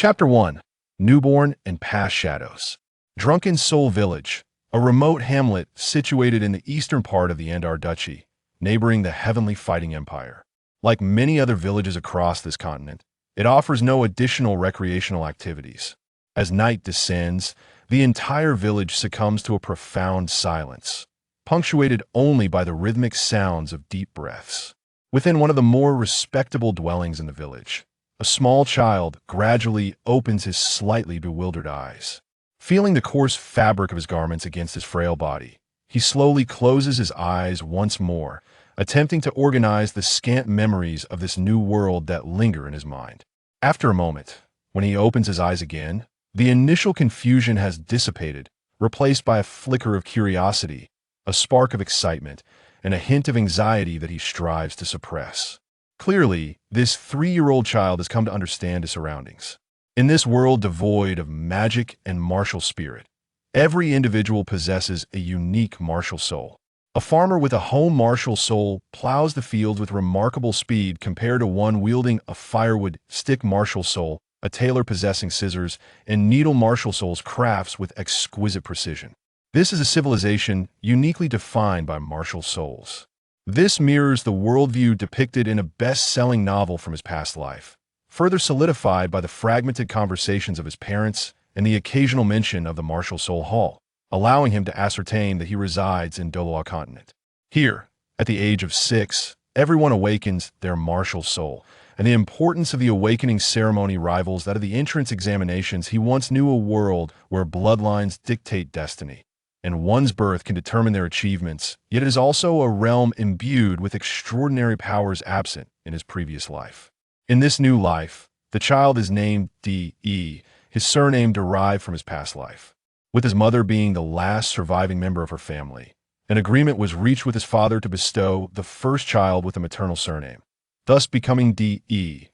Chapter 1. Newborn and Past Shadows. Drunken Soul Village, a remote hamlet situated in the eastern part of the Andar Duchy, neighboring the Heavenly Fighting Empire. Like many other villages across this continent, it offers no additional recreational activities. As night descends, the entire village succumbs to a profound silence, punctuated only by the rhythmic sounds of deep breaths. Within one of the more respectable dwellings in the village, a small child gradually opens his slightly bewildered eyes. Feeling the coarse fabric of his garments against his frail body, he slowly closes his eyes once more, attempting to organize the scant memories of this new world that linger in his mind. After a moment, when he opens his eyes again, the initial confusion has dissipated, replaced by a flicker of curiosity, a spark of excitement, and a hint of anxiety that he strives to suppress. Clearly, this 3-year-old child has come to understand his surroundings. In this world devoid of magic and martial spirit, every individual possesses a unique martial soul. A farmer with a home martial soul plows the fields with remarkable speed compared to one wielding a firewood stick martial soul, a tailor possessing scissors, and needle martial souls crafts with exquisite precision. This is a civilization uniquely defined by martial souls. This mirrors the worldview depicted in a best-selling novel from his past life, further solidified by the fragmented conversations of his parents and the occasional mention of the Martial Soul Hall, allowing him to ascertain that he resides in Douluo continent. Here, at the age of 6, everyone awakens their martial soul, and the importance of the awakening ceremony rivals that of the entrance examinations. He once knew a world where bloodlines dictate destiny, and one's birth can determine their achievements, yet it is also a realm imbued with extraordinary powers absent in his previous life. In this new life, the child is named D.E., his surname derived from his past life. With his mother being the last surviving member of her family, an agreement was reached with his father to bestow the first child with a maternal surname, thus becoming D.E.,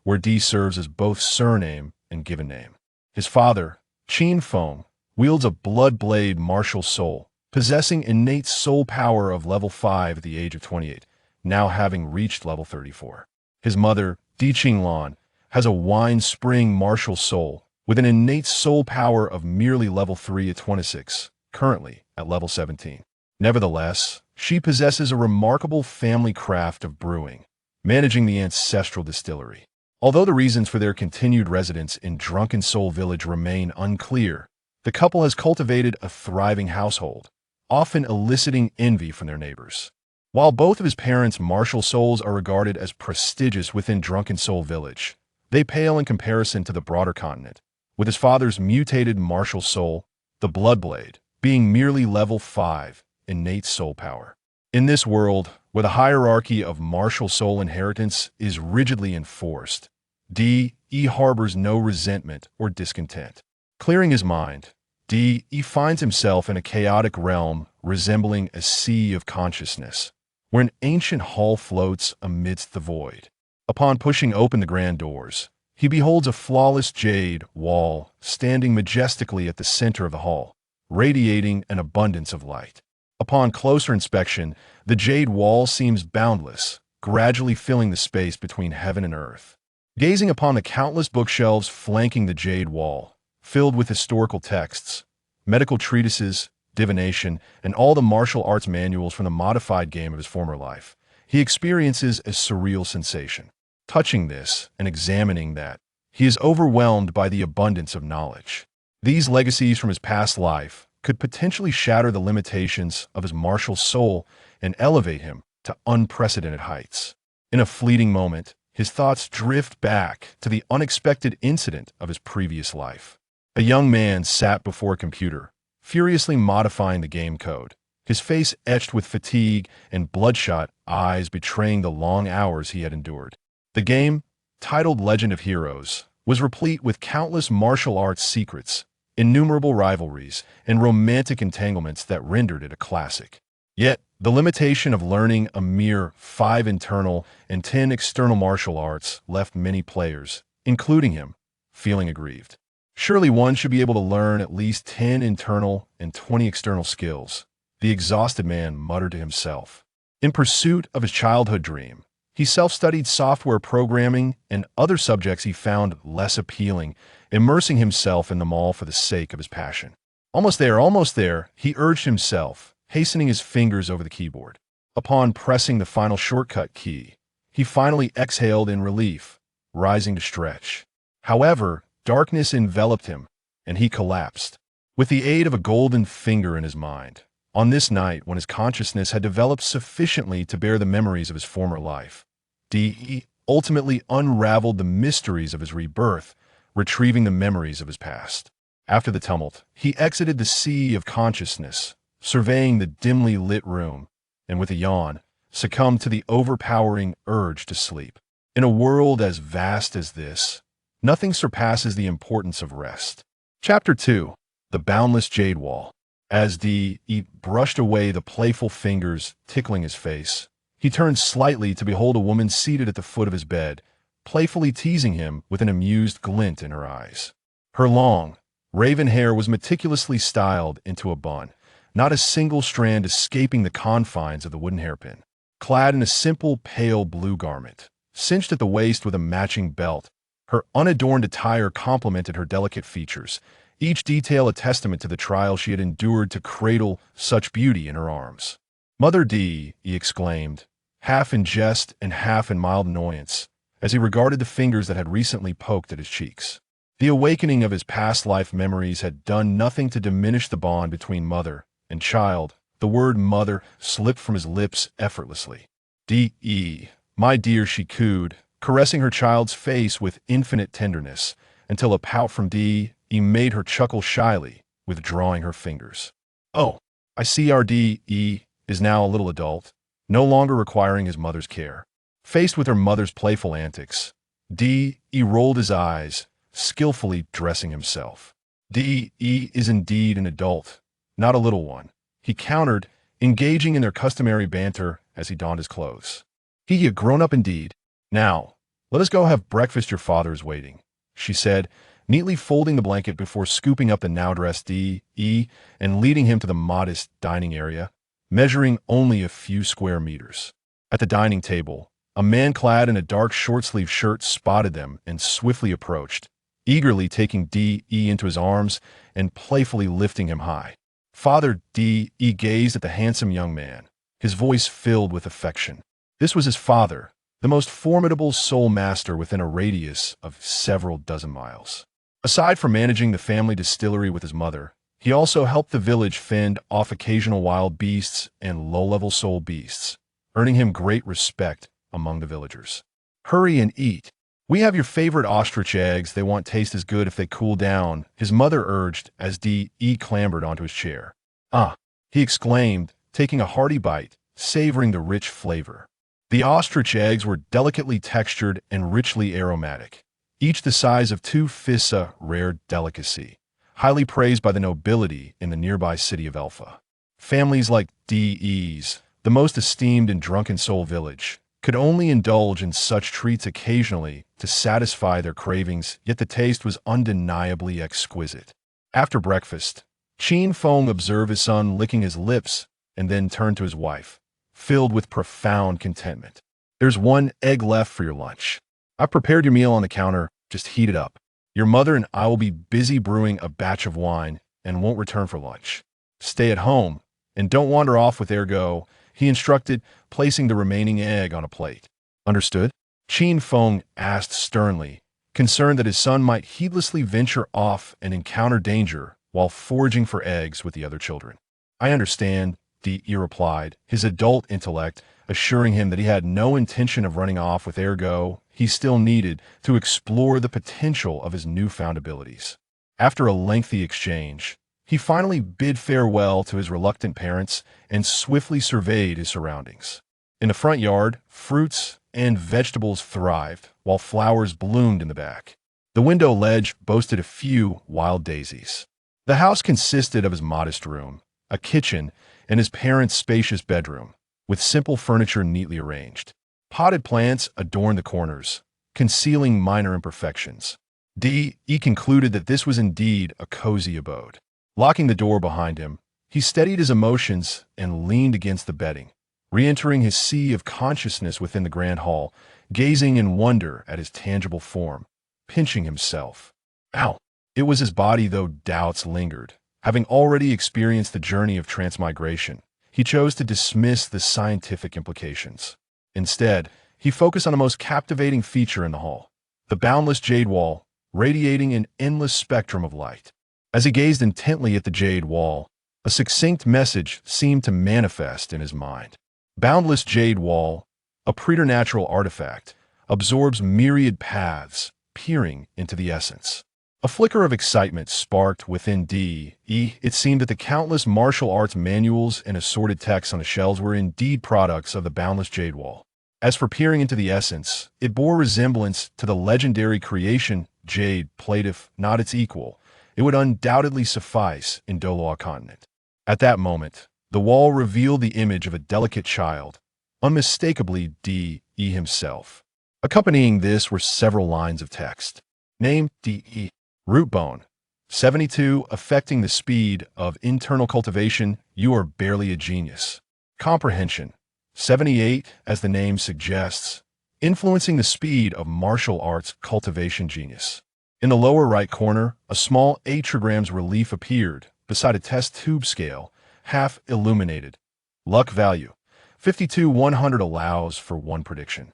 where D serves as both surname and given name. His father, Qin Feng, wields a blood blade martial soul, possessing innate soul power of level 5 at the age of 28, now having reached level 34. His mother, Di Qinglan, has a wine spring martial soul, with an innate soul power of merely level 3 at 26, currently at level 17. Nevertheless, she possesses a remarkable family craft of brewing, managing the ancestral distillery. Although the reasons for their continued residence in Drunken Soul Village remain unclear, the couple has cultivated a thriving household, often eliciting envy from their neighbors. While both of his parents' martial souls are regarded as prestigious within Drunken Soul Village, they pale in comparison to the broader continent, with his father's mutated martial soul, the Bloodblade, being merely level 5 innate soul power. In this world, where the hierarchy of martial soul inheritance is rigidly enforced, D.E. harbors no resentment or discontent. Clearing his mind, D.E. finds himself in a chaotic realm resembling a sea of consciousness, where an ancient hall floats amidst the void. Upon pushing open the grand doors, he beholds a flawless jade wall standing majestically at the center of the hall, radiating an abundance of light. Upon closer inspection, the jade wall seems boundless, gradually filling the space between heaven and earth. Gazing upon the countless bookshelves flanking the jade wall, filled with historical texts, medical treatises, divination, and all the martial arts manuals from the modified game of his former life, he experiences a surreal sensation. Touching this and examining that, he is overwhelmed by the abundance of knowledge. These legacies from his past life could potentially shatter the limitations of his martial soul and elevate him to unprecedented heights. In a fleeting moment, his thoughts drift back to the unexpected incident of his previous life. A young man sat before a computer, furiously modifying the game code, his face etched with fatigue and bloodshot eyes betraying the long hours he had endured. The game, titled Legend of Heroes, was replete with countless martial arts secrets, innumerable rivalries, and romantic entanglements that rendered it a classic. Yet, the limitation of learning a mere 5 internal and 10 external martial arts left many players, including him, feeling aggrieved. Surely one should be able to learn at least 10 internal and 20 external skills, the exhausted man muttered to himself. In pursuit of his childhood dream, He self-studied software programming and other subjects he found less appealing, immersing himself in them all for the sake of his passion. Almost there, he urged himself, hastening his fingers over the keyboard. Upon pressing the final shortcut key, he finally exhaled in relief, rising to stretch. However, darkness enveloped him, and he collapsed. With the aid of a golden finger in his mind, on this night when his consciousness had developed sufficiently to bear the memories of his former life, D.E. ultimately unraveled the mysteries of his rebirth, retrieving the memories of his past. After the tumult, he exited the sea of consciousness, surveying the dimly lit room, and with a yawn, succumbed to the overpowering urge to sleep. In a world as vast as this, nothing surpasses the importance of rest. Chapter 2. The Boundless Jade Wall. As D.E. brushed away the playful fingers tickling his face, he turned slightly to behold a woman seated at the foot of his bed, playfully teasing him with an amused glint in her eyes. Her long, raven hair was meticulously styled into a bun, not a single strand escaping the confines of the wooden hairpin. Clad in a simple pale blue garment, cinched at the waist with a matching belt, her unadorned attire complemented her delicate features, each detail a testament to the trial she had endured to cradle such beauty in her arms. "Mother D," he exclaimed, half in jest and half in mild annoyance, as he regarded the fingers that had recently poked at his cheeks. The awakening of his past life memories had done nothing to diminish the bond between mother and child. The word mother slipped from his lips effortlessly. "D.E., my dear," she cooed, caressing her child's face with infinite tenderness, until a pout from D.E. made her chuckle shyly, withdrawing her fingers. "Oh, I see our D.E. is now a little adult, no longer requiring his mother's care." Faced with her mother's playful antics, D.E. rolled his eyes, skillfully dressing himself. "D.E. is indeed an adult, not a little one," he countered, engaging in their customary banter as he donned his clothes. "He a grown-up indeed. Now, let us go have breakfast, your father is waiting," she said, neatly folding the blanket before scooping up the now-dressed D.E. and leading him to the modest dining area, measuring only a few square meters. At the dining table, a man clad in a dark short-sleeved shirt spotted them and swiftly approached, eagerly taking D.E. into his arms and playfully lifting him high. Father D.E. gazed at the handsome young man, his voice filled with affection. This was his father, the most formidable soul master within a radius of several dozen miles. Aside from managing the family distillery with his mother, he also helped the village fend off occasional wild beasts and low-level soul beasts, earning him great respect among the villagers. "Hurry and eat. We have your favorite ostrich eggs. They won't taste as good if they cool down," his mother urged as D.E. clambered onto his chair. "Ah," he exclaimed, taking a hearty bite, savoring the rich flavor. The ostrich eggs were delicately textured and richly aromatic, each the size of 2 fists, a rare delicacy, highly praised by the nobility in the nearby city of Alpha. Families like D.E.'s, the most esteemed in Drunken Soul Village, could only indulge in such treats occasionally to satisfy their cravings, yet the taste was undeniably exquisite. After breakfast, Qin Feng observed his son licking his lips and then turned to his wife, filled with profound contentment. "There's 1 egg left for your lunch. I've prepared your meal on the counter, just heat it up. Your mother and I will be busy brewing a batch of wine and won't return for lunch. Stay at home and don't wander off with ergo," he instructed, placing the remaining egg on a plate. "Understood?" Qin Feng asked sternly, concerned that his son might heedlessly venture off and encounter danger while foraging for eggs with the other children. "I understand," D.E. replied, his adult intellect assuring him that he had no intention of running off with ergo he still needed to explore the potential of his newfound abilities. After a lengthy exchange, he finally bid farewell to his reluctant parents and swiftly surveyed his surroundings. In the front yard, fruits and vegetables thrived, while flowers bloomed in the back. The window ledge boasted a few wild daisies. The house consisted of his modest room, a kitchen, and his parents' spacious bedroom, with simple furniture neatly arranged. Potted plants adorned the corners, concealing minor imperfections. D.E. concluded that this was indeed a cozy abode. Locking the door behind him, he steadied his emotions and leaned against the bedding, re-entering his sea of consciousness within the grand hall, gazing in wonder at his tangible form, pinching himself. Ow! It was his body, though doubts lingered. Having already experienced the journey of transmigration, he chose to dismiss the scientific implications. Instead, he focused on the most captivating feature in the hall, the boundless jade wall, radiating an endless spectrum of light. As he gazed intently at the jade wall, a succinct message seemed to manifest in his mind. Boundless jade wall, a preternatural artifact, absorbs myriad paths, peering into the essence. A flicker of excitement sparked within D.E. It seemed that the countless martial arts manuals and assorted texts on the shelves were indeed products of the boundless jade wall. As for peering into the essence, it bore resemblance to the legendary creation jade plate. If not its equal, it would undoubtedly suffice in Douluo continent. At that moment, the wall revealed the image of a delicate child, unmistakably D.E. himself. Accompanying this were several lines of text. Name D.E. Root bone. 72. Affecting the speed of internal cultivation, you are barely a genius. Comprehension. 78. As the name suggests, influencing the speed of martial arts cultivation genius. In the lower right corner, a small atrograms relief appeared beside a test tube scale, half illuminated. Luck value. 52. 100 allows for one prediction.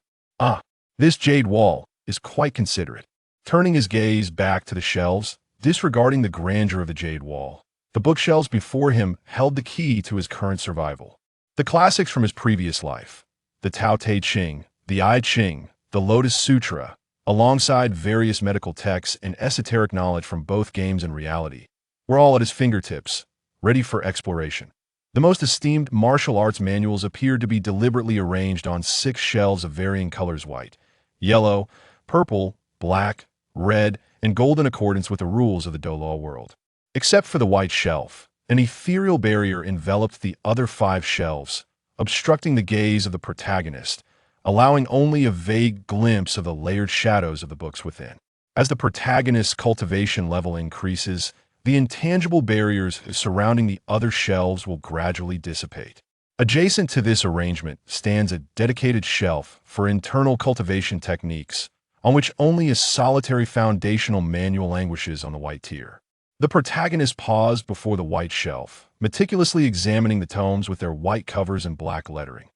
This jade wall is quite considerate. Turning his gaze back to the shelves, disregarding the grandeur of the jade wall, the bookshelves before him held the key to his current survival. The classics from his previous life, the Tao Te Ching, the I Ching, the Lotus Sutra, alongside various medical texts and esoteric knowledge from both games and reality, were all at his fingertips, ready for exploration. The most esteemed martial arts manuals appeared to be deliberately arranged on 6 shelves of varying colors: white, yellow, purple, black, red, and gold, in accordance with the rules of the Douluo world. Except for the white shelf, an ethereal barrier enveloped the other 5 shelves, obstructing the gaze of the protagonist, allowing only a vague glimpse of the layered shadows of the books within. As the protagonist's cultivation level increases, the intangible barriers surrounding the other shelves will gradually dissipate. Adjacent to this arrangement stands a dedicated shelf for internal cultivation techniques, on which only a solitary foundational manual languishes on the white tier. The protagonist paused before the white shelf, meticulously examining the tomes with their white covers and black lettering.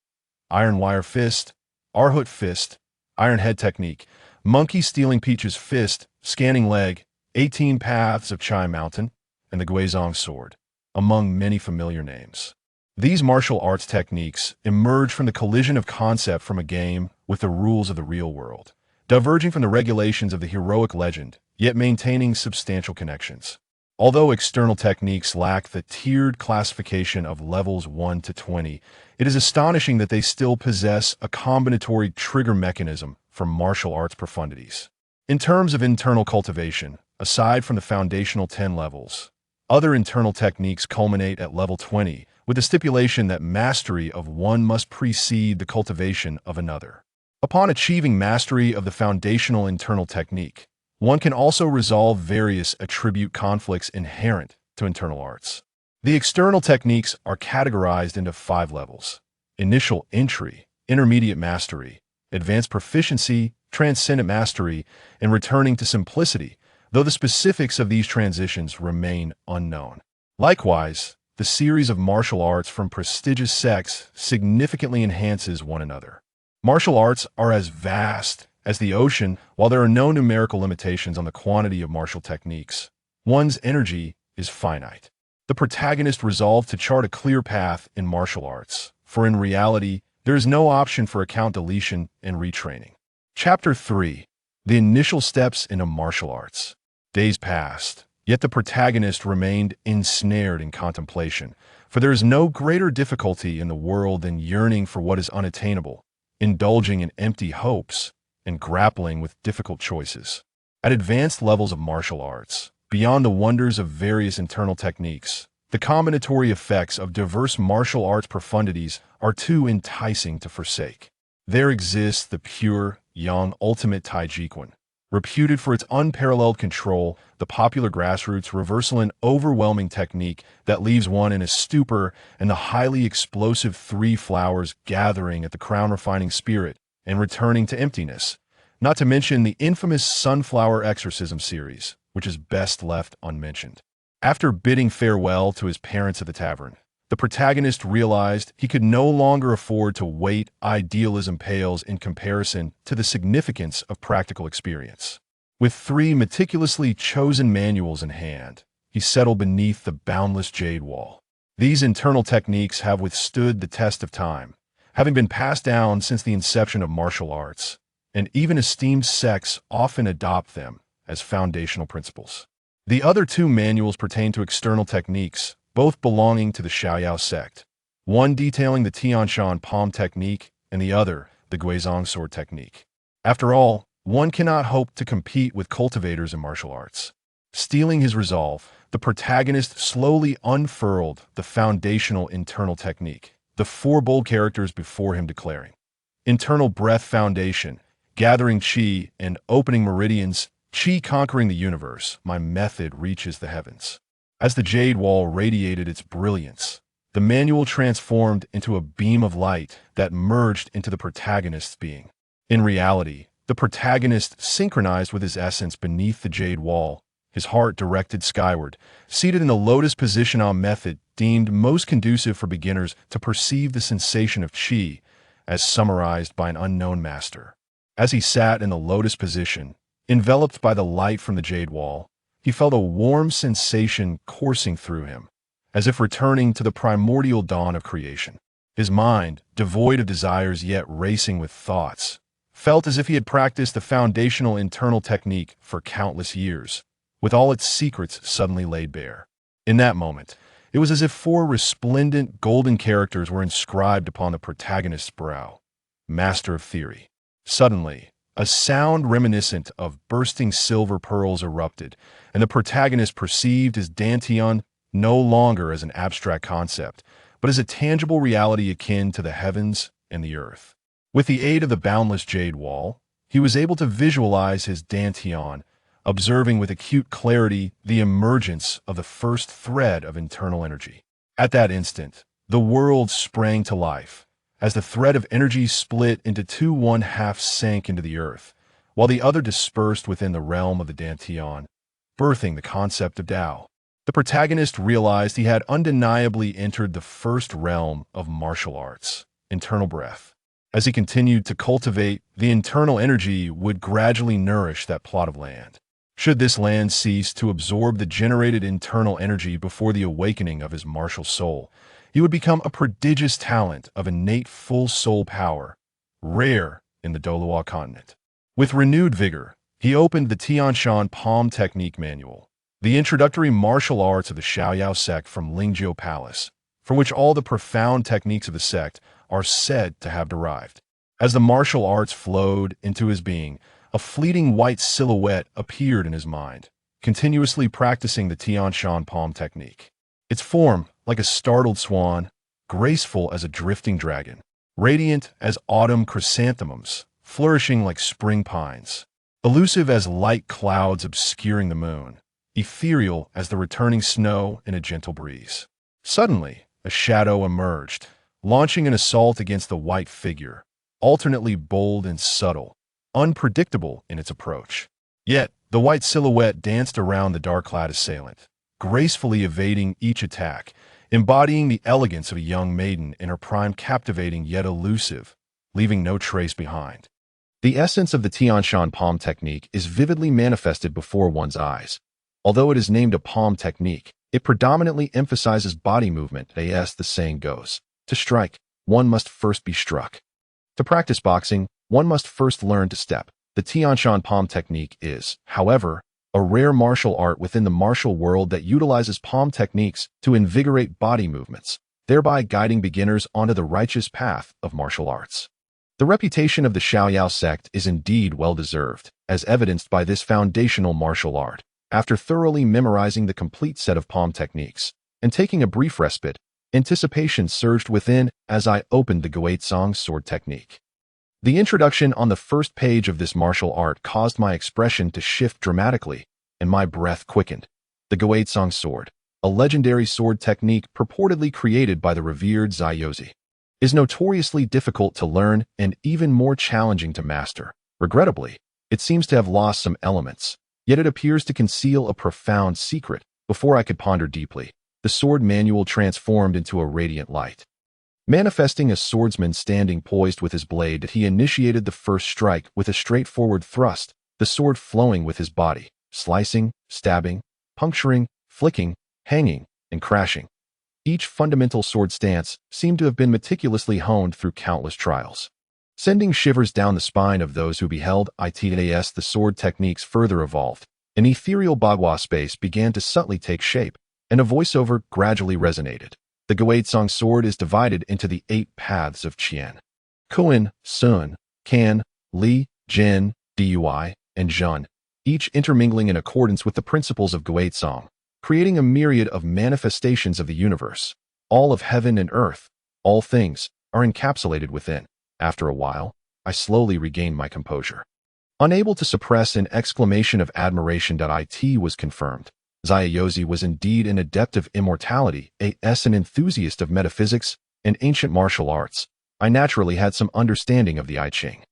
Iron Wire Fist, Arhut Fist, Iron Head Technique, Monkey Stealing Peach's Fist, Scanning Leg, 18 Paths of Chai Mountain, and the Guizhong Sword, among many familiar names. These martial arts techniques emerge from the collision of concept from a game with the rules of the real world, diverging from the regulations of the heroic legend, yet maintaining substantial connections. Although external techniques lack the tiered classification of levels 1 to 20, it is astonishing that they still possess a combinatory trigger mechanism for martial arts profundities. In terms of internal cultivation, aside from the foundational 10 levels, other internal techniques culminate at level 20, with the stipulation that mastery of one must precede the cultivation of another. Upon achieving mastery of the foundational internal technique, one can also resolve various attribute conflicts inherent to internal arts. The external techniques are categorized into 5 levels: initial entry, intermediate mastery, advanced proficiency, transcendent mastery, and returning to simplicity, though the specifics of these transitions remain unknown. Likewise, the series of martial arts from prestigious sects significantly enhances one another. Martial arts are as vast as the ocean. While there are no numerical limitations on the quantity of martial techniques, one's energy is finite. The protagonist resolved to chart a clear path in martial arts, for in reality, there is no option for account deletion and retraining. Chapter 3. The initial steps into martial arts. Days passed, yet the protagonist remained ensnared in contemplation, for there is no greater difficulty in the world than yearning for what is unattainable, indulging in empty hopes, and grappling with difficult choices. At advanced levels of martial arts, beyond the wonders of various internal techniques, the combinatory effects of diverse martial arts profundities are too enticing to forsake. There exists the pure, yang ultimate Taiji Quan, Reputed for its unparalleled control, the popular grassroots reversal an overwhelming technique that leaves one in a stupor, and the highly explosive three flowers gathering at the crown refining spirit and returning to emptiness. Not to mention the infamous Sunflower Exorcism series, which is best left unmentioned. After bidding farewell to his parents at the tavern, the protagonist realized he could no longer afford to wait. Idealism pales in comparison to the significance of practical experience. With three meticulously chosen manuals in hand, he settled beneath the boundless jade wall. These internal techniques have withstood the test of time, having been passed down since the inception of martial arts, and even esteemed sects often adopt them as foundational principles. The other two manuals pertain to external techniques, both belonging to the Xiaoyao sect, one detailing the Tianshan palm technique and the other the Guizhong sword technique. After all, one cannot hope to compete with cultivators in martial arts. Steeling his resolve, the protagonist slowly unfurled the foundational internal technique, the four bold characters before him declaring, "Internal breath foundation, gathering qi and opening meridians, qi conquering the universe, my method reaches the heavens." As the jade wall radiated its brilliance, the manual transformed into a beam of light that merged into the protagonist's being. In reality, the protagonist synchronized with his essence beneath the jade wall, his heart directed skyward, seated in the lotus position. A method deemed most conducive for beginners to perceive the sensation of qi, as summarized by an unknown master. As he sat in the lotus position, enveloped by the light from the jade wall, he felt a warm sensation coursing through him, as if returning to the primordial dawn of creation. His mind, devoid of desires yet racing with thoughts, felt as if he had practiced the foundational internal technique for countless years, with all its secrets suddenly laid bare. In that moment, it was as if four resplendent golden characters were inscribed upon the protagonist's brow. Master of Theory. Suddenly, a sound reminiscent of bursting silver pearls erupted, and the protagonist perceived his dantian no longer as an abstract concept, but as a tangible reality akin to the heavens and the earth. With the aid of the boundless jade wall, he was able to visualize his dantian, observing with acute clarity the emergence of the first thread of internal energy. At that instant, the world sprang to life, as the thread of energy split into two. One half sank into the earth, while the other dispersed within the realm of the dantian, birthing the concept of Tao. The protagonist realized he had undeniably entered the first realm of martial arts, internal breath. As he continued to cultivate, the internal energy would gradually nourish that plot of land. Should this land cease to absorb the generated internal energy before the awakening of his martial soul, he would become a prodigious talent of innate full soul power, rare in the Douluo continent. With renewed vigor, he opened the Tianshan Palm Technique Manual, the introductory martial arts of the Xiaoyao sect from Lingjiu Palace, from which all the profound techniques of the sect are said to have derived. As the martial arts flowed into his being, a fleeting white silhouette appeared in his mind, continuously practicing the Tianshan Palm Technique. Its form, like a startled swan, graceful as a drifting dragon, radiant as autumn chrysanthemums, flourishing like spring pines, elusive as light clouds obscuring the moon, ethereal as the returning snow in a gentle breeze. Suddenly, a shadow emerged, launching an assault against the white figure, alternately bold and subtle, unpredictable in its approach. Yet, the white silhouette danced around the dark-clad assailant, gracefully evading each attack, embodying the elegance of a young maiden in her prime, captivating yet elusive, leaving no trace behind. The essence of the Tianshan palm technique is vividly manifested before one's eyes. Although it is named a palm technique, it predominantly emphasizes body movement. As the saying goes, to strike, one must first be struck. To practice boxing, one must first learn to step. The Tianshan palm technique is, however, a rare martial art within the martial world that utilizes palm techniques to invigorate body movements, thereby guiding beginners onto the righteous path of martial arts. The reputation of the Xiaoyao sect is indeed well-deserved, as evidenced by this foundational martial art. After thoroughly memorizing the complete set of palm techniques and taking a brief respite, anticipation surged within as I opened the Guizhong sword technique. The introduction on the first page of this martial art caused my expression to shift dramatically, and my breath quickened. The Goeitsong sword, a legendary sword technique purportedly created by the revered Zaiyozi, is notoriously difficult to learn and even more challenging to master. Regrettably, it seems to have lost some elements, yet it appears to conceal a profound secret. Before I could ponder deeply, the sword manual transformed into a radiant light. Manifesting a swordsman standing poised with his blade, that he initiated the first strike with a straightforward thrust, the sword flowing with his body, slicing, stabbing, puncturing, flicking, hanging, and crashing. Each fundamental sword stance seemed to have been meticulously honed through countless trials, sending shivers down the spine of those who beheld it. As the sword techniques further evolved, an ethereal bagua space began to subtly take shape, and a voiceover gradually resonated. The Goeitsong sword is divided into the 8 paths of Qian: Kun, Sun, Kan, Li, Jin, Dui, and Zhun, each intermingling in accordance with the principles of Goeitsong, creating a myriad of manifestations of the universe. All of heaven and earth, all things, are encapsulated within. After a while, I slowly regained my composure, unable to suppress an exclamation of admiration. It was confirmed. Zaiyozi was indeed an adept of immortality, an enthusiast of metaphysics and ancient martial arts. I naturally had some understanding of the I Ching.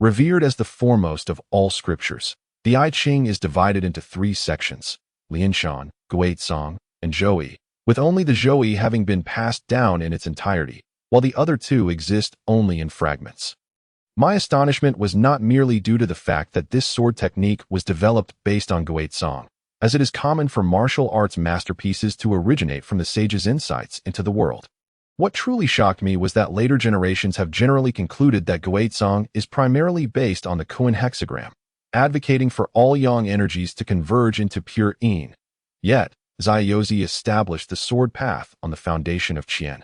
Revered as the foremost of all scriptures, the I Ching is divided into 3 sections: Lianshan, Goeitsong, and Zhouyi, with only the Zhouyi having been passed down in its entirety, while the other 2 exist only in fragments. My astonishment was not merely due to the fact that this sword technique was developed based on Goeitsong, as it is common for martial arts masterpieces to originate from the sage's insights into the world. What truly shocked me was that later generations have generally concluded that Goeitsong is primarily based on the Kun hexagram, advocating for all yang energies to converge into pure yin. Yet, Zaiyozi established the sword path on the foundation of Qian,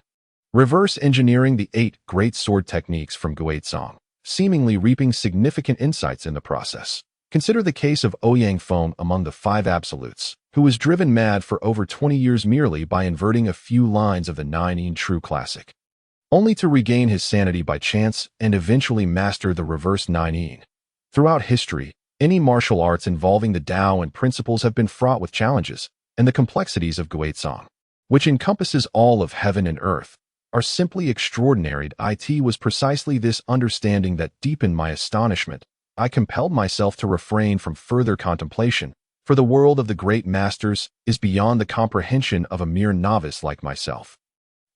reverse engineering the 8 great sword techniques from Goeitsong, seemingly reaping significant insights in the process. Consider the case of Ouyang Feng among the 5 absolutes, who was driven mad for over 20 years merely by inverting a few lines of the 9 Yin true classic, only to regain his sanity by chance and eventually master the reverse 9 Yin. Throughout history, any martial arts involving the Tao and principles have been fraught with challenges, and the complexities of Goeitsong, which encompasses all of heaven and earth, are simply extraordinary. It was precisely this understanding that deepened my astonishment. I compelled myself to refrain from further contemplation, for the world of the great masters is beyond the comprehension of a mere novice like myself.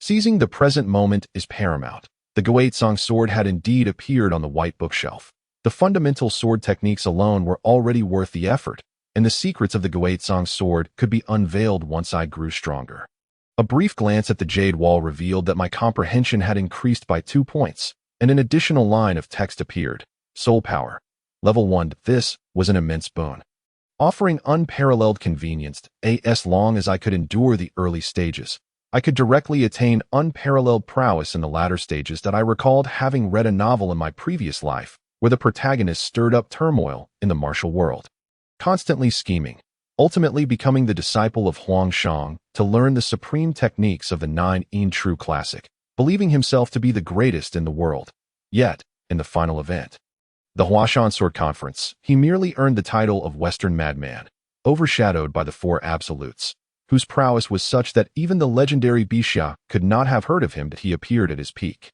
Seizing the present moment is paramount. The Goeitsong sword had indeed appeared on the white bookshelf. The fundamental sword techniques alone were already worth the effort, and the secrets of the Goeitsong sword could be unveiled once I grew stronger. A brief glance at the jade wall revealed that my comprehension had increased by 2 points, and an additional line of text appeared: Soul Power, Level 1. This was an immense boon, offering unparalleled convenience. As long as I could endure the early stages, I could directly attain unparalleled prowess in the latter stages. That I recalled having read a novel in my previous life, where the protagonist stirred up turmoil in the martial world, constantly scheming, ultimately becoming the disciple of Huang Shang to learn the supreme techniques of the 9 Yin true classic, believing himself to be the greatest in the world. Yet, in the final event, the Huashan Sword Conference, he merely earned the title of Western Madman, overshadowed by the 4 absolutes, whose prowess was such that even the legendary Bixia could not have heard of him. That he appeared at his peak,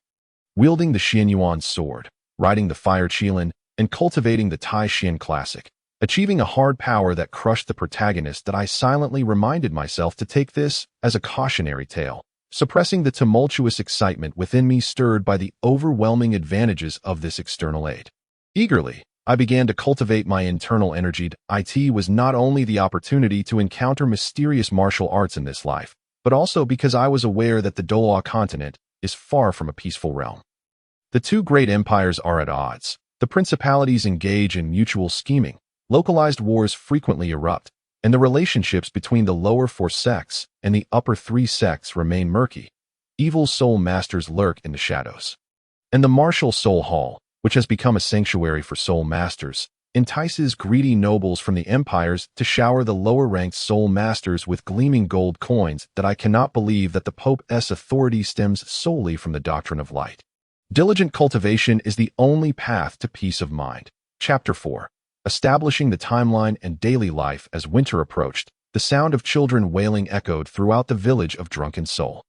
wielding the Xianyuan sword, riding the fire qilin, and cultivating the Tai Xian classic, achieving a hard power that crushed the protagonist. That I silently reminded myself to take this as a cautionary tale, suppressing the tumultuous excitement within me stirred by the overwhelming advantages of this external aid. Eagerly, I began to cultivate my internal energy. It was not only the opportunity to encounter mysterious martial arts in this life, but also because I was aware that the Douluo continent is far from a peaceful realm. The 2 great empires are at odds. The principalities engage in mutual scheming, localized wars frequently erupt, and the relationships between the lower 4 sects and the upper 3 sects remain murky. Evil soul masters lurk in the shadows, and the martial soul hall, which has become a sanctuary for soul masters, entices greedy nobles from the empires to shower the lower-ranked soul masters with gleaming gold coins. That I cannot believe that the Pope's authority stems solely from the doctrine of light. Diligent cultivation is the only path to peace of mind. Chapter 4. Establishing the timeline and daily life. As winter approached, the sound of children wailing echoed throughout the village of Drunken Soul.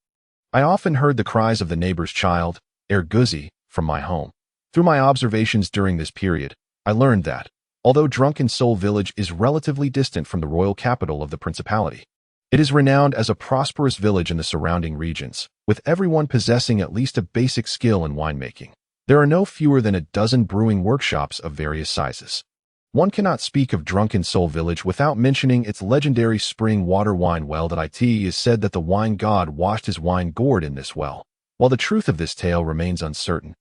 I often heard the cries of the neighbor's child, Guzi, from my home. Through my observations during this period, I learned that, although Drunken Soul village is relatively distant from the royal capital of the principality, it is renowned as a prosperous village in the surrounding regions, with everyone possessing at least a basic skill in winemaking. There are no fewer than a dozen brewing workshops of various sizes. One cannot speak of Drunken Soul village without mentioning its legendary spring water wine well. That it is said that the wine god washed his wine gourd in this well. While the truth of this tale remains uncertain,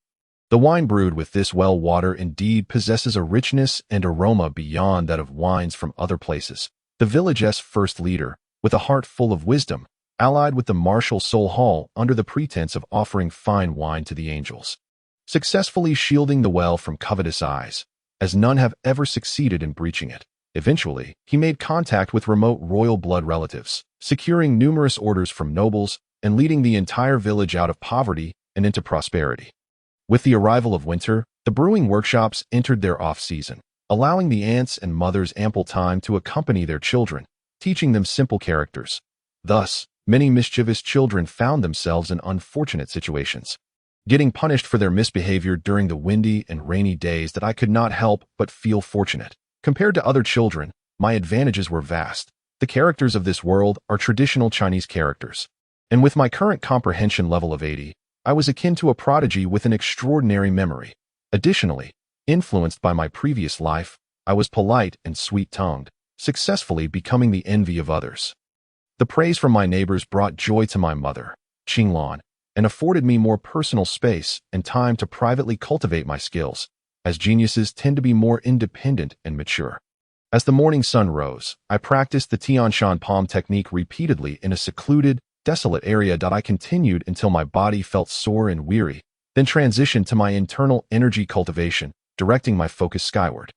the wine brewed with this well water indeed possesses a richness and aroma beyond that of wines from other places. The village's first leader, with a heart full of wisdom, allied with the martial Soul Hall under the pretense of offering fine wine to the angels, successfully shielding the well from covetous eyes, as none have ever succeeded in breaching it. Eventually, he made contact with remote royal blood relatives, securing numerous orders from nobles and leading the entire village out of poverty and into prosperity. With the arrival of winter, the brewing workshops entered their off-season, allowing the aunts and mothers ample time to accompany their children, teaching them simple characters. Thus, many mischievous children found themselves in unfortunate situations, getting punished for their misbehavior during the windy and rainy days. That I could not help but feel fortunate. Compared to other children, my advantages were vast. The characters of this world are traditional Chinese characters, and with my current comprehension level of 80, I was akin to a prodigy with an extraordinary memory. Additionally, influenced by my previous life, I was polite and sweet-tongued, successfully becoming the envy of others. The praise from my neighbors brought joy to my mother, Qinglan, and afforded me more personal space and time to privately cultivate my skills, as geniuses tend to be more independent and mature. As the morning sun rose, I practiced the Tianshan palm technique repeatedly in a secluded, desolate area. I continued until my body felt sore and weary, then transitioned to my internal energy cultivation, directing my focus skyward.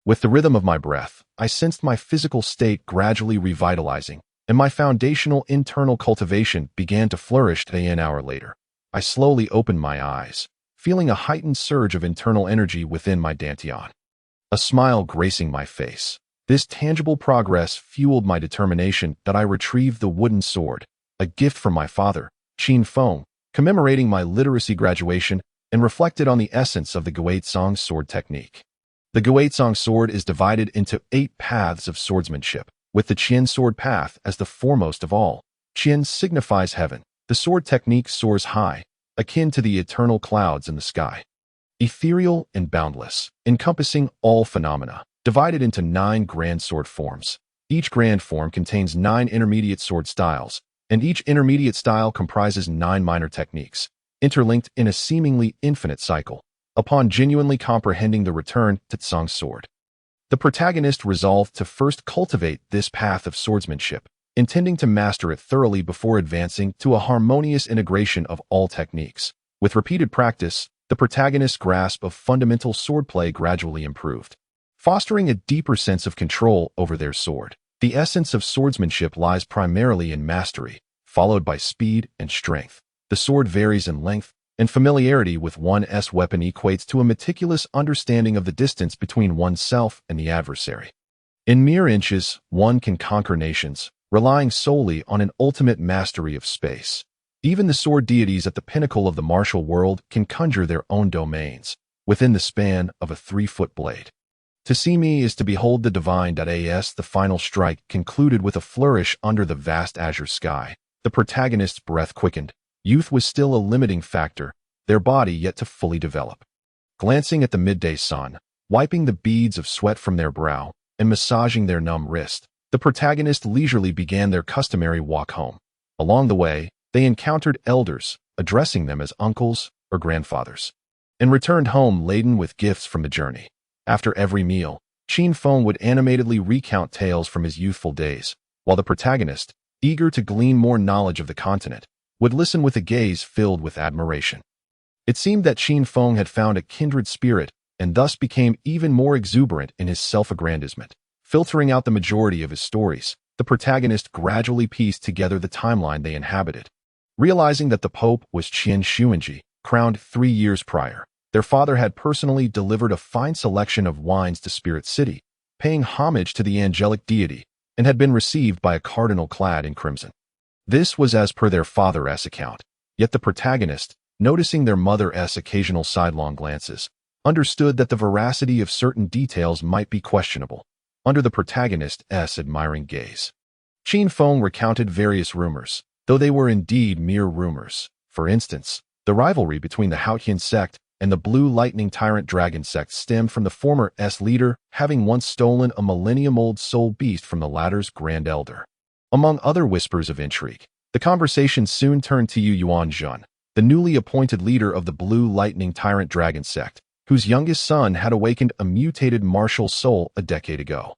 With the rhythm of my breath, I sensed my physical state gradually revitalizing, and my foundational internal cultivation began to flourish. An hour later, I slowly opened my eyes, feeling a heightened surge of internal energy within my dantian. A smile gracing my face. This tangible progress fueled my determination. That I retrieved the wooden sword, a gift from my father, Qin Feng, commemorating my literacy graduation, and reflected on the essence of the Guizong sword technique. The Guizong sword is divided into 8 paths of swordsmanship, with the Qian sword path as the foremost of all. Qian signifies heaven. The sword technique soars high, akin to the eternal clouds in the sky. Ethereal and boundless, encompassing all phenomena, divided into 9 grand sword forms. Each grand form contains 9 intermediate sword styles, and each intermediate style comprises 9 minor techniques, interlinked in a seemingly infinite cycle. Upon genuinely comprehending the return to Tsang's sword, the protagonist resolved to first cultivate this path of swordsmanship, intending to master it thoroughly before advancing to a harmonious integration of all techniques. With repeated practice, the protagonist's grasp of fundamental swordplay gradually improved, fostering a deeper sense of control over their sword. The essence of swordsmanship lies primarily in mastery, followed by speed and strength. The sword varies in length, and familiarity with one's weapon equates to a meticulous understanding of the distance between oneself and the adversary. In mere inches, one can conquer nations, relying solely on an ultimate mastery of space. Even the sword deities at the pinnacle of the martial world can conjure their own domains, within the span of a 3-foot blade. To see me is to behold the divine. As the final strike concluded with a flourish under the vast azure sky, the protagonist's breath quickened. Youth was still a limiting factor, their body yet to fully develop. Glancing at the midday sun, wiping the beads of sweat from their brow, and massaging their numb wrist, the protagonist leisurely began their customary walk home. Along the way, they encountered elders, addressing them as uncles or grandfathers, and returned home laden with gifts from the journey. After every meal, Qin Feng would animatedly recount tales from his youthful days, while the protagonist, eager to glean more knowledge of the continent, would listen with a gaze filled with admiration. It seemed that Qin Feng had found a kindred spirit and thus became even more exuberant in his self-aggrandizement. Filtering out the majority of his stories, the protagonist gradually pieced together the timeline they inhabited. Realizing that the Pope was Qian Xuanji, crowned 3 years prior. Their father had personally delivered a fine selection of wines to Spirit City, paying homage to the angelic deity, and had been received by a cardinal clad in crimson. This was as per their father's account, yet the protagonist, noticing their mother's occasional sidelong glances, understood that the veracity of certain details might be questionable, under the protagonist's admiring gaze. Qin Feng recounted various rumors, though they were indeed mere rumors. For instance, the rivalry between the Haotian sect and the Blue Lightning Tyrant Dragon sect stemmed from the former's leader having once stolen a millennium-old soul beast from the latter's grand elder. Among other whispers of intrigue, the conversation soon turned to Yuan Zhun, the newly appointed leader of the Blue Lightning Tyrant Dragon sect, whose youngest son had awakened a mutated martial soul a decade ago.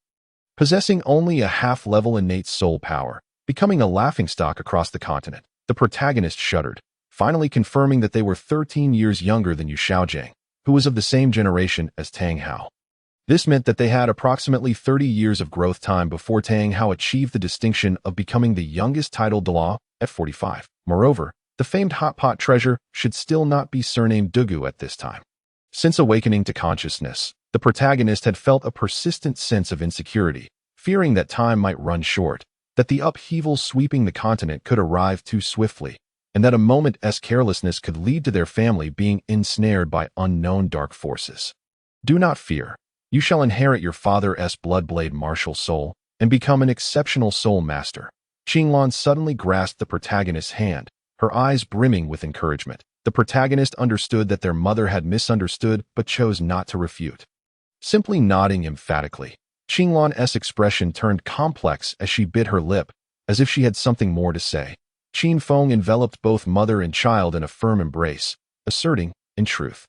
Possessing only a half-level innate soul power, becoming a laughingstock across the continent, the protagonist shuddered, finally confirming that they were 13 years younger than Yu Xiaojiang, who was of the same generation as Tang Hao. This meant that they had approximately 30 years of growth time before Tang Hao achieved the distinction of becoming the youngest titled Douluo at 45. Moreover, the famed hot pot treasure should still not be surnamed Douluo at this time. Since awakening to consciousness, the protagonist had felt a persistent sense of insecurity, fearing that time might run short, that the upheaval sweeping the continent could arrive too swiftly, and that a moment's carelessness could lead to their family being ensnared by unknown dark forces. Do not fear. You shall inherit your father's bloodblade martial soul and become an exceptional soul master. Qinglan suddenly grasped the protagonist's hand, her eyes brimming with encouragement. The protagonist understood that their mother had misunderstood but chose not to refute. Simply nodding emphatically, Qinglan's expression turned complex as she bit her lip, as if she had something more to say. Qin Feng enveloped both mother and child in a firm embrace, asserting, in truth,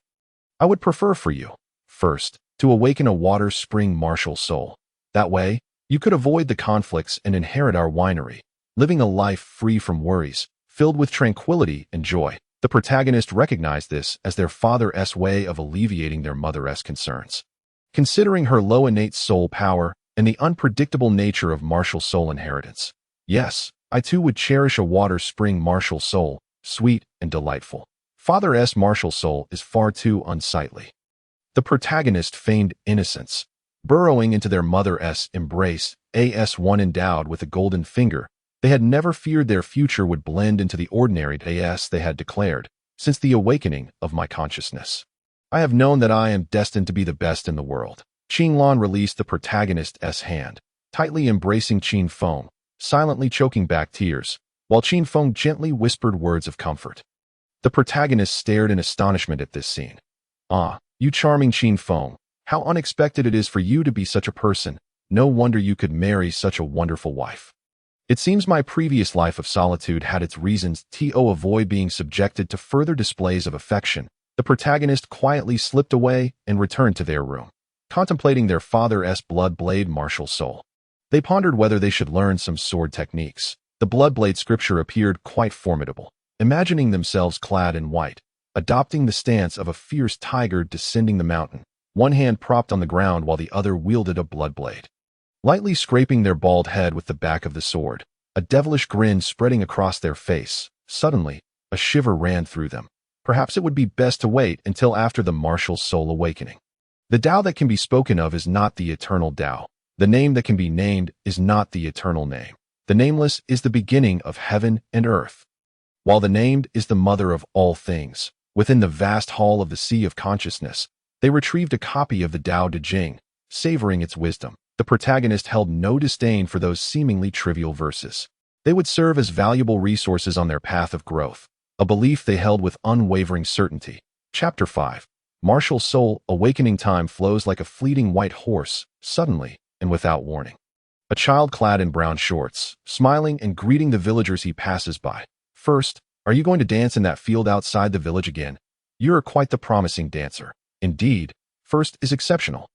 I would prefer for you, first, to awaken a water spring martial soul. That way, you could avoid the conflicts and inherit our winery, living a life free from worries, filled with tranquility and joy. The protagonist recognized this as their father's way of alleviating their mother's concerns. Considering her low innate soul power and the unpredictable nature of martial soul inheritance, yes, I too would cherish a water spring martial soul, sweet and delightful. Father's martial soul is far too unsightly. The protagonist feigned innocence, burrowing into their mother's embrace, as one endowed with a golden finger. They had never feared their future would blend into the ordinary as they had declared, since the awakening of my consciousness. I have known that I am destined to be the best in the world. Qinglan released the protagonist's hand, tightly embracing Qin Feng, silently choking back tears, while Qin Feng gently whispered words of comfort. The protagonist stared in astonishment at this scene. Ah, you charming Qin Feng, how unexpected it is for you to be such a person. No wonder you could marry such a wonderful wife. It seems my previous life of solitude had its reasons to avoid being subjected to further displays of affection. The protagonist quietly slipped away and returned to their room, contemplating their father's blood-blade martial soul. They pondered whether they should learn some sword techniques. The blood-blade scripture appeared quite formidable, imagining themselves clad in white, adopting the stance of a fierce tiger descending the mountain, one hand propped on the ground while the other wielded a blood-blade. Lightly scraping their bald head with the back of the sword, a devilish grin spreading across their face. Suddenly, a shiver ran through them. Perhaps it would be best to wait until after the martial soul awakening. The Tao that can be spoken of is not the eternal Tao. The name that can be named is not the eternal name. The nameless is the beginning of heaven and earth, while the named is the mother of all things. Within the vast hall of the Sea of Consciousness, they retrieved a copy of the Tao Te Ching, savoring its wisdom. The protagonist held no disdain for those seemingly trivial verses. They would serve as valuable resources on their path of growth, a belief they held with unwavering certainty. Chapter 5. Martial Soul. Awakening time flows like a fleeting white horse, suddenly and without warning. A child clad in brown shorts, smiling and greeting the villagers he passes by. First, are you going to dance in that field outside the village again? You're quite the promising dancer. Indeed, first is exceptional.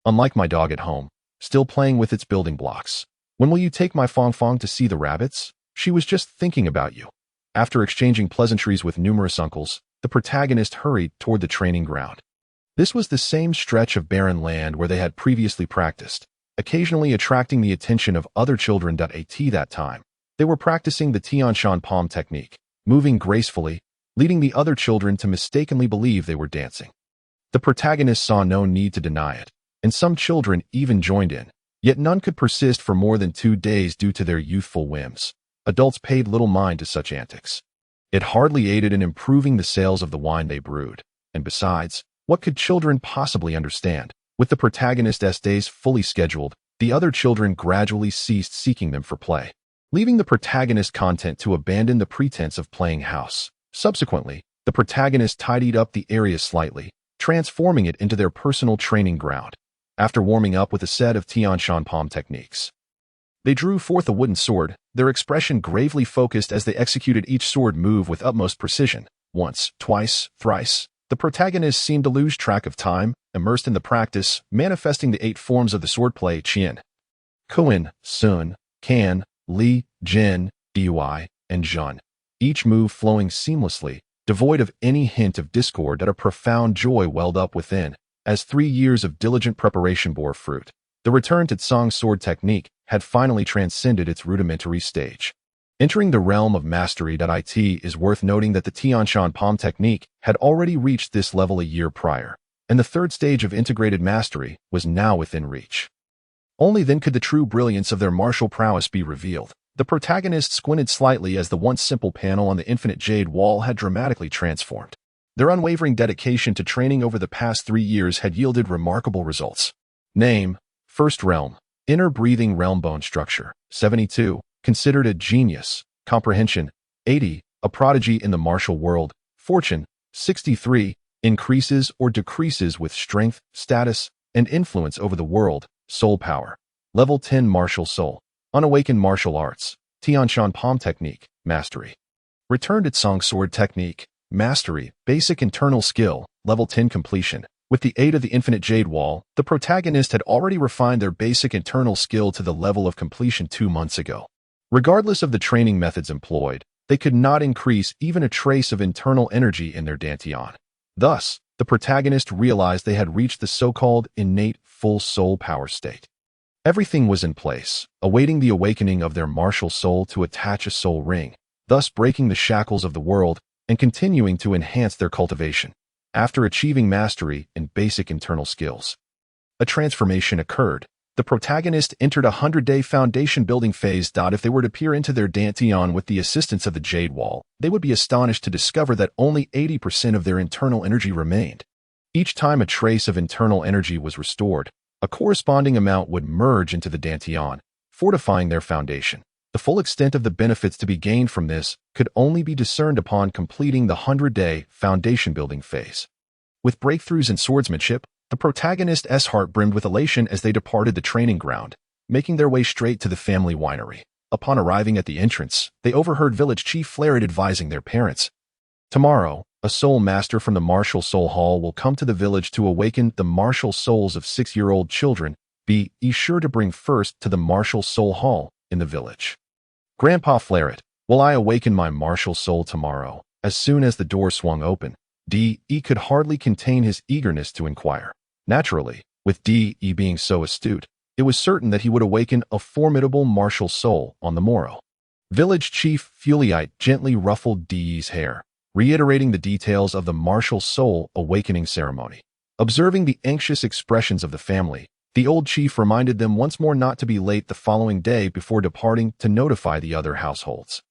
Unlike my dog at home, still playing with its building blocks. When will you take my Fong Fong to see the rabbits? She was just thinking about you. After exchanging pleasantries with numerous uncles, the protagonist hurried toward the training ground. This was the same stretch of barren land where they had previously practiced, occasionally attracting the attention of other children. At that time, they were practicing the Tianshan palm technique, moving gracefully, leading the other children to mistakenly believe they were dancing. The protagonist saw no need to deny it, and some children even joined in, yet none could persist for more than 2 days due to their youthful whims. Adults paid little mind to such antics. It hardly aided in improving the sales of the wine they brewed, and besides, what could children possibly understand? With the protagonist's days fully scheduled, the other children gradually ceased seeking them for play, leaving the protagonist content to abandon the pretense of playing house. Subsequently, the protagonist tidied up the area slightly, transforming it into their personal training ground. After warming up with a set of Tianshan palm techniques, they drew forth a wooden sword, their expression gravely focused as they executed each sword move with utmost precision. Once, twice, thrice, the protagonist seemed to lose track of time, immersed in the practice, manifesting the 8 forms of the swordplay: Qian, Kuan, Sun, Kan, Li, Jin, Dui, and Zhun, each move flowing seamlessly, devoid of any hint of discord. That a profound joy welled up within, as 3 years of diligent preparation bore fruit. The return to Tsang's sword technique had finally transcended its rudimentary stage, entering the realm of mastery. It is worth noting that the Tianshan palm technique had already reached this level a year prior, and the 3rd stage of integrated mastery was now within reach. Only then could the true brilliance of their martial prowess be revealed. The protagonist squinted slightly as the once simple panel on the infinite jade wall had dramatically transformed. Their unwavering dedication to training over the past 3 years had yielded remarkable results. Name: First Realm. Inner breathing realm. Bone structure: 72. Considered a genius. Comprehension: 80. A prodigy in the martial world. Fortune: 63. Increases or decreases with strength, status, and influence over the world. Soul power: Level 10. Martial soul. Unawakened martial arts. Tianshan palm technique. Mastery. Returned at Tsang sword technique. Mastery. Basic internal skill. Level 10. Completion. With the aid of the infinite jade wall, the protagonist had already refined their basic internal skill to the level of completion 2 months ago. Regardless of the training methods employed, they could not increase even a trace of internal energy in their dantian. Thus, the protagonist realized they had reached the so-called innate full soul power state. Everything was in place, awaiting the awakening of their martial soul to attach a soul ring, thus breaking the shackles of the world and continuing to enhance their cultivation. After achieving mastery in basic internal skills, a transformation occurred. The protagonist entered a 100-day foundation building phase. If they were to peer into their dantian with the assistance of the jade wall, they would be astonished to discover that only 80% of their internal energy remained. Each time a trace of internal energy was restored, a corresponding amount would merge into the dantian, fortifying their foundation. The full extent of the benefits to be gained from this could only be discerned upon completing the 100-day foundation building phase. With breakthroughs in swordsmanship, the protagonist's heart brimmed with elation as they departed the training ground, making their way straight to the family winery. Upon arriving at the entrance, they overheard village chief Flared advising their parents. Tomorrow, a soul master from the martial soul hall will come to the village to awaken the martial souls of 6-year-old children. Be sure to bring first to the martial soul hall in the village. Grandpa Flared, will I awaken my martial soul tomorrow? As soon as the door swung open, D.E. could hardly contain his eagerness to inquire. Naturally, with D.E. being so astute, it was certain that he would awaken a formidable martial soul on the morrow. Village Chief Fuliite gently ruffled D.E.'s hair, reiterating the details of the martial soul awakening ceremony. Observing the anxious expressions of the family, the old chief reminded them once more not to be late the following day before departing to notify the other households.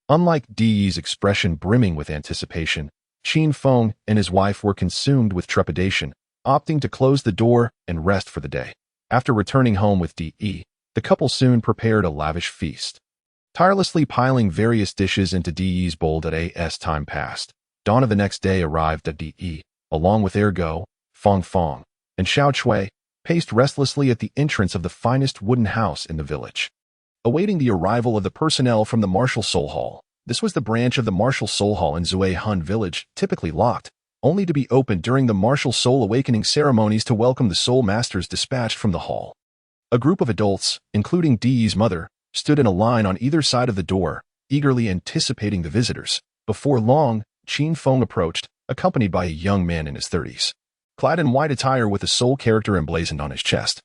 Unlike Di's expression brimming with anticipation, Qin Feng and his wife were consumed with trepidation, opting to close the door and rest for the day. After returning home with Di, the couple soon prepared a lavish feast. Tirelessly piling various dishes into Di's bowl. As time passed, dawn of the next day arrived at Di, along with Ergo, Fong Fong, and Xiao Chui, paced restlessly at the entrance of the finest wooden house in the village, awaiting the arrival of the personnel from the Martial Soul Hall. This was the branch of the Martial Soul Hall in Zui Hun Village, typically locked, only to be opened during the Martial Soul Awakening ceremonies to welcome the Soul Masters dispatched from the hall. A group of adults, including Di's mother, stood in a line on either side of the door, eagerly anticipating the visitors. Before long, Qin Feng approached, accompanied by a young man in his 30s. Clad in white attire with a soul character emblazoned on his chest.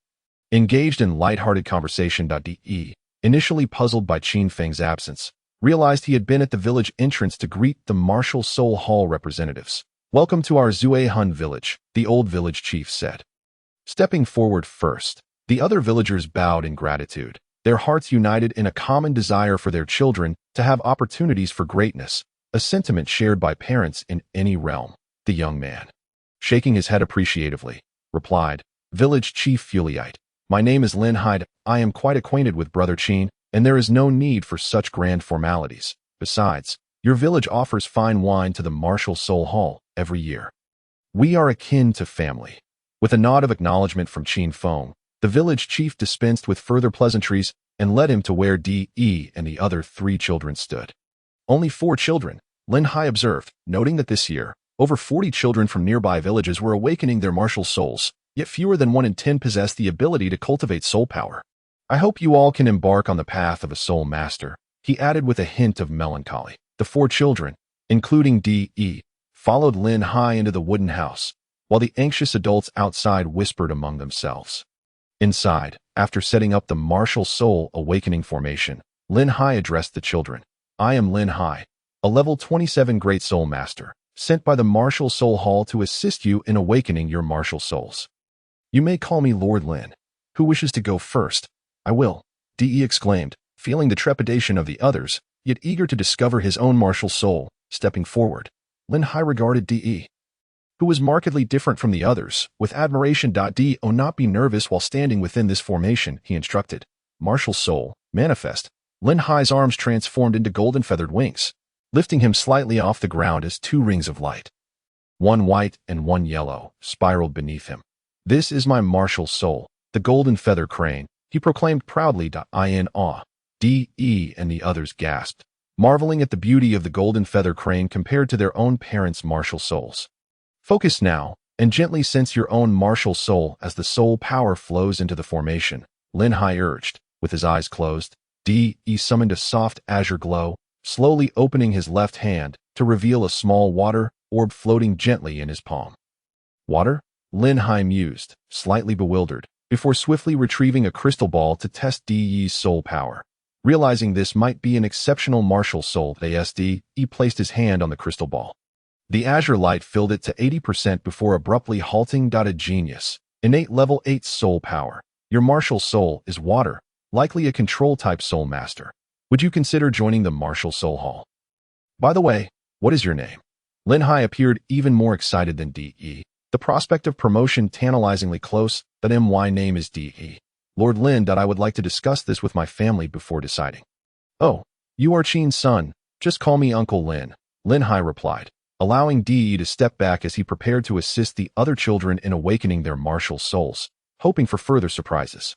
Engaged in light-hearted conversation. De, initially puzzled by Qin Feng's absence, realized he had been at the village entrance to greet the martial soul hall representatives. "Welcome to our Zuehun village," the old village chief said. Stepping forward first, the other villagers bowed in gratitude, their hearts united in a common desire for their children to have opportunities for greatness, a sentiment shared by parents in any realm. The young man, shaking his head appreciatively, replied, "Village Chief Fuliite, my name is Lin Hyde. I am quite acquainted with Brother Qin, and there is no need for such grand formalities. Besides, your village offers fine wine to the Martial Soul Hall every year. We are akin to family." With a nod of acknowledgement from Qin Feng, the village chief dispensed with further pleasantries and led him to where De and the other 3 children stood. "Only 4 children," Lin Hai observed, noting that this year, over 40 children from nearby villages were awakening their martial souls, yet fewer than 1 in 10 possessed the ability to cultivate soul power. "I hope you all can embark on the path of a soul master," he added with a hint of melancholy. The 4 children, including De, followed Lin Hai into the wooden house, while the anxious adults outside whispered among themselves. Inside, after setting up the martial soul awakening formation, Lin Hai addressed the children. "I am Lin Hai, a level 27 Great Soul Master, sent by the Martial Soul Hall to assist you in awakening your martial souls. You may call me Lord Lin. Who wishes to go first?" "I will," De exclaimed, feeling the trepidation of the others, yet eager to discover his own martial soul. Stepping forward, Lin Hai regarded De, who was markedly different from the others, with admiration. "Do not be nervous while standing within this formation," he instructed. "Martial soul, manifest." Lin Hai's arms transformed into golden feathered wings, lifting him slightly off the ground as 2 rings of light, 1 white and 1 yellow, spiraled beneath him. "This is my martial soul, the golden feather crane," he proclaimed proudly. In awe, De and the others gasped, marveling at the beauty of the golden feather crane compared to their own parents' martial souls. "Focus now, and gently sense your own martial soul as the soul power flows into the formation," Lin Hai urged. With his eyes closed, De summoned a soft azure glow, slowly opening his left hand to reveal a small water orb floating gently in his palm. "Water?" Lin Hai mused, slightly bewildered, before swiftly retrieving a crystal ball to test De's soul power. Realizing this might be an exceptional martial soul, De placed his hand on the crystal ball. The azure light filled it to 80% before abruptly halting. "A genius. Innate level 8 soul power. Your martial soul is water, likely a control-type soul master. Would you consider joining the Martial Soul Hall? By the way, what is your name?" Lin Hai appeared even more excited than De. The prospect of promotion tantalizingly close. "My name is De. Lord Lin. I would like to discuss this with my family before deciding." "Oh, you are Qin's son. Just call me Uncle Lin," Lin Hai replied, allowing De to step back as he prepared to assist the other children in awakening their martial souls, hoping for further surprises.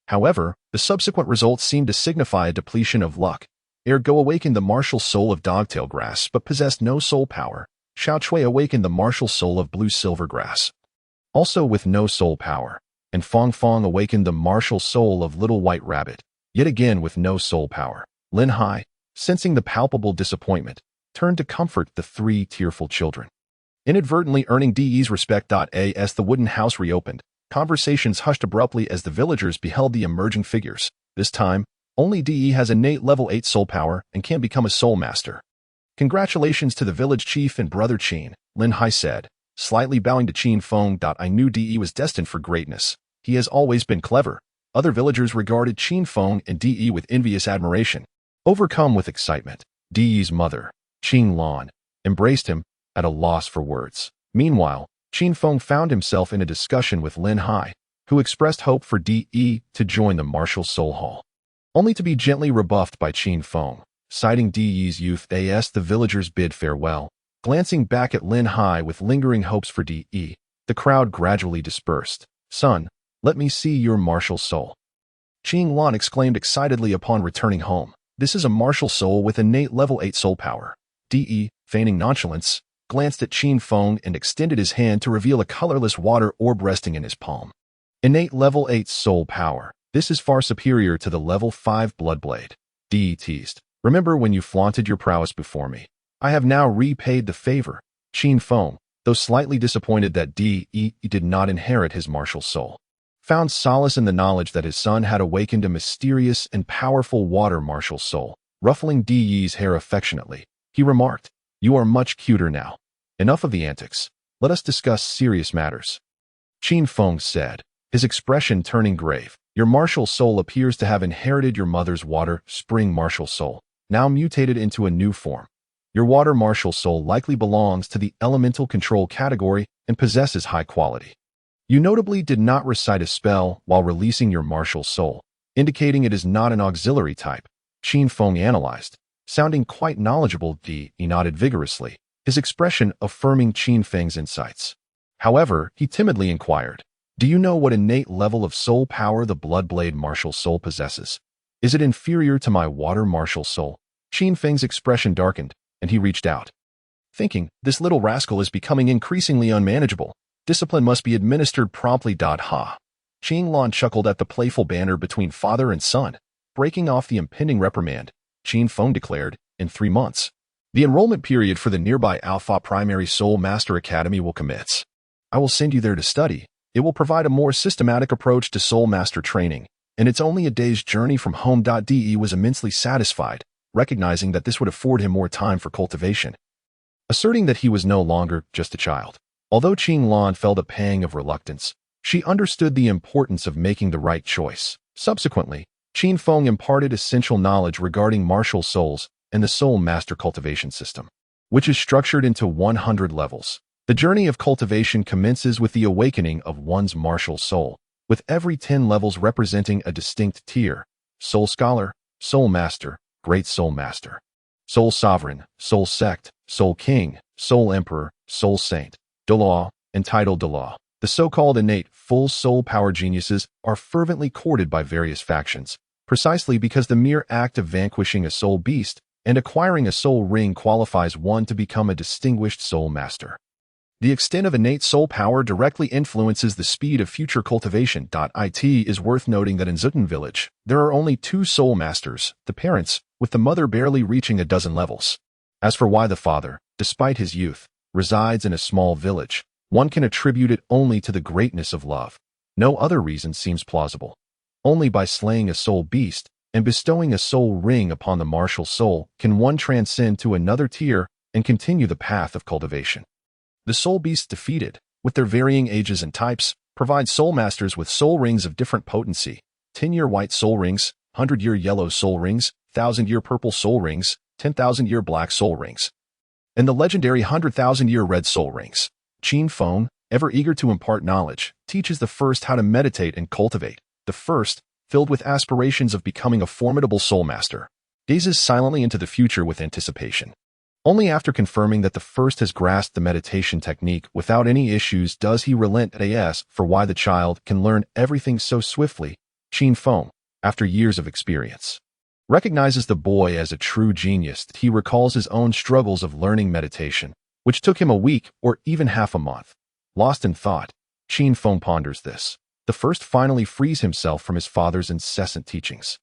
However, the subsequent results seemed to signify a depletion of luck. Ergo awakened the martial soul of Dogtail Grass but possessed no soul power. Xiao Chui awakened the martial soul of Blue Silver Grass, also with no soul power, and Fong Fong awakened the martial soul of Little White Rabbit, yet again with no soul power. Lin Hai, sensing the palpable disappointment, turned to comfort the 3 tearful children, inadvertently earning De's respect. As the wooden house reopened, conversations hushed abruptly as the villagers beheld the emerging figures. This time, only De has innate level 8 soul power and can become a soul master. "Congratulations to the village chief and Brother Qin," Lin Hai said, slightly bowing to Qin Feng. "I knew De was destined for greatness. He has always been clever." Other villagers regarded Qin Feng and De with envious admiration. Overcome with excitement, De's mother, Qing Lan, embraced him, at a loss for words. Meanwhile, Qin Feng found himself in a discussion with Lin Hai, who expressed hope for De to join the Martial Soul Hall, only to be gently rebuffed by Qin Feng. Citing De's youth, the villagers bid farewell. Glancing back at Lin Hai with lingering hopes for De, the crowd gradually dispersed. "Son, let me see your martial soul," Qing Lan exclaimed excitedly upon returning home. "This is a martial soul with innate level 8 soul power." De, feigning nonchalance, glanced at Qin Feng and extended his hand to reveal a colorless water orb resting in his palm. "Innate level 8 soul power. This is far superior to the level 5 Bloodblade," De teased. "Remember when you flaunted your prowess before me? I have now repaid the favor." Qin Feng, though slightly disappointed that De did not inherit his martial soul, found solace in the knowledge that his son had awakened a mysterious and powerful water martial soul. Ruffling De's hair affectionately, he remarked, "You are much cuter now. Enough of the antics. Let us discuss serious matters." Qin Feng said, his expression turning grave. "Your martial soul appears to have inherited your mother's water spring martial soul, now mutated into a new form. Your water martial soul likely belongs to the elemental control category and possesses high quality. You notably did not recite a spell while releasing your martial soul, indicating it is not an auxiliary type," Qin Feng analyzed. Sounding quite knowledgeable, he nodded vigorously, his expression affirming Qin Feng's insights. However, he timidly inquired, "Do you know what innate level of soul power the Bloodblade martial soul possesses? Is it inferior to my water martial soul?" Qin Feng's expression darkened, and he reached out. Thinking, this little rascal is becoming increasingly unmanageable. Discipline must be administered promptly. Ha. Qing Lan chuckled at the playful banter between father and son, breaking off the impending reprimand. Qin Feng declared, "In 3 months, the enrollment period for the nearby Alpha Primary Soul Master Academy will commence. I will send you there to study. It will provide a more systematic approach to Soul Master training, and it's only a day's journey from home. De was immensely satisfied, recognizing that this would afford him more time for cultivation, asserting that he was no longer just a child. Although Qing Lan felt a pang of reluctance, she understood the importance of making the right choice. Subsequently, Qin Feng imparted essential knowledge regarding martial souls and the Soul Master cultivation system, which is structured into 100 levels. The journey of cultivation commences with the awakening of one's martial soul, with every 10 levels representing a distinct tier: Soul Scholar, Soul Master, Great Soul Master, Soul Sovereign, Soul Sect, Soul King, Soul Emperor, Soul Saint, Douluo, and Title Douluo. The so-called innate full soul power geniuses are fervently courted by various factions, precisely because the mere act of vanquishing a soul beast and acquiring a soul ring qualifies one to become a distinguished soul master. The extent of innate soul power directly influences the speed of future cultivation. It is worth noting that in Zuten village, there are only 2 soul masters, the parents, with the mother barely reaching a dozen levels. As for why the father, despite his youth, resides in a small village, one can attribute it only to the greatness of love. No other reason seems plausible. Only by slaying a soul beast and bestowing a soul ring upon the martial soul can one transcend to another tier and continue the path of cultivation. The soul beasts defeated, with their varying ages and types, provide soul masters with soul rings of different potency: 10-year white soul rings, 100-year yellow soul rings, 1,000-year purple soul rings, 10,000-year black soul rings, and the legendary 100,000-year red soul rings. Qin Feng, ever eager to impart knowledge, teaches the first how to meditate and cultivate. The first, filled with aspirations of becoming a formidable soul master, gazes silently into the future with anticipation. Only after confirming that the first has grasped the meditation technique without any issues does he relent as for why the child can learn everything so swiftly. Qin Feng, after years of experience, recognizes the boy as a true genius. He recalls his own struggles of learning meditation, which took him a week or even half a month. Lost in thought, Qin Feng ponders this. The first finally frees himself from his father's incessant teachings.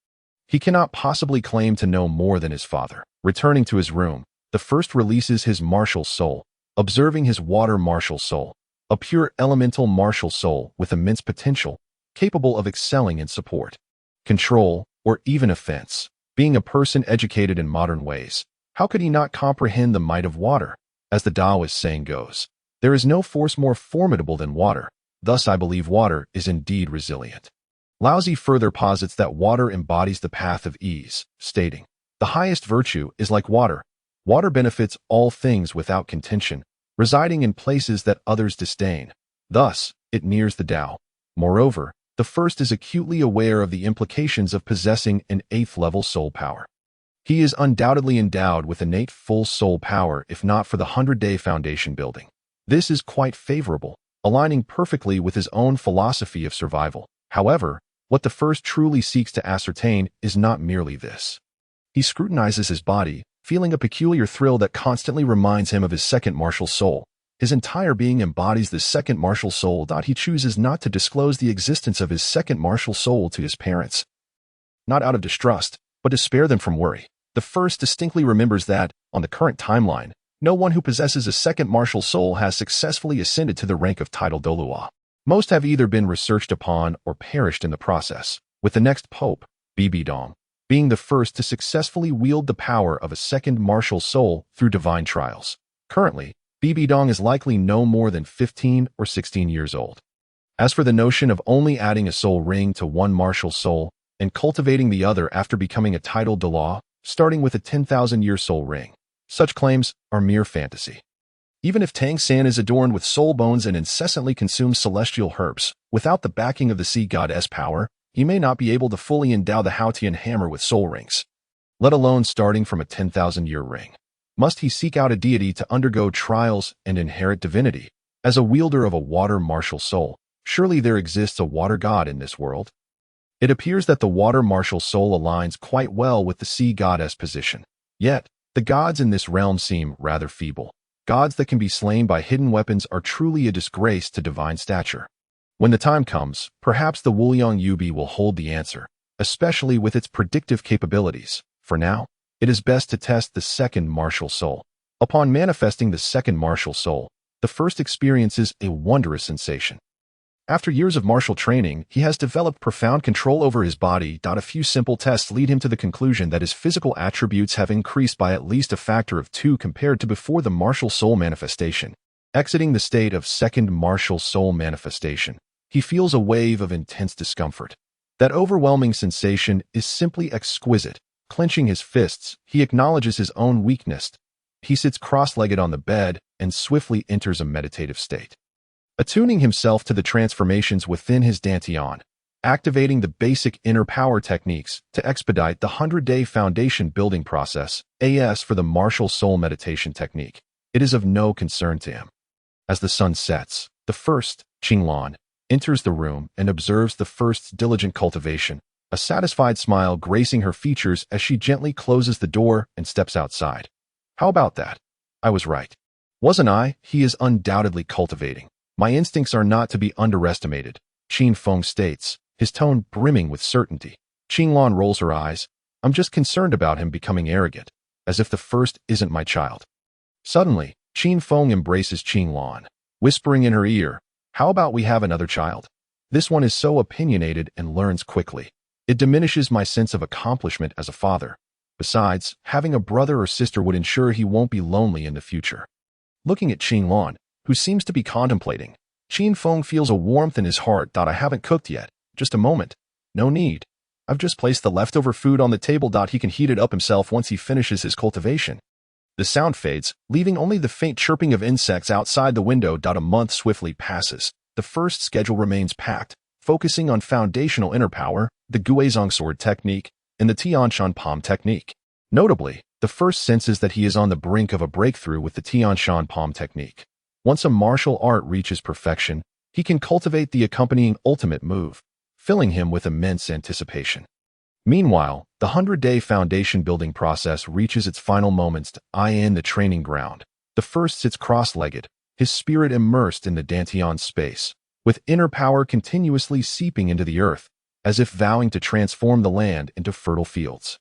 He cannot possibly claim to know more than his father. Returning to his room, the first releases his martial soul, observing his water martial soul, a pure elemental martial soul with immense potential, capable of excelling in support, control, or even offense. Being a person educated in modern ways, how could he not comprehend the might of water? As the Taoist saying goes, there is no force more formidable than water. Thus I believe water is indeed resilient. Laozi further posits that water embodies the path of ease, stating, "The highest virtue is like water. Water benefits all things without contention, residing in places that others disdain. Thus, it nears the Tao." Moreover, the first is acutely aware of the implications of possessing an 8th-level soul power. He is undoubtedly endowed with innate full soul power if not for the 100-day foundation building. This is quite favorable, aligning perfectly with his own philosophy of survival. However, what the first truly seeks to ascertain is not merely this. He scrutinizes his body, feeling a peculiar thrill that constantly reminds him of his second martial soul. His entire being embodies the second martial soul. He chooses not to disclose the existence of his second martial soul to his parents, not out of distrust, but to spare them from worry. The first distinctly remembers that, on the current timeline, no one who possesses a second martial soul has successfully ascended to the rank of title Douluo. Most have either been researched upon or perished in the process. With the next pope, Dong, being the first to successfully wield the power of a second martial soul through divine trials. Currently, Bibi Dong is likely no more than 15 or 16 years old. As for the notion of only adding a soul ring to one martial soul and cultivating the other after becoming a titled Douluo, starting with a 10,000-year soul ring, such claims are mere fantasy. Even if Tang San is adorned with soul bones and incessantly consumes celestial herbs, without the backing of the sea goddess power, he may not be able to fully endow the Haotian hammer with soul rings, let alone starting from a 10,000-year ring. Must he seek out a deity to undergo trials and inherit divinity? As a wielder of a water martial soul, surely there exists a water god in this world? It appears that the water martial soul aligns quite well with the sea goddess position. Yet, the gods in this realm seem rather feeble. Gods that can be slain by hidden weapons are truly a disgrace to divine stature. When the time comes, perhaps the Wuliang Yubi will hold the answer, especially with its predictive capabilities. For now, it is best to test the second martial soul. Upon manifesting the second martial soul, the first experiences a wondrous sensation. After years of martial training, he has developed profound control over his body. A few simple tests lead him to the conclusion that his physical attributes have increased by at least a factor of 2 compared to before the martial soul manifestation. Exiting the state of second martial soul manifestation, he feels a wave of intense discomfort. That overwhelming sensation is simply exquisite. Clenching his fists, he acknowledges his own weakness. He sits cross-legged on the bed and swiftly enters a meditative state. Attuning himself to the transformations within his dantian, activating the basic inner power techniques to expedite the 100-day foundation building process, AS for the martial soul meditation technique, it is of no concern to him. As the sun sets, the first, Qinglan, enters the room and observes the first's diligent cultivation, a satisfied smile gracing her features as she gently closes the door and steps outside. How about that? I was right. Wasn't I? He is undoubtedly cultivating. My instincts are not to be underestimated, Qin Feng states, his tone brimming with certainty. Qinglan rolls her eyes. I'm just concerned about him becoming arrogant, as if the first isn't my child. Suddenly, Qin Feng embraces Qinglan, whispering in her ear, how about we have another child? This one is so opinionated and learns quickly. It diminishes my sense of accomplishment as a father. Besides, having a brother or sister would ensure he won't be lonely in the future. Looking at Qinglan, who seems to be contemplating, Qin Feng feels a warmth in his heart. I haven't cooked yet. Just a moment. No need. I've just placed the leftover food on the table. He can heat it up himself once he finishes his cultivation. The sound fades, leaving only the faint chirping of insects outside the window. A month swiftly passes. The first schedule remains packed, focusing on foundational inner power, the Guizhong sword technique, and the Tianshan palm technique. Notably, the first senses that he is on the brink of a breakthrough with the Tianshan palm technique. Once a martial art reaches perfection, he can cultivate the accompanying ultimate move, filling him with immense anticipation. Meanwhile, the 100-day foundation building process reaches its final moments. In the training ground, the first sits cross-legged, his spirit immersed in the dantian space, with inner power continuously seeping into the earth, as if vowing to transform the land into fertile fields.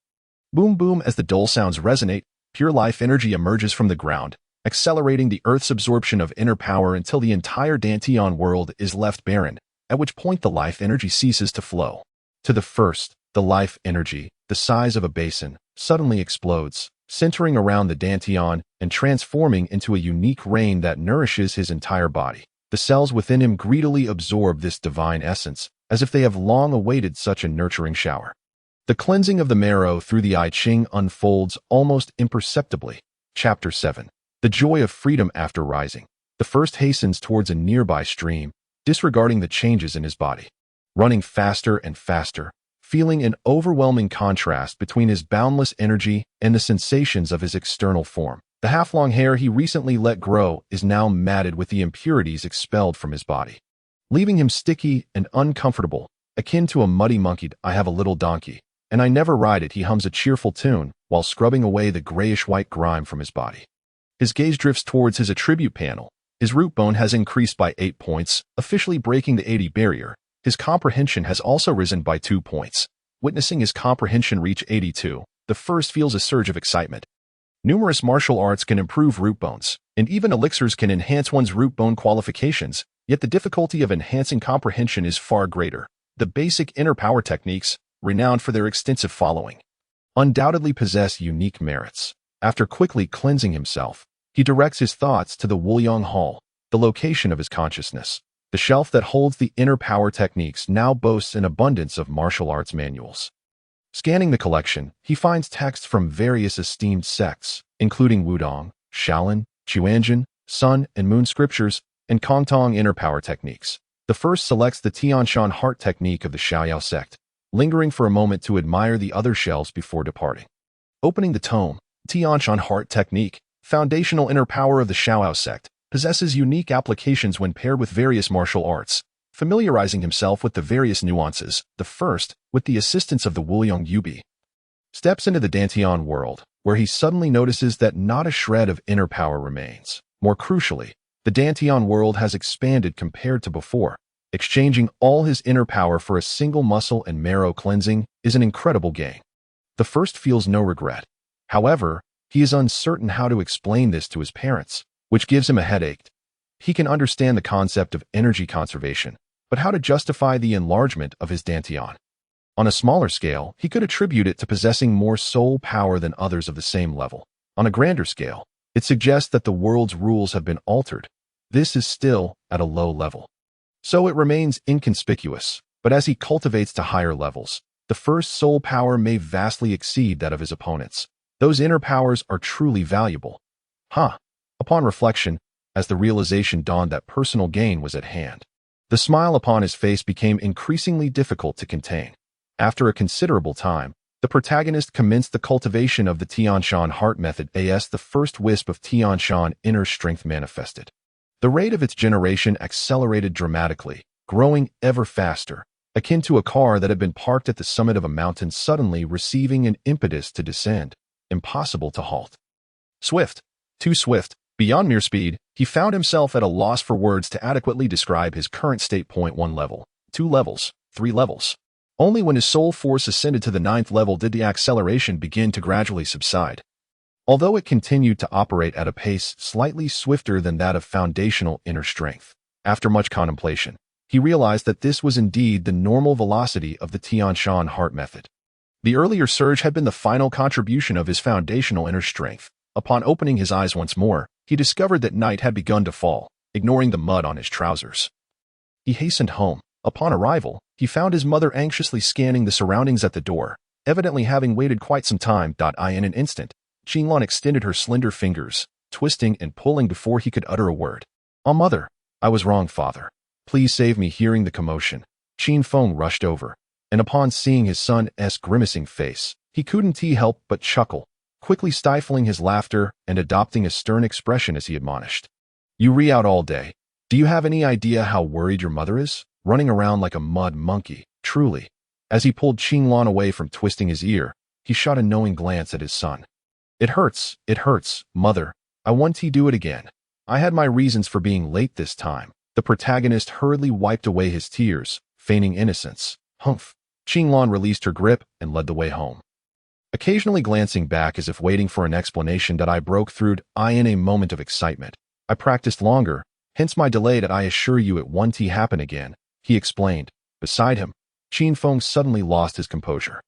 Boom boom as the dull sounds resonate, pure life energy emerges from the ground, accelerating the Earth's absorption of inner power until the entire dantian world is left barren, at which point the life energy ceases to flow. To the first, the life energy, the size of a basin, suddenly explodes, centering around the dantian and transforming into a unique rain that nourishes his entire body. The cells within him greedily absorb this divine essence, as if they have long awaited such a nurturing shower. The cleansing of the marrow through the I Ching unfolds almost imperceptibly. Chapter 7. The joy of freedom after rising. The first hastens towards a nearby stream, disregarding the changes in his body. Running faster and faster, feeling an overwhelming contrast between his boundless energy and the sensations of his external form. The half-long hair he recently let grow is now matted with the impurities expelled from his body, leaving him sticky and uncomfortable, akin to a muddy monkey. I have a little donkey, and I never ride it. He hums a cheerful tune while scrubbing away the grayish-white grime from his body. His gaze drifts towards his attribute panel. His root bone has increased by 8 points, officially breaking the 80 barrier. His comprehension has also risen by 2 points. Witnessing his comprehension reach 82, the first feels a surge of excitement. Numerous martial arts can improve root bones, and even elixirs can enhance one's root bone qualifications, yet the difficulty of enhancing comprehension is far greater. The basic inner power techniques, renowned for their extensive following, undoubtedly possess unique merits. After quickly cleansing himself, he directs his thoughts to the Wuliang Hall, the location of his consciousness. The shelf that holds the inner power techniques now boasts an abundance of martial arts manuals. Scanning the collection, he finds texts from various esteemed sects, including Wudong, Shaolin, Chuanjin, Sun and Moon scriptures, and Kongtong inner power techniques. The first selects the Tianshan heart technique of the Xiaoyao sect, lingering for a moment to admire the other shelves before departing. Opening the tome, Tianshan heart technique, foundational inner power of the Xiaoyao sect, possesses unique applications when paired with various martial arts, familiarizing himself with the various nuances. The first, with the assistance of the Wuliang Yubi, steps into the Dantian world, where he suddenly notices that not a shred of inner power remains. More crucially, the Dantian world has expanded compared to before. Exchanging all his inner power for a single muscle and marrow cleansing is an incredible gain. The first feels no regret. However, he is uncertain how to explain this to his parents, which gives him a headache. He can understand the concept of energy conservation, but how to justify the enlargement of his Dantian? On a smaller scale, he could attribute it to possessing more soul power than others of the same level. On a grander scale, it suggests that the world's rules have been altered. This is still at a low level. So it remains inconspicuous, but as he cultivates to higher levels, the first soul power may vastly exceed that of his opponents. Those inner powers are truly valuable. Upon reflection, as the realization dawned that personal gain was at hand, the smile upon his face became increasingly difficult to contain. After a considerable time, the protagonist commenced the cultivation of the Tianshan heart method as the first wisp of Tianshan inner strength manifested. The rate of its generation accelerated dramatically, growing ever faster, akin to a car that had been parked at the summit of a mountain suddenly receiving an impetus to descend. Impossible to halt. Swift, too swift, beyond mere speed, he found himself at a loss for words to adequately describe his current state. 1 level, 2 levels, 3 levels. Only when his soul force ascended to the 9th level did the acceleration begin to gradually subside. Although it continued to operate at a pace slightly swifter than that of foundational inner strength, after much contemplation, he realized that this was indeed the normal velocity of the Tianshan heart method. The earlier surge had been the final contribution of his foundational inner strength. Upon opening his eyes once more, he discovered that night had begun to fall, ignoring the mud on his trousers. He hastened home. Upon arrival, he found his mother anxiously scanning the surroundings at the door, evidently having waited quite some time. In an instant, Qinglong extended her slender fingers, twisting and pulling before he could utter a word. "Oh, mother, I was wrong, father. Please save me." Hearing the commotion, Qin Feng rushed over, and upon seeing his son's grimacing face, he couldn't help but chuckle, quickly stifling his laughter and adopting a stern expression as he admonished. "You re out all day. Do you have any idea how worried your mother is? Running around like a mud monkey, truly." As he pulled Qinglong away from twisting his ear, he shot a knowing glance at his son. It hurts, mother. I want to do it again. I had my reasons for being late this time." The protagonist hurriedly wiped away his tears, feigning innocence. "Humph." Qinglong released her grip and led the way home, occasionally glancing back as if waiting for an explanation. "I broke through in a moment of excitement. I practiced longer, hence my delay. I assure you it won't happen again," he explained. Beside him, Qin Feng suddenly lost his composure.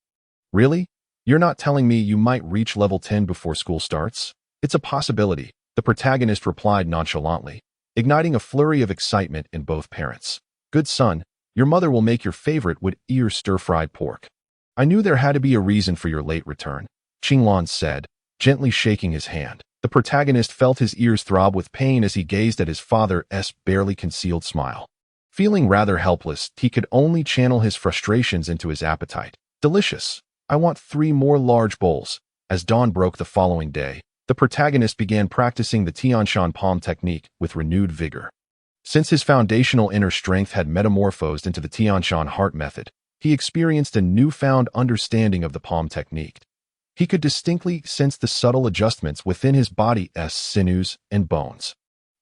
"Really? You're not telling me you might reach level 10 before school starts?" "It's a possibility," the protagonist replied nonchalantly, igniting a flurry of excitement in both parents. "Good son, your mother will make your favorite wood-ear stir-fried pork." "I knew there had to be a reason for your late return," Qinglong said, gently shaking his hand. The protagonist felt his ears throb with pain as he gazed at his father's barely concealed smile. Feeling rather helpless, he could only channel his frustrations into his appetite. "Delicious. I want 3 more large bowls." As dawn broke the following day, the protagonist began practicing the Tianshan palm technique with renewed vigor. Since his foundational inner strength had metamorphosed into the Tianshan heart method, he experienced a newfound understanding of the palm technique. He could distinctly sense the subtle adjustments within his body's sinews and bones,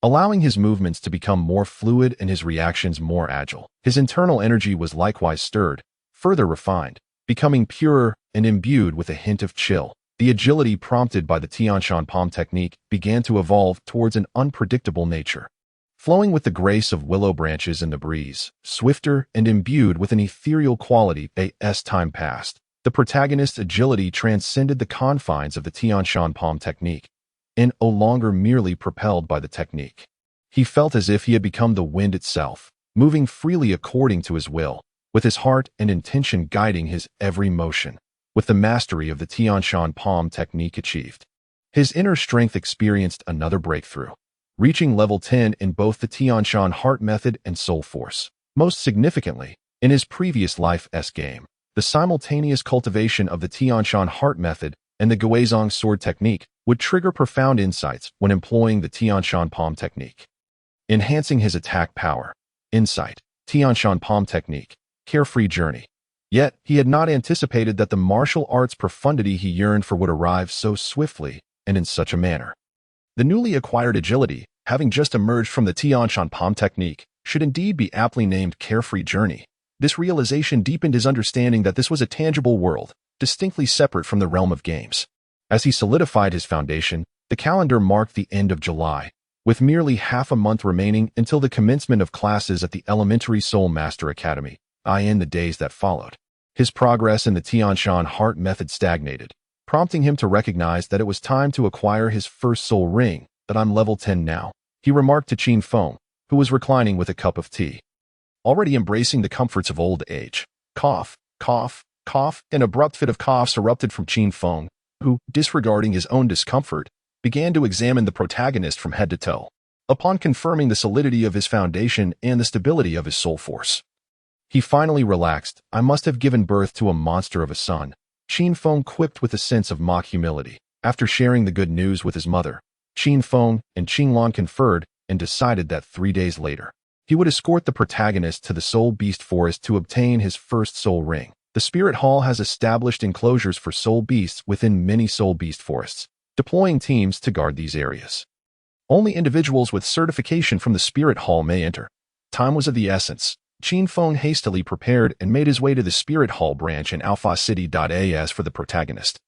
allowing his movements to become more fluid and his reactions more agile. His internal energy was likewise stirred, further refined, becoming purer and imbued with a hint of chill. The agility prompted by the Tianshan palm technique began to evolve towards an unpredictable nature, flowing with the grace of willow branches in the breeze, swifter and imbued with an ethereal quality as time passed. The protagonist's agility transcended the confines of the Tianshan palm technique, and no longer merely propelled by the technique. He felt as if he had become the wind itself, moving freely according to his will, with his heart and intention guiding his every motion. With the mastery of the Tianshan palm technique achieved, his inner strength experienced another breakthrough, reaching level 10 in both the Tianshan heart method and soul force. Most significantly, in his previous life's game, the simultaneous cultivation of the Tianshan heart method and the Guizhong sword technique would trigger profound insights when employing the Tianshan palm technique, enhancing his attack power. Insight, Tianshan palm technique, carefree journey. Yet, he had not anticipated that the martial arts profundity he yearned for would arrive so swiftly and in such a manner. The newly acquired agility, having just emerged from the Tianshan palm technique, should indeed be aptly named carefree journey. This realization deepened his understanding that this was a tangible world, distinctly separate from the realm of games. As he solidified his foundation, the calendar marked the end of July, with merely half a month remaining until the commencement of classes at the Elementary Soul Master Academy, in the days that followed. His progress in the Tianshan heart method stagnated, prompting him to recognize that it was time to acquire his first soul ring. "That I'm level 10 now," he remarked to Qin Feng, who was reclining with a cup of tea, already embracing the comforts of old age. Cough, cough, cough. An abrupt fit of coughs erupted from Qin Feng, who, disregarding his own discomfort, began to examine the protagonist from head to toe. Upon confirming the solidity of his foundation and the stability of his soul force, he finally relaxed. "I must have given birth to a monster of a son," Qin Feng quipped with a sense of mock humility. After sharing the good news with his mother, Qin Feng and Qinglong conferred and decided that 3 days later, he would escort the protagonist to the Soul Beast Forest to obtain his first soul ring. The Spirit Hall has established enclosures for soul beasts within many soul beast forests, deploying teams to guard these areas. Only individuals with certification from the Spirit Hall may enter. Time was of the essence. Qin Feng hastily prepared and made his way to the Spirit Hall branch in Alpha City. As for the protagonist,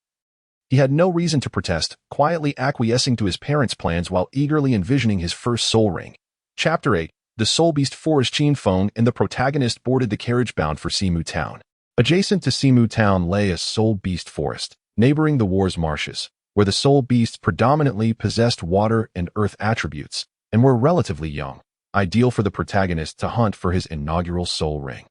he had no reason to protest, quietly acquiescing to his parents' plans while eagerly envisioning his first soul ring. Chapter 8, The Soul Beast Forest. Qin Feng and the protagonist boarded the carriage bound for Simu Town. Adjacent to Simu Town lay a soul beast forest, neighboring the War's marshes, where the soul beasts predominantly possessed water and earth attributes, and were relatively young, ideal for the protagonist to hunt for his inaugural soul ring.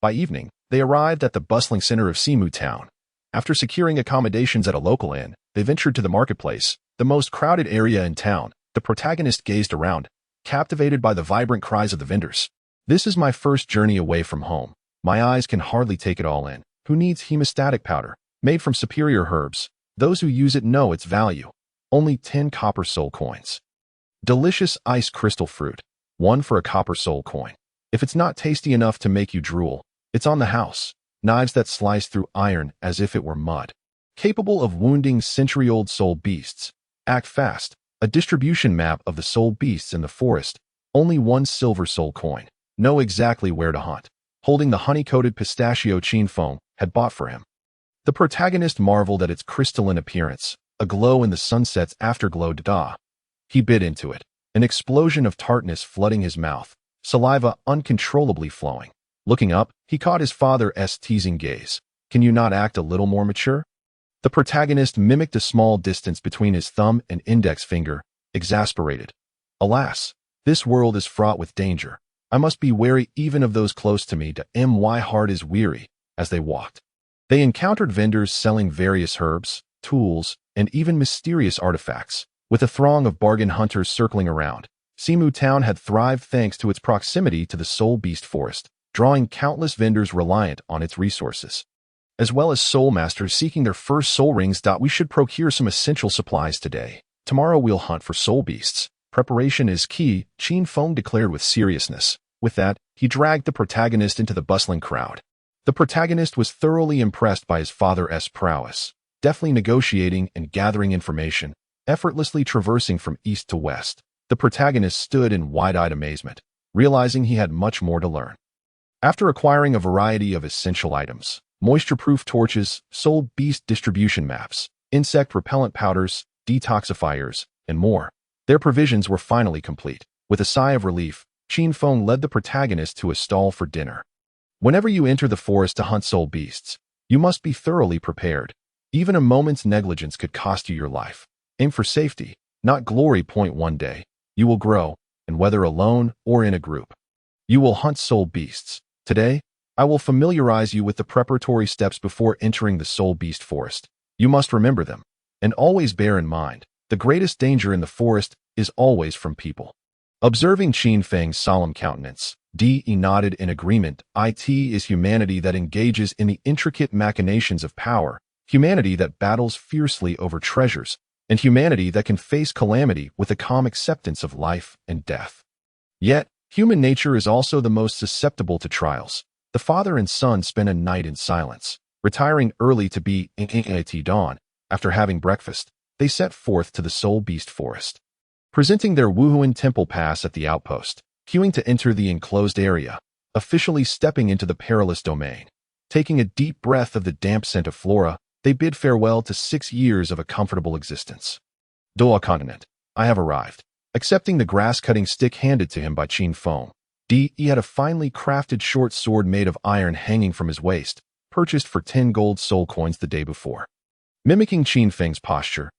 By evening, they arrived at the bustling center of Simu Town. After securing accommodations at a local inn, they ventured to the marketplace, the most crowded area in town. The protagonist gazed around, captivated by the vibrant cries of the vendors. "This is my first journey away from home. My eyes can hardly take it all in. Who needs hemostatic powder, made from superior herbs? Those who use it know its value. Only 10 copper soul coins. Delicious ice crystal fruit. 1 for a copper soul coin. If it's not tasty enough to make you drool, it's on the house. Knives that slice through iron as if it were mud. Capable of wounding century-old soul beasts. Act fast. A distribution map of the soul beasts in the forest. Only 1 silver soul coin. Know exactly where to hunt." Holding the honey-coated pistachio Qin Feng had bought for him. The protagonist marveled at its crystalline appearance, aglow in the sunset's afterglow. He bit into it, an explosion of tartness flooding his mouth, saliva uncontrollably flowing. Looking up, he caught his father's teasing gaze. "Can you not act a little more mature?" The protagonist mimicked a small distance between his thumb and index finger, exasperated. "Alas, this world is fraught with danger. I must be wary even of those close to me. My heart is weary." As they walked, they encountered vendors selling various herbs, tools, and even mysterious artifacts. With a throng of bargain hunters circling around, Simu Town had thrived thanks to its proximity to the Soul Beast Forest, drawing countless vendors reliant on its resources, as well as soul masters seeking their first soul rings. "We should procure some essential supplies today. Tomorrow we'll hunt for soul beasts. Preparation is key," Qin Feng declared with seriousness. With that, he dragged the protagonist into the bustling crowd. The protagonist was thoroughly impressed by his father's prowess, deftly negotiating and gathering information, effortlessly traversing from east to west. The protagonist stood in wide-eyed amazement, realizing he had much more to learn. After acquiring a variety of essential items, moisture-proof torches, soul beast distribution maps, insect repellent powders, detoxifiers, and more, their provisions were finally complete. With a sigh of relief, Qin Feng led the protagonist to a stall for dinner. Whenever you enter the forest to hunt soul beasts, You must be thoroughly prepared. Even a moment's negligence could cost you your life. Aim for safety, not glory. Point one day, you will grow, and whether alone or in a group, you will hunt soul beasts. Today, I will familiarize you with the preparatory steps before entering the soul beast forest. You must remember them, and always bear in mind, the greatest danger in the forest is always from people. Observing Qin Feng's solemn countenance, De nodded in agreement. It is humanity that engages in the intricate machinations of power, humanity that battles fiercely over treasures, and humanity that can face calamity with a calm acceptance of life and death. Yet, human nature is also the most susceptible to trials. The father and son spent a night in silence. Retiring early to be at dawn, after having breakfast, they set forth to the soul beast forest. Presenting their Wuhuan temple pass at the outpost, queuing to enter the enclosed area, officially stepping into the perilous domain. Taking a deep breath of the damp scent of flora, they bid farewell to 6 years of a comfortable existence. Douluo continent, I have arrived. Accepting the grass-cutting stick handed to him by Qin Feng, he had a finely crafted short sword made of iron hanging from his waist, purchased for 10 gold soul coins the day before. Mimicking Qin Feng's posture,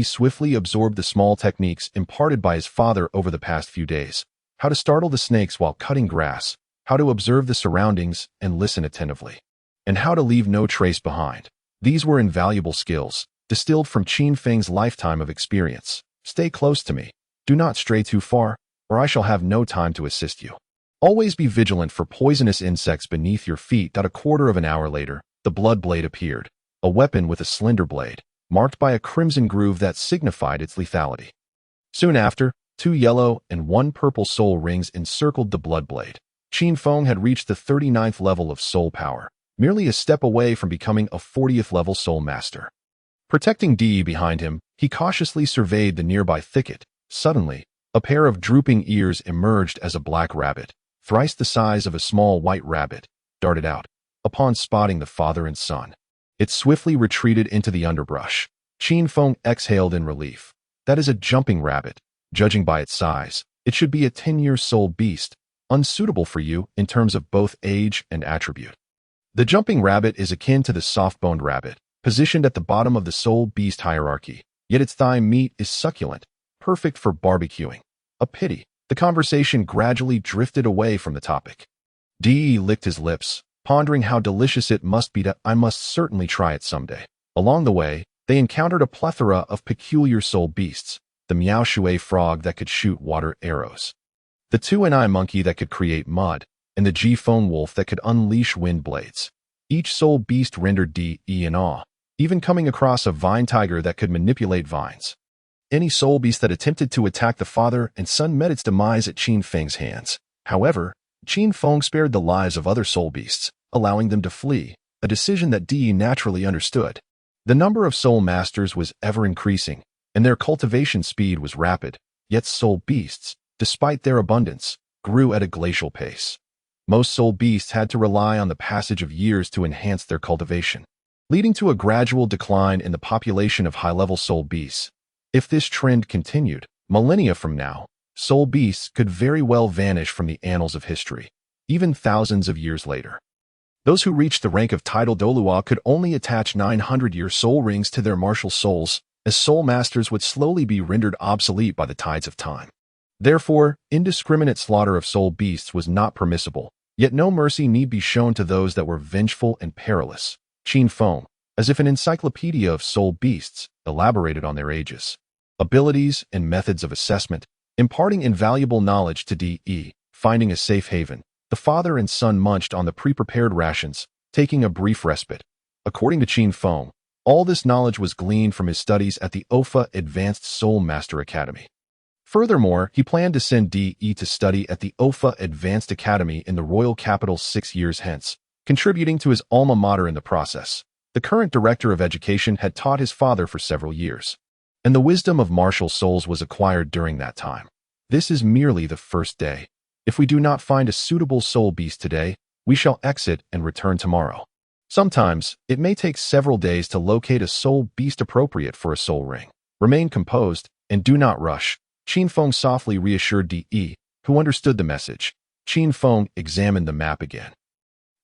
swiftly absorbed the small techniques imparted by his father over the past few days. How to startle the snakes while cutting grass, how to observe the surroundings and listen attentively, and how to leave no trace behind. These were invaluable skills, distilled from Qin Feng's lifetime of experience. Stay close to me. Do not stray too far, or I shall have no time to assist you. Always be vigilant for poisonous insects beneath your feet. A quarter of an hour later, the blood blade appeared, a weapon with a slender blade, marked by a crimson groove that signified its lethality. Soon after, 2 yellow and 1 purple soul rings encircled the blood blade. Qin Feng had reached the 39th level of soul power, merely a step away from becoming a 40th level soul master. Protecting De behind him, he cautiously surveyed the nearby thicket. Suddenly, a pair of drooping ears emerged as a black rabbit, thrice the size of a small white rabbit, darted out. Upon spotting the father and son, it swiftly retreated into the underbrush. Qin Feng exhaled in relief. That is a jumping rabbit. Judging by its size, it should be a 10-year soul beast, unsuitable for you in terms of both age and attribute. The jumping rabbit is akin to the soft-boned rabbit, positioned at the bottom of the soul beast hierarchy, yet its thigh meat is succulent, perfect for barbecuing. A pity. The conversation gradually drifted away from the topic. De licked his lips, pondering how delicious it must be. I must certainly try it someday. Along the way, they encountered a plethora of peculiar soul beasts, the Miao Shui frog that could shoot water arrows, the 2-eye monkey that could create mud, and the Ji-Feng wolf that could unleash wind blades. Each soul beast rendered De in awe, even coming across a vine tiger that could manipulate vines. Any soul beast that attempted to attack the father and son met its demise at Qin Feng's hands. However, Qin Feng spared the lives of other soul beasts, allowing them to flee, a decision that De naturally understood. The number of soul masters was ever increasing, and their cultivation speed was rapid, yet soul beasts, despite their abundance, grew at a glacial pace. Most soul beasts had to rely on the passage of years to enhance their cultivation, leading to a gradual decline in the population of high-level soul beasts. If this trend continued, millennia from now, soul beasts could very well vanish from the annals of history, even thousands of years later. Those who reached the rank of title Douluo could only attach 900-year soul rings to their martial souls, as soul masters would slowly be rendered obsolete by the tides of time. Therefore, indiscriminate slaughter of soul beasts was not permissible, yet no mercy need be shown to those that were vengeful and perilous. Qin Feng, as if an encyclopedia of soul beasts, elaborated on their ages, abilities, and methods of assessment, imparting invaluable knowledge to De. Finding a safe haven, the father and son munched on the pre-prepared rations, taking a brief respite. According to Qin Feng, all this knowledge was gleaned from his studies at the Ofa Advanced Soul Master Academy. Furthermore, he planned to send De to study at the Ofa Advanced Academy in the royal capital 6 years hence, contributing to his alma mater in the process. The current director of education had taught his father for several years, and the wisdom of martial souls was acquired during that time. This is merely the first day. If we do not find a suitable soul beast today, we shall exit and return tomorrow. Sometimes, it may take several days to locate a soul beast appropriate for a soul ring. Remain composed, and do not rush. Qin Feng softly reassured De, who understood the message. Qin Feng examined the map again.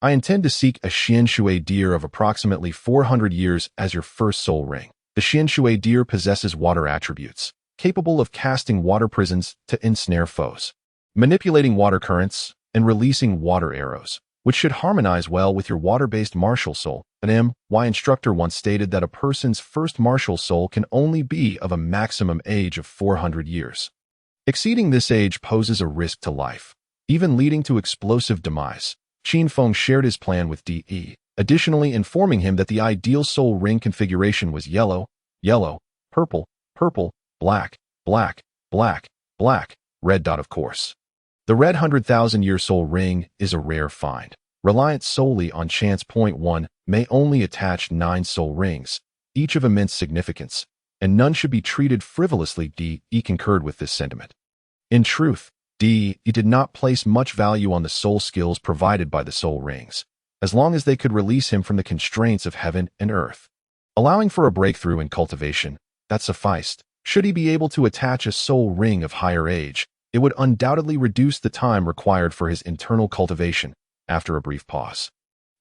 I intend to seek a Xianshui deer of approximately 400 years as your first soul ring. The Xianshui deer possesses water attributes, capable of casting water prisons to ensnare foes, manipulating water currents, and releasing water arrows, which should harmonize well with your water-based martial soul. An MY instructor once stated that a person's first martial soul can only be of a maximum age of 400 years. Exceeding this age poses a risk to life, even leading to explosive demise. Qin Feng shared his plan with DE, additionally informing him that the ideal soul ring configuration was yellow, yellow, purple, purple, black, black, black, black, red dot of course. The red 100,000-year soul ring is a rare find. Reliant solely on chance. Point 1 may only attach 9 soul rings, each of immense significance, and none should be treated frivolously. DE concurred with this sentiment. In truth, DE did not place much value on the soul skills provided by the soul rings, as long as they could release him from the constraints of heaven and earth. Allowing for a breakthrough in cultivation, that sufficed. Should he be able to attach a soul ring of higher age, it would undoubtedly reduce the time required for his internal cultivation. After a brief pause,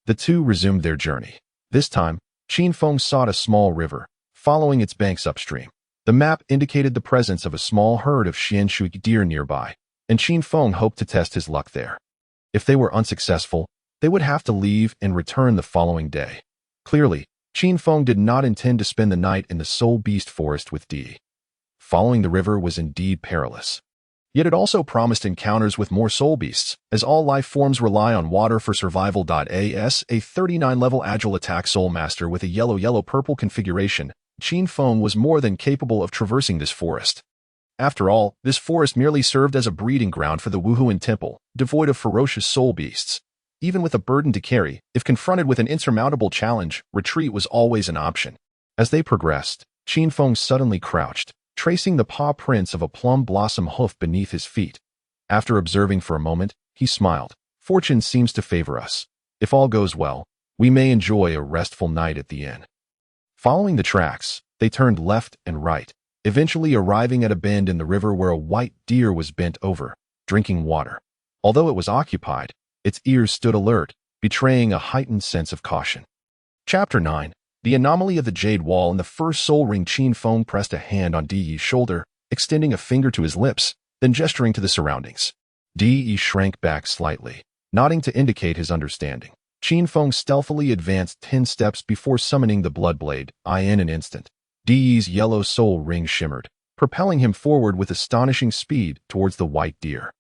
the two resumed their journey. This time, Qin Feng sought a small river, following its banks upstream. The map indicated the presence of a small herd of Xianshui deer nearby, and Qin Feng hoped to test his luck there. If they were unsuccessful, they would have to leave and return the following day. Clearly, Qin Feng did not intend to spend the night in the Soul Beast Forest with DE. Following the river was indeed perilous. Yet it also promised encounters with more soul beasts, as all life forms rely on water for survival. As a 39-level agile attack soul master with a yellow-yellow-purple configuration, Qin Feng was more than capable of traversing this forest. After all, this forest merely served as a breeding ground for the Wuhuan Temple, devoid of ferocious soul beasts. Even with a burden to carry, if confronted with an insurmountable challenge, retreat was always an option. As they progressed, Qin Feng suddenly crouched, tracing the paw prints of a plum blossom hoof beneath his feet. After observing for a moment, he smiled. Fortune seems to favor us. If all goes well, we may enjoy a restful night at the inn. Following the tracks, they turned left and right, eventually arriving at a bend in the river where a white deer was bent over, drinking water. Although it was occupied, its ears stood alert, betraying a heightened sense of caution. Chapter 9. The Anomaly of the Jade Wall. In the first soul ring, Qin Feng pressed a hand on DE's shoulder, extending a finger to his lips, then gesturing to the surroundings. DE shrank back slightly, nodding to indicate his understanding. Qin Feng stealthily advanced 10 steps before summoning the blood blade. In an instant, DE's yellow soul ring shimmered, propelling him forward with astonishing speed towards the white deer.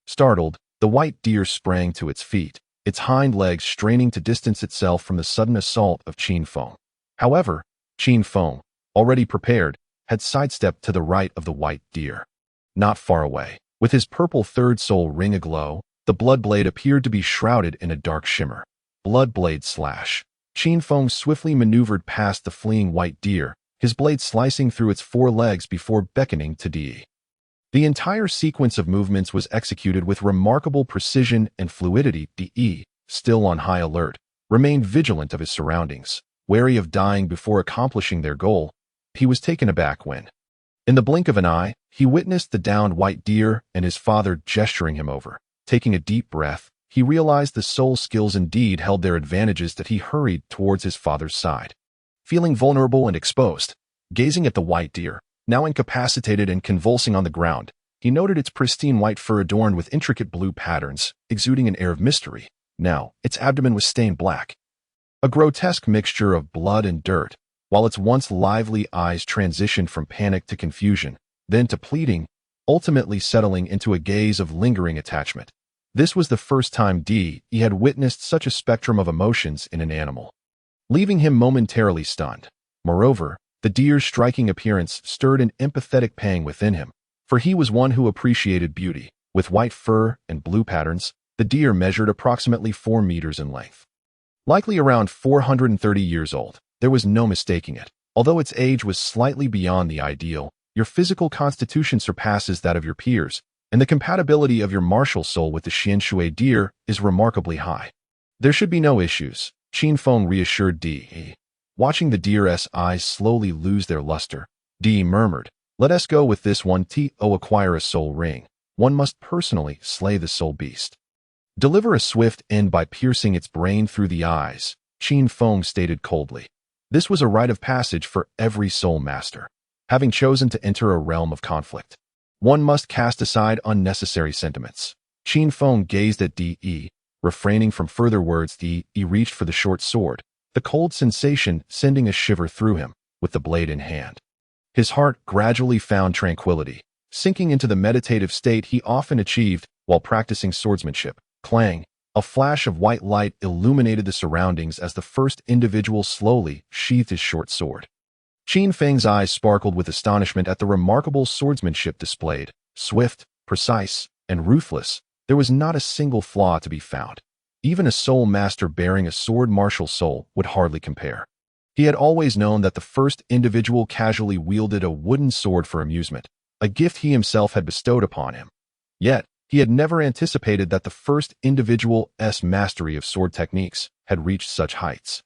Startled, the white deer sprang to its feet, its hind legs straining to distance itself from the sudden assault of Qin Feng. However, Qin Feng, already prepared, had sidestepped to the right of the white deer. Not far away, with his purple third soul ring aglow, the blood blade appeared to be shrouded in a dark shimmer. Blood blade slash. Qin Feng swiftly maneuvered past the fleeing white deer, his blade slicing through its 4 legs before beckoning to DE. The entire sequence of movements was executed with remarkable precision and fluidity. DE, still on high alert, remained vigilant of his surroundings, wary of dying before accomplishing their goal. He was taken aback when, in the blink of an eye, he witnessed the downed white deer and his father gesturing him over. Taking a deep breath, he realized the soul skills indeed held their advantages. That he hurried towards his father's side. Feeling vulnerable and exposed, gazing at the white deer, now incapacitated and convulsing on the ground, he noted its pristine white fur adorned with intricate blue patterns, exuding an air of mystery. Now, its abdomen was stained black, a grotesque mixture of blood and dirt, while its once lively eyes transitioned from panic to confusion, then to pleading, ultimately settling into a gaze of lingering attachment. This was the first time DE had witnessed such a spectrum of emotions in an animal, leaving him momentarily stunned. Moreover, the deer's striking appearance stirred an empathetic pang within him, for he was one who appreciated beauty. With white fur and blue patterns, the deer measured approximately 4 meters in length. Likely around 430 years old, there was no mistaking it. Although its age was slightly beyond the ideal, your physical constitution surpasses that of your peers, and the compatibility of your martial soul with the Xianshui deer is remarkably high. There should be no issues, Qin Feng reassured DE. Watching the deer's eyes slowly lose their luster, DE murmured, "Let us go with this one. To acquire a soul ring, one must personally slay the soul beast." Deliver a swift end by piercing its brain through the eyes, Qin Feng stated coldly. This was a rite of passage for every soul master. Having chosen to enter a realm of conflict, one must cast aside unnecessary sentiments. Qin Feng gazed at De, refraining from further words. De reached for the short sword, the cold sensation sending a shiver through him, with the blade in hand. His heart gradually found tranquility, sinking into the meditative state he often achieved while practicing swordsmanship. Clang! A flash of white light illuminated the surroundings as the first individual slowly sheathed his short sword. Qin Feng's eyes sparkled with astonishment at the remarkable swordsmanship displayed. Swift, precise, and ruthless, there was not a single flaw to be found. Even a soul master bearing a sword martial soul would hardly compare. He had always known that the first individual casually wielded a wooden sword for amusement, a gift he himself had bestowed upon him. Yet, he had never anticipated that the first individual's mastery of sword techniques had reached such heights.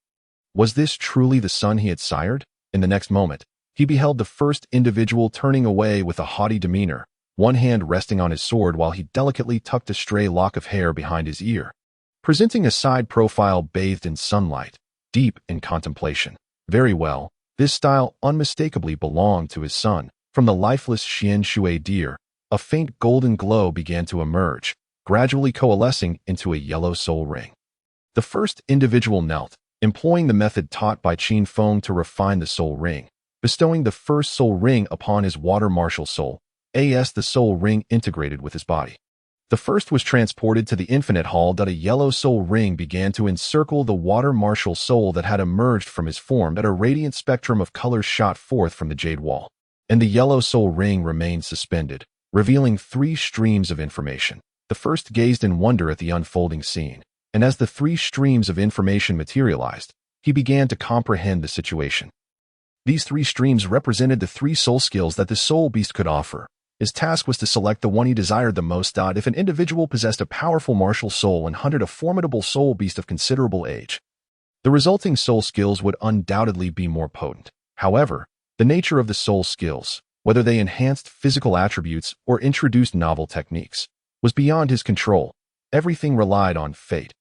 Was this truly the son he had sired? In the next moment, he beheld the first individual turning away with a haughty demeanor, one hand resting on his sword while he delicately tucked a stray lock of hair behind his ear, presenting a side profile bathed in sunlight, deep in contemplation. Very well, this style unmistakably belonged to his son. From the lifeless Xian Shui deer, a faint golden glow began to emerge, gradually coalescing into a yellow soul ring. The first individual knelt, employing the method taught by Qin Feng to refine the soul ring, bestowing the first soul ring upon his water martial soul, as the soul ring integrated with his body. The first was transported to the infinite hall. A yellow soul ring began to encircle the water martial soul that had emerged from his form. A radiant spectrum of colors shot forth from the jade wall, and the yellow soul ring remained suspended, revealing 3 streams of information. The first gazed in wonder at the unfolding scene, and as the 3 streams of information materialized, he began to comprehend the situation. These 3 streams represented the 3 soul skills that the soul beast could offer. His task was to select the one he desired the most. If an individual possessed a powerful martial soul and hunted a formidable soul beast of considerable age, the resulting soul skills would undoubtedly be more potent. However, the nature of the soul skills, whether they enhanced physical attributes or introduced novel techniques, was beyond his control. Everything relied on fate.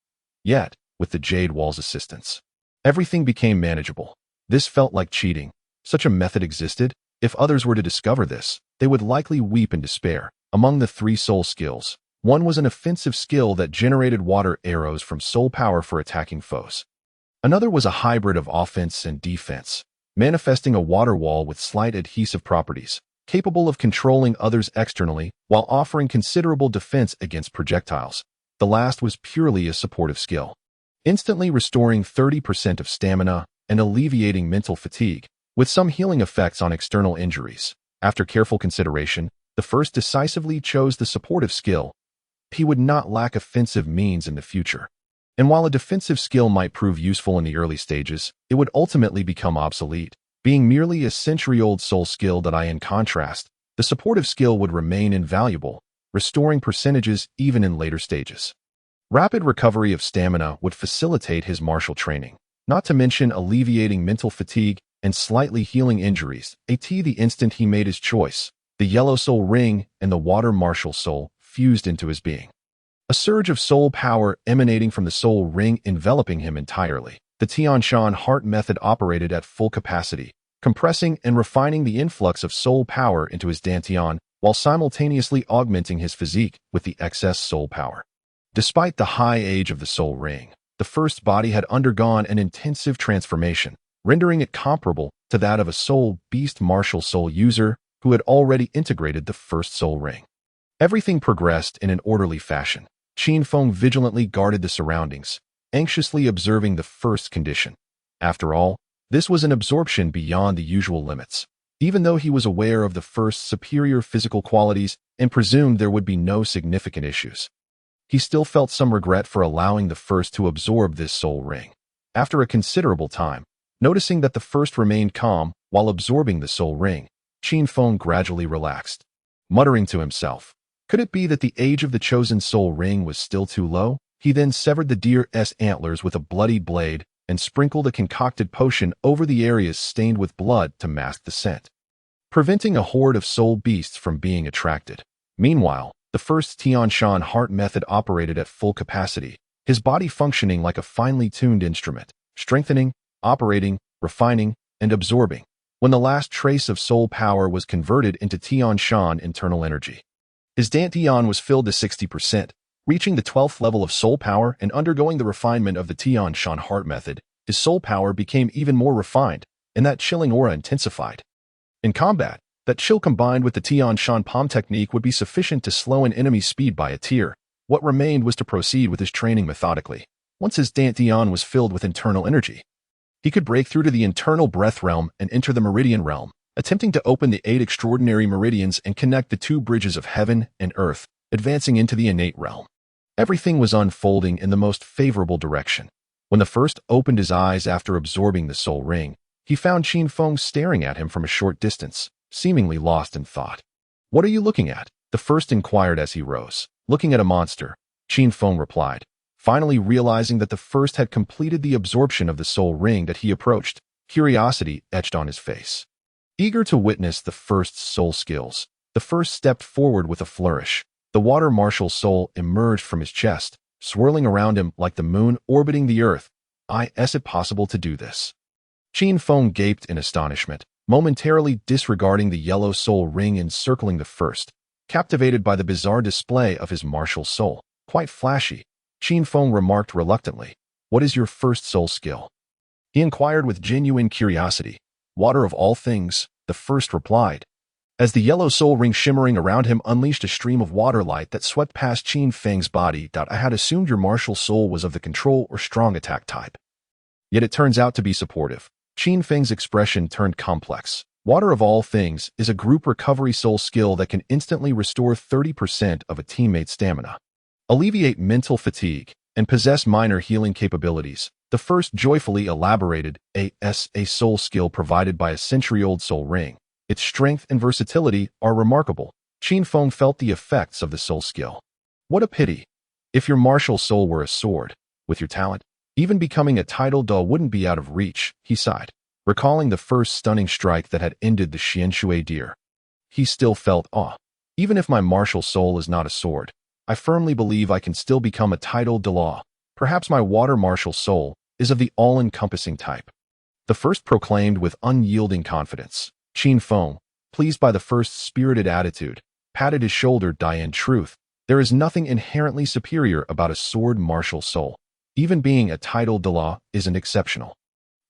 Yet, with the Jade Wall's assistance, everything became manageable. This felt like cheating. Such a method existed. If others were to discover this, they would likely weep in despair. Among the 3 soul skills, one was an offensive skill that generated water arrows from soul power for attacking foes. Another was a hybrid of offense and defense, manifesting a water wall with slight adhesive properties, capable of controlling others externally while offering considerable defense against projectiles. The last was purely a supportive skill, instantly restoring 30% of stamina and alleviating mental fatigue, with some healing effects on external injuries. After careful consideration, the first decisively chose the supportive skill. He would not lack offensive means in the future. And while a defensive skill might prove useful in the early stages, it would ultimately become obsolete, being merely a century-old soul skill. In contrast, the supportive skill would remain invaluable, restoring percentages even in later stages. Rapid recovery of stamina would facilitate his martial training, not to mention alleviating mental fatigue and slightly healing injuries. The instant he made his choice, the yellow soul ring and the water martial soul fused into his being. A surge of soul power emanating from the soul ring enveloping him entirely. The Tianshan heart method operated at full capacity, compressing and refining the influx of soul power into his dantian, while simultaneously augmenting his physique with the excess soul power. Despite the high age of the soul ring, the first body had undergone an intensive transformation, rendering it comparable to that of a soul beast martial soul user who had already integrated the first soul ring. Everything progressed in an orderly fashion. Qin Feng vigilantly guarded the surroundings, anxiously observing the first condition. After all, this was an absorption beyond the usual limits. Even though he was aware of the first's superior physical qualities and presumed there would be no significant issues, he still felt some regret for allowing the first to absorb this soul ring. After a considerable time, noticing that the first remained calm while absorbing the soul ring, Qin Feng gradually relaxed, muttering to himself, could it be that the age of the chosen soul ring was still too low? He then severed the deer's antlers with a bloodied blade and sprinkled a concocted potion over the areas stained with blood to mask the scent, preventing a horde of soul beasts from being attracted. Meanwhile, The first Tianshan heart method operated at full capacity, his body functioning like a finely tuned instrument, strengthening, operating, refining, and absorbing, when the last trace of soul power was converted into Tianshan internal energy. His Dantian was filled to 60%, reaching the 12th level of soul power and undergoing the refinement of the Tianshan heart method. His soul power became even more refined, and that chilling aura intensified. In combat, that chill combined with the Tianshan palm technique would be sufficient to slow an enemy's speed by a tier. What remained was to proceed with his training methodically. Once his Dantian was filled with internal energy, he could break through to the internal breath realm and enter the meridian realm, attempting to open the 8 extraordinary meridians and connect the 2 bridges of heaven and earth, advancing into the innate realm. Everything was unfolding in the most favorable direction. When the first opened his eyes after absorbing the soul ring, he found Qin Feng staring at him from a short distance, seemingly lost in thought. "What are you looking at?" the first inquired as he rose. "Looking at a monster," Qin Feng replied, finally realizing that the first had completed the absorption of the soul ring that he approached. Curiosity etched on his face. Eager to witness the first's soul skills, the first stepped forward with a flourish. The water martial soul emerged from his chest, swirling around him like the moon orbiting the earth. Is it possible to do this?" Qin Feng gaped in astonishment, momentarily disregarding the yellow soul ring encircling the first, captivated by the bizarre display of his martial soul. "Quite flashy," Qin Feng remarked reluctantly. "What is your first soul skill?" he inquired with genuine curiosity. "Water of all things," the first replied, as the yellow soul ring shimmering around him unleashed a stream of water light that swept past Qin Feng's body. "I had assumed your martial soul was of the control or strong attack type. Yet it turns out to be supportive." Qin Feng's expression turned complex. "Water of all things is a group recovery soul skill that can instantly restore 30% of a teammate's stamina, alleviate mental fatigue, and possess minor healing capabilities." The first joyfully elaborated a soul skill provided by a century-old soul ring. Its strength and versatility are remarkable. Qin Feng felt the effects of the soul skill. "What a pity. If your martial soul were a sword, with your talent, even becoming a title Da wouldn't be out of reach," he sighed, recalling the first stunning strike that had ended the Xianshui deer. He still felt awe. "Even if my martial soul is not a sword, I firmly believe I can still become a title Da. Perhaps my water martial soul is of the all-encompassing type," the first proclaimed with unyielding confidence. Qin Feng, pleased by the first's spirited attitude, patted his shoulder. "In truth, there is nothing inherently superior about a sword martial soul. Even being a title Da isn't exceptional.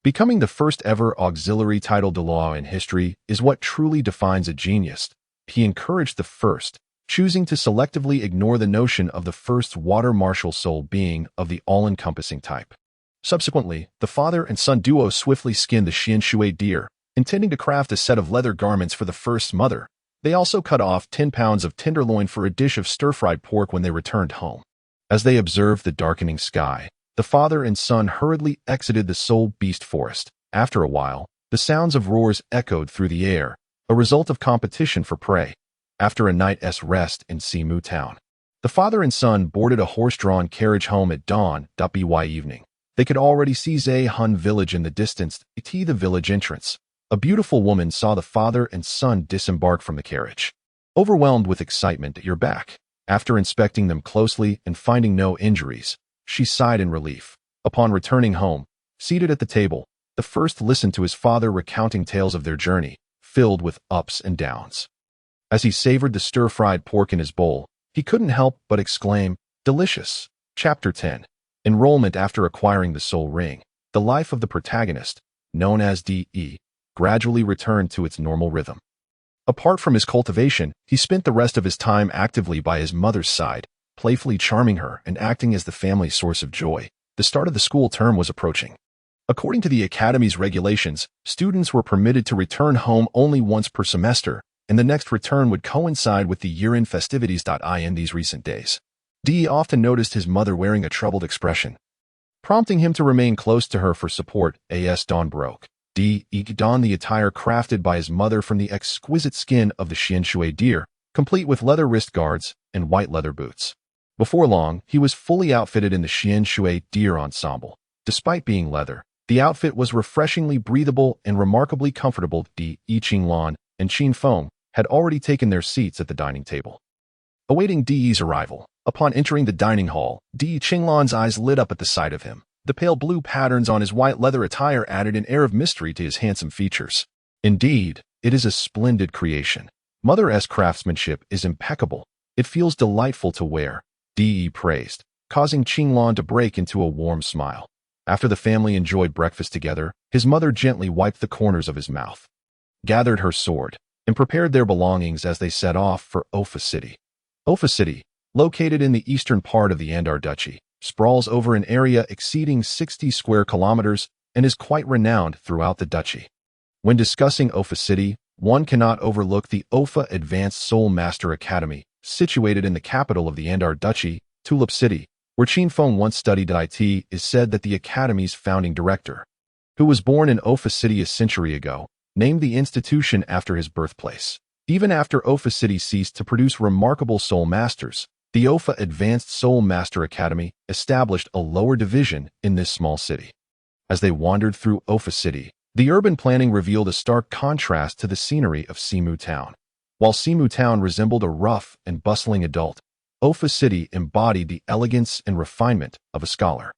Becoming the first ever auxiliary title Da in history is what truly defines a genius." He encouraged the first, choosing to selectively ignore the notion of the first's water martial soul being of the all-encompassing type. Subsequently, the father and son duo swiftly skinned the Xianshui deer, intending to craft a set of leather garments for the first's mother. They also cut off 10 pounds of tenderloin for a dish of stir-fried pork when they returned home. As they observed the darkening sky, the father and son hurriedly exited the soul beast forest. After a while, the sounds of roars echoed through the air, a result of competition for prey. After a night's rest in Simu town, the father and son boarded a horse-drawn carriage home at dawn. By evening, they could already see Zhe-Hun village in the distance, the village entrance. A beautiful woman saw the father and son disembark from the carriage. Overwhelmed with excitement, "You're back." After inspecting them closely and finding no injuries, she sighed in relief. Upon returning home, seated at the table, the first listened to his father recounting tales of their journey, filled with ups and downs. As he savored the stir-fried pork in his bowl, he couldn't help but exclaim, "Delicious." Chapter 10. Enrollment. After acquiring the soul ring, the life of the protagonist, known as DE, gradually returned to its normal rhythm. Apart from his cultivation, he spent the rest of his time actively by his mother's side, playfully charming her and acting as the family's source of joy. The start of the school term was approaching. According to the academy's regulations, students were permitted to return home only once per semester, and the next return would coincide with the year-end festivities. In these recent days, DE often noticed his mother wearing a troubled expression, prompting him to remain close to her for support. As dawn broke, DE donned the attire crafted by his mother from the exquisite skin of the Xianshui deer, complete with leather wrist guards and white leather boots. Before long, he was fully outfitted in the Xianshui deer ensemble. Despite being leather, the outfit was refreshingly breathable and remarkably comfortable. DE Qinglan and Qin Feng had already taken their seats at the dining table. awaiting De's arrival. Upon entering the dining hall, De Qinglan's eyes lit up at the sight of him. The pale blue patterns on his white leather attire added an air of mystery to his handsome features. Indeed, it is a splendid creation. Mother-esque craftsmanship is impeccable. It feels delightful to wear, De praised, causing Qinglan to break into a warm smile. After the family enjoyed breakfast together, his mother gently wiped the corners of his mouth, gathered her sword, and prepared their belongings as they set off for Ofa City. Ofa City, located in the eastern part of the Andar Duchy, sprawls over an area exceeding 60 square kilometers and is quite renowned throughout the duchy. When discussing Ofa City, one cannot overlook the Ofa Advanced Soul Master Academy, situated in the capital of the Andar Duchy, Tulip City, where Qin Feng once studied at IT. Is said that the academy's founding director, who was born in Ofa City a century ago, named the institution after his birthplace. Even after Ofa City ceased to produce remarkable soul masters, the Ofa Advanced Soul Master Academy established a lower division in this small city. As they wandered through Ofa City, the urban planning revealed a stark contrast to the scenery of Simu Town. While Simu Town resembled a rough and bustling adult, Ofa City embodied the elegance and refinement of a scholar.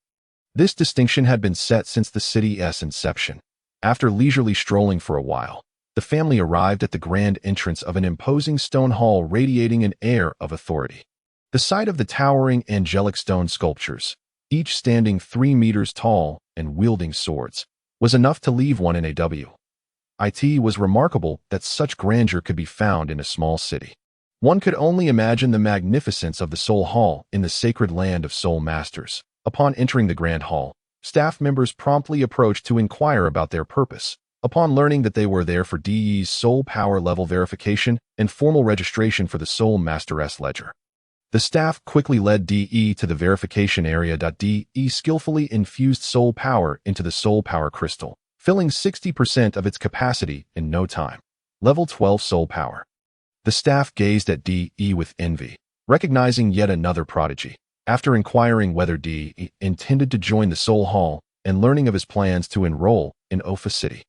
This distinction had been set since the city's inception. After leisurely strolling for a while, the family arrived at the grand entrance of an imposing stone hall radiating an air of authority. The sight of the towering angelic stone sculptures, each standing 3 meters tall and wielding swords, was enough to leave one in awe. It was remarkable that such grandeur could be found in a small city. One could only imagine the magnificence of the Soul Hall in the sacred land of Soul Masters. Upon entering the Grand Hall, staff members promptly approached to inquire about their purpose. Upon learning that they were there for DE's soul power level verification and formal registration for the Soul Master's ledger, the staff quickly led DE to the verification area. DE skillfully infused soul power into the soul power crystal, filling 60% of its capacity in no time. Level 12 soul power. The staff gazed at DE with envy, recognizing yet another prodigy. After inquiring whether DE intended to join the Soul Hall and learning of his plans to enroll in Ofa City,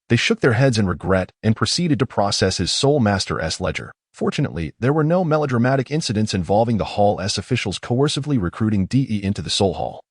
they shook their heads in regret and proceeded to process his Soul Master's ledger. Fortunately, there were no melodramatic incidents involving the Hall's officials coercively recruiting DE into the Soul Hall,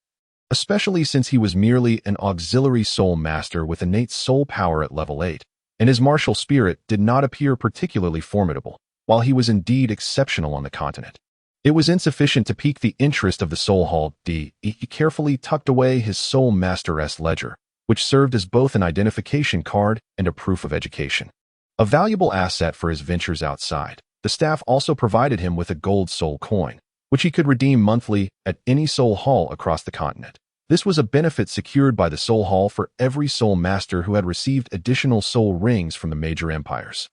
especially since he was merely an auxiliary Soul Master with innate soul power at level 8. And his martial spirit did not appear particularly formidable, while he was indeed exceptional on the continent. It was insufficient to pique the interest of the Soul Hall. He carefully tucked away his Soul Master's ledger, which served as both an identification card and a proof of education. A valuable asset for his ventures outside, the staff also provided him with a gold soul coin, which he could redeem monthly at any Soul Hall across the continent. This was a benefit secured by the Soul Hall for every Soul Master who had received additional soul rings from the major empires.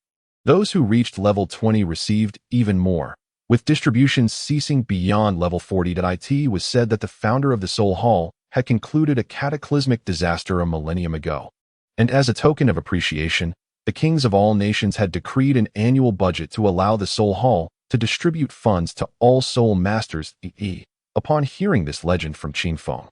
Those who reached level 20 received even more, with distributions ceasing beyond level 40. It was said that the founder of the Soul Hall had concluded a cataclysmic disaster a millennium ago, and as a token of appreciation, the kings of all nations had decreed an annual budget to allow the Soul Hall to distribute funds to all Soul Masters. Upon hearing this legend from Qin Feng,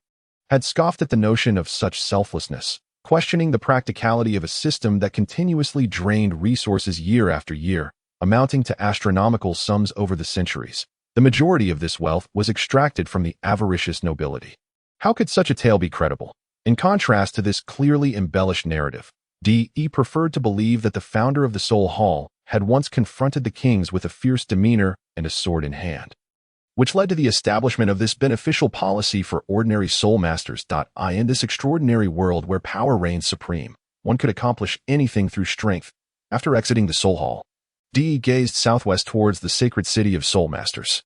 had scoffed at the notion of such selflessness, questioning the practicality of a system that continuously drained resources year after year, amounting to astronomical sums over the centuries. The majority of this wealth was extracted from the avaricious nobility. How could such a tale be credible? In contrast to this clearly embellished narrative, DE preferred to believe that the founder of the Soul Hall had once confronted the kings with a fierce demeanor and a sword in hand, which led to the establishment of this beneficial policy for ordinary soul masters. In this extraordinary world where power reigns supreme, one could accomplish anything through strength. After exiting the Soul Hall, DE gazed southwest towards the sacred city of soul masters,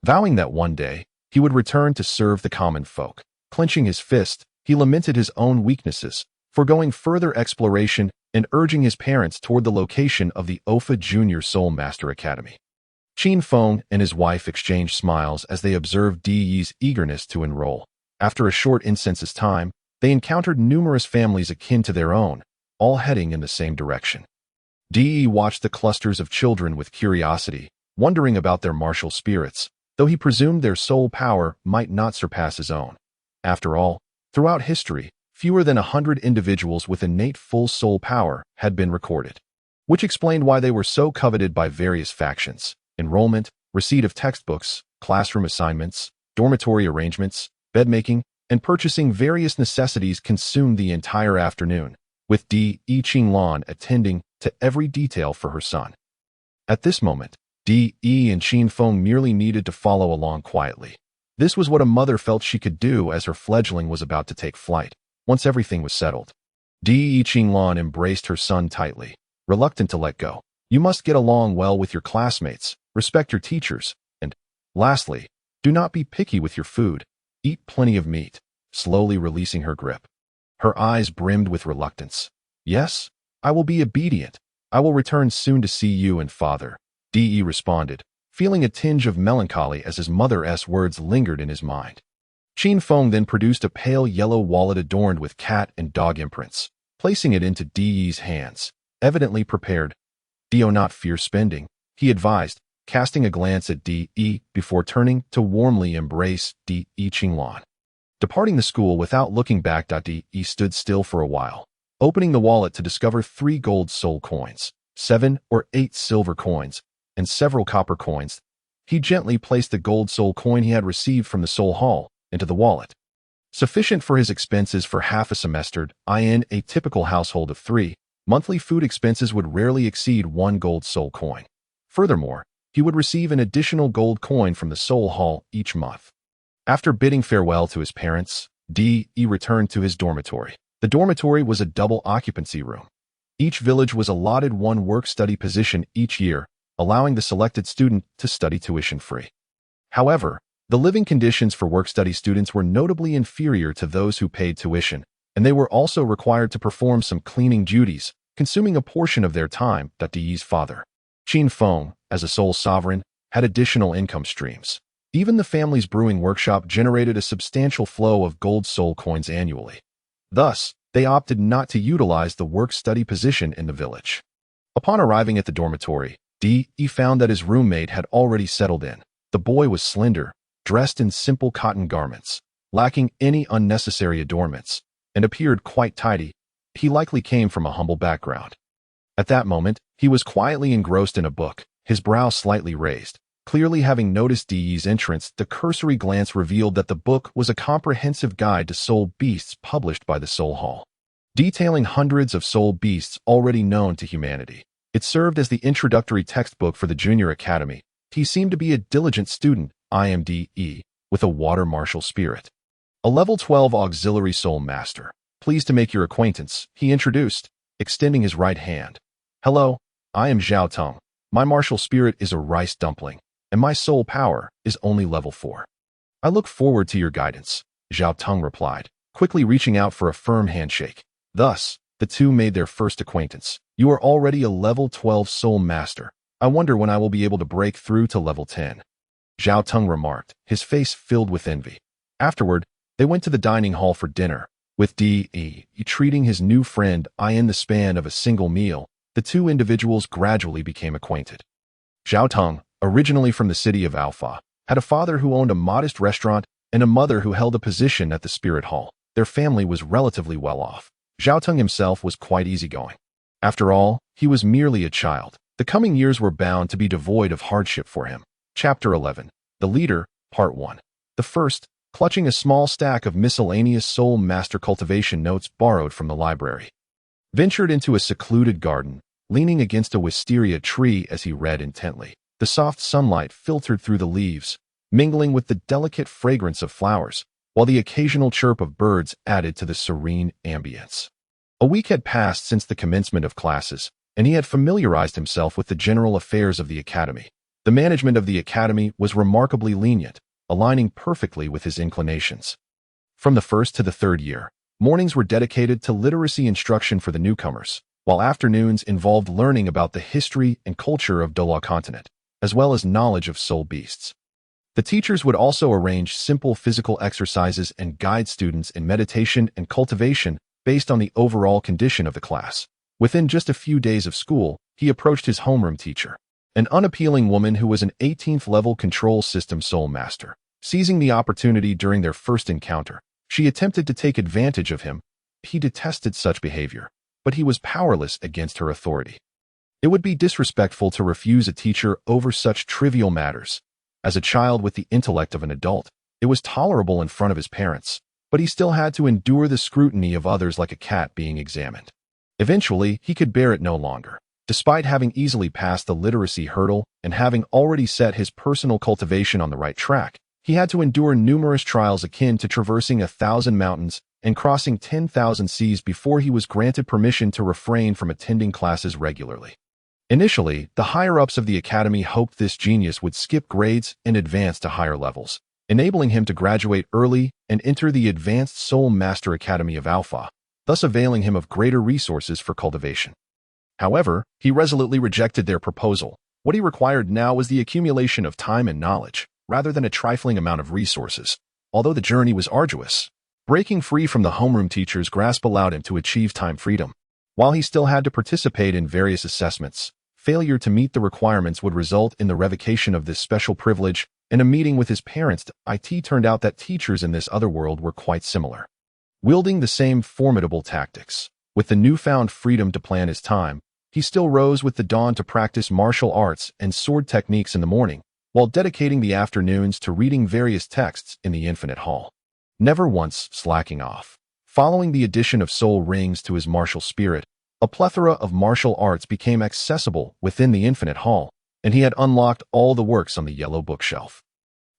vowing that one day he would return to serve the common folk. Clenching his fist, he lamented his own weaknesses, foregoing further exploration and urging his parents toward the location of the Ofa Junior Soul Master Academy. Qin Feng and his wife exchanged smiles as they observed DE's eagerness to enroll. After a short census time, they encountered numerous families akin to their own, all heading in the same direction. DE watched the clusters of children with curiosity, wondering about their martial spirits, though he presumed their soul power might not surpass his own. After all, throughout history, fewer than 100 individuals with innate full soul power had been recorded, which explained why they were so coveted by various factions. Enrollment, receipt of textbooks, classroom assignments, dormitory arrangements, bedmaking, and purchasing various necessities consumed the entire afternoon, with Di Qinglan attending to every detail for her son. At this moment, Di and Qin Feng merely needed to follow along quietly. This was what a mother felt she could do as her fledgling was about to take flight, once everything was settled. Di Qinglan embraced her son tightly, reluctant to let go. You must get along well with your classmates, respect your teachers, and, lastly, do not be picky with your food. Eat plenty of meat, slowly releasing her grip. Her eyes brimmed with reluctance. Yes, I will be obedient. I will return soon to see you and father, Di responded, feeling a tinge of melancholy as his mother's words lingered in his mind. Qin Feng then produced a pale yellow wallet adorned with cat and dog imprints, placing it into Di's hands, evidently prepared. "Do not fear spending," he advised, casting a glance at Di before turning to warmly embrace Di Qinglan. Departing the school without looking back, Di stood still for a while, opening the wallet to discover 3 gold soul coins, 7 or 8 silver coins, and several copper coins. He gently placed the gold soul coin he had received from the Soul Hall into the wallet. Sufficient for his expenses for half a semester. In a typical household of 3, monthly food expenses would rarely exceed 1 gold soul coin. Furthermore, he would receive an additional gold coin from the Soul Hall each month. After bidding farewell to his parents, Di returned to his dormitory. The dormitory was a double occupancy room. Each village was allotted 1 work-study position each year, allowing the selected student to study tuition-free. However, the living conditions for work-study students were notably inferior to those who paid tuition, and they were also required to perform some cleaning duties, consuming a portion of their time. Di's father, Qin Feng, as a sole sovereign, had additional income streams. Even the family's brewing workshop generated a substantial flow of gold soul coins annually. Thus, they opted not to utilize the work-study position in the village. Upon arriving at the dormitory, Di found that his roommate had already settled in. The boy was slender, dressed in simple cotton garments, lacking any unnecessary adornments, and appeared quite tidy. He likely came from a humble background. At that moment, he was quietly engrossed in a book, his brow slightly raised. Clearly having noticed Di's entrance, the cursory glance revealed that the book was a comprehensive guide to soul beasts published by the Soul Hall, detailing hundreds of soul beasts already known to humanity. It served as the introductory textbook for the junior academy. He seemed to be a diligent student, IMDE, with a water martial spirit. A level 12 auxiliary soul master. Pleased to make your acquaintance, he introduced, extending his right hand. Hello, I am Zhao Tong. My martial spirit is a rice dumpling, and my soul power is only level 4. I look forward to your guidance, Zhao Tong replied, quickly reaching out for a firm handshake. Thus, the two made their first acquaintance. You are already a level 12 soul master. I wonder when I will be able to break through to level 10. Zhao Tong remarked, his face filled with envy. Afterward, they went to the dining hall for dinner, with Di treating his new friend in the span of a single meal. The two individuals gradually became acquainted. Zhao Tong, originally from the city of Alpha, had a father who owned a modest restaurant and a mother who held a position at the Spirit Hall. Their family was relatively well off. Zhao Tong himself was quite easygoing. After all, he was merely a child. The coming years were bound to be devoid of hardship for him. Chapter 11. The Leader, Part 1. The first, clutching a small stack of miscellaneous Soul Master cultivation notes borrowed from the library, ventured into a secluded garden, leaning against a wisteria tree as he read intently. The soft sunlight filtered through the leaves, mingling with the delicate fragrance of flowers, while the occasional chirp of birds added to the serene ambience. A week had passed since the commencement of classes, and he had familiarized himself with the general affairs of the academy. The management of the academy was remarkably lenient, aligning perfectly with his inclinations. From the first to the 3rd year, mornings were dedicated to literacy instruction for the newcomers, while afternoons involved learning about the history and culture of Douluo continent, as well as knowledge of soul beasts. The teachers would also arrange simple physical exercises and guide students in meditation and cultivation based on the overall condition of the class. Within just a few days of school, he approached his homeroom teacher, an unappealing woman who was an 18th level control system soul master. Seizing the opportunity during their first encounter, she attempted to take advantage of him. He detested such behavior, but he was powerless against her authority. It would be disrespectful to refuse a teacher over such trivial matters. As a child with the intellect of an adult, it was tolerable in front of his parents, but he still had to endure the scrutiny of others like a cat being examined. Eventually, he could bear it no longer. Despite having easily passed the literacy hurdle and having already set his personal cultivation on the right track, he had to endure numerous trials akin to traversing 1,000 mountains and crossing 10,000 seas before he was granted permission to refrain from attending classes regularly. Initially, the higher-ups of the academy hoped this genius would skip grades and advance to higher levels, enabling him to graduate early and enter the Advanced Soul Master Academy of Alpha, thus availing him of greater resources for cultivation. However, he resolutely rejected their proposal. What he required now was the accumulation of time and knowledge, rather than a trifling amount of resources. Although the journey was arduous, breaking free from the homeroom teacher's grasp allowed him to achieve time freedom. While he still had to participate in various assessments, failure to meet the requirements would result in the revocation of this special privilege, and a meeting with his parents. It turned out that teachers in this other world were quite similar, wielding the same formidable tactics. With the newfound freedom to plan his time, he still rose with the dawn to practice martial arts and sword techniques in the morning, while dedicating the afternoons to reading various texts in the Infinite Hall, never once slacking off. Following the addition of soul rings to his martial spirit, a plethora of martial arts became accessible within the Infinite Hall, and he had unlocked all the works on the yellow bookshelf.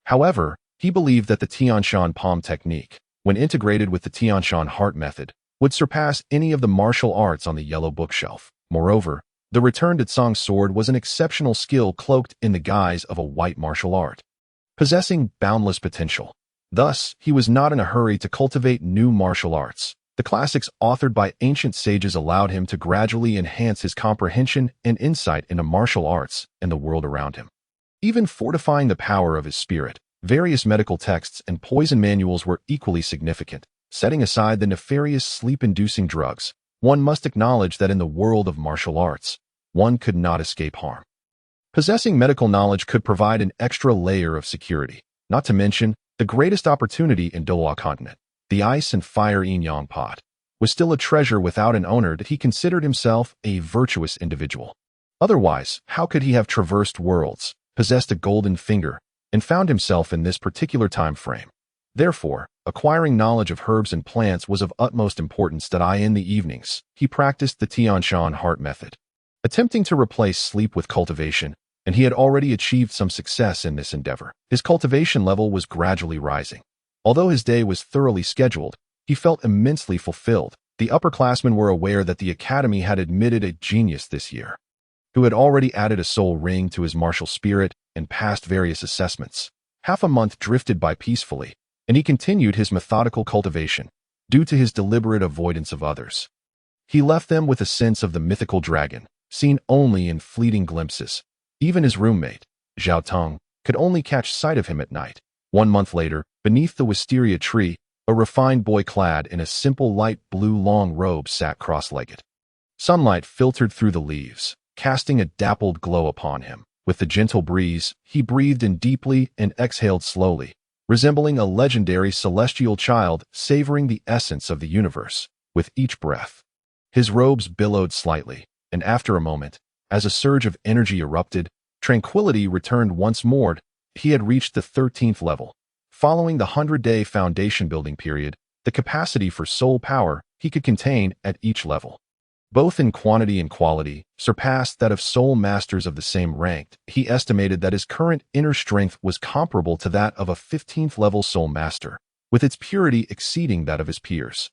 However, he believed that the Tianshan Palm technique, when integrated with the Tianshan Heart method, would surpass any of the martial arts on the yellow bookshelf. Moreover, the returned Tsang sword was an exceptional skill cloaked in the guise of a white martial art, possessing boundless potential. Thus, he was not in a hurry to cultivate new martial arts. The classics authored by ancient sages allowed him to gradually enhance his comprehension and insight into martial arts and the world around him. Even fortifying the power of his spirit, various medical texts and poison manuals were equally significant. Setting aside the nefarious sleep-inducing drugs, one must acknowledge that in the world of martial arts, one could not escape harm. Possessing medical knowledge could provide an extra layer of security, not to mention the greatest opportunity in Douluo continent. The ice and fire yin-yang pot was still a treasure without an owner that he considered himself a virtuous individual. Otherwise, how could he have traversed worlds, possessed a golden finger, and found himself in this particular time frame? Therefore, acquiring knowledge of herbs and plants was of utmost importance. In the evenings, he practiced the Tianshan Heart method, attempting to replace sleep with cultivation, and he had already achieved some success in this endeavor. His cultivation level was gradually rising. Although his day was thoroughly scheduled, he felt immensely fulfilled. The upperclassmen were aware that the academy had admitted a genius this year, who had already added a soul ring to his martial spirit and passed various assessments. Half a month drifted by peacefully, and he continued his methodical cultivation, due to his deliberate avoidance of others. He left them with a sense of the mythical dragon, seen only in fleeting glimpses. Even his roommate, Zhao Tong, could only catch sight of him at night. 1 month later, beneath the wisteria tree, a refined boy clad in a simple light blue long robe sat cross-legged. Sunlight filtered through the leaves, casting a dappled glow upon him. With the gentle breeze, he breathed in deeply and exhaled slowly, resembling a legendary celestial child savoring the essence of the universe with each breath. His robes billowed slightly, and after a moment, as a surge of energy erupted, tranquility returned once more. He had reached the 13th level. Following the 100-day foundation building period, the capacity for soul power he could contain at each level, both in quantity and quality, surpassed that of soul masters of the same rank. He estimated that his current inner strength was comparable to that of a 15th level soul master, with its purity exceeding that of his peers.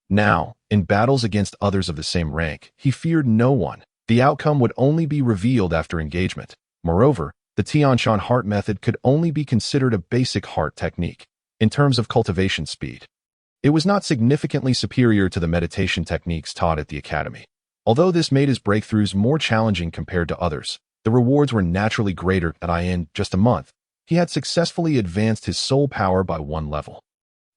Now, in battles against others of the same rank, he feared no one. The outcome would only be revealed after engagement. Moreover, the Tianshan Heart method could only be considered a basic heart technique. In terms of cultivation speed, it was not significantly superior to the meditation techniques taught at the academy. Although this made his breakthroughs more challenging compared to others, the rewards were naturally greater. In just a month, he had successfully advanced his soul power by 1 level,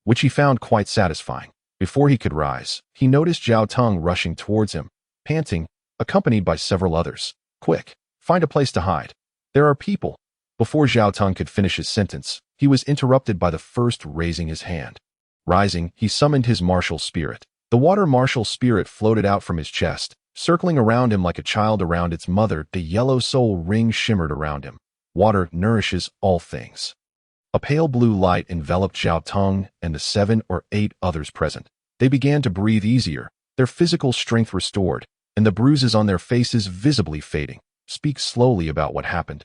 which he found quite satisfying. Before he could rise, he noticed Zhao Tong rushing towards him, panting, accompanied by several others. "Quick, find a place to hide. There are people." Before Zhao Tong could finish his sentence, he was interrupted by the first raising his hand. Rising, he summoned his martial spirit. The water martial spirit floated out from his chest, Circling around him like a child around its mother, the yellow soul ring shimmered around him. Water nourishes all things. A pale blue light enveloped Zhao Tong and the 7 or 8 others present. They began to breathe easier, their physical strength restored, and the bruises on their faces visibly fading. Speak slowly about what happened,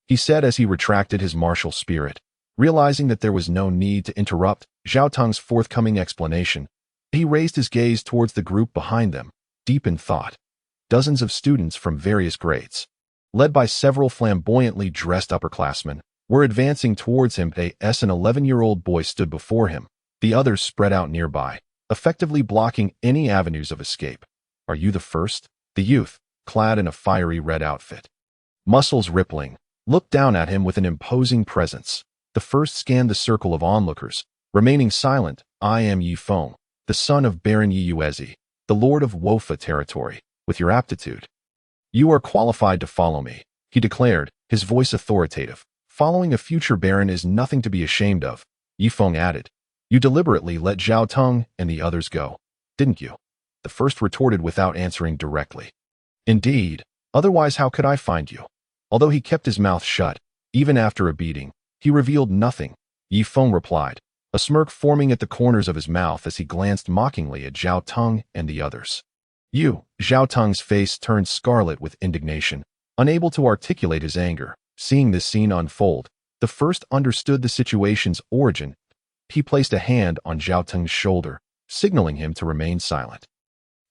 he said as he retracted his martial spirit. Realizing that there was no need to interrupt Zhao Tong's forthcoming explanation, he raised his gaze towards the group behind them, deep in thought. Dozens of students from various grades, led by several flamboyantly dressed upperclassmen, were advancing towards him. An 11-year-old boy stood before him, the others spread out nearby, effectively blocking any avenues of escape. Are you the first? The youth, clad in a fiery red outfit, muscles rippling, looked down at him with an imposing presence. The first scanned the circle of onlookers, remaining silent. I am Yi Feng, the son of Baron Yi Yuezi, the lord of Wofa territory. With your aptitude, you are qualified to follow me, he declared, his voice authoritative. Following a future baron is nothing to be ashamed of, Yi Feng added. You deliberately let Zhao Tong and the others go, didn't you? The first retorted without answering directly. Indeed, otherwise how could I find you? Although he kept his mouth shut, even after a beating, he revealed nothing, Yi Feng replied, a smirk forming at the corners of his mouth as he glanced mockingly at Zhao Tong and the others. You, Zhao Tong's face turned scarlet with indignation, unable to articulate his anger. Seeing this scene unfold, the first understood the situation's origin. He placed a hand on Zhao Tong's shoulder, signaling him to remain silent.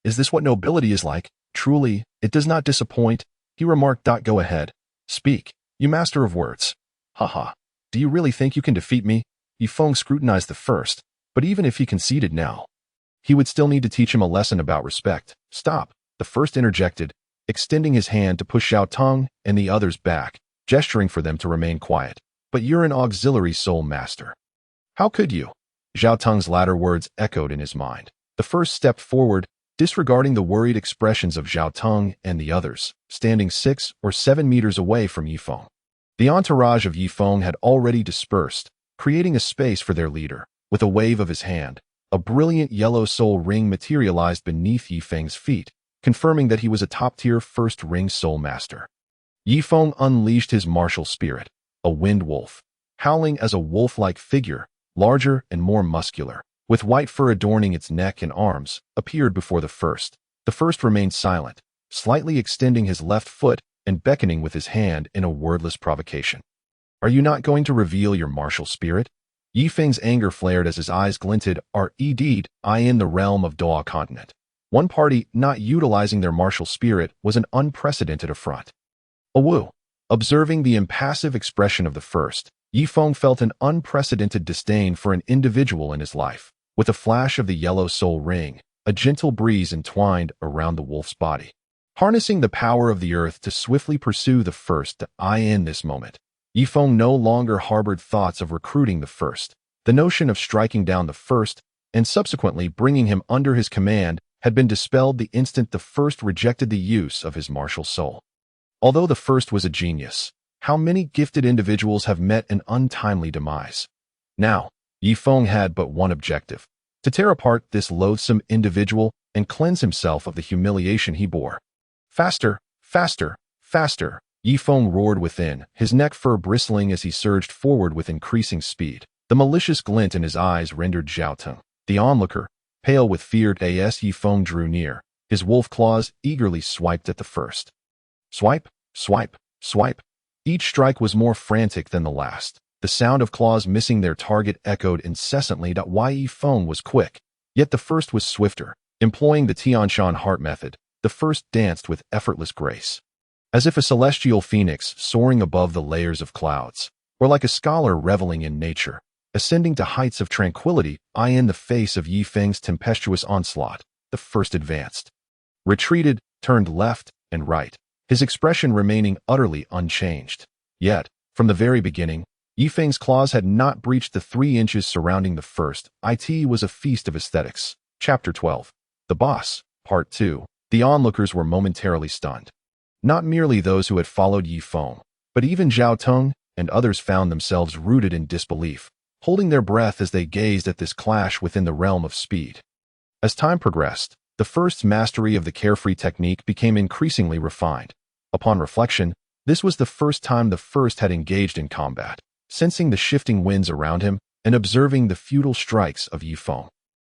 Is this what nobility is like? Truly, it does not disappoint, he remarked. Go ahead. Speak, you master of words. Haha. Do you really think you can defeat me? Yi Feng scrutinized the first, but even if he conceded now, he would still need to teach him a lesson about respect. Stop, the first interjected, extending his hand to push Zhao Tong and the others back, gesturing for them to remain quiet. But you're an auxiliary soul master. How could you? Zhao Tong's latter words echoed in his mind. The first stepped forward, disregarding the worried expressions of Zhao Tong and the others, standing 6 or 7 meters away from Yi Feng. The entourage of Yi Feng had already dispersed, creating a space for their leader. With a wave of his hand, a brilliant yellow soul ring materialized beneath Yi Feng's feet, confirming that he was a top-tier first ring soul master. Yi Feng unleashed his martial spirit, a wind wolf, howling as a wolf-like figure, larger and more muscular, with white fur adorning its neck and arms, appeared before the first. The first remained silent, slightly extending his left foot and beckoning with his hand in a wordless provocation. Are you not going to reveal your martial spirit? Yi Feng's anger flared as his eyes glinted. Indeed, I in the realm of Douluo continent. One party not utilizing their martial spirit was an unprecedented affront. Awoo! Observing the impassive expression of the first, Yi Feng felt an unprecedented disdain for an individual in his life. With a flash of the yellow soul ring, a gentle breeze entwined around the wolf's body, harnessing the power of the earth to swiftly pursue the first. In this moment, Yi Feng no longer harbored thoughts of recruiting the first. The notion of striking down the first, and subsequently bringing him under his command, had been dispelled the instant the first rejected the use of his martial soul. Although the first was a genius, how many gifted individuals have met an untimely demise? Now, Yi Feng had but one objective: to tear apart this loathsome individual and cleanse himself of the humiliation he bore. Faster, faster, faster! Yi Feng roared within, his neck fur bristling as he surged forward with increasing speed. The malicious glint in his eyes rendered Zhao Tong, the onlooker, pale with fear. As Yi Feng drew near, his wolf claws eagerly swiped at the first. Swipe, swipe, swipe. Each strike was more frantic than the last. The sound of claws missing their target echoed incessantly. Yi Feng was quick, yet the first was swifter. Employing the Tianshan heart method, the first danced with effortless grace, as if a celestial phoenix soaring above the layers of clouds, or like a scholar reveling in nature, ascending to heights of tranquility. In the face of Yi Feng's tempestuous onslaught, the first advanced, retreated, turned left and right, his expression remaining utterly unchanged. Yet, from the very beginning, Yi Feng's claws had not breached the 3 inches surrounding the first. It was a feast of aesthetics. Chapter 12. The Boss, Part 2. The onlookers were momentarily stunned. Not merely those who had followed Yi Feng, but even Zhao Tong and others found themselves rooted in disbelief, holding their breath as they gazed at this clash within the realm of speed. As time progressed, The first's mastery of the carefree technique became increasingly refined. Upon reflection, this was the first time the first had engaged in combat, sensing the shifting winds around him and observing the futile strikes of Yifeng.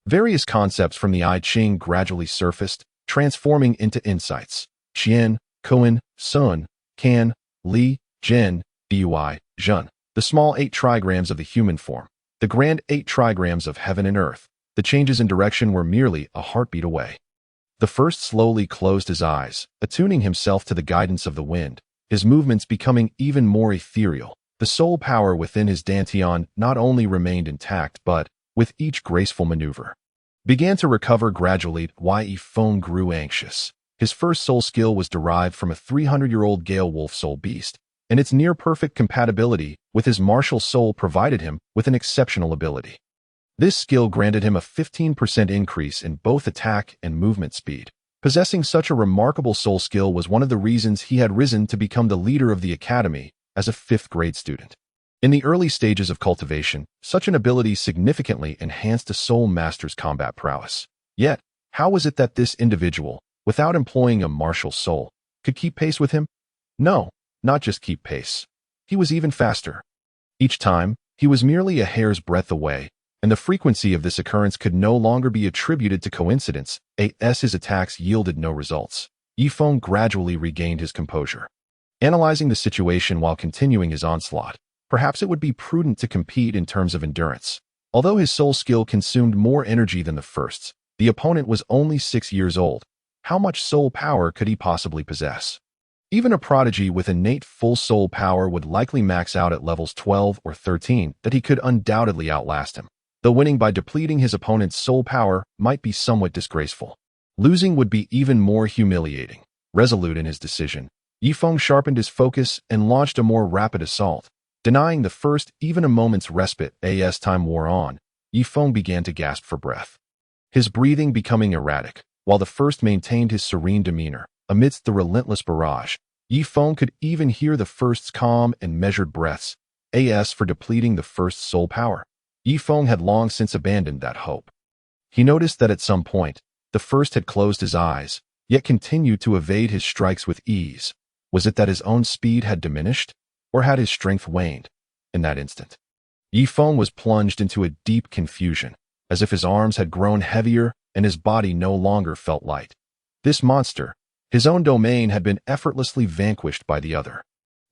Various concepts from the I Ching gradually surfaced, transforming into insights. Qian, Koan, Sun, Kan, Li, Zhen, Dui, Zhen. The small 8 trigrams of the human form, the grand 8 trigrams of heaven and earth. The changes in direction were merely a heartbeat away. The first slowly closed his eyes, attuning himself to the guidance of the wind, his movements becoming even more ethereal. The soul power within his dantian not only remained intact but, with each graceful maneuver, began to recover gradually. Yifeng grew anxious. His first soul skill was derived from a 300-year-old Gale Wolf soul beast, and its near-perfect compatibility with his martial soul provided him with an exceptional ability. This skill granted him a 15% increase in both attack and movement speed. Possessing such a remarkable soul skill was one of the reasons he had risen to become the leader of the academy as a 5th-grade student. In the early stages of cultivation, such an ability significantly enhanced a soul master's combat prowess. Yet, how was it that this individual, without employing a martial soul, could keep pace with him? No, not just keep pace. He was even faster. Each time, he was merely a hair's breadth away, and the frequency of this occurrence could no longer be attributed to coincidence. As his attacks yielded no results, Yifeng gradually regained his composure. Analyzing the situation while continuing his onslaught, perhaps it would be prudent to compete in terms of endurance. Although his soul skill consumed more energy than the first's, the opponent was only 6 years old. How much soul power could he possibly possess? Even a prodigy with innate full soul power would likely max out at levels 12 or 13, that he could undoubtedly outlast him. Though winning by depleting his opponent's soul power might be somewhat disgraceful, losing would be even more humiliating. Resolute in his decision, Yifeng sharpened his focus and launched a more rapid assault. Denying the first even a moment's respite. As time wore on, Yifeng began to gasp for breath, his breathing becoming erratic, while the first maintained his serene demeanor. Amidst the relentless barrage, Yifeng could even hear the first's calm and measured breaths. As for depleting the first's soul power, Yifeng had long since abandoned that hope. He noticed that at some point, the first had closed his eyes, yet continued to evade his strikes with ease. Was it that his own speed had diminished, or had his strength waned? In that instant, Yifeng was plunged into a deep confusion, as if his arms had grown heavier and his body no longer felt light. This monster, his own domain, had been effortlessly vanquished by the other.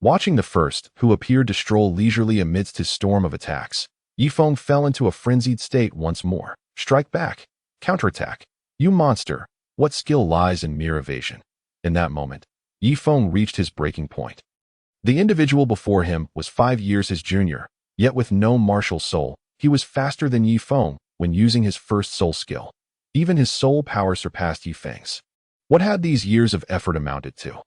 Watching the first, who appeared to stroll leisurely amidst his storm of attacks, Yifeng fell into a frenzied state once more. Strike back. Counterattack. You monster. What skill lies in mere evasion? In that moment, Yifeng reached his breaking point. The individual before him was 5 years his junior, yet with no martial soul, he was faster than Yifeng when using his first soul skill. Even his soul power surpassed Yifeng's. What had these years of effort amounted to?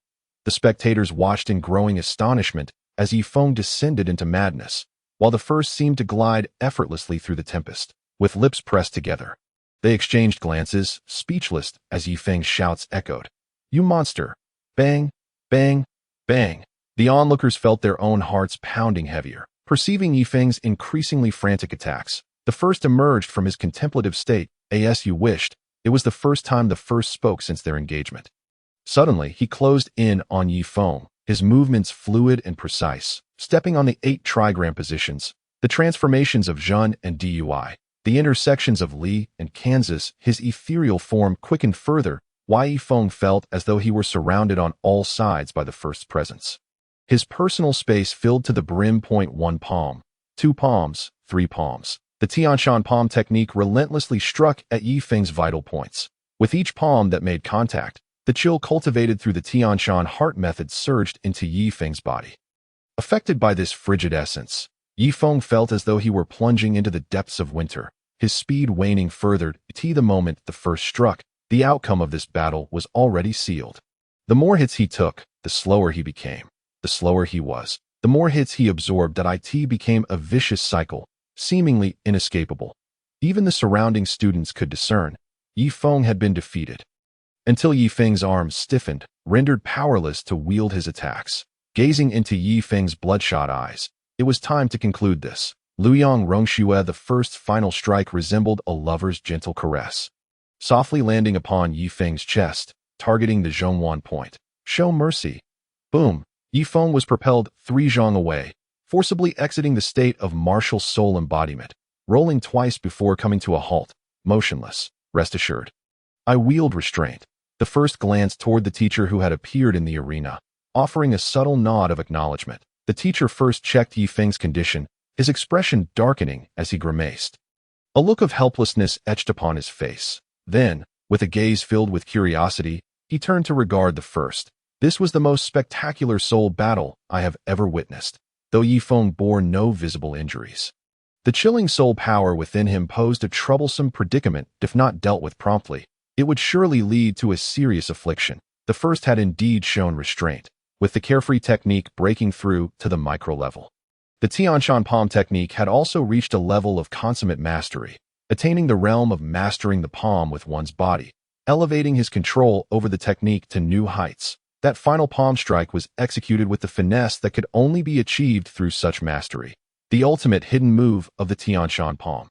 The spectators watched in growing astonishment as Yifeng descended into madness, while the first seemed to glide effortlessly through the tempest. With lips pressed together, they exchanged glances, speechless as Yifeng's shouts echoed. You monster! Bang! Bang! Bang! The onlookers felt their own hearts pounding heavier. Perceiving Yifeng's increasingly frantic attacks, the first emerged from his contemplative state. As you wished, it was the first time the first spoke since their engagement. Suddenly, he closed in on Yifeng, his movements fluid and precise, stepping on the 8 trigram positions, the transformations of Zhen and Dui, the intersections of Li and Kansas. His ethereal form quickened further. Yifeng felt as though he were surrounded on all sides by the first's presence. His personal space filled to the brim. 1 palm, 2 palms, 3 palms. The Tianshan palm technique relentlessly struck at Yifeng's vital points. With each palm that made contact, the chill cultivated through the Tianshan heart method surged into Yifeng's body. Affected by this frigid essence, Yifeng felt as though he were plunging into the depths of winter, his speed waning further. The moment the first struck, the outcome of this battle was already sealed. The more hits he took, the slower he became. The slower he was, the more hits he absorbed. It became a vicious cycle, seemingly inescapable. Even the surrounding students could discern Yifeng had been defeated. Until Yifeng's arms stiffened, rendered powerless to wield his attacks. Gazing into Yifeng's bloodshot eyes, it was time to conclude this. Luyang Rongxue, the first's final strike resembled a lover's gentle caress. softly landing upon Yi Feng's chest, targeting the Zhongwan point. Show mercy. Boom. Yi Feng was propelled 3 zhong away, forcibly exiting the state of martial soul embodiment, rolling twice before coming to a halt, motionless. Rest assured. I wield restraint. The first glance toward the teacher who had appeared in the arena, offering a subtle nod of acknowledgement. The teacher first checked Yi Feng's condition, his expression darkening as he grimaced. A look of helplessness etched upon his face. Then, with a gaze filled with curiosity, he turned to regard the first. This was the most spectacular soul battle I have ever witnessed, though Yi Feng bore no visible injuries. The chilling soul power within him posed a troublesome predicament if not dealt with promptly. It would surely lead to a serious affliction. The first had indeed shown restraint, with the carefree technique breaking through to the micro level. The Tianshan palm technique had also reached a level of consummate mastery, attaining the realm of mastering the palm with one's body, elevating his control over the technique to new heights. That final palm strike was executed with the finesse that could only be achieved through such mastery. The ultimate hidden move of the Tianshan palm.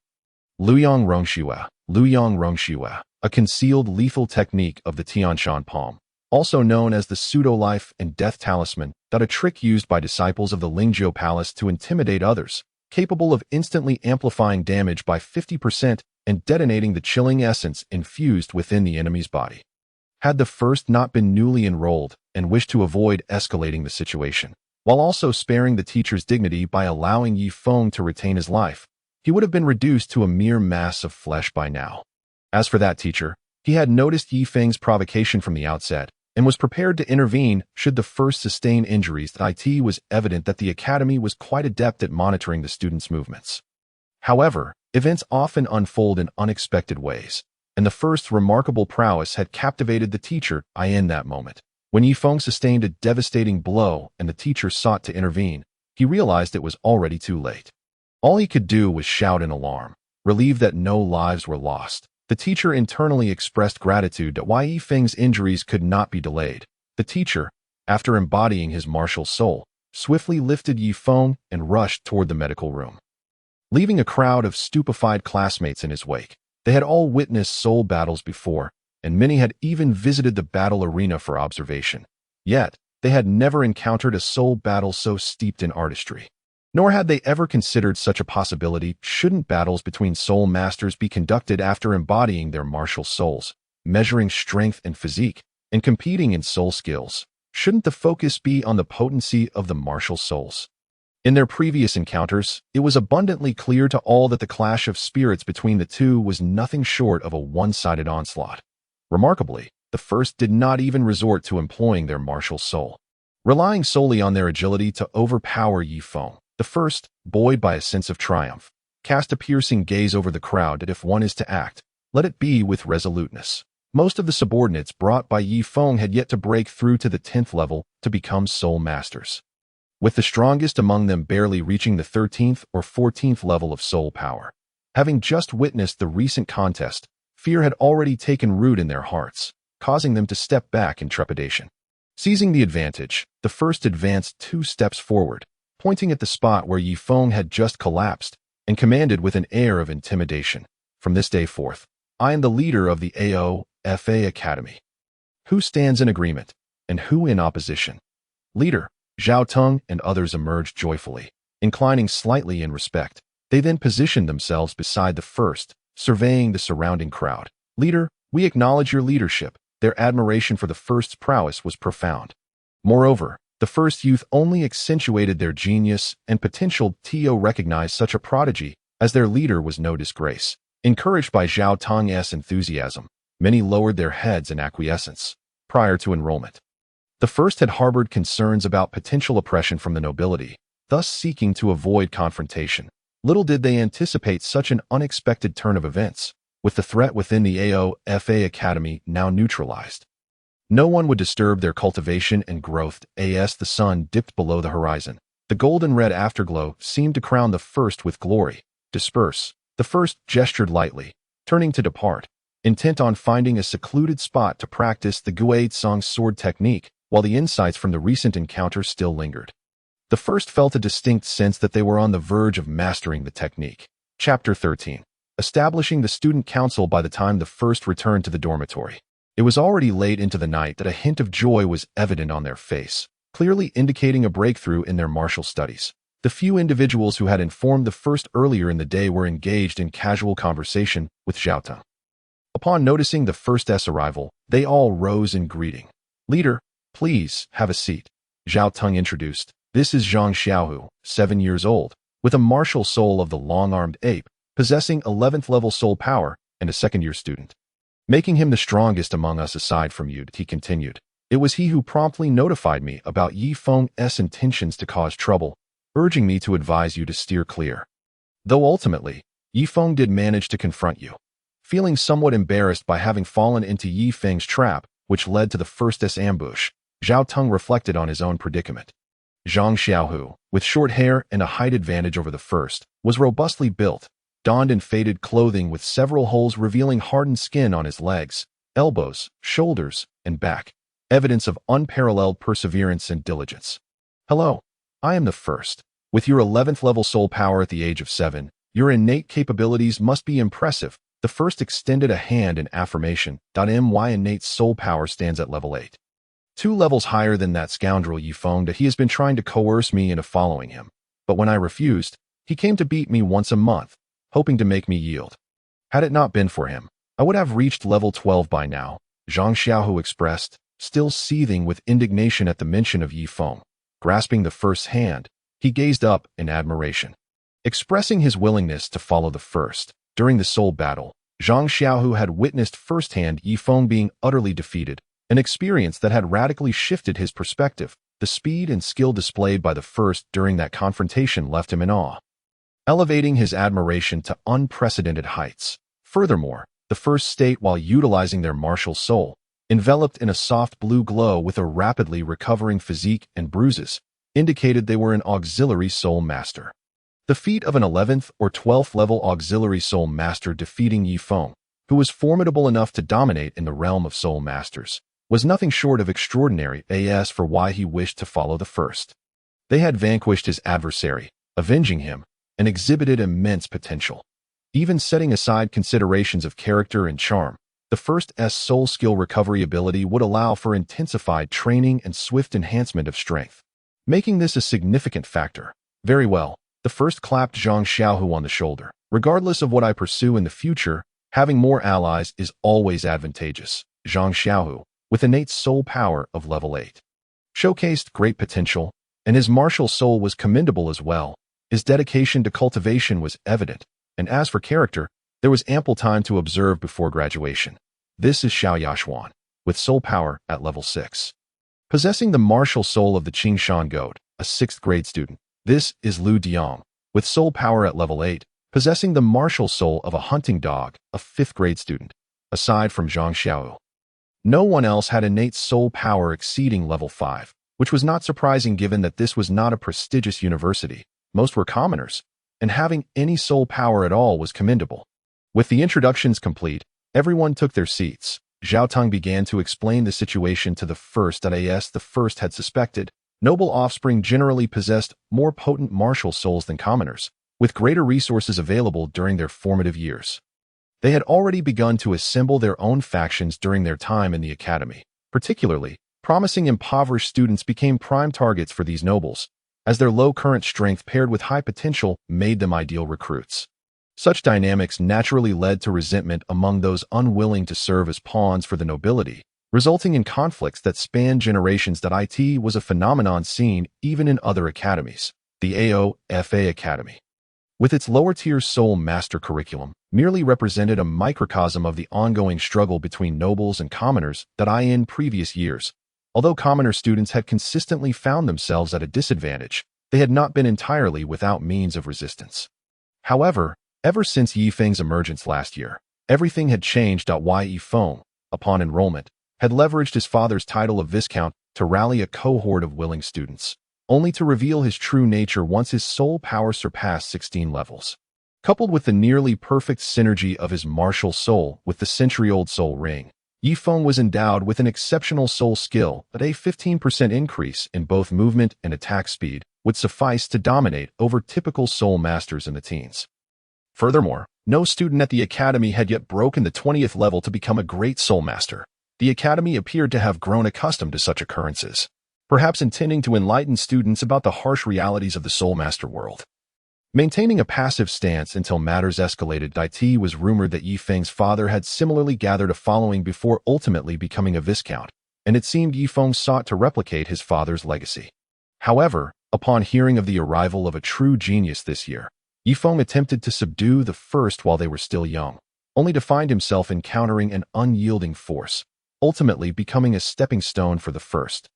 Luyang Rongshiwa, a concealed lethal technique of the Tianshan palm, also known as the pseudo-life and death talisman, a trick used by disciples of the Lingzhou Palace to intimidate others, capable of instantly amplifying damage by 50% and detonating the chilling essence infused within the enemy's body. Had the first not been newly enrolled and wished to avoid escalating the situation, while also sparing the teacher's dignity by allowing Yi Feng to retain his life, he would have been reduced to a mere mass of flesh by now. As for that teacher, he had noticed Yi Feng's provocation from the outset and was prepared to intervene should the first sustain injuries. It was evident that the academy was quite adept at monitoring the students' movements. However, events often unfold in unexpected ways, and the first's remarkable prowess had captivated the teacher in that moment. When Yi Feng sustained a devastating blow and the teacher sought to intervene, he realized it was already too late. All he could do was shout in alarm, relieved that no lives were lost. The teacher internally expressed gratitude that Yi Feng's injuries could not be delayed. The teacher, after embodying his martial soul, swiftly lifted Yi Feng and rushed toward the medical room, leaving a crowd of stupefied classmates in his wake. They had all witnessed soul battles before, and many had even visited the battle arena for observation. Yet, they had never encountered a soul battle so steeped in artistry. Nor had they ever considered such a possibility. Shouldn't battles between soul masters be conducted after embodying their martial souls, measuring strength and physique, and competing in soul skills? Shouldn't the focus be on the potency of the martial souls? In their previous encounters, it was abundantly clear to all that the clash of spirits between the two was nothing short of a one-sided onslaught. Remarkably, the first did not even resort to employing their martial soul, relying solely on their agility to overpower Yi Feng. The first, buoyed by a sense of triumph, cast a piercing gaze over the crowd that if one is to act, let it be with resoluteness. Most of the subordinates brought by Yi Feng had yet to break through to the 10th level to become soul masters, with the strongest among them barely reaching the 13th or 14th level of soul power. Having just witnessed the recent contest, fear had already taken root in their hearts, causing them to step back in trepidation. Seizing the advantage, the first advanced 2 steps forward, pointing at the spot where Yi Feng had just collapsed, and commanded with an air of intimidation, "From this day forth, I am the leader of the AOFA Academy. Who stands in agreement, and who in opposition?" Leader, Zhao Teng and others emerged joyfully, inclining slightly in respect. They then positioned themselves beside the first, surveying the surrounding crowd. "Leader, we acknowledge your leadership." Their admiration for the first's prowess was profound. Moreover, the first youth only accentuated their genius and potential. To recognize such a prodigy as their leader was no disgrace. Encouraged by Zhao Teng's enthusiasm, many lowered their heads in acquiescence. Prior to enrollment, the first had harbored concerns about potential oppression from the nobility, thus seeking to avoid confrontation. Little did they anticipate such an unexpected turn of events, with the threat within the AOFA Academy now neutralized. No one would disturb their cultivation and growth as the sun dipped below the horizon. The golden-red afterglow seemed to crown the first with glory. "Disperse." The first gestured lightly, turning to depart, intent on finding a secluded spot to practice the Guade Song's sword technique, while the insights from the recent encounter still lingered. The first felt a distinct sense that they were on the verge of mastering the technique. Chapter 13. establishing the student council by the time the first returned to the dormitory. It was already late into the night that a hint of joy was evident on their face, clearly indicating a breakthrough in their martial studies. The few individuals who had informed the first earlier in the day were engaged in casual conversation with Zhao Teng. Upon noticing the first's arrival, they all rose in greeting. "Leader, please have a seat," Zhao Teng introduced. "This is Zhang Xiaohu, 7 years old, with a martial soul of the long-armed ape, possessing 11th level soul power and a second-year student. Making him the strongest among us aside from you," he continued. "It was he who promptly notified me about Yi Feng's intentions to cause trouble, urging me to advise you to steer clear. Though ultimately, Yi Feng did manage to confront you." Feeling somewhat embarrassed by having fallen into Yi Feng's trap, which led to the first's ambush, Zhao Teng reflected on his own predicament. Zhang Xiaohu, with short hair and a height advantage over the first, was robustly built, donned in faded clothing with several holes revealing hardened skin on his legs, elbows, shoulders, and back, evidence of unparalleled perseverance and diligence. "Hello, I am the first. With your 11th level soul power at the age of 7, your innate capabilities must be impressive." The first extended a hand in affirmation. My innate soul power stands at level 8. 2 levels higher than that scoundrel Yi Feng that he has been trying to coerce me into following him. But when I refused, he came to beat me once a month, hoping to make me yield. Had it not been for him, I would have reached level 12 by now, Zhang Xiaohu expressed, still seething with indignation at the mention of Yi Feng. Grasping the first's hand, he gazed up in admiration. Expressing his willingness to follow the first, during the soul battle, Zhang Xiaohu had witnessed firsthand Yi Feng being utterly defeated, an experience that had radically shifted his perspective. The speed and skill displayed by the first during that confrontation left him in awe, elevating his admiration to unprecedented heights. Furthermore, the first state, while utilizing their martial soul, enveloped in a soft blue glow with a rapidly recovering physique and bruises, indicated they were an auxiliary soul master. The feat of an 11th or 12th level auxiliary soul master defeating Yi Feng, who was formidable enough to dominate in the realm of soul masters, was nothing short of extraordinary as for why he wished to follow the first. They had vanquished his adversary, avenging him, and exhibited immense potential. Even setting aside considerations of character and charm, the first's soul skill recovery ability would allow for intensified training and swift enhancement of strength, making this a significant factor. "Very well." The first clapped Zhang Xiaohu on the shoulder. "Regardless of what I pursue in the future, having more allies is always advantageous." Zhang Xiaohu, with innate soul power of level 8, showcased great potential, and his martial soul was commendable as well. His dedication to cultivation was evident, and as for character, there was ample time to observe before graduation. This is Xiao Yashuan, with soul power at level 6. Possessing the martial soul of the Qingshan goat, a 6th grade student. This is Lu Diang, with soul power at level 8, possessing the martial soul of a hunting dog, a 5th grade student. Aside from Zhang Xiaohu, no one else had innate soul power exceeding level 5, which was not surprising given that this was not a prestigious university. Most were commoners, and having any soul power at all was commendable. With the introductions complete, everyone took their seats. Zhao Teng began to explain the situation to the first. As the first had suspected, noble offspring generally possessed more potent martial souls than commoners, with greater resources available during their formative years. They had already begun to assemble their own factions during their time in the academy. Particularly, promising impoverished students became prime targets for these nobles, as their low current strength paired with high potential made them ideal recruits. Such dynamics naturally led to resentment among those unwilling to serve as pawns for the nobility, resulting in conflicts that spanned generations. It was a phenomenon seen even in other academies. The AOFA Academy, with its lower-tier soul master curriculum, merely represented a microcosm of the ongoing struggle between nobles and commoners in previous years. Although commoner students had consistently found themselves at a disadvantage, they had not been entirely without means of resistance. However, ever since Yi Feng's emergence last year, everything had changed. Yi Feng, upon enrollment, had leveraged his father's title of Viscount to rally a cohort of willing students, only to reveal his true nature once his soul power surpassed 16 levels. Coupled with the nearly perfect synergy of his martial soul with the century-old soul ring, Yi Feng was endowed with an exceptional soul skill that a 15% increase in both movement and attack speed would suffice to dominate over typical soul masters in the teens. Furthermore, No student at the academy had yet broken the 20th level to become a great soul master. The academy appeared to have grown accustomed to such occurrences, perhaps intending to enlighten students about the harsh realities of the soul master world. Maintaining a passive stance until matters escalated, it was rumored that Yifeng's father had similarly gathered a following before ultimately becoming a viscount, and it seemed Yifeng sought to replicate his father's legacy. However, upon hearing of the arrival of a true genius this year, Yifeng attempted to subdue the first while they were still young, only to find himself encountering an unyielding force, ultimately becoming a stepping stone for the first.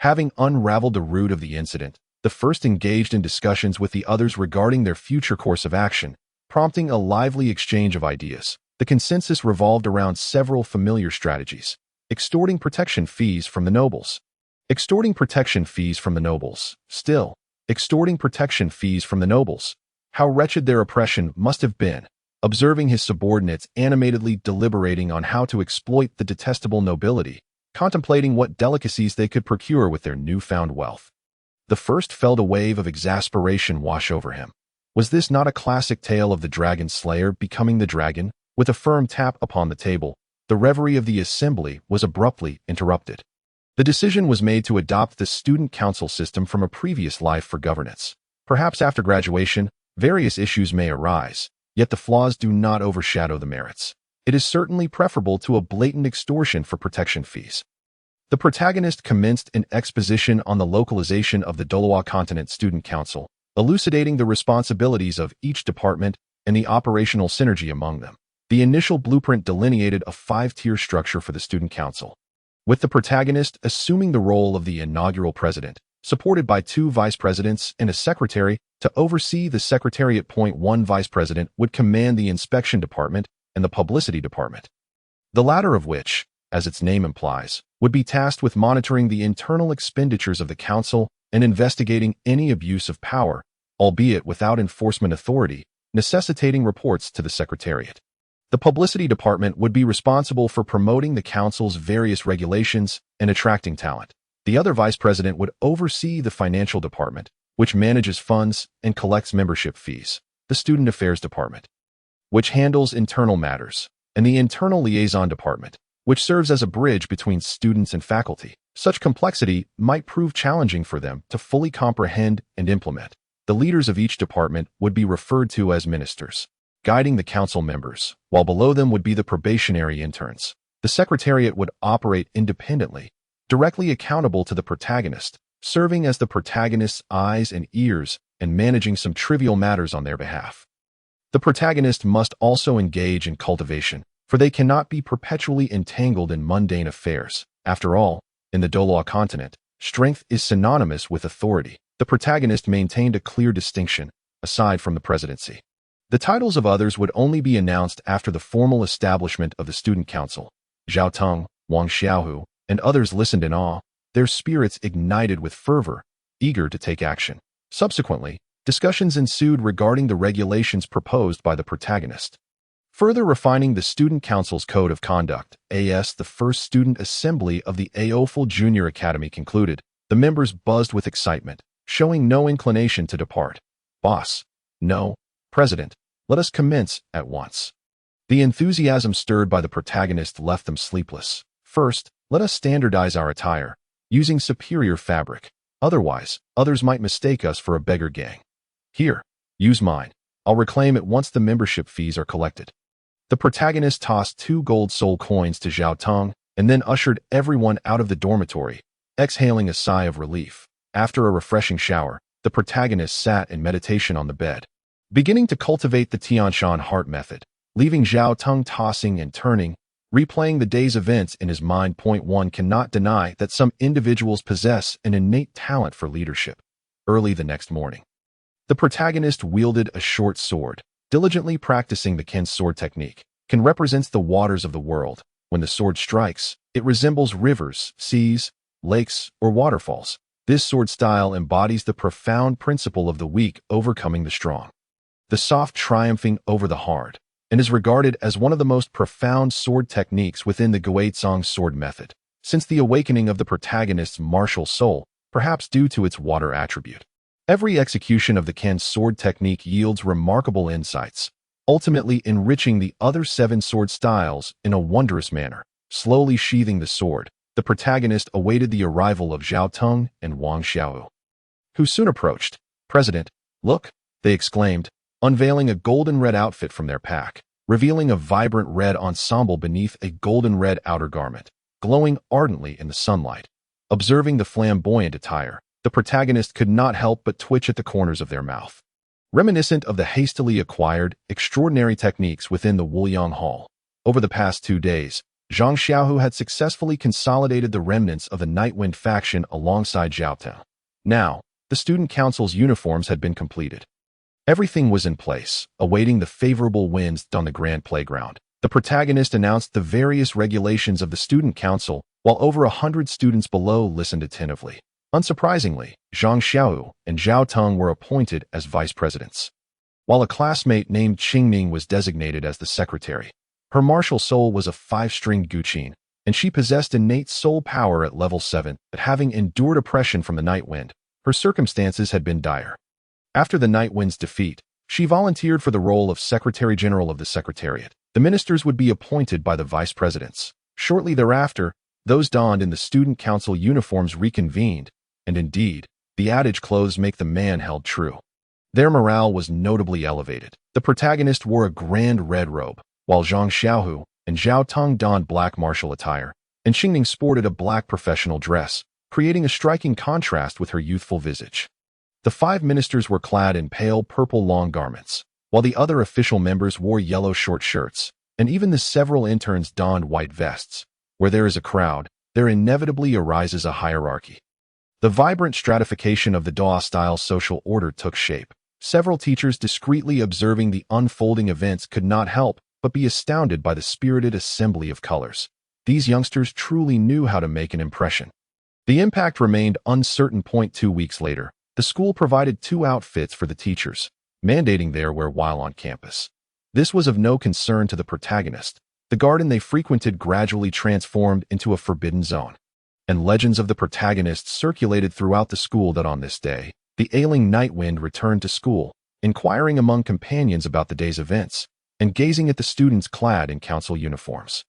Having unraveled the root of the incident, the first engaged in discussions with the others regarding their future course of action, prompting a lively exchange of ideas. The consensus revolved around several familiar strategies: extorting protection fees from the nobles. Extorting protection fees from the nobles. Still, extorting protection fees from the nobles. How wretched their oppression must have been, observing his subordinates animatedly deliberating on how to exploit the detestable nobility, contemplating what delicacies they could procure with their newfound wealth. The first felt a wave of exasperation wash over him. Was this not a classic tale of the dragon slayer becoming the dragon? With a firm tap upon the table, the reverie of the assembly was abruptly interrupted. The decision was made to adopt the student council system from a previous life for governance. Perhaps after graduation, various issues may arise, yet the flaws do not overshadow the merits. It is certainly preferable to a blatant extortion for protection fees. The protagonist commenced an exposition on the localization of the Douluo Continent Student Council, elucidating the responsibilities of each department and the operational synergy among them. The initial blueprint delineated a 5-tier structure for the Student Council, with the protagonist assuming the role of the inaugural president, supported by 2 vice presidents and a secretary to oversee the secretariat. 1 Vice president would command the inspection department and the publicity department, the latter of which, as its name implies, would be tasked with monitoring the internal expenditures of the council and investigating any abuse of power, albeit without enforcement authority, necessitating reports to the secretariat. The publicity department would be responsible for promoting the council's various regulations and attracting talent. The other vice president would oversee the financial department, which manages funds and collects membership fees, the student affairs department, which handles internal matters, and the internal liaison department, which serves as a bridge between students and faculty. Such complexity might prove challenging for them to fully comprehend and implement. The leaders of each department would be referred to as ministers, guiding the council members, while below them would be the probationary interns. The secretariat would operate independently, directly accountable to the protagonist, serving as the protagonist's eyes and ears and managing some trivial matters on their behalf. The protagonist must also engage in cultivation, for they cannot be perpetually entangled in mundane affairs. After all, in the Douluo continent, strength is synonymous with authority. The protagonist maintained a clear distinction, aside from the presidency. The titles of others would only be announced after the formal establishment of the student council. Zhao Teng, Wang Xiaohu, and others listened in awe, their spirits ignited with fervor, eager to take action. Subsequently, discussions ensued regarding the regulations proposed by the protagonist. Further refining the Student Council's Code of Conduct, the first student assembly of the Aoful Junior Academy concluded. The members buzzed with excitement, showing no inclination to depart. Boss. No. President. Let us commence at once. The enthusiasm stirred by the protagonist left them sleepless. First, let us standardize our attire, using superior fabric. Otherwise, others might mistake us for a beggar gang. Here, use mine. I'll reclaim it once the membership fees are collected. The protagonist tossed 2 gold soul coins to Zhao Teng and then ushered everyone out of the dormitory, exhaling a sigh of relief. After a refreshing shower, the protagonist sat in meditation on the bed, beginning to cultivate the Tianshan heart method, leaving Zhao Teng tossing and turning, replaying the day's events in his mind. 1 Cannot deny that some individuals possess an innate talent for leadership. Early the next morning, the protagonist wielded a short sword, diligently practicing the Ken sword technique. Ken represents the waters of the world. When the sword strikes, it resembles rivers, seas, lakes, or waterfalls. This sword style embodies the profound principle of the weak overcoming the strong, the soft triumphing over the hard, and is regarded as one of the most profound sword techniques within the Guizhong sword method. Since the awakening of the protagonist's martial soul, perhaps due to its water attribute, every execution of the Ken sword technique yields remarkable insights, ultimately enriching the other 7 sword styles in a wondrous manner. Slowly sheathing the sword, the protagonist awaited the arrival of Zhao Teng and Wang Xiao, who soon approached. "President, look," they exclaimed, unveiling a golden red outfit from their pack, revealing a vibrant red ensemble beneath a golden red outer garment, glowing ardently in the sunlight. Observing the flamboyant attire, the protagonist could not help but twitch at the corners of their mouth, reminiscent of the hastily acquired, extraordinary techniques within the Wuliang Hall. Over the past 2 days, Zhang Xiaohu had successfully consolidated the remnants of the Nightwind faction alongside Zhao Teng. Now, the student council's uniforms had been completed. Everything was in place, awaiting the favorable winds on the grand playground. The protagonist announced the various regulations of the student council, while over 100 students below listened attentively. Unsurprisingly, Zhang Xiaohu and Zhao Teng were appointed as vice presidents, while a classmate named Qingming was designated as the secretary. Her martial soul was a 5-stringed guqin, and she possessed innate soul power at level 7, but having endured oppression from the Nightwind, her circumstances had been dire. After the Nightwind's defeat, she volunteered for the role of Secretary General of the Secretariat. The ministers would be appointed by the vice presidents. Shortly thereafter, those donned in the student council uniforms reconvened, and indeed, the adage clothes make the man held true. Their morale was notably elevated. The protagonist wore a grand red robe, while Zhang Xiaohu and Zhao Teng donned black martial attire, and Qingming sported a black professional dress, creating a striking contrast with her youthful visage. The 5 ministers were clad in pale purple long garments, while the other official members wore yellow short shirts, and even the several interns donned white vests. Where there is a crowd, there inevitably arises a hierarchy. The vibrant stratification of the Douluo-style social order took shape. Several teachers discreetly observing the unfolding events could not help but be astounded by the spirited assembly of colors. These youngsters truly knew how to make an impression. The impact remained uncertain. 2 weeks later, the school provided 2 outfits for the teachers, mandating their wear while on campus. This was of no concern to the protagonist. The garden they frequented gradually transformed into a forbidden zone, and legends of the protagonist circulated throughout the school that on this day, the ailing Nightwind returned to school, inquiring among companions about the day's events, and gazing at the students clad in council uniforms.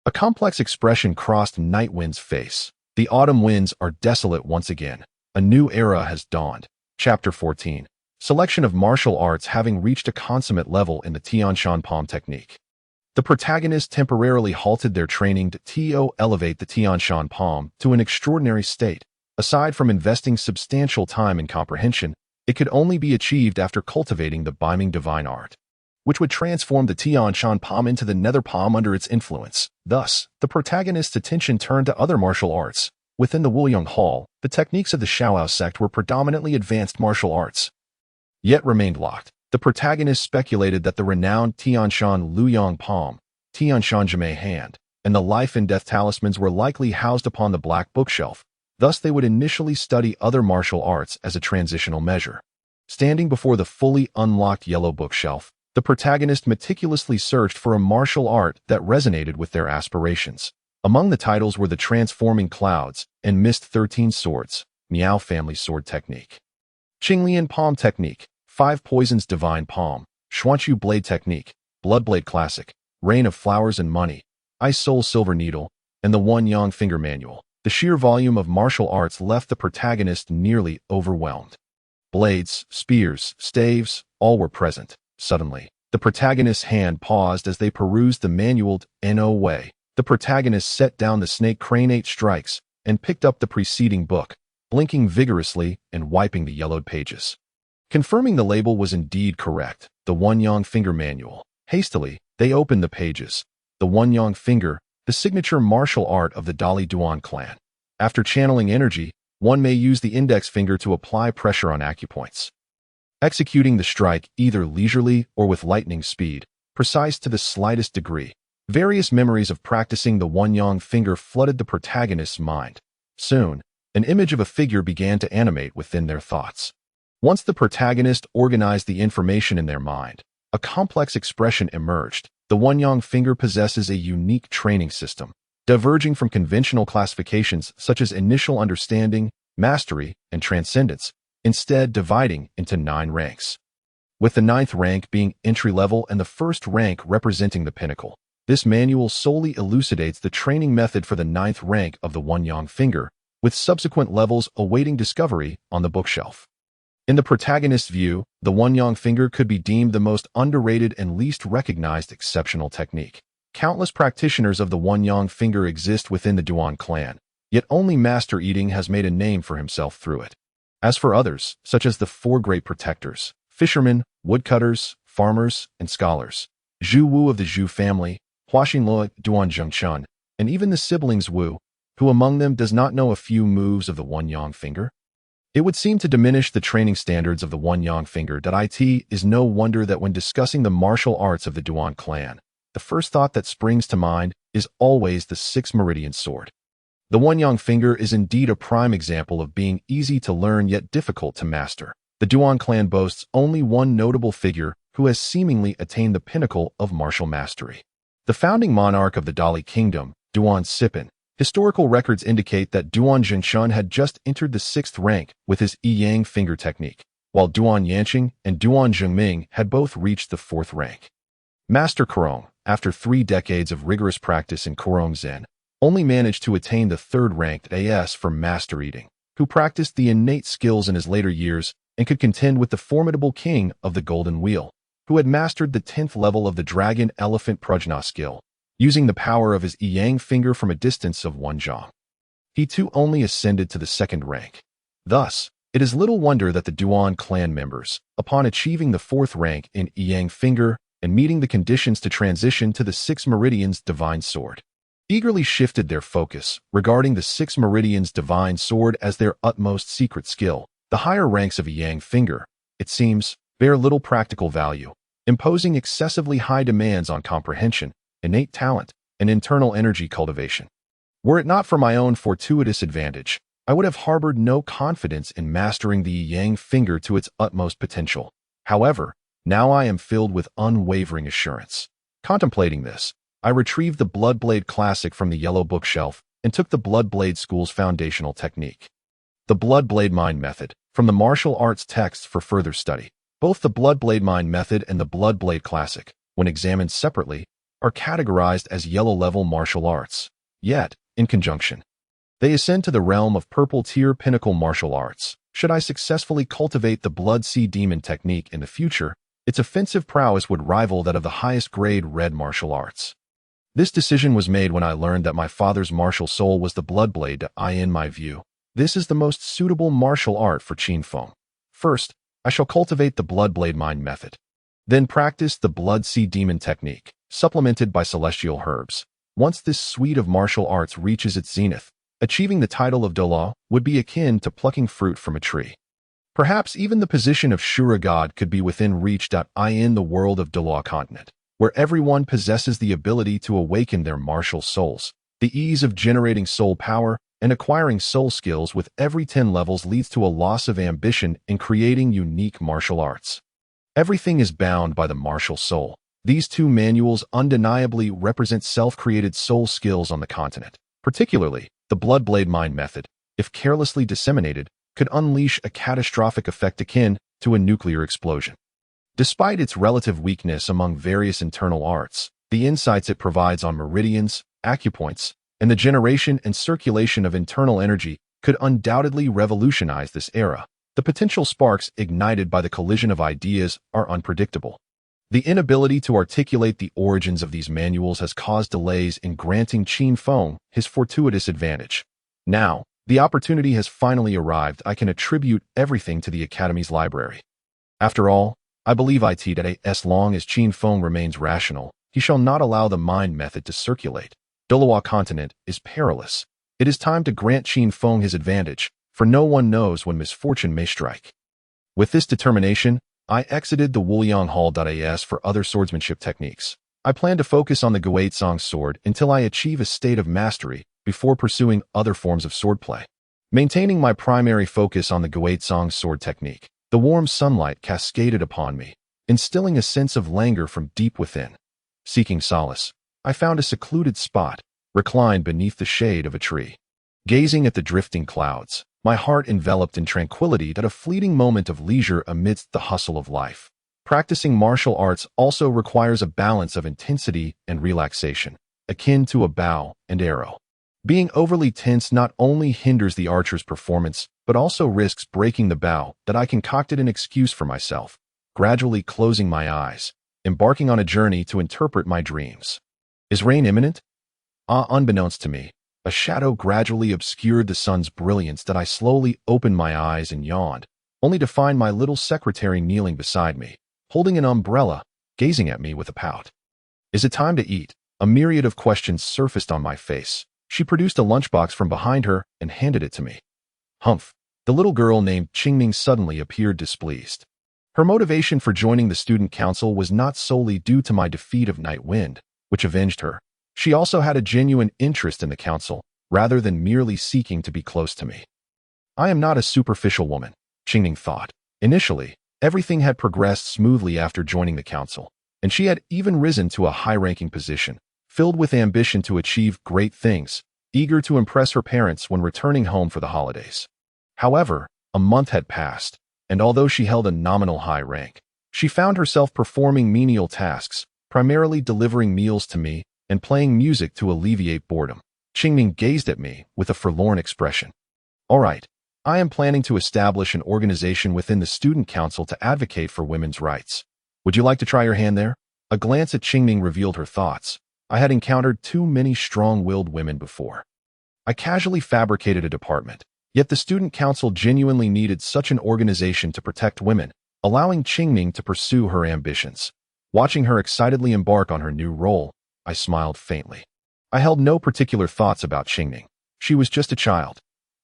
A complex expression crossed Nightwind's face. The autumn winds are desolate once again. A new era has dawned. Chapter 14. Selection of martial arts. Having reached a consummate level in the Tianshan Palm technique, the protagonists temporarily halted their training to elevate the Tianshan Palm to an extraordinary state. Aside from investing substantial time and comprehension, it could only be achieved after cultivating the Beiming divine art, which would transform the Tianshan Palm into the nether palm under its influence. Thus, the protagonist's attention turned to other martial arts. Within the Wuliang Hall, the techniques of the Shaolao sect were predominantly advanced martial arts, yet remained locked. The protagonist speculated that the renowned Tianshan Luyang Palm, Tianshan Jime Hand, and the life and death talismans were likely housed upon the black bookshelf. Thus, they would initially study other martial arts as a transitional measure. Standing before the fully unlocked yellow bookshelf, the protagonist meticulously searched for a martial art that resonated with their aspirations. Among the titles were the Transforming Clouds and Mist 13 Swords, Miao Family Sword Technique, Qinglian Palm Technique, 5 Poisons Divine Palm, Xuanchu Blade Technique, Bloodblade Classic, Rain of Flowers and Money, Ice Soul Silver Needle, and the One Yang Finger Manual. The sheer volume of martial arts left the protagonist nearly overwhelmed. Blades, spears, staves, all were present. Suddenly, the protagonist's hand paused as they perused the manual. No way. The protagonist set down the snake crane 8 strikes and picked up the preceding book, blinking vigorously and wiping the yellowed pages. Confirming the label was indeed correct, the One Yang Finger Manual. Hastily, they opened the pages. The One Yang Finger, the signature martial art of the Dali Duan clan. After channeling energy, one may use the index finger to apply pressure on acupoints, executing the strike either leisurely or with lightning speed, precise to the slightest degree. Various memories of practicing the One Yang Finger flooded the protagonist's mind. Soon, an image of a figure began to animate within their thoughts. Once the protagonist organized the information in their mind, a complex expression emerged. The One Yang Finger possesses a unique training system, diverging from conventional classifications such as initial understanding, mastery, and transcendence, instead dividing into 9 ranks. with the ninth rank being entry-level and the first rank representing the pinnacle. This manual solely elucidates the training method for the ninth rank of the One-Yang finger, with subsequent levels awaiting discovery on the bookshelf. In the protagonist's view, the One-Yang finger could be deemed the most underrated and least recognized exceptional technique. Countless practitioners of the One-Yang finger exist within the Duan clan, yet only Master Eating has made a name for himself through it. As for others, such as the four great protectors, fishermen, woodcutters, farmers, and scholars, Zhu Wu of the Zhu family, Huaxinluo, Duan Zhengchun, and even the siblings Wu, who among them does not know a few moves of the One-Yang finger? It would seem to diminish the training standards of the One-Yang finger. It is no wonder that when discussing the martial arts of the Duan clan, the first thought that springs to mind is always the six meridian sword. The One-Yang finger is indeed a prime example of being easy to learn yet difficult to master. The Duan clan boasts only one notable figure who has seemingly attained the pinnacle of martial mastery. The founding monarch of the Dali kingdom, Duan Sipin. Historical records indicate that Duan Zhengchun had just entered the sixth rank with his Yi-Yang finger technique, while Duan Yanqing and Duan Zhengming had both reached the fourth rank. Master Kurong, after 3 decades of rigorous practice in Kurong Zen, only managed to attain the third rank as for Master Eating, who practiced the innate skills in his later years and could contend with the formidable king of the Golden Wheel, who had mastered the 10th level of the Dragon Elephant Prajna skill, using the power of his Yi-Yang finger from a distance of 1 zhang. He too only ascended to the second rank. Thus, it is little wonder that the Duan clan members, upon achieving the fourth rank in Yi-Yang finger and meeting the conditions to transition to the Six Meridians Divine Sword, eagerly shifted their focus, regarding the Six Meridians Divine Sword as their utmost secret skill. The higher ranks of Yi-Yang finger, it seems, bear little practical value, imposing excessively high demands on comprehension, innate talent, and internal energy cultivation. Were it not for my own fortuitous advantage, I would have harbored no confidence in mastering the Yi-Yang finger to its utmost potential. However, now I am filled with unwavering assurance. Contemplating this, I retrieved the Bloodblade Classic from the yellow bookshelf and took the Bloodblade School's foundational technique, the Bloodblade Mind Method, from the martial arts texts for further study. Both the Bloodblade Mind Method and the Bloodblade Classic, when examined separately, are categorized as yellow-level martial arts. Yet, in conjunction, they ascend to the realm of purple-tier pinnacle martial arts. Should I successfully cultivate the Blood Sea Demon technique in the future, its offensive prowess would rival that of the highest-grade red martial arts. This decision was made when I learned that my father's martial soul was the Bloodblade. In my view, this is the most suitable martial art for Qin Feng. First, I shall cultivate the Bloodblade Mind Method. Then practice the Blood Sea Demon technique, supplemented by celestial herbs. Once this suite of martial arts reaches its zenith, achieving the title of Douluo would be akin to plucking fruit from a tree. Perhaps even the position of Shura God could be within reach. In the world of Douluo continent, where everyone possesses the ability to awaken their martial souls, the ease of generating soul power and acquiring soul skills with every 10 levels leads to a loss of ambition in creating unique martial arts. Everything is bound by the martial soul. These two manuals undeniably represent self-created soul skills on the continent. Particularly, the Bloodblade Mind Method, if carelessly disseminated, could unleash a catastrophic effect akin to a nuclear explosion. Despite its relative weakness among various internal arts, the insights it provides on meridians, acupoints, and the generation and circulation of internal energy could undoubtedly revolutionize this era. The potential sparks ignited by the collision of ideas are unpredictable. The inability to articulate the origins of these manuals has caused delays in granting Qin Feng his fortuitous advantage. Now, the opportunity has finally arrived. I can attribute everything to the Academy's library. After all, I believe that as long as Qin Feng remains rational, he shall not allow the mind method to circulate. Douluo continent is perilous. It is time to grant Qin Feng his advantage, for no one knows when misfortune may strike. With this determination, I exited the Wuliang Hall. For other swordsmanship techniques. I plan to focus on the Guizhong sword until I achieve a state of mastery before pursuing other forms of swordplay. Maintaining my primary focus on the Guizhong sword technique, the warm sunlight cascaded upon me, instilling a sense of languor from deep within. Seeking solace, I found a secluded spot, reclined beneath the shade of a tree. Gazing at the drifting clouds, my heart enveloped in tranquility, that a fleeting moment of leisure amidst the hustle of life. Practicing martial arts also requires a balance of intensity and relaxation, akin to a bow and arrow. Being overly tense not only hinders the archer's performance, but also risks breaking the bow that I concocted an excuse for myself, gradually closing my eyes, embarking on a journey to interpret my dreams. Is rain imminent? Unbeknownst to me, a shadow gradually obscured the sun's brilliance that I slowly opened my eyes and yawned, only to find my little secretary kneeling beside me, holding an umbrella, gazing at me with a pout. Is it time to eat? A myriad of questions surfaced on my face. She produced a lunchbox from behind her and handed it to me. Humph. The little girl named Qingming suddenly appeared displeased. Her motivation for joining the student council was not solely due to my defeat of Night Wind, which avenged her. She also had a genuine interest in the council, rather than merely seeking to be close to me. I am not a superficial woman, Qingming thought. Initially, everything had progressed smoothly after joining the council, and she had even risen to a high-ranking position, filled with ambition to achieve great things, eager to impress her parents when returning home for the holidays. However, a month had passed, and although she held a nominal high rank, she found herself performing menial tasks, primarily delivering meals to me and playing music to alleviate boredom. Qingming gazed at me with a forlorn expression. All right, I am planning to establish an organization within the student council to advocate for women's rights. Would you like to try your hand there? A glance at Qingming revealed her thoughts. I had encountered too many strong-willed women before. I casually fabricated a department, yet the student council genuinely needed such an organization to protect women, allowing Qingming to pursue her ambitions. Watching her excitedly embark on her new role, I smiled faintly. I held no particular thoughts about Qingming. She was just a child.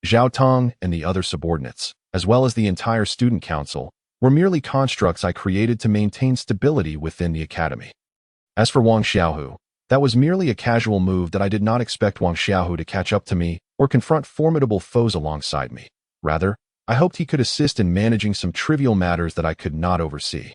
Zhao Tong and the other subordinates, as well as the entire student council, were merely constructs I created to maintain stability within the academy. As for Wang Xiaohu, that was merely a casual move that I did not expect Wang Xiaohu to catch up to me or confront formidable foes alongside me. Rather, I hoped he could assist in managing some trivial matters that I could not oversee.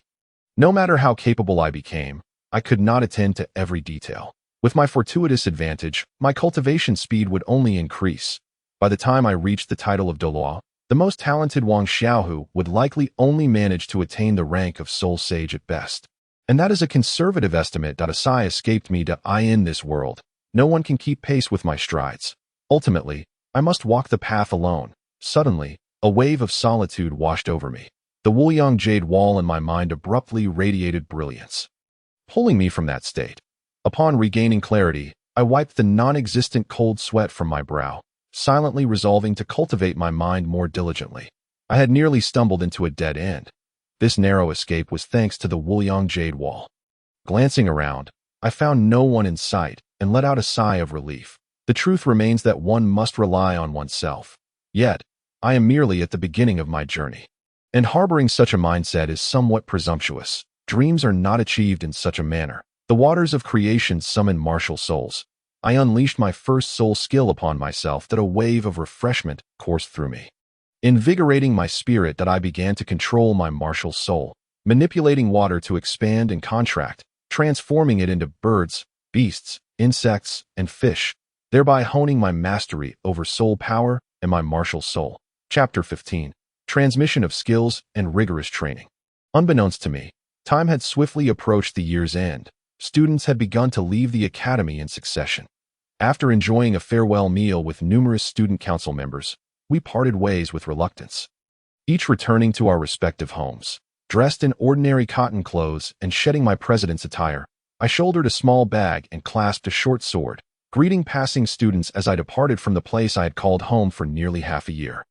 No matter how capable I became, I could not attend to every detail. With my fortuitous advantage, my cultivation speed would only increase. By the time I reached the title of Douluo, the most talented Wang Xiaohu would likely only manage to attain the rank of Soul Sage at best. And that is a conservative estimate. A sigh escaped me. I in this world, no one can keep pace with my strides. Ultimately, I must walk the path alone. Suddenly, a wave of solitude washed over me. The Wuliang jade wall in my mind abruptly radiated brilliance, pulling me from that state. Upon regaining clarity, I wiped the non-existent cold sweat from my brow, silently resolving to cultivate my mind more diligently. I had nearly stumbled into a dead end. This narrow escape was thanks to the Wuliang jade wall. Glancing around, I found no one in sight and let out a sigh of relief. The truth remains that one must rely on oneself. Yet, I am merely at the beginning of my journey. And harboring such a mindset is somewhat presumptuous. Dreams are not achieved in such a manner. The waters of creation summon martial souls. I unleashed my first soul skill upon myself that a wave of refreshment coursed through me. Invigorating my spirit that I began to control my martial soul, manipulating water to expand and contract, transforming it into birds, beasts, insects, and fish, thereby honing my mastery over soul power and my martial soul. Chapter 15. Transmission of Skills and Rigorous Training. Unbeknownst to me, time had swiftly approached the year's end. Students had begun to leave the academy in succession. After enjoying a farewell meal with numerous student council members, we parted ways with reluctance, each returning to our respective homes. Dressed in ordinary cotton clothes and shedding my president's attire, I shouldered a small bag and clasped a short sword, greeting passing students as I departed from the place I had called home for nearly half a year.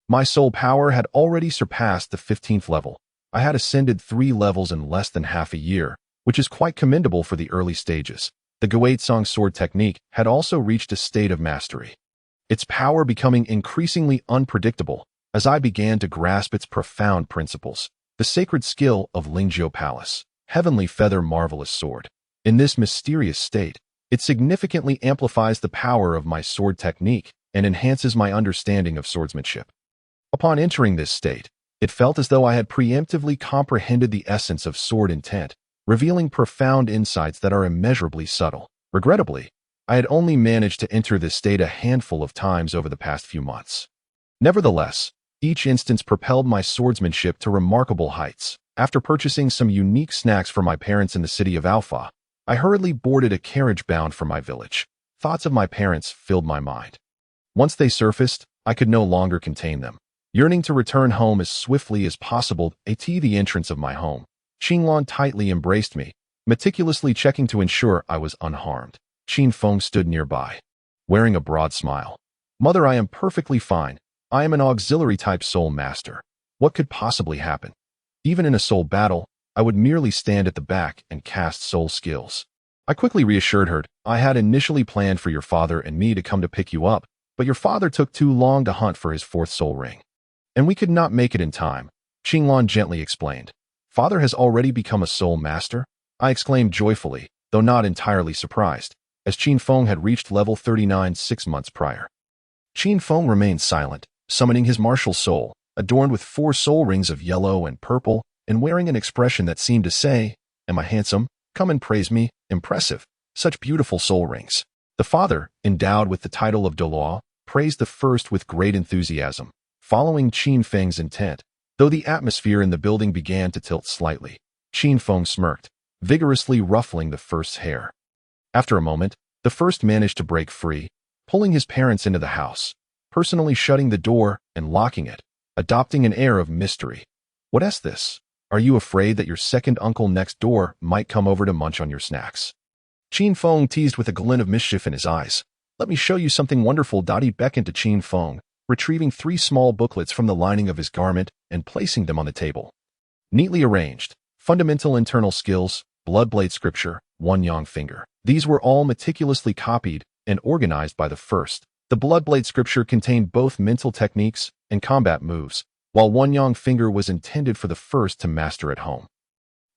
My soul power had already surpassed the 15th level. I had ascended 3 levels in less than half a year, which is quite commendable for the early stages. The Guaitsong sword technique had also reached a state of mastery, its power becoming increasingly unpredictable as I began to grasp its profound principles. The sacred skill of Lingjiu Palace, heavenly feather marvelous sword. In this mysterious state, it significantly amplifies the power of my sword technique and enhances my understanding of swordsmanship. Upon entering this state, it felt as though I had preemptively comprehended the essence of sword intent, revealing profound insights that are immeasurably subtle. Regrettably, I had only managed to enter this state a handful of times over the past few months. Nevertheless, each instance propelled my swordsmanship to remarkable heights. After purchasing some unique snacks for my parents in the city of Alpha, I hurriedly boarded a carriage bound for my village. Thoughts of my parents filled my mind. Once they surfaced, I could no longer contain them. Yearning to return home as swiftly as possible, at the entrance of my home, Qinglong tightly embraced me, meticulously checking to ensure I was unharmed. Qin Feng stood nearby, wearing a broad smile. Mother, I am perfectly fine. I am an auxiliary-type soul master. What could possibly happen? Even in a soul battle, I would merely stand at the back and cast soul skills. I quickly reassured her. I had initially planned for your father and me to come to pick you up, but your father took too long to hunt for his fourth soul ring, and we could not make it in time, Qinglong gently explained. Father has already become a soul master? I exclaimed joyfully, though not entirely surprised, as Qin Feng had reached level 39 6 months prior. Qin Feng remained silent, summoning his martial soul, adorned with 4 soul rings of yellow and purple, and wearing an expression that seemed to say, "Am I handsome? Come and praise me. Impressive. Such beautiful soul rings." The father, endowed with the title of Douluo, praised the first with great enthusiasm, following Qin Feng's intent. Though the atmosphere in the building began to tilt slightly, Qin Feng smirked, vigorously ruffling the first's hair. After a moment, the first managed to break free, pulling his parents into the house, personally shutting the door and locking it, adopting an air of mystery. "What is this? Are you afraid that your second uncle next door might come over to munch on your snacks?" Qin Feng teased with a glint of mischief in his eyes. "Let me show you something wonderful." He beckoned to Qin Feng, retrieving 3 small booklets from the lining of his garment and placing them on the table. Neatly arranged, Fundamental Internal Skills, Bloodblade Scripture, One Yang Finger. These were all meticulously copied and organized by the first. The Bloodblade Scripture contained both mental techniques and combat moves, while One Yang Finger was intended for the first to master at home.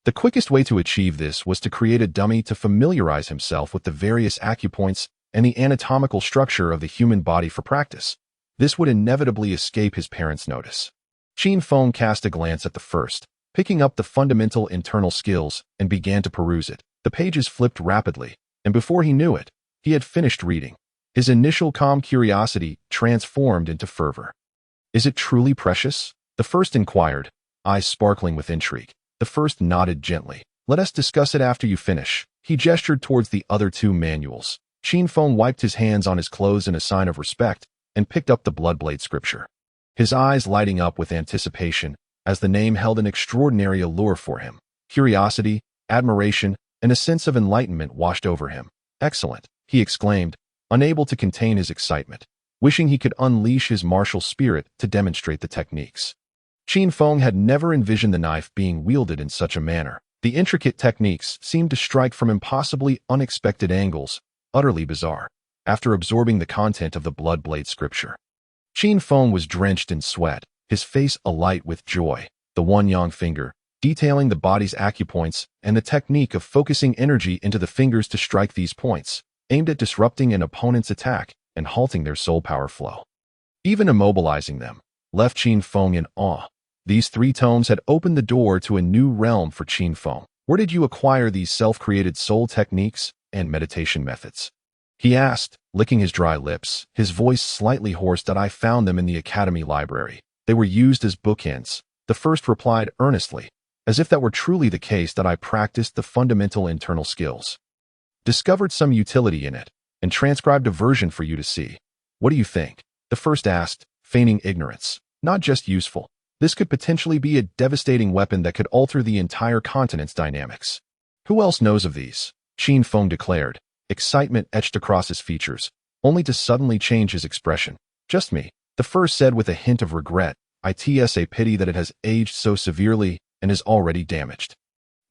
The quickest way to achieve this was to create a dummy to familiarize himself with the various acupoints and the anatomical structure of the human body for practice. This would inevitably escape his parents' notice. Qin Feng cast a glance at the first, picking up the Fundamental Internal Skills, and began to peruse it. The pages flipped rapidly, and before he knew it, he had finished reading. His initial calm curiosity transformed into fervor. "Is it truly precious?" the first inquired, eyes sparkling with intrigue. The first nodded gently. "Let us discuss it after you finish." He gestured towards the other 2 manuals. Qin Feng wiped his hands on his clothes in a sign of respect and picked up the Bloodblade Scripture, his eyes lighting up with anticipation as the name held an extraordinary allure for him. Curiosity, admiration, and a sense of enlightenment washed over him. "Excellent," he exclaimed, unable to contain his excitement, wishing he could unleash his martial spirit to demonstrate the techniques. Qin Feng had never envisioned the knife being wielded in such a manner. The intricate techniques seemed to strike from impossibly unexpected angles, utterly bizarre. After absorbing the content of the Bloodblade Scripture, Qin Feng was drenched in sweat, his face alight with joy. The One Yang Finger, detailing the body's acupoints and the technique of focusing energy into the fingers to strike these points, aimed at disrupting an opponent's attack and halting their soul power flow. Even immobilizing them left Qin Feng in awe. These 3 tomes had opened the door to a new realm for Qin Feng. "Where did you acquire these self-created soul techniques and meditation methods?" he asked, licking his dry lips, his voice slightly hoarse. "I found them in the academy library. They were used as bookends." The first replied earnestly, as if that were truly the case. "I practiced the Fundamental Internal Skills, discovered some utility in it, and transcribed a version for you to see. What do you think?" the first asked, feigning ignorance. "Not just useful. This could potentially be a devastating weapon that could alter the entire continent's dynamics." "Who else knows of these?" Qin Feng declared, excitement etched across his features, only to suddenly change his expression. "Just me," the first said with a hint of regret. "It's a pity that it has aged so severely and is already damaged."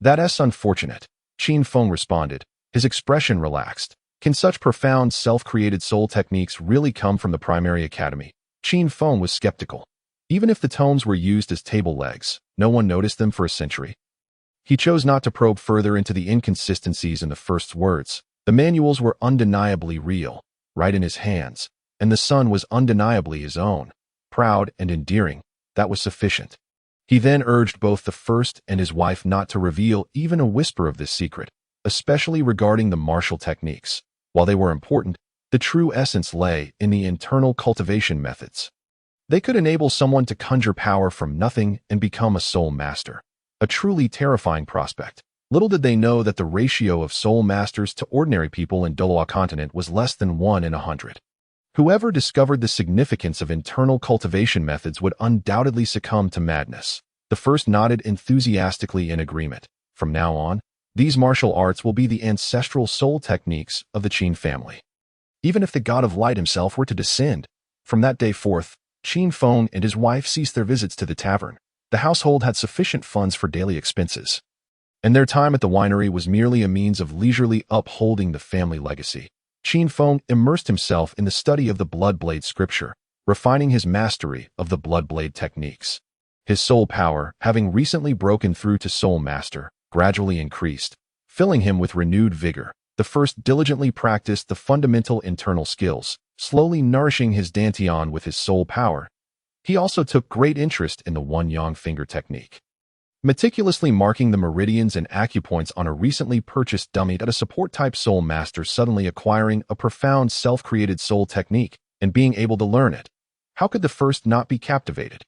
"That's unfortunate," Qin Feng responded, his expression relaxed. "Can such profound self-created soul techniques really come from the primary academy?" Qin Feng was skeptical. Even if the tomes were used as table legs, no one noticed them for a century. He chose not to probe further into the inconsistencies in the first's words. The manuals were undeniably real, right in his hands, and the son was undeniably his own. Proud and endearing, that was sufficient. He then urged both the first and his wife not to reveal even a whisper of this secret, especially regarding the martial techniques. While they were important, the true essence lay in the internal cultivation methods. They could enable someone to conjure power from nothing and become a soul master. a truly terrifying prospect. Little did they know that the ratio of soul masters to ordinary people in Douluo continent was less than 1 in 100. Whoever discovered the significance of internal cultivation methods would undoubtedly succumb to madness. The first nodded enthusiastically in agreement. From now on, these martial arts will be the ancestral soul techniques of the Qin family. Even if the god of light himself were to descend, from that day forth, Qin Feng and his wife ceased their visits to the tavern. The household had sufficient funds for daily expenses, and their time at the winery was merely a means of leisurely upholding the family legacy. Qin Feng immersed himself in the study of the blood blade scripture, refining his mastery of the blood blade techniques. His soul power, having recently broken through to soul master, gradually increased, filling him with renewed vigor. The first diligently practiced the fundamental internal skills, slowly nourishing his dantian with his soul power. He also took great interest in the one-yang finger technique, meticulously marking the meridians and acupoints on a recently purchased dummy at a support-type soul master suddenly acquiring a profound self-created soul technique and being able to learn it. How could the first not be captivated?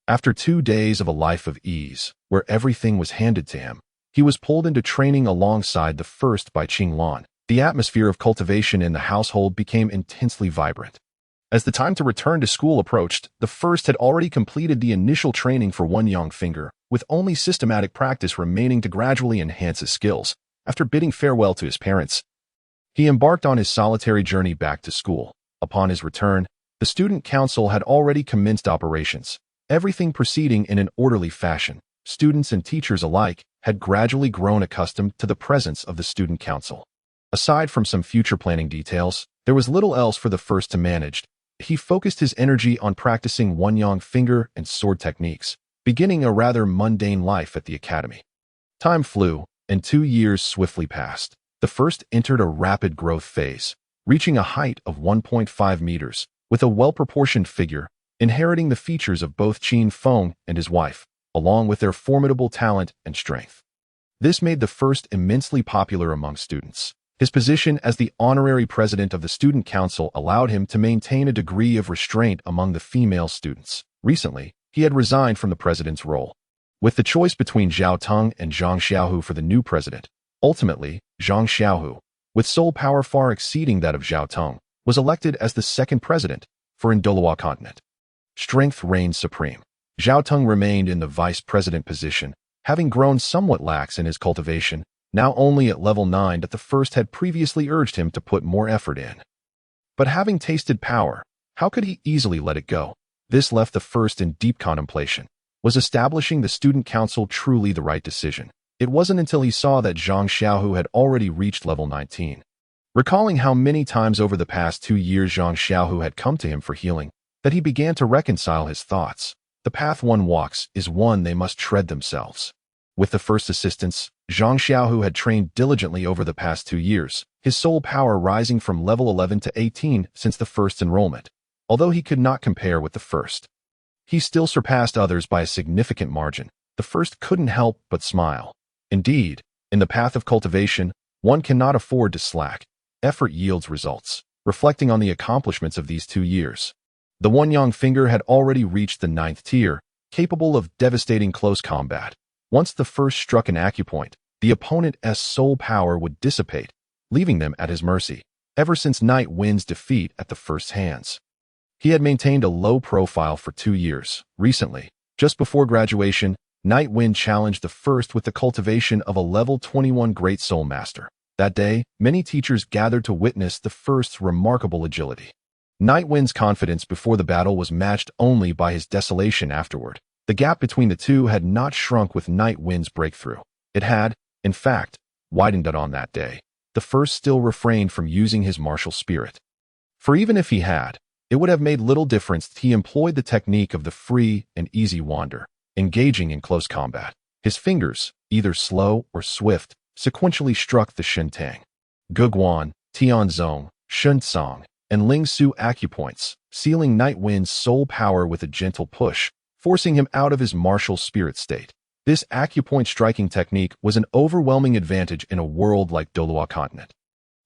After 2 days of a life of ease, where everything was handed to him, he was pulled into training alongside the first by Qinglan. The atmosphere of cultivation in the household became intensely vibrant. As the time to return to school approached, the first had already completed the initial training for one-yang finger, with only systematic practice remaining to gradually enhance his skills. After bidding farewell to his parents, he embarked on his solitary journey back to school. Upon his return, the student council had already commenced operations, everything proceeding in an orderly fashion. Students and teachers alike had gradually grown accustomed to the presence of the student council. Aside from some future planning details, there was little else for the first to manage. He focused his energy on practicing one-yang finger and sword techniques, beginning a rather mundane life at the academy. Time flew, and 2 years swiftly passed. The first entered a rapid growth phase, reaching a height of 1.5 meters, with a well-proportioned figure, inheriting the features of both Qin Feng and his wife, along with their formidable talent and strength. This made the first immensely popular among students. His position as the honorary president of the student council allowed him to maintain a degree of restraint among the female students. Recently, he had resigned from the president's role. With the choice between Zhao Teng and Zhang Xiaohu for the new president, ultimately, Zhang Xiaohu, with soul power far exceeding that of Zhao Teng, was elected as the second president for Douluo continent. Strength reigned supreme. Zhao Teng remained in the vice president position, having grown somewhat lax in his cultivation, now only at level 9 that the first had previously urged him to put more effort in. But having tasted power, how could he easily let it go? This left the first in deep contemplation. Was establishing the student council truly the right decision? It wasn't until he saw that Zhang Xiaohu had already reached level 19. Recalling how many times over the past 2 years Zhang Xiaohu had come to him for healing, that he began to reconcile his thoughts. The path one walks is one they must tread themselves. With the first assistance, Zhang Xiaohu had trained diligently over the past 2 years, his soul power rising from level 11 to 18 since the first enrollment. Although he could not compare with the first, he still surpassed others by a significant margin. The first couldn't help but smile. Indeed, in the path of cultivation, one cannot afford to slack. Effort yields results. Reflecting on the accomplishments of these 2 years, the one-yang finger had already reached the 9th tier, capable of devastating close combat. Once the first struck an acupoint, the opponent's soul power would dissipate, leaving them at his mercy. Ever since Night Wind's defeat at the first's hands, he had maintained a low profile for 2 years. Recently, just before graduation, Night Wind challenged the first with the cultivation of a level 21 Great Soul Master. That day, many teachers gathered to witness the first's remarkable agility. Night Wind's confidence before the battle was matched only by his desolation afterward. The gap between the two had not shrunk with Night Wind's breakthrough. It had, in fact, widened it on that day. The first still refrained from using his martial spirit. For even if he had, it would have made little difference that he employed the technique of the free and easy wander, engaging in close combat. His fingers, either slow or swift, sequentially struck the Shentang, Guguan, Tianzong, Shunsong, and Lingsu acupoints, sealing Night Wind's soul power with a gentle push, forcing him out of his martial spirit state. This acupoint striking technique was an overwhelming advantage in a world like Douluo continent,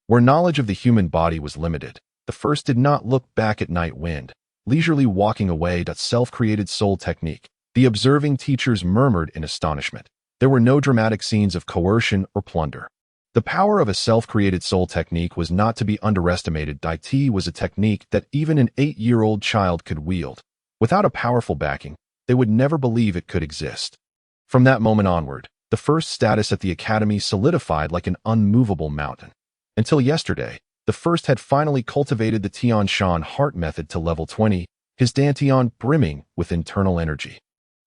where knowledge of the human body was limited. The first did not look back at Night Wind, leisurely walking away that self-created soul technique. The observing teachers murmured in astonishment. There were no dramatic scenes of coercion or plunder. The power of a self-created soul technique was not to be underestimated. It was a technique that even an 8-year-old child could wield. Without a powerful backing, they would never believe it could exist. From that moment onward, the first status at the academy solidified like an unmovable mountain. Until yesterday, the first had finally cultivated the Tianshan heart method to level 20, his dantian brimming with internal energy.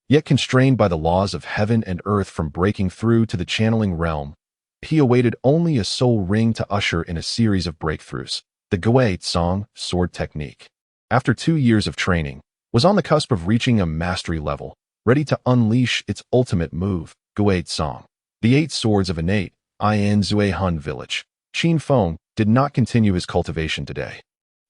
Yet constrained by the laws of heaven and earth from breaking through to the channeling realm, he awaited only a soul ring to usher in a series of breakthroughs. The Gui Tsong sword technique, after 2 years of training, was on the cusp of reaching a mastery level, ready to unleash its ultimate move, Gui Tsong. The 8 swords of innate, in Zui Hun village. Qin Feng did not continue his cultivation today.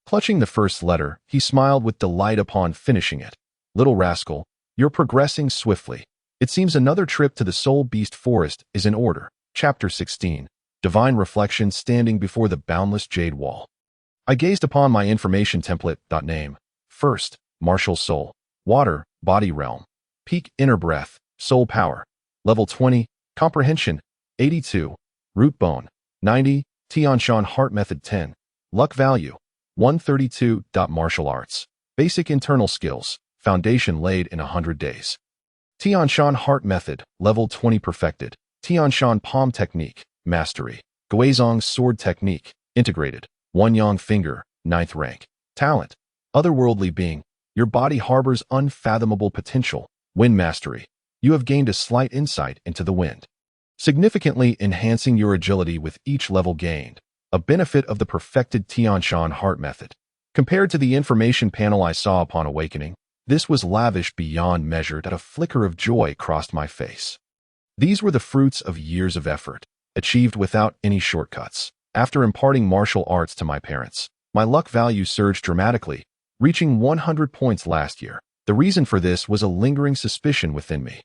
Clutching the first letter, he smiled with delight upon finishing it. Little rascal, you're progressing swiftly. It seems another trip to the Soul Beast Forest is in order. Chapter 16. Divine Reflection standing before the boundless jade wall. I gazed upon my information template. Name. First, martial soul. Water, body realm. Peak inner breath, soul power. Level 20, comprehension, 82. Root bone, 90. Tianshan heart method 10. Luck value, 132. Martial arts. Basic internal skills, foundation laid in 100 days. Tianshan heart method, level 20 perfected. Tianshan palm technique, mastery. Guizhong sword technique, integrated. One yang finger, 9th rank. Talent, otherworldly being. Your body harbors unfathomable potential. Wind mastery. You have gained a slight insight into the wind, significantly enhancing your agility with each level gained. A benefit of the perfected Tianshan heart method. Compared to the information panel I saw upon awakening, this was lavish beyond measure. A flicker of joy crossed my face. These were the fruits of years of effort, achieved without any shortcuts. After imparting martial arts to my parents, my luck value surged dramatically, reaching 100 points last year. The reason for this was a lingering suspicion within me.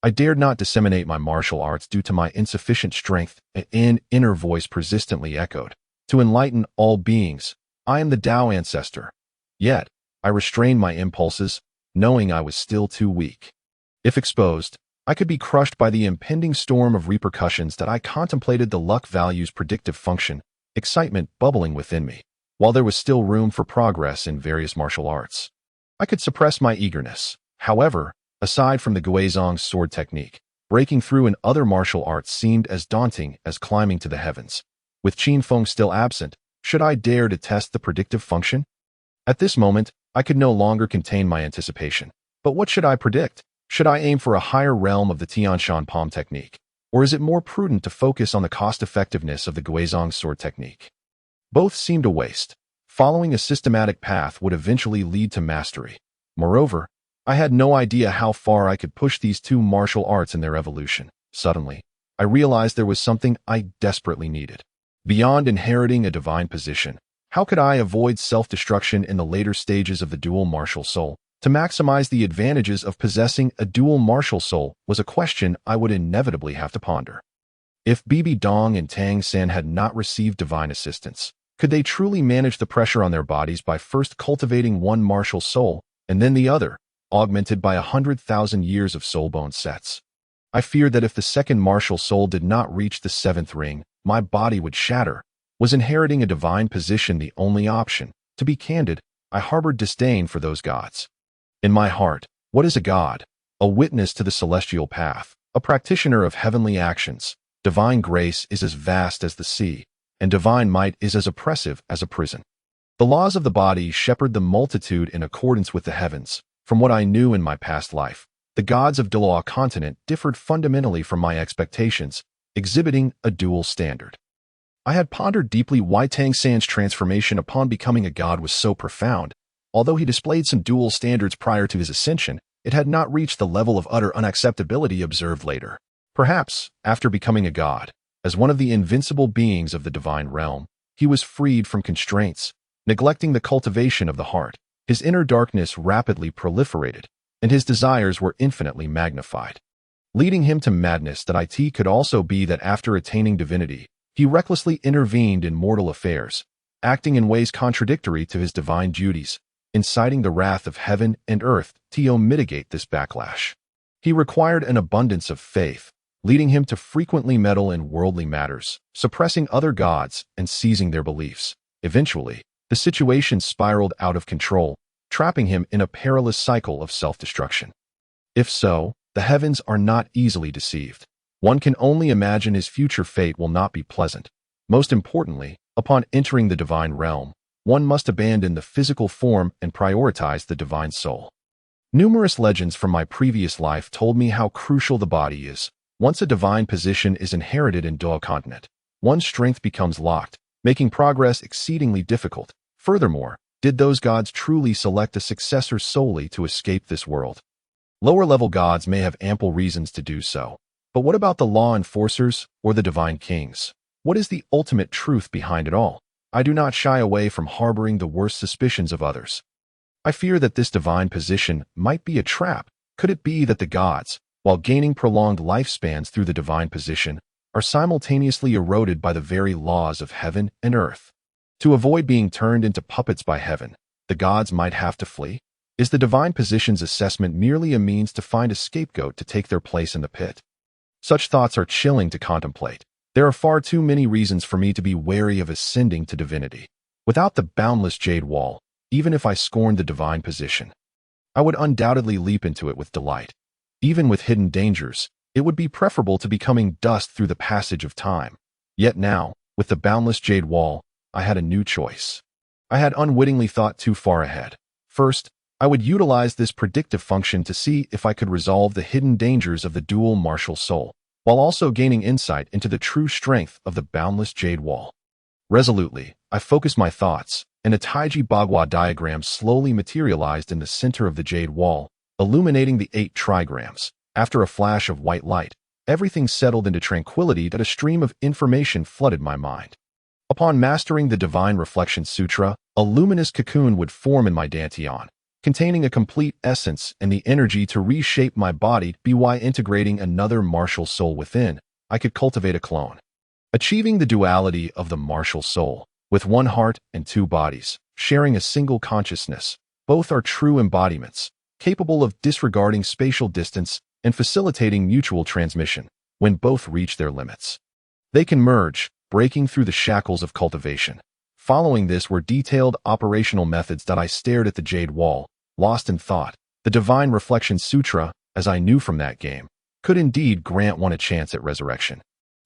I dared not disseminate my martial arts due to my insufficient strength. An inner voice persistently echoed, to enlighten all beings, I am the Tao ancestor. Yet, I restrained my impulses, knowing I was still too weak. If exposed, I could be crushed by the impending storm of repercussions. That I contemplated the luck value's predictive function, excitement bubbling within me. While there was still room for progress in various martial arts, I could suppress my eagerness. However, aside from the Guizhong sword technique, breaking through in other martial arts seemed as daunting as climbing to the heavens. With Qin Feng still absent, should I dare to test the predictive function? At this moment, I could no longer contain my anticipation. But what should I predict? Should I aim for a higher realm of the Tianshan palm technique? Or is it more prudent to focus on the cost-effectiveness of the Guizhong sword technique? Both seemed a waste. Following a systematic path would eventually lead to mastery. Moreover, I had no idea how far I could push these two martial arts in their evolution. Suddenly, I realized there was something I desperately needed. Beyond inheriting a divine position, how could I avoid self-destruction in the later stages of the dual martial soul? To maximize the advantages of possessing a dual martial soul was a question I would inevitably have to ponder. If Bibi Dong and Tang San had not received divine assistance, could they truly manage the pressure on their bodies by first cultivating one martial soul, and then the other, augmented by 100,000 years of soulbone sets? I feared that if the second martial soul did not reach the 7th ring, my body would shatter. Was inheriting a divine position the only option? To be candid, I harbored disdain for those gods. In my heart, what is a god? A witness to the celestial path, a practitioner of heavenly actions. Divine grace is as vast as the sea, and divine might is as oppressive as a prison. The laws of the body shepherd the multitude in accordance with the heavens. From what I knew in my past life, the gods of Douluo continent differed fundamentally from my expectations, exhibiting a dual standard. I had pondered deeply why Tang San's transformation upon becoming a god was so profound. Although he displayed some dual standards prior to his ascension, it had not reached the level of utter unacceptability observed later. Perhaps, after becoming a god, as one of the invincible beings of the divine realm, he was freed from constraints. Neglecting the cultivation of the heart, his inner darkness rapidly proliferated, and his desires were infinitely magnified. Leading him to madness. That it could also be that after attaining divinity, he recklessly intervened in mortal affairs, acting in ways contradictory to his divine duties, inciting the wrath of heaven and earth to mitigate this backlash. He required an abundance of faith, leading him to frequently meddle in worldly matters, suppressing other gods and seizing their beliefs. Eventually, the situation spiraled out of control, trapping him in a perilous cycle of self-destruction. If so, the heavens are not easily deceived. One can only imagine his future fate will not be pleasant. Most importantly, upon entering the divine realm, one must abandon the physical form and prioritize the divine soul. Numerous legends from my previous life told me how crucial the body is. Once a divine position is inherited in Douluo continent, one's strength becomes locked, making progress exceedingly difficult. Furthermore, did those gods truly select a successor solely to escape this world? Lower-level gods may have ample reasons to do so. But what about the law enforcers or the divine kings? What is the ultimate truth behind it all? I do not shy away from harboring the worst suspicions of others. I fear that this divine position might be a trap. Could it be that the gods, while gaining prolonged lifespans through the divine position, are simultaneously eroded by the very laws of heaven and earth? To avoid being turned into puppets by heaven, the gods might have to flee? Is the divine position's assessment merely a means to find a scapegoat to take their place in the pit? Such thoughts are chilling to contemplate. There are far too many reasons for me to be wary of ascending to divinity. Without the boundless jade wall, even if I scorned the divine position, I would undoubtedly leap into it with delight. Even with hidden dangers, it would be preferable to becoming dust through the passage of time. Yet now, with the boundless jade wall, I had a new choice. I had unwittingly thought too far ahead. First, I would utilize this predictive function to see if I could resolve the hidden dangers of the dual martial soul, while also gaining insight into the true strength of the boundless jade wall. Resolutely, I focused my thoughts, and a Taiji Bagua diagram slowly materialized in the center of the jade wall, illuminating the 8 trigrams. After a flash of white light, everything settled into tranquility that a stream of information flooded my mind. Upon mastering the Divine Reflection Sutra, a luminous cocoon would form in my dantian, containing a complete essence and the energy to reshape my body. By integrating another martial soul within, I could cultivate a clone, achieving the duality of the martial soul, with one heart and 2 bodies, sharing a single consciousness. Both are true embodiments, capable of disregarding spatial distance and facilitating mutual transmission when both reach their limits. They can merge, breaking through the shackles of cultivation. Following this were detailed operational methods that I stared at the jade wall, lost in thought. The Divine Reflection Sutra, as I knew from that game, could indeed grant one a chance at resurrection.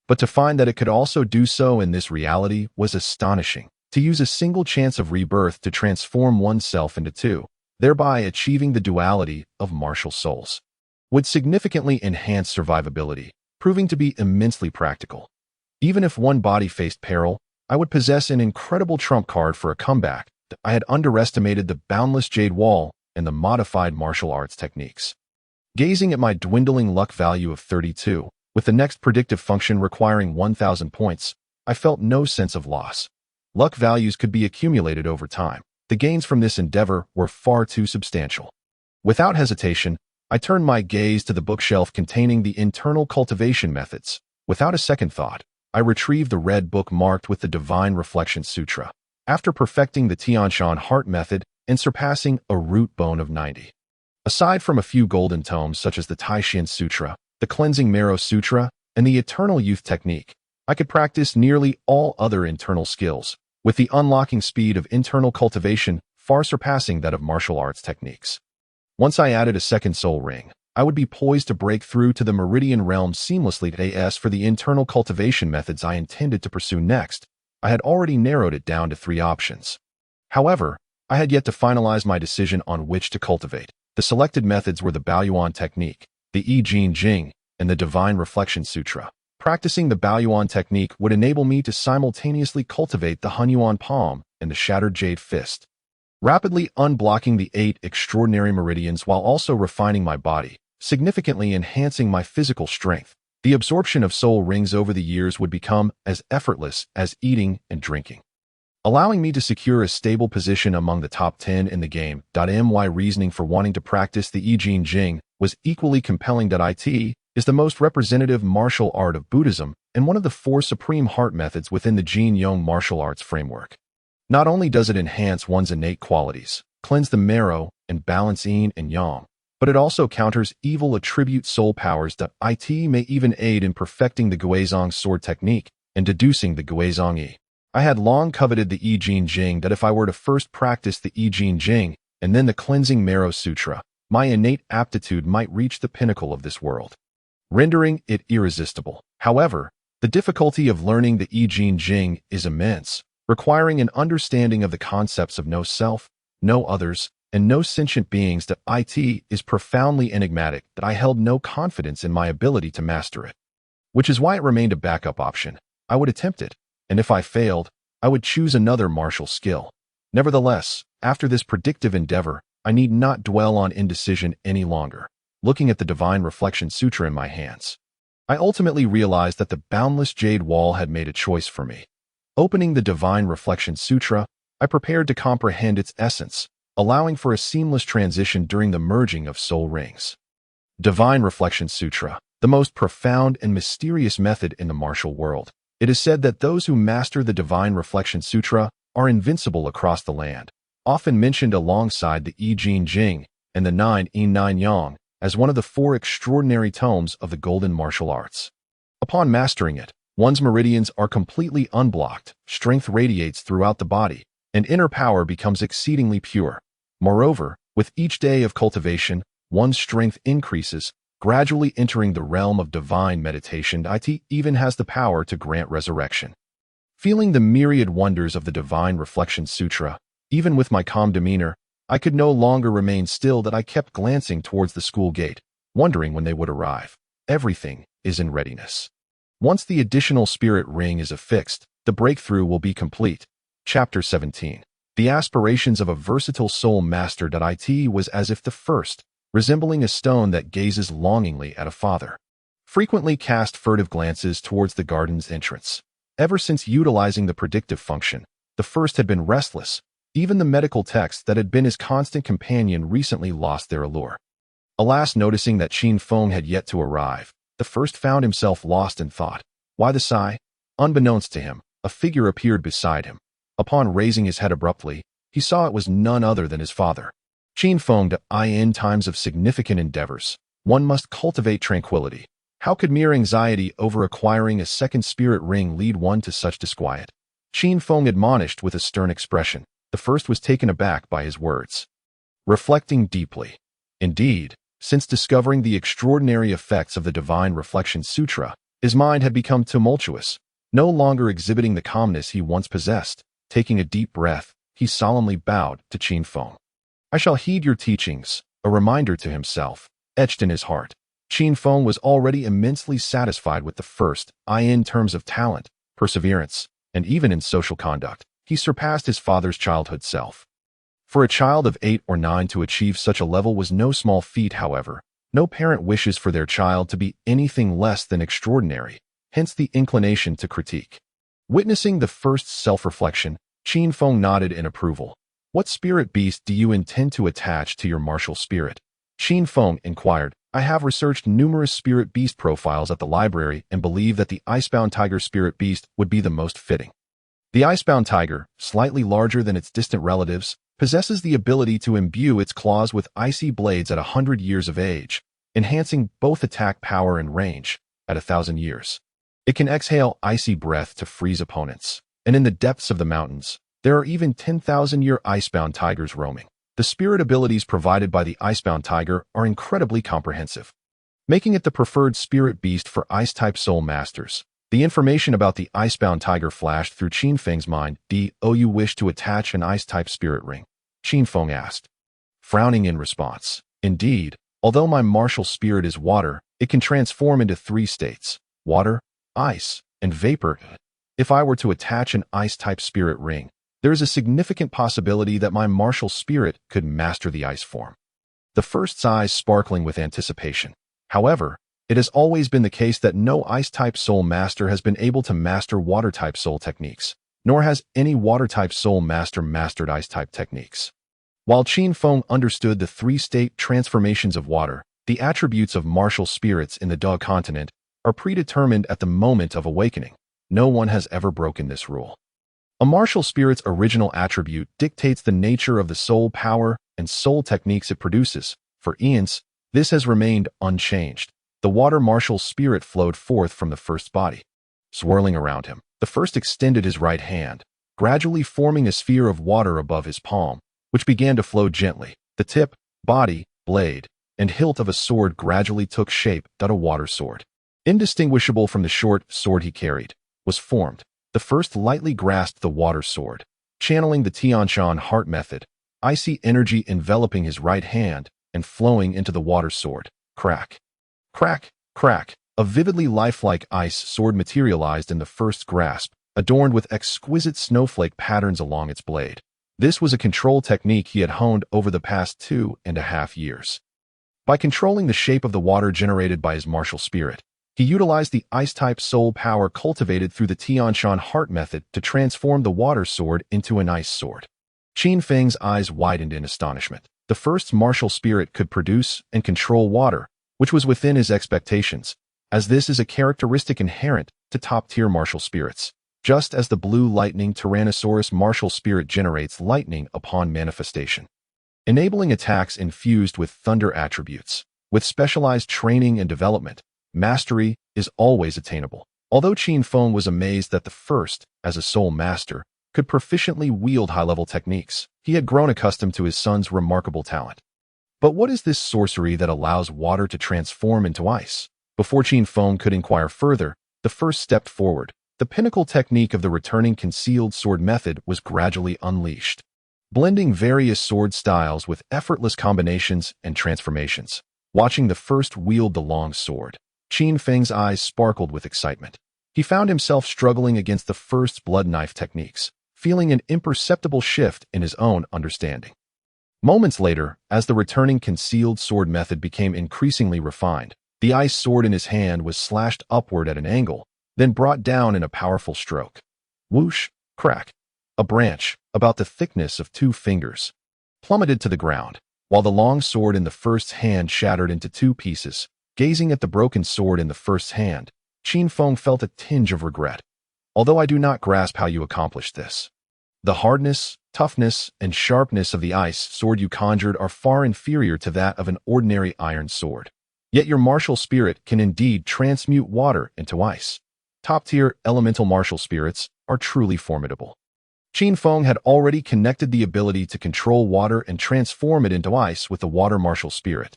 But to find that it could also do so in this reality was astonishing. To use a single chance of rebirth to transform oneself into 2, thereby achieving the duality of martial souls, would significantly enhance survivability, proving to be immensely practical. Even if one body faced peril, I would possess an incredible trump card for a comeback. I had underestimated the boundless jade wall and the modified martial arts techniques. Gazing at my dwindling luck value of 32, with the next predictive function requiring 1,000 points, I felt no sense of loss. Luck values could be accumulated over time. The gains from this endeavor were far too substantial. Without hesitation, I turned my gaze to the bookshelf containing the internal cultivation methods. Without a second thought, I retrieved the red book marked with the Divine Reflection Sutra. After perfecting the Tianshan Heart method and surpassing a root bone of 90. Aside from a few golden tomes such as the Taishan Sutra, the Cleansing Marrow Sutra, and the Eternal Youth Technique, I could practice nearly all other internal skills, with the unlocking speed of internal cultivation far surpassing that of martial arts techniques. Once I added a second soul ring, I would be poised to break through to the meridian realm seamlessly. As for the internal cultivation methods I intended to pursue next, I had already narrowed it down to 3 options. However, I had yet to finalize my decision on which to cultivate. The selected methods were the Baoyuan Technique, the I Ching Jing, and the Divine Reflection Sutra. Practicing the Baoyuan technique would enable me to simultaneously cultivate the Hunyuan Palm and the Shattered Jade Fist, rapidly unblocking the 8 extraordinary meridians while also refining my body, significantly enhancing my physical strength. The absorption of soul rings over the years would become as effortless as eating and drinking, allowing me to secure a stable position among the top 10 in the game. My reasoning for wanting to practice the I Ching Jing was equally compelling. It is the most representative martial art of Buddhism and one of the 4 supreme heart methods within the Jin Yong martial arts framework. Not only does it enhance one's innate qualities, cleanse the marrow, and balance yin and yang, but it also counters evil attribute soul powers. It may even aid in perfecting the Guizhong sword technique and deducing the Guizhong Yi. I had long coveted the I Ching Jing that if I were to first practice the I Ching Jing and then the cleansing Marrow Sutra, my innate aptitude might reach the pinnacle of this world, rendering it irresistible. However, the difficulty of learning the I Ching Jing is immense, requiring an understanding of the concepts of no self, no others, and no sentient beings. It is profoundly enigmatic that I held no confidence in my ability to master it, which is why it remained a backup option. I would attempt it, and if I failed, I would choose another martial skill. Nevertheless, after this predictive endeavor, I need not dwell on indecision any longer. Looking at the Divine Reflection Sutra in my hands, I ultimately realized that the boundless jade wall had made a choice for me. Opening the Divine Reflection Sutra, I prepared to comprehend its essence, allowing for a seamless transition during the merging of soul rings. Divine Reflection Sutra, the most profound and mysterious method in the martial world. It is said that those who master the Divine Reflection Sutra are invincible across the land, often mentioned alongside the I Ching Jing and the Nine Yin Nine Yang as one of the 4 extraordinary tomes of the golden martial arts. Upon mastering it, one's meridians are completely unblocked, strength radiates throughout the body, and inner power becomes exceedingly pure. Moreover, with each day of cultivation, one's strength increases, gradually entering the realm of divine meditation. It even has the power to grant resurrection. Feeling the myriad wonders of the Divine Reflection Sutra, even with my calm demeanor, I could no longer remain still. I kept glancing towards the school gate, wondering when they would arrive. Everything is in readiness. Once the additional spirit ring is affixed, the breakthrough will be complete. Chapter 17. The aspirations of a versatile soul master. It was as if the first, resembling a stone that gazes longingly at a father, frequently cast furtive glances towards the garden's entrance. Ever since utilizing the predictive function, the first had been restless. Even the medical texts that had been his constant companion recently lost their allure. Alas, noticing that Qin Feng had yet to arrive, the first found himself lost in thought. Why the sigh? Unbeknownst to him, a figure appeared beside him. Upon raising his head abruptly, he saw it was none other than his father. Qin Feng. In times of significant endeavors, one must cultivate tranquility. How could mere anxiety over acquiring a second spirit ring lead one to such disquiet? Qin Feng admonished with a stern expression. The first was taken aback by his words. Reflecting deeply. Indeed, since discovering the extraordinary effects of the Divine Reflection Sutra, his mind had become tumultuous, no longer exhibiting the calmness he once possessed. Taking a deep breath, he solemnly bowed to Qin Feng. I shall heed your teachings, a reminder to himself, etched in his heart. Qin Feng was already immensely satisfied with the first, in terms of talent, perseverance, and even in social conduct. He surpassed his father's childhood self. For a child of 8 or 9 to achieve such a level was no small feat. However, no parent wishes for their child to be anything less than extraordinary, hence the inclination to critique. Witnessing the first self-reflection, Qin Feng nodded in approval. What spirit beast do you intend to attach to your martial spirit? Qin Feng inquired. I have researched numerous spirit beast profiles at the library and believe that the icebound tiger spirit beast would be the most fitting. The icebound tiger, slightly larger than its distant relatives, possesses the ability to imbue its claws with icy blades at 100 years of age, enhancing both attack power and range at 1,000 years. It can exhale icy breath to freeze opponents, and in the depths of the mountains, there are even 10,000-year icebound tigers roaming. The spirit abilities provided by the icebound tiger are incredibly comprehensive, making it the preferred spirit beast for ice-type soul masters. The information about the icebound tiger flashed through Qin Feng's mind. Do you wish to attach an ice-type spirit ring? Qin Feng asked, frowning in response. Indeed, although my martial spirit is water, it can transform into 3 states: water, ice, and vapor. If I were to attach an ice-type spirit ring, there is a significant possibility that my martial spirit could master the ice form. The first's eyes sparkling with anticipation. However, it has always been the case that no ice-type soul master has been able to master water-type soul techniques, nor has any water-type soul master mastered ice-type techniques. While Qin Feng understood the 3-state transformations of water, the attributes of martial spirits in the Dog continent are predetermined at the moment of awakening. No one has ever broken this rule. A martial spirit's original attribute dictates the nature of the soul power and soul techniques it produces. For instance, This has remained unchanged. The water martial spirit flowed forth from the first's body. Swirling around him, the first extended his right hand, gradually forming a sphere of water above his palm, which began to flow gently. The tip, body, blade, and hilt of a sword gradually took shape. A water sword, indistinguishable from the short sword he carried, was formed. The first lightly grasped the water sword, channeling the Tianshan heart method, icy energy enveloping his right hand and flowing into the water sword. Crack, crack, crack. A vividly lifelike ice sword materialized in the first's grasp, adorned with exquisite snowflake patterns along its blade. This was a control technique he had honed over the past 2.5 years. By controlling the shape of the water generated by his martial spirit, he utilized the ice-type soul power cultivated through the Tianshan heart method to transform the water sword into an ice sword. Qin Feng's eyes widened in astonishment. The first's martial spirit could produce and control water, which was within his expectations, as this is a characteristic inherent to top-tier martial spirits. Just as the blue lightning Tyrannosaurus martial spirit generates lightning upon manifestation, enabling attacks infused with thunder attributes. With specialized training and development, mastery is always attainable. Although Qin Feng was amazed that the first, as a soul master, could proficiently wield high-level techniques, he had grown accustomed to his son's remarkable talent. But what is this sorcery that allows water to transform into ice? Before Qin Feng could inquire further, the first stepped forward. The pinnacle technique of the returning concealed sword method was gradually unleashed, blending various sword styles with effortless combinations and transformations. Watching the first wield the long sword, Qin Feng's eyes sparkled with excitement. He found himself struggling against the first's blood knife techniques, feeling an imperceptible shift in his own understanding. Moments later, as the returning concealed sword method became increasingly refined, the ice sword in his hand was slashed upward at an angle, then brought down in a powerful stroke. Whoosh, crack. A branch, about the thickness of 2 fingers, plummeted to the ground, while the long sword in the first's hand shattered into 2 pieces. Gazing at the broken sword in the first's hand, Qin Feng felt a tinge of regret. Although I do not grasp how you accomplished this. The hardness, toughness, and sharpness of the ice sword you conjured are far inferior to that of an ordinary iron sword. Yet your martial spirit can indeed transmute water into ice. Top-tier elemental martial spirits are truly formidable. Qin Feng had already connected the ability to control water and transform it into ice with the water martial spirit.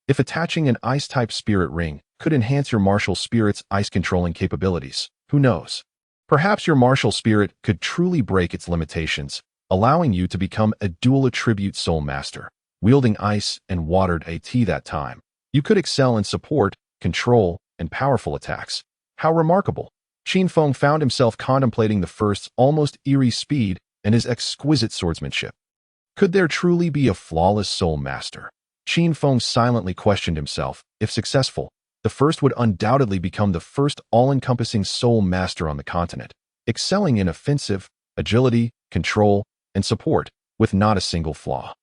If attaching an ice-type spirit ring could enhance your martial spirit's ice-controlling capabilities, who knows? Perhaps your martial spirit could truly break its limitations, allowing you to become a dual attribute soul master, wielding ice and water at that time. You could excel in support, control, and powerful attacks. How remarkable! Qin Feng found himself contemplating the first's almost eerie speed and his exquisite swordsmanship. Could there truly be a flawless soul master? Qin Feng silently questioned himself. If successful, the first would undoubtedly become the first all-encompassing soul master on the continent, excelling in offensive, agility, control, and support, with not a single flaw.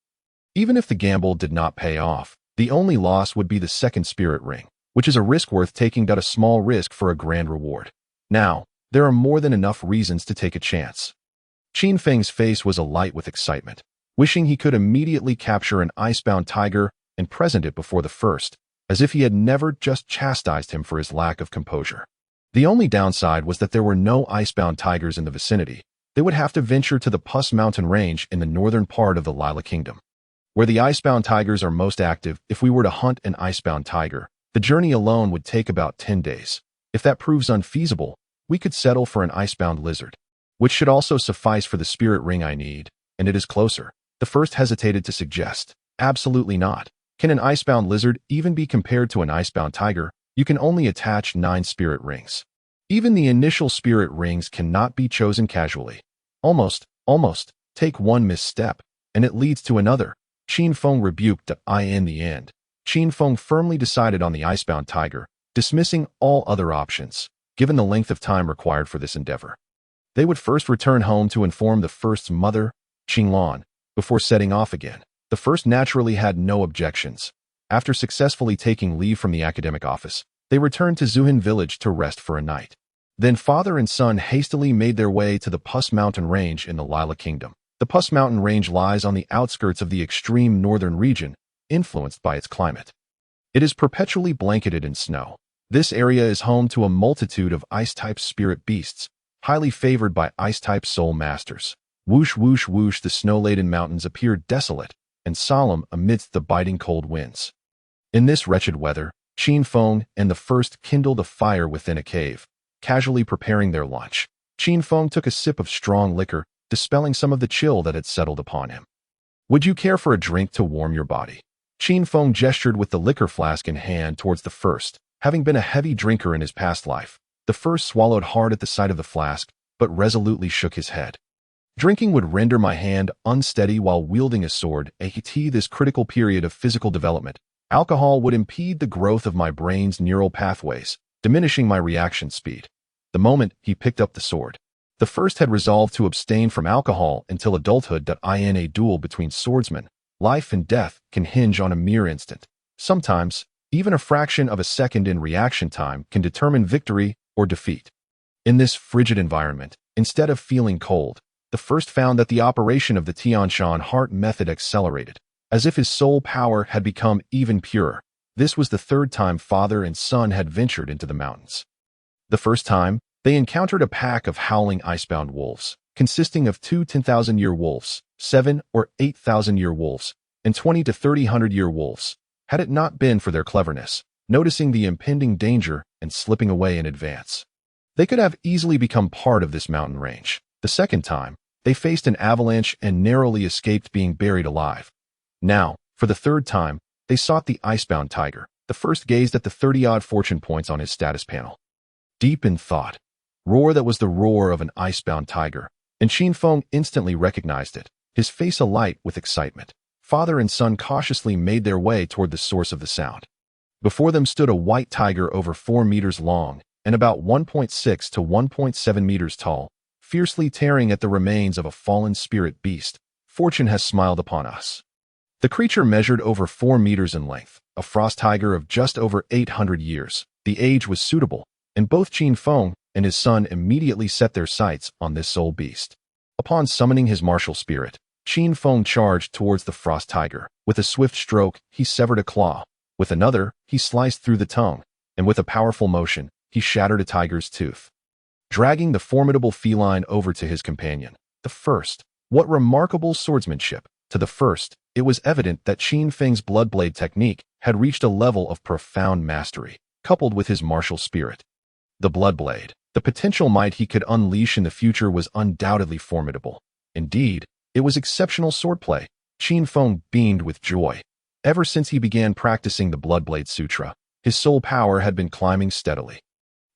Even if the gamble did not pay off, the only loss would be the second spirit ring, which is a risk worth taking. A small risk for a grand reward. Now, there are more than enough reasons to take a chance. Qin Feng's face was alight with excitement, wishing he could immediately capture an icebound tiger and present it before the first, as if he had never just chastised him for his lack of composure. The only downside was that there were no icebound tigers in the vicinity. They would have to venture to the Puss Mountain Range in the northern part of the Lila Kingdom, where the icebound tigers are most active. If we were to hunt an icebound tiger, the journey alone would take about 10 days. If that proves unfeasible, we could settle for an icebound lizard, which should also suffice for the spirit ring I need, and it is closer. The first hesitated to suggest, absolutely not. Can an icebound lizard even be compared to an icebound tiger? You can only attach 9 spirit rings. Even the initial spirit rings cannot be chosen casually. Almost. Take one misstep, and it leads to another. Qin Feng rebuked in the end. Qin Feng firmly decided on the icebound tiger, dismissing all other options, given the length of time required for this endeavor. They would first return home to inform the first's mother, Qinglan, before setting off again. The first naturally had no objections. After successfully taking leave from the academic office, they returned to Zuhin village to rest for a night. Then father and son hastily made their way to the Puss Mountain Range in the Lila Kingdom. The Puss Mountain Range lies on the outskirts of the extreme northern region, influenced by its climate. It is perpetually blanketed in snow. This area is home to a multitude of ice-type spirit beasts, highly favored by ice-type soul masters. Whoosh, whoosh, whoosh, the snow-laden mountains appear desolate and solemn amidst the biting cold winds. In this wretched weather, Qin Feng and the first kindled a fire within a cave, casually preparing their lunch. Qin Feng took a sip of strong liquor, dispelling some of the chill that had settled upon him. Would you care for a drink to warm your body? Qin Feng gestured with the liquor flask in hand towards the first. Having been a heavy drinker in his past life, the first swallowed hard at the sight of the flask, but resolutely shook his head. Drinking would render my hand unsteady while wielding a sword. At this critical period of physical development, alcohol would impede the growth of my brain's neural pathways, diminishing my reaction speed. The moment he picked up the sword, the first had resolved to abstain from alcohol until adulthood. In a duel between swordsmen, life and death can hinge on a mere instant. Sometimes, even a fraction of a second in reaction time can determine victory or defeat. In this frigid environment, instead of feeling cold, the first found that the operation of the Tianshan heart method accelerated, as if his soul power had become even purer. This was the third time father and son had ventured into the mountains. The first time, they encountered a pack of howling icebound wolves, consisting of 2 10,000-year wolves, 7 or 8,000-year wolves, and 20 to 30-hundred-year wolves. Had it not been for their cleverness, noticing the impending danger and slipping away in advance, they could have easily become part of this mountain range. The second time, they faced an avalanche and narrowly escaped being buried alive. Now, for the third time, they sought the icebound tiger. The first gazed at the 30-odd fortune points on his status panel. Deep in thought, roar that was the roar of an icebound tiger, and Qin Feng instantly recognized it, his face alight with excitement. Father and son cautiously made their way toward the source of the sound. Before them stood a white tiger over 4 meters long and about 1.6 to 1.7 meters tall, fiercely tearing at the remains of a fallen spirit beast. Fortune has smiled upon us. The creature measured over 4 meters in length, a frost tiger of just over 800 years. The age was suitable, and both Qin Feng and his son immediately set their sights on this soul beast. Upon summoning his martial spirit, Qin Feng charged towards the frost tiger. With a swift stroke, he severed a claw. With another, he sliced through the tongue, and with a powerful motion, he shattered a tiger's tooth, dragging the formidable feline over to his companion. The first. What remarkable swordsmanship! To the first, it was evident that Qin Feng's bloodblade technique had reached a level of profound mastery, coupled with his martial spirit. The bloodblade, the potential might he could unleash in the future was undoubtedly formidable. Indeed, it was exceptional swordplay. Qin Feng beamed with joy. Ever since he began practicing the Bloodblade Sutra, his soul power had been climbing steadily,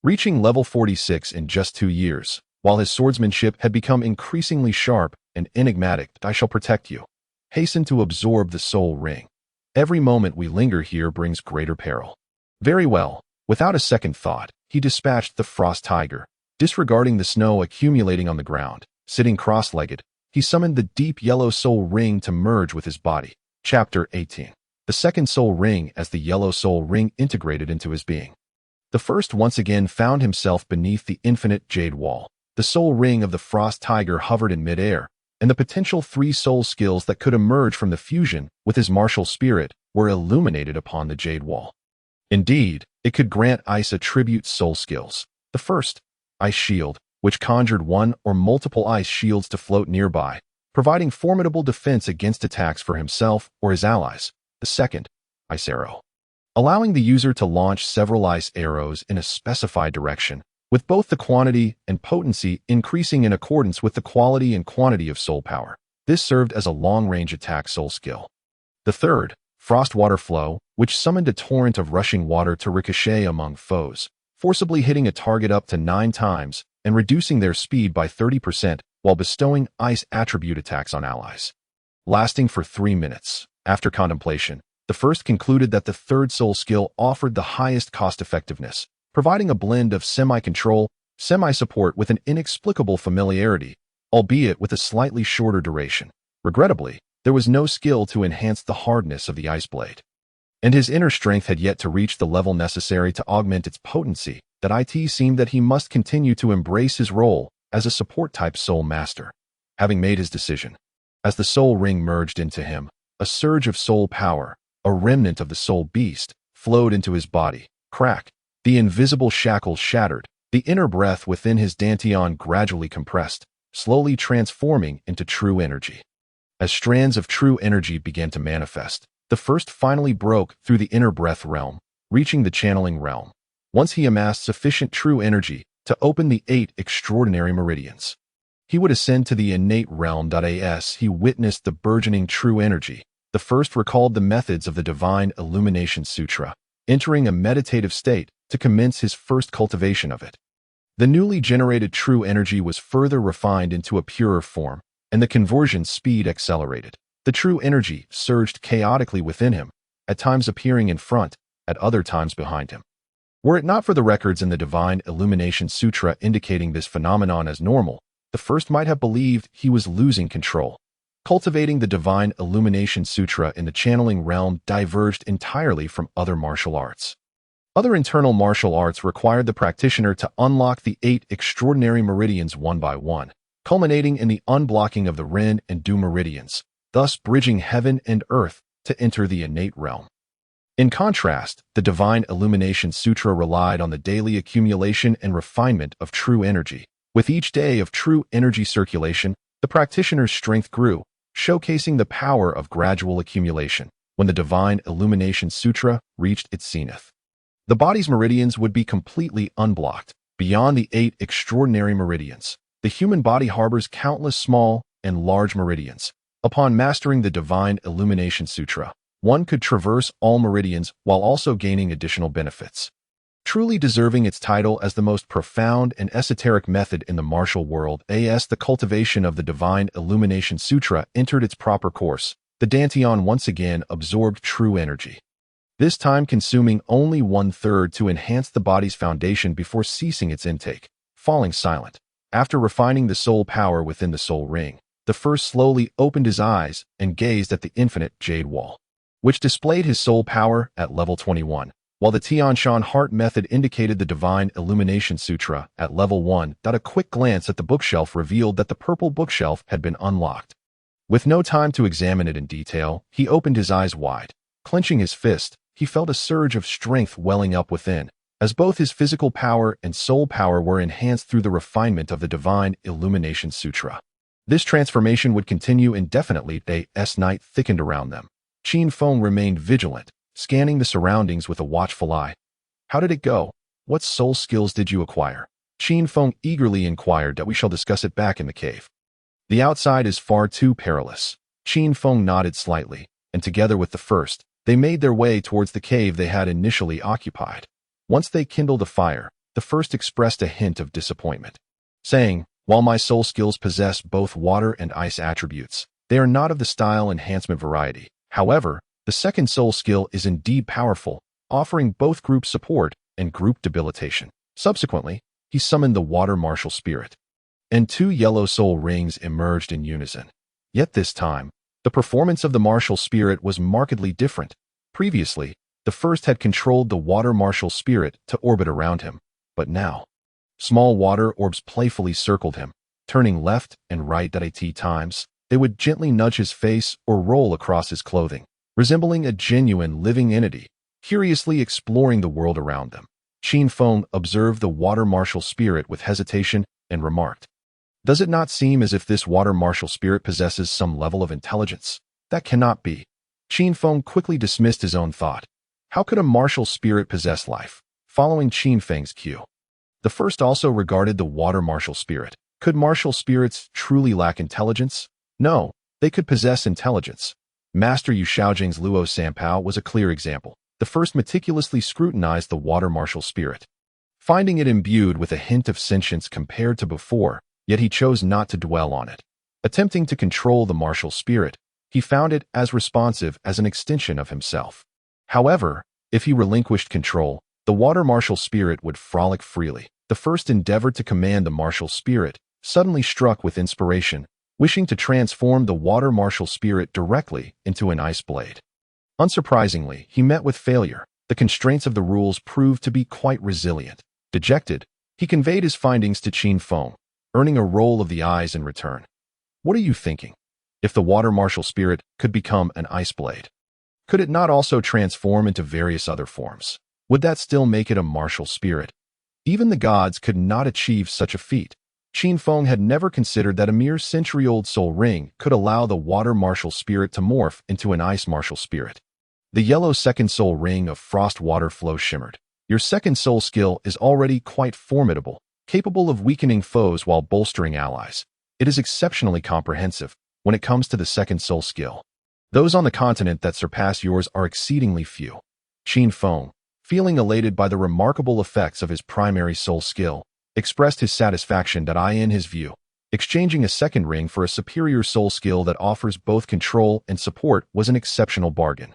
reaching level 46 in just 2 years, while his swordsmanship had become increasingly sharp and enigmatic. I shall protect you. Hasten to absorb the soul ring. Every moment we linger here brings greater peril. Very well. Without a second thought, he dispatched the frost tiger. Disregarding the snow accumulating on the ground, sitting cross-legged, he summoned the deep yellow soul ring to merge with his body. Chapter 18. The second soul ring as the yellow soul ring integrated into his being. The first once again found himself beneath the infinite jade wall. The soul ring of the frost tiger hovered in midair, and the potential 3 soul skills that could emerge from the fusion with his martial spirit were illuminated upon the jade wall. Indeed, it could grant ice attribute soul skills. The first, Ice Shield, which conjured 1 or multiple ice shields to float nearby, providing formidable defense against attacks for himself or his allies. The second, Ice Arrow, allowing the user to launch several ice arrows in a specified direction, with both the quantity and potency increasing in accordance with the quality and quantity of soul power. This served as a long-range attack soul skill. The third, Frost Water Flow, which summoned a torrent of rushing water to ricochet among foes, forcibly hitting a target up to 9 times and reducing their speed by 30% while bestowing ice attribute attacks on allies. Lasting for 3 minutes. After contemplation, the first concluded that the third soul skill offered the highest cost-effectiveness, providing a blend of semi-control, semi-support with an inexplicable familiarity, albeit with a slightly shorter duration. Regrettably, there was no skill to enhance the hardness of the ice blade, and his inner strength had yet to reach the level necessary to augment its potency. That it seemed that he must continue to embrace his role as a support-type soul master. Having made his decision, as the soul ring merged into him, a surge of soul power, a remnant of the soul beast, flowed into his body. Crack. The invisible shackles shattered. The inner breath within his dantian gradually compressed, slowly transforming into true energy. As strands of true energy began to manifest, the first finally broke through the inner breath realm, reaching the channeling realm. Once he amassed sufficient true energy to open the 8 extraordinary meridians, he would ascend to the innate realm. As he witnessed the burgeoning true energy, the first recalled the methods of the Divine Illumination Sutra, entering a meditative state to commence his first cultivation of it. The newly generated true energy was further refined into a purer form, and the conversion speed accelerated. The true energy surged chaotically within him, at times appearing in front, at other times behind him. Were it not for the records in the Divine Illumination Sutra indicating this phenomenon as normal, the first might have believed he was losing control. Cultivating the Divine Illumination Sutra in the channeling realm diverged entirely from other martial arts. Other internal martial arts required the practitioner to unlock the 8 extraordinary meridians one by one, culminating in the unblocking of the Ren and Du meridians, thus bridging heaven and earth to enter the innate realm. In contrast, the Divine Illumination Sutra relied on the daily accumulation and refinement of true energy. With each day of true energy circulation, the practitioner's strength grew, showcasing the power of gradual accumulation. When the Divine Illumination Sutra reached its zenith, the body's meridians would be completely unblocked. Beyond the 8 extraordinary meridians, the human body harbors countless small and large meridians. Upon mastering the Divine Illumination Sutra, one could traverse all meridians while also gaining additional benefits. Truly deserving its title as the most profound and esoteric method in the martial world, the cultivation of the Divine Illumination Sutra entered its proper course. The dantian once again absorbed true energy, this time consuming only 1/3 to enhance the body's foundation before ceasing its intake, falling silent. After refining the soul power within the soul ring, the first slowly opened his eyes and gazed at the infinite jade wall, which displayed his soul power at level 21. While the Tianshan heart method indicated the Divine Illumination Sutra at level 1. A quick glance at the bookshelf revealed that the purple bookshelf had been unlocked. With no time to examine it in detail, he opened his eyes wide. Clenching his fist, he felt a surge of strength welling up within, as both his physical power and soul power were enhanced through the refinement of the Divine Illumination Sutra. This transformation would continue indefinitely. As night thickened around them, Qin Feng remained vigilant, scanning the surroundings with a watchful eye. How did it go? What soul skills did you acquire? Qin Feng eagerly inquired. We shall discuss it back in the cave. The outside is far too perilous. Qin Feng nodded slightly, and together with the first, they made their way towards the cave they had initially occupied. Once they kindled a fire, the first expressed a hint of disappointment, saying, "While my soul skills possess both water and ice attributes, they are not of the style enhancement variety. However, the second soul skill is indeed powerful, offering both group support and group debilitation." Subsequently, he summoned the water martial spirit, and 2 yellow soul rings emerged in unison. Yet this time, the performance of the martial spirit was markedly different. Previously, the first had controlled the water martial spirit to orbit around him, but now, small water orbs playfully circled him, turning left and right at times. They would gently nudge his face or roll across his clothing, resembling a genuine living entity, curiously exploring the world around them. Qin Feng observed the water martial spirit with hesitation and remarked, "Does it not seem as if this water martial spirit possesses some level of intelligence? That cannot be." Qin Feng quickly dismissed his own thought. How could a martial spirit possess life? Following Qin Feng's cue, the first also regarded the water martial spirit. Could martial spirits truly lack intelligence? No, they could possess intelligence. Master Yu Shaojing's Luo Sanpao was a clear example. The first meticulously scrutinized the water martial spirit, finding it imbued with a hint of sentience compared to before, yet he chose not to dwell on it. Attempting to control the martial spirit, he found it as responsive as an extension of himself. However, if he relinquished control, the water martial spirit would frolic freely. The first endeavored to command the martial spirit, suddenly struck with inspiration, wishing to transform the water martial spirit directly into an ice blade. Unsurprisingly, he met with failure. The constraints of the rules proved to be quite resilient. Dejected, he conveyed his findings to Qin Feng, earning a roll of the eyes in return. "What are you thinking? If the water martial spirit could become an ice blade, Could it not also transform into various other forms? Would that still make it a martial spirit? Even the gods could not achieve such a feat. Qin Feng had never considered that a mere century-old soul ring could allow the water martial spirit to morph into an ice martial spirit. The yellow second soul ring of frost water flow shimmered. Your second soul skill is already quite formidable, capable of weakening foes while bolstering allies. It is exceptionally comprehensive when it comes to the second soul skill. Those on the continent that surpass yours are exceedingly few. Qin Feng, feeling elated by the remarkable effects of his primary soul skill, expressed his satisfaction that in his view, exchanging a second ring for a superior soul skill that offers both control and support was an exceptional bargain.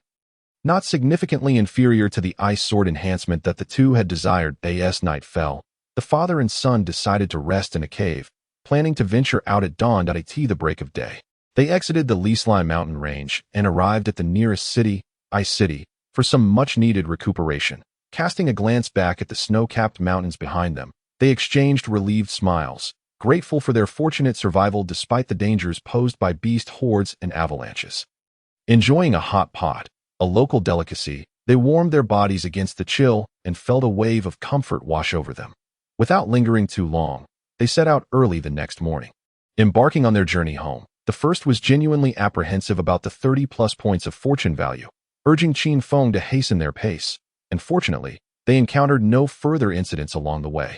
Not significantly inferior to the ice sword enhancement that the two had desired. As night fell, the father and son decided to rest in a cave, planning to venture out at dawn at the break of day. They exited the Lislai mountain range and arrived at the nearest city, Ice City, for some much-needed recuperation. Casting a glance back at the snow-capped mountains behind them, they exchanged relieved smiles, grateful for their fortunate survival despite the dangers posed by beast hordes and avalanches. Enjoying a hot pot, a local delicacy, they warmed their bodies against the chill and felt a wave of comfort wash over them. Without lingering too long, they set out early the next morning. Embarking on their journey home, the first was genuinely apprehensive about the 30-plus points of fortune value, urging Qin Feng to hasten their pace, and fortunately, they encountered no further incidents along the way.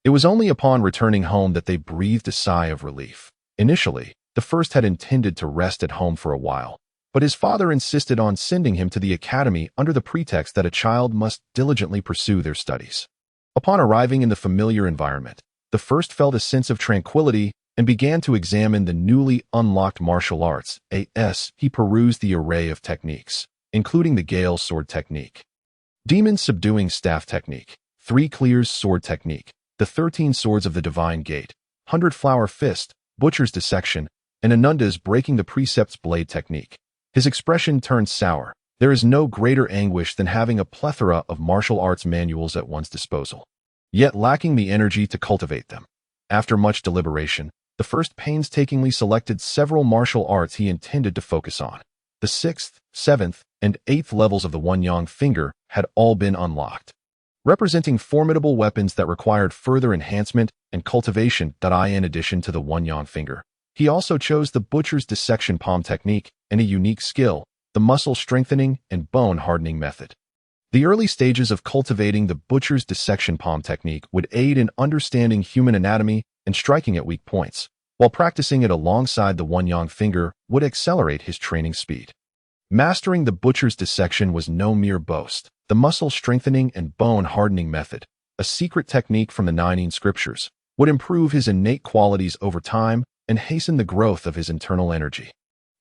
It was only upon returning home that they breathed a sigh of relief. Initially, the first had intended to rest at home for a while, but his father insisted on sending him to the academy under the pretext that a child must diligently pursue their studies. Upon arriving in the familiar environment, the first felt a sense of tranquility and began to examine the newly unlocked martial arts. He perused the array of techniques, including the Gale sword technique, Demon subduing staff technique, 3 clears sword technique, the 13 swords of the divine gate, 100 flower fist, butcher's dissection, and Anunda's breaking the precepts blade technique. His expression turned sour. There is no greater anguish than having a plethora of martial arts manuals at one's disposal, yet lacking the energy to cultivate them. After much deliberation, the first painstakingly selected several martial arts he intended to focus on. The 6th, 7th, and 8th levels of the One-Yang finger had all been unlocked, representing formidable weapons that required further enhancement and cultivation. In addition to the One-Yang finger, he also chose the butcher's dissection palm technique and a unique skill, the muscle strengthening and bone hardening method. The early stages of cultivating the butcher's dissection palm technique would aid in understanding human anatomy and striking at weak points, while practicing it alongside the One-Yang finger would accelerate his training speed. Mastering the butcher's dissection was no mere boast. The muscle strengthening and bone hardening method, a secret technique from the 9 scriptures, would improve his innate qualities over time and hasten the growth of his internal energy.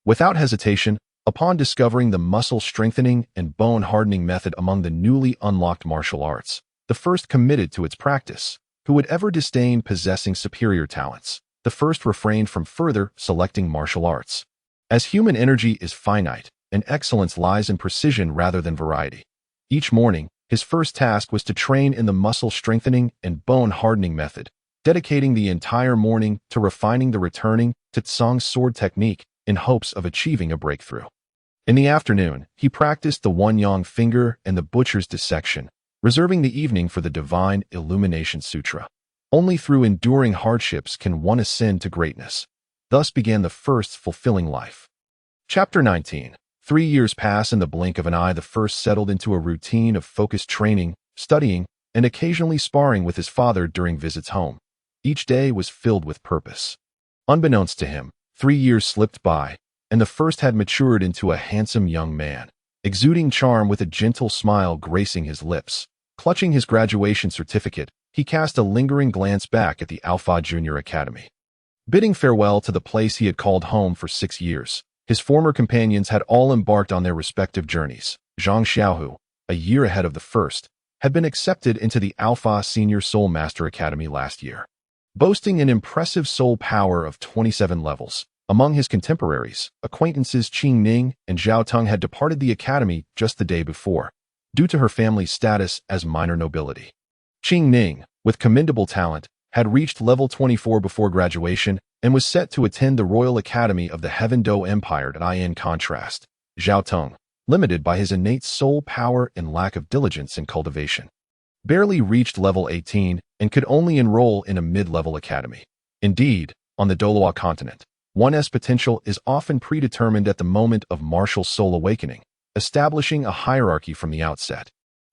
Without hesitation, upon discovering the muscle strengthening and bone hardening method among the newly unlocked martial arts, the first committed to its practice. Who would ever disdain possessing superior talents? The first refrained from further selecting martial arts. As human energy is finite, and excellence lies in precision rather than variety. Each morning, his first task was to train in the muscle strengthening and bone hardening method, dedicating the entire morning to refining the returning to Tsong's sword technique in hopes of achieving a breakthrough. In the afternoon, he practiced the One-Yang finger and the butcher's dissection, reserving the evening for the Divine Illumination Sutra. Only through enduring hardships can one ascend to greatness. Thus began the first fulfilling life. Chapter 19. 3 years pass in the blink of an eye. The first settled into a routine of focused training, studying, and occasionally sparring with his father during visits home. Each day was filled with purpose. Unbeknownst to him, 3 years slipped by, and the first had matured into a handsome young man, exuding charm with a gentle smile gracing his lips. Clutching his graduation certificate, he cast a lingering glance back at the Alpha Junior Academy. Bidding farewell to the place he had called home for 6 years, his former companions had all embarked on their respective journeys. Zhang Xiaohu, a year ahead of the first, had been accepted into the Alpha Senior Soul Master Academy last year. Boasting an impressive soul power of 27 levels, among his contemporaries, acquaintances Qing Ning and Zhao Teng had departed the academy just the day before, due to her family's status as minor nobility. Qing Ning, with commendable talent, had reached level 24 before graduation and was set to attend the Royal Academy of the Heaven Do Empire. In contrast, Zhao Teng, limited by his innate soul power and lack of diligence in cultivation. Barely reached level 18 and could only enroll in a mid-level academy. Indeed, on the Douluo continent, one's potential is often predetermined at the moment of martial soul awakening, establishing a hierarchy from the outset.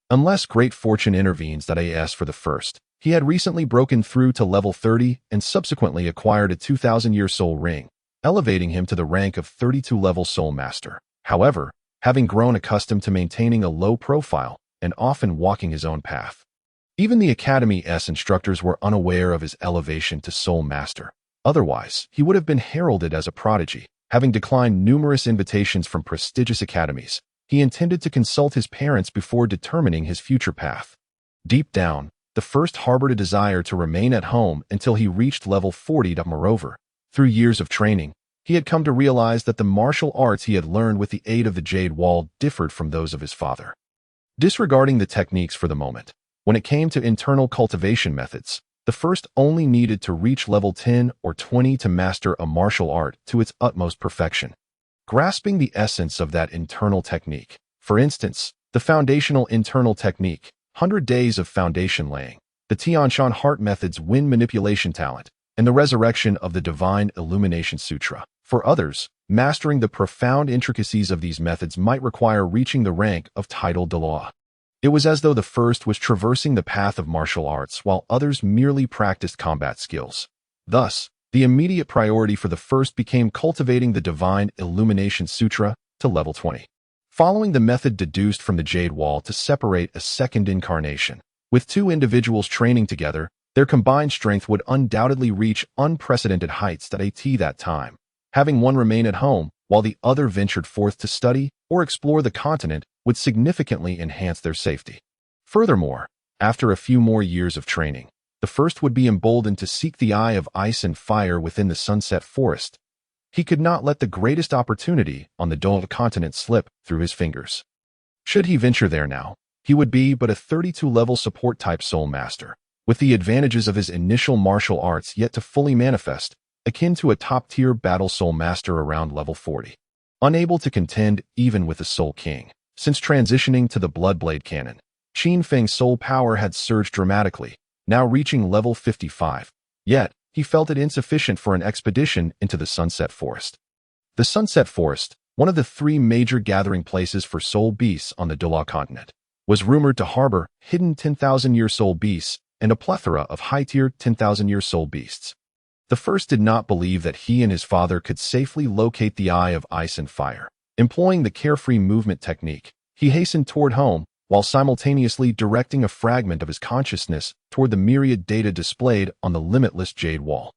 Unless great fortune intervenes that as for the first, he had recently broken through to level 30 and subsequently acquired a 2,000-year soul ring, elevating him to the rank of 32-level soul master. However, having grown accustomed to maintaining a low profile and often walking his own path, even the Academy's instructors were unaware of his elevation to soul master. Otherwise, he would have been heralded as a prodigy. Having declined numerous invitations from prestigious academies, he intended to consult his parents before determining his future path. Deep down, the first harbored a desire to remain at home until he reached level 40. Moreover, through years of training, he had come to realize that the martial arts he had learned with the aid of the Jade Wall differed from those of his father. Disregarding the techniques for the moment, when it came to internal cultivation methods, the first only needed to reach level 10 or 20 to master a martial art to its utmost perfection. Grasping the essence of that internal technique, for instance, the foundational internal technique, 100 days of foundation laying, the Tianshan heart method's wind manipulation talent, and the resurrection of the divine illumination sutra. For others, mastering the profound intricacies of these methods might require reaching the rank of titled Douluo. It was as though the first was traversing the path of martial arts while others merely practiced combat skills. Thus, the immediate priority for the first became cultivating the divine illumination sutra to level 20. Following the method deduced from the Jade Wall to separate a second incarnation, with two individuals training together, their combined strength would undoubtedly reach unprecedented heights at that time. Having one remain at home while the other ventured forth to study or explore the continent would significantly enhance their safety. Furthermore, after a few more years of training, the first would be emboldened to seek the eye of ice and fire within the sunset forest. He could not let the greatest opportunity on the Douluo continent slip through his fingers. Should he venture there now, he would be but a 32-level support-type soul master, with the advantages of his initial martial arts yet to fully manifest, akin to a top-tier battle soul master around level 40. Unable to contend even with the Soul King, since transitioning to the Bloodblade Cannon, Qin Feng's soul power had surged dramatically, now reaching level 55. Yet, he felt it insufficient for an expedition into the Sunset Forest. The Sunset Forest, one of the three major gathering places for soul beasts on the Douluo continent, was rumored to harbor hidden 10,000-year soul beasts and a plethora of high-tier 10,000-year soul beasts. The first did not believe that he and his father could safely locate the Eye of Ice and Fire. Employing the carefree movement technique, he hastened toward home while simultaneously directing a fragment of his consciousness toward the myriad data displayed on the limitless Jade Wall.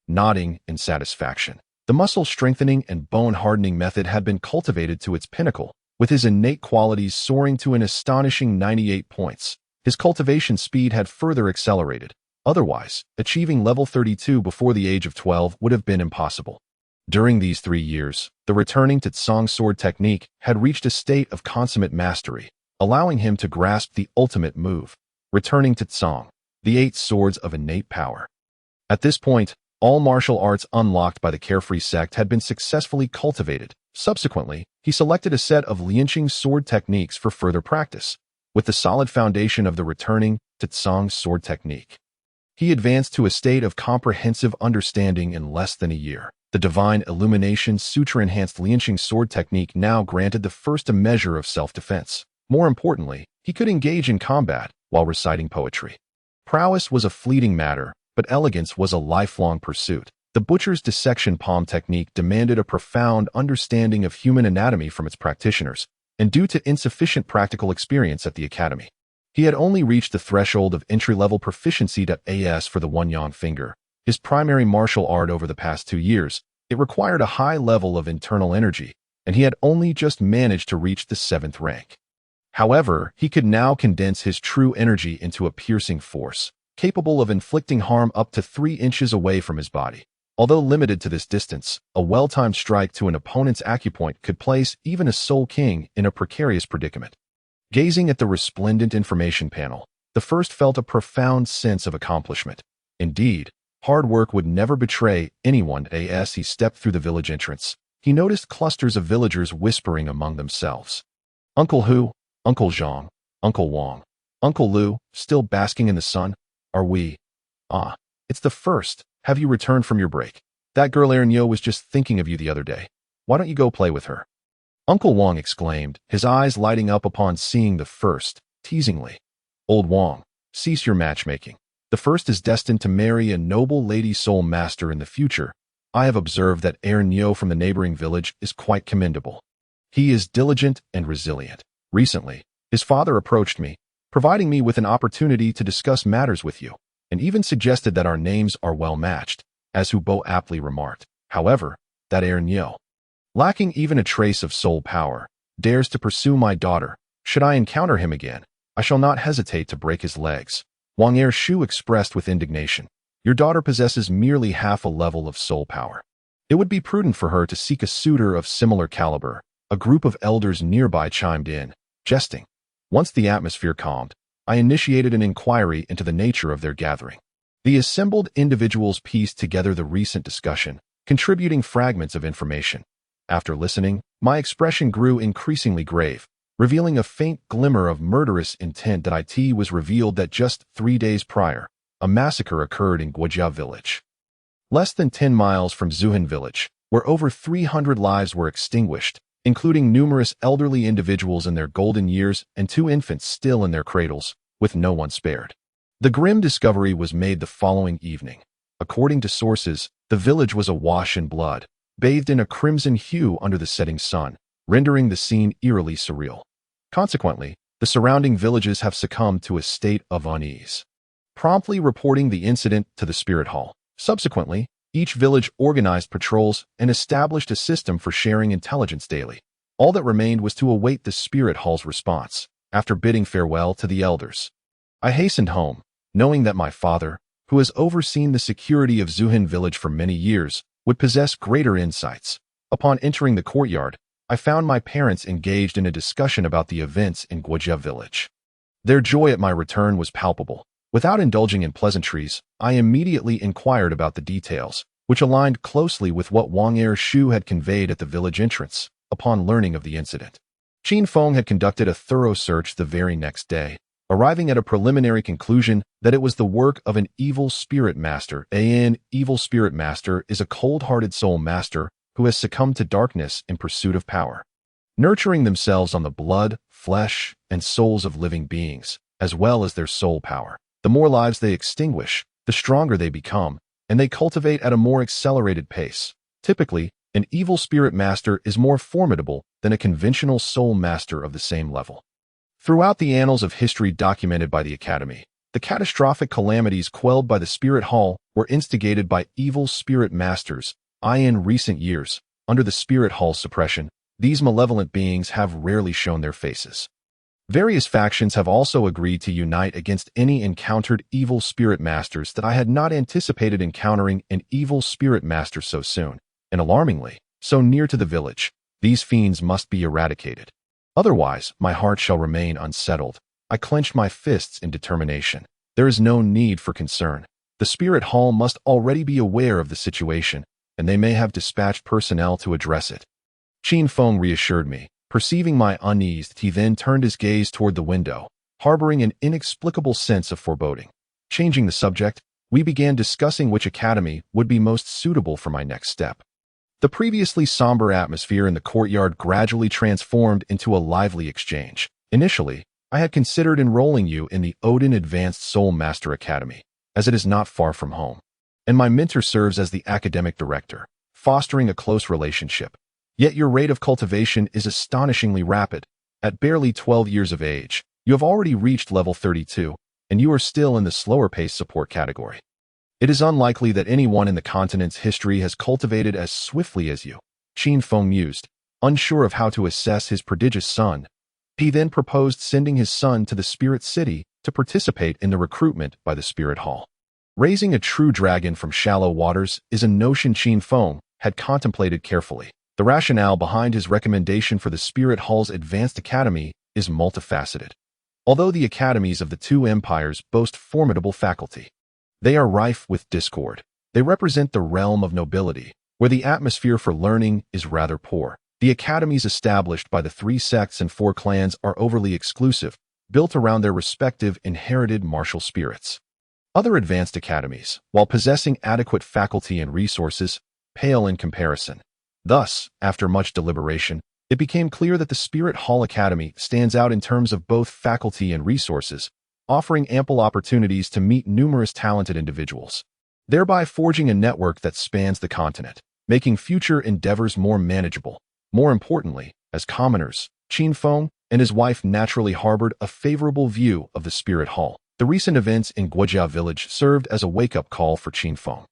Nodding in satisfaction, the muscle-strengthening and bone-hardening method had been cultivated to its pinnacle, with his innate qualities soaring to an astonishing 98 points. His cultivation speed had further accelerated. Otherwise, achieving level 32 before the age of 12 would have been impossible. During these 3 years, the returning to Tsang sword technique had reached a state of consummate mastery, allowing him to grasp the ultimate move, returning to Tsang, the 8 swords of innate power. At this point, all martial arts unlocked by the Carefree sect had been successfully cultivated. Subsequently, he selected a set of Lianqing sword techniques for further practice, with the solid foundation of the returning to Tsang sword technique. He advanced to a state of comprehensive understanding in less than a year. The Divine Illumination Sutra-enhanced Lianqing sword technique now granted the first a measure of self-defense. More importantly, he could engage in combat while reciting poetry. Prowess was a fleeting matter, but elegance was a lifelong pursuit. The butcher's dissection palm technique demanded a profound understanding of human anatomy from its practitioners, and due to insufficient practical experience at the academy, he had only reached the threshold of entry-level proficiency as for the one-yang finger. His primary martial art over the past 2 years, it required a high level of internal energy, and he had only just managed to reach the 7th rank. However, he could now condense his true energy into a piercing force, capable of inflicting harm up to 3 inches away from his body. Although limited to this distance, a well-timed strike to an opponent's acupoint could place even a Soul King in a precarious predicament. Gazing at the resplendent information panel, the first felt a profound sense of accomplishment. Indeed, hard work would never betray anyone. As he stepped through the village entrance, he noticed clusters of villagers whispering among themselves. Uncle Hu, Uncle Zhang, Uncle Wang, Uncle Lu, still basking in the sun? Are we? Ah, it's the first. Have you returned from your break? That girl Ernyo was just thinking of you the other day. Why don't you go play with her? Uncle Wang exclaimed, his eyes lighting up upon seeing the first, teasingly. Old Wang, cease your matchmaking. The first is destined to marry a noble lady soul master in the future. I have observed that Ernyo from the neighboring village is quite commendable. He is diligent and resilient. Recently, his father approached me, providing me with an opportunity to discuss matters with you, and even suggested that our names are well matched, as Hubo aptly remarked. However, that Ernyo, lacking even a trace of soul power, dares to pursue my daughter. Should I encounter him again, I shall not hesitate to break his legs. Wang Ershu expressed with indignation. Your daughter possesses merely half a level of soul power. It would be prudent for her to seek a suitor of similar caliber. A group of elders nearby chimed in, jesting. Once the atmosphere calmed, I initiated an inquiry into the nature of their gathering. The assembled individuals pieced together the recent discussion, contributing fragments of information. After listening, my expression grew increasingly grave, revealing a faint glimmer of murderous intent. That it was revealed that just 3 days prior, a massacre occurred in Guojia village. Less than 10 miles from Zuhan village, where over 300 lives were extinguished, including numerous elderly individuals in their golden years and 2 infants still in their cradles, with no one spared. The grim discovery was made the following evening. According to sources, the village was awash in blood, bathed in a crimson hue under the setting sun, rendering the scene eerily surreal. Consequently, the surrounding villages have succumbed to a state of unease, promptly reporting the incident to the spirit hall. Subsequently, each village organized patrols and established a system for sharing intelligence daily. All that remained was to await the spirit hall's response. After bidding farewell to the elders, I hastened home, knowing that my father, who has overseen the security of Zuhan village for many years, would possess greater insights. Upon entering the courtyard, I found my parents engaged in a discussion about the events in Guojia village. Their joy at my return was palpable. Without indulging in pleasantries, I immediately inquired about the details, which aligned closely with what Wang Ershu had conveyed at the village entrance. Upon learning of the incident, Qin Feng had conducted a thorough search the very next day, arriving at a preliminary conclusion that it was the work of an evil spirit master. An evil spirit master is a cold-hearted soul master who has succumbed to darkness in pursuit of power, nurturing themselves on the blood, flesh, and souls of living beings, as well as their soul power. The more lives they extinguish, the stronger they become, and they cultivate at a more accelerated pace. Typically, an evil spirit master is more formidable than a conventional soul master of the same level. Throughout the annals of history documented by the Academy, the catastrophic calamities quelled by the Spirit Hall were instigated by evil spirit masters. In recent years, under the Spirit Hall's suppression, these malevolent beings have rarely shown their faces. Various factions have also agreed to unite against any encountered evil spirit masters. That I had not anticipated encountering an evil spirit master so soon, and alarmingly, so near to the village. These fiends must be eradicated. Otherwise, my heart shall remain unsettled. I clenched my fists in determination. There is no need for concern. The Spirit Hall must already be aware of the situation, and they may have dispatched personnel to address it. Qin Feng reassured me. Perceiving my unease, he then turned his gaze toward the window, harboring an inexplicable sense of foreboding. Changing the subject, we began discussing which academy would be most suitable for my next step. The previously somber atmosphere in the courtyard gradually transformed into a lively exchange. Initially, I had considered enrolling you in the Odin Advanced Soul Master Academy, as it is not far from home, and my mentor serves as the academic director, fostering a close relationship. Yet your rate of cultivation is astonishingly rapid. At barely 12 years of age, you have already reached level 32, and you are still in the slower-paced support category. It is unlikely that anyone in the continent's history has cultivated as swiftly as you. Qin Feng mused, unsure of how to assess his prodigious son. He then proposed sending his son to the Spirit City to participate in the recruitment by the Spirit Hall. Raising a true dragon from shallow waters is a notion Qin Feng had contemplated carefully. The rationale behind his recommendation for the Spirit Hall's Advanced Academy is multifaceted. Although the academies of the 2 empires boast formidable faculty, they are rife with discord. They represent the realm of nobility, where the atmosphere for learning is rather poor. The academies established by the 3 sects and 4 clans are overly exclusive, built around their respective inherited martial spirits. Other advanced academies, while possessing adequate faculty and resources, pale in comparison. Thus, after much deliberation, it became clear that the Spirit Hall Academy stands out in terms of both faculty and resources, offering ample opportunities to meet numerous talented individuals, thereby forging a network that spans the continent, making future endeavors more manageable. More importantly, as commoners, Qin Feng and his wife naturally harbored a favorable view of the Spirit Hall. The recent events in Guojia village served as a wake-up call for Qin Feng.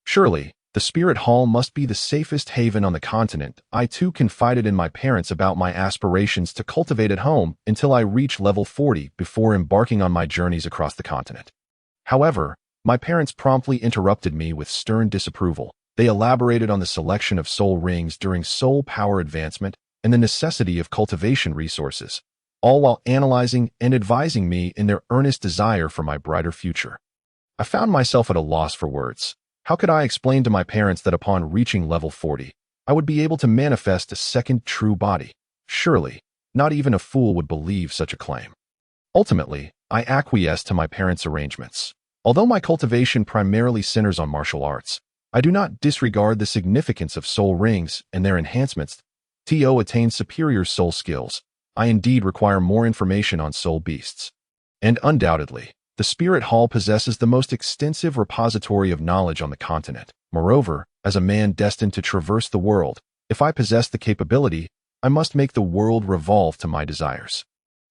Surely, the Spirit Hall must be the safest haven on the continent. I too confided in my parents about my aspirations to cultivate at home until I reach level 40 before embarking on my journeys across the continent. However, my parents promptly interrupted me with stern disapproval. They elaborated on the selection of soul rings during soul power advancement and the necessity of cultivation resources, all while analyzing and advising me in their earnest desire for my brighter future. I found myself at a loss for words. How could I explain to my parents that upon reaching level 40, I would be able to manifest a second true body? Surely, not even a fool would believe such a claim. Ultimately, I acquiesced to my parents' arrangements. Although my cultivation primarily centers on martial arts, I do not disregard the significance of soul rings and their enhancements. To attain superior soul skills, I indeed require more information on soul beasts. And undoubtedly, the Spirit Hall possesses the most extensive repository of knowledge on the continent. Moreover, as a man destined to traverse the world, if I possess the capability, I must make the world revolve to my desires.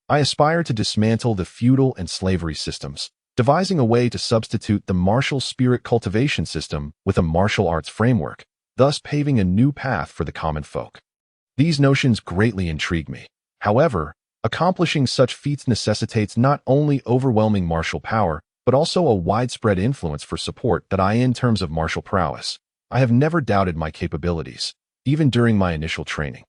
I aspire to dismantle the feudal and slavery systems, devising a way to substitute the martial spirit cultivation system with a martial arts framework, thus paving a new path for the common folk. These notions greatly intrigue me. However, accomplishing such feats necessitates not only overwhelming martial power, but also a widespread influence for support that in terms of martial prowess. I have never doubted my capabilities, even during my initial training.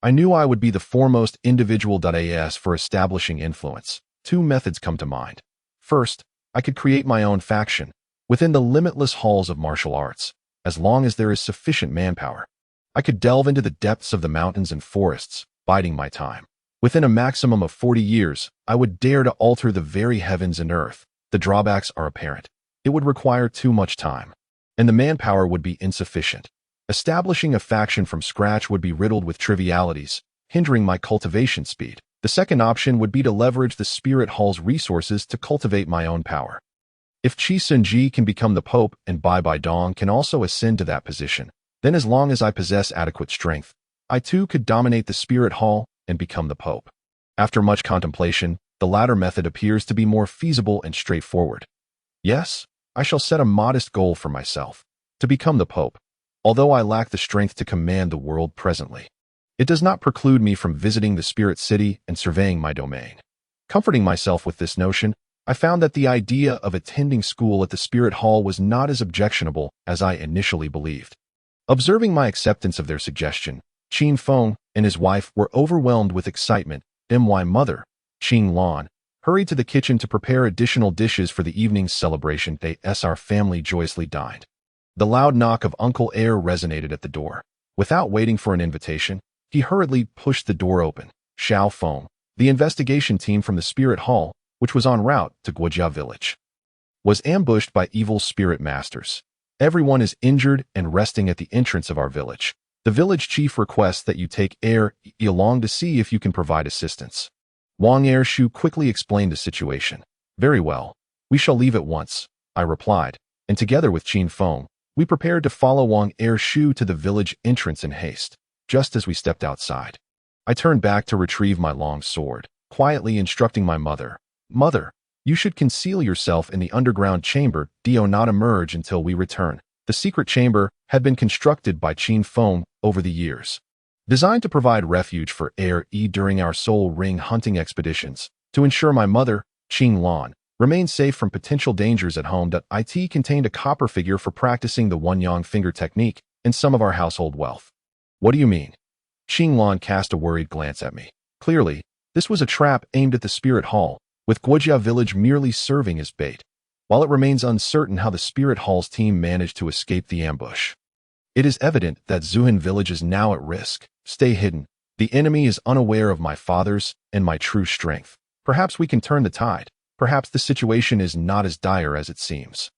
I knew I would be the foremost individual. For establishing influence, 2 methods come to mind. First, I could create my own faction within the limitless halls of martial arts, as long as there is sufficient manpower. I could delve into the depths of the mountains and forests, biding my time. Within a maximum of 40 years, I would dare to alter the very heavens and earth. The drawbacks are apparent. It would require too much time, and the manpower would be insufficient. Establishing a faction from scratch would be riddled with trivialities, hindering my cultivation speed. The second option would be to leverage the Spirit Hall's resources to cultivate my own power. If Qi Sunji can become the Pope and Bai Bai Dong can also ascend to that position, then as long as I possess adequate strength, I too could dominate the Spirit Hall and become the Pope. After much contemplation, the latter method appears to be more feasible and straightforward. Yes, I shall set a modest goal for myself, to become the Pope, although I lack the strength to command the world presently. It does not preclude me from visiting the Spirit City and surveying my domain. Comforting myself with this notion, I found that the idea of attending school at the Spirit Hall was not as objectionable as I initially believed. Observing my acceptance of their suggestion, Qin Feng and his wife were overwhelmed with excitement. My mother, Qing Lan, hurried to the kitchen to prepare additional dishes for the evening's celebration. Our family joyously dined. The loud knock of Uncle Air resonated at the door. Without waiting for an invitation, he hurriedly pushed the door open. Xiao Feng, the investigation team from the Spirit Hall, which was en route to Guojia village, was ambushed by evil spirit masters. Everyone is injured and resting at the entrance of our village. The village chief requests that you take Air along to see if you can provide assistance. Wang Ershu quickly explained the situation. Very well, we shall leave at once, I replied, and together with Qin Feng, we prepared to follow Wang Ershu to the village entrance in haste. Just as we stepped outside, I turned back to retrieve my long sword, quietly instructing my mother, "Mother, you should conceal yourself in the underground chamber. Do not emerge until we return." The secret chamber had been constructed by Qin Feng over the years, designed to provide refuge for Air during our soul ring hunting expeditions. To ensure my mother, Qing Lan, remained safe from potential dangers at home. It contained a copper figure for practicing the one-yang finger technique and some of our household wealth. What do you mean? Qing Lan cast a worried glance at me. Clearly, this was a trap aimed at the Spirit Hall, with Guojia village merely serving as bait. While it remains uncertain how the Spirit Hall's team managed to escape the ambush, it is evident that Zuhan village is now at risk. Stay hidden. The enemy is unaware of my father's and my true strength. Perhaps we can turn the tide. Perhaps the situation is not as dire as it seems."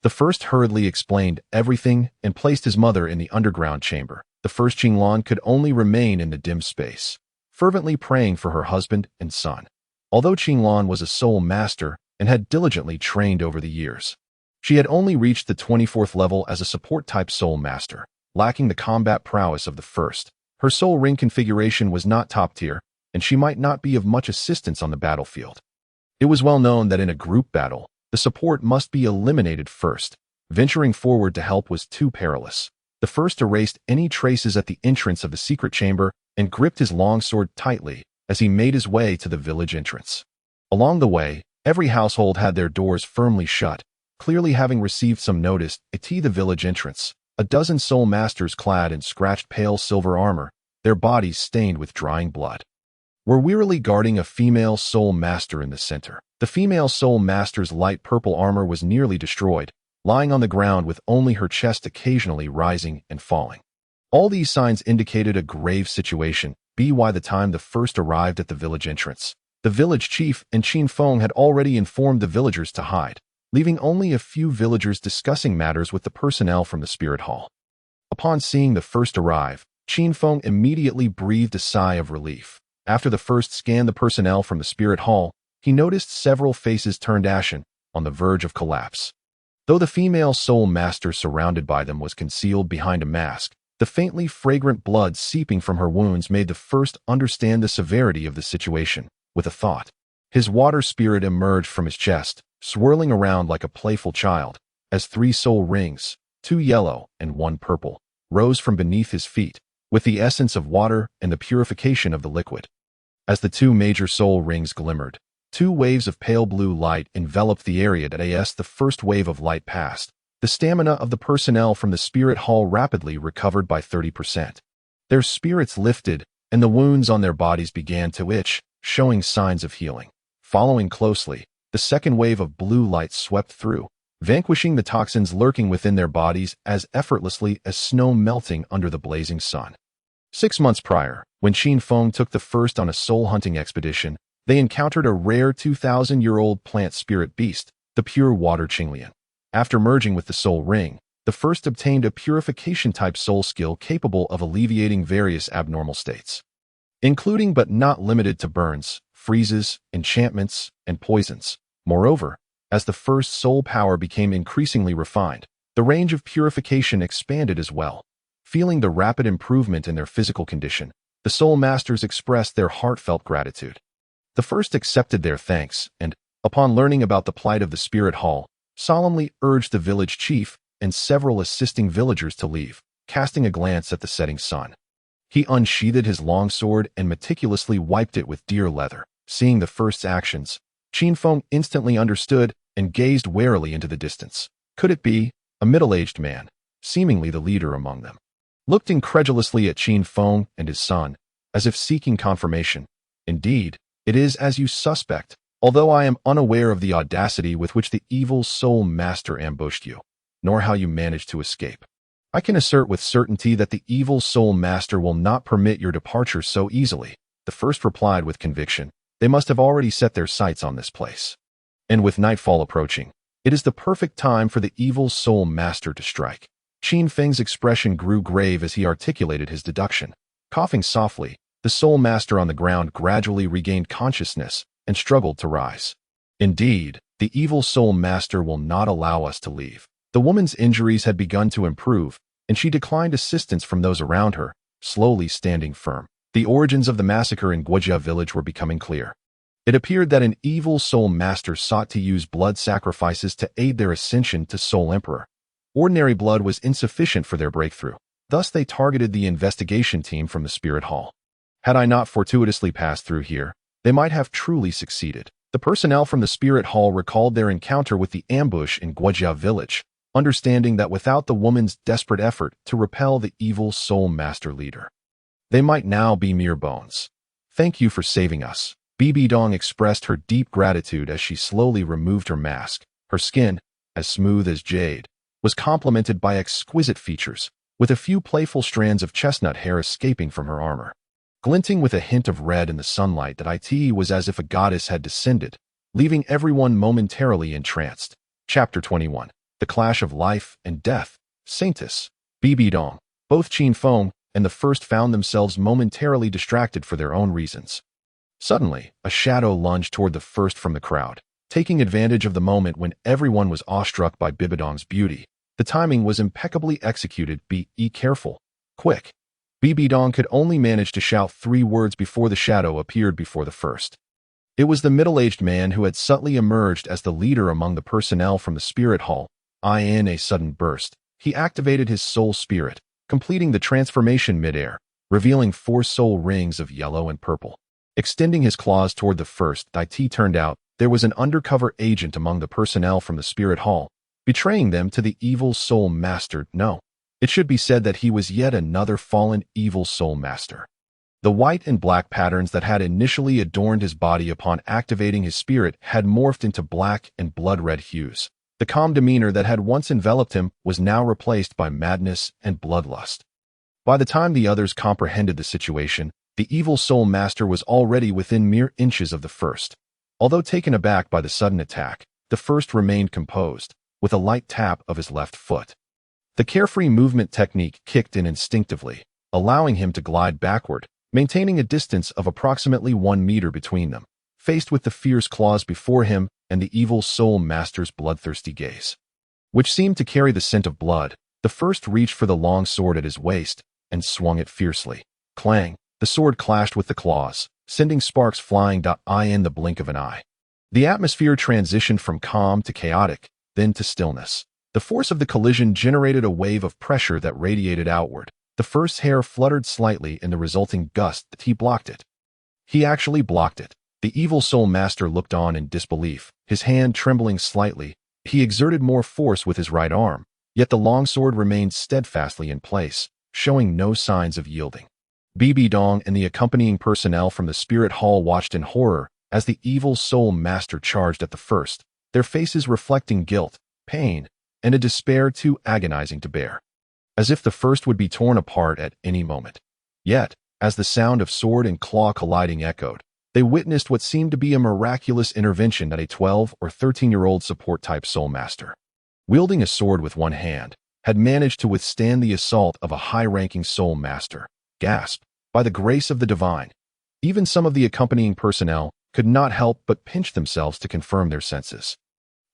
The first hurriedly explained everything and placed his mother in the underground chamber. The first Qinglan could only remain in the dim space, fervently praying for her husband and son. Although Qinglan was a soul master and had diligently trained over the years, she had only reached the 24th level as a support-type soul master, lacking the combat prowess of the first. Her soul ring configuration was not top-tier, and she might not be of much assistance on the battlefield. It was well known that in a group battle, the support must be eliminated first. Venturing forward to help was too perilous. The first erased any traces at the entrance of the secret chamber and gripped his longsword tightly as he made his way to the village entrance. Along the way, every household had their doors firmly shut, clearly having received some notice. At the village entrance, a dozen soul masters clad in scratched pale silver armor, their bodies stained with drying blood, were wearily guarding a female soul master in the center. The female soul master's light purple armor was nearly destroyed, lying on the ground with only her chest occasionally rising and falling. All these signs indicated a grave situation. By the time the first arrived at the village entrance, the village chief and Qin Feng had already informed the villagers to hide, leaving only a few villagers discussing matters with the personnel from the spirit hall. Upon seeing the first arrive, Qin Feng immediately breathed a sigh of relief. After the first scanned the personnel from the spirit hall, he noticed several faces turned ashen, on the verge of collapse. Though the female soul master surrounded by them was concealed behind a mask, the faintly fragrant blood seeping from her wounds made the first understand the severity of the situation. With a thought, his water spirit emerged from his chest, swirling around like a playful child, as 3 soul rings, 2 yellow and 1 purple, rose from beneath his feet, with the essence of water and the purification of the liquid. As the 2 major soul rings glimmered, 2 waves of pale blue light enveloped the area. As the first wave of light passed, the stamina of the personnel from the spirit hall rapidly recovered by 30%. Their spirits lifted, and the wounds on their bodies began to itch, showing signs of healing. Following closely, the second wave of blue light swept through, vanquishing the toxins lurking within their bodies as effortlessly as snow melting under the blazing sun. 6 months prior, when Qin Feng took the first on a soul-hunting expedition, they encountered a rare 2,000-year-old plant spirit beast, the pure water Qinglian. After merging with the soul ring, the first obtained a purification-type soul skill capable of alleviating various abnormal states, including but not limited to burns, freezes, enchantments, and poisons. Moreover, as the first soul power became increasingly refined, the range of purification expanded as well. Feeling the rapid improvement in their physical condition, the soul masters expressed their heartfelt gratitude. The first accepted their thanks and, upon learning about the plight of the spirit hall, solemnly urged the village chief and several assisting villagers to leave, casting a glance at the setting sun. He unsheathed his longsword and meticulously wiped it with deer leather. Seeing the first's actions, Qin Feng instantly understood and gazed warily into the distance. Could it be? A middle-aged man, seemingly the leader among them, looked incredulously at Qin Feng and his son, as if seeking confirmation. Indeed, it is as you suspect, although I am unaware of the audacity with which the evil soul master ambushed you, nor how you managed to escape. I can assert with certainty that the evil soul master will not permit your departure so easily. The first replied with conviction. They must have already set their sights on this place. And with nightfall approaching, it is the perfect time for the evil soul master to strike. Qin Feng's expression grew grave as he articulated his deduction. Coughing softly, the soul master on the ground gradually regained consciousness and struggled to rise. Indeed, the evil soul master will not allow us to leave. The woman's injuries had begun to improve, and she declined assistance from those around her, slowly standing firm. The origins of the massacre in Guojia village were becoming clear. It appeared that an evil soul master sought to use blood sacrifices to aid their ascension to Soul Emperor. Ordinary blood was insufficient for their breakthrough. Thus they targeted the investigation team from the Spirit Hall. Had I not fortuitously passed through here, they might have truly succeeded. The personnel from the Spirit Hall recalled their encounter with the ambush in Guojia village, understanding that without the woman's desperate effort to repel the evil soul master leader, they might now be mere bones. Thank you for saving us. Bibi Dong expressed her deep gratitude as she slowly removed her mask. Her skin, as smooth as jade, was complemented by exquisite features, with a few playful strands of chestnut hair escaping from her armor. Glinting with a hint of red in the sunlight, that it was as if a goddess had descended, leaving everyone momentarily entranced. Chapter 21. The Clash of Life and Death. Saintess, Bibidong, both Qin Feng and the first found themselves momentarily distracted for their own reasons. Suddenly, a shadow lunged toward the first from the crowd, taking advantage of the moment when everyone was awestruck by Bibidong's beauty. The timing was impeccably executed. Be careful. Quick. Bibidong could only manage to shout 3 words before the shadow appeared before the first. It was the middle-aged man who had subtly emerged as the leader among the personnel from the spirit hall. In a sudden burst, he activated his soul spirit, completing the transformation midair, revealing 4 soul rings of yellow and purple. Extending his claws toward the first, it turned out there was an undercover agent among the personnel from the spirit hall, betraying them to the evil soul master. No, it should be said that he was yet another fallen evil soul master. The white and black patterns that had initially adorned his body upon activating his spirit had morphed into black and blood-red hues. The calm demeanor that had once enveloped him was now replaced by madness and bloodlust. By the time the others comprehended the situation, the evil soul master was already within mere inches of the first. Although taken aback by the sudden attack, the first remained composed, with a light tap of his left foot. The carefree movement technique kicked in instinctively, allowing him to glide backward, maintaining a distance of approximately 1 meter between them, faced with the fierce claws before him and the evil soul master's bloodthirsty gaze, which seemed to carry the scent of blood. The first reached for the long sword at his waist and swung it fiercely. Clang! The sword clashed with the claws, sending sparks flying. In the blink of an eye, the atmosphere transitioned from calm to chaotic, then to stillness. The force of the collision generated a wave of pressure that radiated outward. The first's hair fluttered slightly in the resulting gust. He blocked it. He actually blocked it. The evil soul master looked on in disbelief, his hand trembling slightly. He exerted more force with his right arm, yet the longsword remained steadfastly in place, showing no signs of yielding. Bibidong and the accompanying personnel from the spirit hall watched in horror as the evil soul master charged at the first, their faces reflecting guilt, pain, and a despair too agonizing to bear, as if the first would be torn apart at any moment. Yet, as the sound of sword and claw colliding echoed, they witnessed what seemed to be a miraculous intervention that a 12 or 13-year-old support-type soul master, wielding a sword with one hand, had managed to withstand the assault of a high-ranking soul master. Gasp! By the grace of the divine. Even some of the accompanying personnel could not help but pinch themselves to confirm their senses.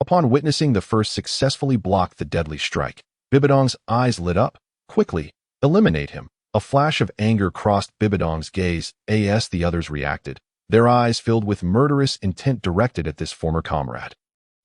Upon witnessing the first successfully block the deadly strike, Bibidong's eyes lit up. Quickly, eliminate him. A flash of anger crossed Bibidong's gaze. As the others reacted, their eyes filled with murderous intent directed at this former comrade.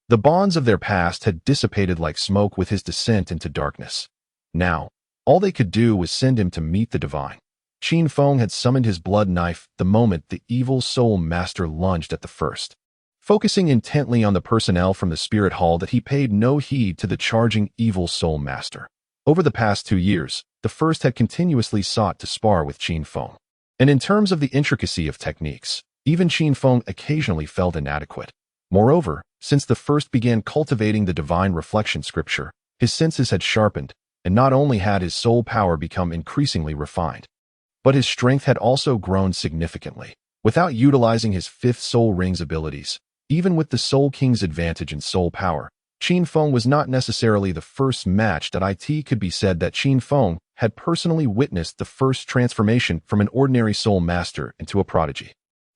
The bonds of their past had dissipated like smoke with his descent into darkness. Now, all they could do was send him to meet the divine. Qin Feng had summoned his blood knife the moment the evil soul master lunged at the first. Focusing intently on the personnel from the spirit hall, that he paid no heed to the charging evil soul master. Over the past 2 years, the first had continuously sought to spar with Qin Feng. And in terms of the intricacy of techniques, even Qin Feng occasionally felt inadequate. Moreover, since the first began cultivating the divine reflection scripture, his senses had sharpened, and not only had his soul power become increasingly refined, but his strength had also grown significantly. Without utilizing his 5th soul ring's abilities, even with the Soul King's advantage in soul power, Qin Feng was not necessarily the first match. That it could be said that Qin Feng had personally witnessed the first transformation from an ordinary soul master into a prodigy.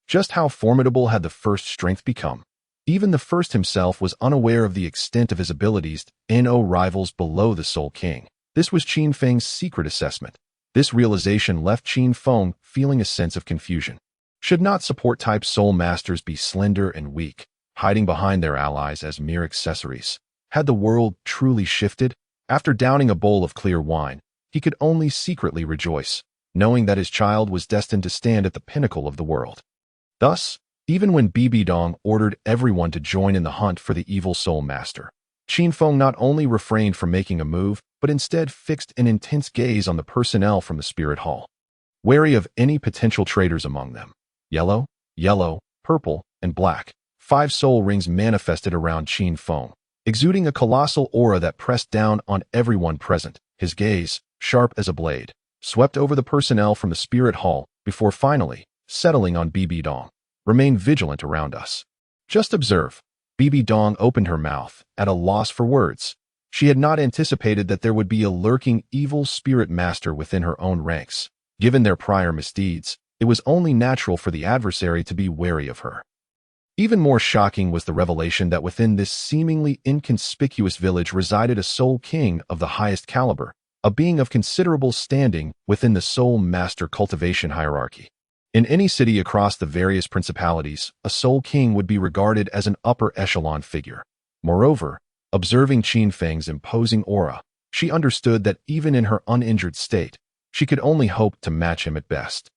Just how formidable had the first strength become? Even the first himself was unaware of the extent of his abilities. No rivals below the Soul King. This was Qin Feng's secret assessment. This realization left Qin Feng feeling a sense of confusion. Should not support-type soul masters be slender and weak, hiding behind their allies as mere accessories? Had the world truly shifted? After downing a bowl of clear wine, he could only secretly rejoice, knowing that his child was destined to stand at the pinnacle of the world. Thus, even when Bibidong ordered everyone to join in the hunt for the evil soul master, Qin Feng not only refrained from making a move, but instead fixed an intense gaze on the personnel from the spirit hall, wary of any potential traitors among them. Yellow, purple, and black, 5 soul rings manifested around Qin Feng, exuding a colossal aura that pressed down on everyone present. His gaze, sharp as a blade, swept over the personnel from the spirit hall before finally settling on Bibi Dong. Remain vigilant around us. Just observe. Bibi Dong opened her mouth, at a loss for words. She had not anticipated that there would be a lurking evil spirit master within her own ranks. Given their prior misdeeds, it was only natural for the adversary to be wary of her. Even more shocking was the revelation that within this seemingly inconspicuous village resided a soul king of the highest caliber, a being of considerable standing within the soul master cultivation hierarchy. In any city across the various principalities, a soul king would be regarded as an upper echelon figure. Moreover, observing Qin Feng's imposing aura, she understood that even in her uninjured state, she could only hope to match him at best.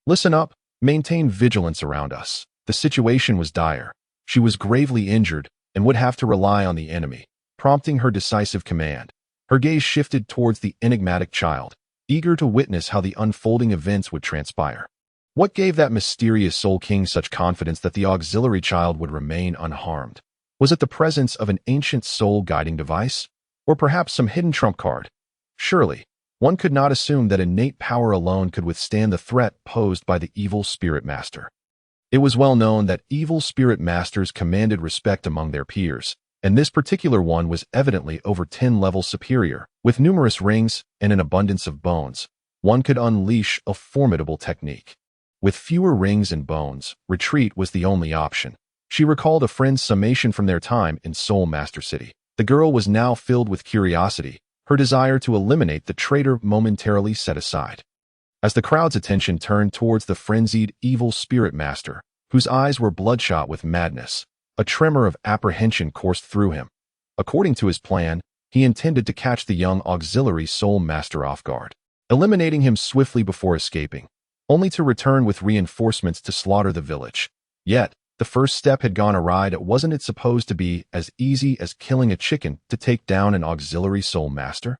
Listen up, maintain vigilance around us. The situation was dire. She was gravely injured and would have to rely on the enemy, prompting her decisive command. Her gaze shifted towards the enigmatic child, eager to witness how the unfolding events would transpire. What gave that mysterious Soul King such confidence that the auxiliary child would remain unharmed? Was it the presence of an ancient soul guiding device? Or perhaps some hidden trump card? Surely, one could not assume that innate power alone could withstand the threat posed by the evil spirit master. It was well known that evil spirit masters commanded respect among their peers, and this particular one was evidently over 10 levels superior. With numerous rings and an abundance of bones, one could unleash a formidable technique. With fewer rings and bones, retreat was the only option. She recalled a friend's summation from their time in Soul Master City. The girl was now filled with curiosity, her desire to eliminate the traitor momentarily set aside. As the crowd's attention turned towards the frenzied evil spirit master, whose eyes were bloodshot with madness, a tremor of apprehension coursed through him. According to his plan, he intended to catch the young auxiliary soul master off guard, eliminating him swiftly before escaping, only to return with reinforcements to slaughter the village. Yet, the first step had gone awry. Wasn't it supposed to be as easy as killing a chicken to take down an auxiliary soul master?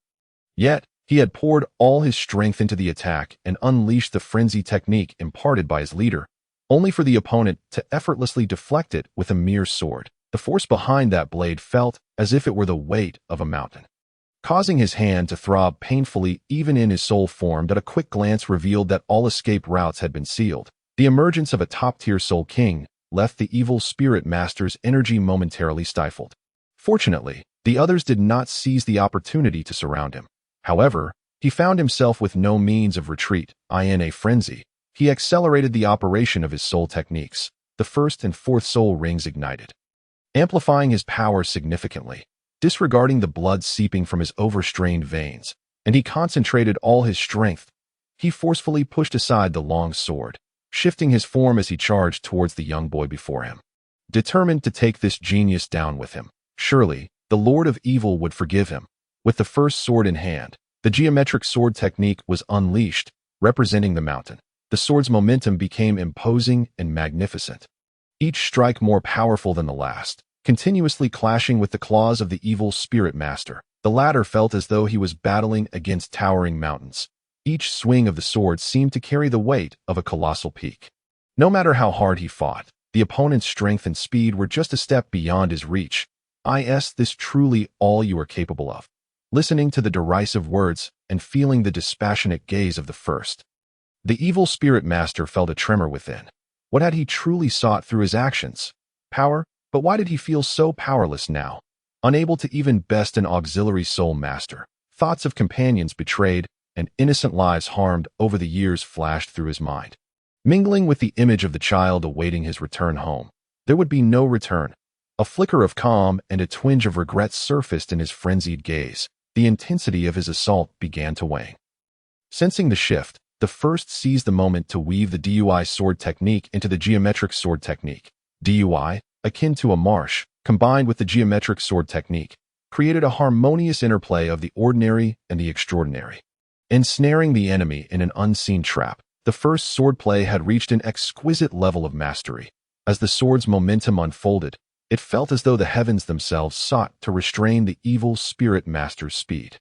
Yet, he had poured all his strength into the attack and unleashed the frenzy technique imparted by his leader, only for the opponent to effortlessly deflect it with a mere sword. The force behind that blade felt as if it were the weight of a mountain, causing his hand to throb painfully even in his soul form. That a quick glance revealed that all escape routes had been sealed. The emergence of a top-tier soul king left the evil spirit master's energy momentarily stifled. Fortunately, the others did not seize the opportunity to surround him. However, he found himself with no means of retreat. In a frenzy, he accelerated the operation of his soul techniques. The first and fourth soul rings ignited, amplifying his power significantly, disregarding the blood seeping from his overstrained veins, and he concentrated all his strength. He forcefully pushed aside the long sword, shifting his form as he charged towards the young boy before him, determined to take this genius down with him. Surely, the Lord of Evil would forgive him. With the first sword in hand, the geometric sword technique was unleashed, representing the mountain. The sword's momentum became imposing and magnificent, each strike more powerful than the last, continuously clashing with the claws of the evil spirit master. The latter felt as though he was battling against towering mountains. Each swing of the sword seemed to carry the weight of a colossal peak. No matter how hard he fought, the opponent's strength and speed were just a step beyond his reach. Is this truly all you are capable of? Listening to the derisive words and feeling the dispassionate gaze of the first, the evil spirit master felt a tremor within. What had he truly sought through his actions? Power? But why did he feel so powerless now? Unable to even best an auxiliary soul master. Thoughts of companions betrayed and innocent lives harmed over the years flashed through his mind. Mingling with the image of the child awaiting his return home, there would be no return. A flicker of calm and a twinge of regret surfaced in his frenzied gaze. The intensity of his assault began to wane. Sensing the shift, the first seized the moment to weave the DUI sword technique into the geometric sword technique. DUI, akin to a marsh, combined with the geometric sword technique, created a harmonious interplay of the ordinary and the extraordinary. Ensnaring the enemy in an unseen trap, the first swordplay had reached an exquisite level of mastery. As the sword's momentum unfolded, it felt as though the heavens themselves sought to restrain the evil spirit master's speed.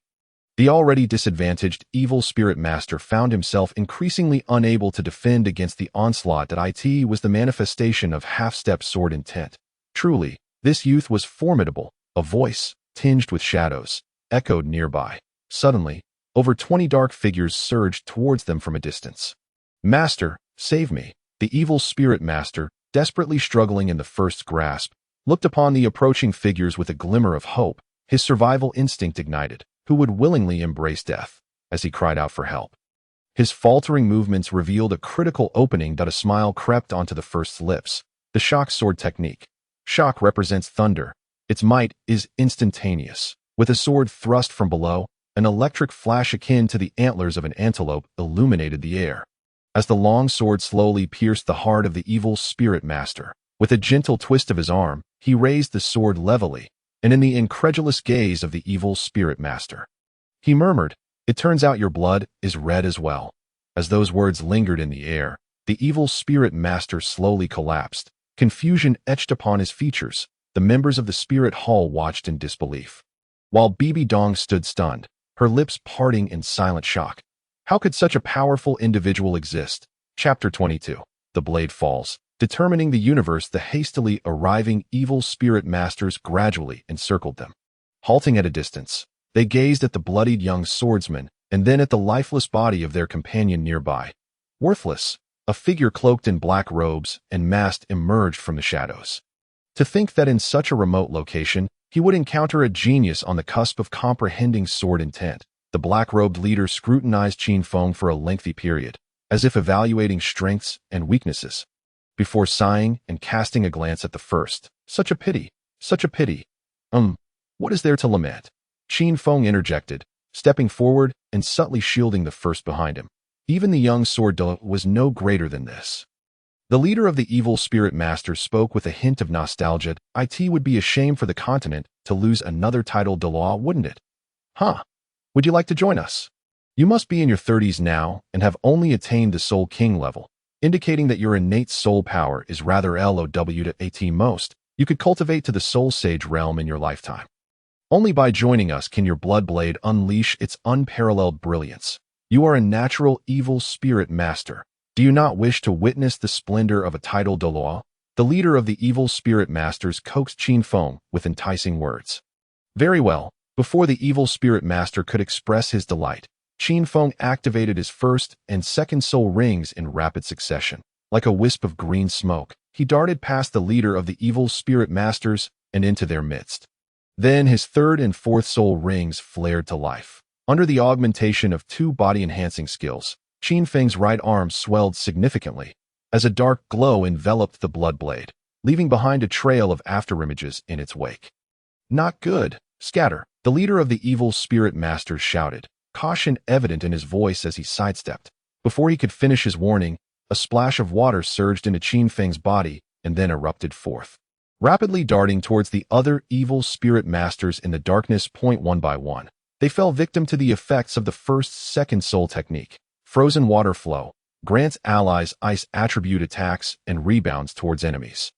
The already disadvantaged evil spirit master found himself increasingly unable to defend against the onslaught. That it was the manifestation of half-step sword intent. Truly, this youth was formidable. A voice, tinged with shadows, echoed nearby. Suddenly, Over 20 dark figures surged towards them from a distance. "Master, save me!" The evil spirit master, desperately struggling in the first grasp, looked upon the approaching figures with a glimmer of hope, his survival instinct ignited. Who would willingly embrace death? As he cried out for help. His faltering movements revealed a critical opening that a smile crept onto the first's lips. The shock sword technique. Shock represents thunder. Its might is instantaneous. With a sword thrust from below, an electric flash akin to the antlers of an antelope illuminated the air. As the long sword slowly pierced the heart of the evil spirit master, with a gentle twist of his arm, he raised the sword levelly, and in the incredulous gaze of the evil spirit master, he murmured, "It turns out your blood is red as well." As those words lingered in the air, the evil spirit master slowly collapsed. Confusion etched upon his features. The members of the spirit hall watched in disbelief, while Bibi Dong stood stunned, her lips parting in silent shock. How could such a powerful individual exist? Chapter 22. The blade falls. Determining the universe, the hastily arriving evil spirit masters gradually encircled them. Halting at a distance, they gazed at the bloodied young swordsman and then at the lifeless body of their companion nearby. Worthless, a figure cloaked in black robes and masked emerged from the shadows. To think that in such a remote location, he would encounter a genius on the cusp of comprehending sword intent. The black-robed leader scrutinized Qin Feng for a lengthy period, as if evaluating strengths and weaknesses, before sighing and casting a glance at the first. Such a pity, such a pity. What is there to lament? Qin Feng interjected, stepping forward and subtly shielding the first behind him. Even the young sword Douluo was no greater than this. The leader of the evil spirit master spoke with a hint of nostalgia. "It would be a shame for the continent to lose another title Douluo, wouldn't it? Huh? Would you like to join us? You must be in your 30s now and have only attained the Soul King level, indicating that your innate soul power is rather low to at most. You could cultivate to the Soul Sage realm in your lifetime. Only by joining us can your blood blade unleash its unparalleled brilliance. You are a natural evil spirit master. Do you not wish to witness the splendor of a title Douluo?" The leader of the evil spirit masters coaxed Qin Feng with enticing words. Very well. Before the evil spirit master could express his delight, Qin Feng activated his first and second soul rings in rapid succession. Like a wisp of green smoke, he darted past the leader of the evil spirit masters and into their midst. Then his third and fourth soul rings flared to life. Under the augmentation of two body-enhancing skills, Qin Feng's right arm swelled significantly, as a dark glow enveloped the blood blade, leaving behind a trail of afterimages in its wake. "Not good. Scatter!" The leader of the evil spirit masters shouted, caution evident in his voice as he sidestepped. Before he could finish his warning, a splash of water surged into Qin Feng's body and then erupted forth, rapidly darting towards the other evil spirit masters in the darkness. One by one, they fell victim to the effects of the second soul technique. Frozen water flow grants allies ice attribute attacks and rebounds towards enemies,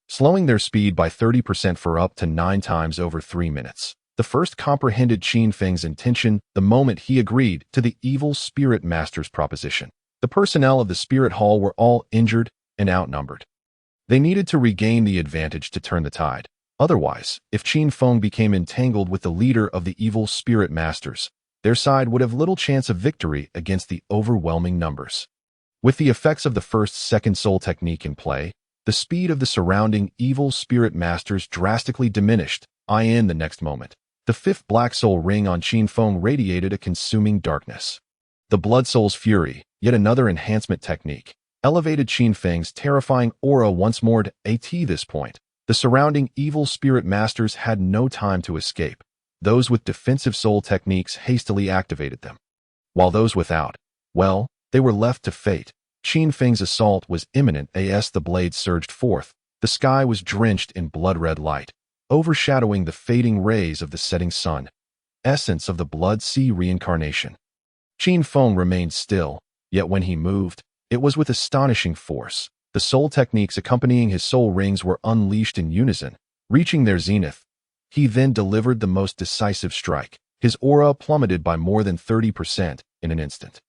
slowing their speed by 30% for up to 9 times over 3 minutes. The first comprehended Qin Feng's intention the moment he agreed to the evil spirit master's proposition. The personnel of the spirit hall were all injured and outnumbered. They needed to regain the advantage to turn the tide. Otherwise, if Qin Feng became entangled with the leader of the evil spirit masters, their side would have little chance of victory against the overwhelming numbers. With the effects of the second soul technique in play, the speed of the surrounding evil spirit masters drastically diminished. In the next moment, the fifth black soul ring on Qin Feng radiated a consuming darkness. The Blood Soul's Fury, yet another enhancement technique, elevated Qin Feng's terrifying aura once more to this point. The surrounding evil spirit masters had no time to escape. Those with defensive soul techniques hastily activated them, while those without, well, they were left to fate. Qin Feng's assault was imminent as the blade surged forth. The sky was drenched in blood-red light, overshadowing the fading rays of the setting sun, essence of the Blood Sea reincarnation. Qin Feng remained still, yet when he moved, it was with astonishing force. The soul techniques accompanying his soul rings were unleashed in unison, reaching their zenith. He then delivered the most decisive strike. His aura plummeted by more than 30% in an instant,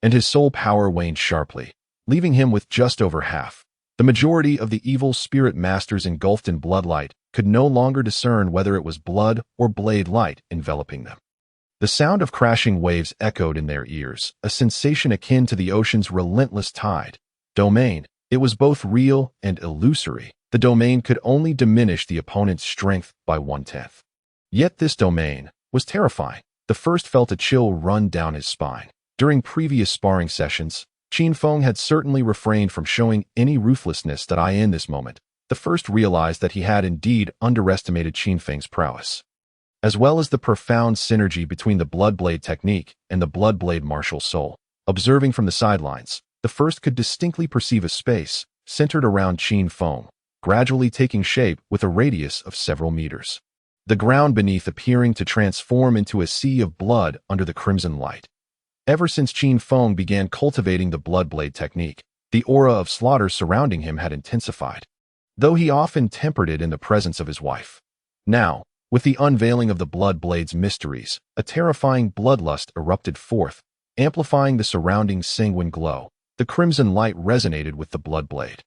and his soul power waned sharply, leaving him with just over half. The majority of the evil spirit masters engulfed in bloodlight could no longer discern whether it was blood or blade light enveloping them. The sound of crashing waves echoed in their ears, a sensation akin to the ocean's relentless tide. Domain. It was both real and illusory. The domain could only diminish the opponent's strength by 1/10. Yet this domain was terrifying. The first felt a chill run down his spine. During previous sparring sessions, Qin Feng had certainly refrained from showing any ruthlessness that in this moment. The first realized that he had indeed underestimated Qin Feng's prowess, as well as the profound synergy between the Bloodblade technique and the Bloodblade martial soul. Observing from the sidelines, the first could distinctly perceive a space centered around Qin Feng, gradually taking shape with a radius of several meters. The ground beneath appearing to transform into a sea of blood under the crimson light. Ever since Qin Feng began cultivating the Bloodblade technique, the aura of slaughter surrounding him had intensified, though he often tempered it in the presence of his wife. Now, with the unveiling of the Bloodblade's mysteries, a terrifying bloodlust erupted forth, amplifying the surrounding sanguine glow. The crimson light resonated with the Bloodblade,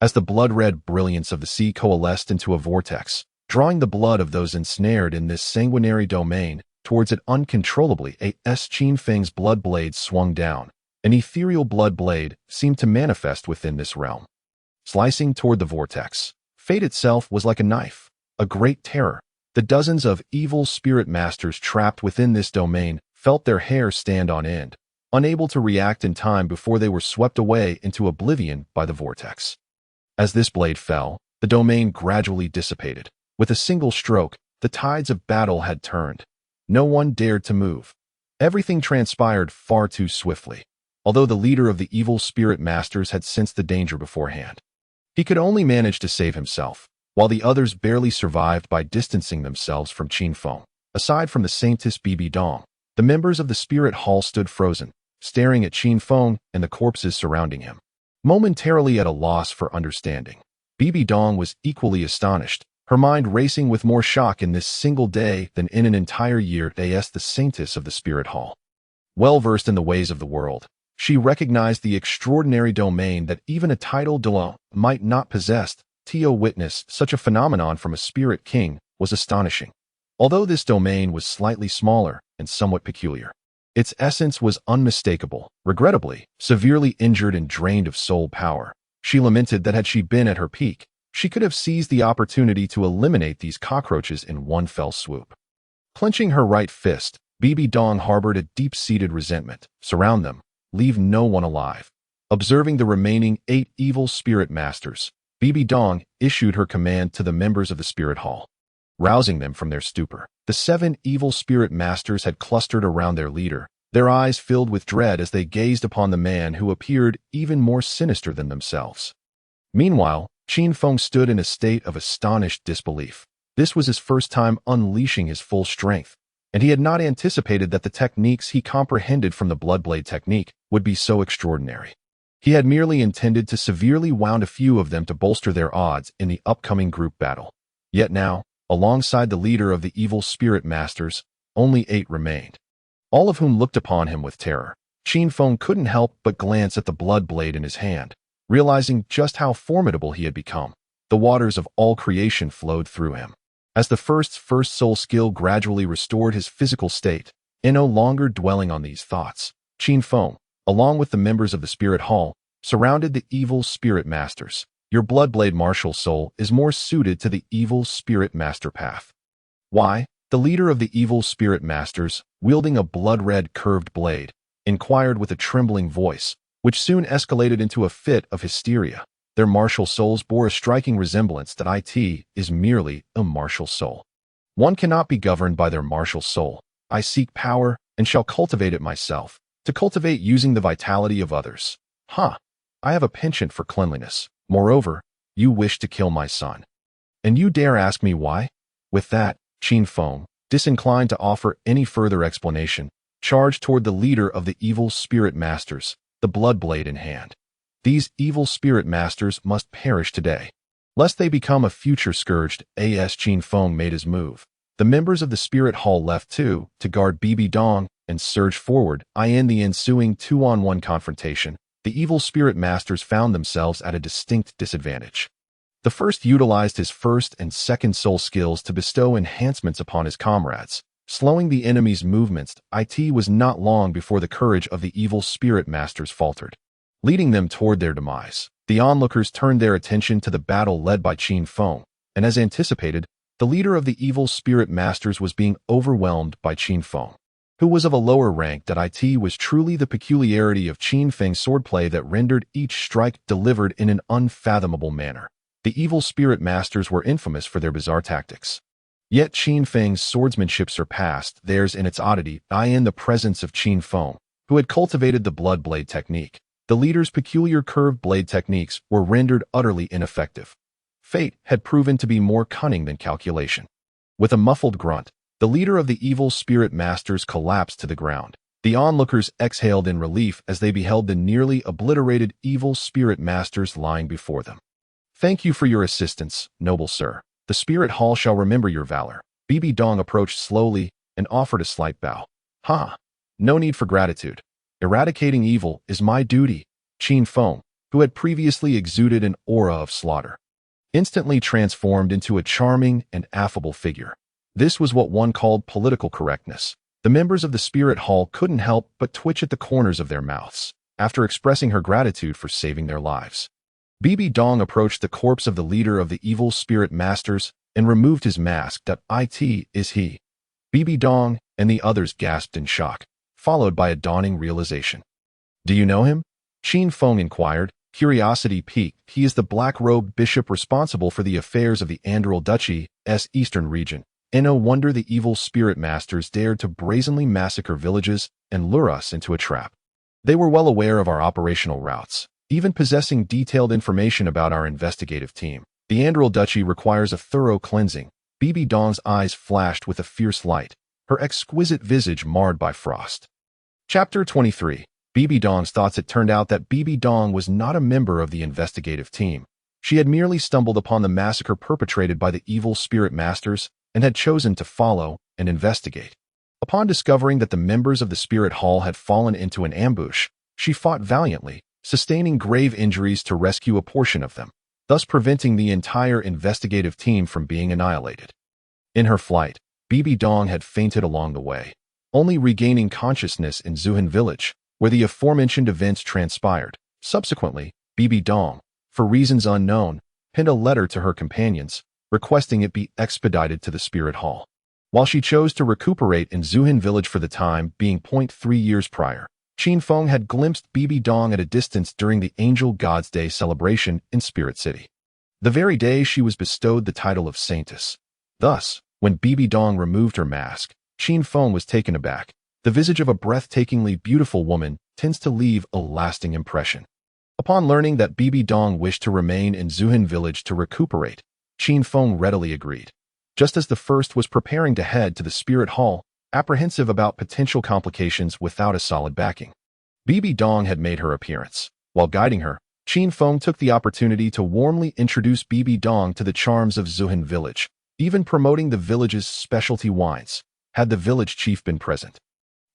as the blood-red brilliance of the sea coalesced into a vortex, drawing the blood of those ensnared in this sanguinary domain towards it uncontrollably. As Qin Feng's Bloodblade swung down, an ethereal Bloodblade seemed to manifest within this realm, slicing toward the vortex. Fate itself was like a knife, a great terror. The dozens of evil spirit masters trapped within this domain felt their hair stand on end, unable to react in time before they were swept away into oblivion by the vortex. As this blade fell, the domain gradually dissipated. With a single stroke, the tides of battle had turned. No one dared to move. Everything transpired far too swiftly. Although the leader of the evil spirit masters had sensed the danger beforehand, he could only manage to save himself, while the others barely survived by distancing themselves from Qin Feng. Aside from the Saintess Bibi Dong, the members of the Spirit Hall stood frozen, staring at Qin Feng and the corpses surrounding him, momentarily at a loss for understanding. Bibi Dong was equally astonished, her mind racing with more shock in this single day than in an entire year. The Saintess of the Spirit Hall, well versed in the ways of the world, she recognized the extraordinary domain that even a titled Douluo might not possess. To witness such a phenomenon from a spirit king was astonishing. Although this domain was slightly smaller and somewhat peculiar, its essence was unmistakable. Regrettably, severely injured and drained of soul power, she lamented that had she been at her peak, she could have seized the opportunity to eliminate these cockroaches in one fell swoop. Clenching her right fist, Bibi Dong harbored a deep-seated resentment. Surround them. Leave no one alive. Observing the remaining 8 evil spirit masters, Bibi Dong issued her command to the members of the Spirit Hall, rousing them from their stupor. The 7 evil spirit masters had clustered around their leader, their eyes filled with dread as they gazed upon the man who appeared even more sinister than themselves. Meanwhile, Qin Feng stood in a state of astonished disbelief. This was his first time unleashing his full strength, and he had not anticipated that the techniques he comprehended from the Bloodblade technique would be so extraordinary. He had merely intended to severely wound a few of them to bolster their odds in the upcoming group battle. Yet now, alongside the leader of the evil spirit masters, only 8 remained, all of whom looked upon him with terror. Qin Feng couldn't help but glance at the Bloodblade in his hand, realizing just how formidable he had become. The waters of all creation flowed through him. As the first soul skill gradually restored his physical state, and no longer dwelling on these thoughts, Qin Feng, along with the members of the Spirit Hall, surrounded the evil spirit masters. Your Bloodblade martial soul is more suited to the evil spirit master path. Why? The leader of the evil spirit masters, wielding a blood-red curved blade, inquired with a trembling voice, which soon escalated into a fit of hysteria. Their martial souls bore a striking resemblance that it is merely a martial soul. One cannot be governed by their martial soul. I seek power and shall cultivate it myself, to cultivate using the vitality of others. I have a penchant for cleanliness. Moreover, you wish to kill my son, and you dare ask me why? With that, Qin Feng, disinclined to offer any further explanation, charged toward the leader of the evil spirit masters, the Bloodblade in hand. These evil spirit masters must perish today, lest they become a future scourged. As Qin Feng made his move, the members of the Spirit Hall left too, to guard Bibi Dong, and surged forward. In the ensuing 2-on-1 confrontation, the evil spirit masters found themselves at a distinct disadvantage. The first utilized his first and second soul skills to bestow enhancements upon his comrades, slowing the enemy's movements. It was not long before the courage of the evil spirit masters faltered, leading them toward their demise. The onlookers turned their attention to the battle led by Qin Feng, and as anticipated, the leader of the evil spirit masters was being overwhelmed by Qin Feng, who was of a lower rank. It was truly the peculiarity of Qin Feng's swordplay that rendered each strike delivered in an unfathomable manner. The evil spirit masters were infamous for their bizarre tactics. Yet Qin Feng's swordsmanship surpassed theirs in its oddity. In the presence of Qin Feng, who had cultivated the blood blade technique, the leader's peculiar curved blade techniques were rendered utterly ineffective. Fate had proven to be more cunning than calculation. With a muffled grunt, the leader of the evil spirit masters collapsed to the ground. The onlookers exhaled in relief as they beheld the nearly obliterated evil spirit masters lying before them. "Thank you for your assistance, noble sir. The spirit hall shall remember your valor." Bibi Dong approached slowly and offered a slight bow. No need for gratitude. Eradicating evil is my duty." Qin Feng, who had previously exuded an aura of slaughter, instantly transformed into a charming and affable figure. This was what one called political correctness. The members of the spirit hall couldn't help but twitch at the corners of their mouths after expressing her gratitude for saving their lives. Bibi Dong approached the corpse of the leader of the evil spirit masters and removed his mask. "It is he." Bibi Dong and the others gasped in shock, followed by a dawning realization. "Do you know him?" Qin Feng inquired, curiosity piqued. "He is the black-robed bishop responsible for the affairs of the Andral Duchy's eastern region. No wonder the evil spirit masters dared to brazenly massacre villages and lure us into a trap. They were well aware of our operational routes, even possessing detailed information about our investigative team. The Andral Duchy requires a thorough cleansing." Bibi Dong's eyes flashed with a fierce light, her exquisite visage marred by frost. Chapter 23. Bibi Dong's thoughts. It turned out that Bibi Dong was not a member of the investigative team. She had merely stumbled upon the massacre perpetrated by the evil spirit masters and had chosen to follow and investigate. Upon discovering that the members of the spirit hall had fallen into an ambush, she fought valiantly, sustaining grave injuries to rescue a portion of them, thus preventing the entire investigative team from being annihilated. In her flight, Bibi Dong had fainted along the way, only regaining consciousness in Zuhin village, where the aforementioned events transpired. Subsequently, Bibi Dong, for reasons unknown, penned a letter to her companions, requesting it be expedited to the spirit hall. While she chose to recuperate in Zuhin village for the time being 3 years prior, Qin Feng had glimpsed Bibi Dong at a distance during the Angel God's Day celebration in Spirit City, the very day she was bestowed the title of Saintess. Thus, when Bibi Dong removed her mask, Qin Feng was taken aback. The visage of a breathtakingly beautiful woman tends to leave a lasting impression. Upon learning that Bibi Dong wished to remain in Zuhin village to recuperate, Qin Feng readily agreed. Just as the first was preparing to head to the spirit hall, apprehensive about potential complications without a solid backing, Bibi Dong had made her appearance. While guiding her, Qin Feng took the opportunity to warmly introduce Bibi Dong to the charms of Zuhin village, even promoting the village's specialty wines. Had the village chief been present,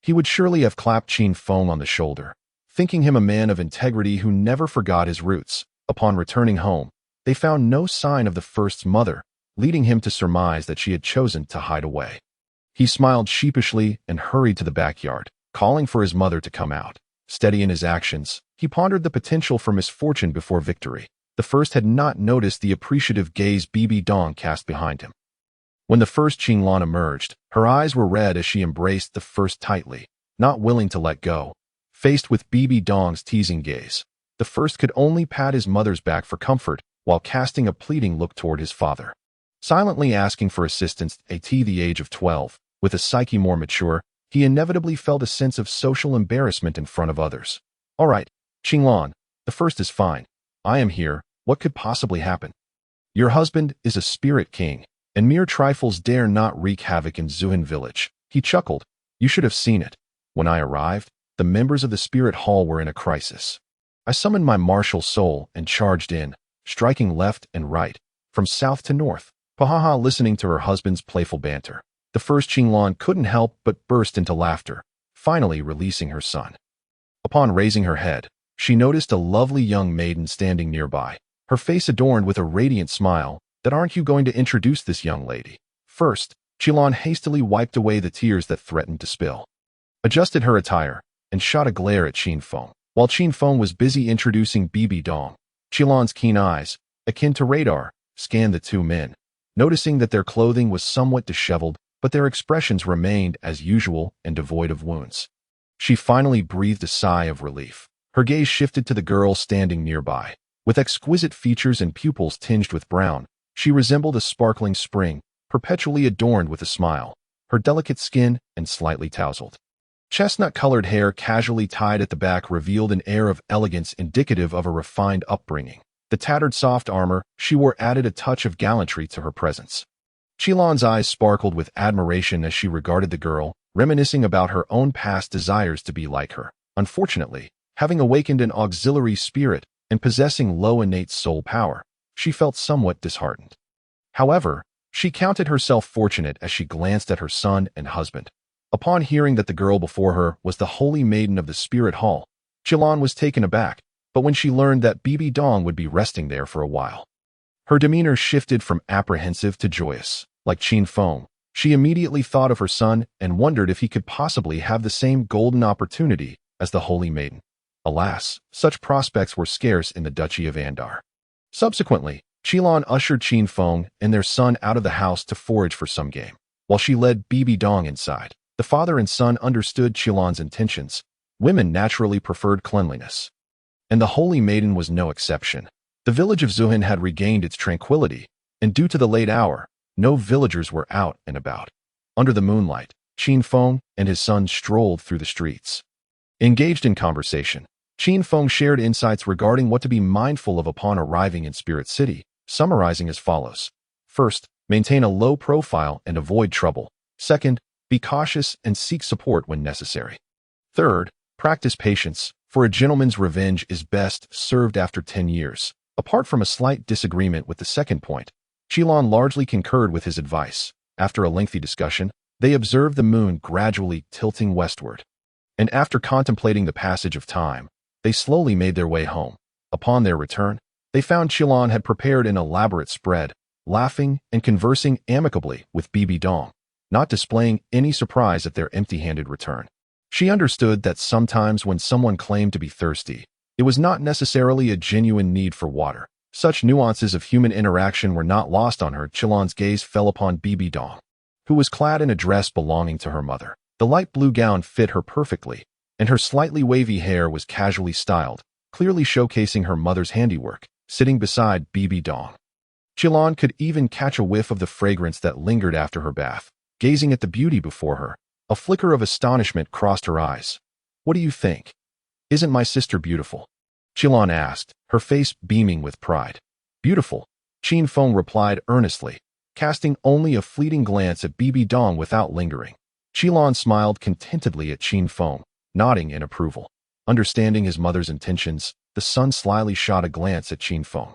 he would surely have clapped Qin Feng on the shoulder, thinking him a man of integrity who never forgot his roots. Upon returning home, they found no sign of the first's mother, leading him to surmise that she had chosen to hide away. He smiled sheepishly and hurried to the backyard, calling for his mother to come out. Steady in his actions, he pondered the potential for misfortune before victory. The first had not noticed the appreciative gaze Bibi Dong cast behind him. When the first Qinglan emerged, her eyes were red as she embraced the first tightly, not willing to let go. Faced with Bibi Dong's teasing gaze, the first could only pat his mother's back for comfort while casting a pleading look toward his father. Silently asking for assistance at the age of 12, with a psyche more mature, he inevitably felt a sense of social embarrassment in front of others. "All right, Qinglan, the first is fine. I am here. What could possibly happen? Your husband is a spirit king, and mere trifles dare not wreak havoc in Zuhin village." He chuckled. "You should have seen it. When I arrived, the members of the spirit hall were in a crisis. I summoned my martial soul and charged in, striking left and right, from south to north." Pahaha listening to her husband's playful banter, the first Qinglan couldn't help but burst into laughter, finally releasing her son. Upon raising her head, she noticed a lovely young maiden standing nearby, her face adorned with a radiant smile. "That aren't you going to introduce this young lady?" First, Qilan hastily wiped away the tears that threatened to spill, adjusted her attire, and shot a glare at Qin Feng. While Qin Feng was busy introducing Bibi Dong, Qilan's keen eyes, akin to radar, scanned the two men, noticing that their clothing was somewhat disheveled, but their expressions remained as usual and devoid of wounds. She finally breathed a sigh of relief. Her gaze shifted to the girl standing nearby. With exquisite features and pupils tinged with brown, she resembled a sparkling spring, perpetually adorned with a smile, her delicate skin and slightly tousled. Chestnut-colored hair casually tied at the back revealed an air of elegance indicative of a refined upbringing. The tattered soft armor she wore added a touch of gallantry to her presence. Qilan's eyes sparkled with admiration as she regarded the girl, reminiscing about her own past desires to be like her. Unfortunately, having awakened an auxiliary spirit and possessing low innate soul power, she felt somewhat disheartened. However, she counted herself fortunate as she glanced at her son and husband. Upon hearing that the girl before her was the holy maiden of the spirit hall, Qilan was taken aback, but when she learned that Bibi Dong would be resting there for a while, her demeanor shifted from apprehensive to joyous. Like Qin Feng, she immediately thought of her son and wondered if he could possibly have the same golden opportunity as the holy maiden. Alas, such prospects were scarce in the Duchy of Andar. Subsequently, Qilan ushered Qin Feng and their son out of the house to forage for some game. While she led Bibi Dong inside, the father and son understood Qilan's intentions. Women naturally preferred cleanliness, and the holy maiden was no exception. The village of Zuhin had regained its tranquility, and due to the late hour, no villagers were out and about. Under the moonlight, Qin Feng and his son strolled through the streets. Engaged in conversation, Qin Feng shared insights regarding what to be mindful of upon arriving in Spirit City, summarizing as follows. First, maintain a low profile and avoid trouble. Second, be cautious and seek support when necessary. Third, practice patience, for a gentleman's revenge is best served after 10 years. Apart from a slight disagreement with the second point, Qilan largely concurred with his advice. After a lengthy discussion, they observed the moon gradually tilting westward, and after contemplating the passage of time, they slowly made their way home. Upon their return, they found Qilan had prepared an elaborate spread, laughing and conversing amicably with Bibi Dong, not displaying any surprise at their empty-handed return. She understood that sometimes when someone claimed to be thirsty, it was not necessarily a genuine need for water. Such nuances of human interaction were not lost on her. Qilan's gaze fell upon Bibi Dong, who was clad in a dress belonging to her mother. The light blue gown fit her perfectly, and her slightly wavy hair was casually styled, clearly showcasing her mother's handiwork. Sitting beside Bibi Dong, Qilan could even catch a whiff of the fragrance that lingered after her bath. Gazing at the beauty before her, a flicker of astonishment crossed her eyes. "What do you think? Isn't my sister beautiful?" Qilan asked, her face beaming with pride. "Beautiful," Qin Feng replied earnestly, casting only a fleeting glance at Bibi Dong without lingering. Qilan smiled contentedly at Qin Feng, nodding in approval. Understanding his mother's intentions, the son slyly shot a glance at Qin Feng.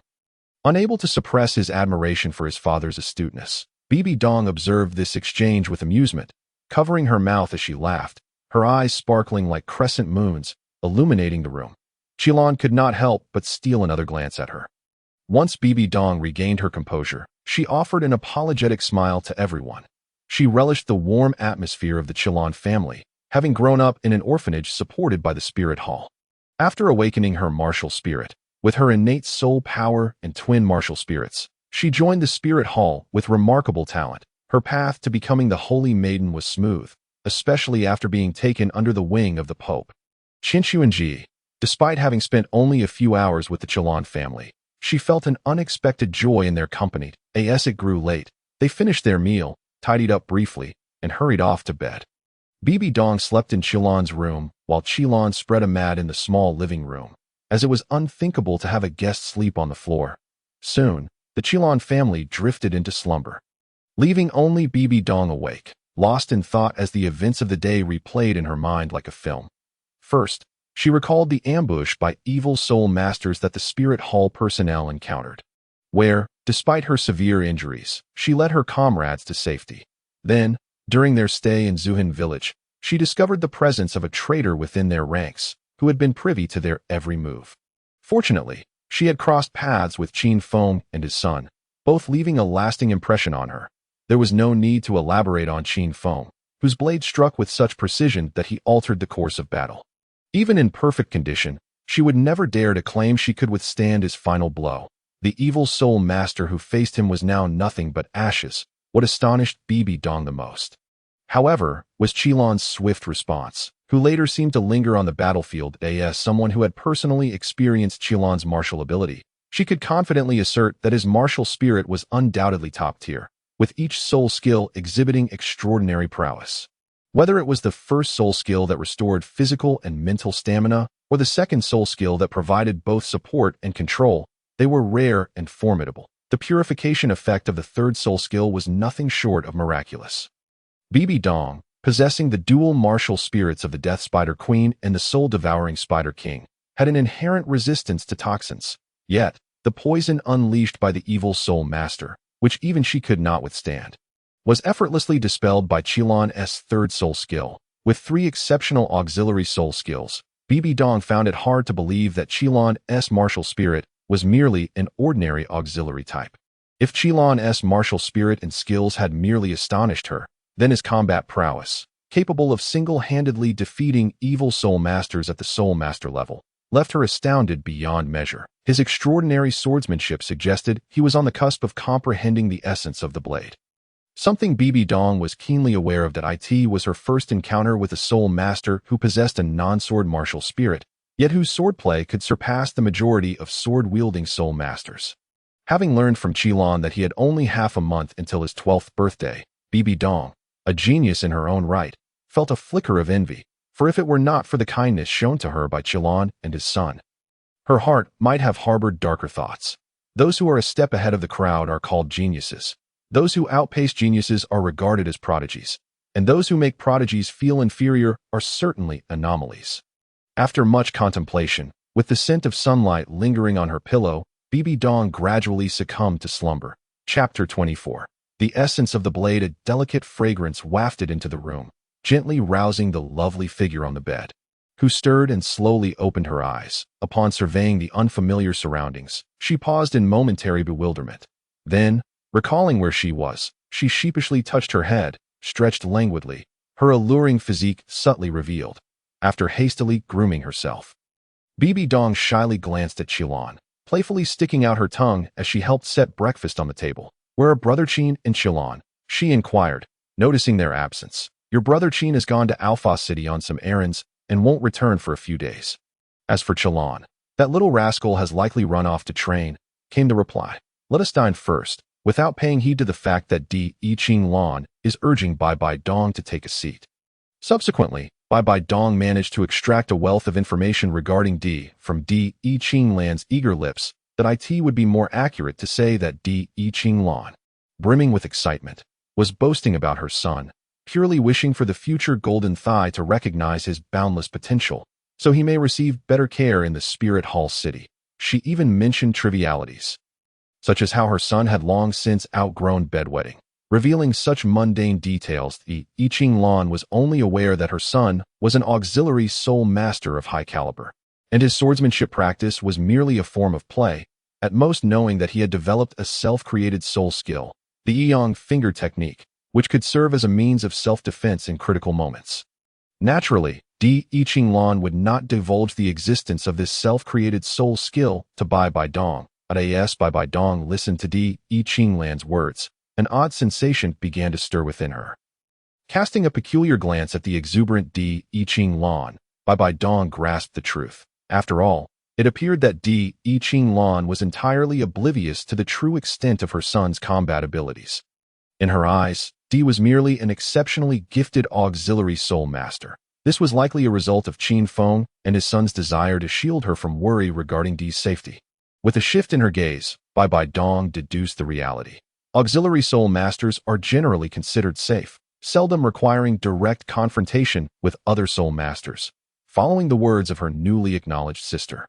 Unable to suppress his admiration for his father's astuteness, Bibi Dong observed this exchange with amusement, covering her mouth as she laughed, her eyes sparkling like crescent moons, illuminating the room. Qilan could not help but steal another glance at her. Once Bibi Dong regained her composure, she offered an apologetic smile to everyone. She relished the warm atmosphere of the Qilan family, having grown up in an orphanage supported by the Spirit Hall. After awakening her martial spirit, with her innate soul power and twin martial spirits, she joined the Spirit Hall with remarkable talent. Her path to becoming the Holy Maiden was smooth, especially after being taken under the wing of the Pope. Qinshuanji, despite having spent only a few hours with the Qilan family, she felt an unexpected joy in their company. As it grew late, they finished their meal, tidied up briefly, and hurried off to bed. Bibi Dong slept in Qilan's room, while Qilan spread a mat in the small living room, as it was unthinkable to have a guest sleep on the floor. Soon, the Qilan family drifted into slumber, leaving only Bibi Dong awake, lost in thought as the events of the day replayed in her mind like a film. First, she recalled the ambush by evil soul masters that the Spirit Hall personnel encountered, where, despite her severe injuries, she led her comrades to safety. Then, during their stay in Zuhin village, she discovered the presence of a traitor within their ranks, who had been privy to their every move. Fortunately, she had crossed paths with Qin Feng and his son, both leaving a lasting impression on her. There was no need to elaborate on Qin Feng, whose blade struck with such precision that he altered the course of battle. Even in perfect condition, she would never dare to claim she could withstand his final blow. The evil soul master who faced him was now nothing but ashes, what astonished Bibi Dong the most. However, was Qilan's swift response, who later seemed to linger on the battlefield as someone who had personally experienced Qilan's martial ability. She could confidently assert that his martial spirit was undoubtedly top tier, with each soul skill exhibiting extraordinary prowess. Whether it was the first soul skill that restored physical and mental stamina, or the second soul skill that provided both support and control, they were rare and formidable. The purification effect of the third soul skill was nothing short of miraculous. Bibi Dong, possessing the dual martial spirits of the Death Spider Queen and the soul-devouring Spider King, had an inherent resistance to toxins. Yet, the poison unleashed by the evil soul master, which even she could not withstand, was effortlessly dispelled by Qilan's third soul skill. With 3 exceptional auxiliary soul skills, Bibi Dong found it hard to believe that Qilan's martial spirit was merely an ordinary auxiliary type. If Qilan's martial spirit and skills had merely astonished her, then his combat prowess, capable of single-handedly defeating evil soul masters at the soul master level, left her astounded beyond measure. His extraordinary swordsmanship suggested he was on the cusp of comprehending the essence of the blade. Something Bibi Dong was keenly aware of, that it was her first encounter with a soul master who possessed a non-sword martial spirit, yet whose swordplay could surpass the majority of sword-wielding soul masters. Having learned from Qilan that he had only half a month until his 12th birthday, Bibi Dong, a genius in her own right, felt a flicker of envy, for if it were not for the kindness shown to her by Qilan and his son, her heart might have harbored darker thoughts. Those who are a step ahead of the crowd are called geniuses. Those who outpace geniuses are regarded as prodigies, and those who make prodigies feel inferior are certainly anomalies. After much contemplation, with the scent of sunlight lingering on her pillow, Bibi Dong gradually succumbed to slumber. Chapter 24. The essence of the blade, a delicate fragrance wafted into the room, gently rousing the lovely figure on the bed, who stirred and slowly opened her eyes. Upon surveying the unfamiliar surroundings, she paused in momentary bewilderment. Then, recalling where she was, she sheepishly touched her head, stretched languidly, her alluring physique subtly revealed. After hastily grooming herself, Bibi Dong shyly glanced at Qilan, playfully sticking out her tongue as she helped set breakfast on the table. "Where are Brother Qin and Qilan?" she inquired, noticing their absence. "Your brother Qin has gone to Alpha City on some errands and won't return for a few days. As for Qilan, that little rascal has likely run off to train," came the reply. "Let us dine first," without paying heed to the fact that Di Yiqinglan is urging Bai Dong to take a seat. Subsequently, Bai Dong managed to extract a wealth of information regarding Di from Di Yiqinglan's eager lips that it would be more accurate to say that Di Yiqinglan, brimming with excitement, was boasting about her son, purely wishing for the future Golden Thigh to recognize his boundless potential, so he may receive better care in the Spirit Hall City. She even mentioned trivialities, such as how her son had long since outgrown bedwetting. Revealing such mundane details, the Yiqinglan was only aware that her son was an auxiliary soul master of high caliber, and his swordsmanship practice was merely a form of play, at most knowing that he had developed a self-created soul skill, the Yiyang finger technique, which could serve as a means of self-defense in critical moments. Naturally, Di Yiqinglan would not divulge the existence of this self-created soul skill to Bai Dong. As Bai Dong listened to Di Yiqinglan's words, an odd sensation began to stir within her. Casting a peculiar glance at the exuberant Di Yiqinglan, Bai Dong grasped the truth. After all, it appeared that Di Yiqinglan was entirely oblivious to the true extent of her son's combat abilities. In her eyes, Di was merely an exceptionally gifted auxiliary soul master. This was likely a result of Qin Feng and his son's desire to shield her from worry regarding Di's safety. With a shift in her gaze, Bai Dong deduced the reality. Auxiliary soul masters are generally considered safe, seldom requiring direct confrontation with other soul masters. Following the words of her newly acknowledged sister,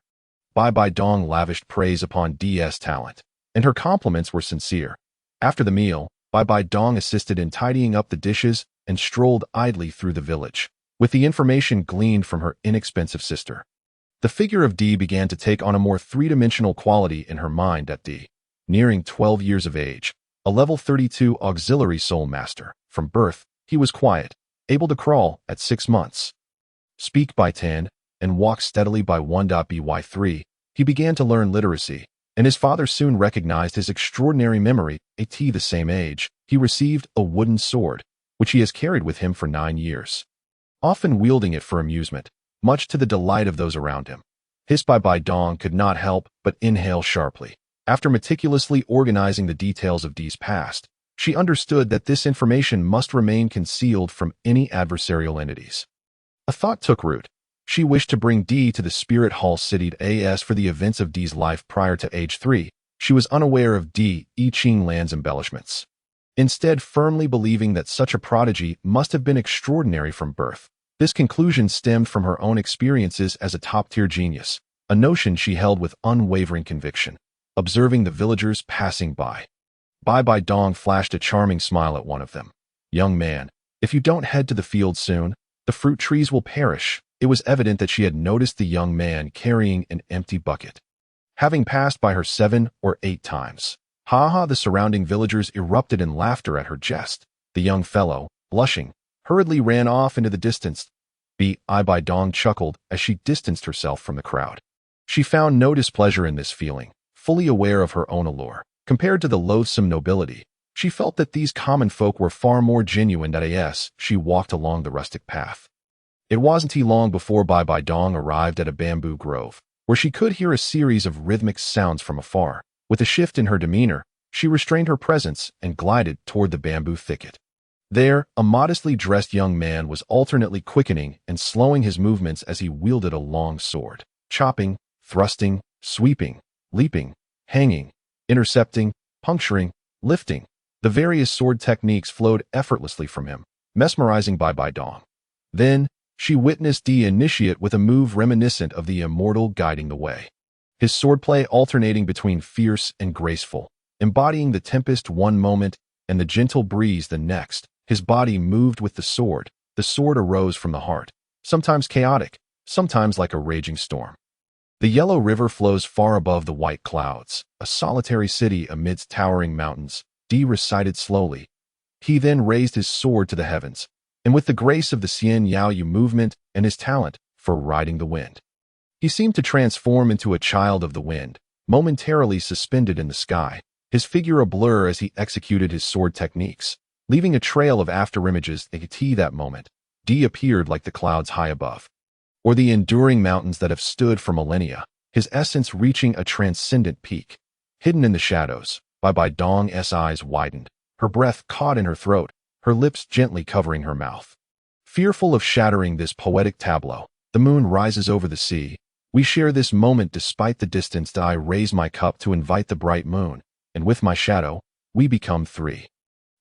Bai Dong lavished praise upon Di's talent, and her compliments were sincere. After the meal, Bai Dong assisted in tidying up the dishes and strolled idly through the village, with the information gleaned from her inexpensive sister. The figure of Di began to take on a more three-dimensional quality in her mind. At Di, nearing 12 years of age, a level 32 auxiliary soul master. From birth, he was quiet, able to crawl at 6 months, speak by 10, and walk steadily by 1. By 3, he began to learn literacy, and his father soon recognized his extraordinary memory. At the same age, he received a wooden sword, which he has carried with him for 9 years, often wielding it for amusement, much to the delight of those around him. By Dong could not help but inhale sharply. After meticulously organizing the details of Dee's past, she understood that this information must remain concealed from any adversarial entities. A thought took root. She wished to bring Dee to the Spirit Hall City as for the events of Dee's life prior to age 3. She was unaware of Dee I Ching Land's embellishments, instead firmly believing that such a prodigy must have been extraordinary from birth. This conclusion stemmed from her own experiences as a top-tier genius, a notion she held with unwavering conviction. Observing the villagers passing by, Bai Dong flashed a charming smile at one of them. "Young man, if you don't head to the field soon, the fruit trees will perish." It was evident that she had noticed the young man carrying an empty bucket, having passed by her 7 or 8 times. The surrounding villagers erupted in laughter at her jest. The young fellow, blushing, hurriedly ran off into the distance. Bai Dong chuckled as she distanced herself from the crowd. She found no displeasure in this feeling, fully aware of her own allure. Compared to the loathsome nobility, she felt that these common folk were far more genuine. As she walked along the rustic path, it wasn't long before Bai Dong arrived at a bamboo grove, where she could hear a series of rhythmic sounds from afar. With a shift in her demeanor, she restrained her presence and glided toward the bamboo thicket. There, a modestly dressed young man was alternately quickening and slowing his movements as he wielded a long sword, chopping, thrusting, sweeping, leaping, hanging, intercepting, puncturing, lifting. The various sword techniques flowed effortlessly from him, mesmerizing Bai Dong. Then, she witnessed the initiate with a move reminiscent of the immortal guiding the way, his swordplay alternating between fierce and graceful, embodying the tempest one moment and the gentle breeze the next. His body moved with the sword arose from the heart, sometimes chaotic, sometimes like a raging storm. The yellow river flows far above the white clouds, a solitary city amidst towering mountains. Dee recited slowly. He then raised his sword to the heavens, and with the grace of the Xian Yaoyu movement and his talent for riding the wind, he seemed to transform into a child of the wind, momentarily suspended in the sky, his figure a blur as he executed his sword techniques, leaving a trail of afterimages. At that moment, Dee appeared like the clouds high above, or the enduring mountains that have stood for millennia, his essence reaching a transcendent peak. Hidden in the shadows, Bai Dong's eyes widened, her breath caught in her throat, her lips gently covering her mouth. Fearful of shattering this poetic tableau, the moon rises over the sea. We share this moment despite the distance. I raise my cup to invite the bright moon, and with my shadow, we become 3.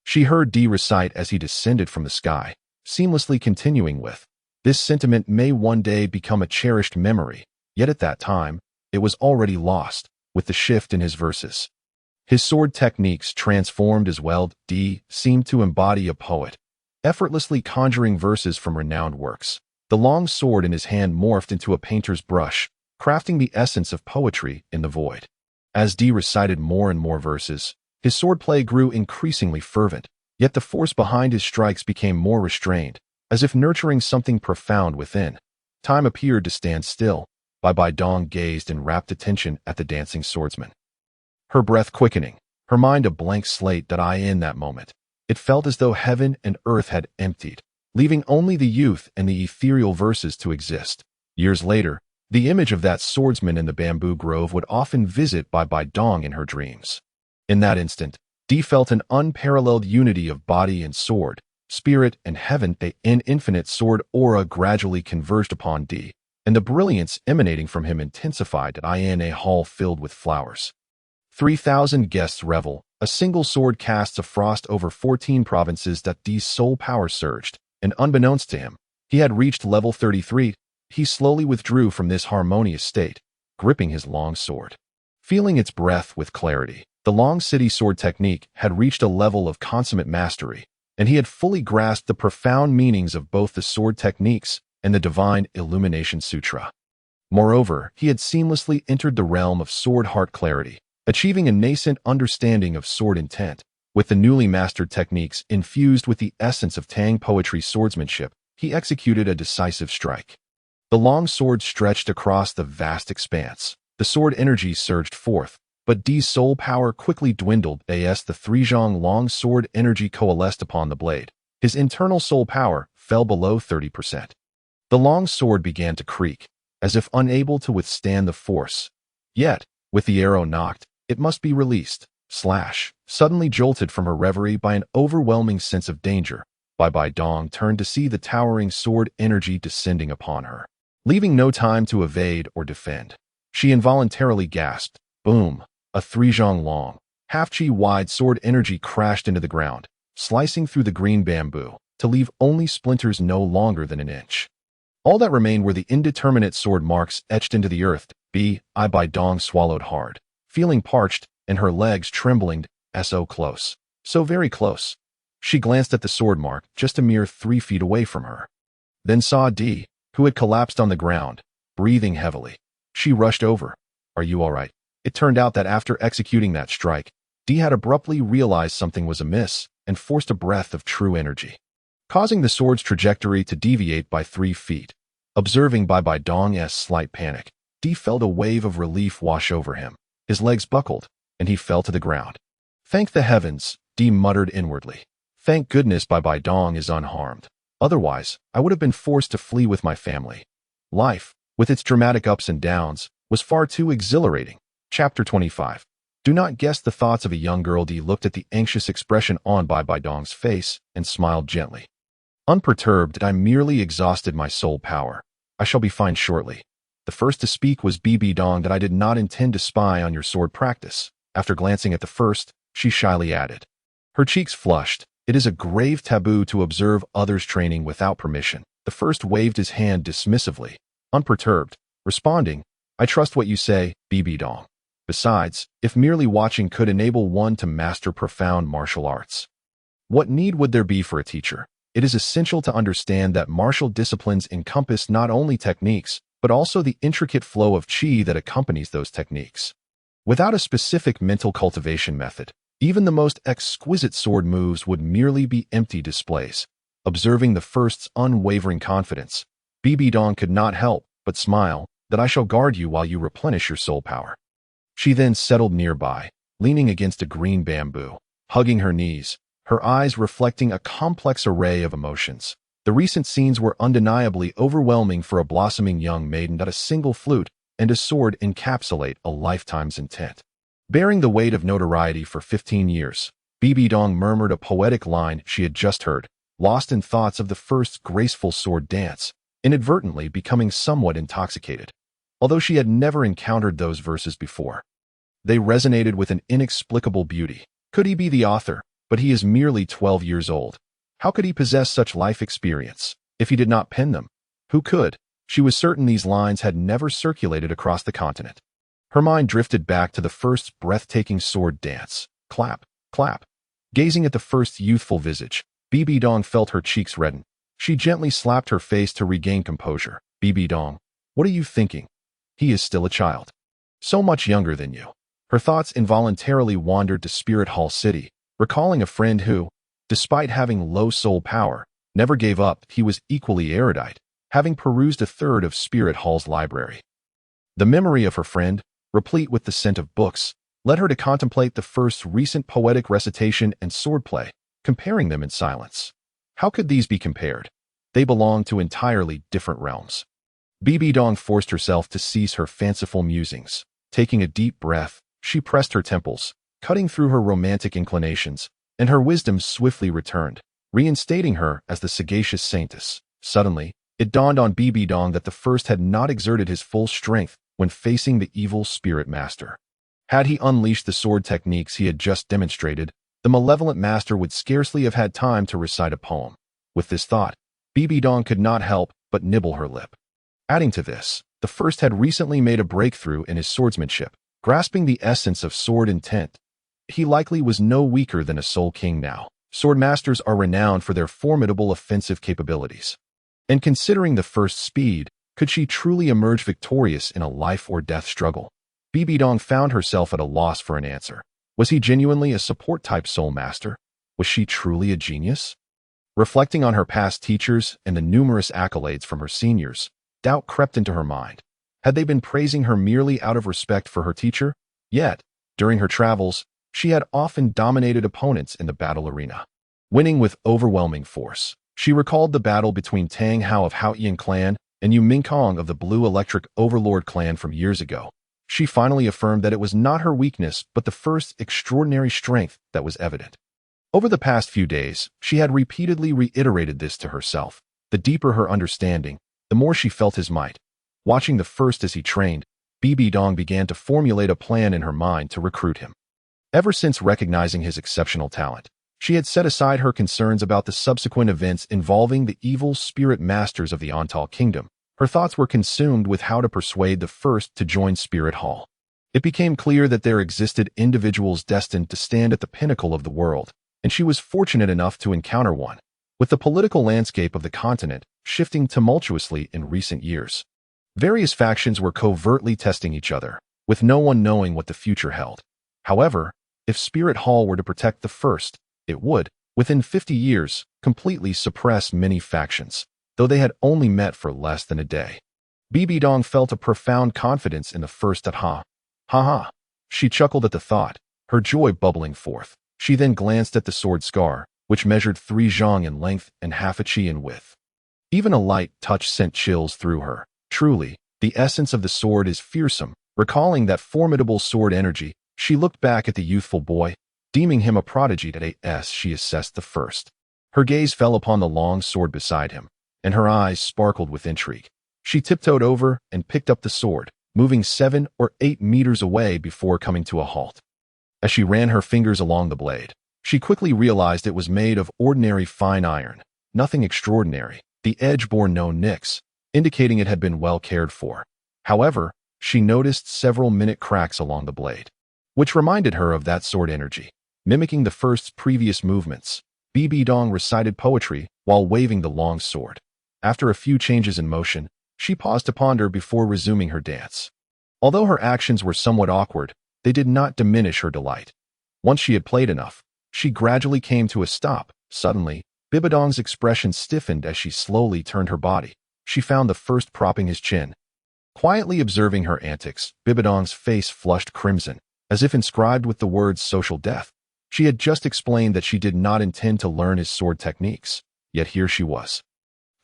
She heard Dee recite as he descended from the sky, seamlessly continuing with, "This sentiment may one day become a cherished memory," yet at that time, it was already lost, with the shift in his verses. His sword techniques transformed as well. Dee seemed to embody a poet, effortlessly conjuring verses from renowned works. The long sword in his hand morphed into a painter's brush, crafting the essence of poetry in the void. As Dee recited more and more verses, his swordplay grew increasingly fervent, yet the force behind his strikes became more restrained, as if nurturing something profound within. Time appeared to stand still. Bai Dong gazed in rapt attention at the dancing swordsman, her breath quickening, her mind a blank slate. In that moment, it felt as though heaven and earth had emptied, leaving only the youth and the ethereal verses to exist. Years later, the image of that swordsman in the bamboo grove would often visit Bai Dong in her dreams. In that instant, Dee felt an unparalleled unity of body and sword, spirit and heaven. An infinite sword aura gradually converged upon Dee, and the brilliance emanating from him intensified in a hall filled with flowers. 3,000 guests revel. A single sword casts a frost over 14 provinces. Dee's soul power surged, and unbeknownst to him, he had reached level 33. He slowly withdrew from this harmonious state, gripping his long sword, feeling its breath with clarity. The long city sword technique had reached a level of consummate mastery, and he had fully grasped the profound meanings of both the sword techniques and the divine illumination sutra. Moreover, he had seamlessly entered the realm of sword heart clarity, achieving a nascent understanding of sword intent. With the newly mastered techniques infused with the essence of Tang poetry swordsmanship, he executed a decisive strike. The long sword stretched across the vast expanse. The sword energy surged forth, but Di's soul power quickly dwindled as the three-zhang long sword energy coalesced upon the blade. His internal soul power fell below 30%. The long sword began to creak, as if unable to withstand the force. Yet, with the arrow knocked, it must be released. Slash. Suddenly jolted from her reverie by an overwhelming sense of danger, Bai Dong turned to see the towering sword energy descending upon her. Leaving no time to evade or defend, she involuntarily gasped. Boom! A three-zhang long, half-chi wide sword energy crashed into the ground, slicing through the green bamboo, to leave only splinters no longer than an inch. All that remained were the indeterminate sword marks etched into the earth. Bai Dong swallowed hard, feeling parched, and her legs trembling. So close. So very close. She glanced at the sword mark, just a mere 3 feet away from her. Then saw Di, who had collapsed on the ground, breathing heavily. She rushed over. Are you all right? It turned out that after executing that strike, Di had abruptly realized something was amiss and forced a breath of true energy, causing the sword's trajectory to deviate by 3 feet. Observing Bai Dong's slight panic, Di felt a wave of relief wash over him. His legs buckled, and he fell to the ground. Thank the heavens, Di muttered inwardly. Thank goodness Bai Dong is unharmed. Otherwise, I would have been forced to flee with my family. Life, with its dramatic ups and downs, was far too exhilarating. Chapter 25. Do not guess the thoughts of a young girl. Di looked at the anxious expression on Bai Dong's face and smiled gently. Unperturbed, I merely exhausted my soul power. I shall be fine shortly. The first to speak was Bai Dong. That I did not intend to spy on your sword practice. After glancing at the first, she shyly added. Her cheeks flushed. It is a grave taboo to observe others' training without permission. The first waved his hand dismissively, unperturbed, responding, I trust what you say, Bai Dong. Besides, if merely watching could enable one to master profound martial arts, what need would there be for a teacher? It is essential to understand that martial disciplines encompass not only techniques, but also the intricate flow of qi that accompanies those techniques. Without a specific mental cultivation method, even the most exquisite sword moves would merely be empty displays. Observing the first's unwavering confidence, Bai Dong could not help but smile. That I shall guard you while you replenish your soul power. She then settled nearby, leaning against a green bamboo, hugging her knees, her eyes reflecting a complex array of emotions. The recent scenes were undeniably overwhelming for a blossoming young maiden. That a single flute and a sword encapsulate a lifetime's intent. Bearing the weight of notoriety for 15 years, Bai Dong murmured a poetic line she had just heard, lost in thoughts of the first's graceful sword dance, inadvertently becoming somewhat intoxicated. Although she had never encountered those verses before, they resonated with an inexplicable beauty. Could he be the author? But he is merely 12 years old. How could he possess such life experience? If he did not pen them, who could? She was certain these lines had never circulated across the continent. Her mind drifted back to the first's breathtaking sword dance. Clap, clap. Gazing at the first's youthful visage, Bai Dong felt her cheeks redden. She gently slapped her face to regain composure. Bai Dong, what are you thinking? He is still a child. So much younger than you. Her thoughts involuntarily wandered to Spirit Hall City, recalling a friend who, despite having low soul power, never gave up. He was equally erudite, having perused a third of Spirit Hall's library. The memory of her friend, replete with the scent of books, led her to contemplate the first's recent poetic recitation and swordplay, comparing them in silence. How could these be compared? They belonged to entirely different realms. Bai Dong forced herself to cease her fanciful musings. Taking a deep breath, she pressed her temples, cutting through her romantic inclinations, and her wisdom swiftly returned, reinstating her as the sagacious saintess. Suddenly, it dawned on Bai Dong that the first had not exerted his full strength when facing the evil spirit master. Had he unleashed the sword techniques he had just demonstrated, the malevolent master would scarcely have had time to recite a poem. With this thought, Bai Dong could not help but nibble her lip. Adding to this, the first had recently made a breakthrough in his swordsmanship, grasping the essence of sword intent. He likely was no weaker than a soul king now. Swordmasters are renowned for their formidable offensive capabilities. And considering the first's speed, could she truly emerge victorious in a life-or-death struggle? Bai Dong found herself at a loss for an answer. Was he genuinely a support-type soul master? Was she truly a genius? Reflecting on her past teachers and the numerous accolades from her seniors, doubt crept into her mind. Had they been praising her merely out of respect for her teacher? Yet, during her travels, she had often dominated opponents in the battle arena, winning with overwhelming force. She recalled the battle between Tang Hao of Haoyan clan and Yu Mingkong of the Blue Electric Overlord clan from years ago. She finally affirmed that it was not her weakness but the first extraordinary strength that was evident. Over the past few days, she had repeatedly reiterated this to herself. The deeper her understanding, the more she felt his might. Watching the first as he trained, Bibi Dong began to formulate a plan in her mind to recruit him. Ever since recognizing his exceptional talent, she had set aside her concerns about the subsequent events involving the evil spirit masters of the Ontal Kingdom. Her thoughts were consumed with how to persuade the first to join Spirit Hall. It became clear that there existed individuals destined to stand at the pinnacle of the world, and she was fortunate enough to encounter one. With the political landscape of the continent shifting tumultuously in recent years, various factions were covertly testing each other, with no one knowing what the future held. However, if Spirit Hall were to protect the first, it would, within 50 years, completely suppress many factions, though they had only met for less than a day. Bibi Dong felt a profound confidence in the first at ha. Ha ha. She chuckled at the thought, her joy bubbling forth. She then glanced at the sword scar, which measured 3 zhang in length and half a qi in width. Even a light touch sent chills through her. Truly, the essence of the sword is fearsome. Recalling that formidable sword energy, she looked back at the youthful boy, deeming him a prodigy as she assessed the first. Her gaze fell upon the long sword beside him, and her eyes sparkled with intrigue. She tiptoed over and picked up the sword, moving 7 or 8 meters away before coming to a halt. As she ran her fingers along the blade, she quickly realized it was made of ordinary fine iron, nothing extraordinary. The edge bore no nicks, indicating it had been well cared for. However, she noticed several minute cracks along the blade, which reminded her of that sword energy. Mimicking the first's previous movements, Bibi Dong recited poetry while waving the long sword. After a few changes in motion, she paused to ponder before resuming her dance. Although her actions were somewhat awkward, they did not diminish her delight. Once she had played enough, she gradually came to a stop. Suddenly, Bibi Dong's expression stiffened as she slowly turned her body. She found the first propping his chin. Quietly observing her antics, Bibi Dong's face flushed crimson, as if inscribed with the words social death. She had just explained that she did not intend to learn his sword techniques, yet here she was,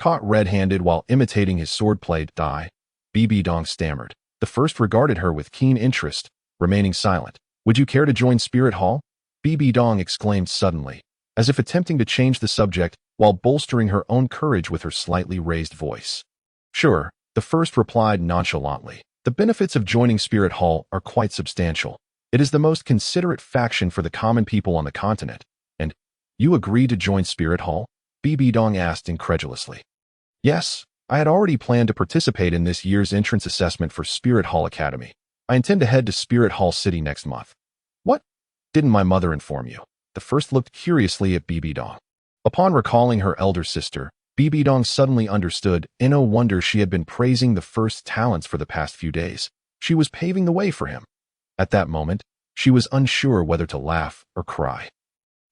caught red-handed while imitating his swordplay. Bibi Dong stammered. The first regarded her with keen interest, remaining silent. Would you care to join Spirit Hall? Bibi Dong exclaimed suddenly, as if attempting to change the subject while bolstering her own courage with her slightly raised voice. Sure, the first replied nonchalantly. The benefits of joining Spirit Hall are quite substantial. It is the most considerate faction for the common people on the continent. And, you agree to join Spirit Hall? Bibi Dong asked incredulously. Yes, I had already planned to participate in this year's entrance assessment for Spirit Hall Academy. I intend to head to Spirit Hall City next month. What? Didn't my mother inform you? The first looked curiously at Bibi Dong. Upon recalling her elder sister, Bibi Dong suddenly understood. No wonder she had been praising the first's talents for the past few days. She was paving the way for him. At that moment, she was unsure whether to laugh or cry.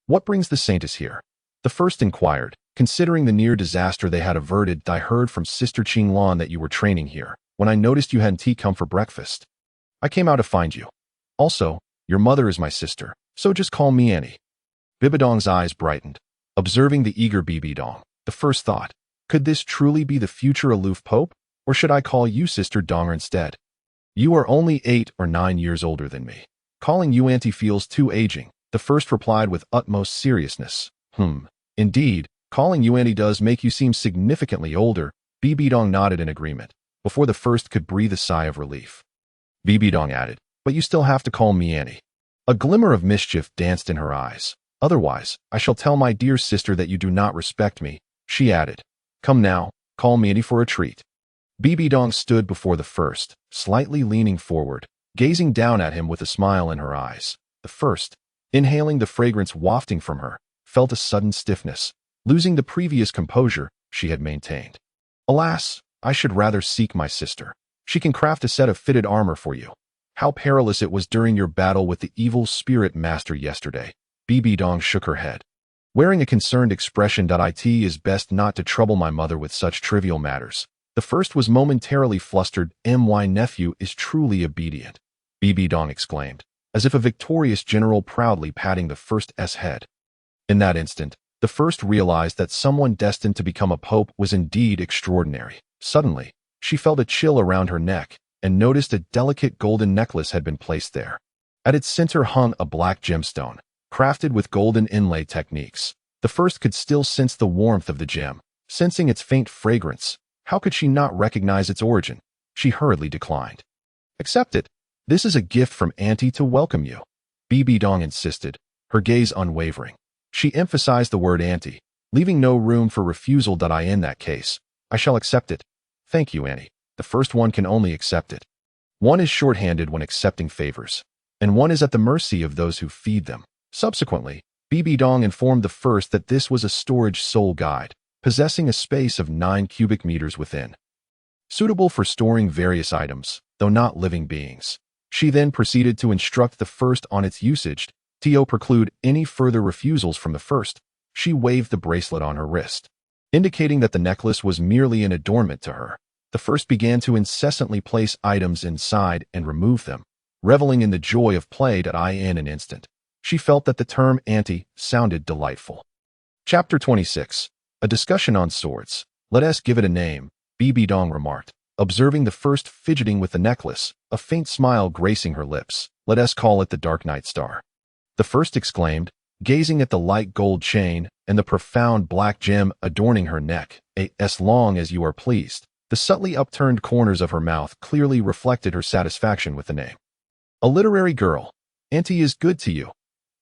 What brings the saintess here? The first inquired. Considering the near disaster they had averted, I heard from Sister Qinglan that you were training here. When I noticed you hadn't come for breakfast, I came out to find you. Also, your mother is my sister, so just call me Annie. Bibi Dong's eyes brightened. Observing the eager Bibi Dong, the first thought, could this truly be the future aloof pope, or should I call you Sister Donger instead? You are only 8 or 9 years older than me. Calling you auntie feels too aging, the first replied with utmost seriousness. Indeed, calling you auntie does make you seem significantly older. Bibi Dong nodded in agreement, before the first could breathe a sigh of relief. Bibi Dong added, but you still have to call me Annie. A glimmer of mischief danced in her eyes. Otherwise, I shall tell my dear sister that you do not respect me, she added. Come now, call me Annie for a treat. Bibi Dong stood before the first, slightly leaning forward, gazing down at him with a smile in her eyes. The first, inhaling the fragrance wafting from her, felt a sudden stiffness, losing the previous composure she had maintained. Alas, I should rather seek my sister. She can craft a set of fitted armor for you. How perilous it was during your battle with the evil spirit master yesterday. Bibi Dong shook her head. Wearing a concerned expression. It is best not to trouble my mother with such trivial matters. The first was momentarily flustered. My nephew is truly obedient, Bibi Dong exclaimed, as if a victorious general proudly patting the first's head. In that instant, the first realized that someone destined to become a pope was indeed extraordinary. Suddenly, she felt a chill around her neck and noticed a delicate golden necklace had been placed there. At its center hung a black gemstone, crafted with golden inlay techniques. The first could still sense the warmth of the gem, sensing its faint fragrance. How could she not recognize its origin? She hurriedly declined. Accept it. This is a gift from Auntie to welcome you, Bibi Dong insisted, her gaze unwavering. She emphasized the word Auntie, leaving no room for refusal. In that case, I shall accept it. Thank you, Auntie. The first one can only accept it. One is short-handed when accepting favors, and one is at the mercy of those who feed them. Subsequently, Bibi Dong informed the first that this was a storage soul guide, possessing a space of 9 cubic meters within, suitable for storing various items, though not living beings. She then proceeded to instruct the first on its usage. To preclude any further refusals from the first, she waved the bracelet on her wrist, indicating that the necklace was merely an adornment to her. The first began to incessantly place items inside and remove them, reveling in the joy of play. In an instant, she felt that the term Auntie sounded delightful. Chapter 26. A discussion on swords. Let us give it a name, Bibi Dong remarked, observing the first fidgeting with the necklace, a faint smile gracing her lips. Let us call it the Dark Night Star. The first exclaimed, gazing at the light gold chain and the profound black gem adorning her neck. As long as you are pleased. The subtly upturned corners of her mouth clearly reflected her satisfaction with the name. A literary girl. Auntie is good to you,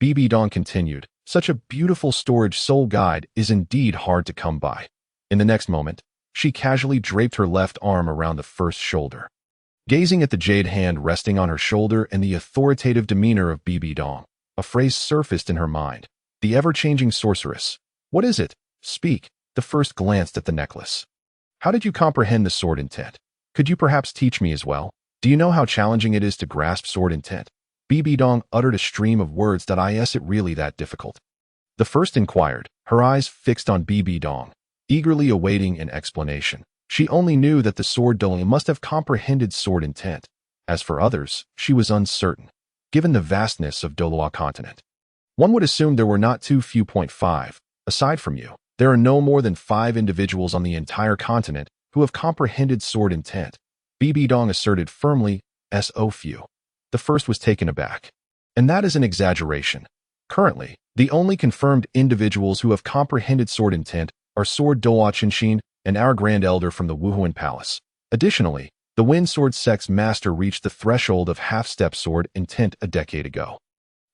Bibi Dong continued. Such a beautiful storage soul guide is indeed hard to come by. In the next moment, she casually draped her left arm around the first's shoulder. Gazing at the jade hand resting on her shoulder and the authoritative demeanor of Bibi Dong, a phrase surfaced in her mind. The ever-changing sorceress. What is it? Speak. The first glanced at the necklace. How did you comprehend the sword intent? Could you perhaps teach me as well? Do you know how challenging it is to grasp sword intent? Bibi Dong uttered a stream of words. Is it really that difficult? The first inquired, her eyes fixed on Bibi Dong, eagerly awaiting an explanation. She only knew that the sword Douluo must have comprehended sword intent. As for others, she was uncertain, given the vastness of Douluo continent. One would assume there were not too few. 5. Aside from you, there are no more than 5 individuals on the entire continent who have comprehended sword intent, Bibi Dong asserted firmly. So few. The first was taken aback. And that is an exaggeration. Currently, the only confirmed individuals who have comprehended sword intent are Sword Douluo Qinshin and our Grand Elder from the Wuhuan Palace. Additionally, the Wind Sword Sect's master reached the threshold of half-step sword intent a decade ago.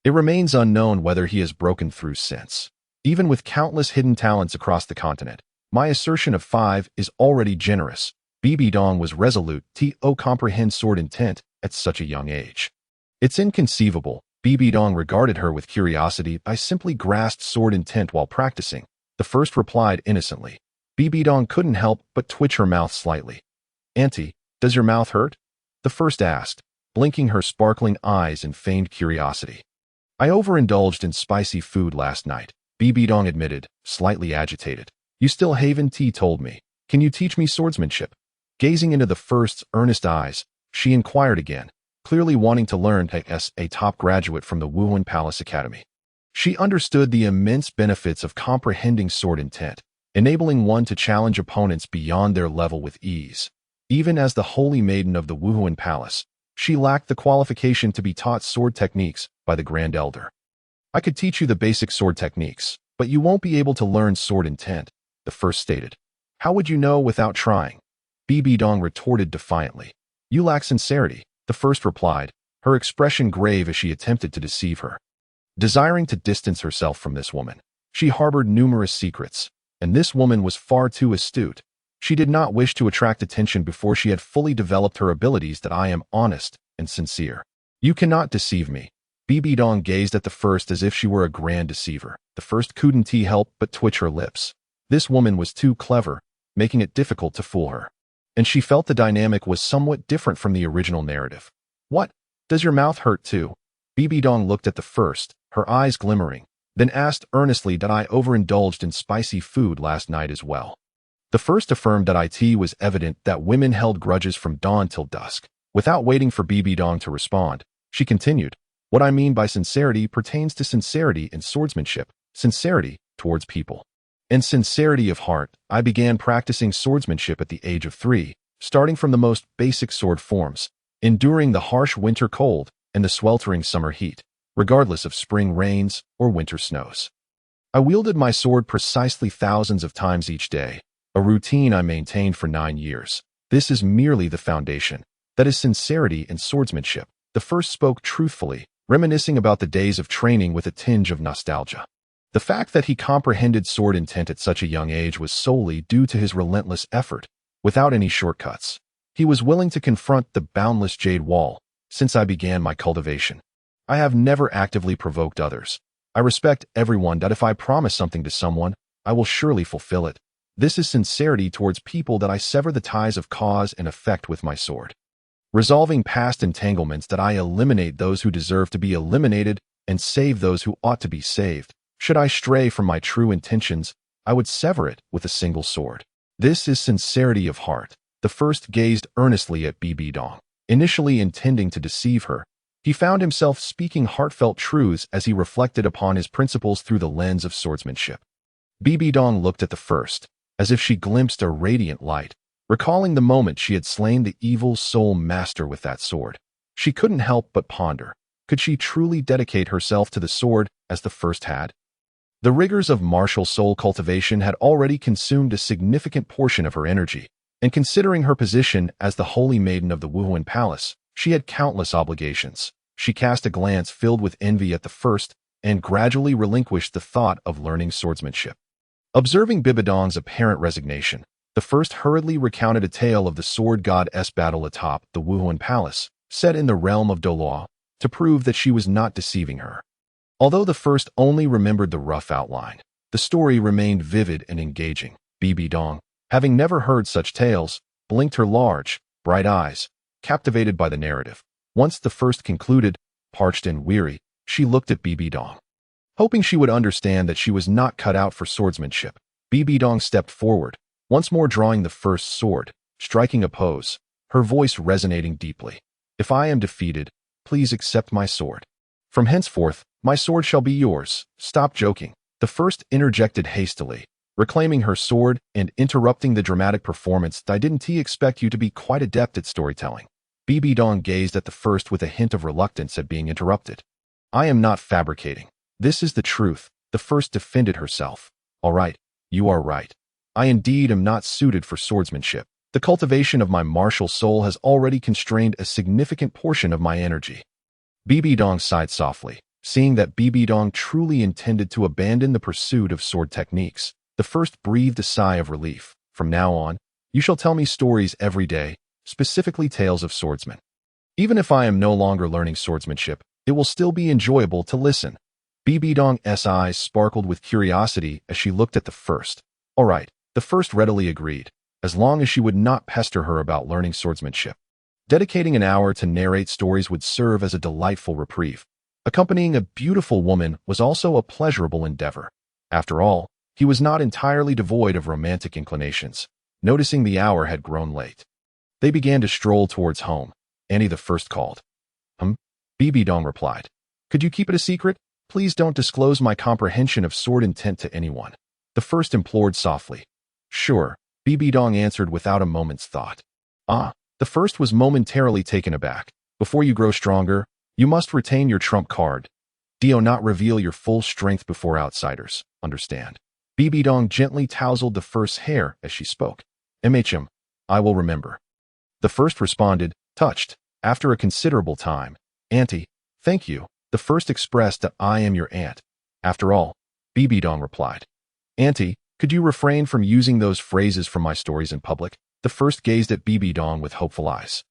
It remains unknown whether he has broken through since. Even with countless hidden talents across the continent, my assertion of 5 is already generous. Bibi Dong was resolute to comprehend sword intent at such a young age. It's inconceivable. Bibi Dong regarded her with curiosity. I simply grasped sword intent while practicing, the first replied innocently. Bibi Dong couldn't help but twitch her mouth slightly. Auntie, does your mouth hurt? The first asked, blinking her sparkling eyes in feigned curiosity. I overindulged in spicy food last night, Bibi Dong admitted, slightly agitated. You still haven't told me. Can you teach me swordsmanship? Gazing into the first's earnest eyes, she inquired again, clearly wanting to learn as a top graduate from the Wuhuan Palace Academy. She understood the immense benefits of comprehending sword intent, enabling one to challenge opponents beyond their level with ease. Even as the holy maiden of the Wuhuan Palace, she lacked the qualification to be taught sword techniques by the Grand Elder. I could teach you the basic sword techniques, but you won't be able to learn sword intent, the first stated. How would you know without trying? Bibi Dong retorted defiantly. You lack sincerity, the first replied, her expression grave as she attempted to deceive her. Desiring to distance herself from this woman, she harbored numerous secrets, and this woman was far too astute. She did not wish to attract attention before she had fully developed her abilities. I am honest and sincere. You cannot deceive me. Bibi Dong gazed at the first as if she were a grand deceiver. The first couldn't help but twitch her lips. This woman was too clever, making it difficult to fool her. And she felt the dynamic was somewhat different from the original narrative. What? Does your mouth hurt too? Bibi Dong looked at the first, her eyes glimmering, then asked earnestly that I overindulged in spicy food last night as well. The first affirmed that it was evident that women held grudges from dawn till dusk. Without waiting for Bibi Dong to respond, she continued, what I mean by sincerity pertains to sincerity in swordsmanship, sincerity towards people. And sincerity of heart. I began practicing swordsmanship at the age of 3, starting from the most basic sword forms, enduring the harsh winter cold and the sweltering summer heat, regardless of spring rains or winter snows. I wielded my sword precisely thousands of times each day, a routine I maintained for 9 years. This is merely the foundation. That is sincerity in swordsmanship. The first spoke truthfully, reminiscing about the days of training with a tinge of nostalgia. The fact that he comprehended sword intent at such a young age was solely due to his relentless effort, without any shortcuts. He was willing to confront the boundless jade wall. Since I began my cultivation, I have never actively provoked others. I respect everyone that if I promise something to someone, I will surely fulfill it. This is sincerity towards people that I sever the ties of cause and effect with my sword. Resolving past entanglements that I eliminate those who deserve to be eliminated and save those who ought to be saved. Should I stray from my true intentions, I would sever it with a single sword. This is sincerity of heart. The first gazed earnestly at Bibi Dong. Initially intending to deceive her, he found himself speaking heartfelt truths as he reflected upon his principles through the lens of swordsmanship. Bibi Dong looked at the first, as if she glimpsed a radiant light, recalling the moment she had slain the evil soul master with that sword. She couldn't help but ponder, could she truly dedicate herself to the sword as the first had? The rigors of martial soul cultivation had already consumed a significant portion of her energy, and considering her position as the holy maiden of the Wuhuan Palace, she had countless obligations. She cast a glance filled with envy at the first, and gradually relinquished the thought of learning swordsmanship. Observing Bibi Dong's apparent resignation, the first hurriedly recounted a tale of the sword god's battle atop the Wuhuan Palace, set in the realm of Douluo, to prove that she was not deceiving her. Although the first only remembered the rough outline, the story remained vivid and engaging. Bibi Dong, having never heard such tales, blinked her large, bright eyes, captivated by the narrative. Once the first concluded, parched and weary, she looked at Bibi Dong. Hoping she would understand that she was not cut out for swordsmanship, Bibi Dong stepped forward, once more drawing the first sword, striking a pose, her voice resonating deeply. If I am defeated, please accept my sword. From henceforth, my sword shall be yours. Stop joking. The first interjected hastily, reclaiming her sword and interrupting the dramatic performance. Didn't he expect you to be quite adept at storytelling? Bibi Dong gazed at the first with a hint of reluctance at being interrupted. I am not fabricating. This is the truth. The first defended herself. All right, you are right. I indeed am not suited for swordsmanship. The cultivation of my martial soul has already constrained a significant portion of my energy. Bibi Dong sighed softly, seeing that Bibi Dong truly intended to abandon the pursuit of sword techniques. The first breathed a sigh of relief. From now on, you shall tell me stories every day, specifically tales of swordsmen. Even if I am no longer learning swordsmanship, it will still be enjoyable to listen. Bibi Dong's eyes sparkled with curiosity as she looked at the first. All right, the first readily agreed, as long as she would not pester her about learning swordsmanship. Dedicating an hour to narrate stories would serve as a delightful reprieve. Accompanying a beautiful woman was also a pleasurable endeavor. After all, he was not entirely devoid of romantic inclinations. Noticing the hour had grown late, they began to stroll towards home. Annie the first called. Bibi Dong replied. Could you keep it a secret? Please don't disclose my comprehension of sword intent to anyone. The first implored softly. Sure, Bibi Dong answered without a moment's thought. The first was momentarily taken aback. Before you grow stronger, you must retain your trump card. Do not reveal your full strength before outsiders. Understand? Bibi Dong gently tousled the first's hair as she spoke. I will remember. The first responded, touched. After a considerable time, Auntie, thank you. The first expressed that I am your aunt. After all, Bibi Dong replied. Auntie, could you refrain from using those phrases from my stories in public? The first gazed at Bibi Dong with hopeful eyes.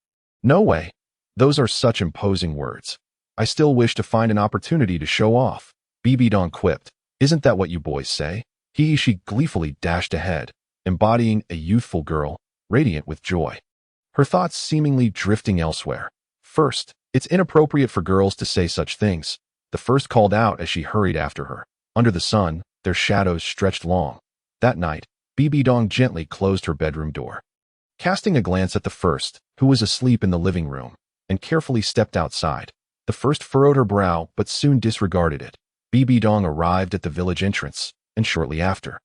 No way. Those are such imposing words. I still wish to find an opportunity to show off. Bibi Dong quipped. Isn't that what you boys say? She gleefully dashed ahead, embodying a youthful girl, radiant with joy. Her thoughts seemingly drifting elsewhere. First, It's inappropriate for girls to say such things, the first called out as she hurried after her. Under the sun, their shadows stretched long. That night, Bibi Dong gently closed her bedroom door. Casting a glance at the first, who was asleep in the living room, and carefully stepped outside, the first furrowed her brow but soon disregarded it. Bibi Dong arrived at the village entrance, and shortly after,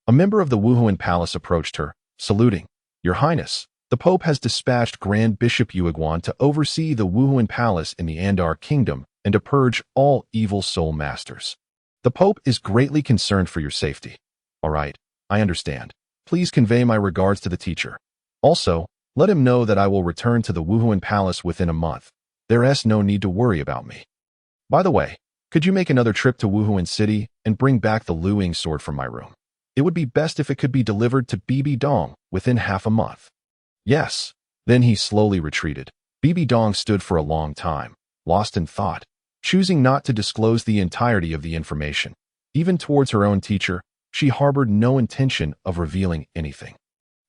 a member of the Wuhuan palace approached her, saluting. "Your Highness, the Pope has dispatched Grand Bishop Yuiguan to oversee the Wuhuan palace in the Andar Kingdom and to purge all evil soul masters. The Pope is greatly concerned for your safety." "All right, I understand. Please convey my regards to the teacher. Also, let him know that I will return to the Wuhuan palace within a month. There's no need to worry about me. By the way, could you make another trip to Wuhuan City and bring back the Luing sword from my room? It would be best if it could be delivered to Bibi Dong within half a month." "Yes." Then he slowly retreated. Bibi Dong stood for a long time, lost in thought, choosing not to disclose the entirety of the information. Even towards her own teacher, she harbored no intention of revealing anything.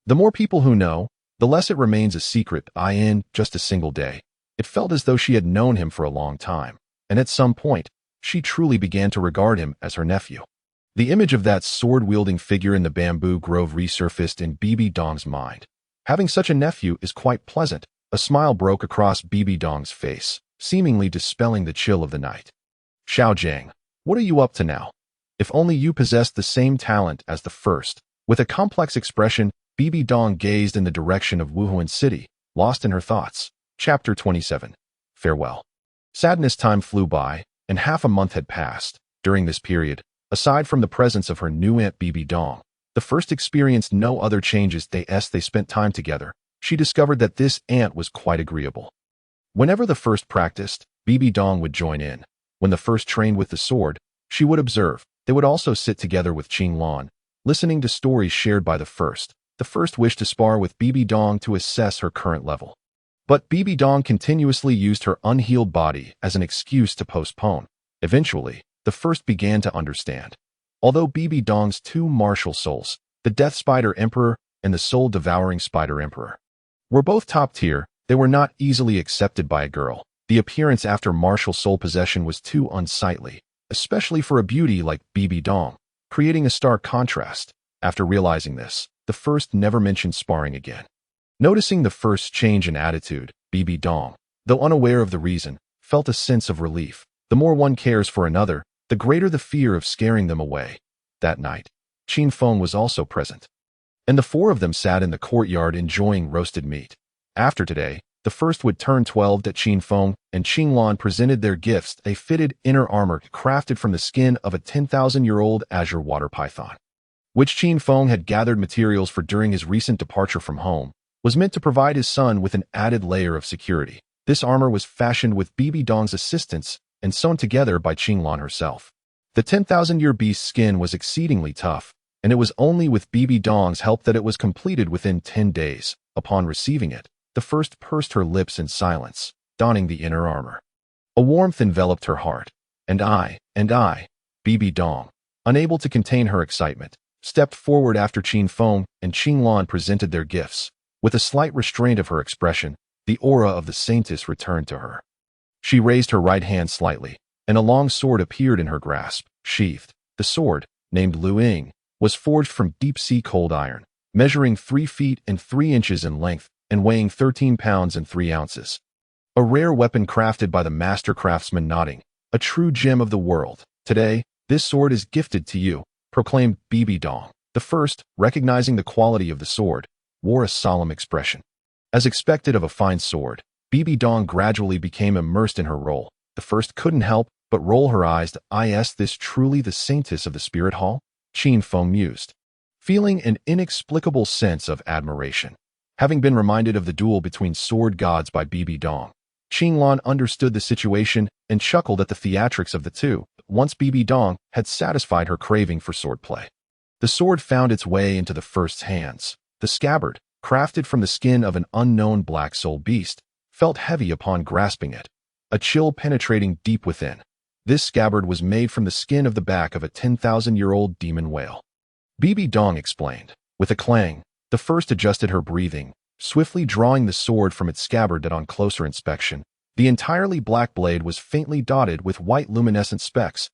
The more people who know, the less it remains a secret. In just a single day, it felt as though she had known him for a long time, and at some point, she truly began to regard him as her nephew. The image of that sword-wielding figure in the bamboo grove resurfaced in Bibi Dong's mind. Having such a nephew is quite pleasant. A smile broke across Bibi Dong's face, seemingly dispelling the chill of the night. "Xiao Jiang, what are you up to now? If only you possessed the same talent as the first." With a complex expression, Bibi Dong gazed in the direction of Wuhuan City, lost in her thoughts. Chapter 27. Farewell. Sadness. Time flew by, and half a month had passed. During this period, aside from the presence of her new aunt Bibi Dong, the first experienced no other changes. They spent time together. She discovered that this aunt was quite agreeable. Whenever the first practiced, Bibi Dong would join in. When the first trained with the sword, she would observe. They would also sit together with Qing Lan, listening to stories shared by the first. The first wished to spar with Bibi Dong to assess her current level. But Bibi Dong continuously used her unhealed body as an excuse to postpone. Eventually, the first began to understand. Although Bibi Dong's two martial souls, the Death Spider Emperor and the Soul-Devouring Spider Emperor, were both top tier, they were not easily accepted by a girl. The appearance after martial soul possession was too unsightly, especially for a beauty like Bibi Dong, creating a stark contrast. After realizing this, the first never mentioned sparring again. Noticing the first's change in attitude, Bibi Dong, though unaware of the reason, felt a sense of relief. The more one cares for another, the greater the fear of scaring them away. That night, Qin Feng was also present, and the four of them sat in the courtyard enjoying roasted meat. After today, the first would turn 12 at Qin Feng, and Qing Lan presented their gifts, a fitted inner armor crafted from the skin of a 10,000-year-old azure water python, which Qin Feng had gathered materials for during his recent departure from home, was meant to provide his son with an added layer of security. This armor was fashioned with Bibi Dong's assistance and sewn together by Qing Lan herself. The 10,000-year beast's skin was exceedingly tough, and it was only with Bibi Dong's help that it was completed within 10 days. Upon receiving it, the first pursed her lips in silence, donning the inner armor. A warmth enveloped her heart. And I, Bibi Dong, unable to contain her excitement, stepped forward after Qin Feng and Qing Lan presented their gifts. With a slight restraint of her expression, the aura of the saintess returned to her. She raised her right hand slightly, and a long sword appeared in her grasp, sheathed. The sword, named Luing, was forged from deep-sea cold iron, measuring 3 feet and 3 inches in length and weighing 13 pounds and 3 ounces. A rare weapon crafted by the master craftsman Nodding, a true gem of the world. "Today, this sword is gifted to you," proclaimed Bibi Dong. The first, recognizing the quality of the sword, wore a solemn expression. As expected of a fine sword, Bibi Dong gradually became immersed in her role. The first couldn't help but roll her eyes. Is this truly the saintess of the spirit hall? Qin Feng mused, feeling an inexplicable sense of admiration. Having been reminded of the duel between sword gods by Bibi Dong, Qing Lan understood the situation and chuckled at the theatrics of the two. Once Bibi Dong had satisfied her craving for swordplay, the sword found its way into the first's hands. The scabbard, crafted from the skin of an unknown black soul beast, felt heavy upon grasping it, a chill penetrating deep within. This scabbard was made from the skin of the back of a 10,000-year-old demon whale. Bibi Dong explained. With a clang, the first adjusted her breathing, swiftly drawing the sword from its scabbard that on closer inspection, The entirely black blade was faintly dotted with white luminescent specks,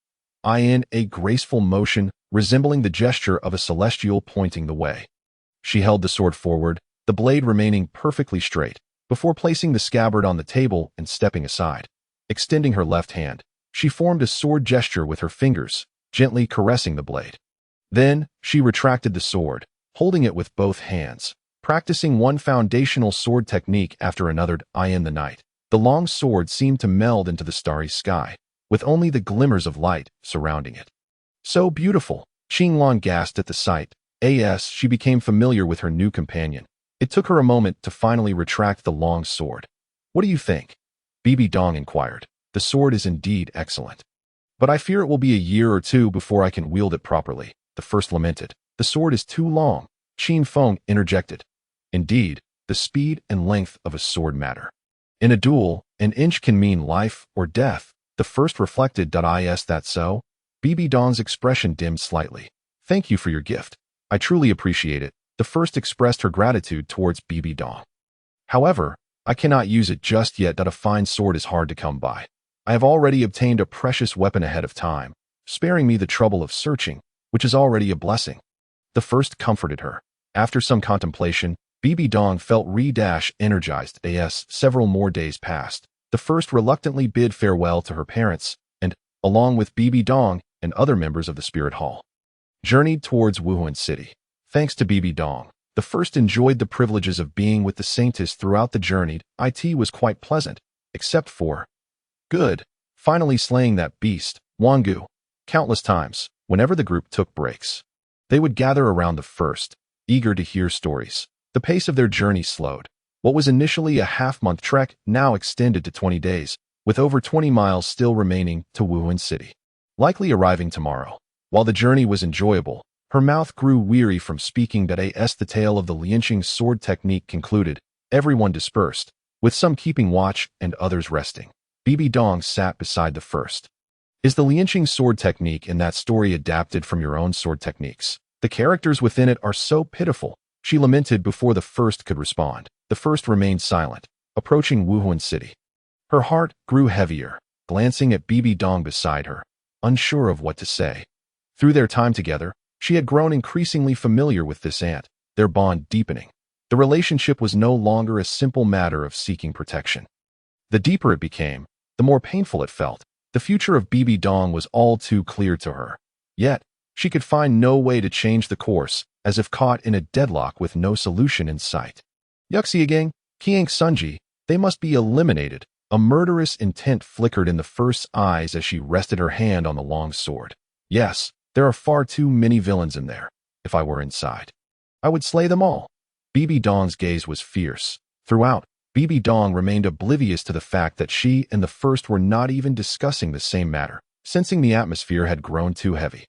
in a graceful motion resembling the gesture of a celestial pointing the way. She held the sword forward, the blade remaining perfectly straight, before placing the scabbard on the table and stepping aside. Extending her left hand, she formed a sword gesture with her fingers, gently caressing the blade. Then, she retracted the sword, holding it with both hands, practicing one foundational sword technique after another. In the night, the long sword seemed to meld into the starry sky, with only the glimmers of light surrounding it. So beautiful, Qinglong gasped at the sight. As she became familiar with her new companion, it took her a moment to finally retract the long sword. What do you think? Bibi Dong inquired. The sword is indeed excellent. But I fear it will be a year or two before I can wield it properly, the first lamented. The sword is too long, Qin Feng interjected. Indeed, the speed and length of a sword matter. In a duel, an inch can mean life or death, the first reflected. Is that so? Bibi Dong's expression dimmed slightly. Thank you for your gift. I truly appreciate it. The first expressed her gratitude towards Bibi Dong. However, I cannot use it just yet. A fine sword is hard to come by. I have already obtained a precious weapon ahead of time, sparing me the trouble of searching, which is already a blessing. The first comforted her. After some contemplation, Bibi Dong felt energized. As several more days passed, the first reluctantly bid farewell to her parents, and, along with Bibi Dong and other members of the Spirit Hall, journeyed towards Wuhan City. Thanks to Bibi Dong, the first enjoyed the privileges of being with the Saintess throughout the journey. It was quite pleasant, except for finally slaying that beast, Wangu, countless times. Whenever the group took breaks, they would gather around the first, eager to hear stories. The pace of their journey slowed. What was initially a half-month trek now extended to 20 days, with over 20 miles still remaining to Wuhan City, likely arriving tomorrow. While the journey was enjoyable, her mouth grew weary from speaking. As the tale of the Lianqing sword technique concluded, everyone dispersed, with some keeping watch and others resting. Bibi Dong sat beside the first. Is the Lianqing sword technique in that story adapted from your own sword techniques? The characters within it are so pitiful, she lamented before the first could respond. The first remained silent, approaching Wuhan City. Her heart grew heavier, glancing at Bibi Dong beside her, unsure of what to say. Through their time together, she had grown increasingly familiar with this aunt, their bond deepening. The relationship was no longer a simple matter of seeking protection. The deeper it became, the more painful it felt. The future of Bibi Dong was all too clear to her. Yet, she could find no way to change the course, as if caught in a deadlock with no solution in sight. Yuxiagang, Qiang Sunji, they must be eliminated. A murderous intent flickered in the first's eyes as she rested her hand on the long sword. Yes, there are far too many villains in there. If I were inside, I would slay them all. Bibi Dong's gaze was fierce. Throughout, Bibi Dong remained oblivious to the fact that she and the first were not even discussing the same matter, sensing the atmosphere had grown too heavy.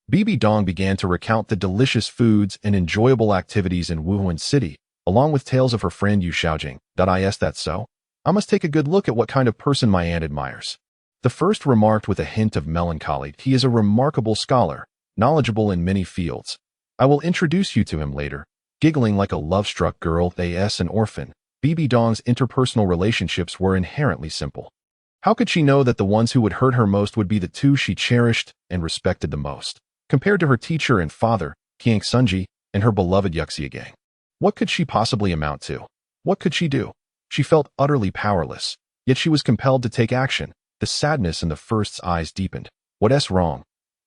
Bibi Dong began to recount the delicious foods and enjoyable activities in Wuhan City, along with tales of her friend Yu Xiaojing. Is that so? I must take a good look at what kind of person my aunt admires. The first remarked with a hint of melancholy. He is a remarkable scholar, knowledgeable in many fields. I will introduce you to him later. Giggling like a love-struck girl, an orphan, Bibi Dong's interpersonal relationships were inherently simple. How could she know that the ones who would hurt her most would be the two she cherished and respected the most, compared to her teacher and father, Qiang Sunji, and her beloved Yuxiagang? What could she possibly amount to? What could she do? She felt utterly powerless, yet she was compelled to take action. The sadness in the first's eyes deepened. What's wrong?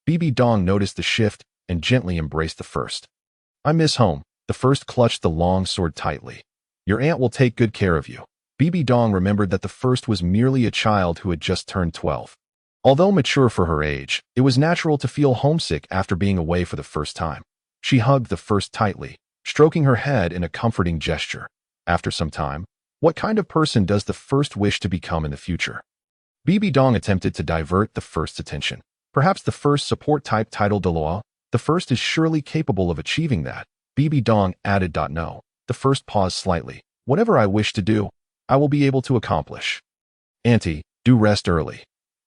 Bibi Dong noticed the shift and gently embraced the first. I miss home. The first clutched the long sword tightly. Your aunt will take good care of you. Bibi Dong remembered that the first was merely a child who had just turned 12. Although mature for her age, it was natural to feel homesick after being away for the first time. She hugged the first tightly, stroking her head in a comforting gesture. After some time, what kind of person does the first wish to become in the future? Bibi Dong attempted to divert the first's attention. Perhaps the first support-type title Douluo. The first is surely capable of achieving that. Bibi Dong added. No. The first paused slightly. Whatever I wish to do, I will be able to accomplish. Auntie, do rest early.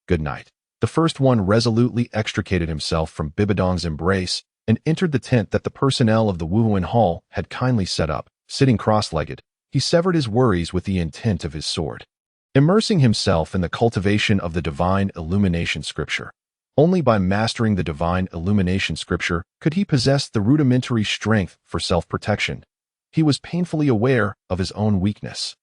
Good night. The first one resolutely extricated himself from Bibi Dong's embrace and entered the tent that the personnel of the Wuhan Hall had kindly set up. Sitting cross-legged, he severed his worries with the intent of his sword. immersing himself in the cultivation of the divine illumination scripture. Only by mastering the divine illumination scripture could he possess the rudimentary strength for self-protection. He was painfully aware of his own weakness.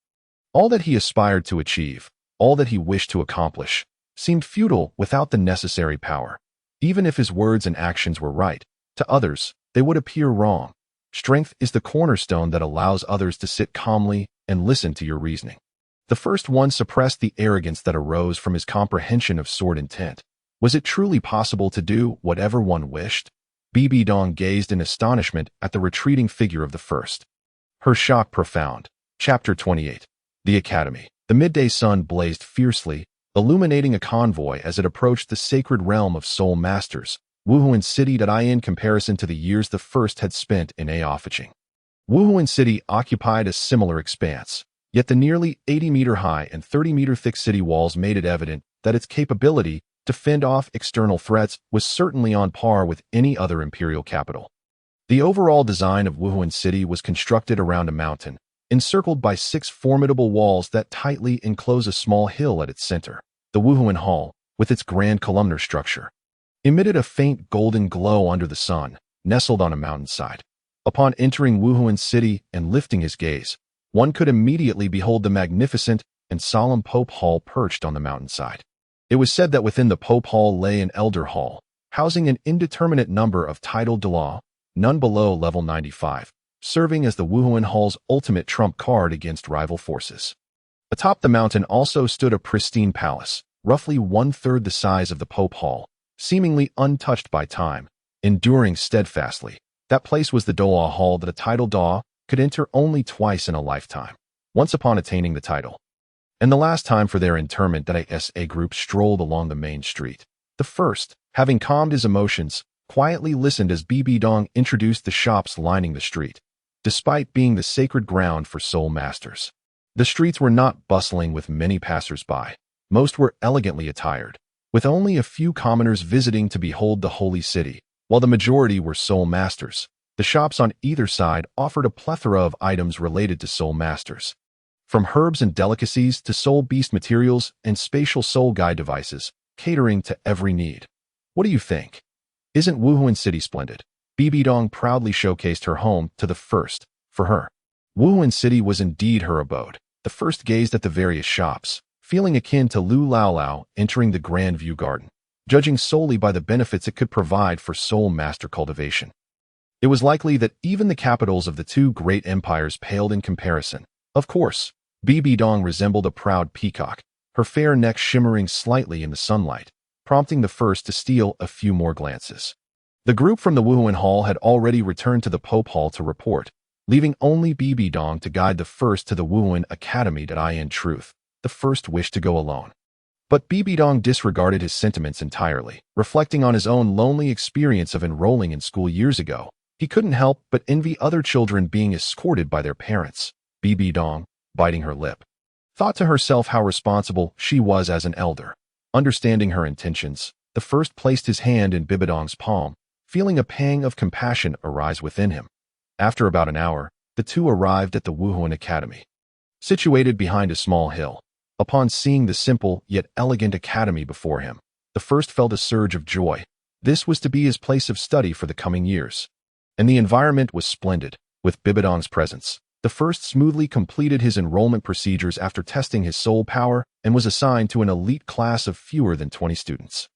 All that he aspired to achieve, all that he wished to accomplish, seemed futile without the necessary power. Even if his words and actions were right, to others, they would appear wrong. Strength is the cornerstone that allows others to sit calmly and listen to your reasoning. The first one suppressed the arrogance that arose from his comprehension of sword intent. Was it truly possible to do whatever one wished? Bibi Dong gazed in astonishment at the retreating figure of the first. Her shock profound. Chapter 28. The Academy. The midday sun blazed fiercely, illuminating a convoy as it approached the sacred realm of soul masters, Wuhuan City. In comparison to the years the first had spent in Aofiching, Wuhuan City occupied a similar expanse, yet the nearly 80-meter-high and 30-meter-thick city walls made it evident that its capability to fend off external threats was certainly on par with any other imperial capital. The overall design of Wuhuan City was constructed around a mountain, encircled by 6 formidable walls that tightly enclose a small hill at its center. The Wuhuan Hall, with its grand columnar structure, emitted a faint golden glow under the sun, nestled on a mountainside. Upon entering Wuhuan City and lifting his gaze, one could immediately behold the magnificent and solemn Pope Hall perched on the mountainside. It was said that within the Pope Hall lay an Elder Hall, housing an indeterminate number of titled Douluo, none below level 95, serving as the Wuhuan Hall's ultimate trump card against rival forces. Atop the mountain also stood a pristine palace, roughly 1/3 the size of the Pope Hall, seemingly untouched by time, enduring steadfastly. That place was the Douluo Hall that a titled Daw could enter only twice in a lifetime, once upon attaining the title, and the last time for their interment that a group strolled along the main street. The first, having calmed his emotions, quietly listened as Bibi Dong introduced the shops lining the street. Despite being the sacred ground for soul masters, the streets were not bustling with many passers-by. Most were elegantly attired, with only a few commoners visiting to behold the holy city. While the majority were soul masters, the shops on either side offered a plethora of items related to soul masters. From herbs and delicacies to soul beast materials and spatial soul guide devices, catering to every need. What do you think? Isn't Wuhuan City splendid? Bibi Dong proudly showcased her home to the first. For her, Wuhuan City was indeed her abode. The first gazed at the various shops, feeling akin to Lu Lao Lao entering the Grand View Garden, judging solely by the benefits it could provide for soul master cultivation. It was likely that even the capitals of the two great empires paled in comparison. Of course, Bibi Dong resembled a proud peacock, her fair neck shimmering slightly in the sunlight, prompting the first to steal a few more glances. The group from the Wuhuan Hall had already returned to the Pope Hall to report, leaving only Bibi Dong to guide the first to the Wuhuan Academy. In truth, the first wished to go alone. But Bibi Dong disregarded his sentiments entirely. Reflecting on his own lonely experience of enrolling in school years ago, he couldn't help but envy other children being escorted by their parents. Bibi Dong, biting her lip, thought to herself how responsible she was as an elder. Understanding her intentions, the first placed his hand in Bibi Dong's palm, feeling a pang of compassion arise within him. After about an hour, the two arrived at the Wuhuan Academy, situated behind a small hill. Upon seeing the simple yet elegant academy before him, the first felt a surge of joy. This was to be his place of study for the coming years. And the environment was splendid. With Bibi Dong's presence, the first smoothly completed his enrollment procedures after testing his soul power and was assigned to an elite class of fewer than 20 students.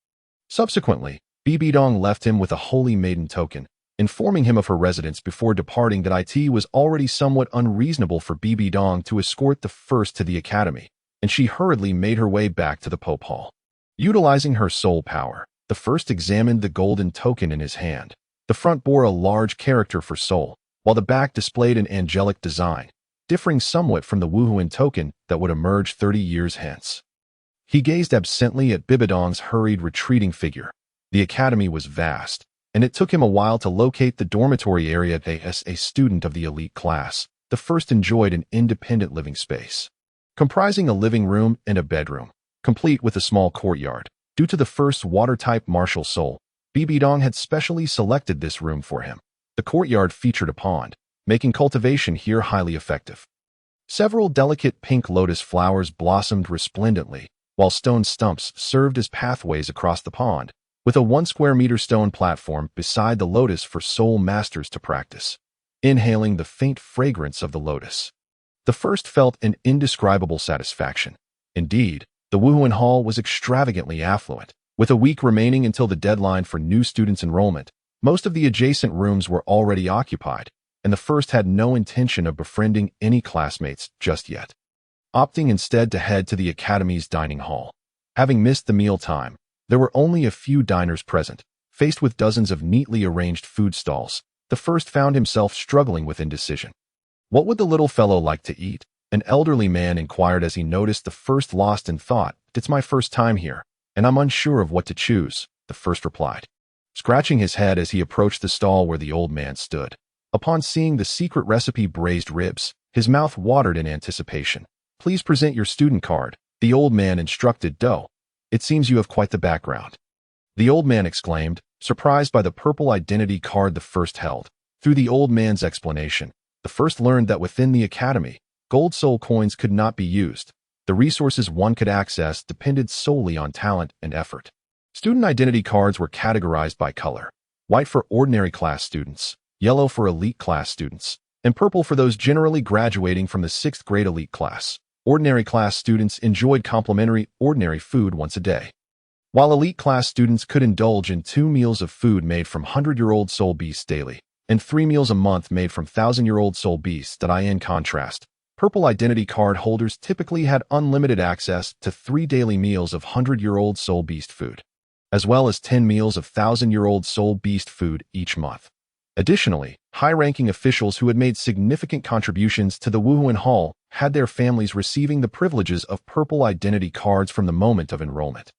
Subsequently, Bibi Dong left him with a holy maiden token, informing him of her residence before departing. That it was already somewhat unreasonable for Bibi Dong to escort the first to the academy, and she hurriedly made her way back to the Pope Hall. Utilizing her soul power, the first examined the golden token in his hand. The front bore a large character for soul, while the back displayed an angelic design, differing somewhat from the Wuhuan token that would emerge 30 years hence. He gazed absently at Bibi Dong's hurried retreating figure. The academy was vast, and it took him a while to locate the dormitory area. As a student of the elite class, the first enjoyed an independent living space, comprising a living room and a bedroom, complete with a small courtyard. Due to the first's water-type martial soul, Bibi Dong had specially selected this room for him. The courtyard featured a pond, making cultivation here highly effective. Several delicate pink lotus flowers blossomed resplendently, while stone stumps served as pathways across the pond, with a 1 square meter stone platform beside the lotus for soul masters to practice. Inhaling the faint fragrance of the lotus, the first felt an indescribable satisfaction. Indeed, the Wuhuan Hall was extravagantly affluent. With a week remaining until the deadline for new students' enrollment, most of the adjacent rooms were already occupied, and the first had no intention of befriending any classmates just yet, opting instead to head to the academy's dining hall. Having missed the meal time, there were only a few diners present. Faced with dozens of neatly arranged food stalls, the first found himself struggling with indecision. What would the little fellow like to eat? An elderly man inquired as he noticed the first, lost in thought. It's my first time here, and I'm unsure of what to choose, the first replied, scratching his head as he approached the stall where the old man stood. Upon seeing the secret recipe braised ribs, his mouth watered in anticipation. Please present your student card, the old man instructed Doe. It seems you have quite the background, the old man exclaimed, surprised by the purple identity card the first held. Through the old man's explanation, the first learned that within the academy, gold soul coins could not be used. The resources one could access depended solely on talent and effort. Student identity cards were categorized by color: white for ordinary class students, yellow for elite class students, and purple for those generally graduating from the 6th grade elite class. Ordinary class students enjoyed complimentary ordinary food once a day, while elite class students could indulge in 2 meals of food made from 100-year-old soul beasts daily, and 3 meals a month made from 1,000-year-old soul beasts. In contrast, purple identity card holders typically had unlimited access to 3 daily meals of 100-year-old soul beast food, as well as 10 meals of 1,000-year-old soul beast food each month. Additionally, high-ranking officials who had made significant contributions to the Wuhuan Hall had their families receiving the privileges of purple identity cards from the moment of enrollment.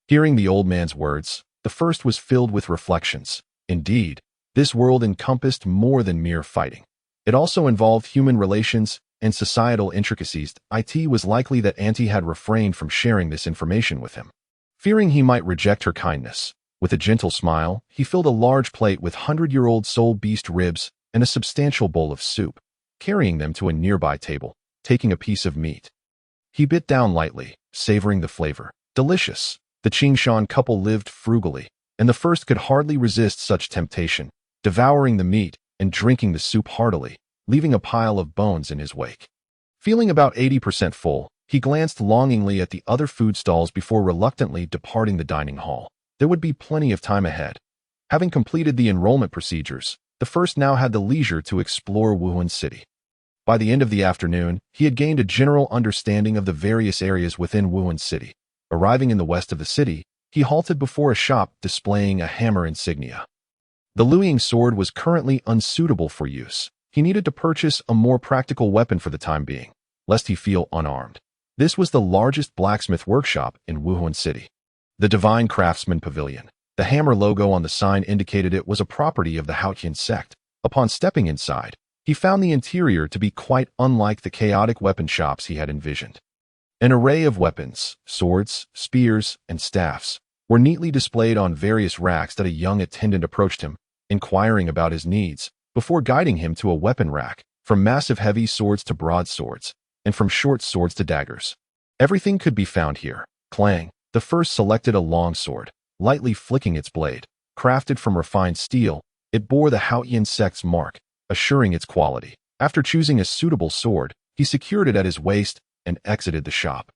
Hearing the old man's words, the first was filled with reflections. Indeed, this world encompassed more than mere fighting. It also involved human relations and societal intricacies. It was likely that Auntie had refrained from sharing this information with him, fearing he might reject her kindness. With a gentle smile, he filled a large plate with 100-year-old soul beast ribs and a substantial bowl of soup, carrying them to a nearby table. Taking a piece of meat, he bit down lightly, savoring the flavor. Delicious. The Qingshan couple lived frugally, and the first could hardly resist such temptation, devouring the meat and drinking the soup heartily, leaving a pile of bones in his wake. Feeling about 80% full, he glanced longingly at the other food stalls before reluctantly departing the dining hall. There would be plenty of time ahead. Having completed the enrollment procedures, the first now had the leisure to explore Wuhan City. By the end of the afternoon, he had gained a general understanding of the various areas within Wuhan City. Arriving in the west of the city, he halted before a shop displaying a hammer insignia. The Luiying sword was currently unsuitable for use. He needed to purchase a more practical weapon for the time being, lest he feel unarmed. This was the largest blacksmith workshop in Wuhan City, the Divine Craftsman Pavilion. The hammer logo on the sign indicated it was a property of the Haotian sect. Upon stepping inside, he found the interior to be quite unlike the chaotic weapon shops he had envisioned. An array of weapons, swords, spears, and staffs, were neatly displayed on various racks. That a young attendant approached him, inquiring about his needs, before guiding him to a weapon rack, from massive heavy swords to broadswords, and from short swords to daggers. Everything could be found here. Clang. The first selected a long sword, lightly flicking its blade. Crafted from refined steel, it bore the Haotian sect's mark, assuring its quality. After choosing a suitable sword, he secured it at his waist and exited the shop.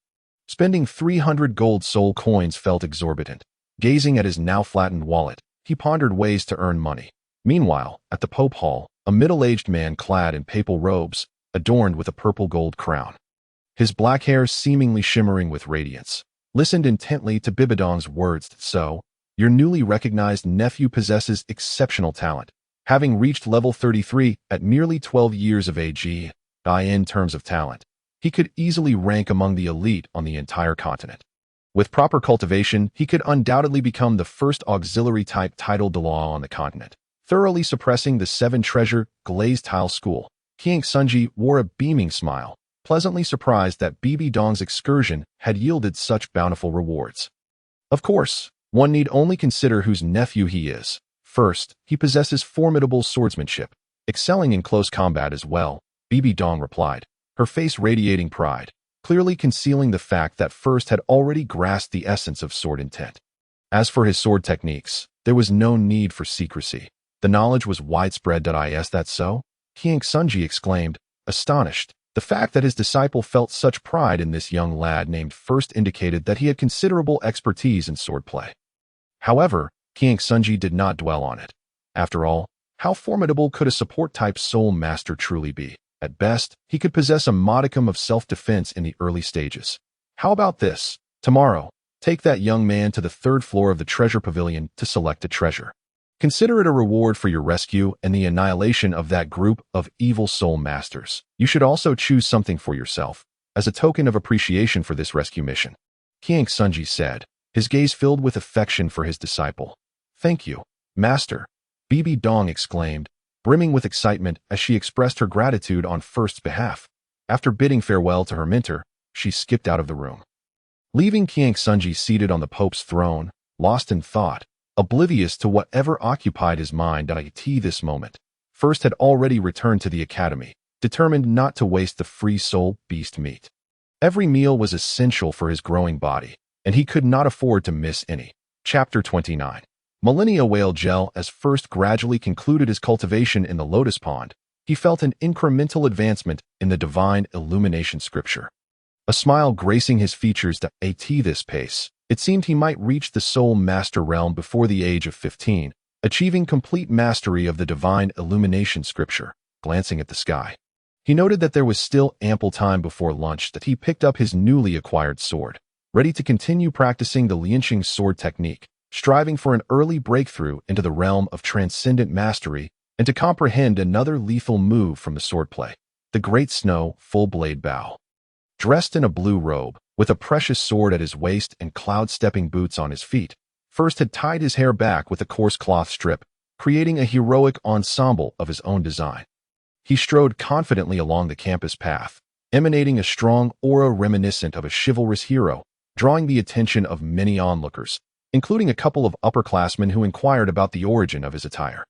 Spending 300 gold soul coins felt exorbitant. Gazing at his now flattened wallet, he pondered ways to earn money. Meanwhile, at the Pope Hall, a middle-aged man clad in papal robes, adorned with a purple gold crown, his black hair seemingly shimmering with radiance, listened intently to Bibidong's words. So, your newly recognized nephew possesses exceptional talent, having reached level 33 at merely 12 years of age. In terms of talent, he could easily rank among the elite on the entire continent. With proper cultivation, he could undoubtedly become the first auxiliary-type title Douluo on the continent, thoroughly suppressing the 7-treasure glazed tile school. King Sunji wore a beaming smile, pleasantly surprised that Bibidong's excursion had yielded such bountiful rewards. Of course, one need only consider whose nephew he is. First, he possesses formidable swordsmanship, excelling in close combat as well, Bibidong replied, her face radiating pride, clearly concealing the fact that First had already grasped the essence of sword intent. As for his sword techniques, there was no need for secrecy. The knowledge was widespread. Is that so? King Sunji exclaimed, astonished. The fact that his disciple felt such pride in this young lad named First indicated that he had considerable expertise in swordplay. However, King Sunji did not dwell on it. After all, how formidable could a support-type soul master truly be? At best, he could possess a modicum of self-defense in the early stages. How about this? Tomorrow, take that young man to the third floor of the treasure pavilion to select a treasure. Consider it a reward for your rescue and the annihilation of that group of evil soul masters. You should also choose something for yourself, as a token of appreciation for this rescue mission. King Sunji said, his gaze filled with affection for his disciple. Thank you, Master, Bibi Dong exclaimed, brimming with excitement as she expressed her gratitude on First's behalf. After bidding farewell to her mentor, she skipped out of the room, leaving King Sunji seated on the Pope's throne, lost in thought, oblivious to whatever occupied his mind at this moment. First had already returned to the academy, determined not to waste the free soul beast meat. Every meal was essential for his growing body, and he could not afford to miss any. Chapter 29. Millennia Whale Gel. As First gradually concluded his cultivation in the lotus pond, he felt an incremental advancement in the divine illumination scripture. A smile gracing his features. At this pace, it seemed he might reach the soul master realm before the age of 15, achieving complete mastery of the divine illumination scripture. Glancing at the sky, he noted that there was still ample time before lunch. He picked up his newly acquired sword, ready to continue practicing the Lianqing sword technique, striving for an early breakthrough into the realm of transcendent mastery and to comprehend another lethal move from the swordplay, the Great Snow full-blade bow. Dressed in a blue robe, with a precious sword at his waist and cloud-stepping boots on his feet, First had tied his hair back with a coarse cloth strip, creating a heroic ensemble of his own design. He strode confidently along the campus path, emanating a strong aura reminiscent of a chivalrous hero, drawing the attention of many onlookers, including a couple of upperclassmen who inquired about the origin of his attire.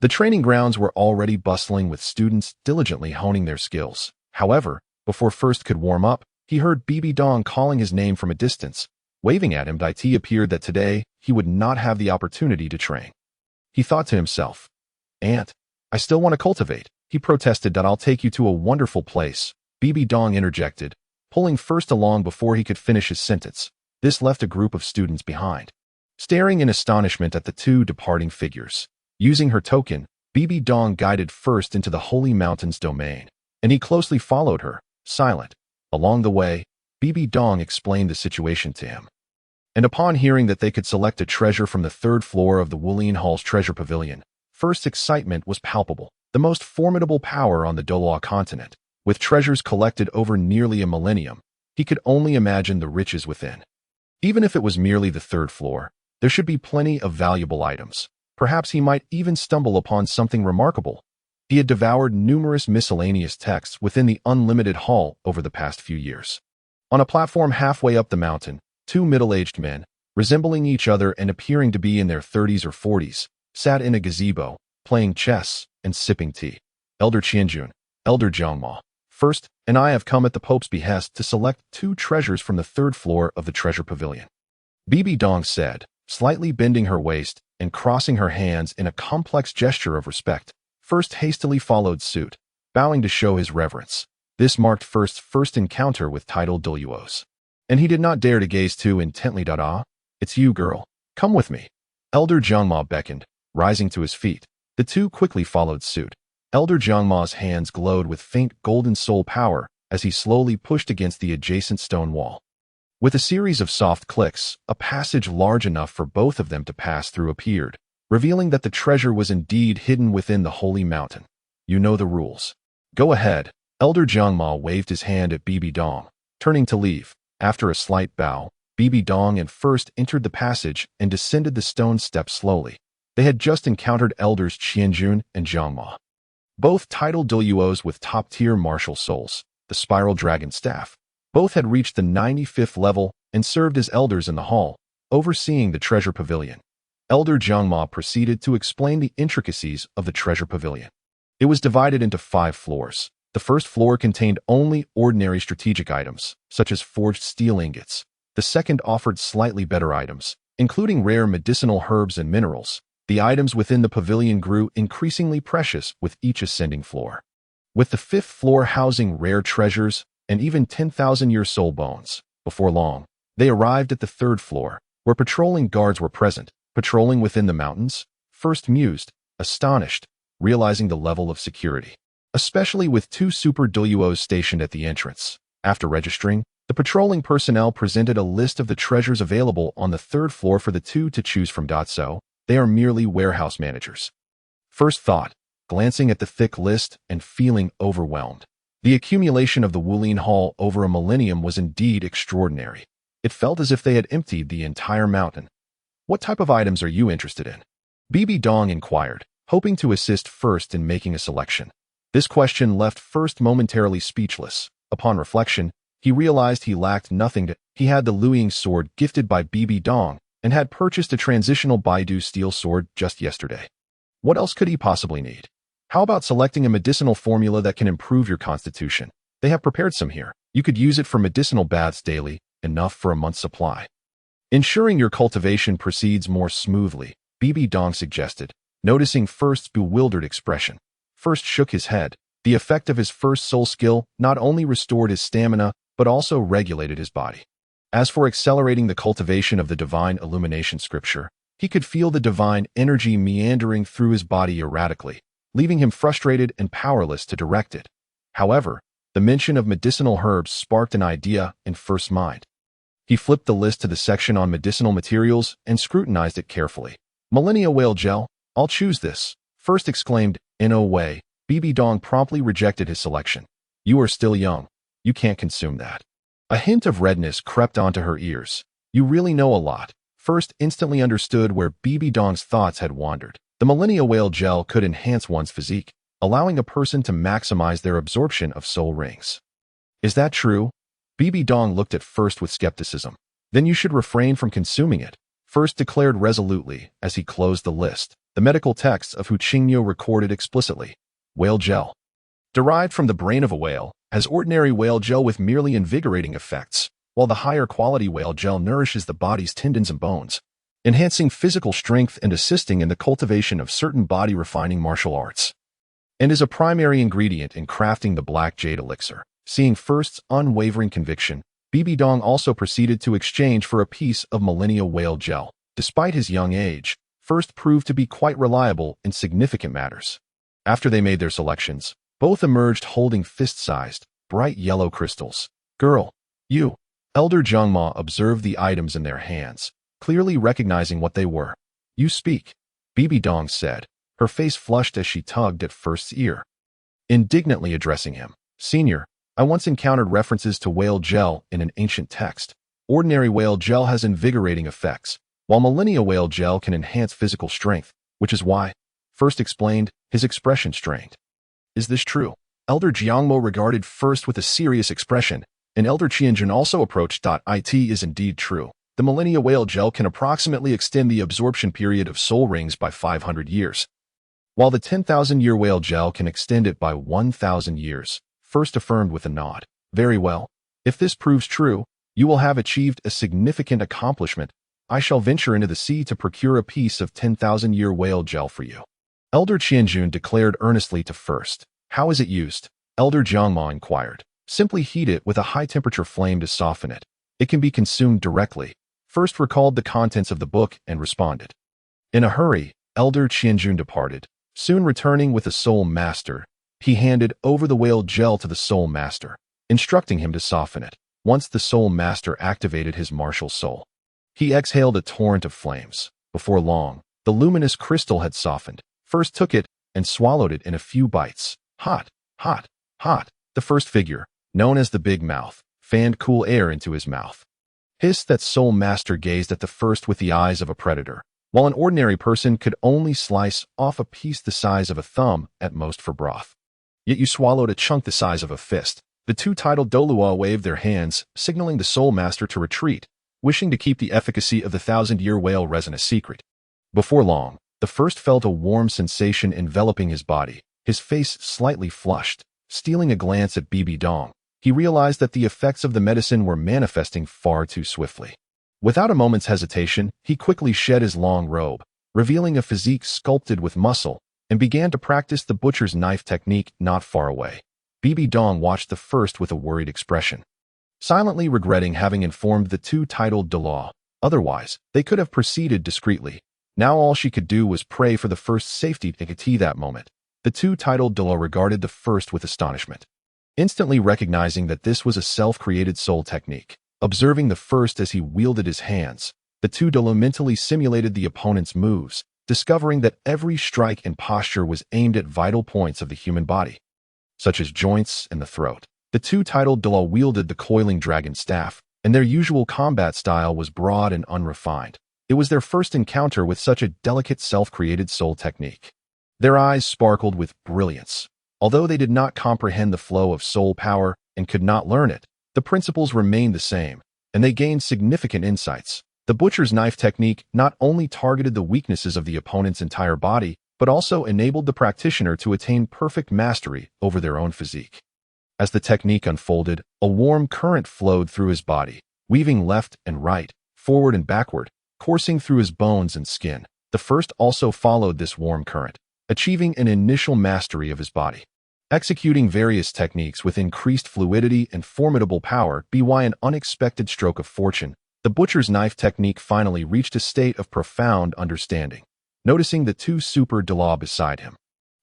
The training grounds were already bustling with students diligently honing their skills. However, before First could warm up, he heard Bibi Dong calling his name from a distance. Waving at him, it appeared that today he would not have the opportunity to train. He thought to himself, "Aunt, I still want to cultivate," he protested. "I'll take you to a wonderful place," Bibi Dong interjected, pulling First along before he could finish his sentence. This left a group of students behind, staring in astonishment at the two departing figures. Using her token, Bibi Dong guided First into the Holy Mountain's domain, and he closely followed her, silent. Along the way, Bibi Dong explained the situation to him. And upon hearing that they could select a treasure from the third floor of the Wulian Hall's treasure pavilion, First's excitement was palpable. The most formidable power on the Douluo continent, with treasures collected over nearly a millennium, he could only imagine the riches within. Even if it was merely the third floor, there should be plenty of valuable items. Perhaps he might even stumble upon something remarkable. He had devoured numerous miscellaneous texts within the unlimited hall over the past few years. On a platform halfway up the mountain, two middle-aged men, resembling each other and appearing to be in their 30s or 40s, sat in a gazebo, playing chess and sipping tea. Elder Qianjun, Elder Jiangma, First, and I have come at the Pope's behest to select two treasures from the third floor of the treasure pavilion, Bibi Dong said, slightly bending her waist and crossing her hands in a complex gesture of respect. First hastily followed suit, bowing to show his reverence. This marked First's first encounter with titled Douluos, and he did not dare to gaze too intently. "It's you, girl. Come with me." Elder Jiangma beckoned, rising to his feet. The two quickly followed suit. Elder Jiangma's hands glowed with faint golden soul power as he slowly pushed against the adjacent stone wall. With a series of soft clicks, a passage large enough for both of them to pass through appeared, revealing that the treasure was indeed hidden within the holy mountain. "You know the rules. Go ahead." Elder Jiangma waved his hand at Bibi Dong, turning to leave. After a slight bow, Bibi Dong and First entered the passage and descended the stone steps slowly. They had just encountered Elders Qianjun and Jiangma, both titled Douluos with top-tier martial souls, the Spiral Dragon Staff. Both had reached the 95th level and served as elders in the hall, overseeing the treasure pavilion. Elder Jiangma proceeded to explain the intricacies of the treasure pavilion. It was divided into 5 floors, The first floor contained only ordinary strategic items, such as forged steel ingots. The second offered slightly better items, including rare medicinal herbs and minerals. The items within the pavilion grew increasingly precious with each ascending floor, with the fifth floor housing rare treasures and even 10,000-year soul bones. Before long, they arrived at the third floor, where patrolling guards were present. Patrolling within the mountains, First mused, astonished, realizing the level of security, especially with two super Douluos stationed at the entrance. After registering, the patrolling personnel presented a list of the treasures available on the third floor for the two to choose from. So, they are merely warehouse managers. First thought, glancing at the thick list and feeling overwhelmed. The accumulation of the Wulin Hall over a millennium was indeed extraordinary. It felt as if they had emptied the entire mountain. What type of items are you interested in? Bibi Dong inquired, hoping to assist First in making a selection. This question left First momentarily speechless. Upon reflection, he realized he lacked nothing. He had the Luiying sword gifted by Bibi Dong and had purchased a transitional Baidu steel sword just yesterday. What else could he possibly need? How about selecting a medicinal formula that can improve your constitution? They have prepared some here. You could use it for medicinal baths daily, enough for a month's supply. Ensuring your cultivation proceeds more smoothly, Bibi Dong suggested, noticing First's bewildered expression. First shook his head. The effect of his first soul skill not only restored his stamina, but also regulated his body. As for accelerating the cultivation of the divine illumination scripture, he could feel the divine energy meandering through his body erratically, leaving him frustrated and powerless to direct it. However, the mention of medicinal herbs sparked an idea in First's mind. He flipped the list to the section on medicinal materials and scrutinized it carefully. Millennia Whale Gel? I'll choose this, First exclaimed. In a way, Bibi Dong promptly rejected his selection. You are still young. You can't consume that. A hint of redness crept onto her ears. You really know a lot. First instantly understood where Bibi Dong's thoughts had wandered. The Millennia Whale Gel could enhance one's physique, allowing a person to maximize their absorption of soul rings. Is that true? Bibi Dong looked at First with skepticism. Then you should refrain from consuming it, First declared resolutely as he closed the list. The medical texts of Hu Qingniu recorded explicitly. Whale gel. Derived from the brain of a whale, has ordinary whale gel with merely invigorating effects, while the higher quality whale gel nourishes the body's tendons and bones, enhancing physical strength and assisting in the cultivation of certain body-refining martial arts, and is a primary ingredient in crafting the black jade elixir. Seeing First's unwavering conviction, Bibi Dong also proceeded to exchange for a piece of Millennia Whale Gel. Despite his young age, First proved to be quite reliable in significant matters. After they made their selections, both emerged holding fist-sized, bright yellow crystals. Girl, you. Elder Jiangma observed the items in their hands, clearly recognizing what they were. You speak, Bibi Dong said, her face flushed as she tugged at First's ear. Indignantly addressing him, Senior, I once encountered references to whale gel in an ancient text. Ordinary whale gel has invigorating effects, while Millennia Whale Gel can enhance physical strength, which is why, First explained, his expression strained. Is this true? Elder Jiangmo regarded First with a serious expression, and Elder Qianjun also approached. It is indeed true. The Millennia Whale Gel can approximately extend the absorption period of soul rings by 500 years, while the 10,000-year whale gel can extend it by 1,000 years, First affirmed with a nod. Very well. If this proves true, you will have achieved a significant accomplishment. I shall venture into the sea to procure a piece of 10,000-year whale gel for you. Elder Qianjun declared earnestly to First. How is it used? Elder Jiangma inquired. Simply heat it with a high-temperature flame to soften it. It can be consumed directly. First recalled the contents of the book and responded. In a hurry, Elder Qianjun departed. Soon returning with a soul master, he handed over the whale gel to the soul master, instructing him to soften it. Once the soul master activated his martial soul, he exhaled a torrent of flames. Before long, the luminous crystal had softened. First took it and swallowed it in a few bites. Hot, hot, hot. The first figure, known as the Big Mouth, fanned cool air into his mouth. Hissed that soul master gazed at the first with the eyes of a predator, while an ordinary person could only slice off a piece the size of a thumb at most for broth. Yet you swallowed a chunk the size of a fist. The two titled Douluo waved their hands, signaling the soul master to retreat, wishing to keep the efficacy of the 1,000-year whale resin a secret. Before long, the first felt a warm sensation enveloping his body, his face slightly flushed. Stealing a glance at Bibi Dong, he realized that the effects of the medicine were manifesting far too swiftly. Without a moment's hesitation, he quickly shed his long robe, revealing a physique sculpted with muscle, and began to practice the butcher's knife technique not far away. Bibi Dong watched the first with a worried expression, silently regretting having informed the two titled Douluo. Otherwise, they could have proceeded discreetly. Now all she could do was pray for the first's safety at that moment. The two titled Douluo regarded the first with astonishment, instantly recognizing that this was a self-created soul technique. Observing the first as he wielded his hands, the two Douluo mentally simulated the opponent's moves, discovering that every strike and posture was aimed at vital points of the human body, such as joints and the throat. The two titled Douluo wielded the coiling dragon staff, and their usual combat style was broad and unrefined. It was their first encounter with such a delicate self-created soul technique. Their eyes sparkled with brilliance. Although they did not comprehend the flow of soul power and could not learn it, the principles remained the same, and they gained significant insights. The butcher's knife technique not only targeted the weaknesses of the opponent's entire body, but also enabled the practitioner to attain perfect mastery over their own physique. As the technique unfolded, a warm current flowed through his body, weaving left and right, forward and backward, coursing through his bones and skin. The first also followed this warm current, achieving an initial mastery of his body. Executing various techniques with increased fluidity and formidable power, by an unexpected stroke of fortune, the butcher's knife technique finally reached a state of profound understanding. Noticing the two super Douluo beside him,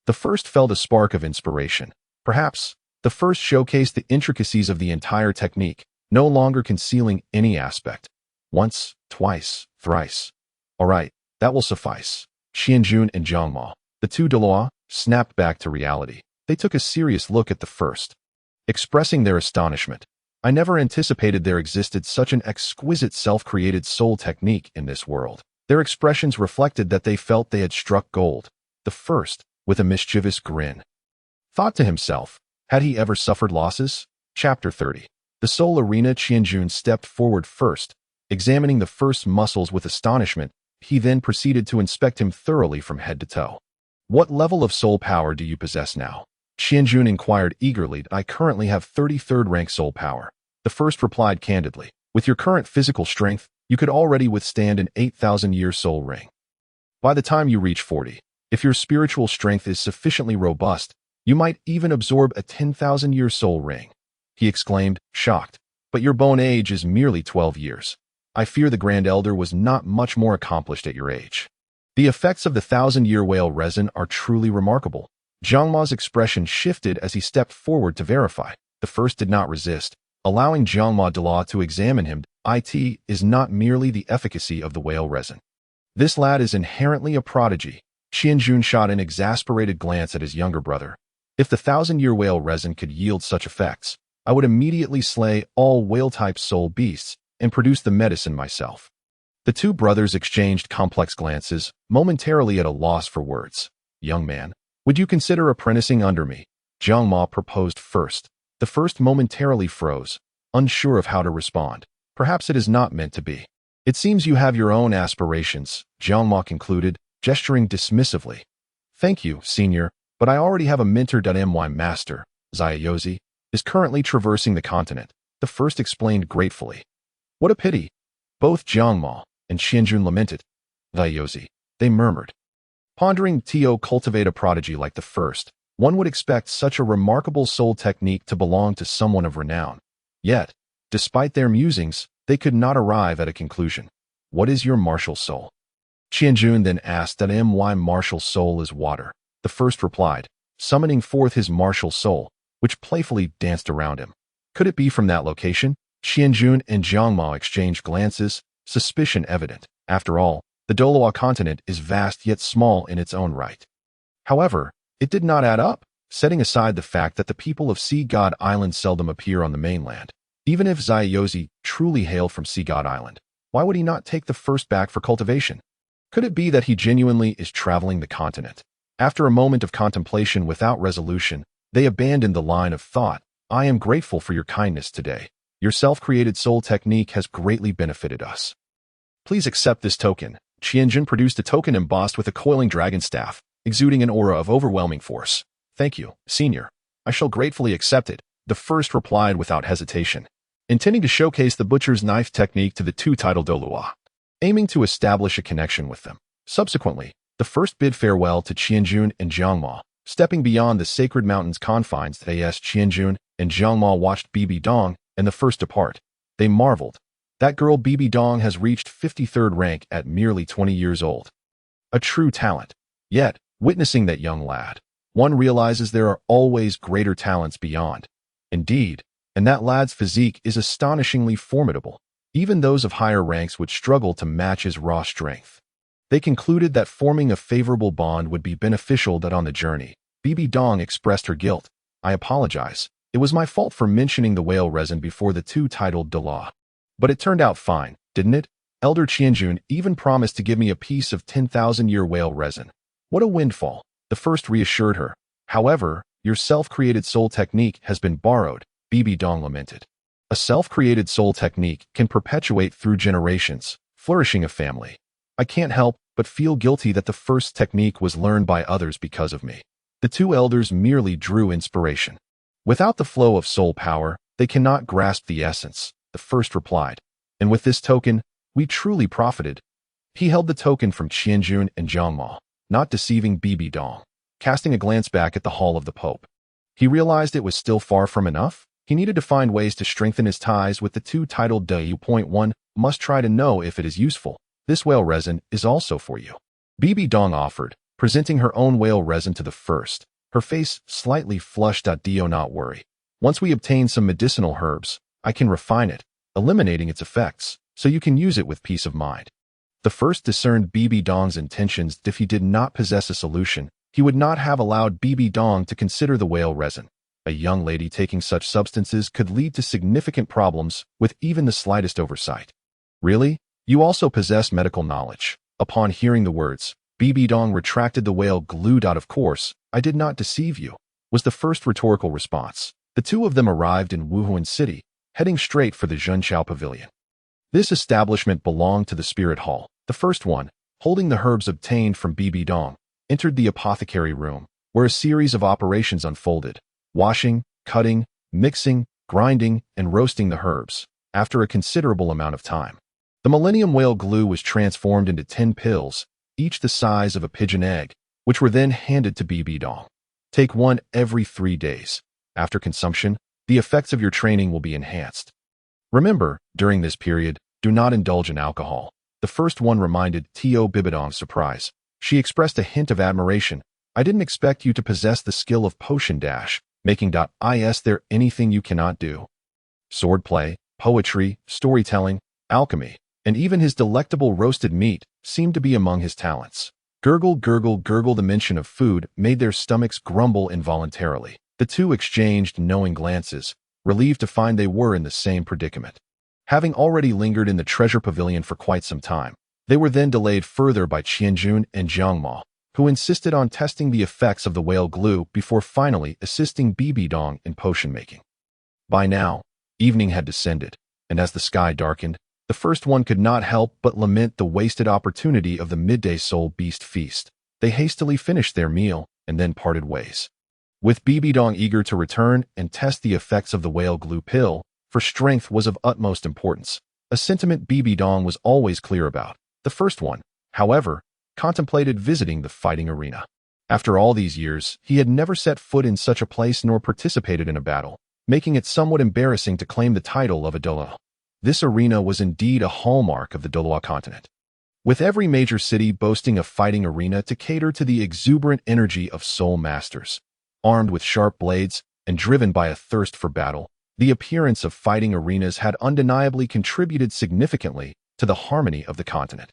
the first felt a spark of inspiration. Perhaps the first showcased the intricacies of the entire technique, no longer concealing any aspect. Once, twice, thrice. All right, that will suffice. Xianjun and Zhangmo, the two Douluo, snapped back to reality. They took a serious look at the first, expressing their astonishment. I never anticipated there existed such an exquisite self-created soul technique in this world. Their expressions reflected that they felt they had struck gold. The first, with a mischievous grin, thought to himself, had he ever suffered losses? Chapter 30. The Soul Arena. Qianjun stepped forward first, examining the first's muscles with astonishment. He then proceeded to inspect him thoroughly from head to toe. What level of soul power do you possess now? Qianjun inquired eagerly. I currently have 33rd rank soul power. The first replied candidly. With your current physical strength, you could already withstand an 8,000-year soul ring. By the time you reach 40, if your spiritual strength is sufficiently robust, you might even absorb a 10,000-year soul ring. He exclaimed, shocked. But your bone age is merely 12 years. I fear the Grand Elder was not much more accomplished at your age. The effects of the 1,000-year whale resin are truly remarkable. Zhang Ma's expression shifted as he stepped forward to verify. The first did not resist, allowing Zhang Ma Douluo to examine him. It is not merely the efficacy of the whale resin. This lad is inherently a prodigy. Qianjun shot an exasperated glance at his younger brother. If the 1,000-year whale resin could yield such effects, I would immediately slay all whale-type soul beasts and produce the medicine myself. The two brothers exchanged complex glances, momentarily at a loss for words. Young man, would you consider apprenticing under me? Zhang Ma proposed first. The first momentarily froze, unsure of how to respond. Perhaps it is not meant to be. It seems you have your own aspirations, Zhang Ma concluded, gesturing dismissively. Thank you, senior, but I already have a mentor. My master, Zaiyozi, is currently traversing the continent, the first explained gratefully. What a pity. Both Zhang Ma and Qianjun lamented. Zaiyozi, they murmured. Pondering to cultivate a prodigy like the first, one would expect such a remarkable soul technique to belong to someone of renown. Yet, despite their musings, they could not arrive at a conclusion. What is your martial soul? Qianjun then asked that my martial soul is water. The first replied, summoning forth his martial soul, which playfully danced around him. Could it be from that location? Qianjun and Zhang Ma exchanged glances, suspicion evident. After all, the Douluo continent is vast yet small in its own right. However, it did not add up, setting aside the fact that the people of Sea God Island seldom appear on the mainland. Even if Zaiyozi truly hailed from Sea God Island, why would he not take the first back for cultivation? Could it be that he genuinely is traveling the continent? After a moment of contemplation without resolution, they abandoned the line of thought. I am grateful for your kindness today. Your self-created soul technique has greatly benefited us. Please accept this token. Qianjun produced a token embossed with a coiling dragon staff, exuding an aura of overwhelming force. Thank you, senior. I shall gratefully accept it, the first replied without hesitation, intending to showcase the butcher's knife technique to the two titled Douluo, aiming to establish a connection with them. Subsequently, the first bid farewell to Qianjun and Jiangma, stepping beyond the sacred mountain's confines. As Qianjun and Jiangma watched Bibi Dong and the first depart, they marveled. That girl Bibi Dong has reached 53rd rank at merely 20 years old. A true talent. Yet, witnessing that young lad, one realizes there are always greater talents beyond. Indeed, and that lad's physique is astonishingly formidable. Even those of higher ranks would struggle to match his raw strength. They concluded that forming a favorable bond would be beneficial. That on the journey, Bibi Dong expressed her guilt. I apologize. It was my fault for mentioning the whale resin before the two titled Douluo. But it turned out fine, didn't it? Elder Qianjun even promised to give me a piece of 10,000-year whale resin. What a windfall, the first reassured her. However, your self-created soul technique has been borrowed, Bibi Dong lamented. A self-created soul technique can perpetuate through generations, flourishing a family. I can't help but feel guilty that the first technique was learned by others because of me. The two elders merely drew inspiration. Without the flow of soul power, they cannot grasp the essence, the first replied. And with this token, we truly profited. He held the token from Qianjun and Jiangma, not deceiving Bibi Dong, casting a glance back at the hall of the Pope. He realized it was still far from enough. He needed to find ways to strengthen his ties with the two titled Douluo. Must try to know if it is useful. This whale resin is also for you. Bibi Dong offered, presenting her own whale resin to the first, her face slightly flushed. Do not worry. Once we obtain some medicinal herbs, I can refine it, eliminating its effects, so you can use it with peace of mind. The first discerned Bibi Dong's intentions. If he did not possess a solution, he would not have allowed Bibi Dong to consider the whale resin. A young lady taking such substances could lead to significant problems with even the slightest oversight. Really? You also possess medical knowledge. Upon hearing the words, Bibi Dong retracted the whale glued out. Of course, I did not deceive you, was the first rhetorical response. The two of them arrived in Wuhuan City, heading straight for the Zhenqiao Pavilion. This establishment belonged to the Spirit Hall. The first one, holding the herbs obtained from Bibi Dong, entered the apothecary room, where a series of operations unfolded: washing, cutting, mixing, grinding, and roasting the herbs. After a considerable amount of time, the Millennium Whale glue was transformed into 10 pills, each the size of a pigeon egg, which were then handed to Bibi Dong. Take one every 3 days. After consumption, the effects of your training will be enhanced. Remember, during this period, do not indulge in alcohol. The first one reminded Bibi Dong's surprise. She expressed a hint of admiration. I didn't expect you to possess the skill of potion making. Is there anything you cannot do? Swordplay, poetry, storytelling, alchemy, and even his delectable roasted meat seemed to be among his talents. Gurgle, gurgle, gurgle. The mention of food made their stomachs grumble involuntarily. The two exchanged knowing glances, relieved to find they were in the same predicament. Having already lingered in the treasure pavilion for quite some time, they were then delayed further by Qianjun and Jiangma, who insisted on testing the effects of the whale glue before finally assisting Bibi Dong in potion making. By now, evening had descended, and as the sky darkened, the first one could not help but lament the wasted opportunity of the midday soul beast feast. They hastily finished their meal and then parted ways. With Bibi Dong eager to return and test the effects of the whale glue pill, for strength was of utmost importance, a sentiment Bibi Dong was always clear about. The first one, however, contemplated visiting the fighting arena. After all these years, he had never set foot in such a place nor participated in a battle, making it somewhat embarrassing to claim the title of a Douluo. This arena was indeed a hallmark of the Douluo continent, with every major city boasting a fighting arena to cater to the exuberant energy of soul masters. Armed with sharp blades and driven by a thirst for battle, the appearance of fighting arenas had undeniably contributed significantly to the harmony of the continent.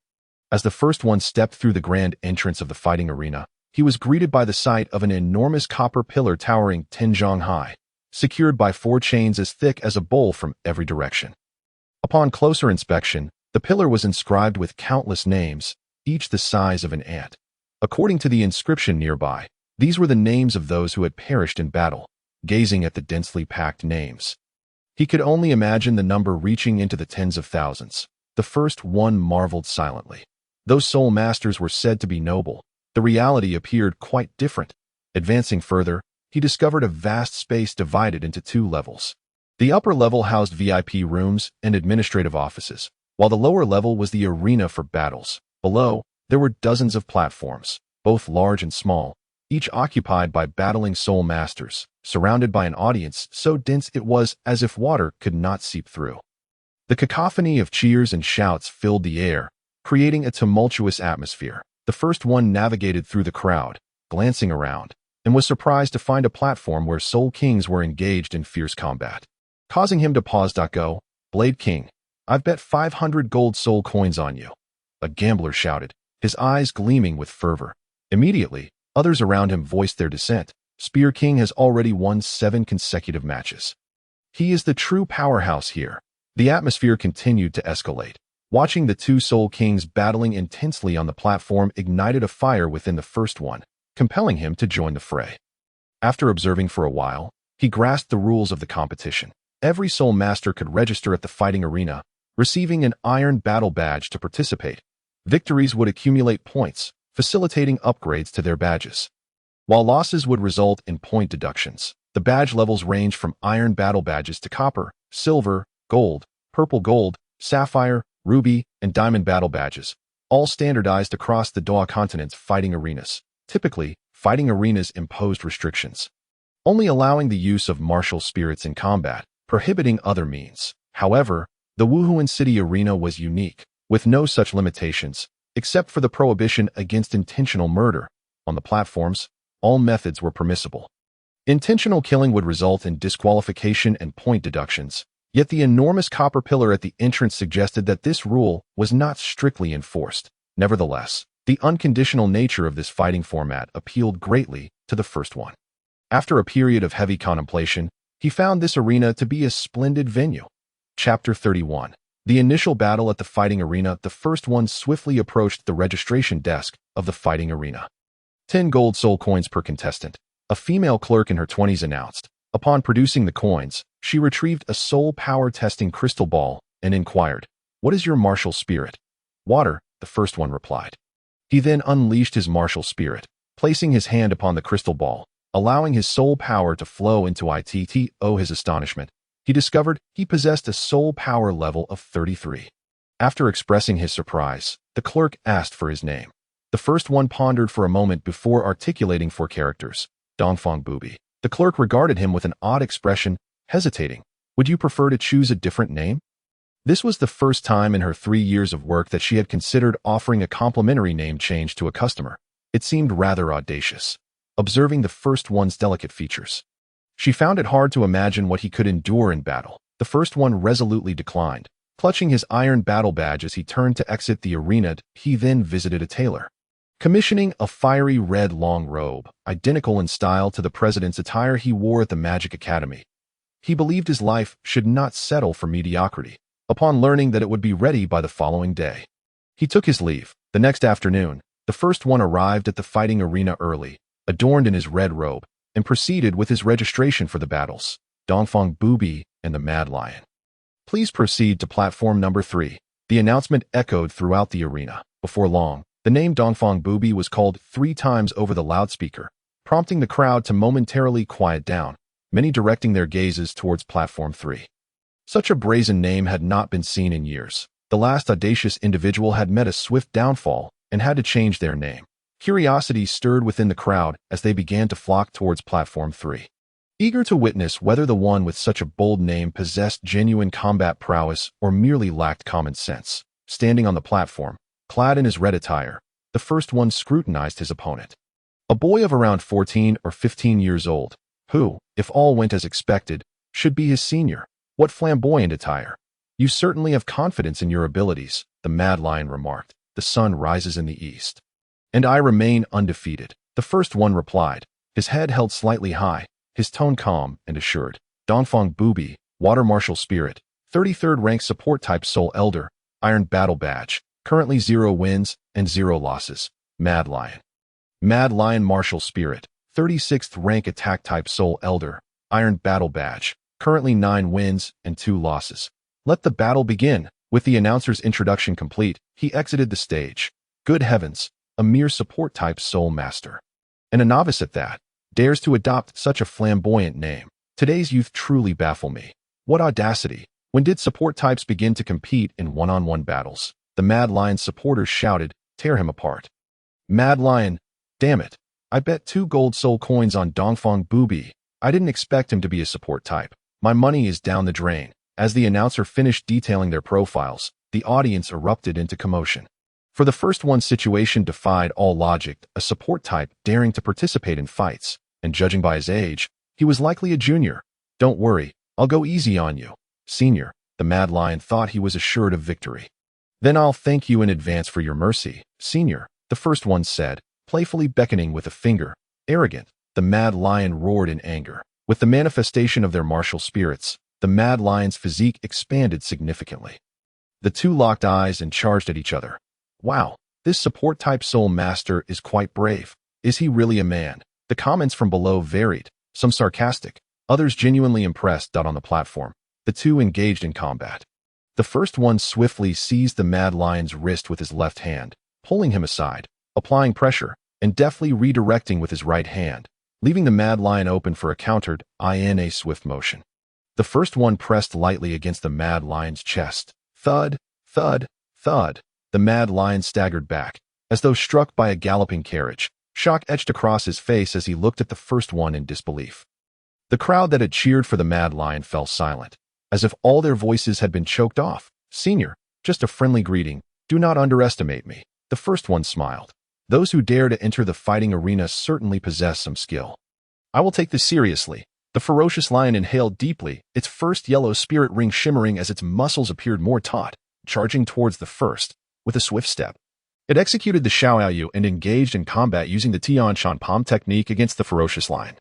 As the first one stepped through the grand entrance of the fighting arena, he was greeted by the sight of an enormous copper pillar towering 10 zhang high, secured by 4 chains as thick as a bowl from every direction. Upon closer inspection, the pillar was inscribed with countless names, each the size of an ant. According to the inscription nearby, these were the names of those who had perished in battle. Gazing at the densely packed names, he could only imagine the number reaching into the tens of thousands. The first one marveled silently. Those soul masters were said to be noble. The reality appeared quite different. Advancing further, he discovered a vast space divided into two levels. The upper level housed VIP rooms and administrative offices, while the lower level was the arena for battles. Below, there were dozens of platforms, both large and small, each occupied by battling soul masters, surrounded by an audience so dense it was as if water could not seep through. The cacophony of cheers and shouts filled the air, creating a tumultuous atmosphere. The first one navigated through the crowd, glancing around, and was surprised to find a platform where soul kings were engaged in fierce combat, causing him to pause. Go, Blade King, I've bet 500 gold soul coins on you, a gambler shouted, his eyes gleaming with fervor. Immediately, others around him voiced their dissent. Spear King has already won 7 consecutive matches. He is the true powerhouse here. The atmosphere continued to escalate. Watching the two soul kings battling intensely on the platform ignited a fire within the first one, compelling him to join the fray. After observing for a while, he grasped the rules of the competition. Every soul master could register at the fighting arena, receiving an iron battle badge to participate. Victories would accumulate points, facilitating upgrades to their badges, while losses would result in point deductions. The badge levels range from iron battle badges to copper, silver, gold, purple gold, sapphire, ruby, and diamond battle badges, all standardized across the Douluo continent's fighting arenas. Typically, fighting arenas imposed restrictions, only allowing the use of martial spirits in combat, prohibiting other means. However, the Wuhuan City arena was unique, with no such limitations, except for the prohibition against intentional murder. On the platforms, all methods were permissible. Intentional killing would result in disqualification and point deductions, yet the enormous copper pillar at the entrance suggested that this rule was not strictly enforced. Nevertheless, the unconditional nature of this fighting format appealed greatly to the first one. After a period of heavy contemplation, he found this arena to be a splendid venue. Chapter 31. The initial battle at the fighting arena. The first one swiftly approached the registration desk of the fighting arena. 10 gold soul coins per contestant, a female clerk in her 20s announced. Upon producing the coins, she retrieved a soul power testing crystal ball and inquired, "What is your martial spirit?" "Water," the first one replied. He then unleashed his martial spirit, placing his hand upon the crystal ball, allowing his soul power to flow into it. To his astonishment, he discovered he possessed a soul power level of 33. After expressing his surprise, the clerk asked for his name. The first one pondered for a moment before articulating 4 characters. Dongfang Bubi. The clerk regarded him with an odd expression, hesitating. "Would you prefer to choose a different name?" This was the first time in her 3 years of work that she had considered offering a complimentary name change to a customer. It seemed rather audacious. Observing the first one's delicate features, she found it hard to imagine what he could endure in battle. The first one resolutely declined, clutching his iron battle badge as he turned to exit the arena. He then visited a tailor, commissioning a fiery red long robe, identical in style to the president's attire he wore at the Magic Academy. He believed his life should not settle for mediocrity. Upon learning that it would be ready by the following day, he took his leave. The next afternoon, the first one arrived at the fighting arena early, adorned in his red robe, and proceeded with his registration for the battles. Dongfang Bubi and the Mad Lion. "Please proceed to platform number 3. The announcement echoed throughout the arena. Before long, the name Dongfang Bubi was called 3 times over the loudspeaker, prompting the crowd to momentarily quiet down, many directing their gazes towards platform 3. Such a brazen name had not been seen in years. The last audacious individual had met a swift downfall and had to change their name. Curiosity stirred within the crowd as they began to flock towards platform 3, eager to witness whether the one with such a bold name possessed genuine combat prowess or merely lacked common sense. Standing on the platform, clad in his red attire, the first one scrutinized his opponent. A boy of around 14 or 15 years old, who, if all went as expected, should be his senior. "What flamboyant attire! You certainly have confidence in your abilities," the Mad Lion remarked. "The sun rises in the east, and I remain undefeated," the first one replied, his head held slightly high, his tone calm and assured. Dongfang Bubi, Water Martial Spirit, 33rd rank Support Type Soul Elder, Iron Battle Badge, currently 0 wins and 0 losses. Mad Lion. Mad Lion Martial Spirit, 36th rank Attack Type Soul Elder, Iron Battle Badge, currently 9 wins and 2 losses. Let the battle begin. With the announcer's introduction complete, he exited the stage. Good heavens, a mere support type soul master. And a novice at that. dares to adopt such a flamboyant name? Today's youth truly baffle me. What audacity! When did support types begin to compete in one-on-one battles? The Mad Lion's supporters shouted, "Tear him apart." Mad Lion, damn it. I bet 2 gold soul coins on Dongfang Booby. I didn't expect him to be a support type. My money is down the drain. As the announcer finished detailing their profiles, the audience erupted into commotion. For the first one, situation defied all logic, a support type daring to participate in fights, and judging by his age, he was likely a junior. Don't worry, I'll go easy on you, senior. The Mad Lion thought he was assured of victory. Then I'll thank you in advance for your mercy, senior, the first one said, playfully beckoning with a finger. Arrogant, the Mad Lion roared in anger. With the manifestation of their martial spirits, the Mad Lion's physique expanded significantly. The two locked eyes and charged at each other. Wow, this support-type soul master is quite brave. Is he really a man? The comments from below varied, some sarcastic, others genuinely impressed. On the platform, the two engaged in combat. The first one swiftly seized the Mad Lion's wrist with his left hand, pulling him aside, applying pressure, and deftly redirecting with his right hand, leaving the Mad Lion open for a countered, in a swift motion. The first one pressed lightly against the Mad Lion's chest. Thud, thud, thud. The Mad Lion staggered back, as though struck by a galloping carriage. Shock etched across his face as he looked at the first one in disbelief. The crowd that had cheered for the Mad Lion fell silent, as if all their voices had been choked off. Senior, just a friendly greeting. Do not underestimate me. The first one smiled. Those who dare to enter the fighting arena certainly possess some skill. I will take this seriously. The ferocious lion inhaled deeply, its first yellow spirit ring shimmering as its muscles appeared more taut, charging towards the first, with a swift step. It executed the Xiaoyu and engaged in combat using the Tian Shan Palm technique against the ferocious lion.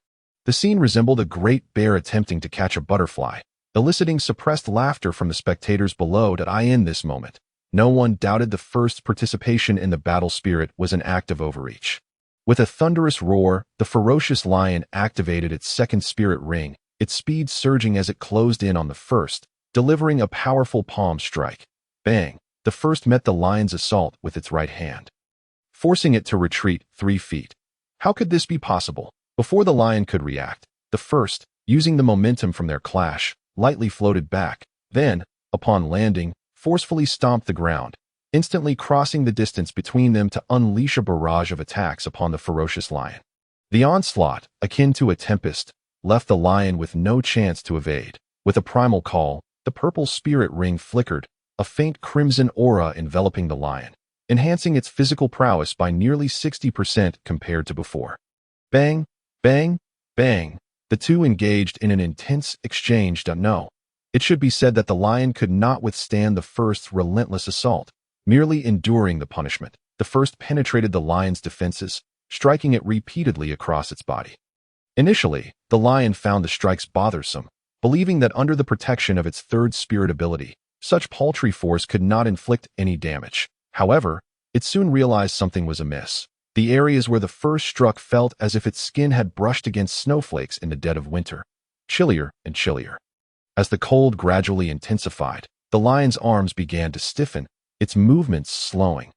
The scene resembled a great bear attempting to catch a butterfly, eliciting suppressed laughter from the spectators below. In this moment, no one doubted the first's participation in the battle spirit was an act of overreach. With a thunderous roar, the ferocious lion activated its second spirit ring, its speed surging as it closed in on the first, delivering a powerful palm strike. Bang! The first met the lion's assault with its right hand, forcing it to retreat 3 feet. How could this be possible? Before the lion could react, the first, using the momentum from their clash, lightly floated back, then, upon landing, forcefully stomped the ground, instantly crossing the distance between them to unleash a barrage of attacks upon the ferocious lion. The onslaught, akin to a tempest, left the lion with no chance to evade. With a primal call, the purple spirit ring flickered, a faint crimson aura enveloping the lion, enhancing its physical prowess by nearly 60% compared to before. Bang, bang, bang. The two engaged in an intense exchange. No, it should be said that the lion could not withstand the first's relentless assault, merely enduring the punishment. The first penetrated the lion's defenses, striking it repeatedly across its body. Initially, the lion found the strikes bothersome, believing that under the protection of its third spirit ability, such paltry force could not inflict any damage. However, it soon realized something was amiss. The areas where the first struck felt as if its skin had brushed against snowflakes in the dead of winter, chillier and chillier. As the cold gradually intensified, the lion's arms began to stiffen, its movements slowing.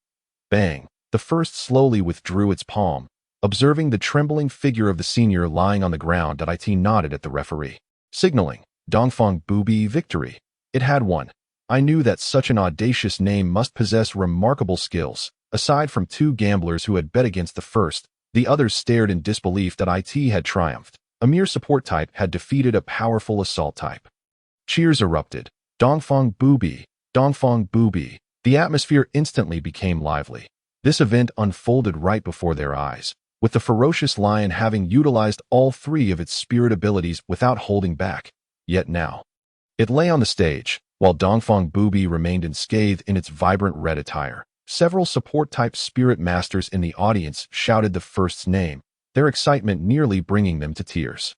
Bang! The first slowly withdrew its palm, observing the trembling figure of the senior lying on the ground. It nodded at the referee, signaling, Dongfang Booby victory. It had won. I knew that such an audacious name must possess remarkable skills. Aside from 2 gamblers who had bet against the first, the others stared in disbelief. It had triumphed. A mere support type had defeated a powerful assault type. Cheers erupted. Dongfang Booby, Dongfang Booby. The atmosphere instantly became lively. This event unfolded right before their eyes, with the ferocious lion having utilized all 3 of its spirit abilities without holding back. Yet now, it lay on the stage, while Dongfang Booby remained unscathed in its vibrant red attire. Several support-type spirit masters in the audience shouted the first's name, their excitement nearly bringing them to tears.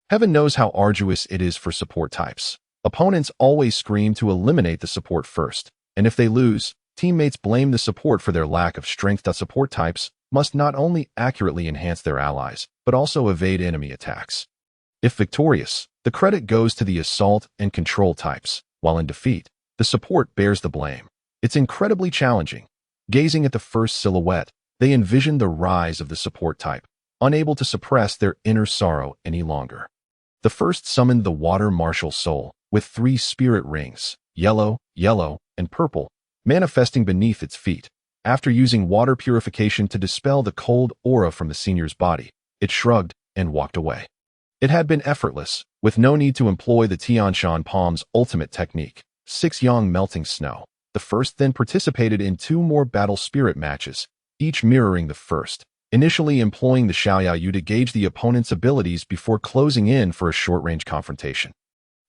Heaven knows how arduous it is for support types. Opponents always scream to eliminate the support first, and if they lose, teammates blame the support for their lack of strength. Support types must not only accurately enhance their allies, but also evade enemy attacks. If victorious, the credit goes to the assault and control types, while in defeat, the support bears the blame. It's incredibly challenging. Gazing at the first silhouette, they envisioned the rise of the support type, unable to suppress their inner sorrow any longer. The first summoned the water martial soul, with 3 spirit rings, yellow, yellow, and purple, manifesting beneath its feet. After using water purification to dispel the cold aura from the senior's body, it shrugged and walked away. It had been effortless, with no need to employ the Tianshan Palm's ultimate technique, 6 yang melting snow. The first then participated in 2 more battle spirit matches, each mirroring the first, initially employing the Xiaoyayu to gauge the opponent's abilities before closing in for a short-range confrontation.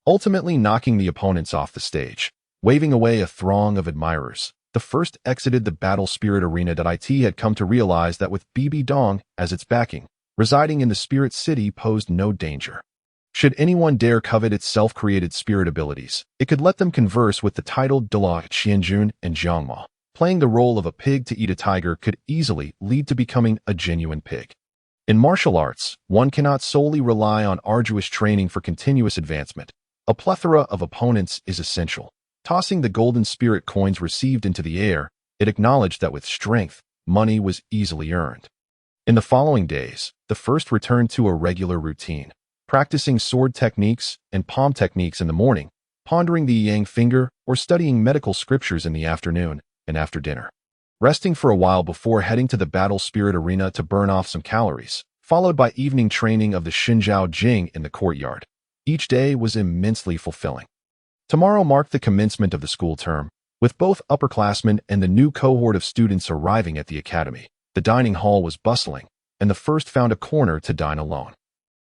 Ultimately knocking the opponents off the stage, waving away a throng of admirers, the first exited the battle spirit arena. It had come to realize that with Bibi Dong as its backing, residing in the spirit city posed no danger. Should anyone dare covet its self-created spirit abilities, it could let them converse with the titled Douluo, Qianjun, and Jiangma. Playing the role of a pig to eat a tiger could easily lead to becoming a genuine pig. In martial arts, one cannot solely rely on arduous training for continuous advancement. A plethora of opponents is essential. Tossing the golden spirit coins received into the air, it acknowledged that with strength, money was easily earned. In the following days, the first returned to a regular routine, practicing sword techniques and palm techniques in the morning, pondering the yang finger, or studying medical scriptures in the afternoon and after dinner. Resting for a while before heading to the battle spirit arena to burn off some calories, followed by evening training of the Xinjiao Jing in the courtyard. Each day was immensely fulfilling. Tomorrow marked the commencement of the school term, with both upperclassmen and the new cohort of students arriving at the academy. The dining hall was bustling, and the first found a corner to dine alone.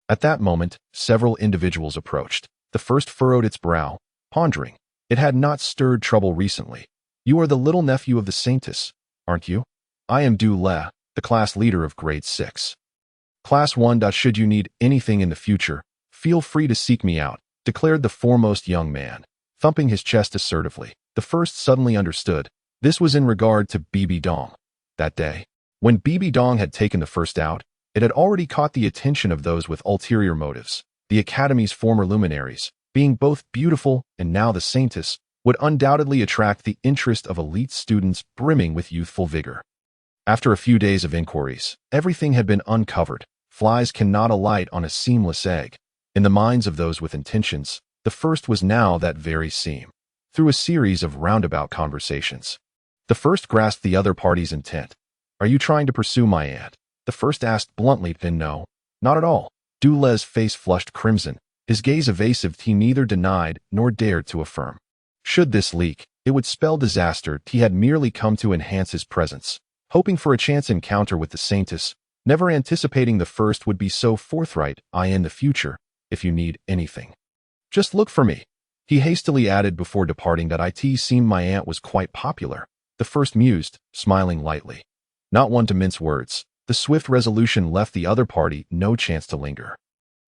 At that moment, several individuals approached. The first furrowed its brow, pondering. It had not stirred trouble recently. You are the little nephew of the Saintess, aren't you? I am Douluo, the class leader of grade 6. Class 1. Should you need anything in the future, feel free to seek me out, declared the foremost young man, thumping his chest assertively. The first suddenly understood. This was in regard to Bibi Dong. That day, when Bibi Dong had taken the first out, it had already caught the attention of those with ulterior motives. The Academy's former luminaries, being both beautiful and now the Saintess, would undoubtedly attract the interest of elite students brimming with youthful vigor. After a few days of inquiries, everything had been uncovered. Flies cannot alight on a seamless egg. In the minds of those with intentions, the first was now that very seam. Through a series of roundabout conversations, the first grasped the other party's intent. Are you trying to pursue my aunt? The first asked bluntly. Then no, not at all. Doule's face flushed crimson, his gaze evasive. He neither denied nor dared to affirm. Should this leak, it would spell disaster. He had merely come to enhance his presence, hoping for a chance encounter with the Saintess, never anticipating the first would be so forthright. In the future, if you need anything, just look for me. He hastily added before departing that it seemed my aunt was quite popular. The first mused, smiling lightly. Not one to mince words, the swift resolution left the other party no chance to linger.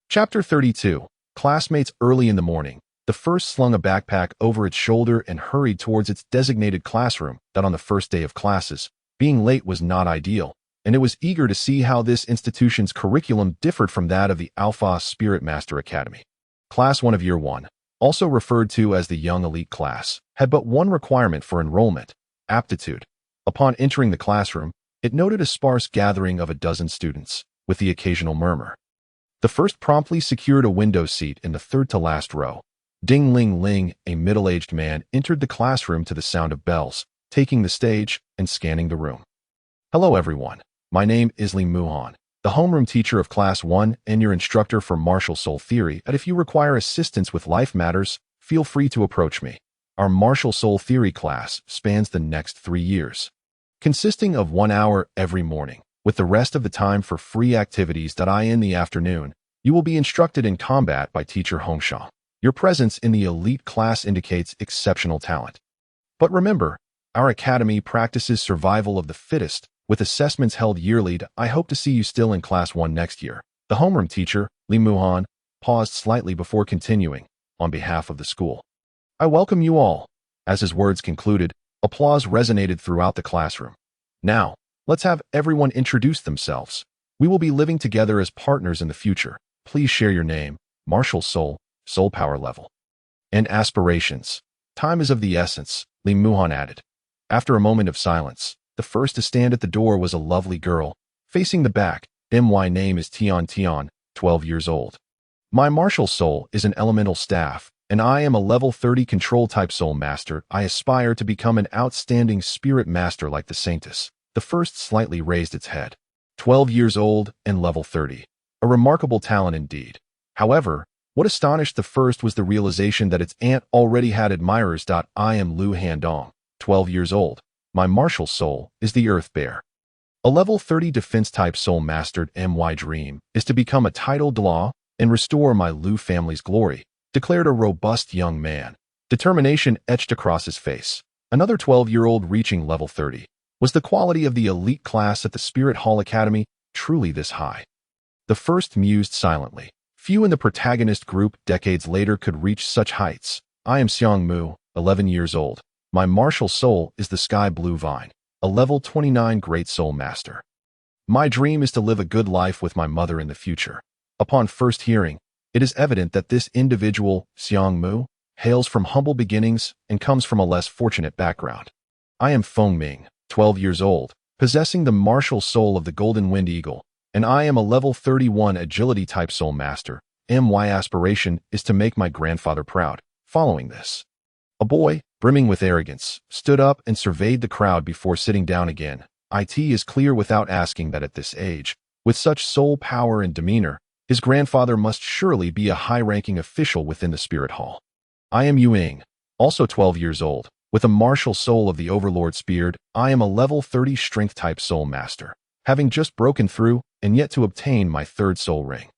Chapter 32. Classmates. Early in the morning, the first slung a backpack over its shoulder and hurried towards its designated classroom. That on the first day of classes, being late was not ideal, and it was eager to see how this institution's curriculum differed from that of the Alpha Spirit Master Academy. Class 1 of Year 1, also referred to as the Young Elite class, had but one requirement for enrollment: aptitude. Upon entering the classroom, it noted a sparse gathering of a dozen students, with the occasional murmur. The first promptly secured a window seat in the third-to-last row. Ding Ling Ling, a middle-aged man, entered the classroom to the sound of bells, taking the stage and scanning the room. Hello everyone, my name is Li Muhan, the homeroom teacher of Class 1 and your instructor for martial soul theory, and if you require assistance with life matters, feel free to approach me. Our martial soul theory class spans the next 3 years, consisting of 1 hour every morning, with the rest of the time for free activities. In the afternoon, you will be instructed in combat by teacher Hongshang. Your presence in the elite class indicates exceptional talent. But remember, our academy practices survival of the fittest, with assessments held yearly. I hope to see you still in Class 1 next year. The homeroom teacher, Li Muhan, paused slightly before continuing, on behalf of the school. I welcome you all. As his words concluded, applause resonated throughout the classroom. Now, let's have everyone introduce themselves. We will be living together as partners in the future. Please share your name, martial soul, soul power level, and aspirations. Time is of the essence, Li Muhan added. After a moment of silence, the first to stand at the door was a lovely girl, facing the back, My name is Tian, 12 years old. My martial soul is an elemental staff, and I am a level 30 control type soul master. I aspire to become an outstanding spirit master like the Saintess. The first slightly raised its head. 12 years old and level 30. A remarkable talent indeed. However, what astonished the first was the realization that its aunt already had admirers. I am Lu Handong, 12 years old. My martial soul is the Earth Bear. A level 30 defense-type soul mastered. My dream is to become a titled Douluo and restore my Lu family's glory, declared a robust young man. Determination etched across his face. Another 12-year-old reaching level 30. Was the quality of the elite class at the Spirit Hall Academy truly this high? The first mused silently. Few in the protagonist group decades later could reach such heights. I am Xiang Mu, 11 years old. My martial soul is the Sky Blue Vine, a level 29 Great Soul Master. My dream is to live a good life with my mother in the future. Upon first hearing, it is evident that this individual, Xiang Mu, hails from humble beginnings and comes from a less fortunate background. I am Feng Ming, 12 years old, possessing the martial soul of the Golden Wind Eagle, and I am a level 31 agility type soul master. My aspiration is to make my grandfather proud. Following this, a boy, brimming with arrogance, stood up and surveyed the crowd before sitting down again. It is clear without asking that at this age, with such soul power and demeanor, his grandfather must surely be a high-ranking official within the Spirit Hall. I am Yu Ying, also 12 years old, with a martial soul of the Overlord Speared. I am a level 30 strength-type soul master, having just broken through and yet to obtain my third soul ring.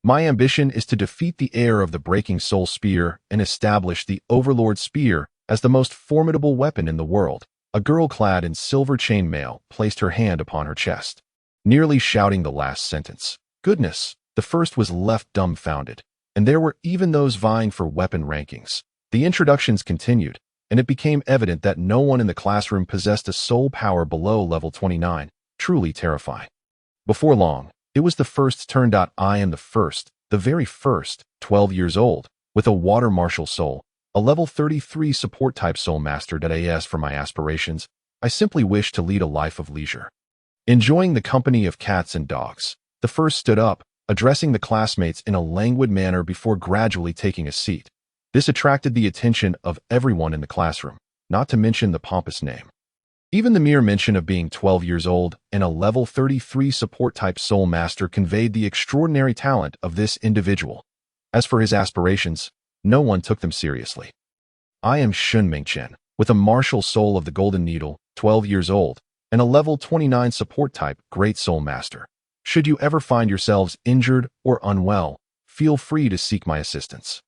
My ambition is to defeat the heir of the Breaking Soul Spear and establish the Overlord Spear as the most formidable weapon in the world. A girl clad in silver chainmail placed her hand upon her chest, nearly shouting the last sentence. Goodness, the first was left dumbfounded, and there were even those vying for weapon rankings. The introductions continued, and it became evident that no one in the classroom possessed a soul power below level 29, truly terrifying. Before long, it was the first's turn. I am the first, the very first, 12 years old, with a water martial soul, a level 33 support-type soul master. As for my aspirations, I simply wish to lead a life of leisure, enjoying the company of cats and dogs. The first stood up, addressing the classmates in a languid manner before gradually taking a seat. This attracted the attention of everyone in the classroom, not to mention the pompous name. Even the mere mention of being 12 years old and a level 33 support-type soul master conveyed the extraordinary talent of this individual. As for his aspirations, no one took them seriously. I am Shun Mingchen, with a martial soul of the Golden Needle, 12 years old, and a level 29 support-type Great Soul Master. Should you ever find yourselves injured or unwell, feel free to seek my assistance.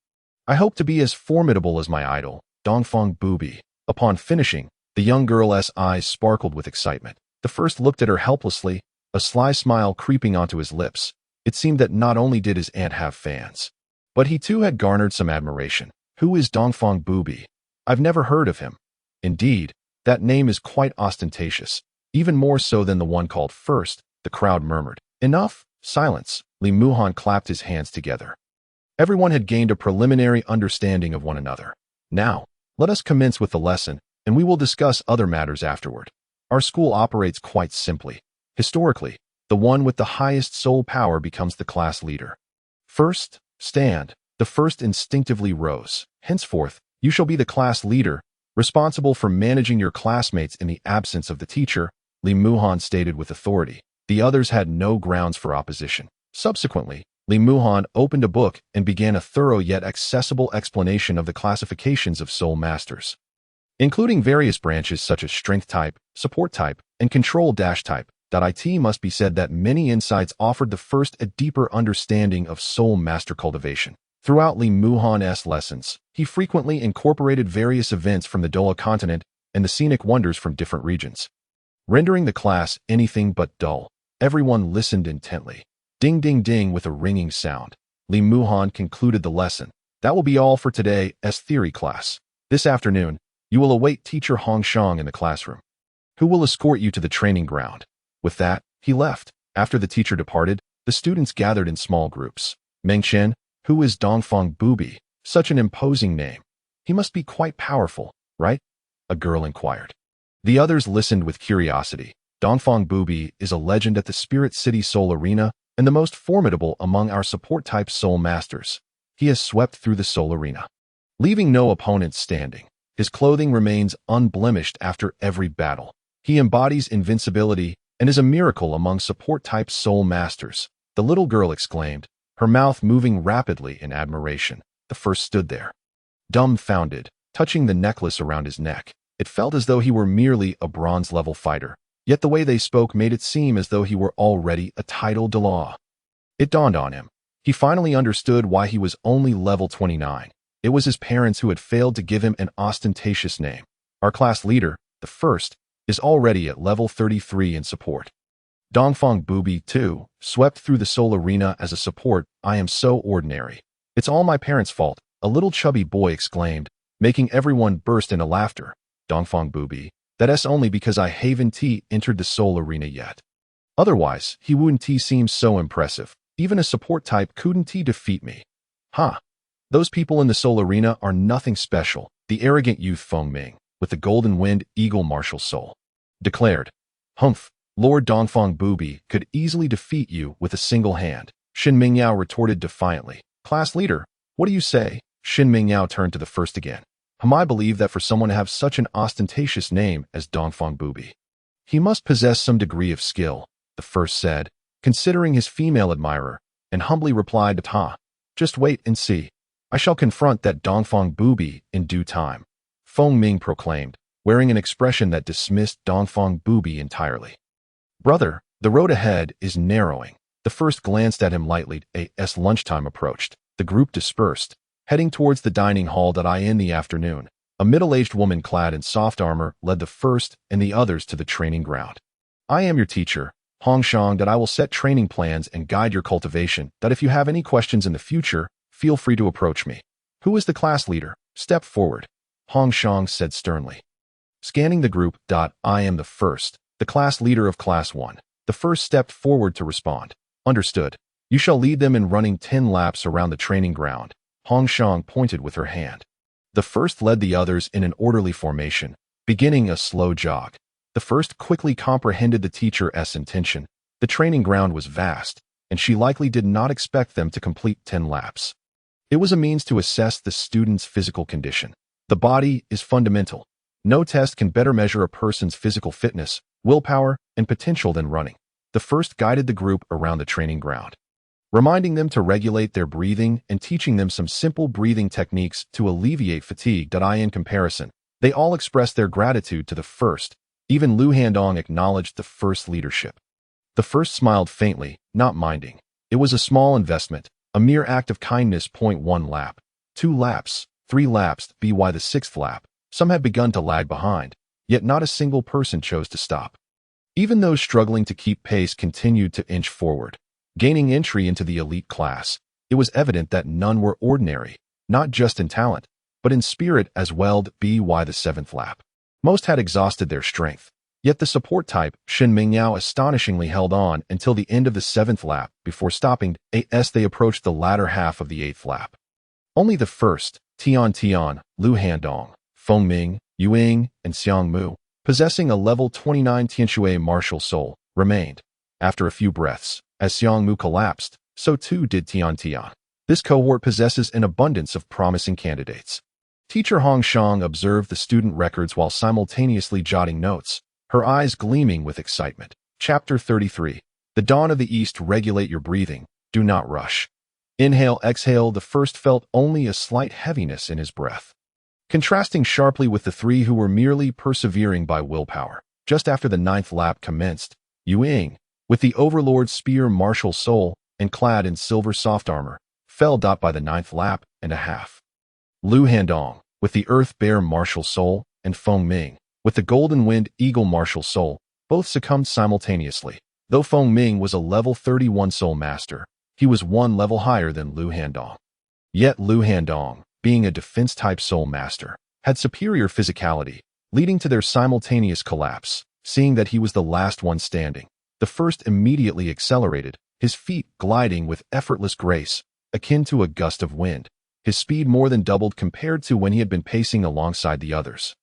I hope to be as formidable as my idol, Dongfeng Bubi. Upon finishing, the young girl's eyes sparkled with excitement. The first looked at her helplessly, a sly smile creeping onto his lips. It seemed that not only did his aunt have fans, but he too had garnered some admiration. Who is Dongfeng Bubi? I've never heard of him. Indeed, that name is quite ostentatious, even more so than the one called first, the crowd murmured. Enough, silence. Li Muhan clapped his hands together. Everyone had gained a preliminary understanding of one another. Now, let us commence with the lesson, and we will discuss other matters afterward. Our school operates quite simply. Historically, the one with the highest soul power becomes the class leader. First, stand. The first instinctively rose. Henceforth, you shall be the class leader, responsible for managing your classmates in the absence of the teacher, Li Muhan stated with authority. The others had no grounds for opposition. Subsequently, Li Muhan opened a book and began a thorough yet accessible explanation of the classifications of soul masters, including various branches such as strength type, support type, and control type. It must be said that many insights offered the first a deeper understanding of soul master cultivation. Throughout Li Muhan's lessons, he frequently incorporated various events from the Douluo continent and the scenic wonders from different regions, rendering the class anything but dull. Everyone listened intently. Ding ding ding with a ringing sound. Li Muhan concluded the lesson. That will be all for today's theory class. This afternoon, you will await teacher Hong Shang in the classroom, who will escort you to the training ground. With that, he left. After the teacher departed, the students gathered in small groups. Meng Chen, who is Dongfeng Bubi? Such an imposing name. He must be quite powerful, right? A girl inquired. The others listened with curiosity. Dongfang Bubi is a legend at the Spirit City Soul Arena and the most formidable among our support-type Soul Masters. He has swept through the Soul Arena, leaving no opponents standing. His clothing remains unblemished after every battle. He embodies invincibility and is a miracle among support-type Soul Masters. The little girl exclaimed, her mouth moving rapidly in admiration. The first stood there, dumbfounded, touching the necklace around his neck. It felt as though he were merely a bronze-level fighter, yet the way they spoke made it seem as though he were already a title Douluo. It dawned on him. He finally understood why he was only level 29. It was his parents who had failed to give him an ostentatious name. Our class leader, the first, is already at level 33 in support. Dongfang Bubi, too, swept through the Soul Arena as a support. I am so ordinary. It's all my parents' fault, a little chubby boy exclaimed, making everyone burst into laughter. Dongfang Bubi, that's only because I haven't entered the Soul Arena yet. Otherwise, he wouldn't seem so impressive. Even a support type couldn't defeat me. Huh. Those people in the Soul Arena are nothing special, the arrogant youth Feng Ming, with the golden wind eagle martial soul, declared. Humph, Lord Dongfang Bubi could easily defeat you with a single hand. Shin Mingyao retorted defiantly. Class leader, what do you say? Shin Mingyao turned to the first again. I believe that for someone to have such an ostentatious name as Dongfang Bubi, he must possess some degree of skill, the first said, considering his female admirer, and humbly replied, just wait and see. I shall confront that Dongfang Bubi in due time. Feng Ming proclaimed, wearing an expression that dismissed Dongfang Bubi entirely. Brother, the road ahead is narrowing. The first glanced at him lightly as lunchtime approached. The group dispersed, heading towards the dining hall in the afternoon. A middle-aged woman clad in soft armor led the first and the others to the training ground. I am your teacher, Hongshang, that I will set training plans and guide your cultivation, that if you have any questions in the future, feel free to approach me. Who is the class leader? Step forward, Hongshang said sternly. Scanning the group, I am the first, the class leader of Class 1. The first stepped forward to respond. Understood. You shall lead them in running 10 laps around the training ground. Hongshang pointed with her hand. The first led the others in an orderly formation, beginning a slow jog. The first quickly comprehended the teacher's intention. The training ground was vast, and she likely did not expect them to complete 10 laps. It was a means to assess the student's physical condition. The body is fundamental. No test can better measure a person's physical fitness, willpower, and potential than running. The first guided the group around the training ground, reminding them to regulate their breathing and teaching them some simple breathing techniques to alleviate fatigue. In comparison, they all expressed their gratitude to the first. Even Lu Handong acknowledged the first leadership. The first smiled faintly, not minding. It was a small investment, a mere act of kindness. 1 lap, 2 laps, 3 laps, by the 6th lap. Some had begun to lag behind, yet not a single person chose to stop. Even those struggling to keep pace continued to inch forward, gaining entry into the elite class. It was evident that none were ordinary, not just in talent, but in spirit as well. By the 7th lap, most had exhausted their strength. Yet the support type, Shin Mingyao, astonishingly held on until the end of the 7th lap before stopping as they approached the latter half of the 8th lap. Only the first, Tian, Lu Handong, Feng Ming, Yuing, and Xiang Mu, possessing a level 29 Tianshui martial soul, remained. After a few breaths, as Xiang Mu collapsed, so too did Tian. This cohort possesses an abundance of promising candidates. Teacher Hongshang observed the student records while simultaneously jotting notes, her eyes gleaming with excitement. Chapter 33. The Dawn of the East. Regulate your breathing. Do not rush. Inhale, exhale. The first felt only a slight heaviness in his breath, contrasting sharply with the 3 who were merely persevering by willpower. Just after the 9th lap commenced, Yuing, with the Overlord's spear martial soul and clad in silver soft armor, fell. By the 9th lap and a half. Lu Handong, with the Earth Bear martial soul, and Feng Ming, with the Golden Wind Eagle martial soul, both succumbed simultaneously. Though Feng Ming was a level 31 soul master, he was 1 level higher than Lu Handong. Yet Lu Handong, being a defense-type soul master, had superior physicality, leading to their simultaneous collapse. Seeing that he was the last one standing, the first immediately accelerated, his feet gliding with effortless grace, akin to a gust of wind. His speed more than doubled compared to when he had been pacing alongside the others.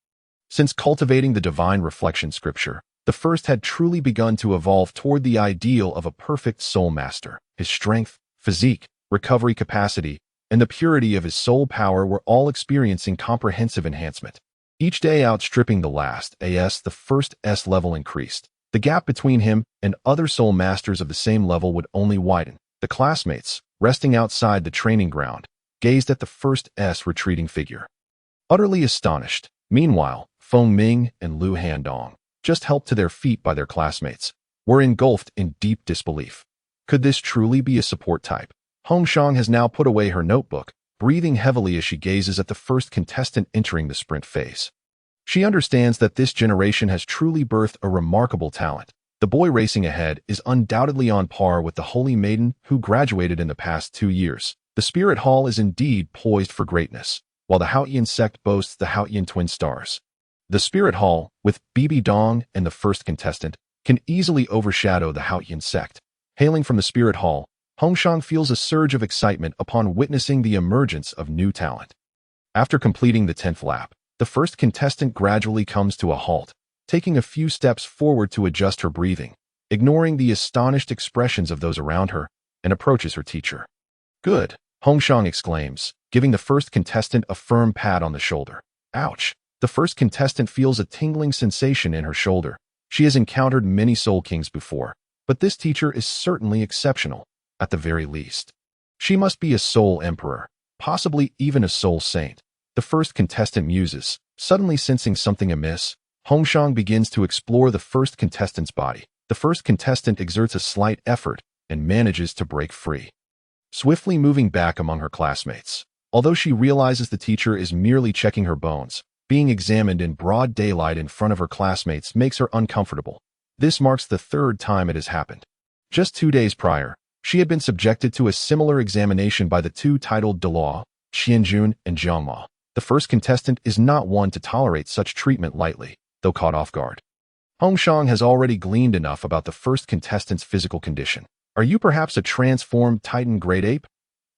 Since cultivating the divine reflection scripture, The first had truly begun to evolve toward the ideal of a perfect soul master. His strength, physique, recovery capacity, and the purity of his soul power were all experiencing comprehensive enhancement. Each day outstripping the last, the first S level increased. The gap between him and other soul masters of the same level would only widen. The classmates, resting outside the training ground, gazed at the first S retreating figure, utterly astonished. Meanwhile, Feng Ming and Lu Handong, just helped to their feet by their classmates, were engulfed in deep disbelief. Could this truly be a support type? Hongshang has now put away her notebook, breathing heavily as she gazes at the first contestant entering the sprint phase. She understands that this generation has truly birthed a remarkable talent. The boy racing ahead is undoubtedly on par with the holy maiden who graduated in the past 2 years. The Spirit Hall is indeed poised for greatness, while the Haotian sect boasts the Haotian twin stars. The Spirit Hall, with Bibi Dong and the first contestant, can easily overshadow the Haotian sect. Hailing from the Spirit Hall, Hongshang feels a surge of excitement upon witnessing the emergence of new talent. After completing the 10th lap, the first contestant gradually comes to a halt, taking a few steps forward to adjust her breathing, ignoring the astonished expressions of those around her, and approaches her teacher. "Good," Hongshang exclaims, giving the first contestant a firm pat on the shoulder. Ouch! The first contestant feels a tingling sensation in her shoulder. She has encountered many Soul Kings before, but this teacher is certainly exceptional, at the very least. She must be a Soul Emperor, possibly even a Soul Saint. The first contestant muses, suddenly sensing something amiss. Hongshang begins to explore the first contestant's body. The first contestant exerts a slight effort and manages to break free, swiftly moving back among her classmates. Although she realizes the teacher is merely checking her bones, being examined in broad daylight in front of her classmates makes her uncomfortable. This marks the 3rd time it has happened. Just 2 days prior, she had been subjected to a similar examination by the 2 titled Douluo, Xianjun and Jiangma. The first contestant is not one to tolerate such treatment lightly, though caught off guard. Hongshang has already gleaned enough about the first contestant's physical condition. Are you perhaps a transformed Titan Great Ape?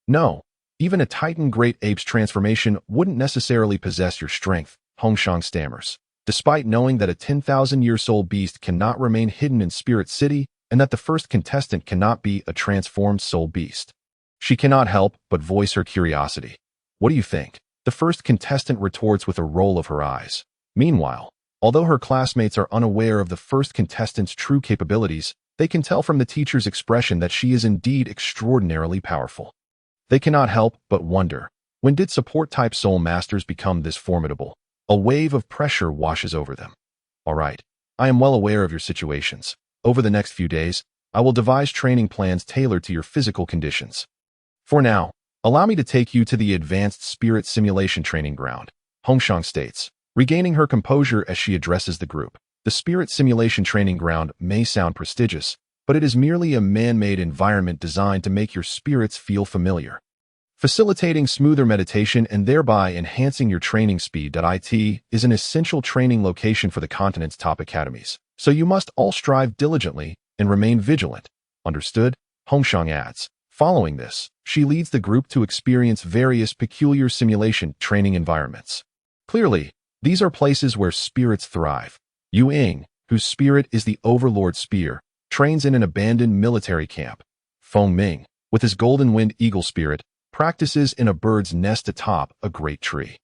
No, even a Titan Great Ape's transformation wouldn't necessarily possess your strength, Hongshang stammers. Despite knowing that a 10,000-year-soul beast cannot remain hidden in Spirit City and that the first contestant cannot be a transformed soul beast, she cannot help but voice her curiosity. What do you think? The first contestant retorts with a roll of her eyes. Meanwhile, although her classmates are unaware of the first contestant's true capabilities, they can tell from the teacher's expression that she is indeed extraordinarily powerful. They cannot help but wonder, when did support-type soul masters become this formidable? A wave of pressure washes over them. All right, I am well aware of your situations. Over the next few days, I will devise training plans tailored to your physical conditions. For now, allow me to take you to the Advanced Spirit Simulation Training Ground, Hongshang states, regaining her composure as she addresses the group. The Spirit Simulation Training Ground may sound prestigious, but it is merely a man-made environment designed to make your spirits feel familiar, facilitating smoother meditation and thereby enhancing your training speed. It is an essential training location for the continent's top academies, so you must all strive diligently and remain vigilant. Understood? Hongshang adds. Following this, she leads the group to experience various peculiar simulation training environments. Clearly, these are places where spirits thrive. Yu Ying, whose spirit is the Overlord Spear, trains in an abandoned military camp. Feng Ming, with his Golden Wind Eagle spirit, practices in a bird's nest atop a great tree.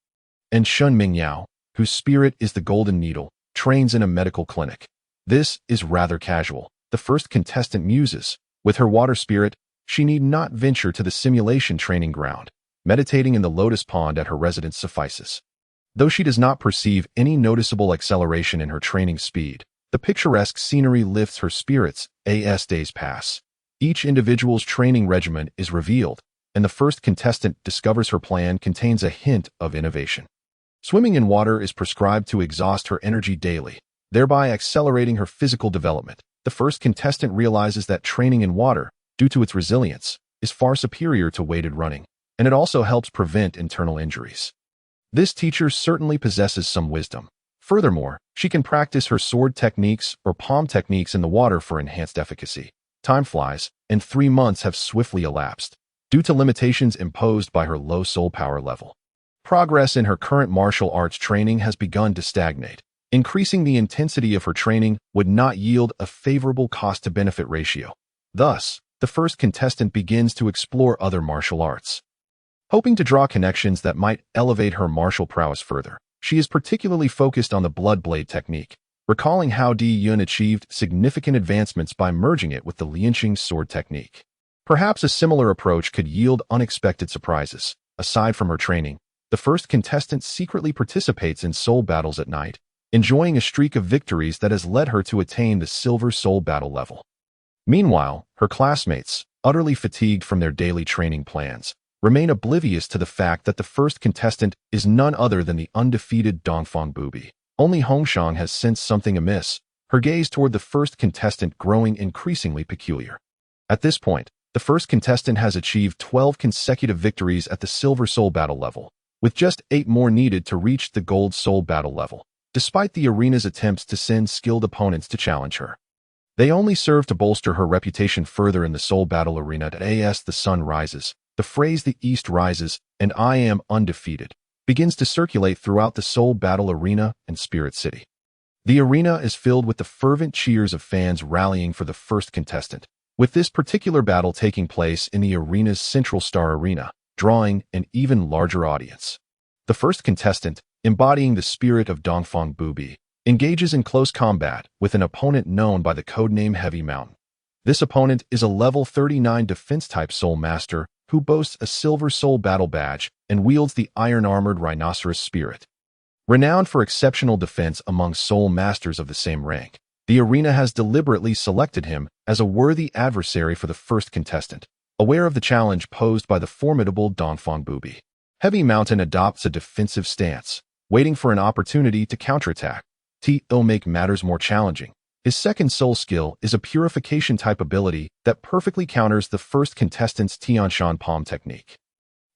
And Shun Mingyao, whose spirit is the Golden Needle, trains in a medical clinic. This is rather casual. The first contestant muses. With her water spirit, she need not venture to the simulation training ground. Meditating in the lotus pond at her residence suffices. Though she does not perceive any noticeable acceleration in her training speed, the picturesque scenery lifts her spirits as days pass. Each individual's training regimen is revealed, and the first contestant discovers her plan contains a hint of innovation. Swimming in water is prescribed to exhaust her energy daily, thereby accelerating her physical development. The first contestant realizes that training in water, due to its resilience, is far superior to weighted running, and it also helps prevent internal injuries. This teacher certainly possesses some wisdom. Furthermore, she can practice her sword techniques or palm techniques in the water for enhanced efficacy. Time flies, and 3 months have swiftly elapsed, due to limitations imposed by her low soul power level. Progress in her current martial arts training has begun to stagnate. Increasing the intensity of her training would not yield a favorable cost-to-benefit ratio. Thus, the first contestant begins to explore other martial arts. Hoping to draw connections that might elevate her martial prowess further, she is particularly focused on the blood blade technique, recalling how Di Yun achieved significant advancements by merging it with the Lianqing sword technique. Perhaps a similar approach could yield unexpected surprises. Aside from her training, the first contestant secretly participates in soul battles at night, enjoying a streak of victories that has led her to attain the silver soul battle level. Meanwhile, her classmates, utterly fatigued from their daily training plans, remain oblivious to the fact that the first contestant is none other than the undefeated Dongfang Bubi. Only Hongshang has sensed something amiss, her gaze toward the first contestant growing increasingly peculiar. At this point, the first contestant has achieved 12 consecutive victories at the Silver Soul Battle level, with just 8 more needed to reach the Gold Soul Battle level, despite the arena's attempts to send skilled opponents to challenge her. They only serve to bolster her reputation further in the Soul Battle arena. As the sun rises, the phrase "the East rises, and I am undefeated" begins to circulate throughout the Soul Battle arena and Spirit City. The arena is filled with the fervent cheers of fans rallying for the first contestant, with this particular battle taking place in the arena's Central Star Arena, drawing an even larger audience. The first contestant, embodying the spirit of Dongfang Bubi, engages in close combat with an opponent known by the codename Heavy Mountain. This opponent is a level 39 defense-type Soul Master who boasts a Silver Soul Battle badge and wields the iron-armored Rhinoceros Spirit. Renowned for exceptional defense among Soul Masters of the same rank, the arena has deliberately selected him as a worthy adversary for the first contestant, aware of the challenge posed by the formidable Dongfang Bubi. Heavy Mountain adopts a defensive stance, waiting for an opportunity to counterattack. To make matters more challenging, his second soul skill is a purification-type ability that perfectly counters the first contestant's Tianshan Palm technique.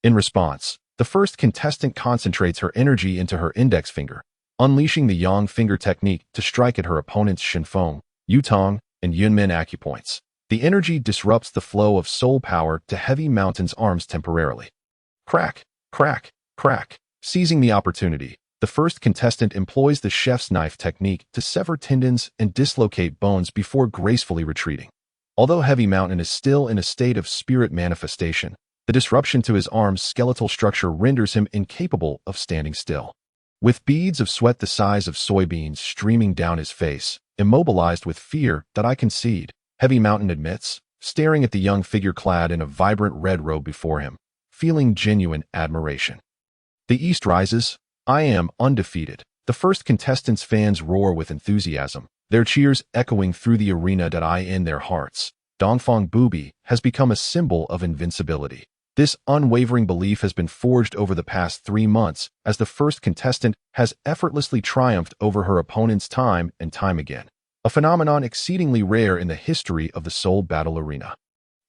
In response, the first contestant concentrates her energy into her index finger, unleashing the Yang finger technique to strike at her opponent's Shinfeng, Yutong, and Yunmen acupoints. The energy disrupts the flow of soul power to Heavy Mountain's arms temporarily. Crack, crack, crack. Seizing the opportunity, the first contestant employs the chef's knife technique to sever tendons and dislocate bones before gracefully retreating. Although Heavy Mountain is still in a state of spirit manifestation, the disruption to his arm's skeletal structure renders him incapable of standing still. With beads of sweat the size of soybeans streaming down his face, immobilized with fear that I concede, Heavy Mountain admits, staring at the young figure clad in a vibrant red robe before him, feeling genuine admiration. The East rises. I am undefeated. The first contestant's fans roar with enthusiasm, their cheers echoing through the arena. In their hearts, Dongfang Bubi has become a symbol of invincibility. This unwavering belief has been forged over the past 3 months as the first contestant has effortlessly triumphed over her opponents time and time again, a phenomenon exceedingly rare in the history of the Soul Battle arena.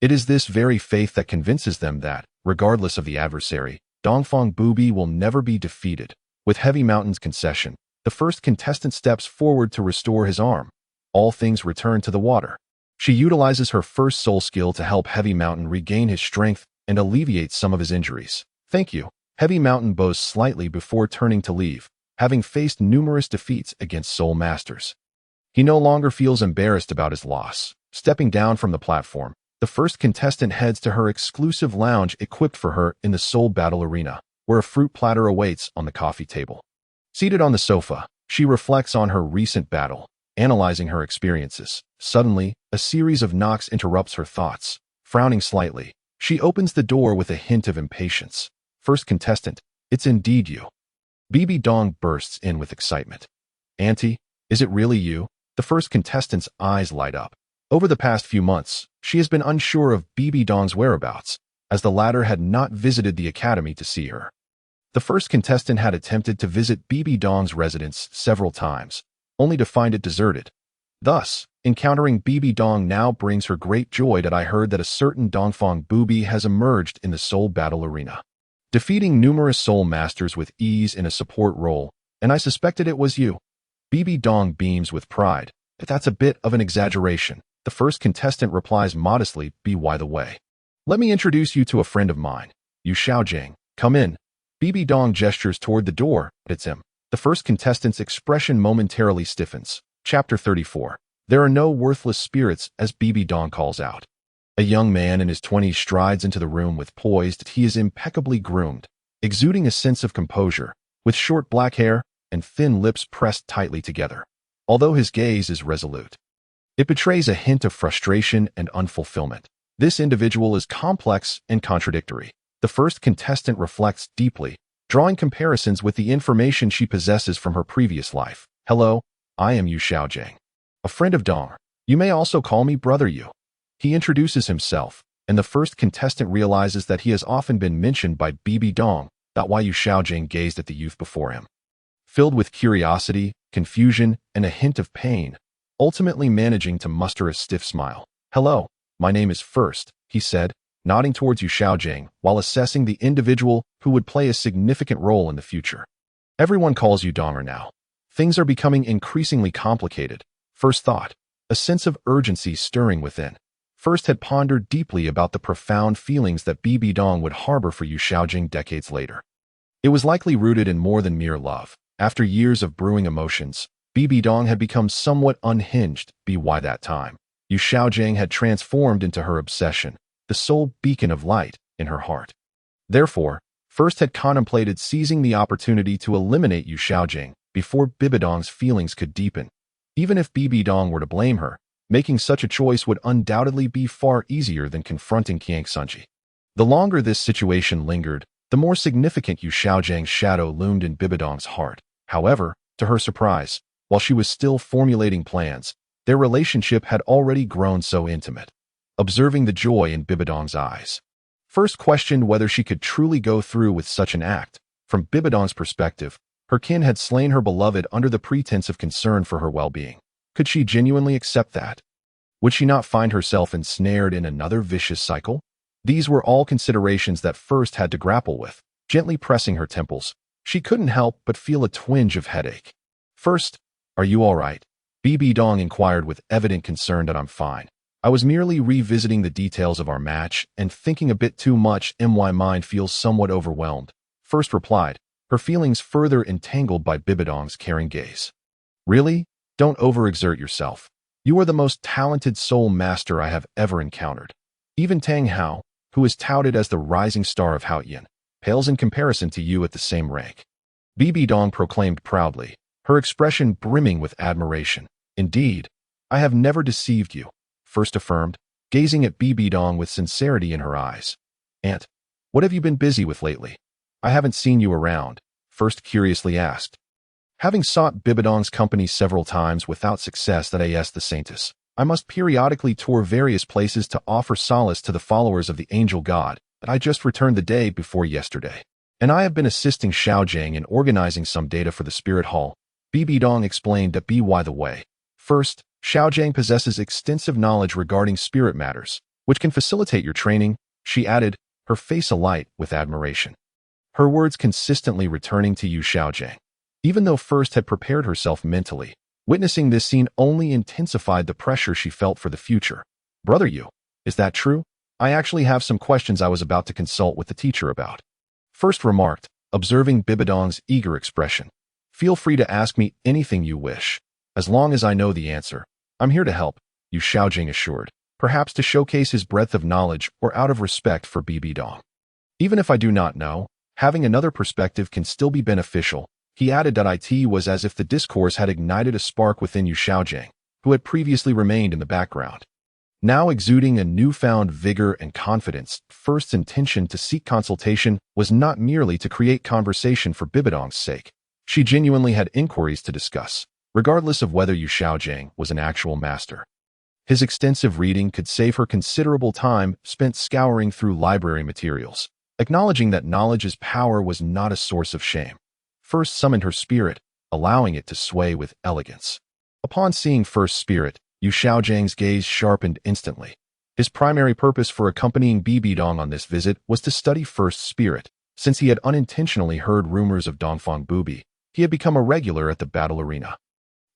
It is this very faith that convinces them that, regardless of the adversary, Dongfang Bubi will never be defeated. With Heavy Mountain's concession, the first contestant steps forward to restore his arm. All things return to the water. She utilizes her first soul skill to help Heavy Mountain regain his strength and alleviate some of his injuries. Thank you. Heavy Mountain bows slightly before turning to leave, having faced numerous defeats against Soul Masters. He no longer feels embarrassed about his loss. Stepping down from the platform, the first contestant heads to her exclusive lounge equipped for her in the Soul Battle arena, where a fruit platter awaits on the coffee table. Seated on the sofa, she reflects on her recent battle, analyzing her experiences. Suddenly, a series of knocks interrupts her thoughts. Frowning slightly, she opens the door with a hint of impatience. First contestant, it's indeed you. Bibi Dong bursts in with excitement. Auntie, is it really you? The first contestant's eyes light up. Over the past few months, she has been unsure of Bibi Dong's whereabouts, as the latter had not visited the academy to see her. The first contestant had attempted to visit Bibi Dong's residence several times, only to find it deserted. Thus, encountering Bibi Dong now brings her great joy. I heard that a certain Dongfang Bubi has emerged in the Soul Battle arena, defeating numerous Soul Masters with ease in a support role, and I suspected it was you. Bibi Dong beams with pride. That's a bit of an exaggeration. The first contestant replies modestly, by the way, let me introduce you to a friend of mine, Yu Xiaojing. Come in. Bibi Dong gestures toward the door, but it's him. The first contestant's expression momentarily stiffens. Chapter 34. There are no worthless spirits, as BB Dong calls out. A young man in his 20s strides into the room with poise. He is impeccably groomed, exuding a sense of composure, with short black hair and thin lips pressed tightly together. Although his gaze is resolute, it betrays a hint of frustration and unfulfillment. This individual is complex and contradictory. The first contestant reflects deeply, drawing comparisons with the information she possesses from her previous life. Hello, I am Yu Xiaojing, a friend of Dong. You may also call me Brother Yu. He introduces himself, and the first contestant realizes that he has often been mentioned by BB Dong. Why Yu Xiaojing gazed at the youth before him, filled with curiosity, confusion, and a hint of pain, ultimately managing to muster a stiff smile. Hello, my name is First, he said, nodding towards Yu Xiaojing while assessing the individual who would play a significant role in the future. Everyone calls you Donger now. Things are becoming increasingly complicated. First thought, a sense of urgency stirring within. First had pondered deeply about the profound feelings that BB Dong would harbor for Yu Xiaojing decades later. It was likely rooted in more than mere love. After years of brewing emotions, BB Dong had become somewhat unhinged. By that time, Yu Xiaojing had transformed into her obsession, the sole beacon of light in her heart. Therefore, First had contemplated seizing the opportunity to eliminate Yu Xiaojing before BB Dong's feelings could deepen. Even if BB Dong were to blame her, making such a choice would undoubtedly be far easier than confronting Qiang Sunji. The longer this situation lingered, the more significant Yu Xiaojing's shadow loomed in BB Dong's heart. However, to her surprise, while she was still formulating plans, their relationship had already grown so intimate. Observing the joy in BB Dong's eyes, First questioned whether she could truly go through with such an act. From BB Dong's perspective, her kin had slain her beloved under the pretense of concern for her well-being. Could she genuinely accept that? Would she not find herself ensnared in another vicious cycle? These were all considerations that First had to grapple with. Gently pressing her temples, she couldn't help but feel a twinge of headache. First, are you all right? BB Dong inquired with evident concern. That I'm fine. I was merely revisiting the details of our match and thinking a bit too much. My mind feels somewhat overwhelmed. First replied, her feelings further entangled by BB Dong's caring gaze. Really? Don't overexert yourself. You are the most talented soul master I have ever encountered. Even Tang Hao, who is touted as the rising star of Haoyan, pales in comparison to you at the same rank. BB Dong proclaimed proudly, her expression brimming with admiration. Indeed, I have never deceived you, First affirmed, gazing at BB Dong with sincerity in her eyes. Aunt, what have you been busy with lately? I haven't seen you around, First curiously asked. Having sought BB Dong's company several times without success that the Saintus, I must periodically tour various places to offer solace to the followers of the angel god, that I just returned the day before yesterday. And I have been assisting Xiaojing in organizing some data for the Spirit Hall. BB Dong explained that by the way. First, Xiaojing possesses extensive knowledge regarding spirit matters, which can facilitate your training, she added, her face alight with admiration. Her words consistently returning to Yu Xiaojing. Even though First had prepared herself mentally, witnessing this scene only intensified the pressure she felt for the future. Brother Yu, is that true? I actually have some questions I was about to consult with the teacher about. First remarked, observing BB Dong's eager expression. Feel free to ask me anything you wish. As long as I know the answer, I'm here to help, Yu Xiaojing assured, perhaps to showcase his breadth of knowledge or out of respect for BB Dong. Even if I do not know, having another perspective can still be beneficial, he added that it was as if the discourse had ignited a spark within Yu Xiaojing, who had previously remained in the background. Now exuding a newfound vigor and confidence, First's intention to seek consultation was not merely to create conversation for BB Dong's sake. She genuinely had inquiries to discuss, regardless of whether Yu Xiaojing was an actual master. His extensive reading could save her considerable time spent scouring through library materials. Acknowledging that knowledge is power was not a source of shame. First summoned her spirit, allowing it to sway with elegance. Upon seeing First's spirit, Yu Xiaojing's gaze sharpened instantly. His primary purpose for accompanying BB Dong on this visit was to study First's spirit. Since he had unintentionally heard rumors of Dongfang Bubi, he had become a regular at the battle arena,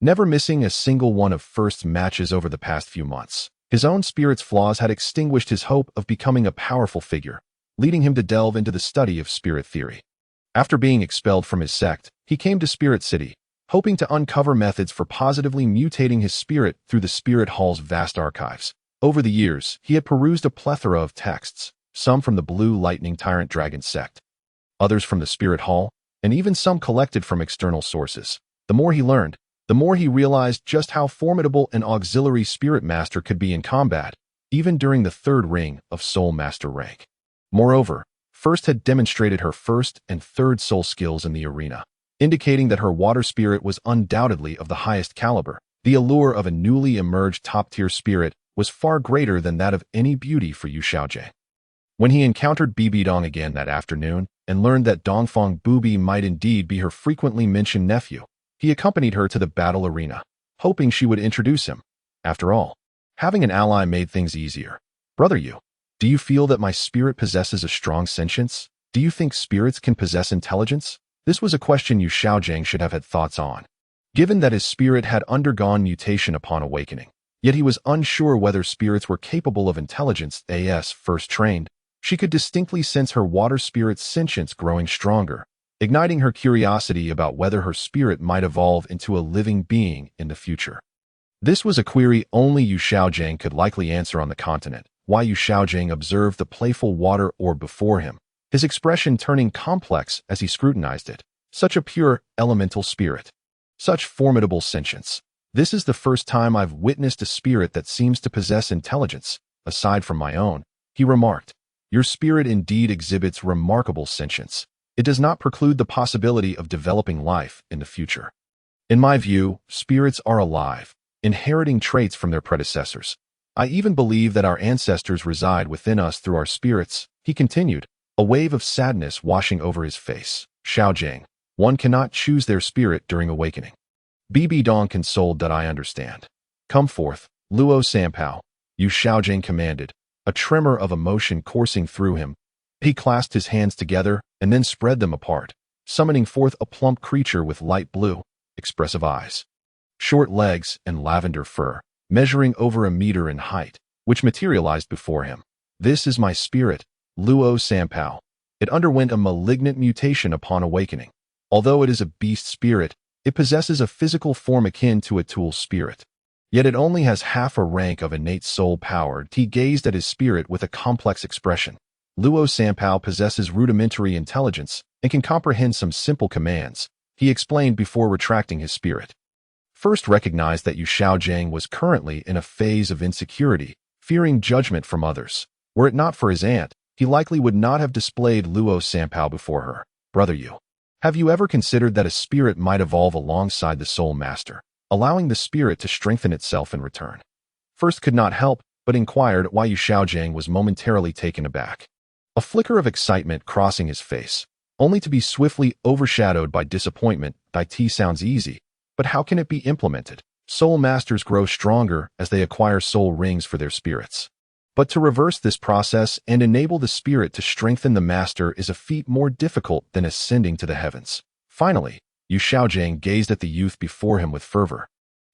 never missing a single one of First's matches over the past few months. His own spirit's flaws had extinguished his hope of becoming a powerful figure, leading him to delve into the study of spirit theory. After being expelled from his sect, he came to Spirit City, hoping to uncover methods for positively mutating his spirit through the Spirit Hall's vast archives. Over the years, he had perused a plethora of texts, some from the Blue Lightning Tyrant Dragon sect, others from the Spirit Hall, and even some collected from external sources. The more he learned, the more he realized just how formidable an auxiliary spirit master could be in combat, even during the third ring of Soul Master rank. Moreover, First had demonstrated her first and third soul skills in the arena, indicating that her water spirit was undoubtedly of the highest caliber. The allure of a newly emerged top-tier spirit was far greater than that of any beauty for Yu Xiaojing. When he encountered Bibi Dong again that afternoon and learned that Dongfang Bubi might indeed be her frequently mentioned nephew, he accompanied her to the battle arena, hoping she would introduce him. After all, having an ally made things easier. Brother Yu, do you feel that my spirit possesses a strong sentience? Do you think spirits can possess intelligence? This was a question Yu Xiaojing should have had thoughts on, given that his spirit had undergone mutation upon awakening. Yet he was unsure whether spirits were capable of intelligence. As first trained, she could distinctly sense her water spirit's sentience growing stronger, igniting her curiosity about whether her spirit might evolve into a living being in the future. This was a query only Yu Xiaojing could likely answer on the continent. Why Yu Xiaojing observed the playful water orb before him, his expression turning complex as he scrutinized it. Such a pure, elemental spirit. Such formidable sentience. This is the first time I've witnessed a spirit that seems to possess intelligence, aside from my own, he remarked. Your spirit indeed exhibits remarkable sentience. It does not preclude the possibility of developing life in the future. In my view, spirits are alive, inheriting traits from their predecessors. I even believe that our ancestors reside within us through our spirits, he continued, a wave of sadness washing over his face. Xiaojing, one cannot choose their spirit during awakening. Bibi Dong consoled that I understand. Come forth, Luo Sanpao, Yu Xiaojing commanded, a tremor of emotion coursing through him. He clasped his hands together and then spread them apart, summoning forth a plump creature with light blue, expressive eyes, short legs and lavender fur, measuring over 1 meter in height, which materialized before him. This is my spirit, Luo Sanpao. It underwent a malignant mutation upon awakening. Although it is a beast spirit, it possesses a physical form akin to a tool spirit. Yet it only has half a rank of innate soul power. He gazed at his spirit with a complex expression. Luo Sanpao possesses rudimentary intelligence and can comprehend some simple commands, he explained before retracting his spirit. First recognized that Yu Xiaojing was currently in a phase of insecurity, fearing judgment from others. Were it not for his aunt, he likely would not have displayed Luo Sanpao before her. Brother Yu, have you ever considered that a spirit might evolve alongside the soul master, allowing the spirit to strengthen itself in return? First could not help but inquired why Yu Xiaojing was momentarily taken aback. A flicker of excitement crossing his face, only to be swiftly overshadowed by disappointment. It sounds easy, but how can it be implemented? Soul masters grow stronger as they acquire soul rings for their spirits. But to reverse this process and enable the spirit to strengthen the master is a feat more difficult than ascending to the heavens. Finally, Yu Xiaojing gazed at the youth before him with fervor,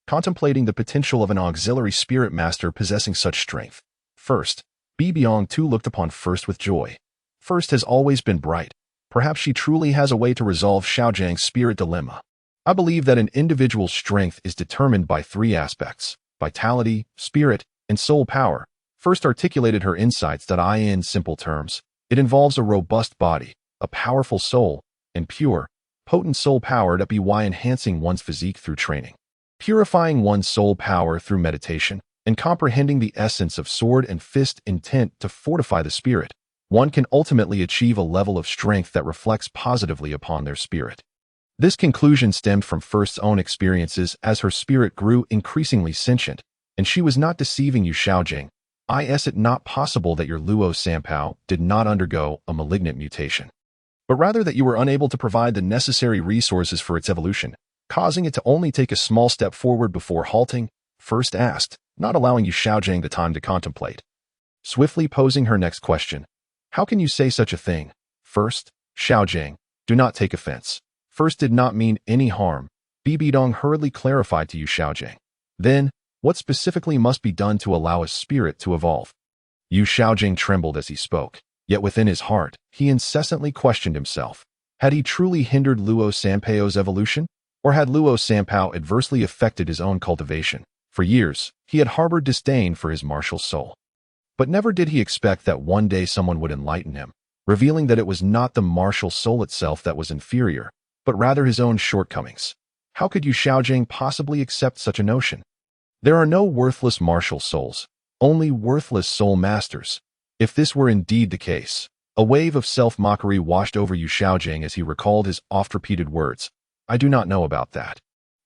contemplating the potential of an auxiliary spirit master possessing such strength. First, Bibiong too looked upon First with joy. First has always been bright. Perhaps she truly has a way to resolve Xiaojing's spirit dilemma. I believe that an individual's strength is determined by 3 aspects: vitality, spirit, and soul power. First articulated her insights that in simple terms, it involves a robust body, a powerful soul, and pure, potent soul power that by enhancing one's physique through training, purifying one's soul power through meditation, and comprehending the essence of sword and fist intent to fortify the spirit, one can ultimately achieve a level of strength that reflects positively upon their spirit. This conclusion stemmed from First's own experiences as her spirit grew increasingly sentient, and she was not deceiving Yu Xiaojing. Is it not possible that your Luo Sanpao did not undergo a malignant mutation, but rather that you were unable to provide the necessary resources for its evolution, causing it to only take a small step forward before halting? First asked, not allowing Yu Xiaojing the time to contemplate. Swiftly posing her next question, how can you say such a thing? First, Xiaojing, do not take offense. First did not mean any harm, Bibidong hurriedly clarified to Yu Xiaojing. Then, what specifically must be done to allow a spirit to evolve? Yu Xiaojing trembled as he spoke, yet within his heart, he incessantly questioned himself. Had he truly hindered Luo Sanpao's evolution? Or had Luo Sanpao adversely affected his own cultivation? For years, he had harbored disdain for his martial soul. But never did he expect that one day someone would enlighten him, revealing that it was not the martial soul itself that was inferior, but rather his own shortcomings. How could Yu Xiaojing possibly accept such a notion? There are no worthless martial souls, only worthless soul masters. If this were indeed the case, a wave of self-mockery washed over Yu Xiaojing as he recalled his oft-repeated words. I do not know about that.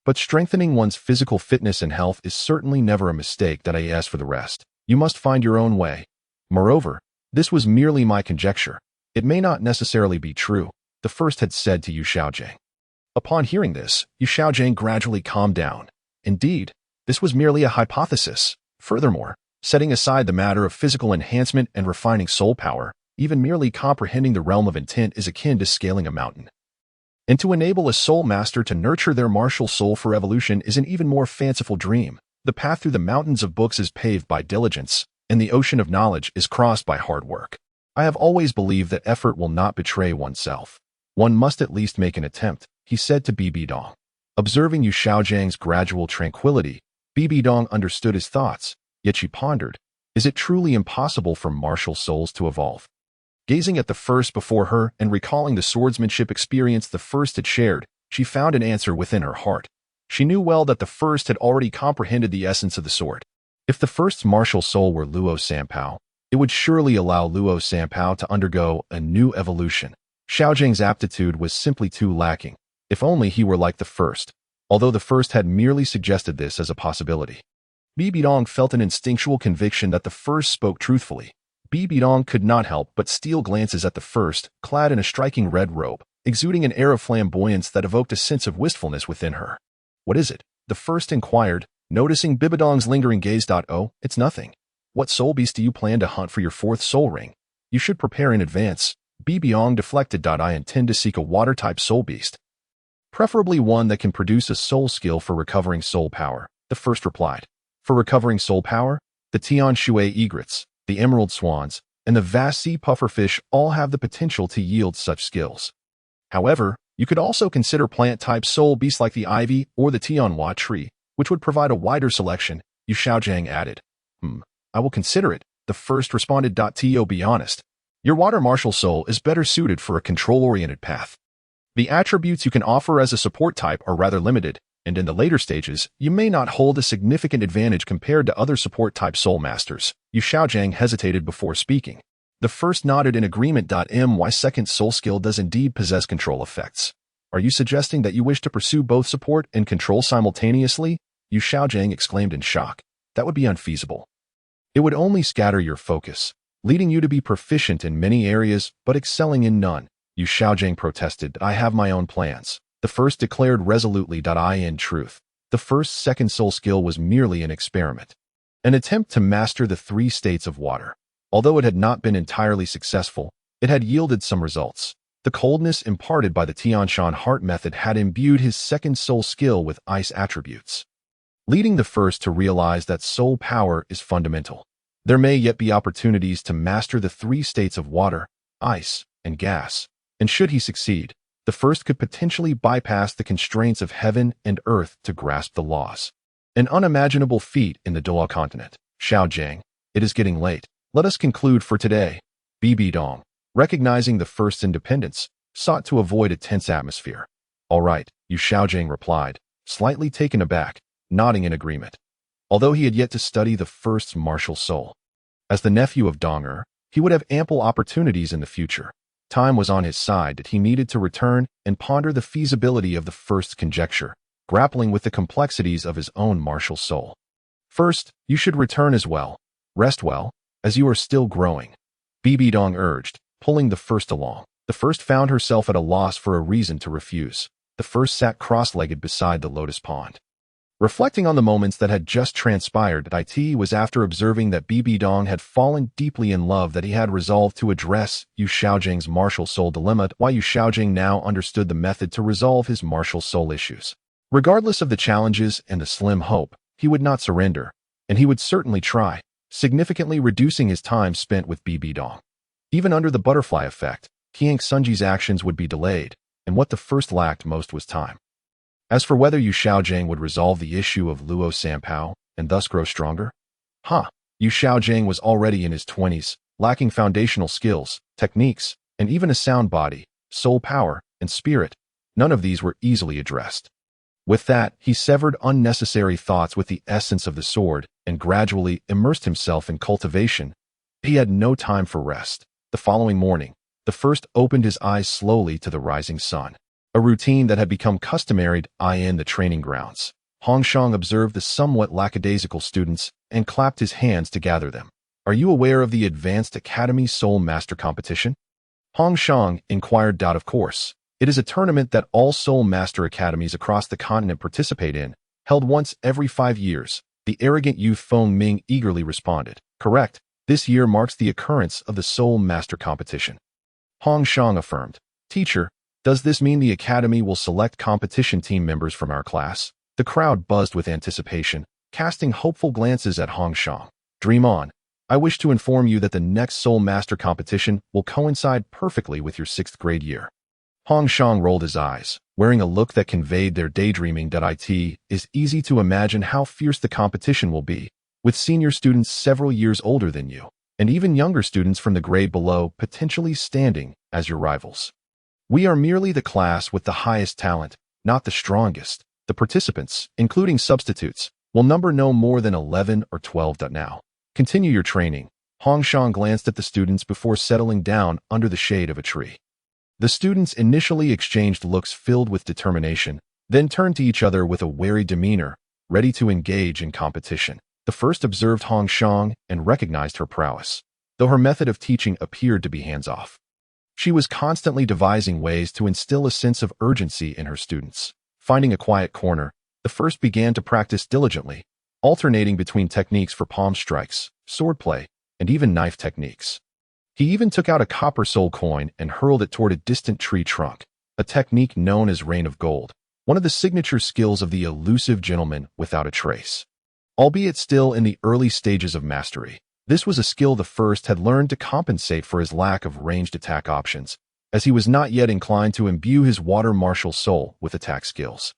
But strengthening one's physical fitness and health is certainly never a mistake that I ask for the rest. You must find your own way. Moreover, this was merely my conjecture. It may not necessarily be true, the first had said to Yu Xiaojing. Upon hearing this, Yu Xiaojing gradually calmed down. Indeed, this was merely a hypothesis. Furthermore, setting aside the matter of physical enhancement and refining soul power, even merely comprehending the realm of intent is akin to scaling a mountain. And to enable a soul master to nurture their martial soul for evolution is an even more fanciful dream. The path through the mountains of books is paved by diligence, and the ocean of knowledge is crossed by hard work. I have always believed that effort will not betray oneself. One must at least make an attempt, he said to Bibi Dong. Observing Yu Xiaojing's gradual tranquility, Bibi Dong understood his thoughts, yet she pondered, is it truly impossible for martial souls to evolve? Gazing at the first before her and recalling the swordsmanship experience the first had shared, she found an answer within her heart. She knew well that the first had already comprehended the essence of the sword. If the first's martial soul were Luo Sanpao, it would surely allow Luo Sanpao to undergo a new evolution. Xiaojing's aptitude was simply too lacking. If only he were like the first, although the first had merely suggested this as a possibility. Bibi Dong felt an instinctual conviction that the first spoke truthfully. Bibi Dong could not help but steal glances at the first, clad in a striking red robe, exuding an air of flamboyance that evoked a sense of wistfulness within her. What is it? The first inquired, noticing Bibi Dong's lingering gaze. Oh, it's nothing. What soul beast do you plan to hunt for your fourth soul ring? You should prepare in advance. Bibi Dong deflected. I intend to seek a water-type soul beast. Preferably one that can produce a soul skill for recovering soul power, the first replied. For recovering soul power, the Tian Shui egrets, the emerald swans, and the vast sea pufferfish all have the potential to yield such skills. However, you could also consider plant-type soul beasts like the ivy or the Tianhua tree, which would provide a wider selection, Yu Xiaojing added. I will consider it, the first responded. To be honest, your water martial soul is better suited for a control-oriented path. The attributes you can offer as a support type are rather limited, and in the later stages, you may not hold a significant advantage compared to other support-type soul masters. Yu Xiaojing hesitated before speaking. The first nodded in agreement. My second soul skill does indeed possess control effects. Are you suggesting that you wish to pursue both support and control simultaneously? Yu Xiaojing exclaimed in shock. That would be unfeasible. It would only scatter your focus, leading you to be proficient in many areas but excelling in none. Yu Xiaojing protested. I have my own plans. The first declared resolutely. In truth, the first second soul skill was merely an experiment. An attempt to master the 3 states of water. Although it had not been entirely successful, it had yielded some results. The coldness imparted by the Tianshan heart method had imbued his second soul skill with ice attributes, leading the first to realize that soul power is fundamental. There may yet be opportunities to master the 3 states of water, ice, and gas, and should he succeed, the first could potentially bypass the constraints of heaven and earth to grasp the laws. An unimaginable feat in the Douluo continent. Xiaojing, it is getting late. Let us conclude for today. Bibi Dong, recognizing the first's independence, sought to avoid a tense atmosphere. All right, Yu Xiaojing replied, slightly taken aback, nodding in agreement. Although he had yet to study the first's martial soul. As the nephew of Donger, he would have ample opportunities in the future. Time was on his side that he needed to return and ponder the feasibility of the first's conjecture, grappling with the complexities of his own martial soul. First, you should return as well. Rest well, as you are still growing. Bibi Dong urged, pulling the first along. The first found herself at a loss for a reason to refuse. The first sat cross-legged beside the lotus pond. Reflecting on the moments that had just transpired, it was after observing that Bibi Dong had fallen deeply in love that he had resolved to address Yu Xiaojing's martial soul dilemma. Why Yu Xiaojing now understood the method to resolve his martial soul issues. Regardless of the challenges and the slim hope, he would not surrender, and he would certainly try, significantly reducing his time spent with Bibi Dong. Even under the butterfly effect, Qiang Sunji's actions would be delayed, and what the first lacked most was time. As for whether Yu Xiaojing would resolve the issue of Luo Sanpao and thus grow stronger? Yu Xiaojing was already in his 20s, lacking foundational skills, techniques, and even a sound body, soul power, and spirit. None of these were easily addressed. With that, he severed unnecessary thoughts with the essence of the sword and gradually immersed himself in cultivation. He had no time for rest. The following morning, the first opened his eyes slowly to the rising sun, a routine that had become customary in the training grounds. Hongshang observed the somewhat lackadaisical students and clapped his hands to gather them. Are you aware of the Advanced Academy Soul Master Competition? Hongshang inquired. Of course. It is a tournament that all Soul Master Academies across the continent participate in, held once every 5 years. The arrogant youth Feng Ming eagerly responded. Correct. This year marks the occurrence of the Soul Master Competition. Hongshang affirmed. Teacher, does this mean the Academy will select competition team members from our class? The crowd buzzed with anticipation, casting hopeful glances at Hongshang. Dream on. I wish to inform you that the next Soul Master competition will coincide perfectly with your 6th grade year. Hongshang rolled his eyes, wearing a look that conveyed their daydreaming. It is easy to imagine how fierce the competition will be, with senior students several years older than you, and even younger students from the grade below potentially standing as your rivals. We are merely the class with the highest talent, not the strongest. The participants, including substitutes, will number no more than 11 or 12. Now, continue your training. Hongshang glanced at the students before settling down under the shade of a tree. The students initially exchanged looks filled with determination, then turned to each other with a wary demeanor, ready to engage in competition. The first observed Hongshang and recognized her prowess, though her method of teaching appeared to be hands-off. She was constantly devising ways to instill a sense of urgency in her students. Finding a quiet corner, the first began to practice diligently, alternating between techniques for palm strikes, swordplay, and even knife techniques. He even took out a copper soul coin and hurled it toward a distant tree trunk, a technique known as Rain of Gold, one of the signature skills of the elusive gentleman without a trace. Albeit still in the early stages of mastery, this was a skill the first had learned to compensate for his lack of ranged attack options, as he was not yet inclined to imbue his water martial soul with attack skills.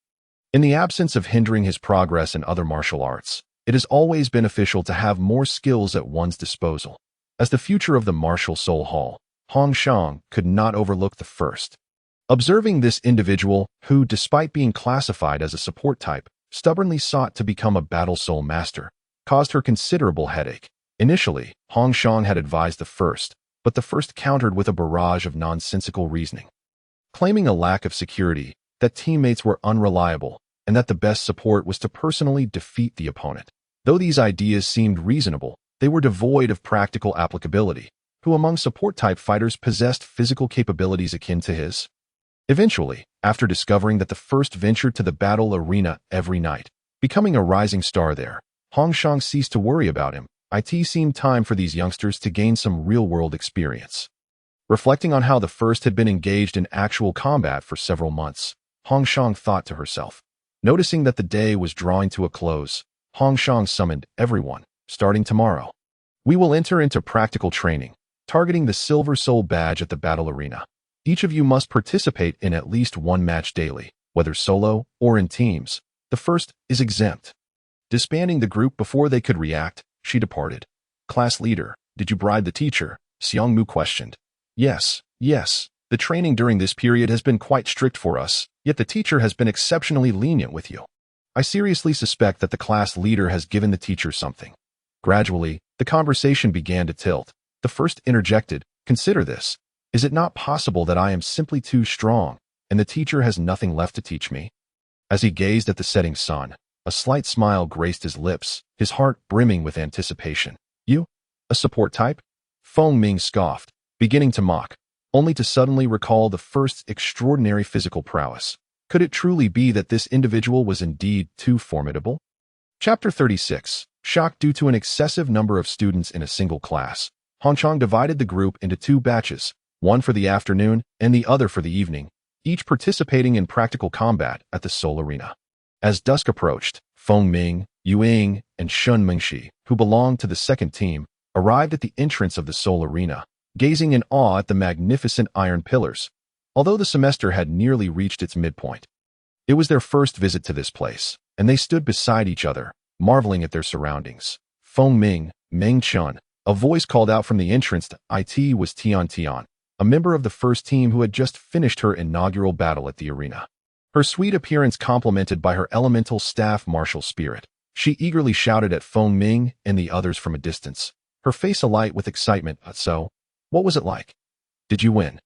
In the absence of hindering his progress in other martial arts, it is always beneficial to have more skills at one's disposal. As the future of the martial soul hall, Hongshang could not overlook the first. Observing this individual, who, despite being classified as a support type, stubbornly sought to become a battle soul master, caused her considerable headache. Initially, Hongshang had advised the first, but the first countered with a barrage of nonsensical reasoning, claiming a lack of security, that teammates were unreliable, and that the best support was to personally defeat the opponent. Though these ideas seemed reasonable, they were devoid of practical applicability. Who among support-type fighters possessed physical capabilities akin to his? Eventually, after discovering that the first ventured to the battle arena every night, becoming a rising star there, Hongshang ceased to worry about him. It seemed time for these youngsters to gain some real-world experience. Reflecting on how the first had been engaged in actual combat for several months, Hongshang thought to herself. Noticing that the day was drawing to a close, Hongshang summoned everyone. Starting tomorrow, we will enter into practical training, targeting the Silver Soul badge at the battle arena. Each of you must participate in at least one match daily, whether solo or in teams. The first is exempt. Disbanding the group before they could react, she departed. Class leader, did you bribe the teacher? Xiangmu questioned. Yes. The training during this period has been quite strict for us, yet the teacher has been exceptionally lenient with you. I seriously suspect that the class leader has given the teacher something. Gradually, the conversation began to tilt. The first interjected, consider this. Is it not possible that I am simply too strong, and the teacher has nothing left to teach me? As he gazed at the setting sun, a slight smile graced his lips, his heart brimming with anticipation. You? A support type? Feng Ming scoffed, beginning to mock, only to suddenly recall the first's extraordinary physical prowess. Could it truly be that this individual was indeed too formidable? Chapter 36. Shocked due to an excessive number of students in a single class, Hongshang divided the group into 2 batches, one for the afternoon and the other for the evening, each participating in practical combat at the Soul Arena. As dusk approached, Feng Ming, Yu Ying, and Shun Mengxi, who belonged to the second team, arrived at the entrance of the Soul Arena, gazing in awe at the magnificent iron pillars. although the semester had nearly reached its midpoint. It was their first visit to this place, and they stood beside each other, marveling at their surroundings. Feng Ming, Meng Chun. A voice called out from the entrance to it was Tian Tian, a member of the first team who had just finished her inaugural battle at the arena. Her sweet appearance complemented by her elemental staff martial spirit. She eagerly shouted at Feng Ming and the others from a distance, her face alight with excitement. So, what was it like? Did you win?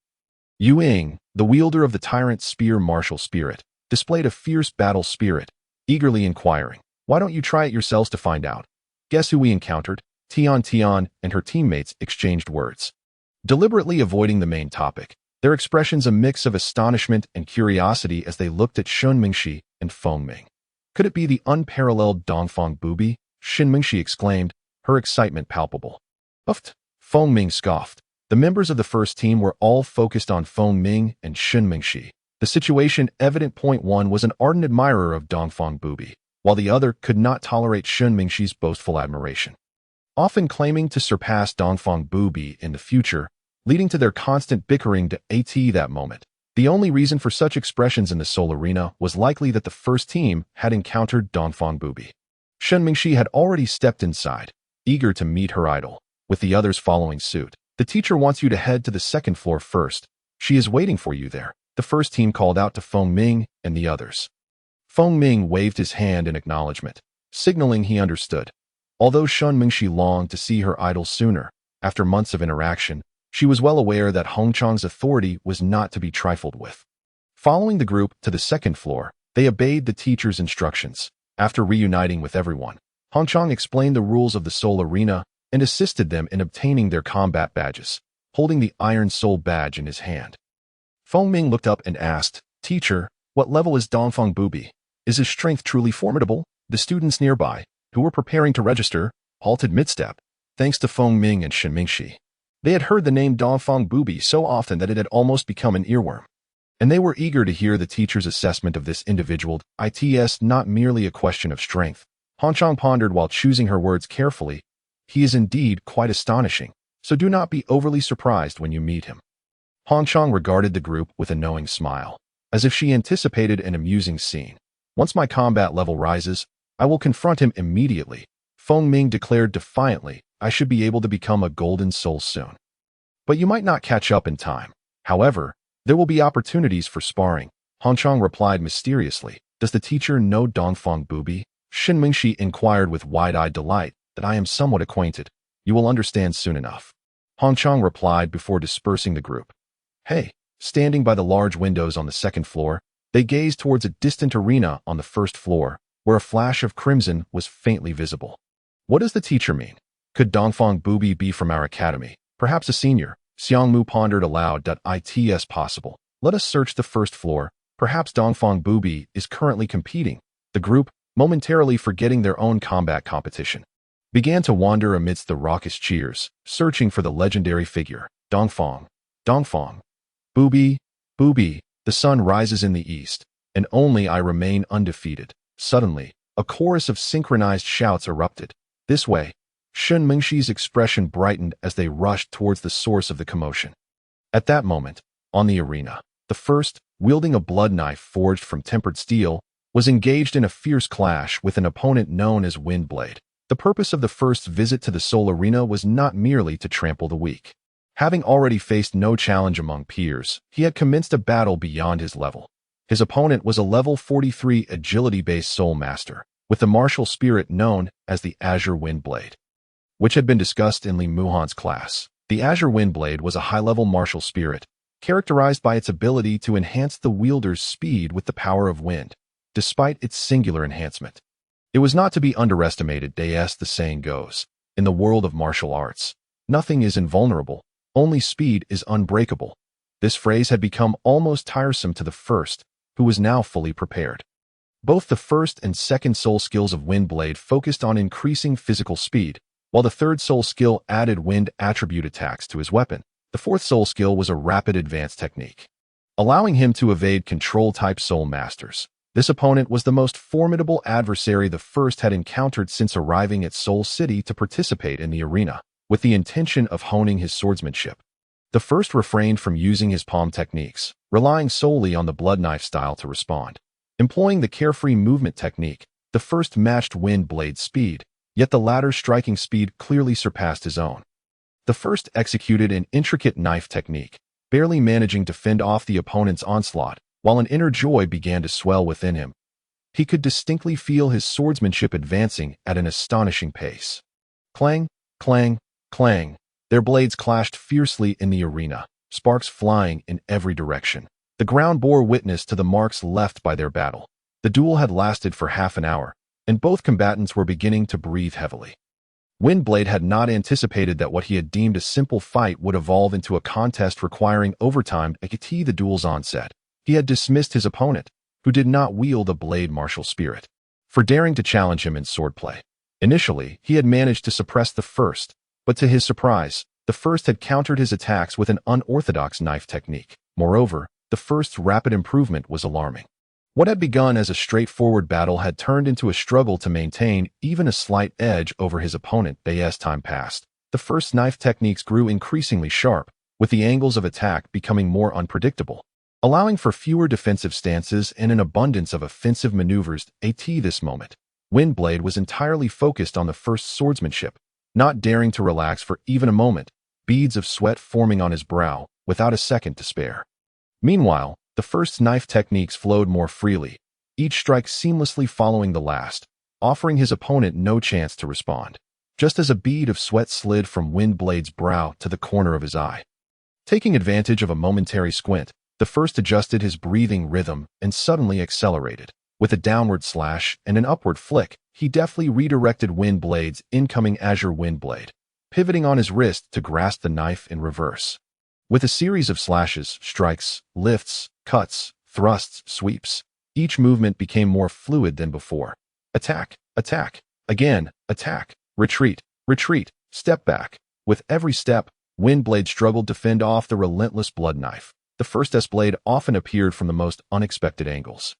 Yu Ying, the wielder of the tyrant spear martial spirit, displayed a fierce battle spirit, eagerly inquiring, "Why don't you try it yourselves to find out?" Guess who we encountered? Tian Tian and her teammates exchanged words, deliberately avoiding the main topic, their expressions a mix of astonishment and curiosity as they looked at Shun Mingxi and Feng Ming. Could it be the unparalleled Dongfang Bubi? Shin Mingxi exclaimed, her excitement palpable. Uft! Feng Ming scoffed. The members of the first team were all focused on Feng Ming and Shin Mingxi. The situation evident. Point one was an ardent admirer of Dongfang Bubi, while the other could not tolerate Shun Mingxi's boastful admiration, often claiming to surpass Dongfang Bubi in the future, leading to their constant bickering to at that moment. The only reason for such expressions in the Seoul arena was likely that the first team had encountered Dongfang Bubi. Shun Mingxi had already stepped inside, eager to meet her idol, with the others following suit. The teacher wants you to head to the second floor first. She is waiting for you there, the first team called out to Feng Ming and the others. Feng Ming waved his hand in acknowledgement, signaling he understood. Although Shun Mingxi longed to see her idol sooner, after months of interaction, she was well aware that Hongchang's authority was not to be trifled with. Following the group to the second floor, they obeyed the teacher's instructions. After reuniting with everyone, Hongchang explained the rules of the Seoul arena and assisted them in obtaining their combat badges, holding the Iron Soul badge in his hand. Feng Ming looked up and asked, "Teacher, what level is Dongfang Bubi? Is his strength truly formidable?" The students nearby, who were preparing to register, halted mid-step, thanks to Feng Ming and Shin Mingxi. They had heard the name Dongfang Bubi so often that it had almost become an earworm, and they were eager to hear the teacher's assessment of this individual. It's not merely a question of strength. Hongchang pondered while choosing her words carefully. He is indeed quite astonishing, so do not be overly surprised when you meet him. Hongchang regarded the group with a knowing smile, as if she anticipated an amusing scene. Once my combat level rises, I will confront him immediately, Feng Ming declared defiantly. I should be able to become a golden soul soon. But you might not catch up in time. However, there will be opportunities for sparring, Hongchang replied mysteriously. Does the teacher know Dongfang Bubi? Shin Mingxi inquired with wide-eyed delight. That I am somewhat acquainted. You will understand soon enough, Hongchang replied before dispersing the group. Hey, standing by the large windows on the second floor, they gazed towards a distant arena on the first floor, where a flash of crimson was faintly visible. What does the teacher mean? Could Dongfang Bubi be from our academy? Perhaps a senior? Xiangmu pondered aloud. It's possible. Let us search the first floor. Perhaps Dongfang Bubi is currently competing. The group, momentarily forgetting their own combat competition, began to wander amidst the raucous cheers, searching for the legendary figure. Dongfang. Dongfang. Bubi. Bubi. The sun rises in the east, and only I remain undefeated. Suddenly, a chorus of synchronized shouts erupted. This way. Shun Mingxi's expression brightened as they rushed towards the source of the commotion. At that moment, on the arena, the first, wielding a blood knife forged from tempered steel, was engaged in a fierce clash with an opponent known as Windblade. The purpose of the first visit to the Seoul arena was not merely to trample the weak. Having already faced no challenge among peers, he had commenced a battle beyond his level. His opponent was a level 43 agility-based soul master, with the martial spirit known as the Azure Windblade, which had been discussed in Li Muhan's class. The Azure Windblade was a high-level martial spirit, characterized by its ability to enhance the wielder's speed with the power of wind, despite its singular enhancement. It was not to be underestimated. As the saying goes, in the world of martial arts, nothing is invulnerable, only speed is unbreakable. This phrase had become almost tiresome to the first, who was now fully prepared. Both the first and second soul skills of Windblade focused on increasing physical speed, while the third soul skill added wind attribute attacks to his weapon. The fourth soul skill was a rapid advance technique, allowing him to evade control-type soul masters. This opponent was the most formidable adversary the first had encountered since arriving at Seoul City to participate in the arena, with the intention of honing his swordsmanship. The first refrained from using his palm techniques, relying solely on the blood knife style to respond. Employing the carefree movement technique, the first matched Wind Blade's speed, yet the latter's striking speed clearly surpassed his own. The first executed an intricate knife technique, barely managing to fend off the opponent's onslaught, while an inner joy began to swell within him. He could distinctly feel his swordsmanship advancing at an astonishing pace. Clang, clang, clang. Their blades clashed fiercely in the arena, sparks flying in every direction. The ground bore witness to the marks left by their battle. The duel had lasted for half an hour, and both combatants were beginning to breathe heavily. Windblade had not anticipated that what he had deemed a simple fight would evolve into a contest requiring overtime to guarantee the duel's onset. He had dismissed his opponent, who did not wield a blade martial spirit, for daring to challenge him in swordplay. Initially, he had managed to suppress the first, but to his surprise, the first had countered his attacks with an unorthodox knife technique. Moreover, the first's rapid improvement was alarming. What had begun as a straightforward battle had turned into a struggle to maintain even a slight edge over his opponent. As time passed, the first's knife techniques grew increasingly sharp, with the angles of attack becoming more unpredictable, allowing for fewer defensive stances and an abundance of offensive maneuvers. At this moment, Windblade was entirely focused on the first's swordsmanship, not daring to relax for even a moment, beads of sweat forming on his brow, without a second to spare. Meanwhile, the first's knife techniques flowed more freely, each strike seamlessly following the last, offering his opponent no chance to respond, just as a bead of sweat slid from Windblade's brow to the corner of his eye. Taking advantage of a momentary squint, the first adjusted his breathing rhythm and suddenly accelerated. With a downward slash and an upward flick, he deftly redirected Windblade's incoming azure Windblade, pivoting on his wrist to grasp the knife in reverse. With a series of slashes, strikes, lifts, cuts, thrusts, sweeps, each movement became more fluid than before. Attack, attack, again, attack, retreat, retreat, step back. With every step, Windblade struggled to fend off the relentless blood knife. The first's blade often appeared from the most unexpected angles.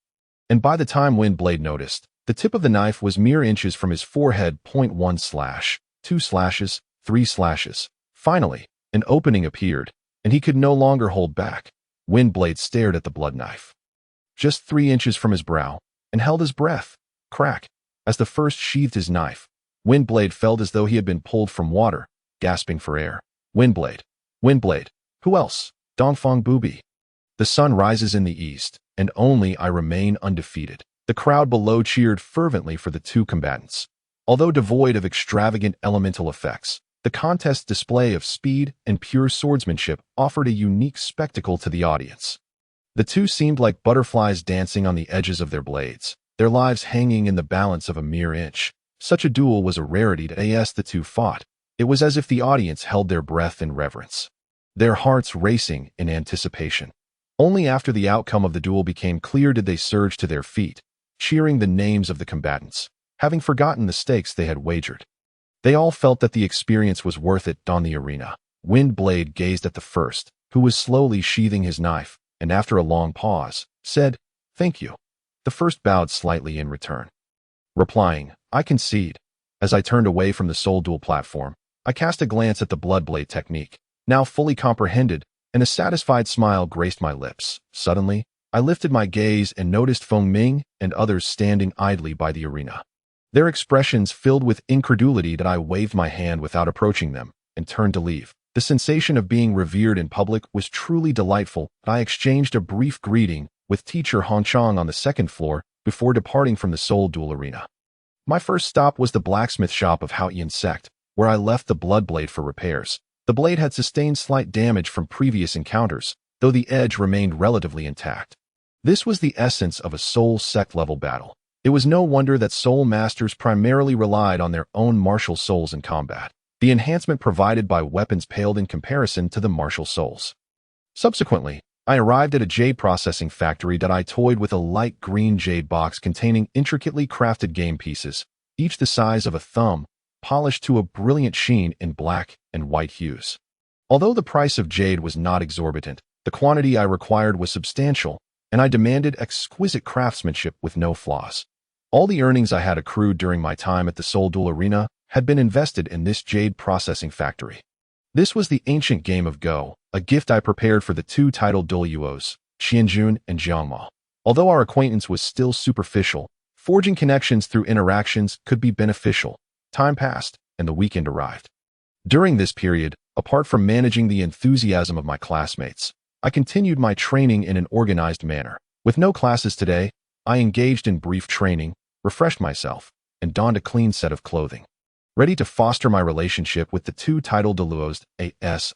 And by the time Windblade noticed, the tip of the knife was mere inches from his forehead. 1 slash, 2 slashes, 3 slashes. Finally, an opening appeared, and he could no longer hold back. Windblade stared at the blood knife, just 3 inches from his brow, and held his breath. Crack! As the first sheathed his knife, Windblade felt as though he had been pulled from water, gasping for air. Windblade! Windblade! Who else? Dongfang Bubi. The sun rises in the east, and only I remain undefeated. The crowd below cheered fervently for the two combatants. Although devoid of extravagant elemental effects, the contest's display of speed and pure swordsmanship offered a unique spectacle to the audience. The two seemed like butterflies dancing on the edges of their blades, their lives hanging in the balance of a mere inch. Such a duel was a rarity. As the two fought, it was as if the audience held their breath in reverence, their hearts racing in anticipation. Only after the outcome of the duel became clear did they surge to their feet, cheering the names of the combatants, having forgotten the stakes they had wagered. They all felt that the experience was worth it. On the arena, Windblade gazed at the first, who was slowly sheathing his knife, and after a long pause, said, "Thank you." The first bowed slightly in return, replying, "I concede." As I turned away from the Soul Duel platform, I cast a glance at the Bloodblade technique, now fully comprehended, and a satisfied smile graced my lips. Suddenly, I lifted my gaze and noticed Feng Ming and others standing idly by the arena. Their expressions filled with incredulity. I waved my hand without approaching them and turned to leave. The sensation of being revered in public was truly delightful. I exchanged a brief greeting with teacher Hongchang on the second floor before departing from the Soul Duel arena. My first stop was the blacksmith shop of Haoyan Sect, where I left the Bloodblade for repairs. The blade had sustained slight damage from previous encounters, though the edge remained relatively intact. This was the essence of a Soul Sect-level battle. It was no wonder that Soul Masters primarily relied on their own martial souls in combat. The enhancement provided by weapons paled in comparison to the martial souls. Subsequently, I arrived at a jade processing factory. I toyed with a light green jade box containing intricately crafted game pieces, each the size of a thumb, polished to a brilliant sheen in black and white hues. Although the price of jade was not exorbitant, the quantity I required was substantial, and I demanded exquisite craftsmanship with no flaws. All the earnings I had accrued during my time at the Soul Duel arena had been invested in this jade processing factory. This was the ancient game of Go, a gift I prepared for the two titled Douluos, Qianjun and Jiangma. Although our acquaintance was still superficial, forging connections through interactions could be beneficial. Time passed, and the weekend arrived. During this period, apart from managing the enthusiasm of my classmates, I continued my training in an organized manner. With no classes today, I engaged in brief training, refreshed myself, and donned a clean set of clothing. Ready to foster my relationship with the two titled Douluos,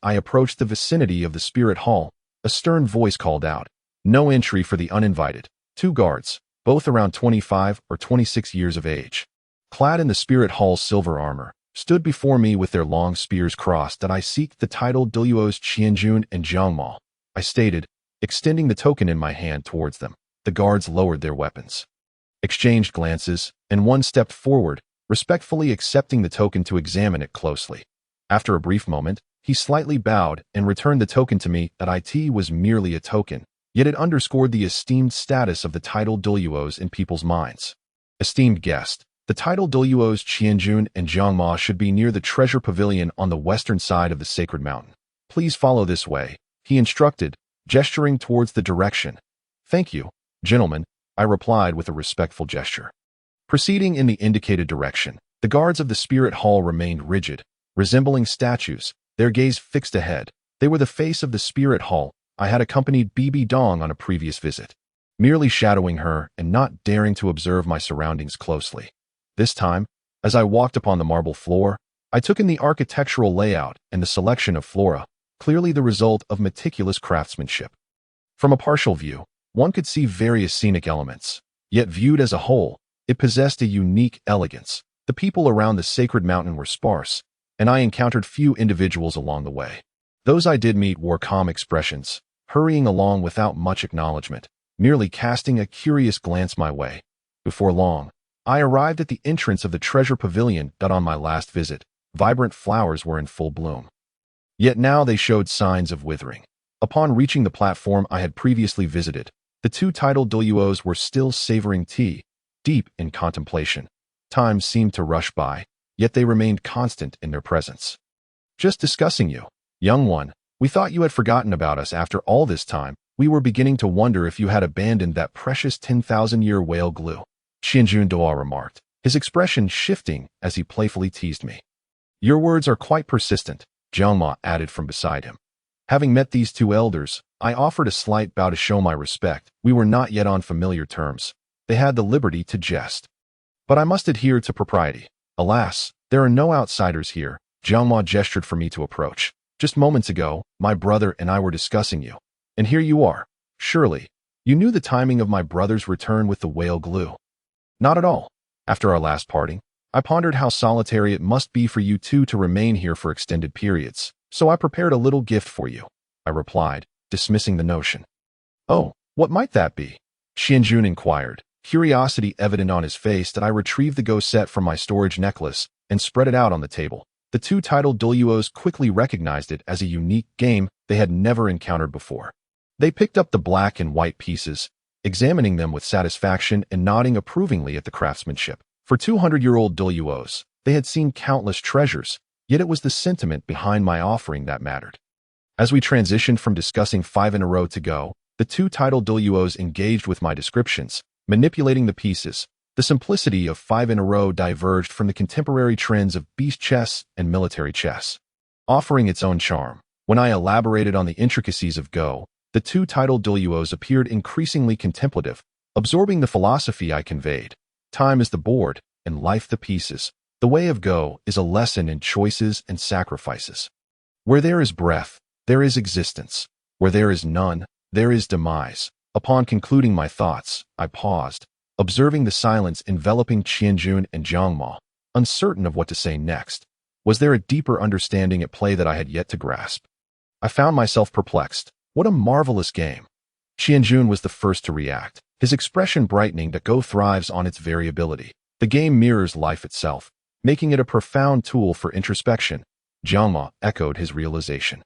I approached the vicinity of the spirit hall. A stern voice called out, "No entry for the uninvited." Two guards, both around 25 or 26 years of age, clad in the spirit hall's silver armor, stood before me with their long spears crossed. "That I seek the titled Douluos Qianjun and Jiangma," I stated, extending the token in my hand towards them. The guards lowered their weapons, exchanged glances, and one stepped forward, respectfully accepting the token to examine it closely. After a brief moment, he slightly bowed and returned the token to me. That it was merely a token, yet it underscored the esteemed status of the titled Douluos in people's minds. "Esteemed guest, the titled Douluos Qianjun and Jiangma should be near the treasure pavilion on the western side of the sacred mountain. Please follow this way," he instructed, gesturing towards the direction. "Thank you, gentlemen," I replied with a respectful gesture. Proceeding in the indicated direction, the guards of the spirit hall remained rigid, resembling statues, their gaze fixed ahead. They were the face of the spirit hall. I had accompanied Bibi Dong on a previous visit, merely shadowing her and not daring to observe my surroundings closely. This time, as I walked upon the marble floor, I took in the architectural layout and the selection of flora, clearly the result of meticulous craftsmanship. From a partial view, one could see various scenic elements, yet viewed as a whole, it possessed a unique elegance. The people around the sacred mountain were sparse, and I encountered few individuals along the way. Those I did meet wore calm expressions, hurrying along without much acknowledgement, merely casting a curious glance my way. Before long, I arrived at the entrance of the treasure pavilion. On my last visit, vibrant flowers were in full bloom. Yet now they showed signs of withering. Upon reaching the platform I had previously visited, the two titled Douluos were still savoring tea, deep in contemplation. Time seemed to rush by, yet they remained constant in their presence. "Just discussing you, young one. We thought you had forgotten about us after all this time. We were beginning to wonder if you had abandoned that precious 10,000-year whale glue," Qianjun Douluo remarked, his expression shifting as he playfully teased me. "Your words are quite persistent," Jiangma added from beside him. Having met these two elders, I offered a slight bow to show my respect. We were not yet on familiar terms. They had the liberty to jest. But I must adhere to propriety. "Alas, there are no outsiders here." Jiangma gestured for me to approach. "Just moments ago, my brother and I were discussing you. And here you are. Surely, you knew the timing of my brother's return with the whale glue." "Not at all. After our last parting, I pondered how solitary it must be for you two to remain here for extended periods, so I prepared a little gift for you," I replied, dismissing the notion. "Oh, what might that be?" Qianjun inquired, curiosity evident on his face. That I retrieved the go set from my storage necklace and spread it out on the table. The two titled Douluos quickly recognized it as a unique game they had never encountered before. They picked up the black and white pieces, examining them with satisfaction and nodding approvingly at the craftsmanship. For 200-year-old Douluos, they had seen countless treasures, yet it was the sentiment behind my offering that mattered. As we transitioned from discussing 5 in a row to go, the two titled Douluos engaged with my descriptions, manipulating the pieces. The simplicity of 5 in a row diverged from the contemporary trends of beast chess and military chess, offering its own charm. When I elaborated on the intricacies of Go, the two titled Douluos appeared increasingly contemplative, absorbing the philosophy I conveyed. Time is the board, and life the pieces. The way of Go is a lesson in choices and sacrifices. Where there is breath, there is existence. Where there is none, there is demise. Upon concluding my thoughts, I paused, observing the silence enveloping Qianjun and Jiangma, uncertain of what to say next. Was there a deeper understanding at play that I had yet to grasp? I found myself perplexed. What a marvelous game! Qianjun was the first to react, his expression brightening. That Go thrives on its variability. The game mirrors life itself, making it a profound tool for introspection. Jiangma echoed his realization.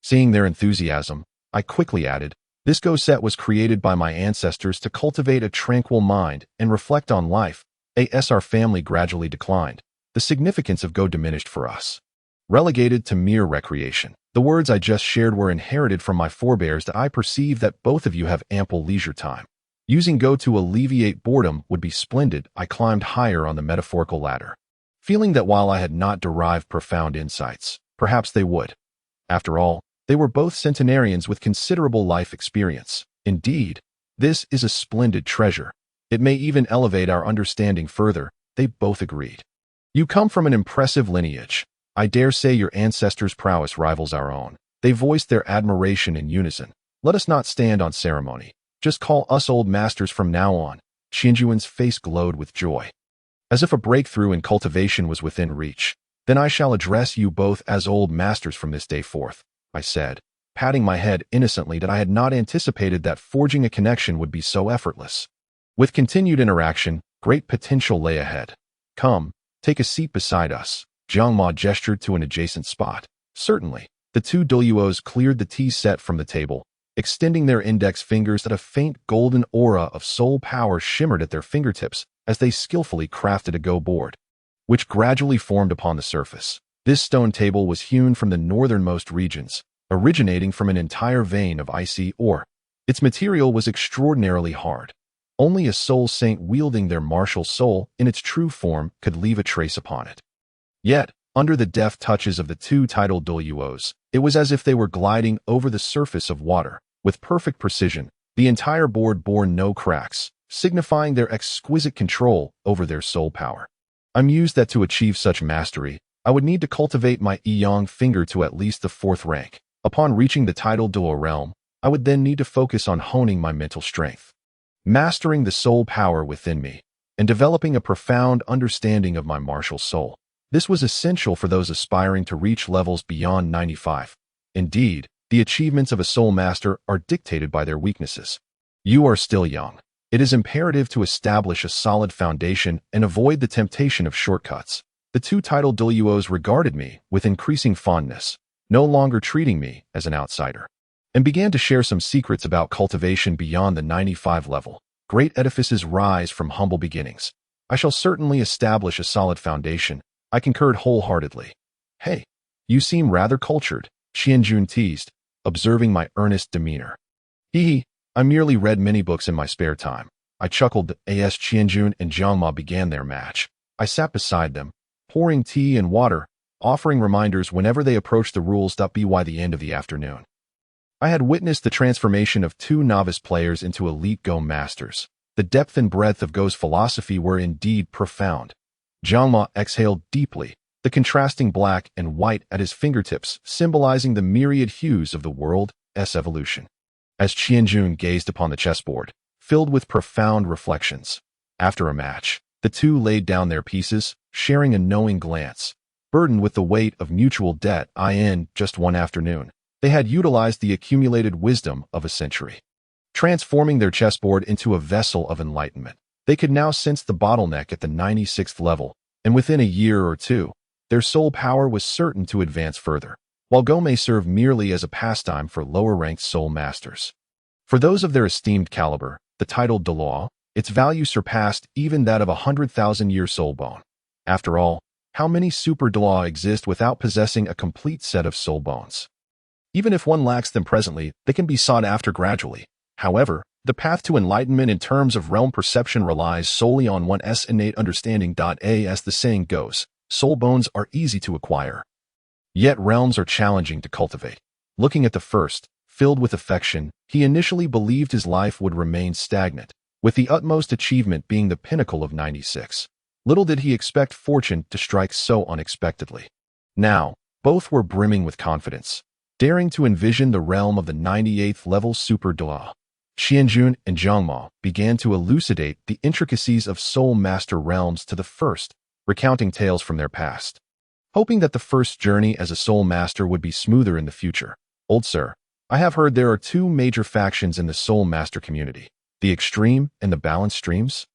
Seeing their enthusiasm, I quickly added, "This Go set was created by my ancestors to cultivate a tranquil mind and reflect on life. As our family gradually declined, the significance of Go diminished for us, relegated to mere recreation. The words I just shared were inherited from my forebears that I perceive that both of you have ample leisure time. Using Go to alleviate boredom would be splendid. I climbed higher on the metaphorical ladder, feeling that while I had not derived profound insights, perhaps they would. After all, they were both centenarians with considerable life experience. Indeed, this is a splendid treasure. It may even elevate our understanding further, they both agreed. You come from an impressive lineage. I dare say your ancestors' prowess rivals our own. They voiced their admiration in unison. Let us not stand on ceremony. Just call us old masters from now on. Qianjuan's face glowed with joy, as if a breakthrough in cultivation was within reach. Then I shall address you both as old masters from this day forth, I said, patting my head innocently that I had not anticipated that forging a connection would be so effortless. With continued interaction, great potential lay ahead. Come, take a seat beside us. Jiang Ma gestured to an adjacent spot. Certainly. The two Douluos cleared the tea set from the table, extending their index fingers that a faint golden aura of soul power shimmered at their fingertips as they skillfully crafted a go board, which gradually formed upon the surface. This stone table was hewn from the northernmost regions, originating from an entire vein of icy ore. Its material was extraordinarily hard. Only a soul saint wielding their martial soul in its true form could leave a trace upon it. Yet, under the deft touches of the two titled Douluos, it was as if they were gliding over the surface of water. With perfect precision, the entire board bore no cracks, signifying their exquisite control over their soul power. I mused that to achieve such mastery, I would need to cultivate my Yang finger to at least the 4th rank. Upon reaching the titled Douluo realm, I would then need to focus on honing my mental strength, mastering the soul power within me, and developing a profound understanding of my martial soul. This was essential for those aspiring to reach levels beyond 95. Indeed, the achievements of a soul master are dictated by their weaknesses. You are still young. It is imperative to establish a solid foundation and avoid the temptation of shortcuts. The two titled Douluos regarded me with increasing fondness, no longer treating me as an outsider, and began to share some secrets about cultivation beyond the 95 level. Great edifices rise from humble beginnings. I shall certainly establish a solid foundation. I concurred wholeheartedly. Hey, you seem rather cultured, Qianjun teased, observing my earnest demeanor. Hee, I merely read many books in my spare time. I chuckled as Qianjun and Jiang Ma began their match. I sat beside them, pouring tea and water, offering reminders whenever they approached the rules. By the end of the afternoon, I had witnessed the transformation of two novice players into elite Go masters. The depth and breadth of Go's philosophy were indeed profound. Jiang Ma exhaled deeply, the contrasting black and white at his fingertips symbolizing the myriad hues of the world's evolution. As Qianjun gazed upon the chessboard, filled with profound reflections. After a match, the two laid down their pieces, sharing a knowing glance. Burdened with the weight of mutual debt, in just one afternoon, they had utilized the accumulated wisdom of a century, transforming their chessboard into a vessel of enlightenment. They could now sense the bottleneck at the 96th level, and within a year or two, their soul power was certain to advance further, while Go may serve merely as a pastime for lower-ranked soul masters. For those of their esteemed caliber, the titled Douluo, its value surpassed even that of a 100,000-year soul bone. After all, how many super Douluo exist without possessing a complete set of soul bones? Even if one lacks them presently, they can be sought after gradually. However, the path to enlightenment in terms of realm perception relies solely on one's innate understanding. As the saying goes, soul bones are easy to acquire, yet realms are challenging to cultivate. Looking at the first, filled with affection, he initially believed his life would remain stagnant, with the utmost achievement being the pinnacle of 96. Little did he expect fortune to strike so unexpectedly. Now, both were brimming with confidence, daring to envision the realm of the 98th level super Douluo. Qianjun and Jiang Ma began to elucidate the intricacies of soul master realms to the first, recounting tales from their past, hoping that the first journey as a soul master would be smoother in the future. Old sir, I have heard there are two major factions in the soul master community, the extreme and the balanced streams.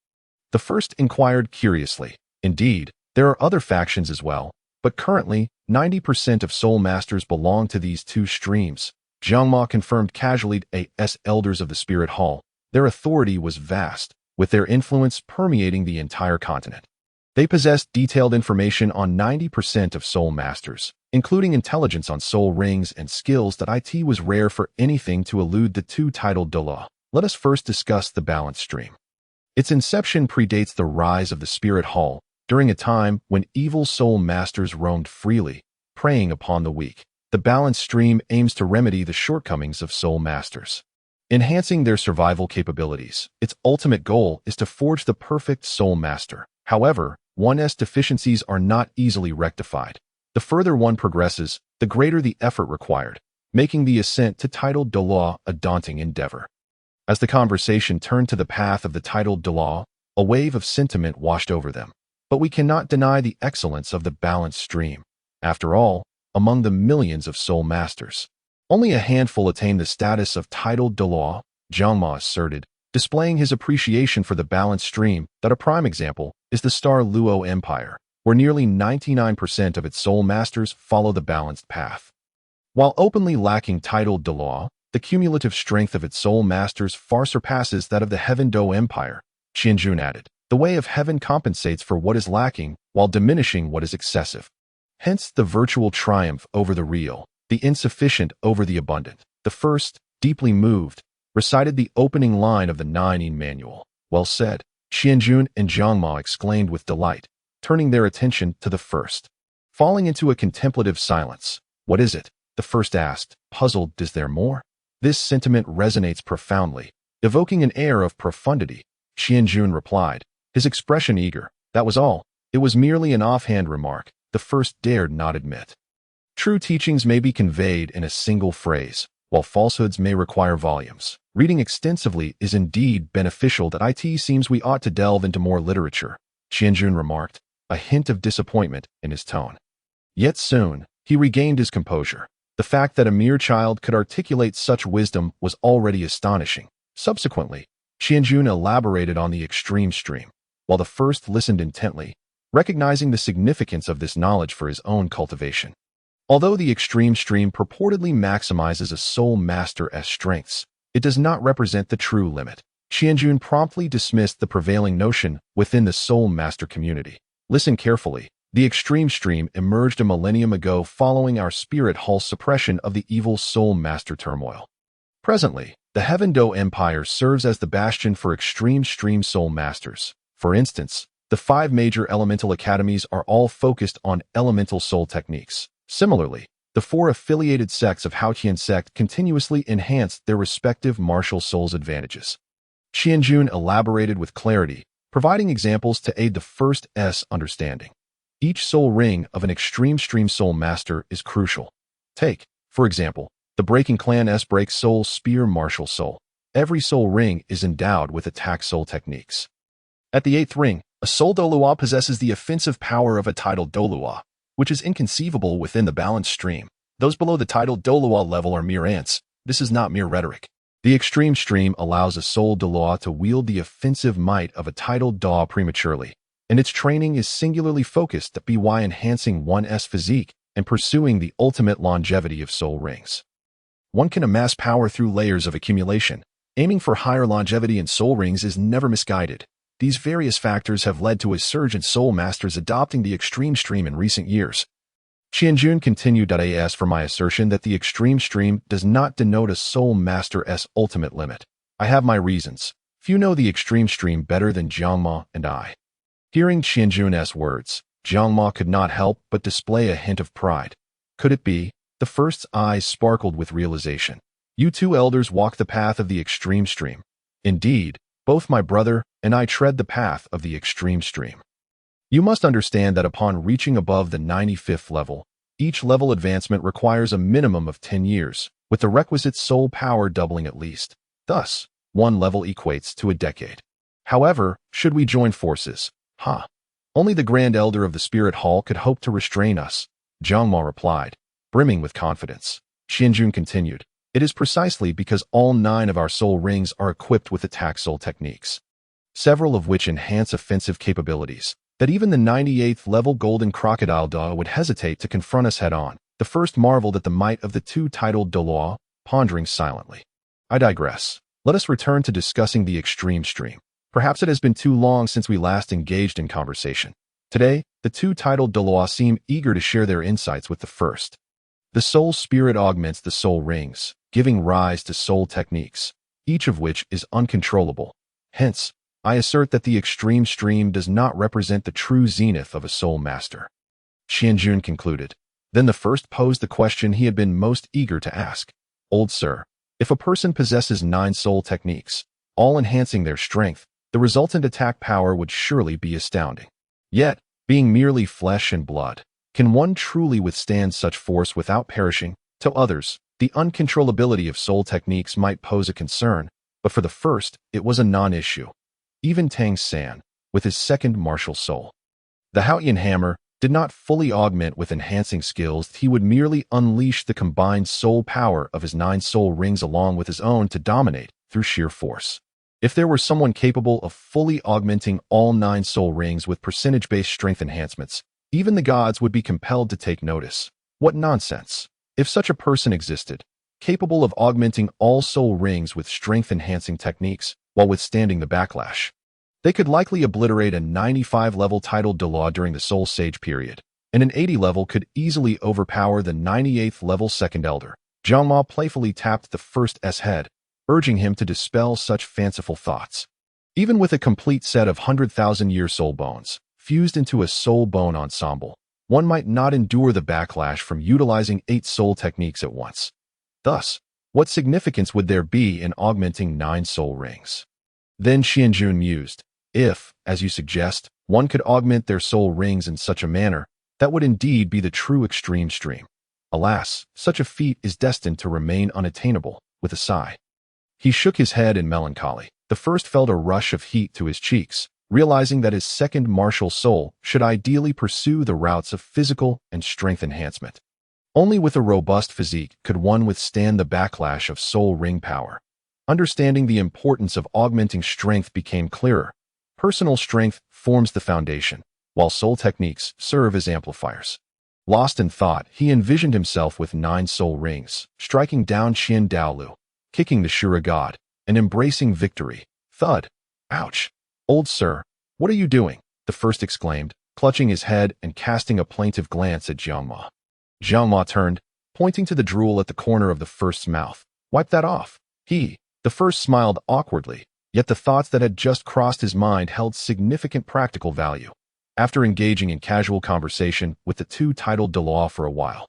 The first inquired curiously. Indeed, there are other factions as well, but currently, 90% of soul masters belong to these two streams. Jiang Ma confirmed casually as elders of the Spirit Hall. Their authority was vast, with their influence permeating the entire continent. They possessed detailed information on 90% of soul masters, including intelligence on soul rings and skills that it was rare for anything to elude the two-titled Douluo. Let us first discuss the balance stream. Its inception predates the rise of the Spirit Hall, during a time when evil soul masters roamed freely, preying upon the weak. The balance stream aims to remedy the shortcomings of soul masters, enhancing their survival capabilities. Its ultimate goal is to forge the perfect soul master. However, one's deficiencies are not easily rectified. The further one progresses, the greater the effort required, making the ascent to titled Douluo a daunting endeavor. As the conversation turned to the path of the titled Douluo, a wave of sentiment washed over them. But we cannot deny the excellence of the balance stream. After all, among the millions of soul masters, only a handful attain the status of titled Douluo, Jiangma asserted, displaying his appreciation for the balance stream. That a prime example is the Star Luo Empire, where nearly 99% of its soul masters follow the balanced path. While openly lacking titled Douluo, the cumulative strength of its soul masters far surpasses that of the Heaven Do Empire, Qianjun added. The way of heaven compensates for what is lacking while diminishing what is excessive. Hence the virtual triumph over the real, the insufficient over the abundant. The first, deeply moved, recited the opening line of the Nine Manual. Well said, Qianjun and Jiangma exclaimed with delight, turning their attention to the first. Falling into a contemplative silence. What is it? The first asked, puzzled. Is there more? This sentiment resonates profoundly, evoking an air of profundity. Qianjun replied, his expression eager. That was all. It was merely an offhand remark. The first dared not admit. True teachings may be conveyed in a single phrase, while falsehoods may require volumes. Reading extensively is indeed beneficial. That it seems we ought to delve into more literature, Qianjun remarked, a hint of disappointment in his tone. Yet soon, he regained his composure. The fact that a mere child could articulate such wisdom was already astonishing. Subsequently, Qianjun elaborated on the extreme stream, while the first listened intently, recognizing the significance of this knowledge for his own cultivation. Although the extreme stream purportedly maximizes a soul master's strengths, it does not represent the true limit. Qianjun promptly dismissed the prevailing notion within the soul master community. Listen carefully. The extreme stream emerged a millennium ago following our Spirit Hall's suppression of the evil soul master turmoil. Presently, the Heaven Do Empire serves as the bastion for extreme stream soul masters. For instance, the 5 major elemental academies are all focused on elemental soul techniques. Similarly, the 4 affiliated sects of Haotian sect continuously enhance their respective martial soul's advantages. Qianjun elaborated with clarity, providing examples to aid the first's understanding. Each soul ring of an extreme stream soul master is crucial. Take, for example, the Breaking Clan's Break Soul Spear Martial Soul. Every soul ring is endowed with attack soul techniques. At the 8th ring, a soul Douluo possesses the offensive power of a titled Douluo, which is inconceivable within the balance stream. Those below the titled Douluo level are mere ants. This is not mere rhetoric. The extreme stream allows a soul Douluo to wield the offensive might of a titled Douluo prematurely, and its training is singularly focused by enhancing one's physique and pursuing the ultimate longevity of soul rings. One can amass power through layers of accumulation. Aiming for higher longevity in soul rings is never misguided. These various factors have led to a surge in soul masters adopting the extreme stream in recent years. Qianjun continued. As for my assertion that the extreme stream does not denote a soul master's ultimate limit, I have my reasons. Few know the extreme stream better than Jiangma and I. Hearing Qianjun's words, Jiangma could not help but display a hint of pride. Could it be? The first's eyes sparkled with realization. You 2 elders walk the path of the extreme stream. Indeed, both my brother and I tread the path of the extreme stream. You must understand that upon reaching above the 95th level, each level advancement requires a minimum of 10 years, with the requisite soul power doubling at least. Thus, 1 level equates to a decade. However, should we join forces? Only the Grand Elder of the Spirit Hall could hope to restrain us, Jiangma replied, brimming with confidence. Qianjun continued. It is precisely because all 9 of our soul rings are equipped with attack soul techniques, several of which enhance offensive capabilities, that even the 98th level Golden Crocodile Douluo would hesitate to confront us head-on. The first marveled at the might of the 2 titled Douluo, pondering silently. I digress. Let us return to discussing the extreme stream. Perhaps it has been too long since we last engaged in conversation. Today, the two titled Douluo seem eager to share their insights with the first. The soul spirit augments the soul rings, giving rise to soul techniques, each of which is uncontrollable. Hence, I assert that the extreme stream does not represent the true zenith of a soul master. Xianjun concluded. Then the first posed the question he had been most eager to ask. Old sir, if a person possesses 9 soul techniques, all enhancing their strength, the resultant attack power would surely be astounding. Yet, being merely flesh and blood, can one truly withstand such force without perishing? To others, the uncontrollability of soul techniques might pose a concern, but for the first, it was a non-issue. Even Tang San, with his second martial soul, the Haoyan hammer, did not fully augment with enhancing skills. He would merely unleash the combined soul power of his 9 soul rings along with his own to dominate through sheer force. If there were someone capable of fully augmenting all 9 soul rings with percentage-based strength enhancements, even the gods would be compelled to take notice. What nonsense! If such a person existed, capable of augmenting all soul rings with strength-enhancing techniques while withstanding the backlash, they could likely obliterate a 95-level titled Douluo during the Soul Sage period, and an 80-level could easily overpower the 98th-level Second Elder. Jiangma playfully tapped the first S head, urging him to dispel such fanciful thoughts. Even with a complete set of 100,000-year soul bones, fused into a soul bone ensemble, one might not endure the backlash from utilizing 8 soul techniques at once. Thus, what significance would there be in augmenting 9 soul rings? Then Xianjun mused, if, as you suggest, one could augment their soul rings in such a manner, that would indeed be the true extreme stream. Alas, such a feat is destined to remain unattainable. With a sigh, he shook his head in melancholy. The first felt a rush of heat to his cheeks, realizing that his second martial soul should ideally pursue the routes of physical and strength enhancement. Only with a robust physique could one withstand the backlash of soul ring power. Understanding the importance of augmenting strength became clearer. Personal strength forms the foundation, while soul techniques serve as amplifiers. Lost in thought, he envisioned himself with 9 soul rings, striking down Qian Douluo, kicking the Shura god, and embracing victory. Thud! Ouch! Old sir, what are you doing? The first exclaimed, clutching his head and casting a plaintive glance at Jiangma. Jiangma turned, pointing to the drool at the corner of the first's mouth. Wipe that off. The first smiled awkwardly, yet the thoughts that had just crossed his mind held significant practical value. After engaging in casual conversation with the two titled Douluo for a while,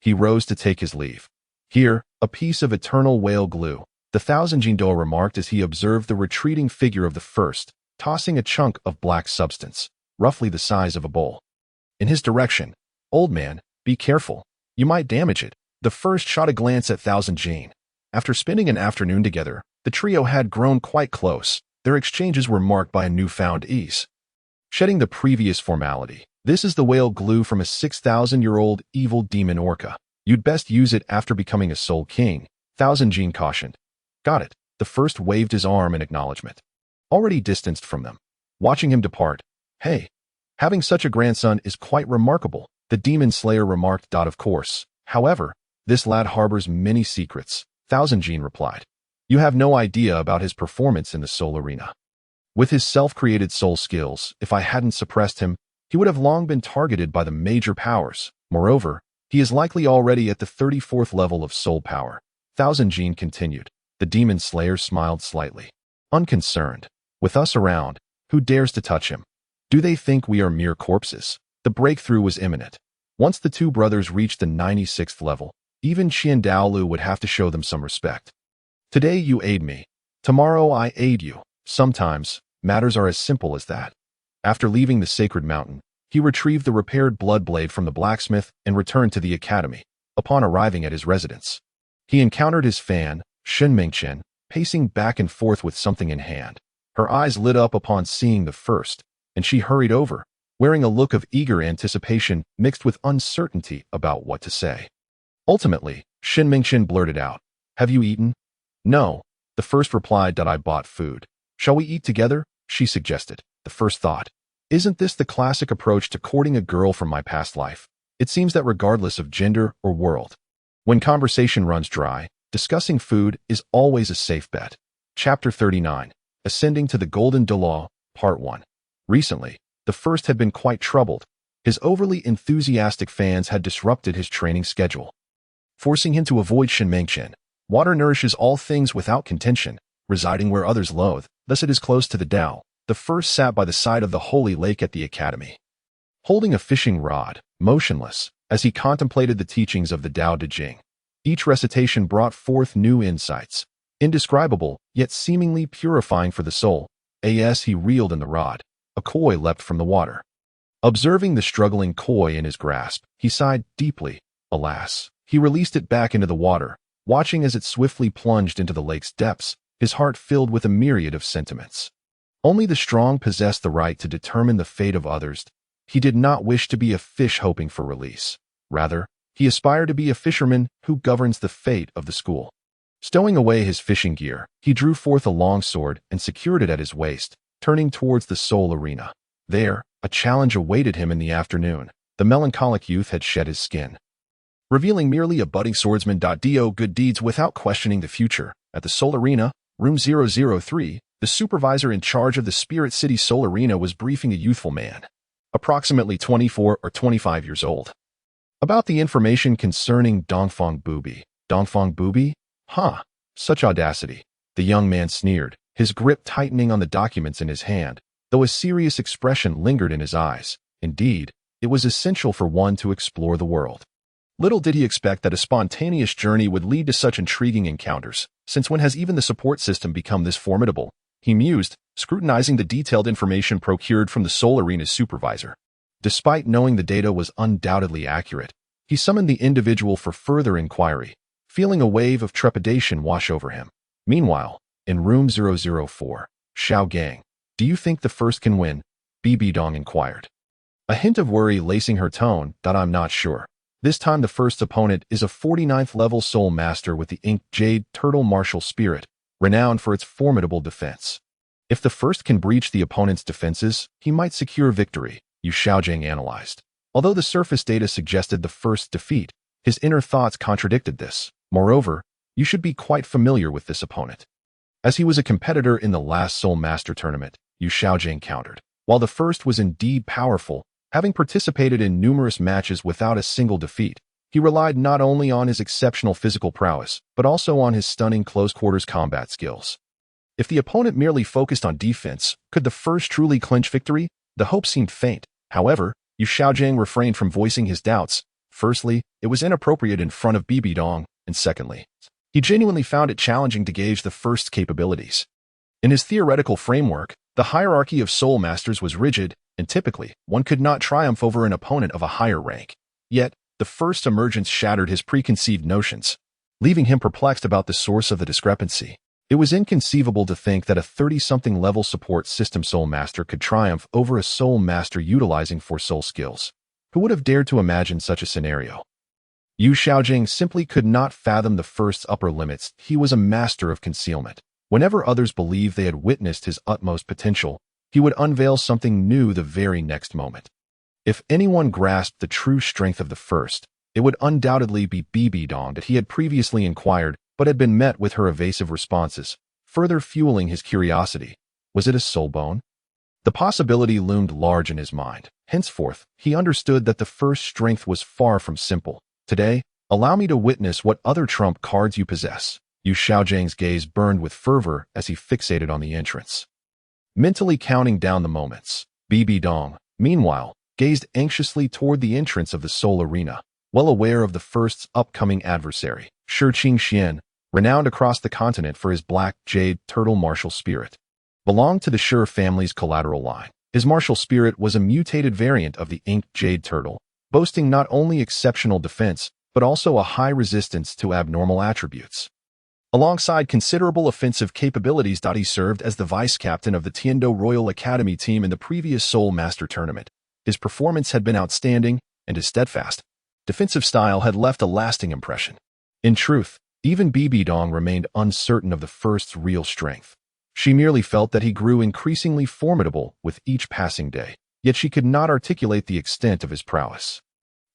he rose to take his leave. Here, a piece of eternal whale glue, the Thousand Jindo remarked as he observed the retreating figure of the first, tossing a chunk of black substance, roughly the size of a bowl, in his direction. Old man, be careful. You might damage it. The first shot a glance at Thousand Jin. After spending an afternoon together, the trio had grown quite close. Their exchanges were marked by a newfound ease. Shedding the previous formality, this is the whale glue from a 6,000-year-old evil demon orca. You'd best use it after becoming a soul king, Thousand Jin cautioned. Got it. The first waved his arm in acknowledgement. Already distanced from them, watching him depart. Hey, having such a grandson is quite remarkable, the demon slayer remarked. Of course. However, this lad harbors many secrets, Thousand Jin replied. You have no idea about his performance in the soul arena. With his self-created soul skills, if I hadn't suppressed him, he would have long been targeted by the major powers. Moreover, he is likely already at the 34th level of soul power. Thousand Jin continued. The demon slayer smiled slightly. Unconcerned. With us around, who dares to touch him? Do they think we are mere corpses? The breakthrough was imminent. Once the two brothers reached the 96th level, even Qian Douluo would have to show them some respect. Today you aid me. Tomorrow I aid you. Sometimes, matters are as simple as that. After leaving the sacred mountain, he retrieved the repaired blood blade from the blacksmith and returned to the academy. Upon arriving at his residence, he encountered his fan, Shen Mingchen, pacing back and forth with something in hand. Her eyes lit up upon seeing the first, and she hurried over, wearing a look of eager anticipation mixed with uncertainty about what to say. Ultimately, Shen Mingchen blurted out, Have you eaten? No. The first replied. I bought food. Shall we eat together? She suggested. The first thought, isn't this the classic approach to courting a girl from my past life? It seems that regardless of gender or world, when conversation runs dry, discussing food is always a safe bet. Chapter 39. Ascending to the Golden Douluo, Part 1. Recently, The first had been quite troubled. His overly enthusiastic fans had disrupted his training schedule, forcing him to avoid Shinmengchen. Water nourishes all things without contention, residing where others loathe, thus it is close to the Tao. The first sat by the side of the holy lake at the academy, holding a fishing rod, motionless, as he contemplated the teachings of the Tao Te Ching. Each recitation brought forth new insights, indescribable, yet seemingly purifying for the soul. As he reeled in the rod, a koi leapt from the water. Observing the struggling koi in his grasp, he sighed deeply. Alas, he released it back into the water, watching as it swiftly plunged into the lake's depths, his heart filled with a myriad of sentiments. Only the strong possess the right to determine the fate of others. He did not wish to be a fish hoping for release. Rather, he aspired to be a fisherman who governs the fate of the school. Stowing away his fishing gear, he drew forth a long sword and secured it at his waist, turning towards the Seoul arena. There, a challenge awaited him in the afternoon. The melancholic youth had shed his skin, revealing merely a budding swordsman. Do good deeds without questioning the future. At the Seoul arena, room 003, the supervisor in charge of the Spirit City Seoul arena was briefing a youthful man, approximately 24 or 25 years old, about the information concerning Dongfang Booby. Dongfang Booby? Huh, such audacity. The young man sneered, his grip tightening on the documents in his hand, though a serious expression lingered in his eyes. Indeed, it was essential for one to explore the world. Little did he expect that a spontaneous journey would lead to such intriguing encounters. Since when has even the support system become this formidable? He mused, scrutinizing the detailed information procured from the Seoul arena's supervisor. Despite knowing the data was undoubtedly accurate, he summoned the individual for further inquiry, feeling a wave of trepidation wash over him. Meanwhile, in room 004, Xiao Gang, do you think the first can win? Bibi Dong inquired, a hint of worry lacing her tone. I'm not sure. This time the first opponent is a 49th level soul master with the inked jade turtle martial spirit, renowned for its formidable defense. If the first can breach the opponent's defenses, he might secure victory, Yu Xiaojing analyzed. Although the surface data suggested the first's defeat, his inner thoughts contradicted this. Moreover, you should be quite familiar with this opponent, as he was a competitor in the last Soul Master tournament, Yu Xiaojing countered. While the first was indeed powerful, having participated in numerous matches without a single defeat, he relied not only on his exceptional physical prowess, but also on his stunning close-quarters combat skills. If the opponent merely focused on defense, could the first truly clinch victory? The hope seemed faint. However, Yu Xiaojing refrained from voicing his doubts. Firstly, it was inappropriate in front of Bibi Dong, and secondly, he genuinely found it challenging to gauge the first's capabilities. In his theoretical framework, the hierarchy of soul masters was rigid, and typically, one could not triumph over an opponent of a higher rank. Yet, the first's emergence shattered his preconceived notions, leaving him perplexed about the source of the discrepancy. It was inconceivable to think that a 30-something level support system soul master could triumph over a soul master utilizing 4 soul skills. Who would have dared to imagine such a scenario? Yu Xiaojing simply could not fathom the first's upper limits. He was a master of concealment. Whenever others believed they had witnessed his utmost potential, he would unveil something new the very next moment. If anyone grasped the true strength of the first, it would undoubtedly be Bibi Dong that he had previously inquired, but had been met with her evasive responses, further fueling his curiosity. Was it a soul bone? The possibility loomed large in his mind. Henceforth, he understood that the first strength was far from simple. Today, allow me to witness what other trump cards you possess. Yu Xiaojing's gaze burned with fervor as he fixated on the entrance, mentally counting down the moments. Bibi Dong, meanwhile, gazed anxiously toward the entrance of the Seoul arena, well aware of the first's upcoming adversary. Shi Qingxian, renowned across the continent for his black jade turtle martial spirit, belonged to the Shi family's collateral line. His martial spirit was a mutated variant of the inked jade turtle, boasting not only exceptional defense, but also a high resistance to abnormal attributes. Alongside considerable offensive capabilities, he served as the vice-captain of the Tiando Royal Academy team in the previous Soul Master tournament. His performance had been outstanding, and his steadfast, defensive style had left a lasting impression. In truth, even Bibi Dong remained uncertain of the first's real strength. She merely felt that he grew increasingly formidable with each passing day, yet she could not articulate the extent of his prowess.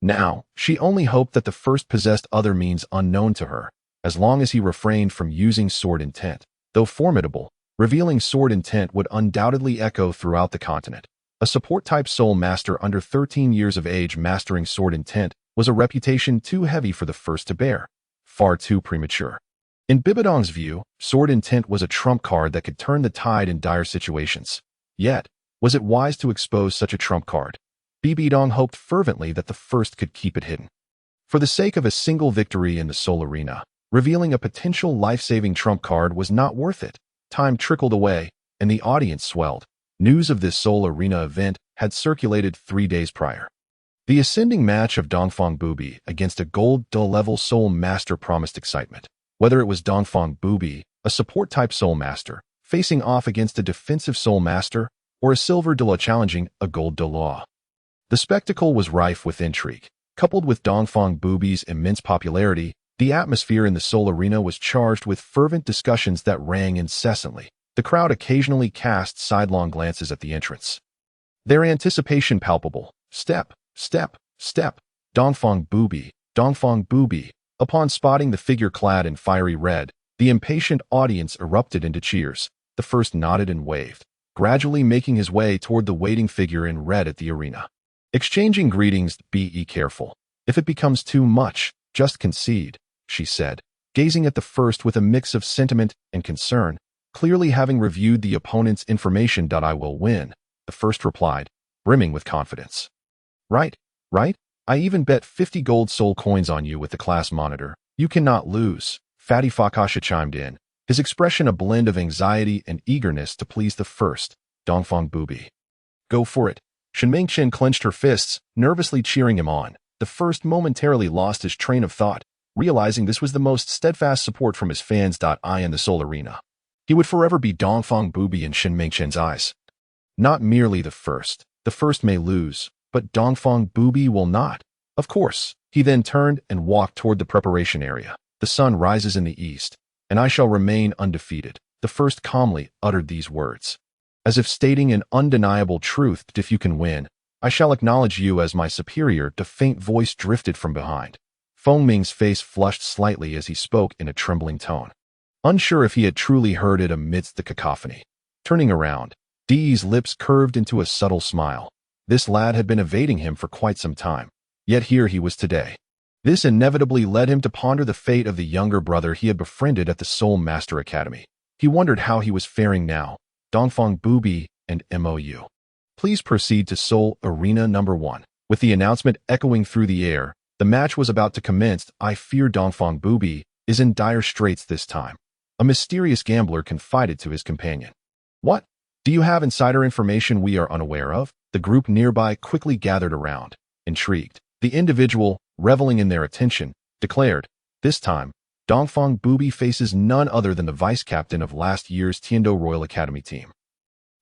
Now, she only hoped that the first possessed other means unknown to her, as long as he refrained from using sword intent. Though formidable, revealing sword intent would undoubtedly echo throughout the continent. A support-type soul master under 13 years of age mastering Sword Intent was a reputation too heavy for the first to bear, far too premature. In Bibidong's view, Sword Intent was a trump card that could turn the tide in dire situations. Yet, was it wise to expose such a trump card? Bibidong hoped fervently that the first could keep it hidden. For the sake of a single victory in the soul arena, revealing a potential life-saving trump card was not worth it. Time trickled away, and the audience swelled. News of this soul arena event had circulated 3 days prior. The ascending match of Dongfang Bubi against a gold-level soul master promised excitement. Whether it was Dongfang Bubi, a support-type soul master, facing off against a defensive soul master, or a silver Douluo challenging a gold Douluo. The spectacle was rife with intrigue. Coupled with Dongfang Bubi's immense popularity, the atmosphere in the soul arena was charged with fervent discussions that rang incessantly. The crowd occasionally cast sidelong glances at the entrance, their anticipation palpable. Step, step, step. Dongfang Bubi, Dongfang Bubi. Upon spotting the figure clad in fiery red, the impatient audience erupted into cheers. The first nodded and waved, gradually making his way toward the waiting figure in red at the arena. Exchanging greetings, be careful. If it becomes too much, just concede, she said, gazing at the first with a mix of sentiment and concern. Clearly having reviewed the opponent's information. I will win, the first replied, brimming with confidence. Right, right? I even bet 50 gold soul coins on you with the class monitor. You cannot lose, Fatty Fakasha chimed in, his expression a blend of anxiety and eagerness to please the first, Dongfang Bubi. Go for it. Shenmingchen clenched her fists, nervously cheering him on. The first momentarily lost his train of thought, realizing this was the most steadfast support from his fans. In the soul arena, he would forever be Dongfang Bubi in Shenmingchen's eyes. Not merely the first may lose, but Dongfang Bubi will not. Of course. He then turned and walked toward the preparation area. The sun rises in the east, and I shall remain undefeated. The first calmly uttered these words, as if stating an undeniable truth. If you can win, I shall acknowledge you as my superior. The faint voice drifted from behind. Feng Ming's face flushed slightly as he spoke in a trembling tone, unsure if he had truly heard it amidst the cacophony. Turning around, Dee's lips curved into a subtle smile. This lad had been evading him for quite some time, yet here he was today. This inevitably led him to ponder the fate of the younger brother he had befriended at the Soul Master Academy. He wondered how he was faring now. Dongfang Bubi and MOU. Please proceed to Soul Arena number 1. With the announcement echoing through the air, the match was about to commence. I fear Dongfang Bubi is in dire straits this time, a mysterious gambler confided to his companion. What? Do you have insider information we are unaware of? The group nearby quickly gathered around, intrigued. The individual, reveling in their attention, declared, this time, Dongfang Bubi faces none other than the vice-captain of last year's Tiando Royal Academy team,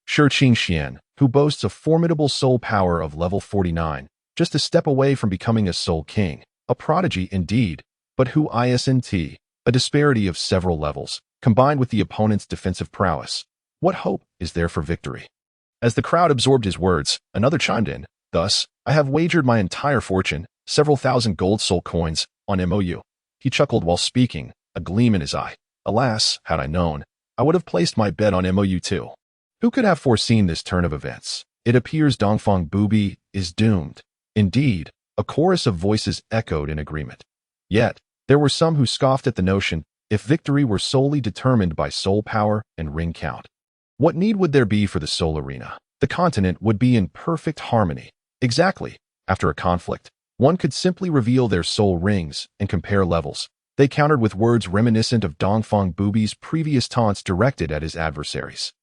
Shi Qingxian, who boasts a formidable soul power of level 49, just a step away from becoming a soul king, a prodigy indeed, but who isn't, a disparity of several levels, combined with the opponent's defensive prowess. What hope is there for victory? As the crowd absorbed his words, another chimed in, thus, I have wagered my entire fortune, several thousand gold soul coins, on MOU. He chuckled while speaking, a gleam in his eye. Alas, had I known, I would have placed my bet on MOU too. Who could have foreseen this turn of events? It appears Dongfang Bubi is doomed. Indeed, a chorus of voices echoed in agreement. Yet, there were some who scoffed at the notion, if victory were solely determined by soul power and ring count. What need would there be for the soul arena? The continent would be in perfect harmony. Exactly. After a conflict, one could simply reveal their soul rings and compare levels. They countered with words reminiscent of Dongfang Bubi's previous taunts directed at his adversaries.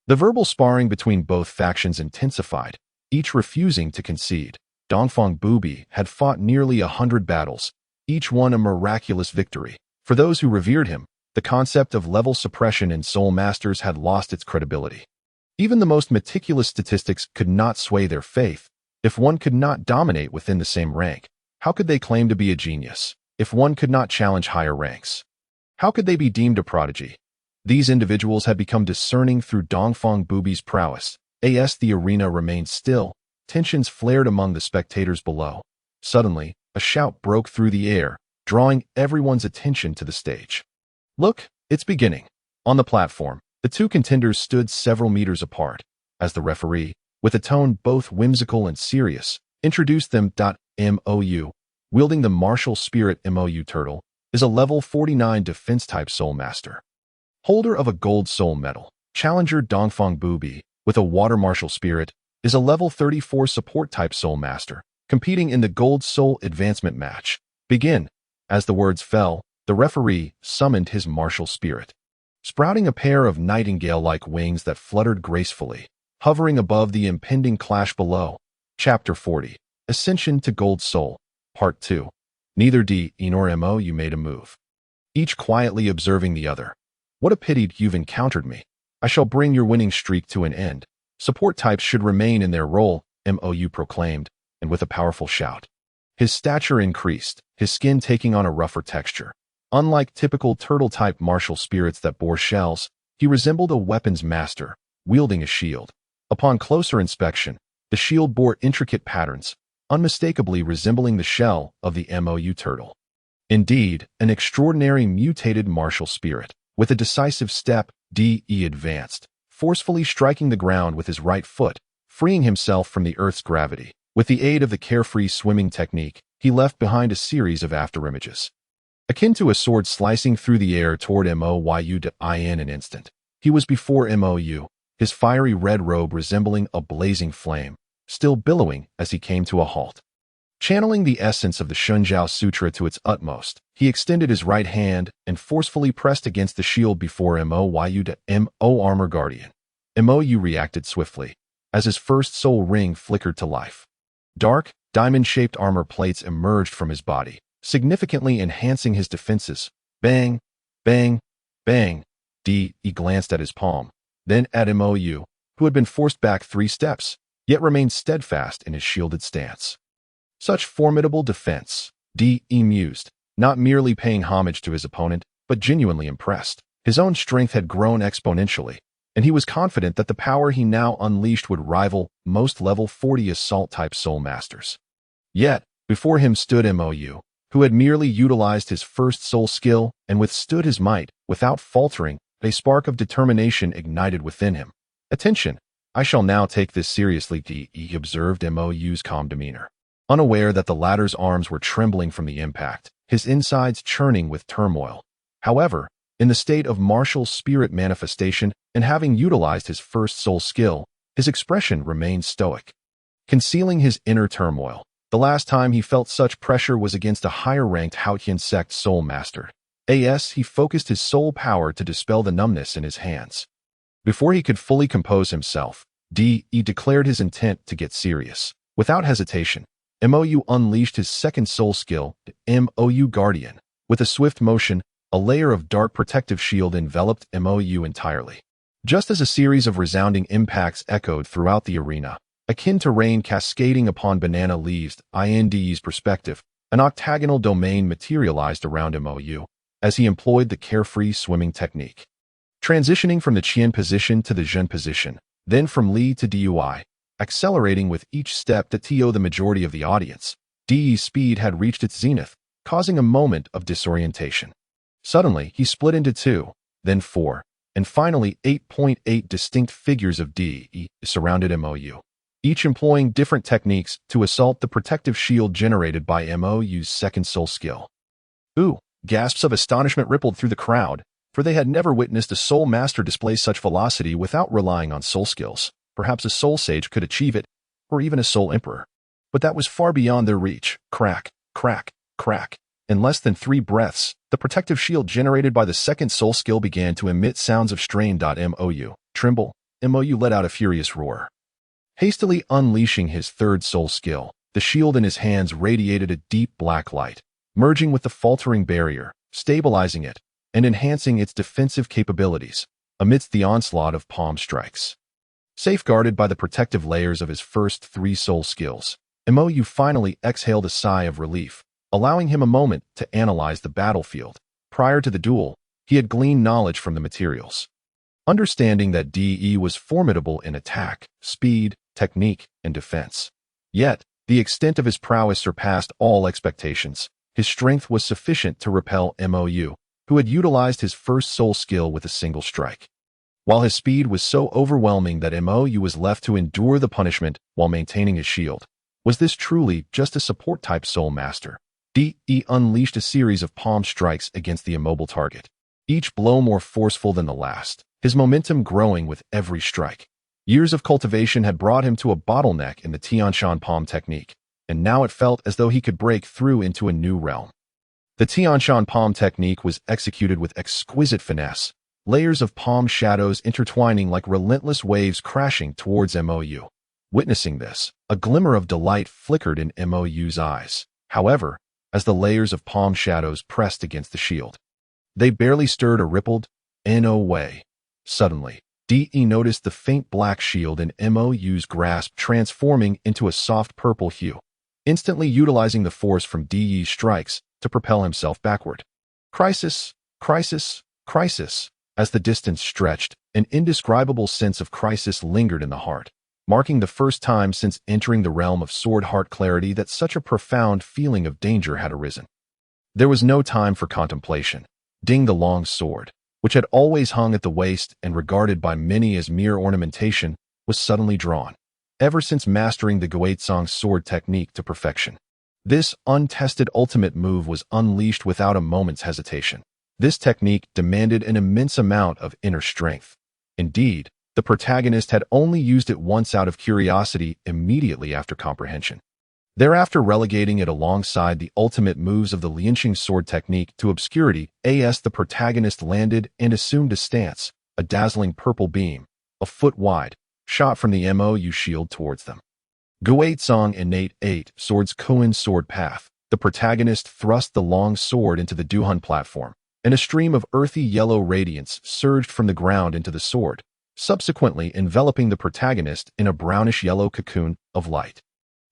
The verbal sparring between both factions intensified, each refusing to concede. Dongfang Bubi had fought nearly 100 battles, each one a miraculous victory. For those who revered him, the concept of level suppression in soul masters had lost its credibility. Even the most meticulous statistics could not sway their faith. If one could not dominate within the same rank, how could they claim to be a genius? If one could not challenge higher ranks, how could they be deemed a prodigy? These individuals had become discerning through Dongfang Bubi's prowess. As the arena remained still, tensions flared among the spectators below. Suddenly, a shout broke through the air, drawing everyone's attention to the stage. Look, it's beginning. On the platform, the two contenders stood several meters apart. As the referee, with a tone both whimsical and serious, introduced them. MOU, wielding the martial spirit MOU turtle, is a level 49 defense-type soul master. Holder of a gold soul medal, Challenger Dongfang Bubi, with a water martial spirit, is a level 34 support-type soul master, competing in the gold soul advancement match. Begin. As the words fell, the referee summoned his martial spirit, sprouting a pair of nightingale-like wings that fluttered gracefully, hovering above the impending clash below. Chapter 40. Ascension to Gold Soul. Part 2. Neither D nor MOU made a move, each quietly observing the other. What a pity you've encountered me. I shall bring your winning streak to an end. Support types should remain in their role, MOU proclaimed, and with a powerful shout. His stature increased, his skin taking on a rougher texture. Unlike typical turtle-type martial spirits that bore shells, he resembled a weapons master, wielding a shield. Upon closer inspection, the shield bore intricate patterns, unmistakably resembling the shell of the MOU turtle. Indeed, an extraordinary mutated martial spirit. With a decisive step, DE advanced, forcefully striking the ground with his right foot, freeing himself from the Earth's gravity. With the aid of the carefree swimming technique, he left behind a series of afterimages, akin to a sword slicing through the air toward MOU. In an instant, he was before MOU, his fiery red robe resembling a blazing flame, still billowing as he came to a halt. Channeling the essence of the Shunjiao Sutra to its utmost, he extended his right hand and forcefully pressed against the shield before MOU. Armor Guardian. MOU reacted swiftly, as his first soul ring flickered to life. Dark, diamond-shaped armor plates emerged from his body, significantly enhancing his defenses. Bang, bang, bang. DE glanced at his palm, then at MOU, who had been forced back 3 steps, yet remained steadfast in his shielded stance. Such formidable defense, DE mused, not merely paying homage to his opponent, but genuinely impressed. His own strength had grown exponentially, and he was confident that the power he now unleashed would rival most level 40 assault-type soul masters. Yet, before him stood MOU, who had merely utilized his first soul skill and withstood his might without faltering. A spark of determination ignited within him. Attention, I shall now take this seriously, DE observed MOU's calm demeanor, unaware that the latter's arms were trembling from the impact, his insides churning with turmoil. However, in the state of martial spirit manifestation and having utilized his first soul skill, his expression remained stoic, concealing his inner turmoil. The last time he felt such pressure was against a higher-ranked Haotian sect soul master. He focused his soul power to dispel the numbness in his hands. Before he could fully compose himself, DE declared his intent to get serious. Without hesitation, MOU unleashed his second soul skill, MOU Guardian. With a swift motion, a layer of dark protective shield enveloped MOU entirely. Just as a series of resounding impacts echoed throughout the arena, akin to rain cascading upon banana leaves, in DE's perspective, an octagonal domain materialized around MOU, as he employed the carefree swimming technique. Transitioning from the Qian position to the Zhen position, then from Li to DUI, accelerating with each step that the majority of the audience, DE's speed had reached its zenith, causing a moment of disorientation. Suddenly, he split into 2, then 4, and finally 8.8 distinct figures of DE surrounded MOU, each employing different techniques to assault the protective shield generated by MOU's second soul skill. Ooh! Gasps of astonishment rippled through the crowd, for they had never witnessed a soul master display such velocity without relying on soul skills. Perhaps a soul sage could achieve it, or even a soul emperor. But that was far beyond their reach. Crack, crack, crack. In less than 3 breaths, the protective shield generated by the second soul skill began to emit sounds of strain. MOU. Tremble. MOU let out a furious roar. Hastily unleashing his third soul skill, the shield in his hands radiated a deep black light, merging with the faltering barrier, stabilizing it, and enhancing its defensive capabilities amidst the onslaught of palm strikes. Safeguarded by the protective layers of his first 3 soul skills, MOU finally exhaled a sigh of relief, allowing him a moment to analyze the battlefield. Prior to the duel, he had gleaned knowledge from the materials. Understanding that DE was formidable in attack, speed, technique, and defense. Yet, the extent of his prowess surpassed all expectations. His strength was sufficient to repel MOU, who had utilized his first soul skill with a single strike. while his speed was so overwhelming that Mou was left to endure the punishment while maintaining his shield. Was this truly just a support-type soul master? De unleashed a series of palm strikes against the immobile target, each blow more forceful than the last, his momentum growing with every strike. Years of cultivation had brought him to a bottleneck in the Tianshan palm technique, and now it felt as though he could break through into a new realm. The Tianshan palm technique was executed with exquisite finesse, layers of palm shadows intertwining like relentless waves crashing towards Mou. Witnessing this, a glimmer of delight flickered in Mou's eyes. However, as the layers of palm shadows pressed against the shield, they barely stirred a rippled, no way. Suddenly, De noticed the faint black shield in Mou's grasp transforming into a soft purple hue, instantly utilizing the force from De's strikes to propel himself backward. Crisis, crisis, crisis. As the distance stretched, an indescribable sense of crisis lingered in the heart, marking the first time since entering the realm of sword heart clarity that such a profound feeling of danger had arisen. There was no time for contemplation. Ding, the long sword, which had always hung at the waist and regarded by many as mere ornamentation, was suddenly drawn, ever since mastering the Guizhong's sword technique to perfection. This untested ultimate move was unleashed without a moment's hesitation. This technique demanded an immense amount of inner strength. Indeed, the protagonist had only used it once out of curiosity immediately after comprehension, thereafter relegating it alongside the ultimate moves of the Lianxing sword technique to obscurity. As the protagonist landed and assumed a stance, a dazzling purple beam, a foot wide, shot from the Mou shield towards them. Guizhong innate 8 swords Koan sword path. The protagonist thrust the long sword into the Duhun platform, and a stream of earthy yellow radiance surged from the ground into the sword, subsequently enveloping the protagonist in a brownish-yellow cocoon of light.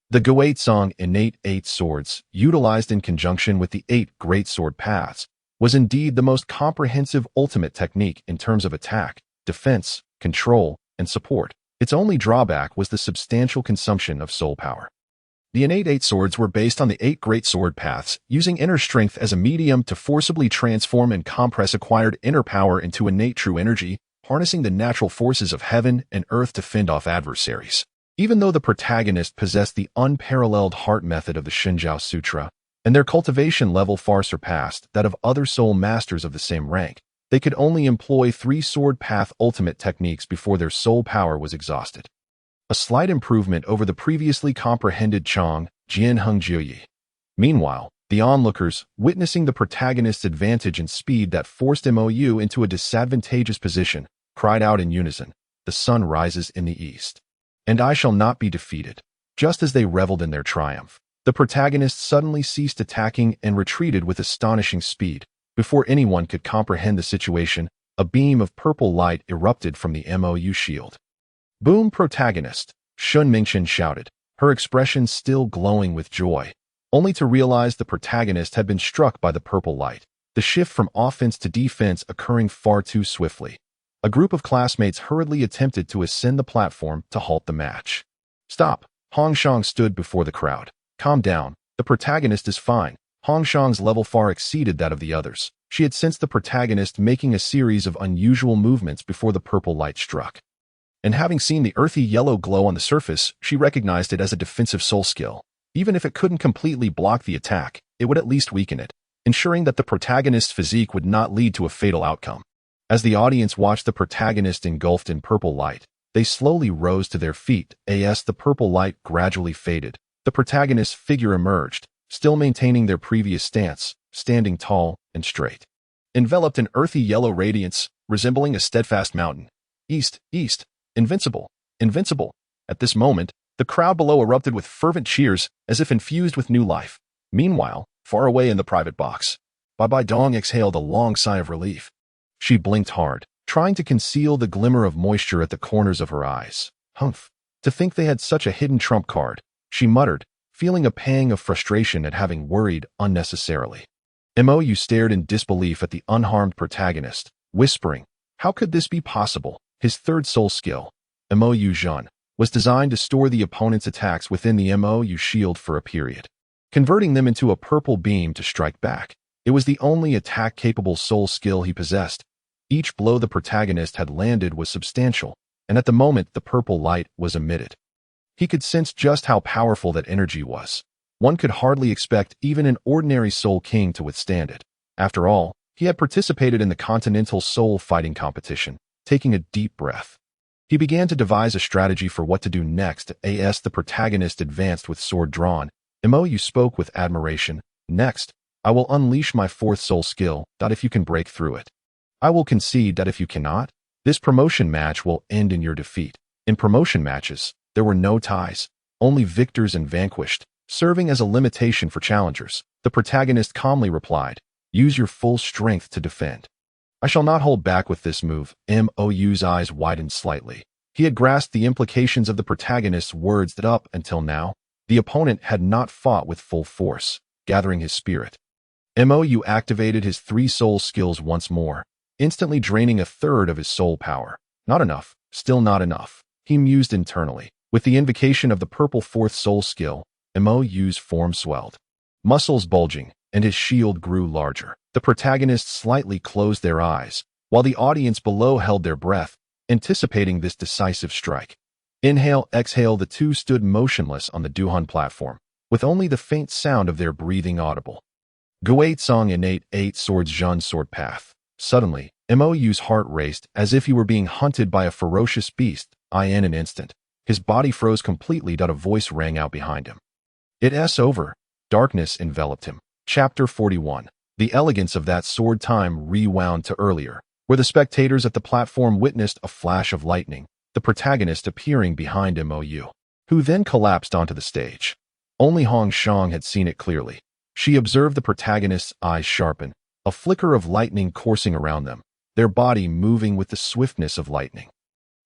The Guizhong innate 8 swords, utilized in conjunction with the 8 great sword paths, was indeed the most comprehensive ultimate technique in terms of attack, defense, control, and support. Its only drawback was the substantial consumption of soul power. The innate 8 swords were based on the 8 great sword paths, using inner strength as a medium to forcibly transform and compress acquired inner power into innate true energy, harnessing the natural forces of heaven and earth to fend off adversaries. Even though the protagonist possessed the unparalleled heart method of the Shinjiao Sutra, and their cultivation level far surpassed that of other soul masters of the same rank, they could only employ 3 sword path ultimate techniques before their soul power was exhausted. A slight improvement over the previously comprehended Chong, Jian Heng Jiuyi. Meanwhile, the onlookers, witnessing the protagonist's advantage in speed that forced Mou into a disadvantageous position, cried out in unison, "The sun rises in the east, and I shall not be defeated." Just as they reveled in their triumph, the protagonist suddenly ceased attacking and retreated with astonishing speed. Before anyone could comprehend the situation, a beam of purple light erupted from the Mou shield. "Boom, protagonist!" Shun Mingchen shouted, her expression still glowing with joy, only to realize the protagonist had been struck by the purple light, the shift from offense to defense occurring far too swiftly. A group of classmates hurriedly attempted to ascend the platform to halt the match. "Stop!" Hongshang stood before the crowd. "Calm down, the protagonist is fine." Hongshang's level far exceeded that of the others. She had sensed the protagonist making a series of unusual movements before the purple light struck, and having seen the earthy yellow glow on the surface, she recognized it as a defensive soul skill. Even if it couldn't completely block the attack, it would at least weaken it, ensuring that the protagonist's physique would not lead to a fatal outcome. As the audience watched the protagonist engulfed in purple light, they slowly rose to their feet. As the purple light gradually faded, the protagonist's figure emerged, still maintaining their previous stance, standing tall and straight, enveloped in earthy yellow radiance, resembling a steadfast mountain. "East, east! Invincible! Invincible!" At this moment, the crowd below erupted with fervent cheers, as if infused with new life. Meanwhile, far away in the private box, Bai Dong exhaled a long sigh of relief. She blinked hard, trying to conceal the glimmer of moisture at the corners of her eyes. "Humph! To think they had such a hidden trump card," she muttered, feeling a pang of frustration at having worried unnecessarily. Mou stared in disbelief at the unharmed protagonist, whispering, "How could this be possible?" His third soul skill, Mou Zhan, was designed to store the opponent's attacks within the Mou shield for a period, converting them into a purple beam to strike back. It was the only attack-capable soul skill he possessed. Each blow the protagonist had landed was substantial, and at the moment the purple light was emitted. He could sense just how powerful that energy was. One could hardly expect even an ordinary Soul King to withstand it. After all, he had participated in the Continental Soul Fighting Competition. Taking a deep breath, he began to devise a strategy for what to do next. As the protagonist advanced with sword drawn, Mou spoke with admiration. Next, I will unleash my fourth soul skill. If you can break through it, I will concede that if you cannot, this promotion match will end in your defeat. In promotion matches, there were no ties, only victors and vanquished, serving as a limitation for challengers. The protagonist calmly replied, use your full strength to defend. I shall not hold back with this move. Mou's eyes widened slightly. He had grasped the implications of the protagonist's words that up until now, the opponent had not fought with full force, gathering his spirit. Mou activated his 3 soul skills once more, instantly draining a third of his soul power. Not enough, still not enough, he mused internally. With the invocation of the purple 4th soul skill, Mou's form swelled, muscles bulging, and his shield grew larger. The protagonists slightly closed their eyes, while the audience below held their breath, anticipating this decisive strike. Inhale, exhale, the two stood motionless on the Duhan platform, with only the faint sound of their breathing audible. Guate Song innate 8 swords Jun sword path. Suddenly, Mou's heart raced as if he were being hunted by a ferocious beast. In an instant, his body froze completely. A voice rang out behind him. It's over. Darkness enveloped him. Chapter 41. The elegance of that sword time rewound to earlier, where the spectators at the platform witnessed a flash of lightning, the protagonist appearing behind Mou, who then collapsed onto the stage. Only Hong Shang had seen it clearly. She observed the protagonist's eyes sharpen, a flicker of lightning coursing around them, their body moving with the swiftness of lightning.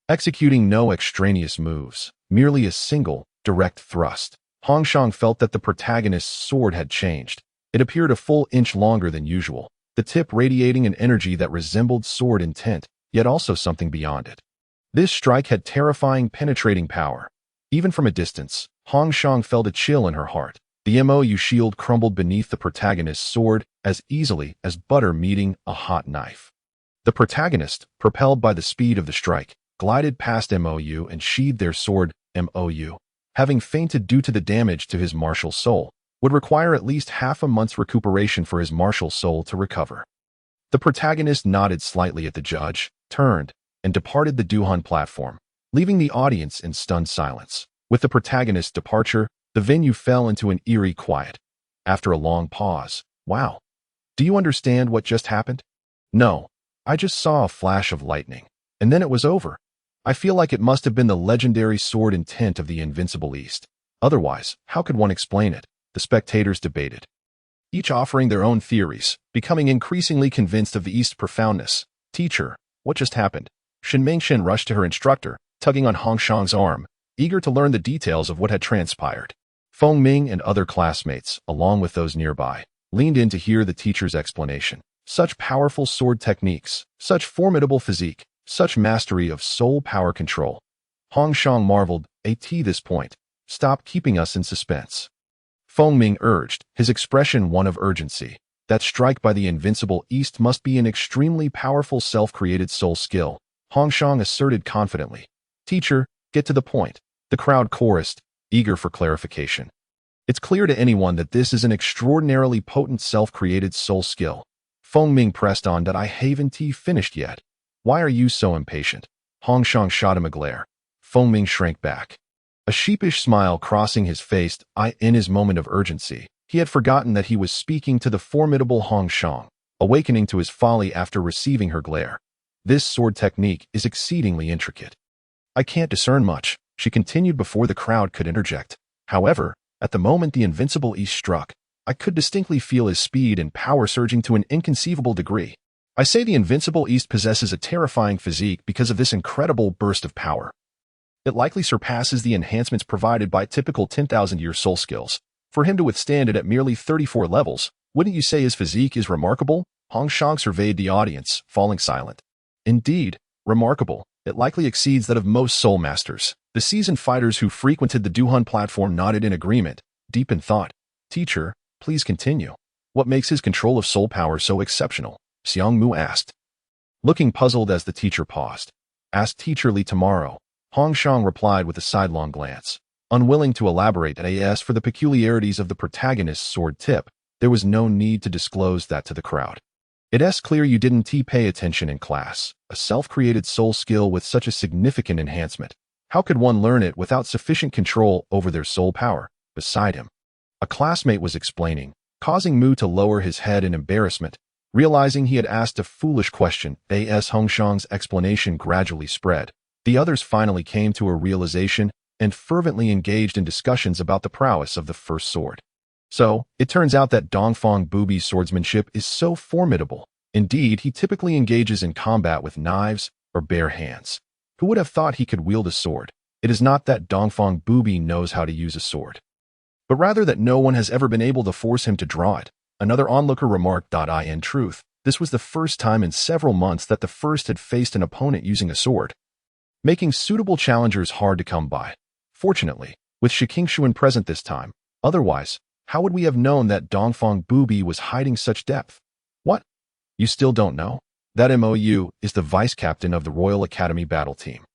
Executing no extraneous moves, merely a single, direct thrust. Hong Shang felt that the protagonist's sword had changed. It appeared a full inch longer than usual, the tip radiating an energy that resembled sword intent, yet also something beyond it. This strike had terrifying, penetrating power. Even from a distance, Hong Shang felt a chill in her heart. The Mou shield crumbled beneath the protagonist's sword as easily as butter meeting a hot knife. The protagonist, propelled by the speed of the strike, glided past Mou and sheathed their sword. Mou, having fainted due to the damage to his martial soul, would require at least half a month's recuperation for his martial soul to recover. The protagonist nodded slightly at the judge, turned, and departed the Duhan platform, leaving the audience in stunned silence. With the protagonist's departure, the venue fell into an eerie quiet. After a long pause, wow. Do you understand what just happened? No, I just saw a flash of lightning, and then it was over. I feel like it must have been the legendary sword intent of the Invincible East. Otherwise, how could one explain it? The spectators debated, each offering their own theories, becoming increasingly convinced of the East's profoundness. Teacher, what just happened? Shen Mengshen rushed to her instructor, tugging on Hong Shang's arm, eager to learn the details of what had transpired. Feng Ming and other classmates, along with those nearby, leaned in to hear the teacher's explanation. Such powerful sword techniques, such formidable physique, such mastery of soul power control. Hong Shang marveled, at this point, stop keeping us in suspense. Feng Ming urged, his expression one of urgency. That strike by the Invincible East must be an extremely powerful self-created soul skill. Hong Shang asserted confidently. Teacher, get to the point. The crowd chorused, eager for clarification. It's clear to anyone that this is an extraordinarily potent self-created soul skill. Feng Ming pressed on. I haven't finished yet. Why are you so impatient? Hong Shang shot him a glare. Feng Ming shrank back, a sheepish smile crossing his face. In his moment of urgency, he had forgotten that he was speaking to the formidable Hong Shang, awakening to his folly after receiving her glare. This sword technique is exceedingly intricate. I can't discern much, she continued before the crowd could interject. However, at the moment the Invincible East struck, I could distinctly feel his speed and power surging to an inconceivable degree. I say the Invincible East possesses a terrifying physique because of this incredible burst of power. It likely surpasses the enhancements provided by typical 10,000-year soul skills. For him to withstand it at merely 34 levels, wouldn't you say his physique is remarkable? Hong Shang surveyed the audience, falling silent. Indeed, remarkable. It likely exceeds that of most soul masters. The seasoned fighters who frequented the Duhan platform nodded in agreement, deep in thought. Teacher, please continue. What makes his control of soul power so exceptional? Xiang Mu asked. Looking puzzled as the teacher paused. Ask Teacher Li tomorrow. Hong Shang replied with a sidelong glance. Unwilling to elaborate as for the peculiarities of the protagonist's sword tip, there was no need to disclose that to the crowd. It's clear you didn't pay attention in class. A self-created soul skill with such a significant enhancement. How could one learn it without sufficient control over their soul power? Beside him, a classmate was explaining, causing Mu to lower his head in embarrassment. Realizing he had asked a foolish question, as Hong Shang's explanation gradually spread, the others finally came to a realization and fervently engaged in discussions about the prowess of the first sword. So, it turns out that Dongfang Bubi's swordsmanship is so formidable. Indeed, he typically engages in combat with knives or bare hands. Who would have thought he could wield a sword? It is not that Dongfang Bubi knows how to use a sword, but rather that no one has ever been able to force him to draw it. Another onlooker remarked. In truth, this was the first time in several months that the first had faced an opponent using a sword, making suitable challengers hard to come by. Fortunately, with Shiqingshuan present this time, otherwise, how would we have known that Dongfang Bubi was hiding such depth? What? You still don't know? That MOU is the vice-captain of the Royal Academy battle team.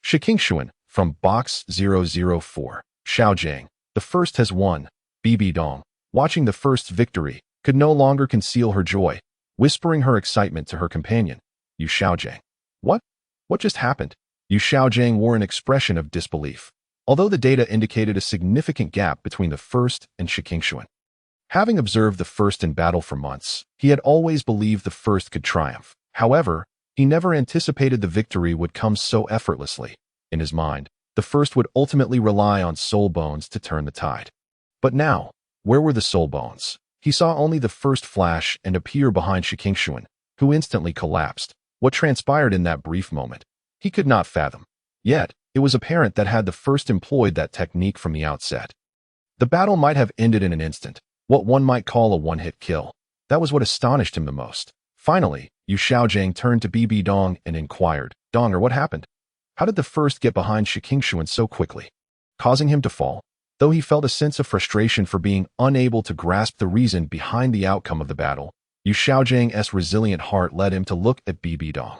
Shiqingshuan, from Box 004. Xiaojiang, the first has won. Bibi Dong, watching the first's victory, could no longer conceal her joy, whispering her excitement to her companion. Yu Xiaojiang. What? What just happened? Yu Xiaojiang wore an expression of disbelief, although the data indicated a significant gap between the first and Shiqingshuan. Having observed the first in battle for months, he had always believed the first could triumph. However, he never anticipated the victory would come so effortlessly. In his mind, the first would ultimately rely on soul bones to turn the tide. But now, where were the soul bones? He saw only the first flash and appear behind Shiqingshuan, who instantly collapsed. What transpired in that brief moment, he could not fathom. Yet, it was apparent that had the first employed that technique from the outset, the battle might have ended in an instant, what one might call a one-hit kill. That was what astonished him the most. Finally, Yu Xiaojiang turned to Bibi Dong and inquired, Donger, what happened? How did the first get behind Shiqingshuan so quickly, causing him to fall? Though he felt a sense of frustration for being unable to grasp the reason behind the outcome of the battle, Yu Xiaojiang's resilient heart led him to look at Bibi Dong.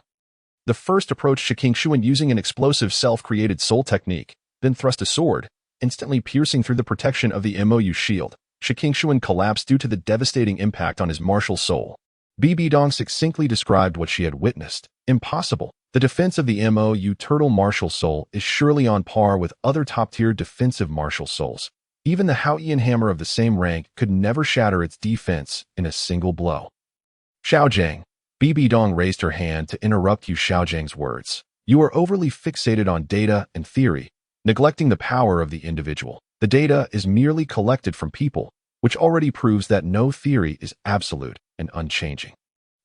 The first approached Shiqingshuan using an explosive self-created soul technique, then thrust a sword, instantly piercing through the protection of the MOU shield. Shiqingshuan collapsed due to the devastating impact on his martial soul. Bibi Dong succinctly described what she had witnessed. Impossible. The defense of the MOU turtle martial soul is surely on par with other top-tier defensive martial souls. Even the Haoyan hammer of the same rank could never shatter its defense in a single blow. Xiaojiang. Bibi Dong raised her hand to interrupt Yu Xiaojiang's words. You are overly fixated on data and theory, neglecting the power of the individual. The data is merely collected from people, which already proves that no theory is absolute and unchanging.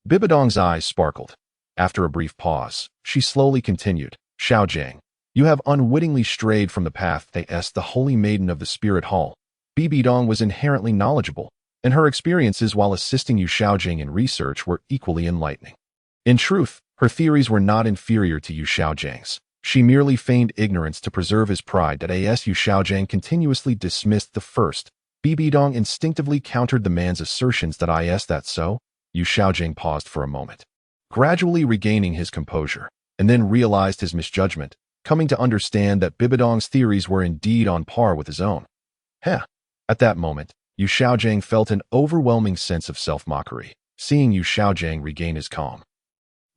Bibi Dong's eyes sparkled. After a brief pause, she slowly continued, Xiaojiang, you have unwittingly strayed from the path the Holy Maiden of the Spirit Hall. Bibi Dong was inherently knowledgeable, and her experiences while assisting Yu Xiaojiang in research were equally enlightening. In truth, her theories were not inferior to Yu Xiaojiang's. She merely feigned ignorance to preserve his pride. Yu Xiaojiang continuously dismissed the first. Bibi Dong instinctively countered the man's assertions that so. Yu Xiaojiang paused for a moment, gradually regaining his composure, and then realized his misjudgment, coming to understand that Bibi Dong's theories were indeed on par with his own. At that moment, Yu Xiaojiang felt an overwhelming sense of self-mockery, seeing Yu Xiaojiang regain his calm.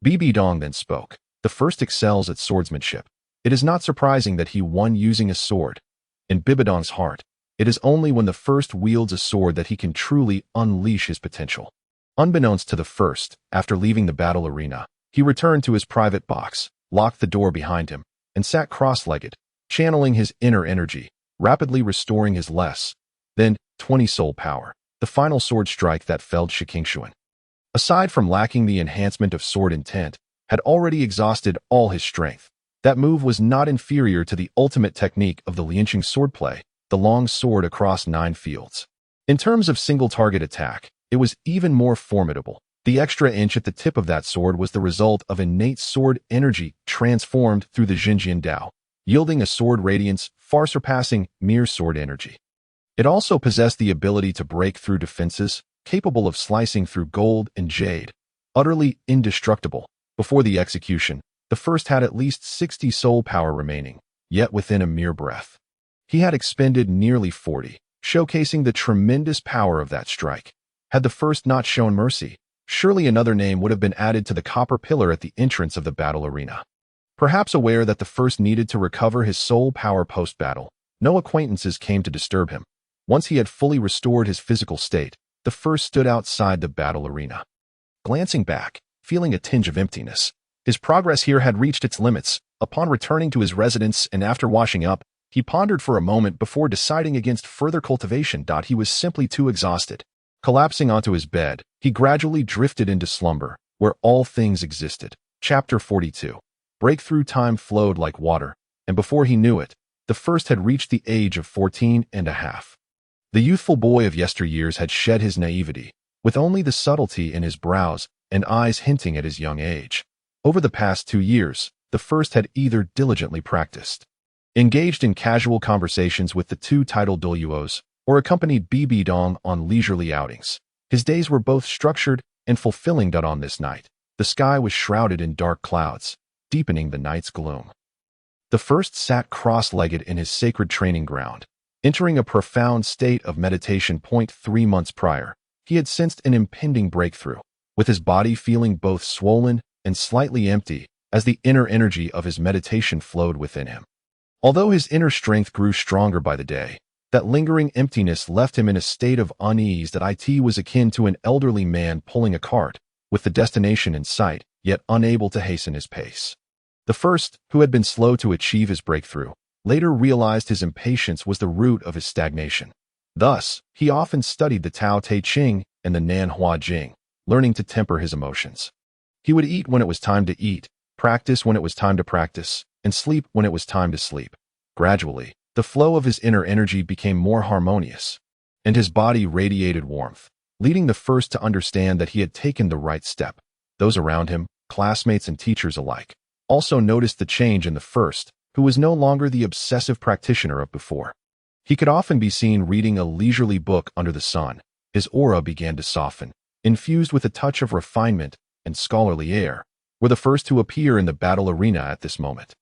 Bibi Dong then spoke. The first excels at swordsmanship. It is not surprising that he won using a sword. In Bibi Dong's heart, it is only when the first wields a sword that he can truly unleash his potential. Unbeknownst to the first, after leaving the battle arena, he returned to his private box, locked the door behind him, and sat cross-legged, channeling his inner energy, rapidly restoring his less than 20 soul power, the final sword strike that felled Shiqingshuan. Aside from lacking the enhancement of sword intent, had already exhausted all his strength. That move was not inferior to the ultimate technique of the Lianqing swordplay, the long sword across 9 fields. In terms of single-target attack, it was even more formidable. The extra inch at the tip of that sword was the result of innate sword energy transformed through the Xinjian Dao, yielding a sword radiance far surpassing mere sword energy. It also possessed the ability to break through defenses, capable of slicing through gold and jade, utterly indestructible. Before the execution, the first had at least 60 soul power remaining, yet within a mere breath. He had expended nearly 40, showcasing the tremendous power of that strike. Had the first not shown mercy, surely another name would have been added to the copper pillar at the entrance of the battle arena. Perhaps aware that the first needed to recover his soul power post-battle, no acquaintances came to disturb him. Once he had fully restored his physical state, the first stood outside the battle arena. Glancing back, feeling a tinge of emptiness, his progress here had reached its limits. Upon returning to his residence and after washing up, he pondered for a moment before deciding against further cultivation. He was simply too exhausted. Collapsing onto his bed, he gradually drifted into slumber, where all things existed. Chapter 42. Breakthrough time flowed like water, and before he knew it, the first had reached the age of 14 and a half. The youthful boy of yesteryears had shed his naivety, with only the subtlety in his brows and eyes hinting at his young age. Over the past 2 years, the first had either diligently practiced, engaged in casual conversations with the two titled Douluos, or accompanied Bibi Dong on leisurely outings. His days were both structured and fulfilling. On this night, the sky was shrouded in dark clouds, deepening the night's gloom. The first sat cross-legged in his sacred training ground, entering a profound state of meditation. 3 months prior, he had sensed an impending breakthrough, with his body feeling both swollen and slightly empty as the inner energy of his meditation flowed within him. Although his inner strength grew stronger by the day, that lingering emptiness left him in a state of unease that was akin to an elderly man pulling a cart, with the destination in sight, yet unable to hasten his pace. The first, who had been slow to achieve his breakthrough, later realized his impatience was the root of his stagnation. Thus, he often studied the Tao Te Ching and the Nan Hua Jing, learning to temper his emotions. He would eat when it was time to eat, practice when it was time to practice, and sleep when it was time to sleep. Gradually, the flow of his inner energy became more harmonious, and his body radiated warmth, leading the first to understand that he had taken the right step. Those around him, classmates and teachers alike, also noticed the change in the first, who was no longer the obsessive practitioner of before. He could often be seen reading a leisurely book under the sun. His aura began to soften, infused with a touch of refinement and scholarly air, were the first to appear in the battle arena at this moment.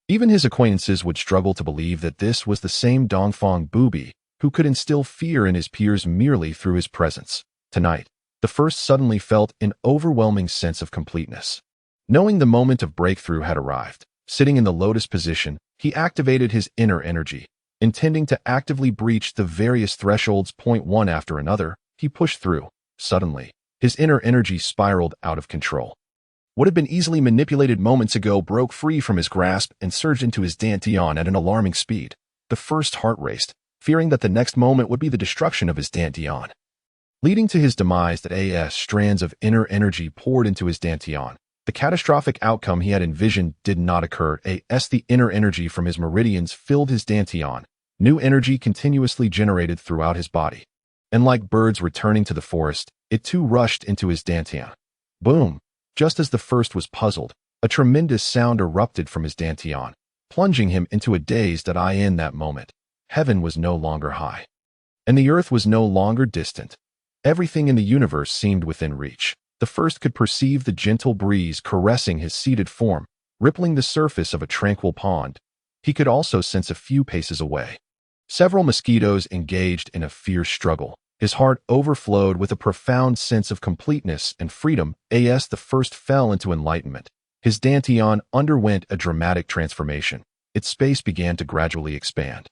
Even his acquaintances would struggle to believe that this was the same Dongfang Bubi who could instill fear in his peers merely through his presence. Tonight, the first suddenly felt an overwhelming sense of completeness. Knowing the moment of breakthrough had arrived, sitting in the lotus position, he activated his inner energy, intending to actively breach the various thresholds. One after another, he pushed through. Suddenly, his inner energy spiraled out of control. What had been easily manipulated moments ago broke free from his grasp and surged into his dantian at an alarming speed. The first heart raced, fearing that the next moment would be the destruction of his dantian. Leading to his demise, that as strands of inner energy poured into his dantian, the catastrophic outcome he had envisioned did not occur. As the inner energy from his meridians filled his dantian, new energy continuously generated throughout his body. And like birds returning to the forest, it too rushed into his dantian. Boom! Just as the first was puzzled, a tremendous sound erupted from his dantian, plunging him into a daze. In that moment, heaven was no longer high, and the earth was no longer distant. Everything in the universe seemed within reach. The first could perceive the gentle breeze caressing his seated form, rippling the surface of a tranquil pond. He could also sense a few paces away several mosquitoes engaged in a fierce struggle. His heart overflowed with a profound sense of completeness and freedom. As the first fell into enlightenment, his dantian underwent a dramatic transformation. Its space began to gradually expand,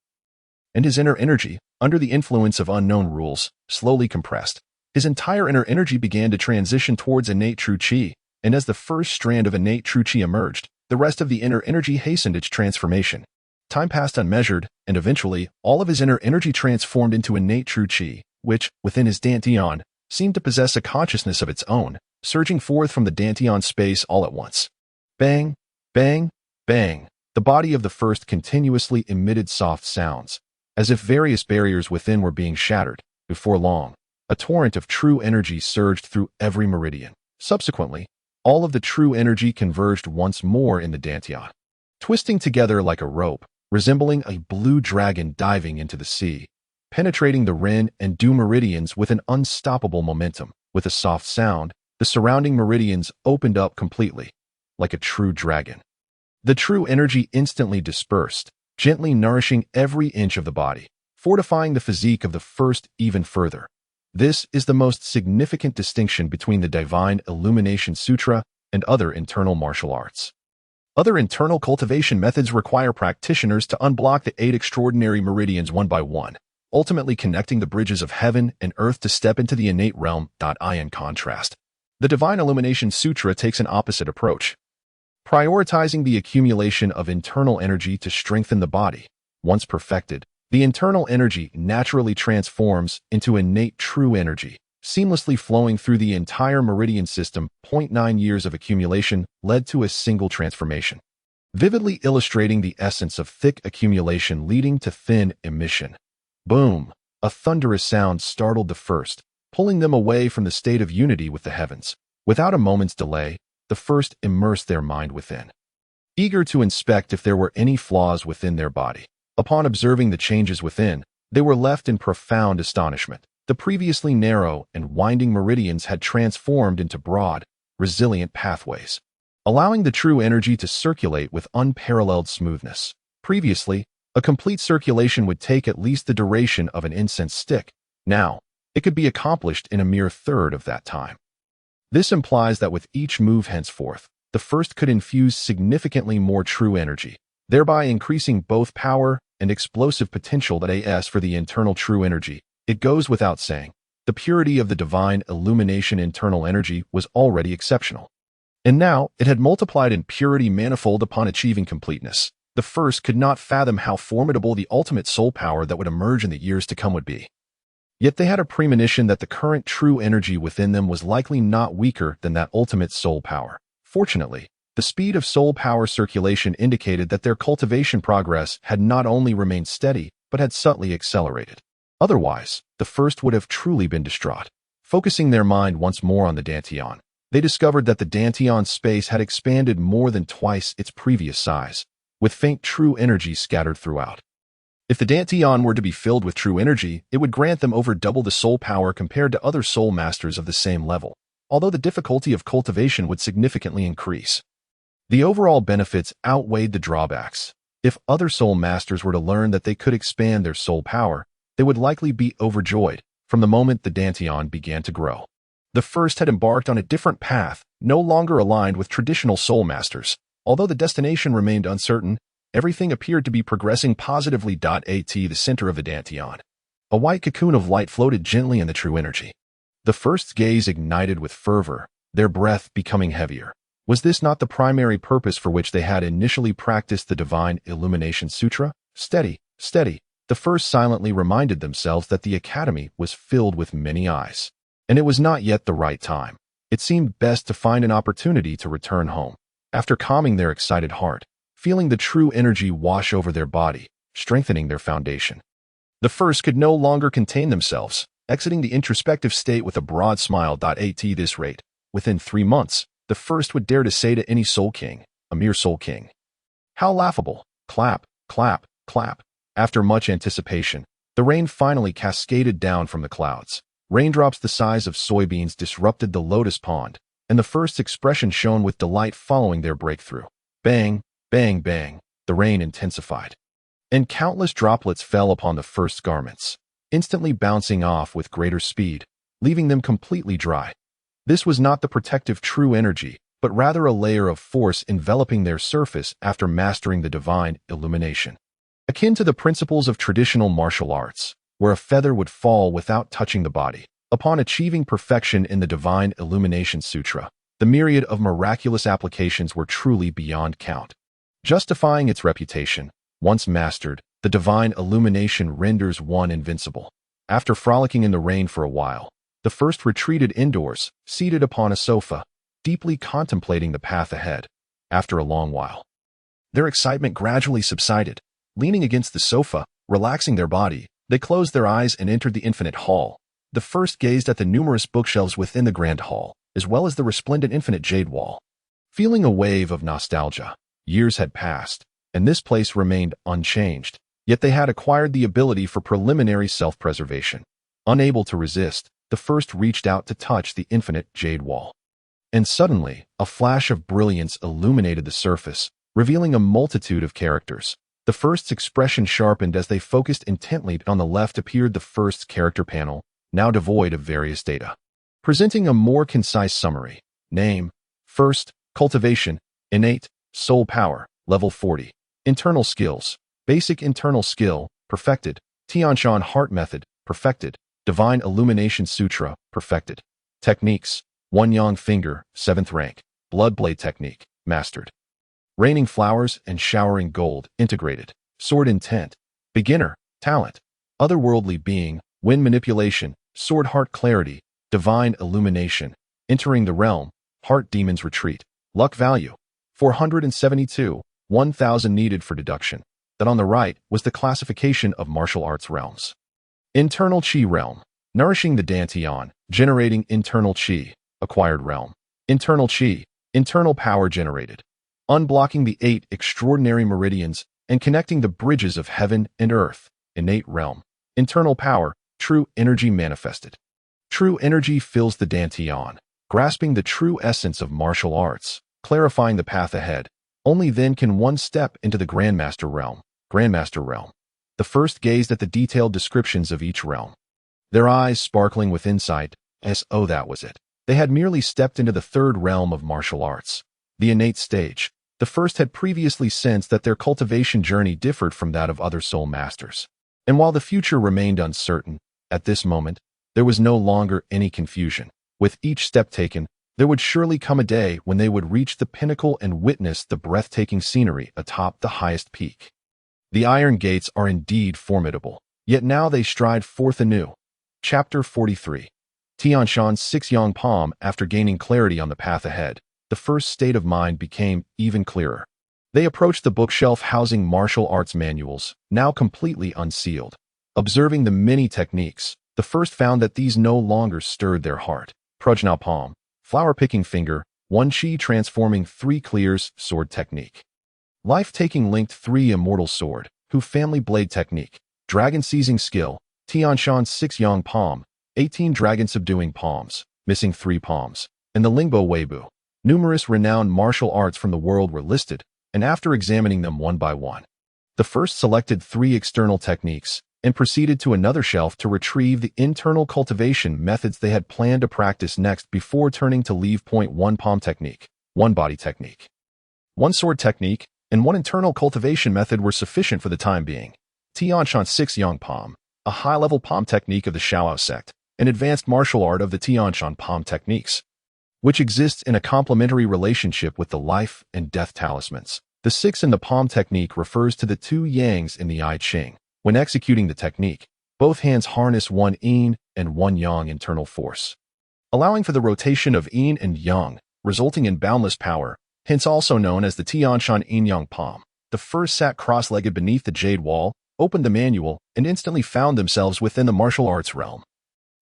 and his inner energy, under the influence of unknown rules, slowly compressed. His entire inner energy began to transition towards innate true qi, and as the first strand of innate true qi emerged, the rest of the inner energy hastened its transformation. Time passed unmeasured, and eventually, all of his inner energy transformed into innate true qi, which, within his dantian, seemed to possess a consciousness of its own, surging forth from the dantian space all at once. Bang, bang, bang. The body of the first continuously emitted soft sounds, as if various barriers within were being shattered. Before long, a torrent of true energy surged through every meridian. Subsequently, all of the true energy converged once more in the dantian, twisting together like a rope, resembling a blue dragon diving into the sea, penetrating the Ren and Du meridians with an unstoppable momentum. With a soft sound, the surrounding meridians opened up completely, like a true dragon. The true energy instantly dispersed, gently nourishing every inch of the body, fortifying the physique of the first even further. This is the most significant distinction between the Divine Illumination Sutra and other internal martial arts. Other internal cultivation methods require practitioners to unblock the 8 extraordinary meridians one by one, ultimately connecting the bridges of heaven and earth to step into the innate realm. In contrast, the Divine Illumination Sutra takes an opposite approach, prioritizing the accumulation of internal energy to strengthen the body. Once perfected, the internal energy naturally transforms into innate true energy, seamlessly flowing through the entire meridian system. 9 years of accumulation led to a single transformation, vividly illustrating the essence of thick accumulation leading to thin emission. Boom! A thunderous sound startled the first, pulling them away from the state of unity with the heavens. Without a moment's delay, the first immersed their mind within, eager to inspect if there were any flaws within their body. Upon observing the changes within, they were left in profound astonishment. The previously narrow and winding meridians had transformed into broad, resilient pathways, allowing the true energy to circulate with unparalleled smoothness. Previously, a complete circulation would take at least the duration of an incense stick. Now, it could be accomplished in a mere third of that time. This implies that with each move henceforth, the first could infuse significantly more true energy, thereby increasing both power and explosive potential. As for the internal true energy, it goes without saying, the purity of the Divine Illumination internal energy was already exceptional. And now, it had multiplied in purity manifold upon achieving completeness. The first could not fathom how formidable the ultimate soul power that would emerge in the years to come would be. Yet they had a premonition that the current true energy within them was likely not weaker than that ultimate soul power. Fortunately, the speed of soul power circulation indicated that their cultivation progress had not only remained steady, but had subtly accelerated. Otherwise, the first would have truly been distraught. Focusing their mind once more on the Dantian, they discovered that the Dantian space had expanded more than twice its previous size, with faint true energy scattered throughout. If the Dantian were to be filled with true energy, it would grant them over double the soul power compared to other soul masters of the same level, although the difficulty of cultivation would significantly increase. The overall benefits outweighed the drawbacks. If other soul masters were to learn that they could expand their soul power, they would likely be overjoyed from the moment the Dantian began to grow. The first had embarked on a different path, no longer aligned with traditional soul masters. Although the destination remained uncertain, everything appeared to be progressing positively. At the center of the Dantian, a white cocoon of light floated gently in the true energy. The first's gaze ignited with fervor, their breath becoming heavier. Was this not the primary purpose for which they had initially practiced the Divine Illumination Sutra? Steady, steady. The first silently reminded themselves that the academy was filled with many eyes, and it was not yet the right time. It seemed best to find an opportunity to return home. After calming their excited heart, feeling the true energy wash over their body, strengthening their foundation, the first could no longer contain themselves, exiting the introspective state with a broad smile. At this rate, within 3 months, the first would dare to say to any soul king, a mere soul king, "How laughable!" Clap, clap, clap. After much anticipation, the rain finally cascaded down from the clouds. Raindrops the size of soybeans disrupted the lotus pond, and the first's expression shone with delight following their breakthrough. Bang, bang, bang, the rain intensified, and countless droplets fell upon the first's garments, instantly bouncing off with greater speed, leaving them completely dry. This was not the protective true energy, but rather a layer of force enveloping their surface after mastering the Divine Illumination. Akin to the principles of traditional martial arts, where a feather would fall without touching the body. Upon achieving perfection in the Divine Illumination Sutra, the myriad of miraculous applications were truly beyond count. Justifying its reputation, once mastered, the Divine Illumination renders one invincible. After frolicking in the rain for a while, the first retreated indoors, seated upon a sofa, deeply contemplating the path ahead. After a long while, their excitement gradually subsided. Leaning against the sofa, relaxing their body, they closed their eyes and entered the infinite hall. The first gazed at the numerous bookshelves within the grand hall, as well as the resplendent infinite jade wall. Feeling a wave of nostalgia, years had passed, and this place remained unchanged, yet they had acquired the ability for preliminary self-preservation. Unable to resist, the first reached out to touch the infinite jade wall. And suddenly, a flash of brilliance illuminated the surface, revealing a multitude of characters. The first's expression sharpened as they focused intently. On the left appeared the first character panel, now devoid of various data, presenting a more concise summary. Name: first, cultivation, innate, soul power, level 40. Internal skills: basic internal skill, perfected. Tianshan heart method, perfected. Divine illumination sutra, perfected. Techniques: one yang finger, 7th rank. Blood blade technique, mastered. Raining flowers and showering gold, integrated. Sword intent, beginner, talent. Otherworldly being, wind manipulation, sword heart clarity, divine illumination. Entering the realm, heart demons retreat. Luck value, 472, 1000 needed for deduction. That on the right was the classification of martial arts realms. Internal Qi realm, nourishing the Dantian, generating internal Qi, acquired realm. Internal Qi, internal power generated. Unblocking the 8 extraordinary meridians and connecting the bridges of heaven and earth, innate realm. Internal power, true energy manifested. True energy fills the Dantian, grasping the true essence of martial arts, clarifying the path ahead. Only then can one step into the Grandmaster realm. Grandmaster realm. The first gazed at the detailed descriptions of each realm, their eyes sparkling with insight, as oh that was it. They had merely stepped into the third realm of martial arts, the innate stage. The first had previously sensed that their cultivation journey differed from that of other soul masters. And while the future remained uncertain, at this moment, there was no longer any confusion. With each step taken, there would surely come a day when they would reach the pinnacle and witness the breathtaking scenery atop the highest peak. The iron gates are indeed formidable, yet now they stride forth anew. Chapter 43. Tianshan's 6 Yang Palm. After gaining clarity on the path ahead, the first state of mind became even clearer. They approached the bookshelf housing martial arts manuals, now completely unsealed. Observing the many techniques, the first found that these no longer stirred their heart. Prajna Palm, flower-picking finger, 1 Qi transforming 3 clears, sword technique. Life-taking linked 3 immortal sword, Hu family blade technique. Dragon seizing skill, Tianshan's 6 Yang Palm, 18 dragon subduing palms, missing 3 palms. And the Lingbo Weibu. Numerous renowned martial arts from the world were listed, and after examining them one by one, the first selected 3 external techniques and proceeded to another shelf to retrieve the internal cultivation methods they had planned to practice next before turning to leave. 1 palm technique, 1 body technique, 1 sword technique, and 1 internal cultivation method were sufficient for the time being. Tianshan's 6 Yang Palm, a high-level palm technique of the Shaolao sect, an advanced martial art of the Tianshan palm techniques, which exists in a complementary relationship with the life and death talismans. The 6 in the palm technique refers to the 2 yangs in the I Ching. When executing the technique, both hands harness 1 yin and 1 yang internal force, allowing for the rotation of yin and yang, resulting in boundless power, hence also known as the Tianshan Yin Yang Palm. The first sat cross-legged beneath the jade wall, opened the manual, and instantly found themselves within the martial arts realm,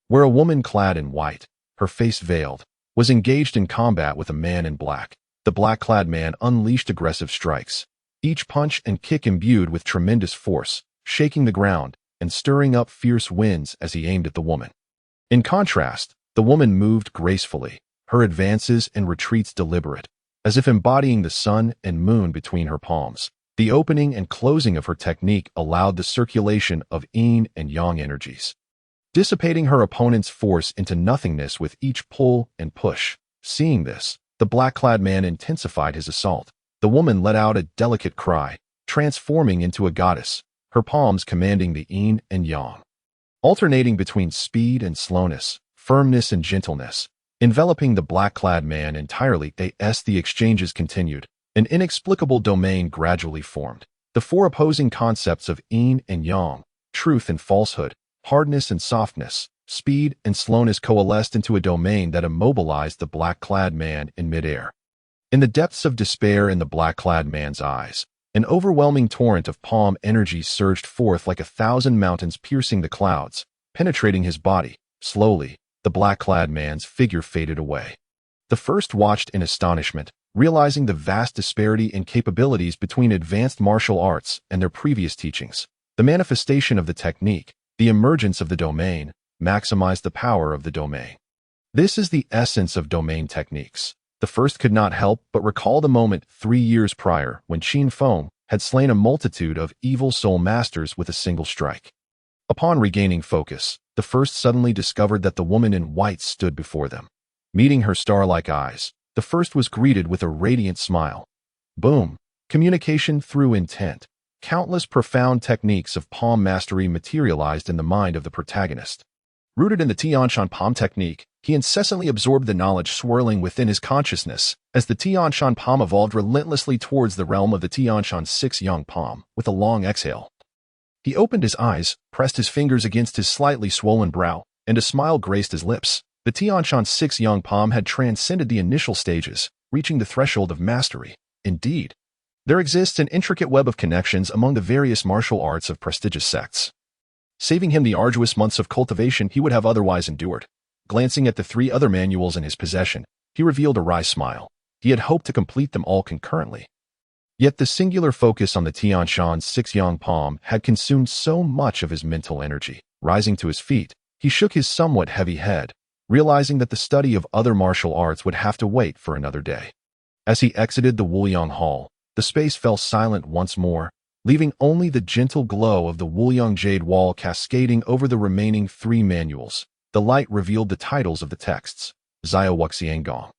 where a woman clad in white, her face veiled, was engaged in combat with a man in black. The black-clad man unleashed aggressive strikes, each punch and kick imbued with tremendous force, shaking the ground and stirring up fierce winds as he aimed at the woman. In contrast, the woman moved gracefully, her advances and retreats deliberate, as if embodying the sun and moon between her palms. The opening and closing of her technique allowed the circulation of yin and yang energies, dissipating her opponent's force into nothingness with each pull and push. Seeing this, the black-clad man intensified his assault. The woman let out a delicate cry, transforming into a goddess, her palms commanding the yin and yang, alternating between speed and slowness, firmness and gentleness, enveloping the black-clad man entirely. As the exchanges continued, an inexplicable domain gradually formed. The 4 opposing concepts of yin and yang, truth and falsehood, hardness and softness, speed and slowness coalesced into a domain that immobilized the black-clad man in midair. In the depths of despair in the black-clad man's eyes, an overwhelming torrent of palm energy surged forth like 1,000 mountains piercing the clouds, penetrating his body. Slowly, the black-clad man's figure faded away. The first watched in astonishment, realizing the vast disparity in capabilities between advanced martial arts and their previous teachings. The manifestation of the technique, the emergence of the domain, maximized the power of the domain. This is the essence of domain techniques. The first could not help but recall the moment 3 years prior when Qin Feng had slain a multitude of evil soul masters with a single strike. Upon regaining focus, the first suddenly discovered that the woman in white stood before them. Meeting her star-like eyes, the first was greeted with a radiant smile. Boom! Communication through intent. Countless profound techniques of palm mastery materialized in the mind of the protagonist. Rooted in the Tianshan palm technique, he incessantly absorbed the knowledge swirling within his consciousness as the Tianshan palm evolved relentlessly towards the realm of the Tianshan 6 yang palm with a long exhale. He opened his eyes, pressed his fingers against his slightly swollen brow, and a smile graced his lips. The Tianshan 6 yang palm had transcended the initial stages, reaching the threshold of mastery. Indeed, there exists an intricate web of connections among the various martial arts of prestigious sects, saving him the arduous months of cultivation he would have otherwise endured. Glancing at the 3 other manuals in his possession, he revealed a wry smile. He had hoped to complete them all concurrently. Yet the singular focus on the Tianshan 6 yang palm had consumed so much of his mental energy. Rising to his feet, he shook his somewhat heavy head, realizing that the study of other martial arts would have to wait for another day. As he exited the Wuliang Hall, the space fell silent once more, leaving only the gentle glow of the Wuliang jade wall cascading over the remaining 3 manuals. The light revealed the titles of the texts: Zio Wuxiangong,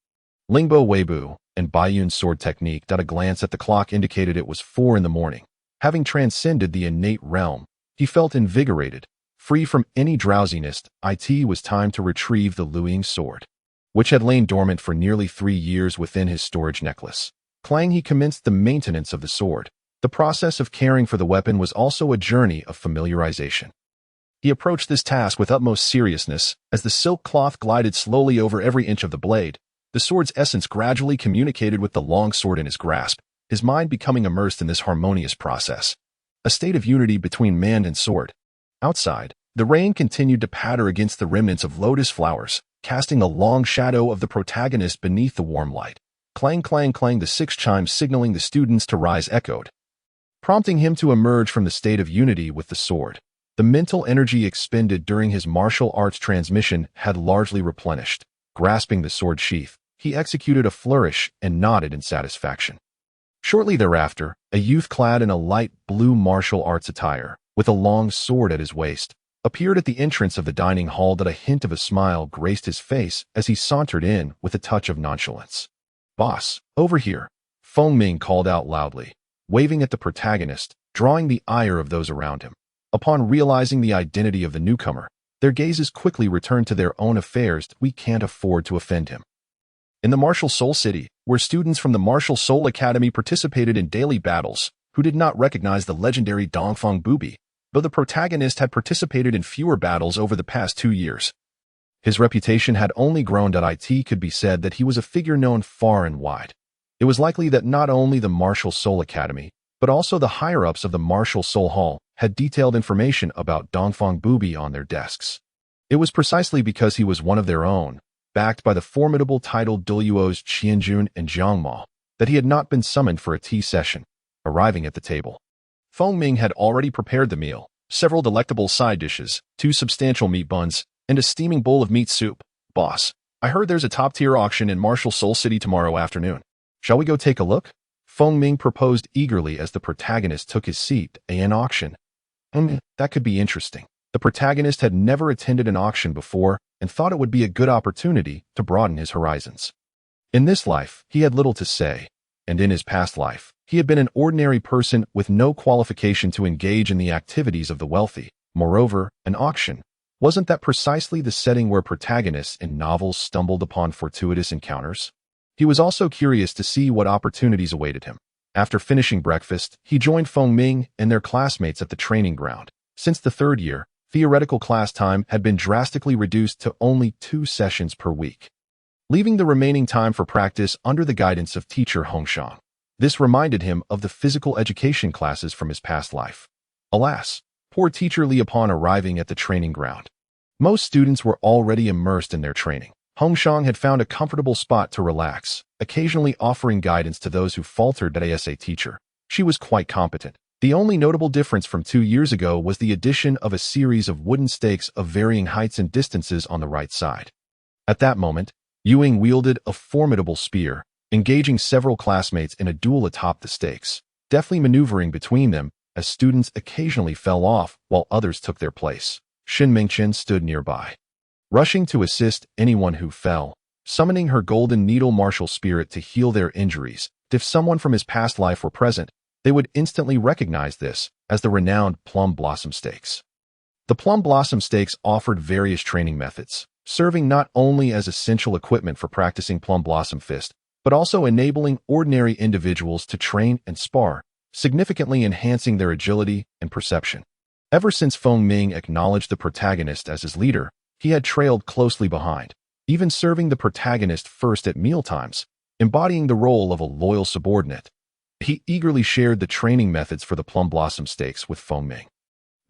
Lingbo Weibu, and Baiyun sword technique. A glance at the clock indicated it was 4 in the morning. Having transcended the innate realm, he felt invigorated. Free from any drowsiness, it was time to retrieve the Luiying sword, which had lain dormant for nearly 3 years within his storage necklace. He commenced the maintenance of the sword. The process of caring for the weapon was also a journey of familiarization. He approached this task with utmost seriousness. As the silk cloth glided slowly over every inch of the blade, the sword's essence gradually communicated with the long sword in his grasp, his mind becoming immersed in this harmonious process, a state of unity between man and sword. Outside, the rain continued to patter against the remnants of lotus flowers, casting a long shadow of the protagonist beneath the warm light. Clang, clang, clang, the 6 chimes signaling the students to rise echoed, prompting him to emerge from the state of unity with the sword. The mental energy expended during his martial arts transmission had largely replenished. Grasping the sword sheath, he executed a flourish and nodded in satisfaction. Shortly thereafter, a youth clad in a light blue martial arts attire, with a long sword at his waist, appeared at the entrance of the dining hall. A hint of a smile graced his face as he sauntered in with a touch of nonchalance. "Boss, over here," Feng Ming called out loudly, waving at the protagonist, drawing the ire of those around him. Upon realizing the identity of the newcomer, their gazes quickly returned to their own affairs. "We can't afford to offend him." In the Martial Soul City, where students from the Martial Soul Academy participated in daily battles, who did not recognize the legendary Dongfang Bubi, though the protagonist had participated in fewer battles over the past 2 years. His reputation had only grown. It could be said that he was a figure known far and wide. It was likely that not only the Martial Soul Academy, but also the higher-ups of the Martial Soul Hall had detailed information about Dongfang Bubi on their desks. It was precisely because he was one of their own, backed by the formidable titled Douluo's Qianjun and Jiangma, that he had not been summoned for a tea session. Arriving at the table, Feng Ming had already prepared the meal: several delectable side dishes, 2 substantial meat buns, and a steaming bowl of meat soup. "Boss, I heard there's a top-tier auction in Martial Soul City tomorrow afternoon. Shall we go take a look?" Feng Ming proposed eagerly as the protagonist took his seat. "An auction? That could be interesting." The protagonist had never attended an auction before and thought it would be a good opportunity to broaden his horizons. In this life, he had little to say, and in his past life, he had been an ordinary person with no qualification to engage in the activities of the wealthy. Moreover, an auction, wasn't that precisely the setting where protagonists in novels stumbled upon fortuitous encounters? He was also curious to see what opportunities awaited him. After finishing breakfast, he joined Feng Ming and their classmates at the training ground. Since the 3rd year, theoretical class time had been drastically reduced to only 2 sessions per week, leaving the remaining time for practice under the guidance of teacher Hongshang. This reminded him of the physical education classes from his past life. Alas, poor teacher Li. Upon arriving at the training ground, most students were already immersed in their training. Hongshang had found a comfortable spot to relax, occasionally offering guidance to those who faltered. As a teacher, she was quite competent. The only notable difference from 2 years ago was the addition of a series of wooden stakes of varying heights and distances on the right side. At that moment, Ewing wielded a formidable spear, engaging several classmates in a duel atop the stakes, deftly maneuvering between them as students occasionally fell off while others took their place. Shin Mingchen stood nearby, rushing to assist anyone who fell, summoning her golden needle martial spirit to heal their injuries. If someone from his past life were present, they would instantly recognize this as the renowned Plum Blossom Stakes. The Plum Blossom Stakes offered various training methods, serving not only as essential equipment for practicing Plum Blossom Fist, but also enabling ordinary individuals to train and spar, significantly enhancing their agility and perception. Ever since Feng Ming acknowledged the protagonist as his leader, he had trailed closely behind, even serving the protagonist first at mealtimes, embodying the role of a loyal subordinate. He eagerly shared the training methods for the Plum Blossom Stakes with Feng Ming,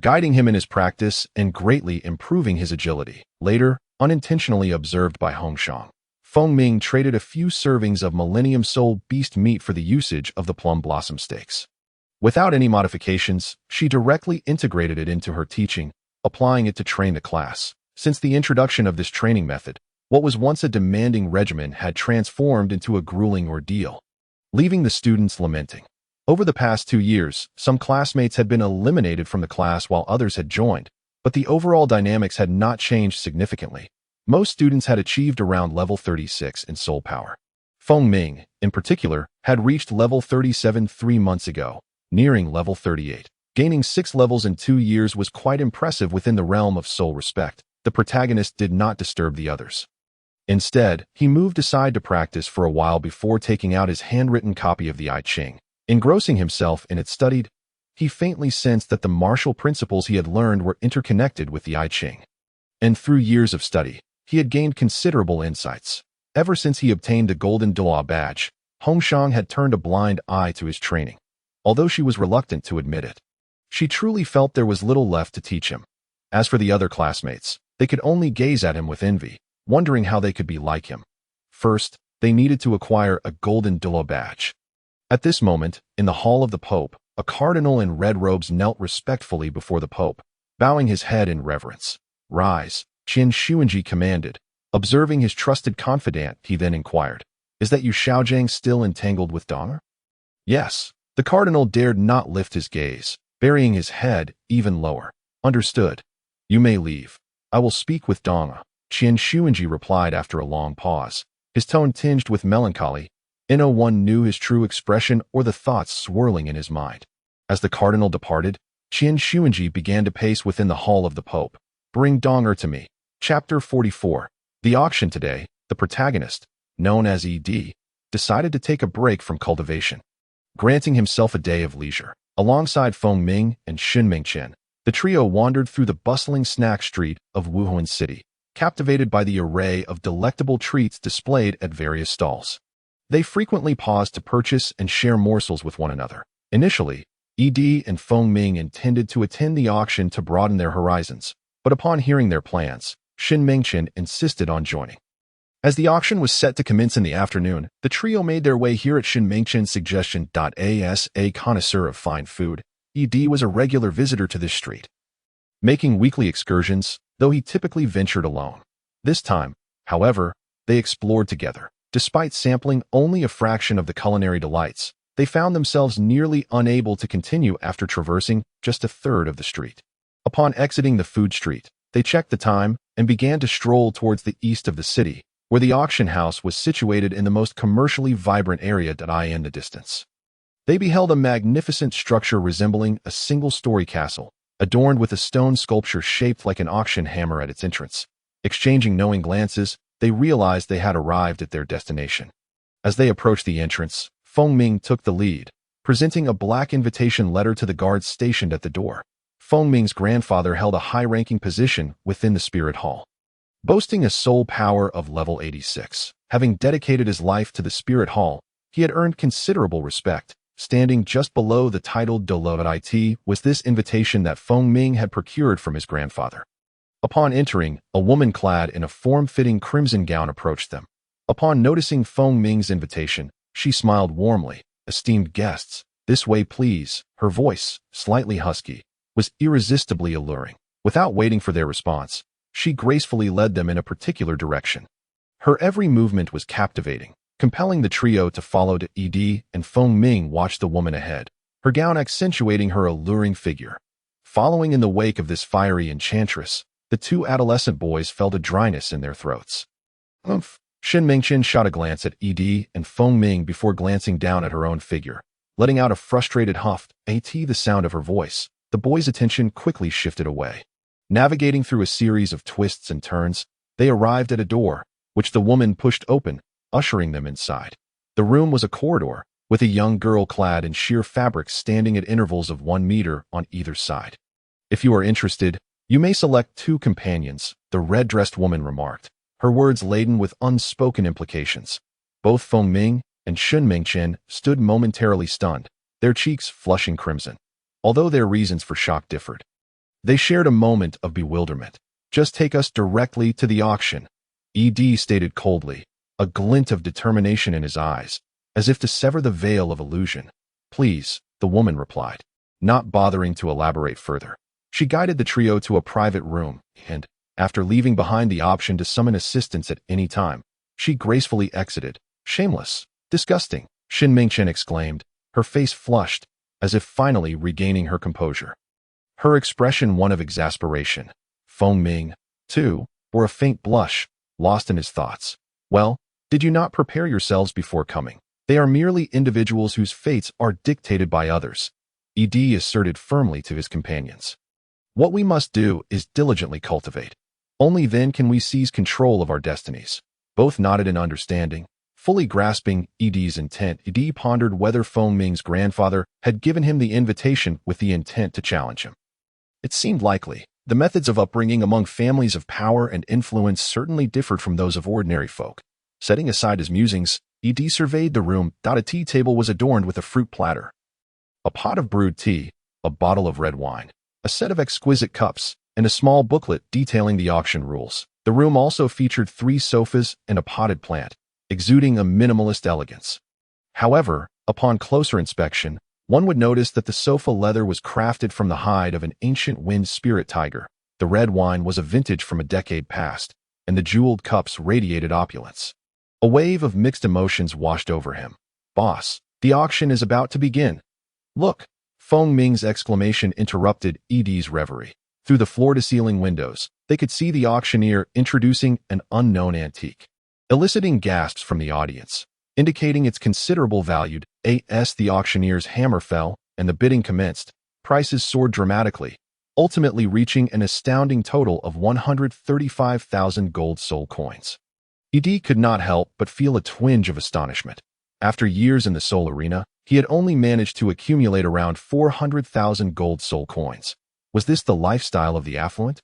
guiding him in his practice and greatly improving his agility. Later, unintentionally observed by Hongshang, Feng Ming traded a few servings of Millennium Soul Beast meat for the usage of the Plum Blossom Stakes. Without any modifications, she directly integrated it into her teaching, applying it to train the class. Since the introduction of this training method, what was once a demanding regimen had transformed into a grueling ordeal, leaving the students lamenting. Over the past 2 years, some classmates had been eliminated from the class while others had joined, but the overall dynamics had not changed significantly. Most students had achieved around level 36 in soul power. Feng Ming, in particular, had reached level 37 3 months ago, nearing level 38. Gaining 6 levels in 2 years was quite impressive within the realm of soul respect. The protagonist did not disturb the others. Instead, he moved aside to practice for a while before taking out his handwritten copy of the I Ching. Engrossing himself in it studied, he faintly sensed that the martial principles he had learned were interconnected with the I Ching. And through years of study, he had gained considerable insights. Ever since he obtained the golden Douluo badge, Hongshang had turned a blind eye to his training, although she was reluctant to admit it. She truly felt there was little left to teach him. As for the other classmates, they could only gaze at him with envy, wondering how they could be like him. First, they needed to acquire a golden Douluo badge. At this moment, in the hall of the Pope, a cardinal in red robes knelt respectfully before the Pope, bowing his head in reverence. "Rise," Qin Xuanji commanded. Observing his trusted confidant, he then inquired, "Is that you Xiaojiang still entangled with Dong?" "Yes." The cardinal dared not lift his gaze, burying his head even lower. "Understood. You may leave. I will speak with Dong," Qin Xuanji replied after a long pause, his tone tinged with melancholy. No one knew his true expression or the thoughts swirling in his mind. As the cardinal departed, Qin Xuanji began to pace within the hall of the Pope. "Bring Donger to me." Chapter 44. The auction today, the protagonist, known as ED, decided to take a break from cultivation, granting himself a day of leisure. Alongside Feng Ming and Shin Mingchen, the trio wandered through the bustling snack street of Wuhan City, captivated by the array of delectable treats displayed at various stalls. They frequently paused to purchase and share morsels with one another. Initially, ED and Feng Ming intended to attend the auction to broaden their horizons, but upon hearing their plans, Shin Mingchen insisted on joining. As the auction was set to commence in the afternoon, the trio made their way here at Shin Mingchen's suggestion. As a connoisseur of fine food, ED was a regular visitor to this street, making weekly excursions, though he typically ventured alone. This time, however, they explored together. Despite sampling only a fraction of the culinary delights, they found themselves nearly unable to continue after traversing just a third of the street. Upon exiting the food street, they checked the time and began to stroll towards the east of the city, where the auction house was situated in the most commercially vibrant area. In the distance, they beheld a magnificent structure resembling a single-story castle, adorned with a stone sculpture shaped like an auction hammer at its entrance. Exchanging knowing glances, they realized they had arrived at their destination. As they approached the entrance, Feng Ming took the lead, presenting a black invitation letter to the guards stationed at the door. Feng Ming's grandfather held a high-ranking position within the Spirit Hall, boasting a soul power of level 86. Having dedicated his life to the Spirit Hall, he had earned considerable respect. Standing just below the titled Douluo was this invitation that Feng Ming had procured from his grandfather. Upon entering, a woman clad in a form-fitting crimson gown approached them. Upon noticing Feng Ming's invitation, she smiled warmly. "Esteemed guests, this way please." Her voice, slightly husky, was irresistibly alluring. Without waiting for their response, she gracefully led them in a particular direction. Her every movement was captivating, compelling the trio to follow. Ed and Feng Ming watched the woman ahead, her gown accentuating her alluring figure. Following in the wake of this fiery enchantress, the two adolescent boys felt a dryness in their throats. Umph! Shin Mingchen shot a glance at Ed and Feng Ming before glancing down at her own figure, letting out a frustrated huff. The sound of her voice, the boys' attention quickly shifted away. Navigating through a series of twists and turns, they arrived at a door, which the woman pushed open, ushering them inside. The room was a corridor, with a young girl clad in sheer fabric standing at intervals of 1 meter on either side. If you are interested, you may select 2 companions, the red-dressed woman remarked, her words laden with unspoken implications. Both Feng Ming and Shin Mingchen stood momentarily stunned, their cheeks flushing crimson, although their reasons for shock differed. They shared a moment of bewilderment. Just take us directly to the auction, Ed stated coldly, a glint of determination in his eyes, as if to sever the veil of illusion. Please, the woman replied, not bothering to elaborate further. She guided the trio to a private room, and, after leaving behind the option to summon assistance at any time, she gracefully exited. Shameless, disgusting, Shin Mingchen exclaimed, her face flushed, as if finally regaining her composure. Her expression one of exasperation. Feng Ming, too, bore a faint blush, lost in his thoughts. Well, did you not prepare yourselves before coming? They are merely individuals whose fates are dictated by others, Ed asserted firmly to his companions. What we must do is diligently cultivate. Only then can we seize control of our destinies. Both nodded in understanding, fully grasping Ed's intent. Ed pondered whether Feng Ming's grandfather had given him the invitation with the intent to challenge him. It seemed likely. The methods of upbringing among families of power and influence certainly differed from those of ordinary folk. Setting aside his musings, Ed surveyed the room. A tea table was adorned with a fruit platter, a pot of brewed tea, a bottle of red wine, a set of exquisite cups, and a small booklet detailing the auction rules. The room also featured 3 sofas and a potted plant, exuding a minimalist elegance. However, upon closer inspection, one would notice that the sofa leather was crafted from the hide of an ancient wind spirit tiger, the red wine was a vintage from a decade past, and the jeweled cups radiated opulence. A wave of mixed emotions washed over him. Boss, the auction is about to begin. Look! Feng Ming's exclamation interrupted Ed's reverie. Through the floor-to-ceiling windows, they could see the auctioneer introducing an unknown antique, eliciting gasps from the audience, indicating its considerable value. As the auctioneer's hammer fell and the bidding commenced, prices soared dramatically, ultimately reaching an astounding total of 135,000 gold soul coins. Ed could not help but feel a twinge of astonishment. After years in the soul arena, he had only managed to accumulate around 400,000 gold soul coins. Was this the lifestyle of the affluent?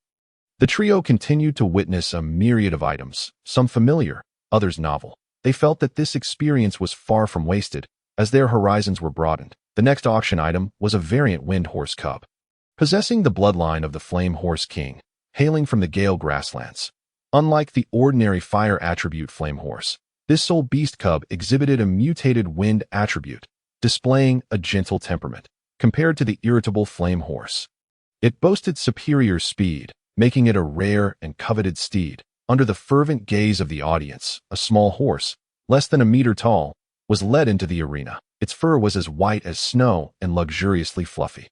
The trio continued to witness a myriad of items, some familiar, others novel. They felt that this experience was far from wasted, as their horizons were broadened. The next auction item was a variant wind horse cub, possessing the bloodline of the Flame Horse King, hailing from the Gale Grasslands. Unlike the ordinary fire attribute Flame Horse, this soul beast cub exhibited a mutated wind attribute, displaying a gentle temperament, compared to the irritable Flame Horse. It boasted superior speed, making it a rare and coveted steed. Under the fervent gaze of the audience, a small horse, less than a meter tall, was led into the arena. Its fur was as white as snow and luxuriously fluffy.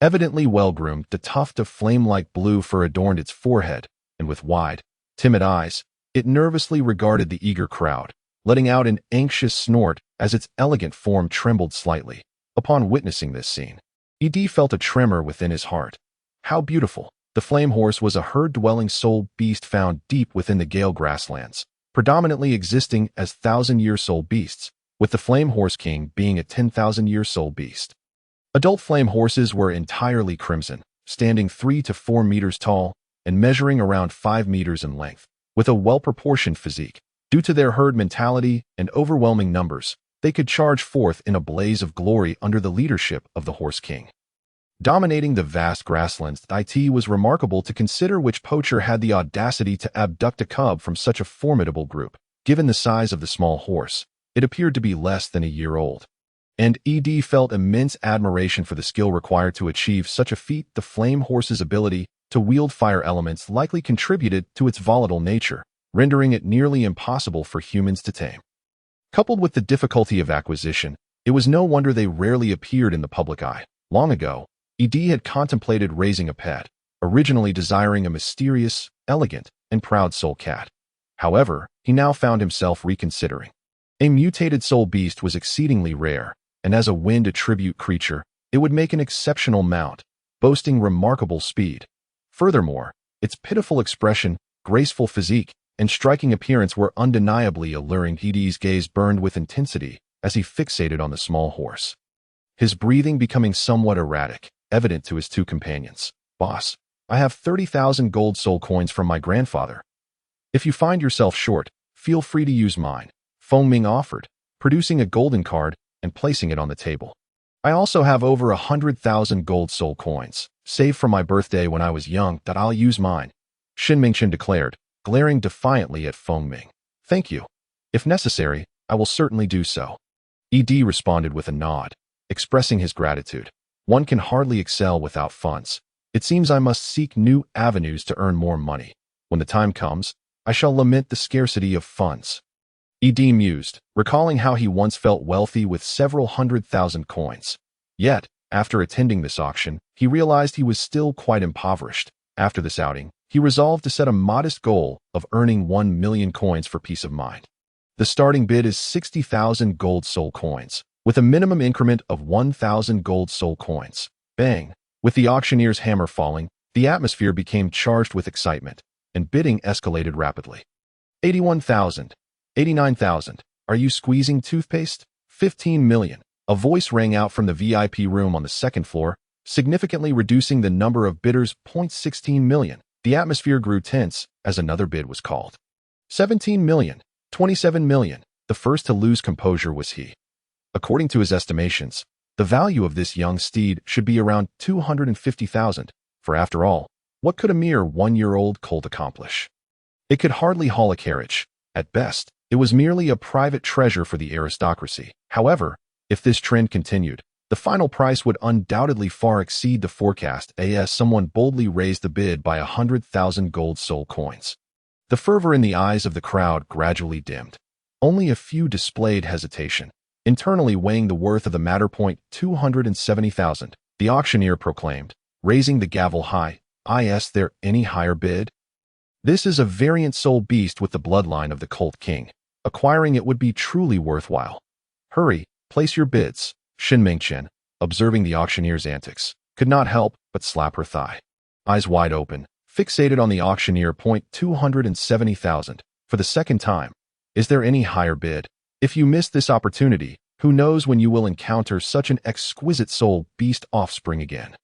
Evidently well-groomed, the tuft of flame-like blue fur adorned its forehead, and with wide, timid eyes, it nervously regarded the eager crowd, letting out an anxious snort as its elegant form trembled slightly. Upon witnessing this scene, Ed felt a tremor within his heart. How beautiful! The Flame Horse was a herd-dwelling soul beast found deep within the Gale Grasslands, predominantly existing as 1,000-year soul beasts, with the Flame Horse King being a 10,000-year soul beast. Adult flame horses were entirely crimson, standing 3 to 4 meters tall and measuring around 5 meters in length, with a well-proportioned physique. Due to their herd mentality and overwhelming numbers, they could charge forth in a blaze of glory under the leadership of the Horse King. Dominating the vast grasslands, it was remarkable to consider which poacher had the audacity to abduct a cub from such a formidable group. Given the size of the small horse, it appeared to be less than a year old. And Ed felt immense admiration for the skill required to achieve such a feat. The Flame Horse's ability to wield fire elements likely contributed to its volatile nature, rendering it nearly impossible for humans to tame. Coupled with the difficulty of acquisition, it was no wonder they rarely appeared in the public eye. Long ago, Ed had contemplated raising a pet, originally desiring a mysterious, elegant, and proud soul cat. However, he now found himself reconsidering. A mutated soul beast was exceedingly rare, and as a wind attribute creature, it would make an exceptional mount, boasting remarkable speed. Furthermore, its pitiful expression, graceful physique, and striking appearance were undeniably alluring. Ed's gaze burned with intensity as he fixated on the small horse, his breathing becoming somewhat erratic, evident to his two companions. "Boss, I have 30,000 gold soul coins from my grandfather. If you find yourself short, feel free to use mine," Feng Ming offered, producing a golden card and placing it on the table. "I also have over 100,000 gold soul coins, saved from my birthday when I was young, that I'll use mine," Shin Mingchen declared, glaring defiantly at Feng Ming. "Thank you. If necessary, I will certainly do so." Ed responded with a nod, expressing his gratitude. "One can hardly excel without funds. It seems I must seek new avenues to earn more money. When the time comes, I shall lament the scarcity of funds." Ed mused, recalling how he once felt wealthy with several 100,000 coins. Yet, after attending this auction, he realized he was still quite impoverished. After this outing, he resolved to set a modest goal of earning 1 million coins for peace of mind. The starting bid is 60,000 gold soul coins, with a minimum increment of 1,000 gold soul coins. Bang! With the auctioneer's hammer falling, the atmosphere became charged with excitement, and bidding escalated rapidly. 81,000. 89,000. Are you squeezing toothpaste? 15 million. A voice rang out from the VIP room on the second floor, significantly reducing the number of bidders. 16 million. The atmosphere grew tense as another bid was called. 17 million. 27 million. The first to lose composure was he. According to his estimations, the value of this young steed should be around 250,000, for after all, what could a mere 1-year-old colt accomplish? It could hardly haul a carriage. At best, it was merely a private treasure for the aristocracy. However, if this trend continued, the final price would undoubtedly far exceed the forecast as someone boldly raised the bid by 100,000 gold soul coins. The fervor in the eyes of the crowd gradually dimmed. Only a few displayed hesitation, internally weighing the worth of the matter. 270,000, the auctioneer proclaimed, raising the gavel high. "Is there any higher bid? This is a variant soul beast with the bloodline of the Cult King. Acquiring it would be truly worthwhile. Hurry, place your bids." Shin Mingchen, observing the auctioneer's antics, could not help but slap her thigh. Eyes wide open, fixated on the auctioneer. 270,000, for the second time. "Is there any higher bid? If you miss this opportunity, who knows when you will encounter such an exquisite soul beast offspring again."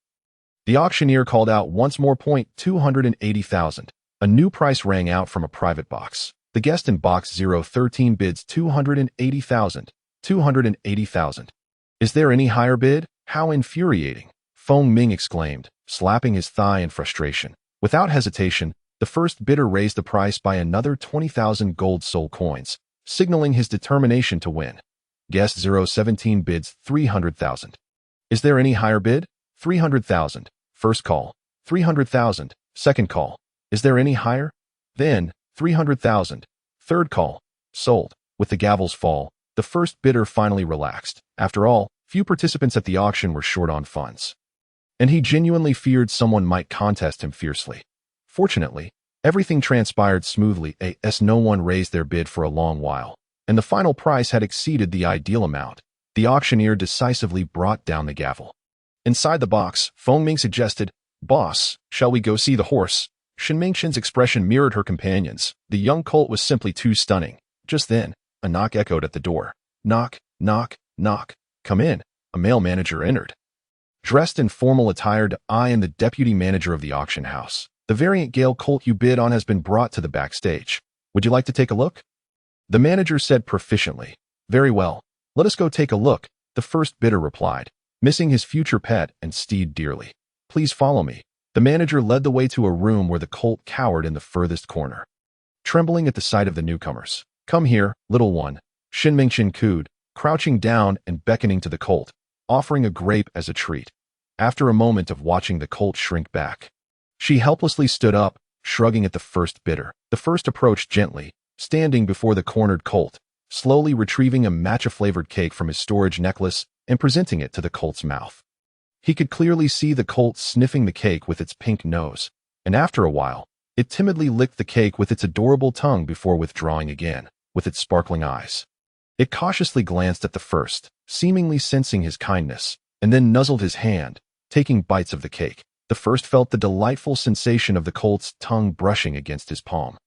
The auctioneer called out once more. 280,000. A new price rang out from a private box. The guest in box 013 bids 280,000. 280,000. "Is there any higher bid? How infuriating!" Feng Ming exclaimed, slapping his thigh in frustration. Without hesitation, the first bidder raised the price by another 20,000 gold soul coins, signaling his determination to win. Guest 017 bids 300,000. "Is there any higher bid? 300,000. First call. 300,000. Second call. "Is there any higher?" Then, 300,000. Third call. Sold. With the gavel's fall, the first bidder finally relaxed. After all, few participants at the auction were short on funds, and he genuinely feared someone might contest him fiercely. Fortunately, everything transpired smoothly as no one raised their bid for a long while, and the final price had exceeded the ideal amount. The auctioneer decisively brought down the gavel. Inside the box, Feng Ming suggested, "Boss, shall we go see the horse?" Shin Mingchen's expression mirrored her companion's. The young colt was simply too stunning. Just then, a knock echoed at the door. Knock, knock, knock. "Come in." A male manager entered. Dressed in formal attire, I am the deputy manager of the auction house. "The variant Gale colt you bid on has been brought to the backstage. Would you like to take a look?" The manager said proficiently. "Very well. Let us go take a look," the first bidder replied, missing his future pet and steed dearly. "Please follow me." The manager led the way to a room where the colt cowered in the furthest corner, trembling at the sight of the newcomers. "Come here, little one," Shin Mingchen cooed, crouching down and beckoning to the colt, offering a grape as a treat. After a moment of watching the colt shrink back, she helplessly stood up, shrugging at the first bidder. The first approached gently, standing before the cornered colt, slowly retrieving a matcha-flavored cake from his storage necklace and presenting it to the colt's mouth. He could clearly see the colt sniffing the cake with its pink nose, and after a while, it timidly licked the cake with its adorable tongue before withdrawing again, with its sparkling eyes. It cautiously glanced at the first, seemingly sensing his kindness, and then nuzzled his hand, taking bites of the cake. The first felt the delightful sensation of the colt's tongue brushing against his palm.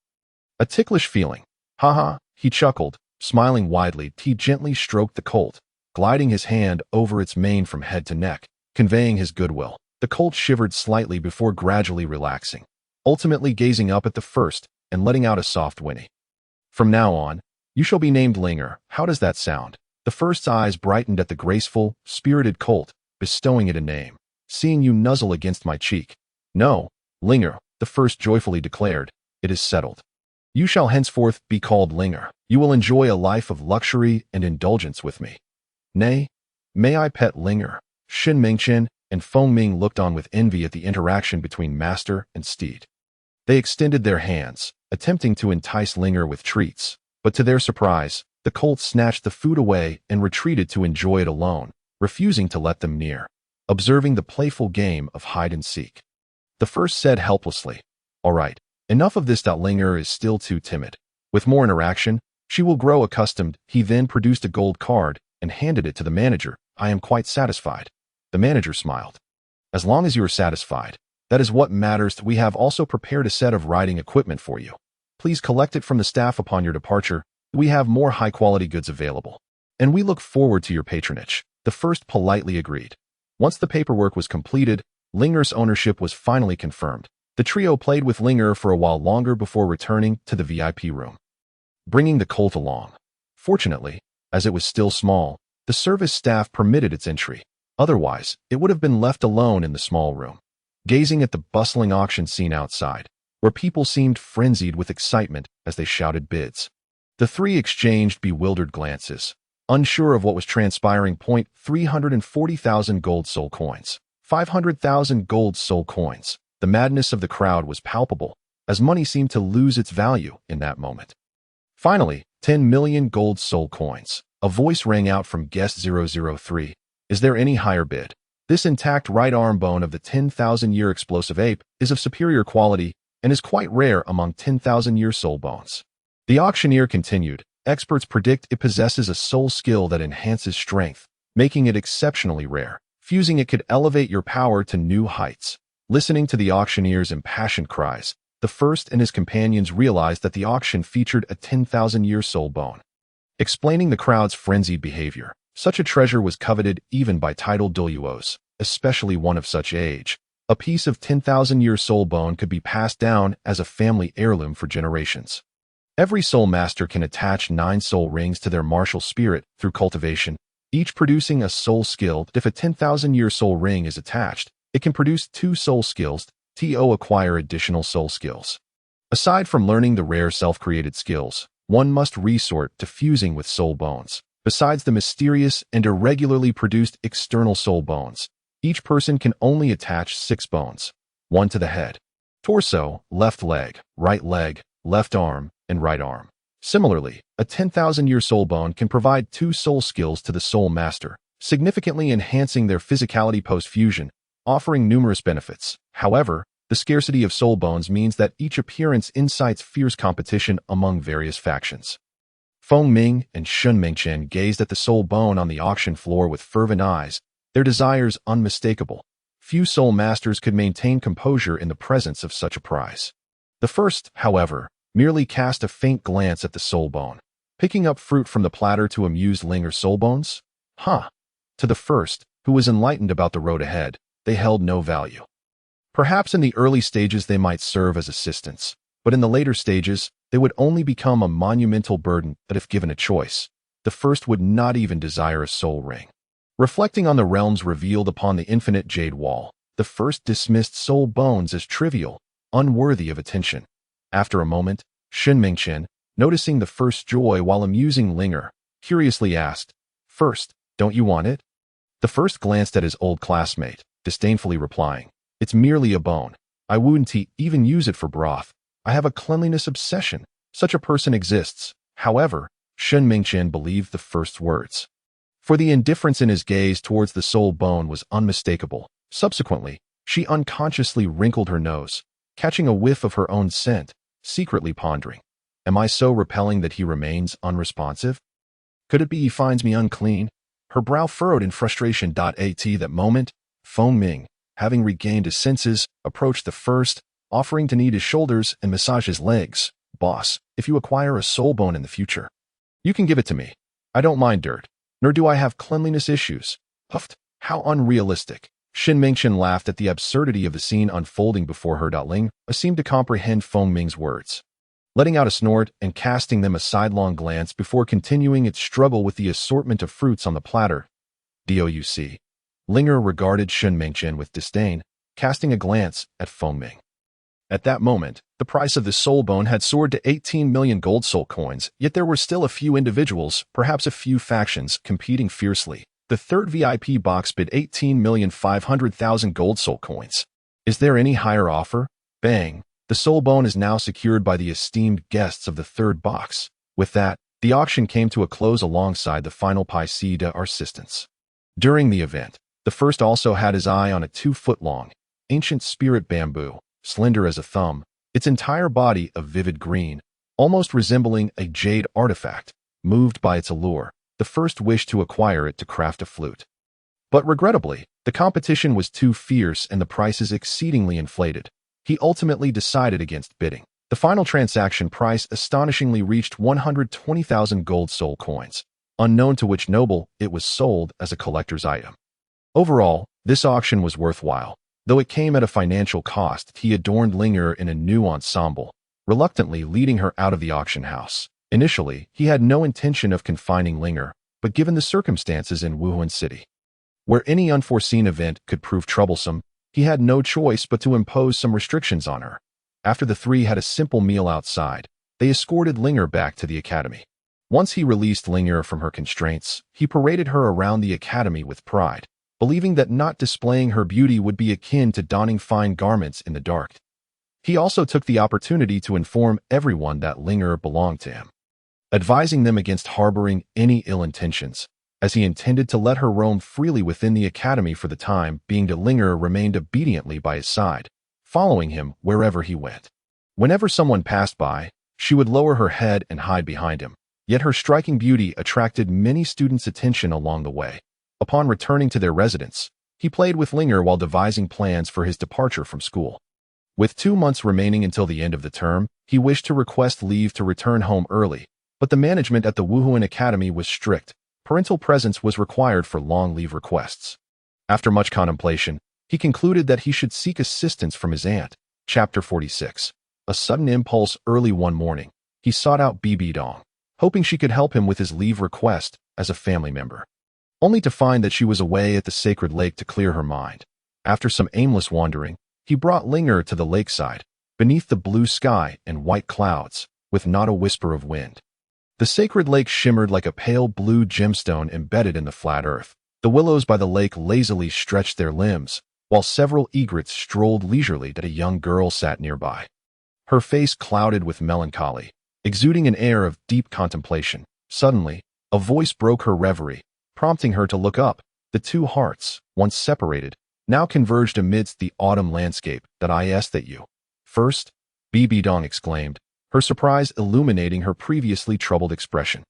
A ticklish feeling. Ha, he chuckled, smiling widely. He gently stroked the colt, gliding his hand over its mane from head to neck, conveying his goodwill. The colt shivered slightly before gradually relaxing, ultimately gazing up at the first and letting out a soft whinny. From now on, you shall be named Linger. How does that sound? The first's eyes brightened at the graceful, spirited colt, bestowing it a name. Seeing you nuzzle against my cheek. No, Linger, the first joyfully declared, it is settled. You shall henceforth be called Linger. You will enjoy a life of luxury and indulgence with me. Nay, may I pet Linger? Shin Mingchen and Feng Ming looked on with envy at the interaction between master and steed. They extended their hands, attempting to entice Linger with treats, but to their surprise, the colt snatched the food away and retreated to enjoy it alone, refusing to let them near, observing the playful game of hide-and-seek. The first said helplessly, "All right, enough of this. Linger is still too timid. With more interaction, she will grow accustomed." He then produced a gold card and handed it to the manager. "I am quite satisfied." The manager smiled. "As long as you are satisfied, that is what matters. We have also prepared a set of riding equipment for you. Please collect it from the staff upon your departure. We have more high-quality goods available, and we look forward to your patronage." The first politely agreed. Once the paperwork was completed, Linger's ownership was finally confirmed. The trio played with Linger for a while longer before returning to the VIP room, bringing the colt along. Fortunately, as it was still small, the service staff permitted its entry. Otherwise, it would have been left alone in the small room, gazing at the bustling auction scene outside, where people seemed frenzied with excitement as they shouted bids. The three exchanged bewildered glances, unsure of what was transpiring. 340,000 gold soul coins. 500,000 gold soul coins. The madness of the crowd was palpable, as money seemed to lose its value in that moment. Finally, 10 million gold soul coins. A voice rang out from guest 003. Is there any higher bid? This intact right arm bone of the 10,000-year explosive ape is of superior quality and is quite rare among 10,000-year soul bones. The auctioneer continued. Experts predict it possesses a soul skill that enhances strength, making it exceptionally rare. Fusing it could elevate your power to new heights. Listening to the auctioneer's impassioned cries, the first and his companions realized that the auction featured a 10,000-year soul bone. Explaining the crowd's frenzied behavior, such a treasure was coveted even by titled Douluos, especially one of such age. A piece of 10,000-year soul bone could be passed down as a family heirloom for generations. Every soul master can attach 9 soul rings to their martial spirit through cultivation, each producing a soul skill. If a 10,000-year soul ring is attached, it can produce 2 soul skills to acquire additional soul skills. Aside from learning the rare self-created skills, one must resort to fusing with soul bones. Besides the mysterious and irregularly produced external soul bones, each person can only attach 6 bones, 1 to the head, torso, left leg, left arm, and right arm. Similarly, a 10,000-year soul bone can provide 2 soul skills to the soul master, significantly enhancing their physicality post-fusion, offering numerous benefits. However, the scarcity of soul bones means that each appearance incites fierce competition among various factions. Feng Ming and Shun Mingchen gazed at the soul bone on the auction floor with fervent eyes, their desires unmistakable. Few soul masters could maintain composure in the presence of such a prize. The first, however, merely cast a faint glance at the soul bone, picking up fruit from the platter to amuse Linger soul bones? To the first, who was enlightened about the road ahead, they held no value. Perhaps in the early stages they might serve as assistants, but in the later stages, they would only become a monumental burden that if given a choice, the first would not even desire a soul ring. Reflecting on the realms revealed upon the infinite jade wall, the first dismissed soul bones as trivial, unworthy of attention. After a moment, Shin Mingchen, noticing the first's joy while amusing Linger, curiously asked, "First, don't you want it?" The first glanced at his old classmate, disdainfully replying, "It's merely a bone. I wouldn't even use it for broth. I have a cleanliness obsession. Such a person exists. However, Shen Mingqian believed the first words. For the indifference in his gaze towards the soul bone was unmistakable. Subsequently, she unconsciously wrinkled her nose, catching a whiff of her own scent, secretly pondering. Am I so repelling that he remains unresponsive? Could it be he finds me unclean? Her brow furrowed in frustration. At that moment, Feng Ming, having regained his senses, approached the first, offering to knead his shoulders and massage his legs. Boss, if you acquire a soul bone in the future, you can give it to me. I don't mind dirt, nor do I have cleanliness issues. Huffed. How unrealistic. Shen Mingqian laughed at the absurdity of the scene unfolding before her. Ling seemed to comprehend Feng Ming's words, letting out a snort and casting them a sidelong glance before continuing its struggle with the assortment of fruits on the platter. Douc. Linger regarded Shen Mingqian with disdain, casting a glance at Feng Ming. At that moment, the price of the soul bone had soared to 18 million gold soul coins, yet there were still a few individuals, perhaps a few factions, competing fiercely. The third VIP box bid 18,500,000 gold soul coins. Is there any higher offer? Bang! The soul bone is now secured by the esteemed guests of the third box. With that, the auction came to a close alongside the final piece de assistance. During the event, the first also had his eye on a 2-foot-long, ancient spirit bamboo, slender as a thumb, its entire body of vivid green, almost resembling a jade artifact. Moved by its allure, the first wished to acquire it to craft a flute. But regrettably, the competition was too fierce and the prices exceedingly inflated. He ultimately decided against bidding. The final transaction price astonishingly reached 120,000 gold soul coins, unknown to which noble it was sold as a collector's item. Overall, this auction was worthwhile. Though it came at a financial cost, he adorned Linger in a new ensemble, reluctantly leading her out of the auction house. Initially, he had no intention of confining Linger, but given the circumstances in Wuhan City, where any unforeseen event could prove troublesome, he had no choice but to impose some restrictions on her. After the three had a simple meal outside, they escorted Linger back to the academy. Once he released Linger from her constraints, he paraded her around the academy with pride, believing that not displaying her beauty would be akin to donning fine garments in the dark. He also took the opportunity to inform everyone that Linger belonged to him, advising them against harboring any ill intentions, as he intended to let her roam freely within the academy for the time being. Linger remained obediently by his side, following him wherever he went. Whenever someone passed by, she would lower her head and hide behind him, yet her striking beauty attracted many students' attention along the way. Upon returning to their residence, he played with Linger while devising plans for his departure from school. With 2 months remaining until the end of the term, he wished to request leave to return home early, but the management at the Wuhan Academy was strict. Parental presence was required for long leave requests. After much contemplation, he concluded that he should seek assistance from his aunt. Chapter 46. A sudden impulse. Early one morning, he sought out Bibi Dong, hoping she could help him with his leave request as a family member, only to find that she was away at the sacred lake to clear her mind. After some aimless wandering, he brought Linger to the lakeside, beneath the blue sky and white clouds, with not a whisper of wind. The sacred lake shimmered like a pale blue gemstone embedded in the flat earth. The willows by the lake lazily stretched their limbs, while several egrets strolled leisurely. That a young girl sat nearby, her face clouded with melancholy, exuding an air of deep contemplation. Suddenly, a voice broke her reverie, prompting her to look up. The two hearts, once separated, now converged amidst the autumn landscape. That I asked that you first, Bibi Dong exclaimed, her surprise illuminating her previously troubled expression.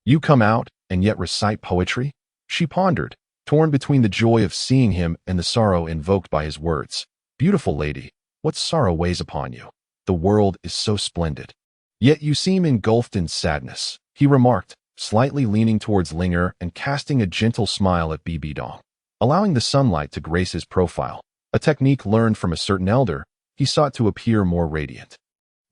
You come out and yet recite poetry? She pondered, torn between the joy of seeing him and the sorrow invoked by his words. Beautiful lady, what sorrow weighs upon you? The world is so splendid, yet you seem engulfed in sadness, he remarked, slightly leaning towards Linger and casting a gentle smile at Bibi Dong, allowing the sunlight to grace his profile. A technique learned from a certain elder, he sought to appear more radiant.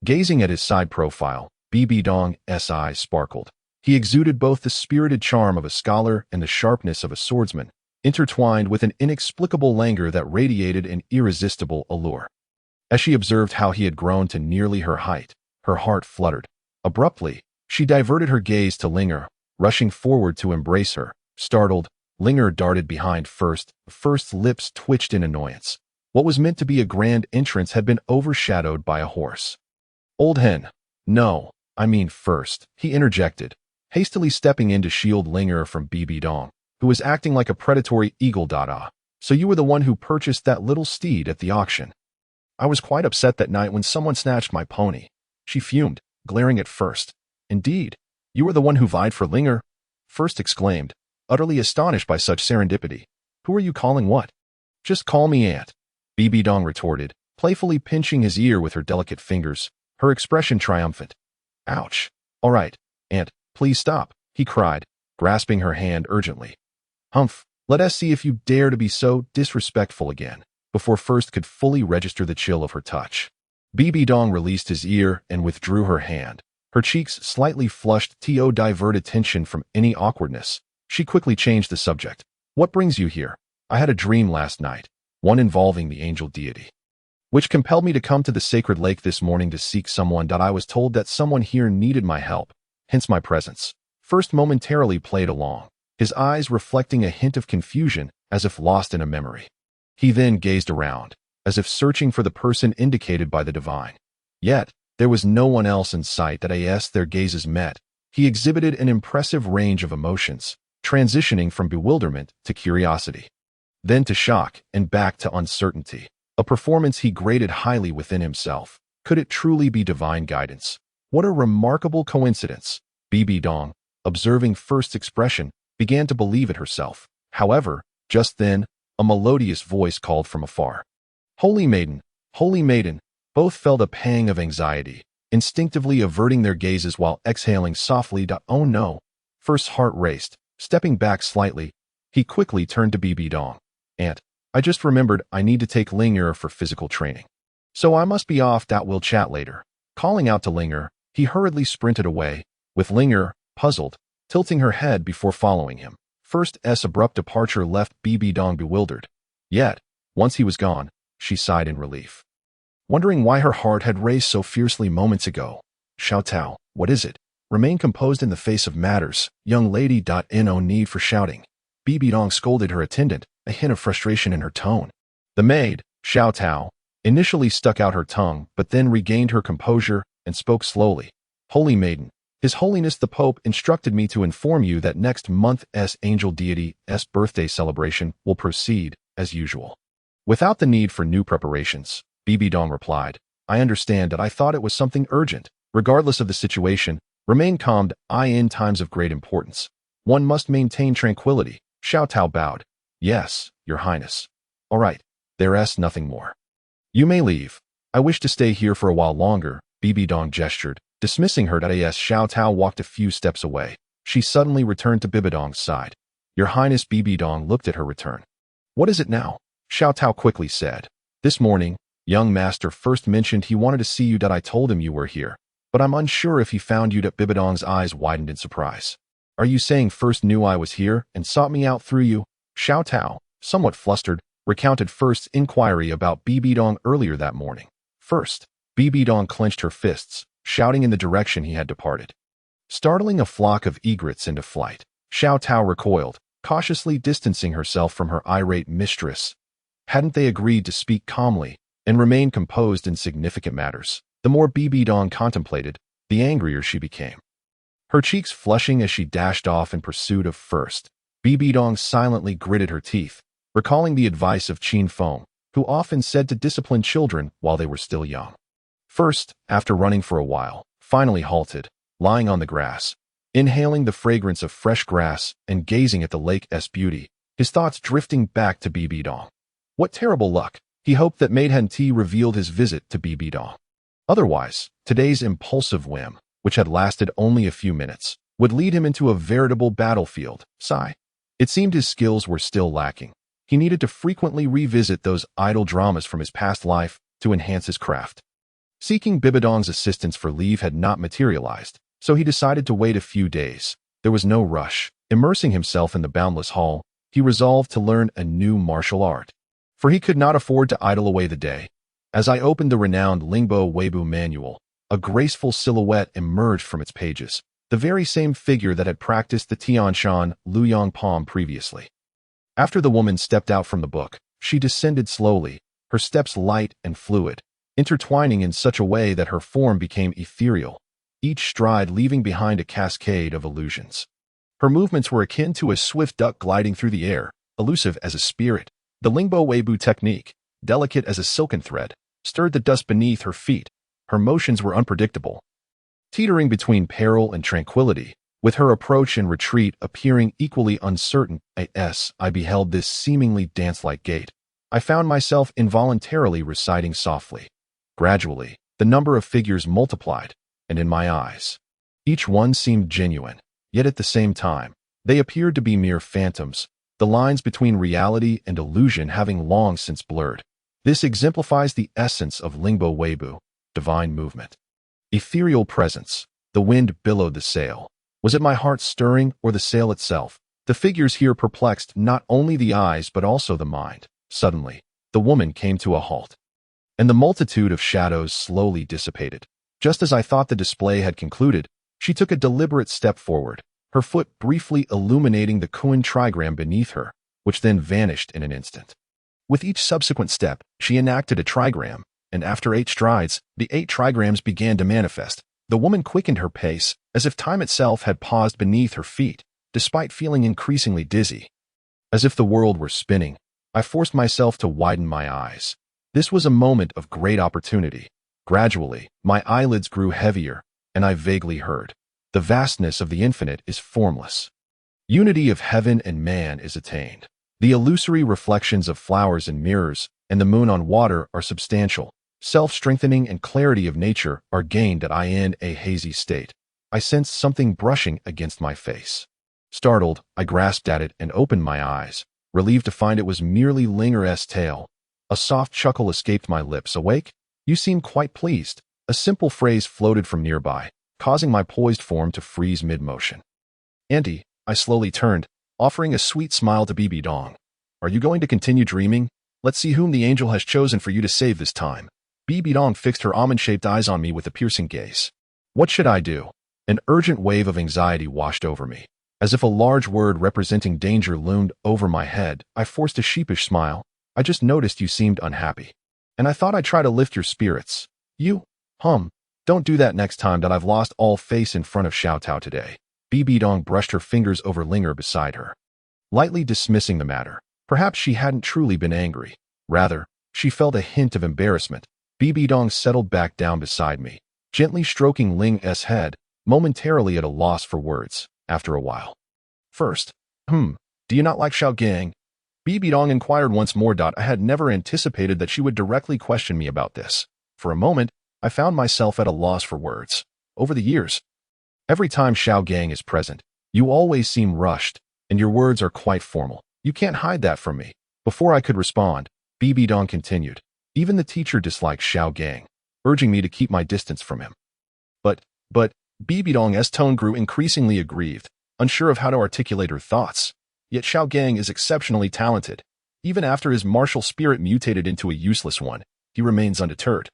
Gazing at his side profile, Bibi Dong's eyes sparkled. He exuded both the spirited charm of a scholar and the sharpness of a swordsman, intertwined with an inexplicable languor that radiated an irresistible allure. As she observed how he had grown to nearly her height, her heart fluttered. Abruptly, she diverted her gaze to Linger, rushing forward to embrace her. Startled, Linger darted behind first. The first's lips twitched in annoyance, What was meant to be a grand entrance had been overshadowed by a horse. Old hen. No, I mean first, he interjected, hastily stepping in to shield Linger from BB Dong, who was acting like a predatory eagle. So you were the one who purchased that little steed at the auction. I was quite upset that night when someone snatched my pony. She fumed, glaring at First. Indeed, you were the one who vied for Linger? First exclaimed, utterly astonished by such serendipity. Who are you calling what? Just call me Aunt, BB Dong retorted, playfully pinching his ear with her delicate fingers, her expression triumphant. Ouch. All right, Aunt, please stop, he cried, grasping her hand urgently. Humph, let us see if you dare to be so disrespectful again, before First could fully register the chill of her touch. BB Dong released his ear and withdrew her hand. Her cheeks slightly flushed to divert attention from any awkwardness. She quickly changed the subject. What brings you here? I had a dream last night, one involving the angel deity, which compelled me to come to the sacred lake this morning to seek someone. I was told that someone here needed my help, hence my presence. First momentarily played along, his eyes reflecting a hint of confusion as if lost in a memory. He then gazed around, as if searching for the person indicated by the divine. Yet, there was no one else in sight. As their gazes met, he exhibited an impressive range of emotions, transitioning from bewilderment to curiosity, then to shock and back to uncertainty, a performance he graded highly within himself. Could it truly be divine guidance? What a remarkable coincidence! BB Dong, observing First's expression, began to believe it herself. However, just then, a melodious voice called from afar. Holy maiden, holy maiden! Both felt a pang of anxiety, instinctively averting their gazes while exhaling softly. Oh no! First's heart raced. Stepping back slightly, he quickly turned to BB Dong. Aunt, I just remembered I need to take Linger for physical training. So I must be off. We'll chat later. Calling out to Linger, he hurriedly sprinted away, with Linger, puzzled, tilting her head before following him. First's abrupt departure left BB Dong bewildered. Yet, once he was gone, she sighed in relief, wondering why her heart had raced so fiercely moments ago. Xiao Tao, what is it? Remain composed in the face of matters, young lady. No need for shouting. BB Dong scolded her attendant, a hint of frustration in her tone. The maid, Xiao Tao, initially stuck out her tongue but then regained her composure and spoke slowly. Holy maiden, His Holiness the Pope instructed me to inform you that next month's angel deity's birthday celebration will proceed as usual, without the need for new preparations. BB Dong replied, I understand. I thought it was something urgent. Regardless of the situation, remain calm. In times of great importance, one must maintain tranquility. Xiao Tao bowed. Yes, Your Highness. All right, there's nothing more. You may leave. I wish to stay here for a while longer, BB Dong gestured, dismissing her. As Xiao Tao walked a few steps away, she suddenly returned to BB Dong's side. Your Highness. BB Dong looked at her return. What is it now? Xiao Tao quickly said. This morning, young master First mentioned he wanted to see you. I told him you were here, but I'm unsure if he found you. BB Dong's eyes widened in surprise. Are you saying First knew I was here and sought me out through you? Xiao Tao, somewhat flustered, recounted First's inquiry about BB Dong earlier that morning. First, BB Dong clenched her fists, shouting in the direction he had departed, startling a flock of egrets into flight. Xiao Tao recoiled, cautiously distancing herself from her irate mistress. Hadn't they agreed to speak calmly and remain composed in significant matters? The more BB Dong contemplated, the angrier she became, her cheeks flushing as she dashed off in pursuit of First. BB Dong silently gritted her teeth, recalling the advice of Qin Feng, who often said to discipline children while they were still young. First, after running for a while, finally halted, lying on the grass, inhaling the fragrance of fresh grass and gazing at the lake's beauty, his thoughts drifting back to BB Dong. What terrible luck! He hoped that Maid Han Ti revealed his visit to BB Dong. Otherwise, today's impulsive whim, which had lasted only a few minutes, would lead him into a veritable battlefield. Sigh. It seemed his skills were still lacking. He needed to frequently revisit those idle dramas from his past life to enhance his craft. Seeking BB Dong's assistance for leave had not materialized, so he decided to wait a few days. There was no rush. Immersing himself in the boundless hall, he resolved to learn a new martial art, for he could not afford to idle away the day. As I opened the renowned Lingbo Weibo manual, a graceful silhouette emerged from its pages, the very same figure that had practiced the Tianshan Luyang Palm previously. After the woman stepped out from the book, she descended slowly, her steps light and fluid, intertwining in such a way that her form became ethereal, each stride leaving behind a cascade of illusions. Her movements were akin to a swift duck gliding through the air, elusive as a spirit. The Lingbo Weibo technique, delicate as a silken thread, stirred the dust beneath her feet. Her motions were unpredictable, teetering between peril and tranquility, with her approach and retreat appearing equally uncertain. As I beheld this seemingly dance-like gait, I found myself involuntarily reciting softly. Gradually, the number of figures multiplied, and in my eyes, each one seemed genuine, yet at the same time, they appeared to be mere phantoms, the lines between reality and illusion having long since blurred. This exemplifies the essence of Lingbo Weibo, divine movement. Ethereal presence. The wind billowed the sail. Was it my heart stirring or the sail itself? The figures here perplexed not only the eyes but also the mind. Suddenly, the woman came to a halt, and the multitude of shadows slowly dissipated. Just as I thought the display had concluded, she took a deliberate step forward, her foot briefly illuminating the koan trigram beneath her, which then vanished in an instant. With each subsequent step, she enacted a trigram, and after 8 strides, the 8 trigrams began to manifest. The woman quickened her pace, as if time itself had paused beneath her feet, despite feeling increasingly dizzy. As if the world were spinning, I forced myself to widen my eyes. This was a moment of great opportunity. Gradually, my eyelids grew heavier, and I vaguely heard, "The vastness of the infinite is formless. Unity of heaven and man is attained. The illusory reflections of flowers and mirrors, and the moon on water are substantial. Self-strengthening and clarity of nature are gained at in a hazy state." I sensed something brushing against my face. Startled, I grasped at it and opened my eyes, relieved to find it was merely Linger's tail. A soft chuckle escaped my lips. "Awake? You seem quite pleased." A simple phrase floated from nearby, causing my poised form to freeze mid-motion. "Auntie," I slowly turned, offering a sweet smile to Bibi Dong. "Are you going to continue dreaming? Let's see whom the angel has chosen for you to save this time." Bibi Dong fixed her almond-shaped eyes on me with a piercing gaze. What should I do? An urgent wave of anxiety washed over me. As if a large word representing danger loomed over my head, I forced a sheepish smile. "I just noticed you seemed unhappy, and I thought I'd try to lift your spirits." "You? Don't do that next time that I've lost all face in front of Xiao Tao today." Bibi Dong brushed her fingers over Linger beside her, lightly dismissing the matter. Perhaps she hadn't truly been angry. Rather, she felt a hint of embarrassment. Bibi Dong settled back down beside me, gently stroking Ling's head, momentarily at a loss for words. After a while, "First, do you not like Xiao Gang?" Bibi Dong inquired once more. I had never anticipated that she would directly question me about this. For a moment, I found myself at a loss for words. Over the years, every time Xiao Gang is present, you always seem rushed, and your words are quite formal. You can't hide that from me. Before I could respond, Bibi Dong continued. Even the teacher dislikes Xiao Gang, urging me to keep my distance from him. But, Bibi Dong's tone grew increasingly aggrieved, unsure of how to articulate her thoughts. Yet Xiao Gang is exceptionally talented. Even after his martial spirit mutated into a useless one, he remains undeterred.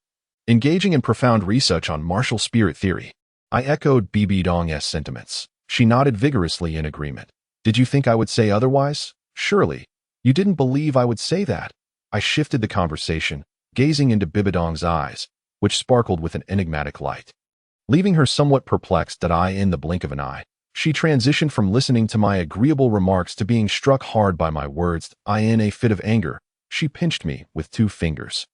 Engaging in profound research on martial spirit theory, I echoed Bibi Dong's sentiments. She nodded vigorously in agreement. "Did you think I would say otherwise? Surely, you didn't believe I would say that." I shifted the conversation, gazing into Bibi Dong's eyes, which sparkled with an enigmatic light. Leaving her somewhat perplexed in the blink of an eye, she transitioned from listening to my agreeable remarks to being struck hard by my words. In a fit of anger, she pinched me with 2 fingers.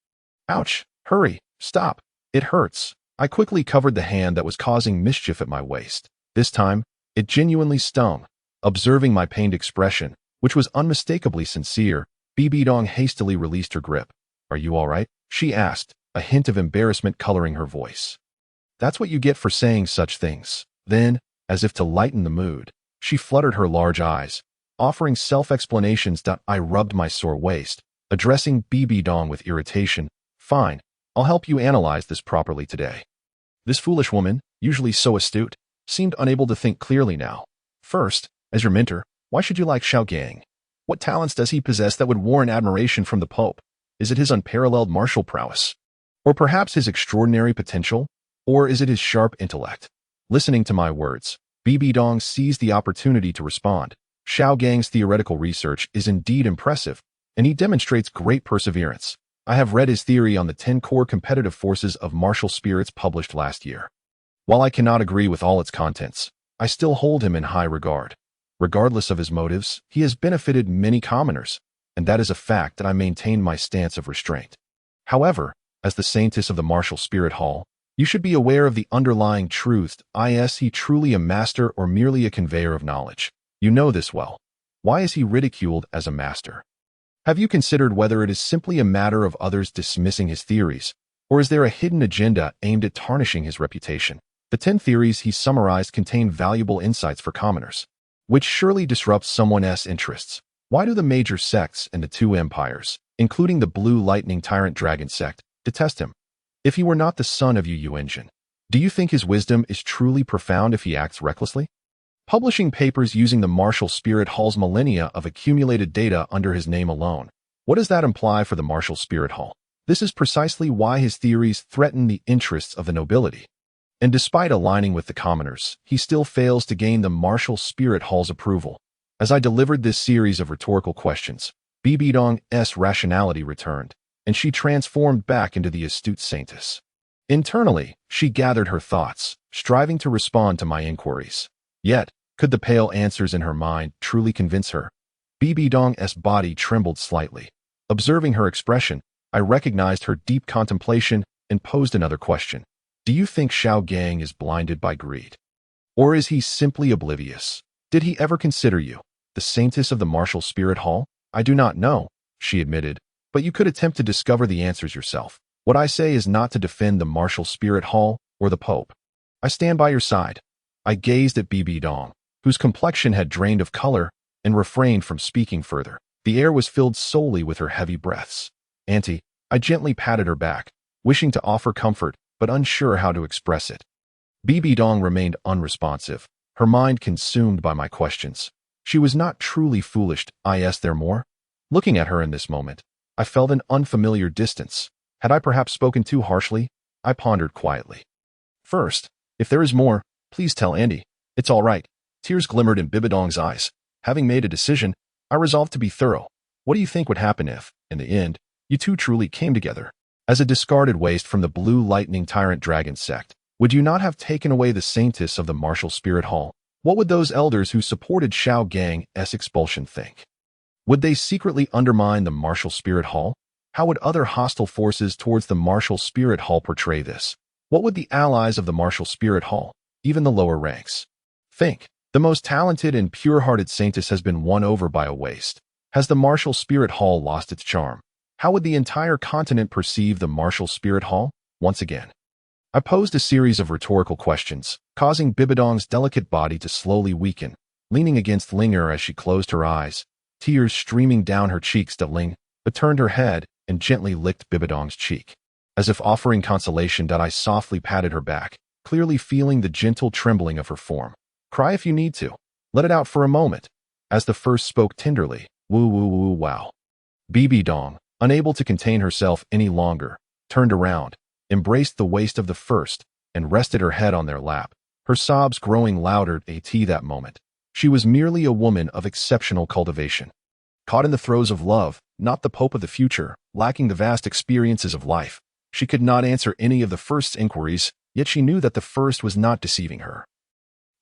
"Ouch! Hurry! Stop! It hurts." I quickly covered the hand that was causing mischief at my waist. This time, it genuinely stung. Observing my pained expression, which was unmistakably sincere, Bibi Dong hastily released her grip. "Are you all right?" she asked, a hint of embarrassment coloring her voice. "That's what you get for saying such things." Then, as if to lighten the mood, she fluttered her large eyes, offering self-explanations. I rubbed my sore waist, addressing Bibi Dong with irritation. "Fine, I'll help you analyze this properly today." This foolish woman, usually so astute, seemed unable to think clearly now. "First, as your mentor, why should you like Xiao Gang? What talents does he possess that would warrant admiration from the Pope? Is it his unparalleled martial prowess? Or perhaps his extraordinary potential? Or is it his sharp intellect?" Listening to my words, Bibi Dong seized the opportunity to respond. "Xiao Gang's theoretical research is indeed impressive, and he demonstrates great perseverance. I have read his theory on the 10 core competitive forces of martial spirits published last year. While I cannot agree with all its contents, I still hold him in high regard. Regardless of his motives, he has benefited many commoners, and that is a fact that I maintain my stance of restraint. However, as the saintess of the martial spirit hall, you should be aware of the underlying truth. Is he truly a master or merely a conveyor of knowledge? You know this well. Why is he ridiculed as a master? Have you considered whether it is simply a matter of others dismissing his theories, or is there a hidden agenda aimed at tarnishing his reputation? The 10 theories he summarized contain valuable insights for commoners, which surely disrupts someone's interests. Why do the major sects and the 2 empires, including the Blue Lightning Tyrant Dragon sect, detest him? If he were not the son of Yu Engine, do you think his wisdom is truly profound if he acts recklessly? Publishing papers using the martial spirit hall's millennia of accumulated data under his name alone. What does that imply for the martial spirit hall? This is precisely why his theories threaten the interests of the nobility. And despite aligning with the commoners, he still fails to gain the martial spirit hall's approval. As I delivered this series of rhetorical questions, Bibidong's rationality returned, and she transformed back into the astute saintess. Internally, she gathered her thoughts, striving to respond to my inquiries. Yet, could the pale answers in her mind truly convince her? Bibidong's body trembled slightly. Observing her expression, I recognized her deep contemplation and posed another question. Do you think Xiao Gang is blinded by greed? Or is he simply oblivious? Did he ever consider you, the saintess of the martial spirit hall? I do not know, she admitted, but you could attempt to discover the answers yourself. What I say is not to defend the martial spirit hall or the Pope. I stand by your side. I gazed at Bibidong, whose complexion had drained of color, and refrained from speaking further. The air was filled solely with her heavy breaths. Auntie, I gently patted her back, wishing to offer comfort, but unsure how to express it. Bibidong remained unresponsive, her mind consumed by my questions. She was not truly foolish. Is there more? Looking at her in this moment, I felt an unfamiliar distance. Had I perhaps spoken too harshly? I pondered quietly. First, if there is more, please tell Andy. It's all right. Tears glimmered in Bibidong's eyes. Having made a decision, I resolved to be thorough. What do you think would happen if, in the end, you two truly came together? As a discarded waste from the Blue Lightning Tyrant Dragon sect, would you not have taken away the saintess of the martial spirit hall? What would those elders who supported Xiao Gang's expulsion think? Would they secretly undermine the martial spirit hall? How would other hostile forces towards the martial spirit hall portray this? What would the allies of the martial spirit hall, even the lower ranks, think? The most talented and pure-hearted saintess has been won over by a waste. Has the martial spirit hall lost its charm? How would the entire continent perceive the martial spirit hall once again? I posed a series of rhetorical questions, causing Bibidong's delicate body to slowly weaken, leaning against Linger as she closed her eyes, tears streaming down her cheeks. Ling turned her head and gently licked Bibidong's cheek. As if offering consolation, I softly patted her back, clearly feeling the gentle trembling of her form. Cry if you need to. Let it out for a moment. As the first spoke tenderly, woo woo woo wow. Bibidong, unable to contain herself any longer, turned around, embraced the waist of the first, and rested her head on their lap, her sobs growing louder at that moment. She was merely a woman of exceptional cultivation. Caught in the throes of love, not the Pope of the future, lacking the vast experiences of life. She could not answer any of the first's inquiries, yet she knew that the first was not deceiving her.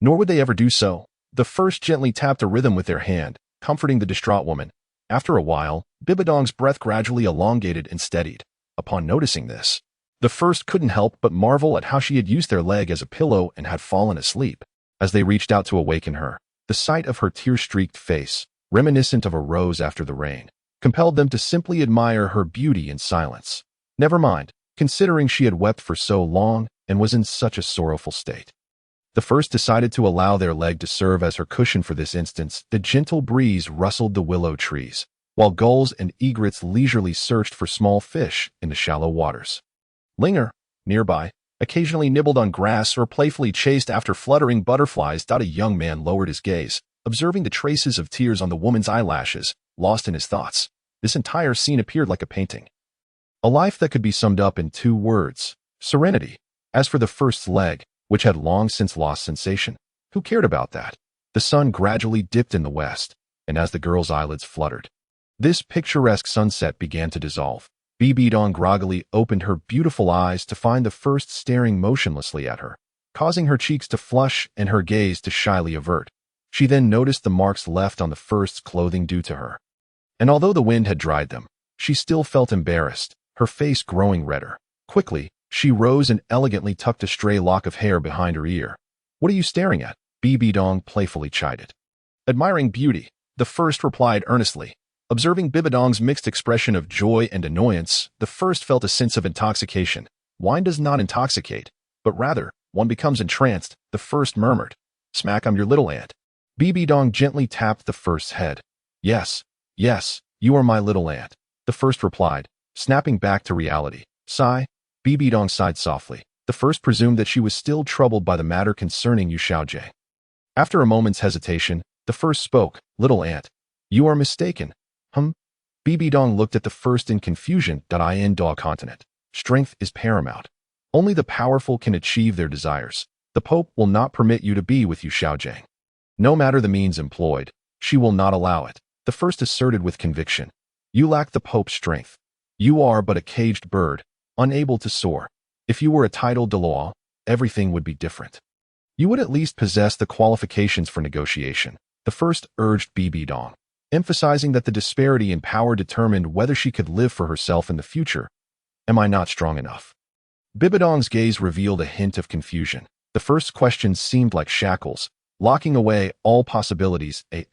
Nor would they ever do so. The first gently tapped a rhythm with their hand, comforting the distraught woman. After a while, Bibidong's breath gradually elongated and steadied. Upon noticing this, the first couldn't help but marvel at how she had used their leg as a pillow and had fallen asleep. As they reached out to awaken her, the sight of her tear-streaked face, reminiscent of a rose after the rain, compelled them to simply admire her beauty in silence. Never mind, considering she had wept for so long and was in such a sorrowful state. The first decided to allow their leg to serve as her cushion for this instance. The gentle breeze rustled the willow trees, while gulls and egrets leisurely searched for small fish in the shallow waters. Linger, nearby, occasionally nibbled on grass or playfully chased after fluttering butterflies. A young man lowered his gaze, observing the traces of tears on the woman's eyelashes, lost in his thoughts. This entire scene appeared like a painting. A life that could be summed up in 2 words: serenity. As for the first's leg, which had long since lost sensation, who cared about that? The sun gradually dipped in the west, and as the girl's eyelids fluttered, this picturesque sunset began to dissolve. Bibidong groggily opened her beautiful eyes to find the first staring motionlessly at her, causing her cheeks to flush and her gaze to shyly avert. She then noticed the marks left on the first's clothing due to her. And although the wind had dried them, she still felt embarrassed, her face growing redder. Quickly, she rose and elegantly tucked a stray lock of hair behind her ear. "What are you staring at?" Bibidong playfully chided. "Admiring beauty," the first replied earnestly. Observing Bibidong's mixed expression of joy and annoyance, the first felt a sense of intoxication. "Wine does not intoxicate, but rather, one becomes entranced," the first murmured. "Smack, I'm your little ant." Bibidong gently tapped the first's head. Yes, you are my little ant," the first replied, snapping back to reality. "Sigh." Bibidong sighed softly. The first presumed that she was still troubled by the matter concerning Yu Xiaojie. After a moment's hesitation, the first spoke. "Little ant, you are mistaken." Bibidong looked at the first in confusion. In Dog continent, strength is paramount. Only the powerful can achieve their desires. The Pope will not permit you to be with Yu Xiaojie. No matter the means employed, she will not allow it, the first asserted with conviction. You lack the Pope's strength. You are but a caged bird, unable to soar. If you were a titled Douluo, everything would be different. You would at least possess the qualifications for negotiation, the first urged Bibidong, emphasizing that the disparity in power determined whether she could live for herself in the future. Am I not strong enough? Bibidong's gaze revealed a hint of confusion. The first question seemed like shackles, locking away all possibilities. A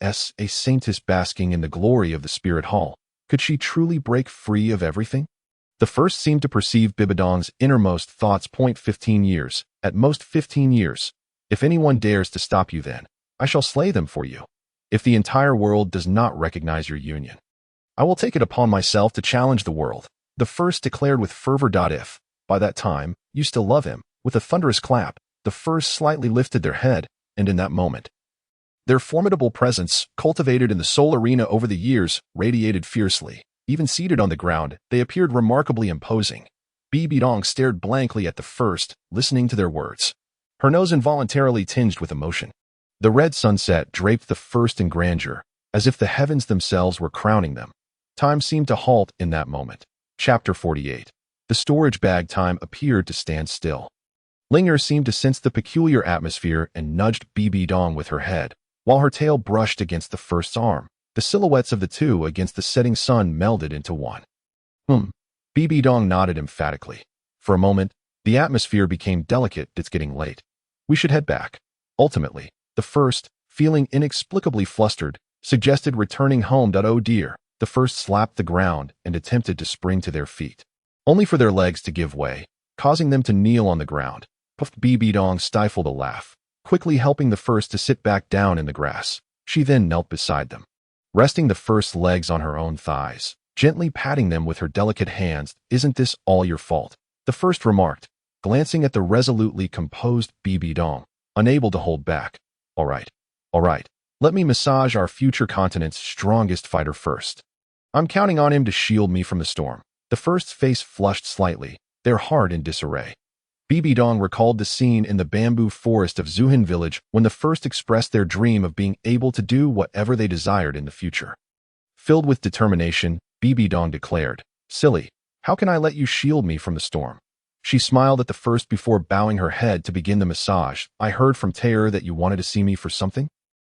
saintess basking in the glory of the spirit hall. Could she truly break free of everything? The first seemed to perceive Bibidong's innermost thoughts. 15 years, at most 15 years. If anyone dares to stop you, then I shall slay them for you. If the entire world does not recognize your union, I will take it upon myself to challenge the world, the first declared with fervor. If, by that time, you still love him, with a thunderous clap, the first slightly lifted their head, and in that moment, their formidable presence, cultivated in the soul arena over the years, radiated fiercely. Even seated on the ground, they appeared remarkably imposing. Bibidong stared blankly at the first, listening to their words, her nose involuntarily tinged with emotion. The red sunset draped the first in grandeur, as if the heavens themselves were crowning them. Time seemed to halt in that moment. Chapter 48. The storage bag. Time appeared to stand still. Linger seemed to sense the peculiar atmosphere and nudged Bibidong with her head, while her tail brushed against the first's arm. The silhouettes of the two against the setting sun melded into one. Bibidong nodded emphatically. For a moment, the atmosphere became delicate. It's getting late. We should head back. Ultimately, the first, feeling inexplicably flustered, suggested returning home. Oh dear. The first slapped the ground and attempted to spring to their feet, only for their legs to give way, causing them to kneel on the ground. Bibidong stifled a laugh, quickly helping the first to sit back down in the grass. She then knelt beside them, resting the first's legs on her own thighs, gently patting them with her delicate hands. Isn't this all your fault? The first remarked, glancing at the resolutely composed Bibidong, unable to hold back. All right. Let me massage our future continent's strongest fighter first. I'm counting on him to shield me from the storm. The first's face flushed slightly, their heart in disarray. Bibidong recalled the scene in the bamboo forest of Zuhin village when the first expressed their dream of being able to do whatever they desired in the future. Filled with determination, Bibidong declared, "Silly, how can I let you shield me from the storm?" She smiled at the first before bowing her head to begin the massage. "I heard from Taylor that you wanted to see me for something?"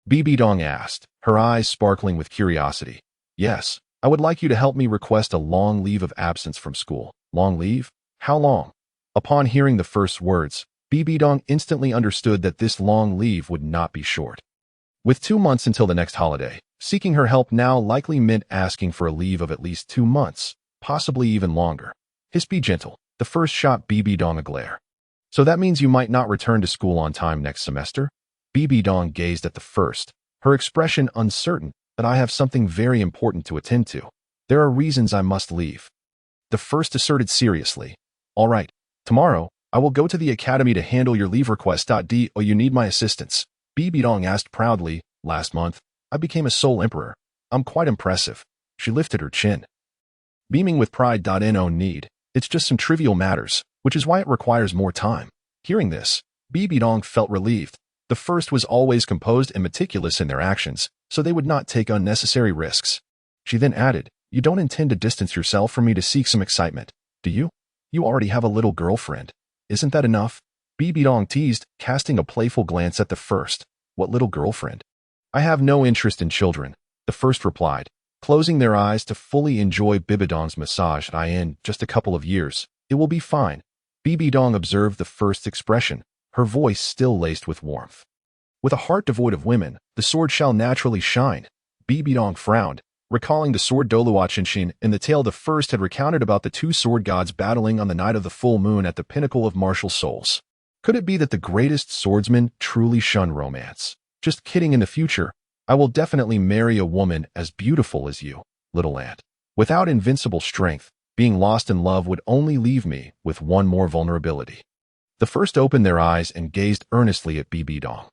Bibidong asked, her eyes sparkling with curiosity. "Yes, I would like you to help me request a long leave of absence from school." "Long leave? How long?" Upon hearing the first words, Bibidong instantly understood that this long leave would not be short. With 2 months until the next holiday, seeking her help now likely meant asking for a leave of at least 2 months, possibly even longer. Be gentle. The first shot Bibidong a glare. "So that means you might not return to school on time next semester?" Bibidong gazed at the first, her expression uncertain. "But I have something very important to attend to. There are reasons I must leave." The first asserted seriously. "All right. Tomorrow, I will go to the academy to handle your leave request. Do you need my assistance?" Bibidong asked proudly. "Last month, I became a Soul Emperor. I'm quite impressive." She lifted her chin, beaming with pride. No need. It's just some trivial matters, which is why it requires more time. Hearing this, Bibidong felt relieved. The first was always composed and meticulous in their actions, so they would not take unnecessary risks. She then added, You don't intend to distance yourself from me to seek some excitement, do you? You already have a little girlfriend. Isn't that enough? Bibi Dong teased, casting a playful glance at the first. What little girlfriend? I have no interest in children, the first replied, closing their eyes to fully enjoy Bibi Dong's massage. In just a couple of years, it will be fine. Bibi Dong observed the first's expression, her voice still laced with warmth. With a heart devoid of women, the sword shall naturally shine. Bibi Dong frowned, recalling the sword Douluo Qinshin in the tale the first had recounted about the two sword gods battling on the night of the full moon at the pinnacle of martial souls. Could it be that the greatest swordsmen truly shun romance? Just kidding. In the future, I will definitely marry a woman as beautiful as you, little ant. Without invincible strength, being lost in love would only leave me with one more vulnerability. The first opened their eyes and gazed earnestly at Bibi Dong.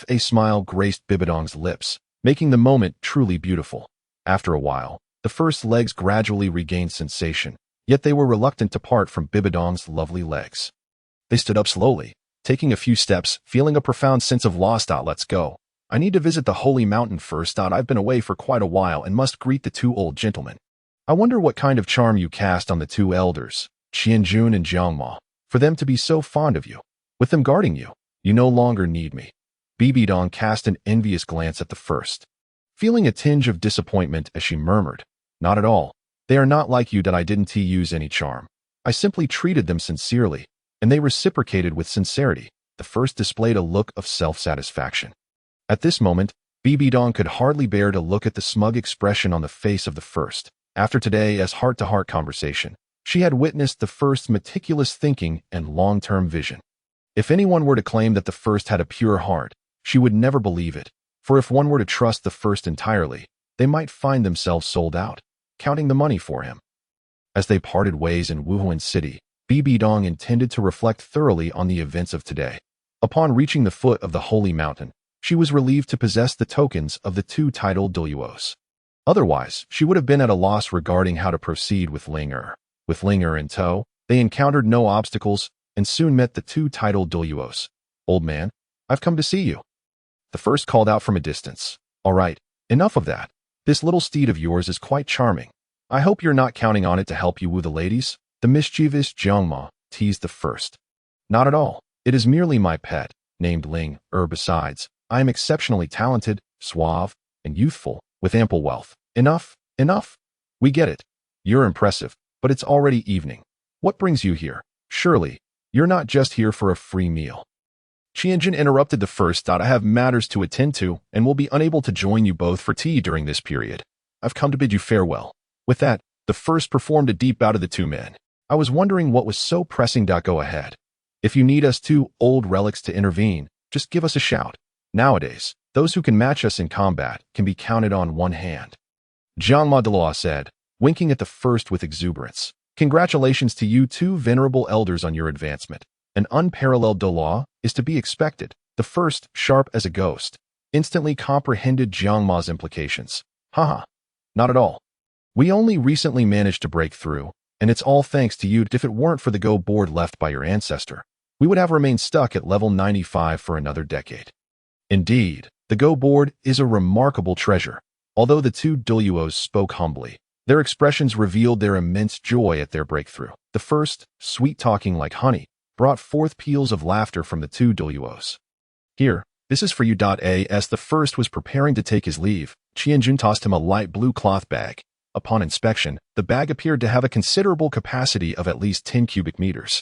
A smile graced Bibi Dong's lips, making the moment truly beautiful. After a while, the first's legs gradually regained sensation, yet they were reluctant to part from Bibi Dong's lovely legs. They stood up slowly, taking a few steps, feeling a profound sense of loss. Let's go. I need to visit the holy mountain first. I've been away for quite a while and must greet the two old gentlemen. I wonder what kind of charm you cast on the two elders, Qianjun and Jiangma, for them to be so fond of you. With them guarding you, you no longer need me. Bibi Dong cast an envious glance at the first, feeling a tinge of disappointment as she murmured, Not at all. They are not like you. I didn't use any charm. I simply treated them sincerely, and they reciprocated with sincerity. The first displayed a look of self-satisfaction. At this moment, Bibi Dong could hardly bear to look at the smug expression on the face of the first. After today's heart-to-heart conversation, she had witnessed the first's meticulous thinking and long-term vision. If anyone were to claim that the first had a pure heart, she would never believe it, for if one were to trust the first entirely, they might find themselves sold out, counting the money for him. As they parted ways in Wuhan City, Bibi Dong intended to reflect thoroughly on the events of today. Upon reaching the foot of the holy mountain, she was relieved to possess the tokens of the two titled Douluos. Otherwise, she would have been at a loss regarding how to proceed with Ling. With Ling in tow, they encountered no obstacles and soon met the two titled Douluos. Old man, I've come to see you. The first called out from a distance. All right, enough of that. This little steed of yours is quite charming. I hope you're not counting on it to help you woo the ladies. The mischievous Jiangma teased the first. Not at all. It is merely my pet, named Ling. Besides, I am exceptionally talented, suave, and youthful, with ample wealth. Enough. We get it. You're impressive, but it's already evening. What brings you here? Surely, you're not just here for a free meal. Qianjun interrupted the first. I have matters to attend to and will be unable to join you both for tea during this period. I've come to bid you farewell. With that, the first performed a deep bow to the two men. I was wondering what was so pressing. Go ahead. If you need us two old relics to intervene, just give us a shout. Nowadays, those who can match us in combat can be counted on one hand. Jiangma Douluo said, winking at the first with exuberance. Congratulations to you two venerable elders on your advancement. An unparalleled Douluo is to be expected. The first, sharp as a ghost, instantly comprehended Jiangma's implications. Haha. Not at all. We only recently managed to break through, and it's all thanks to you. If it weren't for the go board left by your ancestor, we would have remained stuck at level 95 for another decade. Indeed, the go board is a remarkable treasure. Although the two Douluos spoke humbly, their expressions revealed their immense joy at their breakthrough. The first, sweet-talking like honey, brought forth peals of laughter from the two Douluos. Here, this is for you. As the first was preparing to take his leave, Qianjun tossed him a light blue cloth bag. Upon inspection, the bag appeared to have a considerable capacity of at least 10 cubic meters.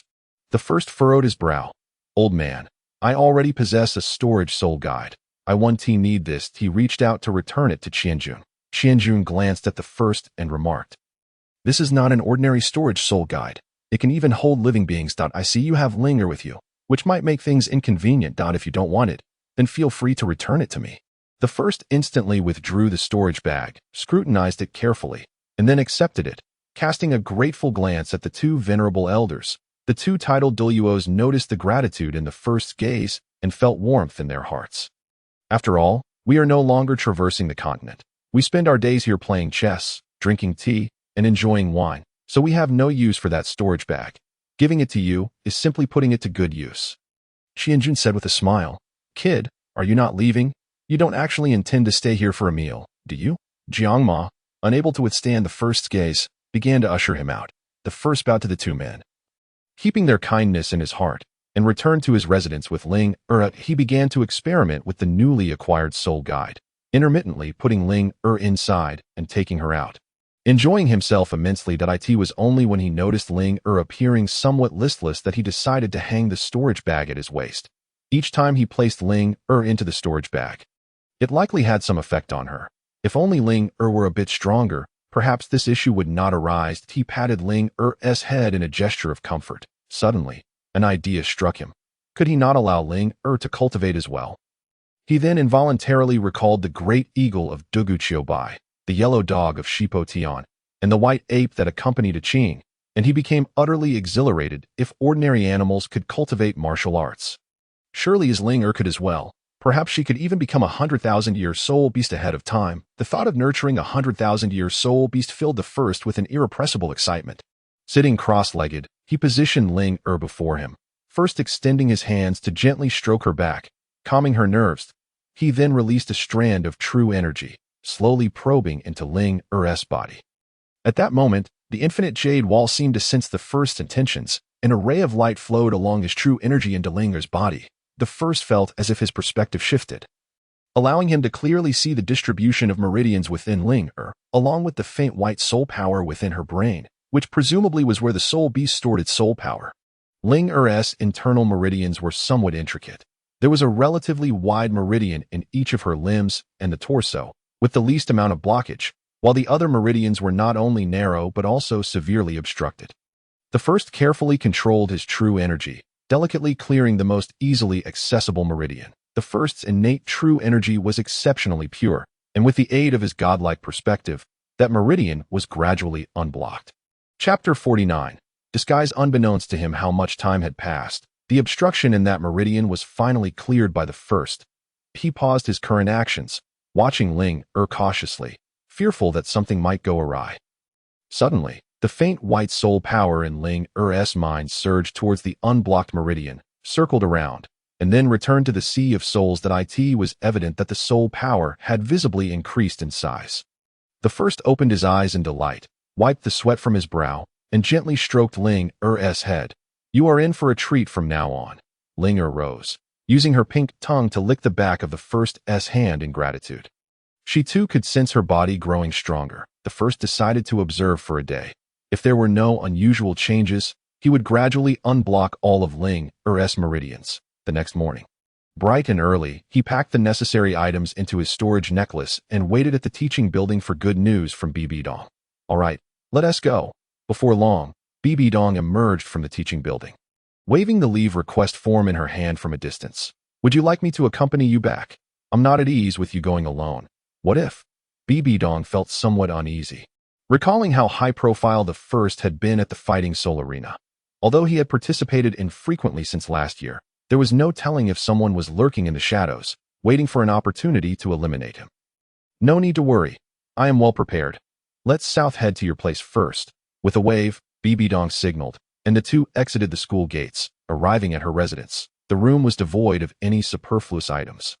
The first furrowed his brow. Old man, I already possess a storage soul guide. I want to need this. He reached out to return it to Qianjun. Qianjun glanced at the first and remarked, This is not an ordinary storage soul guide. It can even hold living beings. I see you have Linger with you, which might make things inconvenient. If you don't want it, then feel free to return it to me. The first instantly withdrew the storage bag, scrutinized it carefully, and then accepted it, casting a grateful glance at the two venerable elders. The two titled Douluos noticed the gratitude in the first's gaze and felt warmth in their hearts. After all, we are no longer traversing the continent. We spend our days here playing chess, drinking tea, and enjoying wine, so we have no use for that storage bag. Giving it to you is simply putting it to good use. Qianjun said with a smile, Kid, are you not leaving? You don't actually intend to stay here for a meal, do you? Jiangma, unable to withstand the first's gaze, began to usher him out. The first bowed to the two men, keeping their kindness in his heart, and returned to his residence with Ling Er. He began to experiment with the newly acquired soul guide, intermittently putting Ling Er inside and taking her out. Enjoying himself immensely. It was only when he noticed Ling Er appearing somewhat listless that he decided to hang the storage bag at his waist. Each time he placed Ling Er into the storage bag, it likely had some effect on her. If only Ling Er were a bit stronger, perhaps this issue would not arise. He patted Ling Er's head in a gesture of comfort. Suddenly, an idea struck him. Could he not allow Ling Er to cultivate as well? He then involuntarily recalled the great eagle of Douluo, the yellow dog of Shipo Tian, and the white ape that accompanied a Qing, and he became utterly exhilarated. If ordinary animals could cultivate martial arts, surely his Ling Er could as well. Perhaps she could even become 100,000-year soul beast ahead of time. The thought of nurturing 100,000-year soul beast filled the first with an irrepressible excitement. Sitting cross-legged, he positioned Ling Er before him, first extending his hands to gently stroke her back, calming her nerves. He then released a strand of true energy, slowly probing into Ling Er's body. At that moment, the infinite jade wall seemed to sense the first's intentions. An array of light flowed along his true energy into Ling Er's body. The first felt as if his perspective shifted, allowing him to clearly see the distribution of meridians within Ling Er, along with the faint white soul power within her brain, which presumably was where the soul beast stored its soul power. Ling Er's internal meridians were somewhat intricate. There was a relatively wide meridian in each of her limbs and the torso, with the least amount of blockage, while the other meridians were not only narrow but also severely obstructed. The first carefully controlled his true energy, delicately clearing the most easily accessible meridian. The first's innate true energy was exceptionally pure, and with the aid of his godlike perspective, that meridian was gradually unblocked. Chapter 49. Disguised. Unbeknownst to him how much time had passed, the obstruction in that meridian was finally cleared by the first. He paused his current actions, watching Ling Er cautiously, fearful that something might go awry. Suddenly, the faint white soul power in Ling Er's mind surged towards the unblocked meridian, circled around, and then returned to the sea of souls. It was evident that the soul power had visibly increased in size. The first opened his eyes in delight, wiped the sweat from his brow, and gently stroked Ling Er's head. You are in for a treat from now on. Ling Er rose, using her pink tongue to lick the back of the first's hand in gratitude. She too could sense her body growing stronger. The first decided to observe for a day. If there were no unusual changes, he would gradually unblock all of Ling Er's meridians. The next morning, bright and early, he packed the necessary items into his storage necklace and waited at the teaching building for good news from Bibi Dong. All right, let us go. Before long, Bibi Dong emerged from the teaching building, waving the leave request form in her hand from a distance. Would you like me to accompany you back? I'm not at ease with you going alone. What if? Bibi Dong felt somewhat uneasy, recalling how high-profile the first had been at the Fighting Soul Arena. Although he had participated infrequently since last year, there was no telling if someone was lurking in the shadows, waiting for an opportunity to eliminate him. No need to worry. I am well prepared. Let's south head to your place first. With a wave, Bibi Dong signaled, and the two exited the school gates, arriving at her residence. The room was devoid of any superfluous items.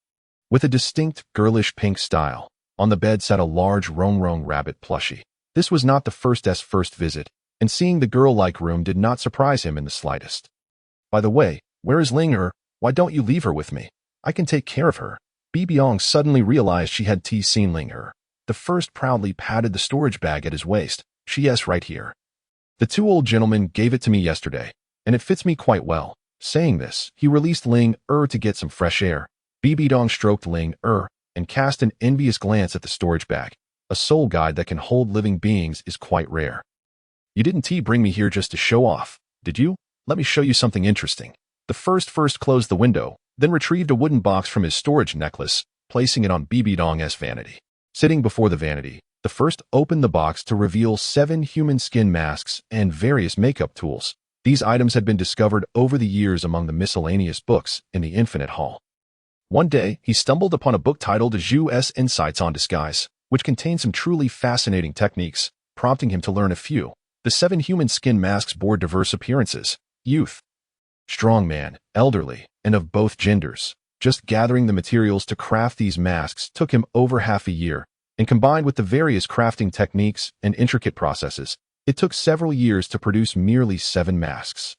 With a distinct, girlish pink style, on the bed sat a large Rongrong rabbit plushie. This was not the first's first visit, and seeing the girl-like room did not surprise him in the slightest. By the way, where is Ling Er? Why don't you leave her with me? I can take care of her. Bibi Dong suddenly realized she had seen Ling Er. The first proudly patted the storage bag at his waist. Yes, right here. The two old gentlemen gave it to me yesterday, and it fits me quite well. Saying this, he released Ling Er to get some fresh air. Bibi Dong stroked Ling Er and cast an envious glance at the storage bag. A soul guide that can hold living beings is quite rare. You didn't bring me here just to show off, did you? Let me show you something interesting. The first closed the window, then retrieved a wooden box from his storage necklace, placing it on Bibi Dong's vanity. Sitting before the vanity, the first opened the box to reveal 7 human skin masks and various makeup tools. These items had been discovered over the years among the miscellaneous books in the Infinite Hall. One day, he stumbled upon a book titled Zhu's Insights on Disguise, which contained some truly fascinating techniques, prompting him to learn a few. The 7 human skin masks bore diverse appearances: youth, strong man, elderly, and of both genders. Just gathering the materials to craft these masks took him over half a year. and combined with the various crafting techniques and intricate processes, it took several years to produce merely 7 masks.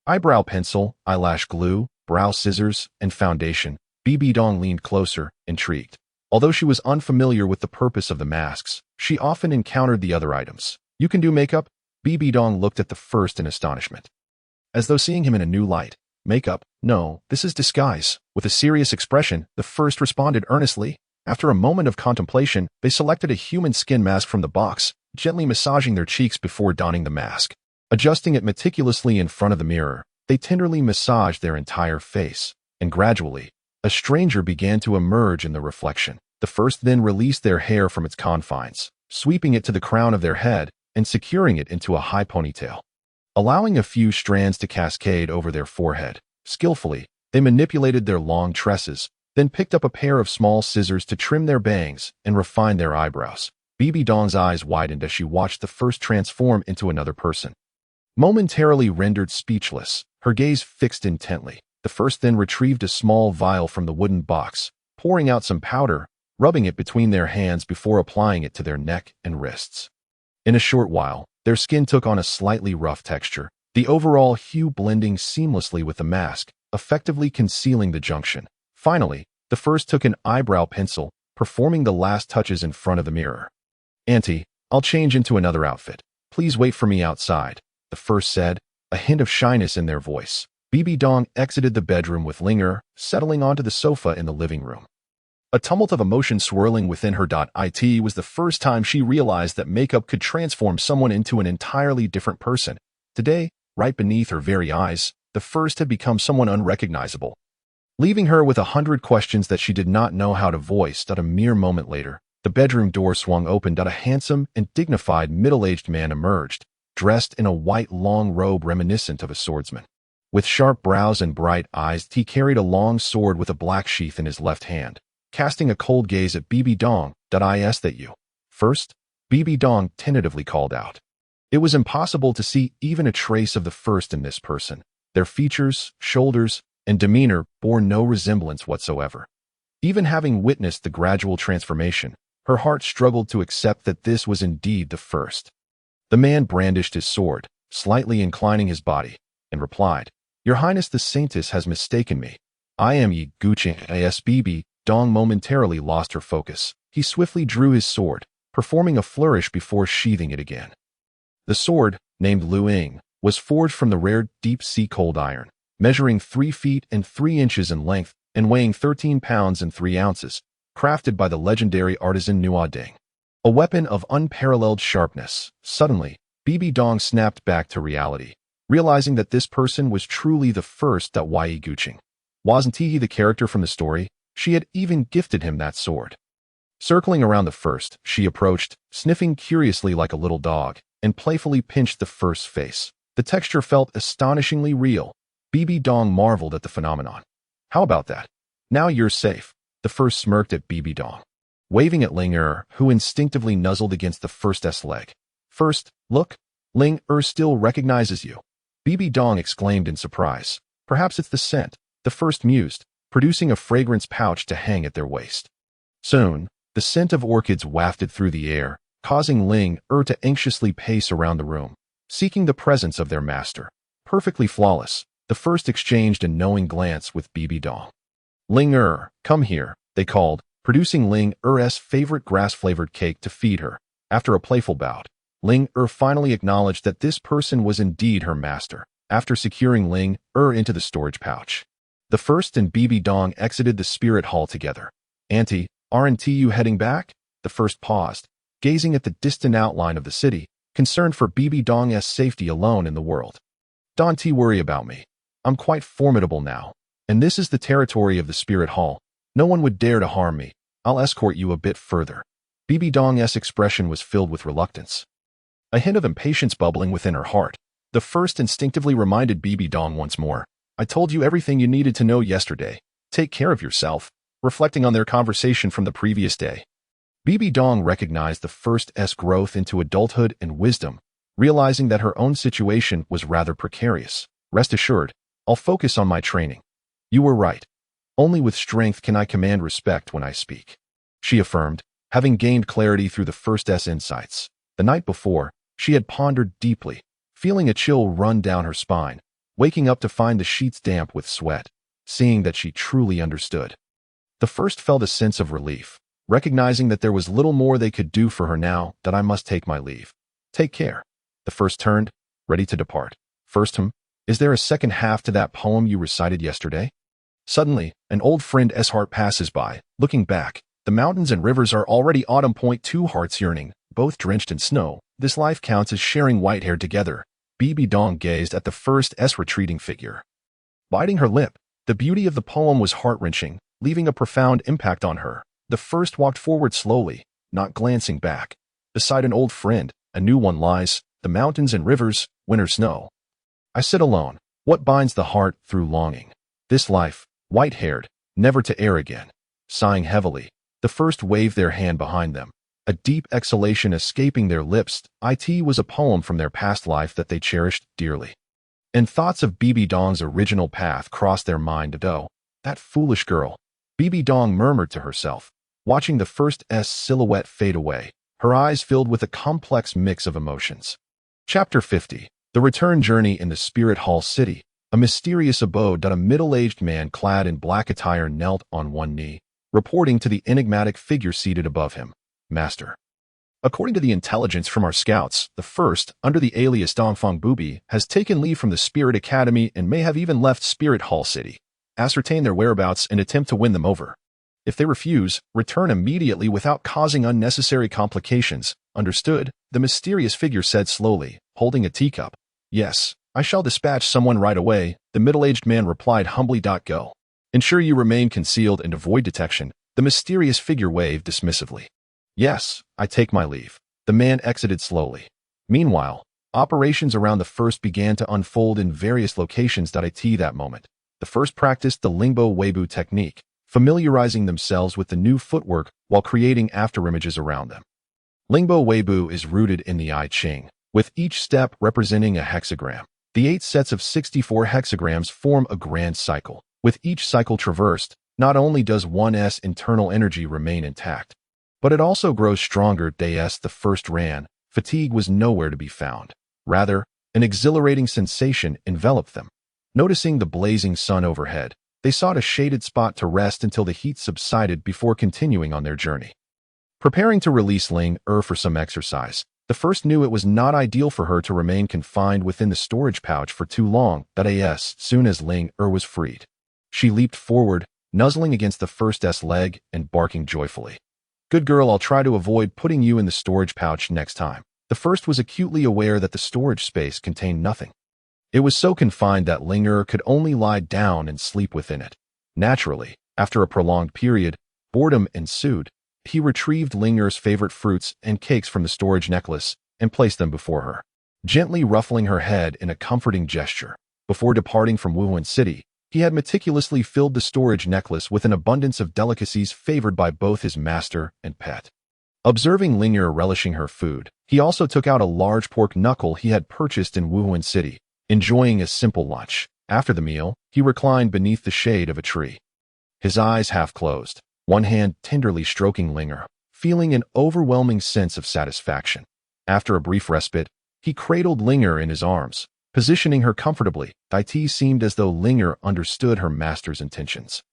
Eyebrow pencil, eyelash glue, brow scissors, and foundation. Bibi Dong leaned closer, intrigued. Although she was unfamiliar with the purpose of the masks, she often encountered the other items. You can do makeup? Bibi Dong looked at the first in astonishment, as though seeing him in a new light. Makeup? No, this is disguise. With a serious expression, the first responded earnestly. After a moment of contemplation, they selected a human skin mask from the box, gently massaging their cheeks before donning the mask. Adjusting it meticulously in front of the mirror, they tenderly massaged their entire face, and gradually, a stranger began to emerge in the reflection. The first then released their hair from its confines, sweeping it to the crown of their head and securing it into a high ponytail. Allowing a few strands to cascade over their forehead, skillfully, they manipulated their long tresses, then picked up a pair of small scissors to trim their bangs and refine their eyebrows. Bibi Dong's eyes widened as she watched the first transform into another person. Momentarily rendered speechless, her gaze fixed intently, the first then retrieved a small vial from the wooden box, pouring out some powder, rubbing it between their hands before applying it to their neck and wrists. In a short while, their skin took on a slightly rough texture, the overall hue blending seamlessly with the mask, effectively concealing the junction. Finally, the first took an eyebrow pencil, performing the last touches in front of the mirror. "Auntie, I'll change into another outfit. Please wait for me outside," the first said, a hint of shyness in their voice. Bibi Dong exited the bedroom with Ling settling onto the sofa in the living room. A tumult of emotion swirling within her. It was the first time she realized that makeup could transform someone into an entirely different person. Today, right beneath her very eyes, the first had become someone unrecognizable, leaving her with 100 questions that she did not know how to voice. A mere moment later, the bedroom door swung open. A handsome and dignified middle-aged man emerged, dressed in a white long robe reminiscent of a swordsman. With sharp brows and bright eyes, he carried a long sword with a black sheath in his left hand, casting a cold gaze at Bibi Dong. "Is that you?" "First?" Bibi Dong tentatively called out. It was impossible to see even a trace of the first in this person. Their features, shoulders, and demeanor bore no resemblance whatsoever. Even having witnessed the gradual transformation, her heart struggled to accept that this was indeed the first. The man brandished his sword, slightly inclining his body, and replied, "Your Highness the Saintess has mistaken me. I am Yi Guqing." Bibi Dong momentarily lost her focus. He swiftly drew his sword, performing a flourish before sheathing it again. The sword, named Lu Ying, was forged from the rare deep-sea cold iron, measuring 3 feet and 3 inches in length and weighing 13 pounds and 3 ounces, crafted by the legendary artisan Nuo Ding. A weapon of unparalleled sharpness. Suddenly, Bibi Dong snapped back to reality, realizing that this person was truly the first. Yi Guqing. Wasn't he the character from the story? She had even gifted him that sword. Circling around the first, she approached, sniffing curiously like a little dog, and playfully pinched the first's face. The texture felt astonishingly real. Bibi Dong marveled at the phenomenon. "How about that? Now you're safe." The first smirked at Bibi Dong, waving at Ling who instinctively nuzzled against the first's leg. "First, look, Ling still recognizes you." Bibi Dong exclaimed in surprise. "Perhaps it's the scent," the first mused, producing a fragrance pouch to hang at their waist. Soon, the scent of orchids wafted through the air, causing Ling to anxiously pace around the room, seeking the presence of their master. Perfectly flawless, the first exchanged a knowing glance with Bibi Dong. "Ling come here," they called, producing Ling favorite grass-flavored cake to feed her. After a playful bout, Ling finally acknowledged that this person was indeed her master, after securing Ling into the storage pouch. The first and Bibi Dong exited the spirit hall together. "Auntie, aren't you heading back?" The first paused, gazing at the distant outline of the city, concerned for Bibi Dong's safety alone in the world. "Don't worry about me. I'm quite formidable now, and this is the territory of the spirit hall. No one would dare to harm me. I'll escort you a bit further." Bibi Dong's expression was filled with reluctance, a hint of impatience bubbling within her heart. The first instinctively reminded Bibi Dong once more, "I told you everything you needed to know yesterday. Take care of yourself," reflecting on their conversation from the previous day. Bibi Dong recognized the first's growth into adulthood and wisdom, realizing that her own situation was rather precarious. "Rest assured, I'll focus on my training. You were right. Only with strength can I command respect when I speak," she affirmed, having gained clarity through the first insights. The night before, she had pondered deeply, feeling a chill run down her spine, waking up to find the sheets damp with sweat, seeing that she truly understood. The first felt a sense of relief, recognizing that there was little more they could do for her now that I must take my leave. Take care. The first turned, ready to depart. First, is there a second half to that poem you recited yesterday? Suddenly, an old friend's heart passes by, looking back. The mountains and rivers are already autumn. Two hearts yearning, both drenched in snow. This life counts as sharing white hair together. Bibi Dong gazed at the first's retreating figure. Biting her lip, the beauty of the poem was heart-wrenching, leaving a profound impact on her. The first walked forward slowly, not glancing back. Beside an old friend, a new one lies, the mountains and rivers, winter snow. I sit alone. What binds the heart through longing? This life, white-haired, never to err again. Sighing heavily, the first waved their hand behind them, a deep exhalation escaping their lips. It was a poem from their past life that they cherished dearly. And thoughts of Bibi Dong's original path crossed their mind. Oh, that foolish girl, Bibi Dong murmured to herself, watching the first's silhouette fade away, her eyes filled with a complex mix of emotions. Chapter 50. The Return Journey in the Spirit Hall City, a mysterious abode. A middle-aged man clad in black attire knelt on one knee, reporting to the enigmatic figure seated above him. Master. According to the intelligence from our scouts, the first, under the alias Dongfang Bubi, has taken leave from the Spirit Academy and may have even left Spirit Hall City. Ascertain their whereabouts and attempt to win them over. If they refuse, return immediately without causing unnecessary complications. Understood? The mysterious figure said slowly, holding a teacup. Yes, I shall dispatch someone right away, the middle-aged man replied humbly. Go. Ensure you remain concealed and avoid detection. The mysterious figure waved dismissively. Yes, I take my leave. The man exited slowly. Meanwhile, operations around the first began to unfold in various locations. That moment, the first practiced the Lingbo Weibo technique, familiarizing themselves with the new footwork while creating afterimages around them. Lingbo Weibo is rooted in the I Ching, with each step representing a hexagram. The 8 sets of 64 hexagrams form a grand cycle. With each cycle traversed, not only does one's internal energy remain intact, but it also grows stronger. The first ran, fatigue was nowhere to be found. Rather, an exhilarating sensation enveloped them. Noticing the blazing sun overhead, they sought a shaded spot to rest until the heat subsided before continuing on their journey. Preparing to release Ling for some exercise, the first knew it was not ideal for her to remain confined within the storage pouch for too long. As soon as Ling was freed, she leaped forward, nuzzling against the first's leg and barking joyfully. Good girl, I'll try to avoid putting you in the storage pouch next time. The first was acutely aware that the storage space contained nothing. It was so confined that Ling could only lie down and sleep within it. Naturally, after a prolonged period, boredom ensued. He retrieved Ling's favorite fruits and cakes from the storage necklace and placed them before her, gently ruffling her head in a comforting gesture. Before departing from Wuhan City, he had meticulously filled the storage necklace with an abundance of delicacies favored by both his master and pet. Observing Ling relishing her food, he also took out a large pork knuckle he had purchased in Wuhan City, enjoying a simple lunch. After the meal, he reclined beneath the shade of a tree, his eyes half closed, one hand tenderly stroking Ling, feeling an overwhelming sense of satisfaction. After a brief respite, he cradled Ling in his arms, positioning her comfortably. It seemed as though Ling understood her master's intentions.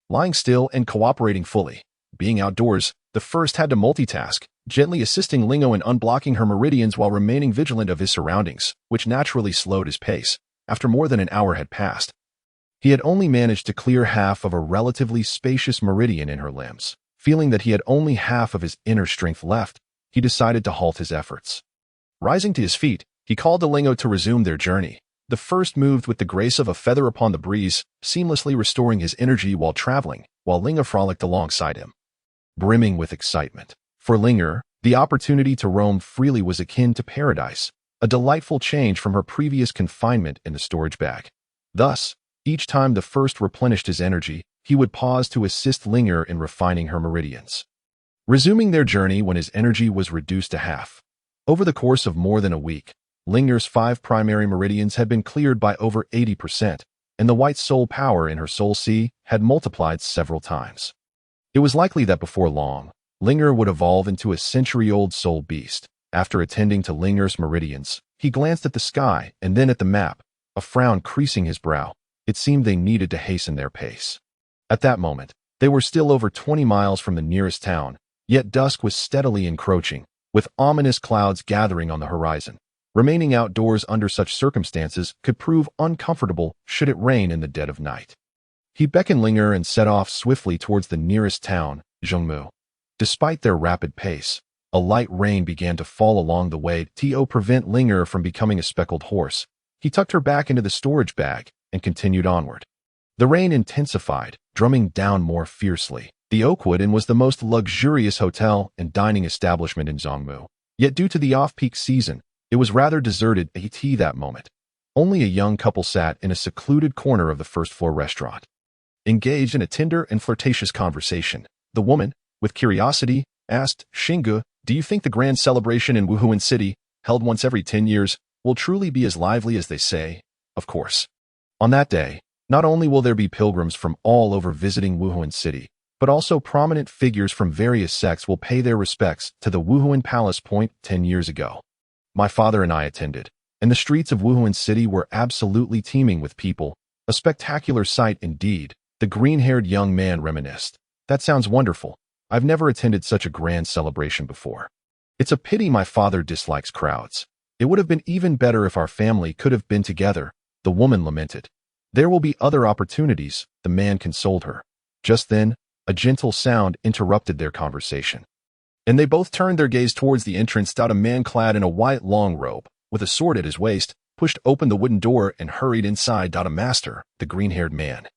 Lying still and cooperating fully. Being outdoors, the first had to multitask, gently assisting Ling in unblocking her meridians while remaining vigilant of his surroundings, which naturally slowed his pace. After more than an hour had passed, he had only managed to clear half of a relatively spacious meridian in her limbs. Feeling that he had only half of his inner strength left, he decided to halt his efforts. Rising to his feet, he called to Ling to resume their journey. The first moved with the grace of a feather upon the breeze, seamlessly restoring his energy while traveling, while Ling frolicked alongside him, brimming with excitement. For Ling, the opportunity to roam freely was akin to paradise, a delightful change from her previous confinement in the storage bag. Thus, each time the first replenished his energy, he would pause to assist Ling in refining her meridians, resuming their journey when his energy was reduced to half. Over the course of more than a week, Ling's 5 primary meridians had been cleared by over 80%, and the white soul power in her soul sea had multiplied several times. It was likely that before long, Linger would evolve into a century-old soul beast. After attending to Linger's meridians, he glanced at the sky and then at the map, a frown creasing his brow. It seemed they needed to hasten their pace. At that moment, they were still over 20 miles from the nearest town, yet dusk was steadily encroaching, with ominous clouds gathering on the horizon. Remaining outdoors under such circumstances could prove uncomfortable should it rain in the dead of night. He beckoned Linger and set off swiftly towards the nearest town, Zhengmu. Despite their rapid pace, a light rain began to fall along the way to prevent Linger from becoming a speckled horse. He tucked her back into the storage bag and continued onward. The rain intensified, drumming down more fiercely. The Oakwood Inn was the most luxurious hotel and dining establishment in Zhengmu, yet due to the off-peak season, it was rather deserted at that moment. Only a young couple sat in a secluded corner of the first-floor restaurant. Engaged in a tender and flirtatious conversation, the woman, with curiosity, asked, "Xingu, do you think the grand celebration in Wuhuan City, held once every 10 years, will truly be as lively as they say?" "Of course. On that day, not only will there be pilgrims from all over visiting Wuhuan City, but also prominent figures from various sects will pay their respects to the Wuhuan Palace Point 10 years ago. My father and I attended, and the streets of Wuhuan City were absolutely teeming with people. A spectacular sight indeed," the green-haired young man reminisced. "That sounds wonderful. I've never attended such a grand celebration before. It's a pity my father dislikes crowds. It would have been even better if our family could have been together," the woman lamented. "There will be other opportunities," the man consoled her. Just then, a gentle sound interrupted their conversation, and they both turned their gaze towards the entrance. A man clad in a white long robe, with a sword at his waist, pushed open the wooden door and hurried inside. A master, the green-haired man.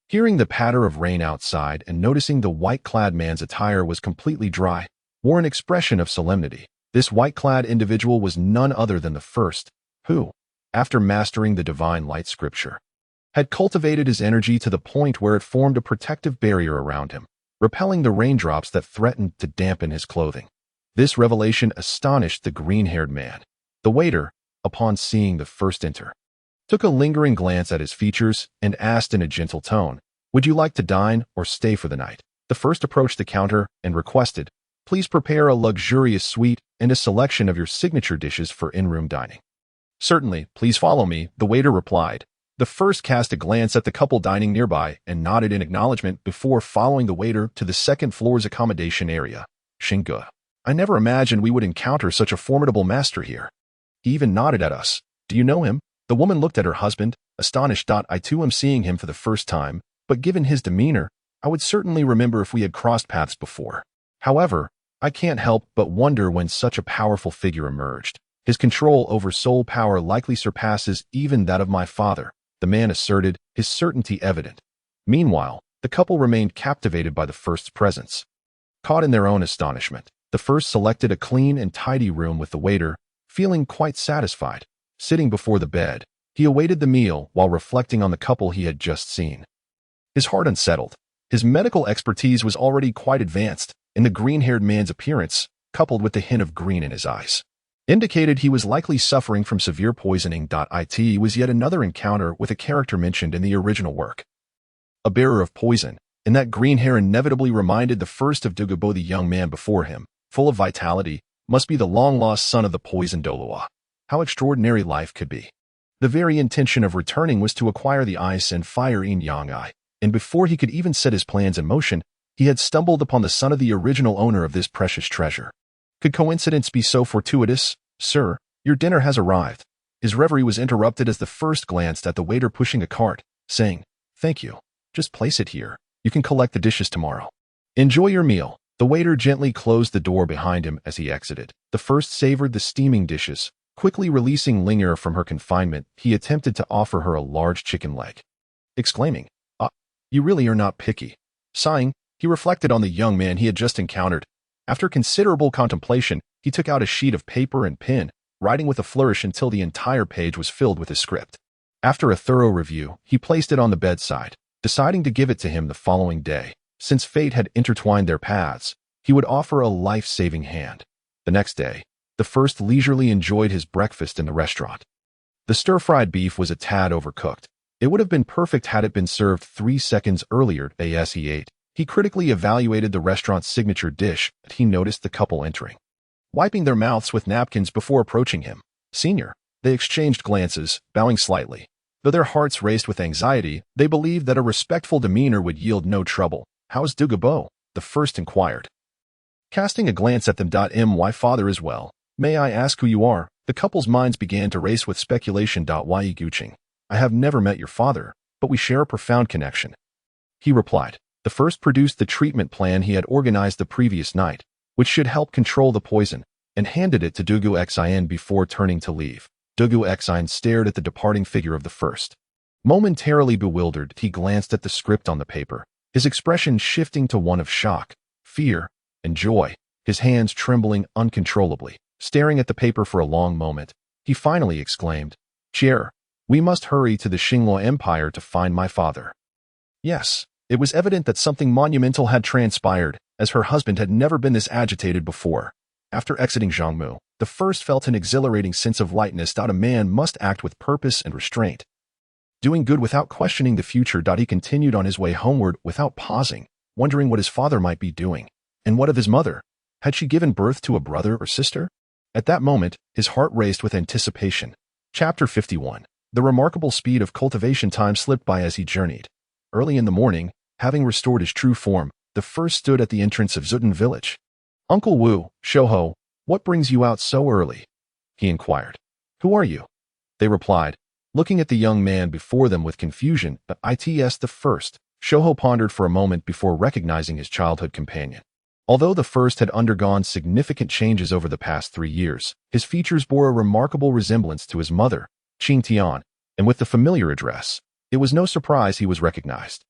Hearing the patter of rain outside and noticing the white-clad man's attire was completely dry, wore an expression of solemnity. This white-clad individual was none other than the first, who, after mastering the divine light scripture, had cultivated his energy to the point where it formed a protective barrier around him, repelling the raindrops that threatened to dampen his clothing. This revelation astonished the green-haired man. The waiter, upon seeing the first enter, took a lingering glance at his features and asked in a gentle tone, "Would you like to dine or stay for the night?" The first approached the counter and requested, "Please prepare a luxurious suite and a selection of your signature dishes for in-room dining." "Certainly, please follow me," the waiter replied. The first cast a glance at the couple dining nearby and nodded in acknowledgement before following the waiter to the second floor's accommodation area. "Xingu, I never imagined we would encounter such a formidable master here. He even nodded at us. Do you know him?" The woman looked at her husband, astonished. "I too am seeing him for the first time, but given his demeanor, I would certainly remember if we had crossed paths before. However, I can't help but wonder when such a powerful figure emerged. His control over soul power likely surpasses even that of my father," the man asserted, his certainty evident. Meanwhile, the couple remained captivated by the first's presence. Caught in their own astonishment, the first selected a clean and tidy room with the waiter, feeling quite satisfied. Sitting before the bed, he awaited the meal while reflecting on the couple he had just seen. His heart unsettled. His medical expertise was already quite advanced, and the green-haired man's appearance, coupled with the hint of green in his eyes, indicated he was likely suffering from severe poisoning. It was yet another encounter with a character mentioned in the original work, a bearer of poison, and that green hair inevitably reminded the first of Douluo. The young man before him, full of vitality, must be the long-lost son of the poisoned Douluo. How extraordinary life could be. The very intention of returning was to acquire the ice and fire yin-yang eye, and before he could even set his plans in motion, he had stumbled upon the son of the original owner of this precious treasure. Could coincidence be so fortuitous? "Sir, your dinner has arrived." His reverie was interrupted as the first glanced at the waiter pushing a cart, saying, "Thank you. Just place it here. You can collect the dishes tomorrow. Enjoy your meal." The waiter gently closed the door behind him as he exited. The first savored the steaming dishes. Quickly releasing Linger from her confinement, he attempted to offer her a large chicken leg, exclaiming, "Ah, you really are not picky." Sighing, he reflected on the young man he had just encountered. After considerable contemplation, he took out a sheet of paper and pen, writing with a flourish until the entire page was filled with his script. After a thorough review, he placed it on the bedside, deciding to give it to him the following day. Since fate had intertwined their paths, he would offer a life-saving hand. The next day, the first leisurely enjoyed his breakfast in the restaurant. The stir-fried beef was a tad overcooked. It would have been perfect had it been served 3 seconds earlier. As he ate, He critically evaluated the restaurant's signature dish, but he noticed the couple entering, wiping their mouths with napkins before approaching him. "Senior." They exchanged glances, bowing slightly. Though their hearts raced with anxiety, they believed that a respectful demeanor would yield no trouble. "How's Douluo?" the first inquired. Casting a glance at them, "My father is well. May I ask who you are?" The couple's minds began to race with speculation. "Yi Guqing. I have never met your father, but we share a profound connection," he replied. The first produced the treatment plan he had organized the previous night, which should help control the poison, and handed it to Douluo Xin before turning to leave. Douluo Xin stared at the departing figure of the first. Momentarily bewildered, he glanced at the script on the paper, his expression shifting to one of shock, fear, and joy, his hands trembling uncontrollably. Staring at the paper for a long moment, he finally exclaimed, "Chair, we must hurry to the Xingluo Empire to find my father." Yes, it was evident that something monumental had transpired, as her husband had never been this agitated before. After exiting Zhangmu, the first felt an exhilarating sense of lightness. A man must act with purpose and restraint, doing good without questioning the future. He continued on his way homeward without pausing, wondering what his father might be doing. And what of his mother? Had she given birth to a brother or sister? At that moment, his heart raced with anticipation. Chapter 51. The remarkable speed of cultivation. Time slipped by as he journeyed. Early in the morning, having restored his true form, the first stood at the entrance of Zuten village. "Uncle Wu, Shouho, what brings you out so early?" he inquired. "Who are you?" they replied, looking at the young man before them with confusion. But it's the first. Shouho pondered for a moment before recognizing his childhood companion. Although the first had undergone significant changes over the past 3 years, his features bore a remarkable resemblance to his mother, Qing Tian, and with the familiar address, it was no surprise he was recognized.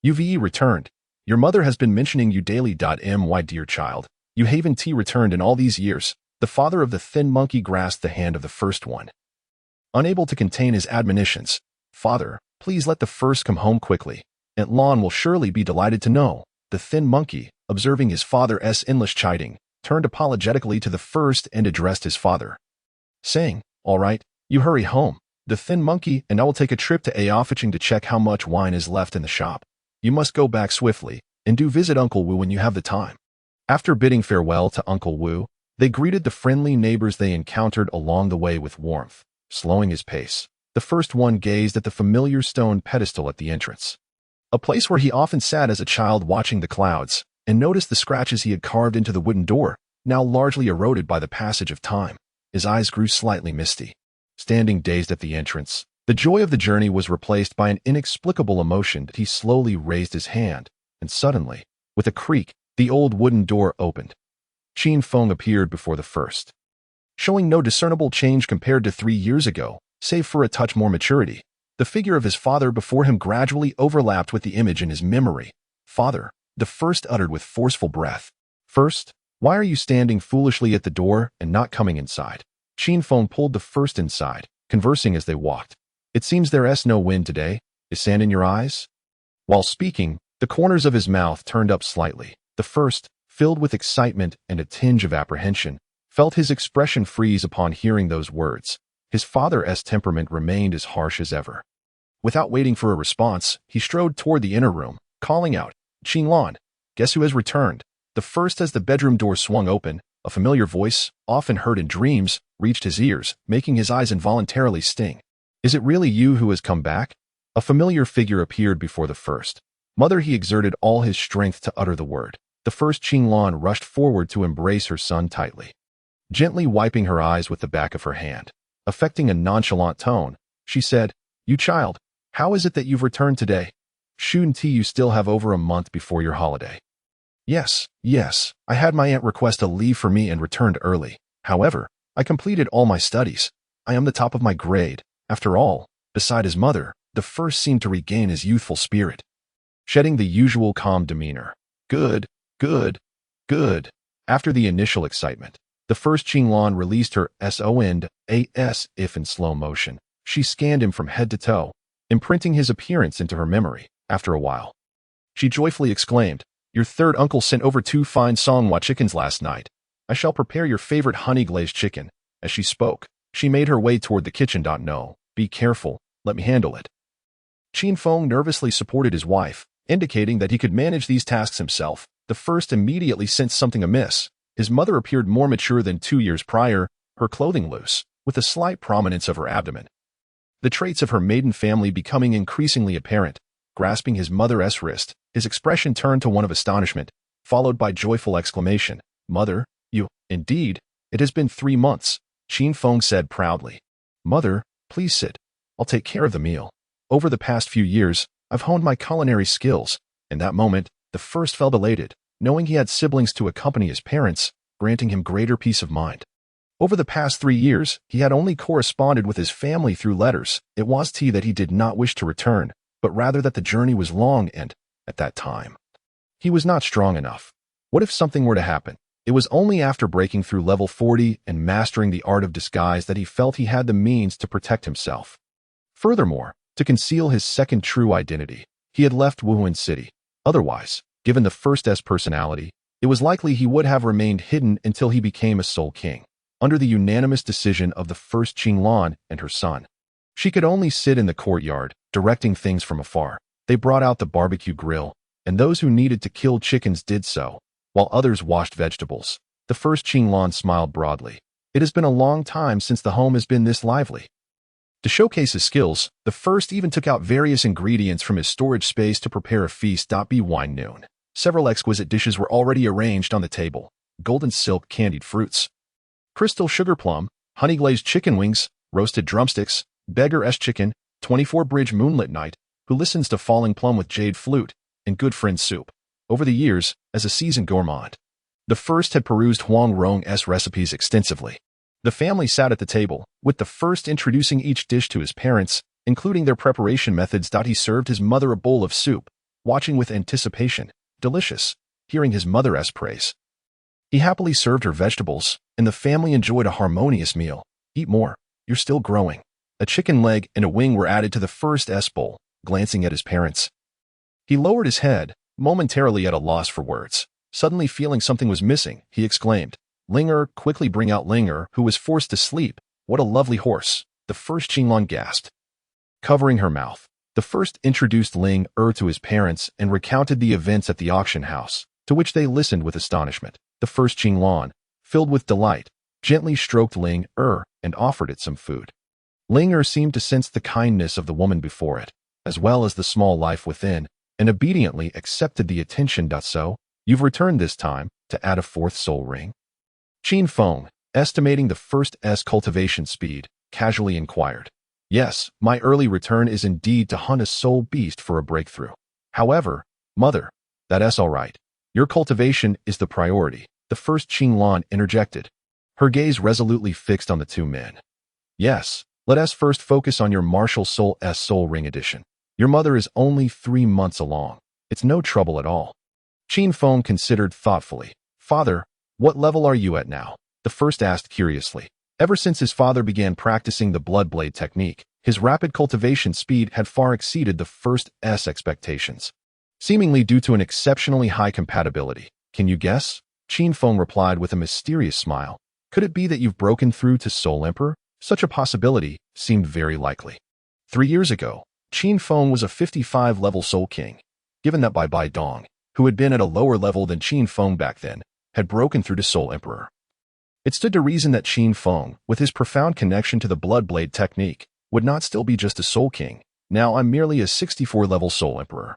"Uve returned. Your mother has been mentioning you daily. My dear child, you haven't returned in all these years." The father of the thin monkey grasped the hand of the first one, unable to contain his admonitions. "Father, please let the first come home quickly. Aunt Lan will surely be delighted to know." The thin monkey, observing his father's endless chiding, turned apologetically to the first and addressed his father, saying, "All right, you hurry home. The thin monkey and I will take a trip to Aofiching to check how much wine is left in the shop. You must go back swiftly, and do visit Uncle Wu when you have the time." After bidding farewell to Uncle Wu, they greeted the friendly neighbors they encountered along the way with warmth. Slowing his pace, the first one gazed at the familiar stone pedestal at the entrance, a place where he often sat as a child watching the clouds, and noticed the scratches he had carved into the wooden door, now largely eroded by the passage of time. His eyes grew slightly misty. Standing dazed at the entrance, the joy of the journey was replaced by an inexplicable emotion. He slowly raised his hand, and suddenly, with a creak, the old wooden door opened. Qin Feng appeared before the first, showing no discernible change compared to 3 years ago, save for a touch more maturity. The figure of his father before him gradually overlapped with the image in his memory. "Father," the first uttered with forceful breath. "First, why are you standing foolishly at the door and not coming inside?" Qin Feng pulled the first inside, conversing as they walked. "It seems there's no wind today. Is sand in your eyes?" While speaking, the corners of his mouth turned up slightly. The first, filled with excitement and a tinge of apprehension, felt his expression freeze upon hearing those words. His father's temperament remained as harsh as ever. Without waiting for a response, he strode toward the inner room, calling out, "Qinglan, guess who has returned?" The first, as the bedroom door swung open, a familiar voice, often heard in dreams, reached his ears, making his eyes involuntarily sting. "Is it really you who has come back?" A familiar figure appeared before the first. "Mother," he exerted all his strength to utter the word. The first Qinglan rushed forward to embrace her son tightly, gently wiping her eyes with the back of her hand. Affecting a nonchalant tone, she said, "You child, how is it that you've returned today? Shouldn't you still have over a month before your holiday?" Yes, I had my aunt request a leave for me and returned early. However, I completed all my studies. I am the top of my grade." After all, beside his mother, the first seemed to regain his youthful spirit, shedding the usual calm demeanor. Good. After the initial excitement, the first Qinglan released her SOND-AS if in slow motion. She scanned him from head to toe, imprinting his appearance into her memory. After a while, she joyfully exclaimed, "Your third uncle sent over 2 fine Songhua chickens last night. I shall prepare your favorite honey-glazed chicken." As she spoke, she made her way toward the kitchen. "No, be careful, let me handle it." Qin Feng nervously supported his wife, indicating that he could manage these tasks himself. The first immediately sensed something amiss. His mother appeared more mature than 2 years prior, her clothing loose, with a slight prominence of her abdomen. The traits of her maiden family becoming increasingly apparent. Grasping his mother's wrist, his expression turned to one of astonishment, followed by joyful exclamation. "Mother, you, indeed, it has been 3 months," Qin Feng said proudly. "Mother, please sit. I'll take care of the meal. Over the past few years, I've honed my culinary skills." In that moment, the first felt elated, knowing he had siblings to accompany his parents, granting him greater peace of mind. Over the past 3 years, he had only corresponded with his family through letters. It was that he did not wish to return, but rather that the journey was long and, at that time, he was not strong enough. What if something were to happen? It was only after breaking through level 40 and mastering the art of disguise that he felt he had the means to protect himself. Furthermore, to conceal his second true identity, he had left Wuhan City. Otherwise, given the first's personality, it was likely he would have remained hidden until he became a Soul King, under the unanimous decision of the first Qinglan and her son. She could only sit in the courtyard, directing things from afar. They brought out the barbecue grill, and those who needed to kill chickens did so, while others washed vegetables. The first Qinglan smiled broadly. It has been a long time since the home has been this lively. To showcase his skills, the first even took out various ingredients from his storage space to prepare a feast. By wine noon, several exquisite dishes were already arranged on the table. Golden silk candied fruits, crystal sugar plum, honey-glazed chicken wings, roasted drumsticks, beggar's chicken, 24 bridge moonlit night, who listens to falling plum with jade flute, and good friend soup. Over the years, as a seasoned gourmand, the first had perused Huang Rong's recipes extensively. The family sat at the table, with the first introducing each dish to his parents, including their preparation methods. He served his mother a bowl of soup, watching with anticipation. Delicious, hearing his mother's praise. He happily served her vegetables, and the family enjoyed a harmonious meal. Eat more, you're still growing. A chicken leg and a wing were added to the first's bowl. Glancing at his parents, he lowered his head, momentarily at a loss for words. Suddenly feeling something was missing, he exclaimed, "Linger, quickly bring out Linger," who was forced to sleep. "What a lovely horse." The first Qinglan gasped. Covering her mouth, the first introduced Ling to his parents and recounted the events at the auction house, to which they listened with astonishment. The first Qinglan, filled with delight, gently stroked Ling and offered it some food. Ling seemed to sense the kindness of the woman before it, as well as the small life within, and obediently accepted the attention. "So, you've returned this time, to add a 4th soul ring?" Qin Feng, estimating the first's cultivation speed, casually inquired. "Yes, my early return is indeed to hunt a soul beast for a breakthrough. However, mother, that's all right. Your cultivation is the priority," the first Qinglan interjected, her gaze resolutely fixed on the two men. "Yes, let us first focus on your martial soul's soul ring edition. Your mother is only 3 months along. It's no trouble at all." Qin Feng considered thoughtfully. "Father, what level are you at now?" the first asked curiously. Ever since his father began practicing the blood blade technique, his rapid cultivation speed had far exceeded the first's expectations, seemingly due to an exceptionally high compatibility. "Can you guess?" Qin Feng replied with a mysterious smile. "Could it be that you've broken through to Soul Emperor?" Such a possibility seemed very likely. 3 years ago, Qin Feng was a 55-level Soul King. Given that Bai Dong, who had been at a lower level than Qin Feng back then, had broken through to Soul Emperor, it stood to reason that Qin Feng, with his profound connection to the blood blade technique, would not still be just a Soul King. "Now I'm merely a 64-level Soul Emperor,"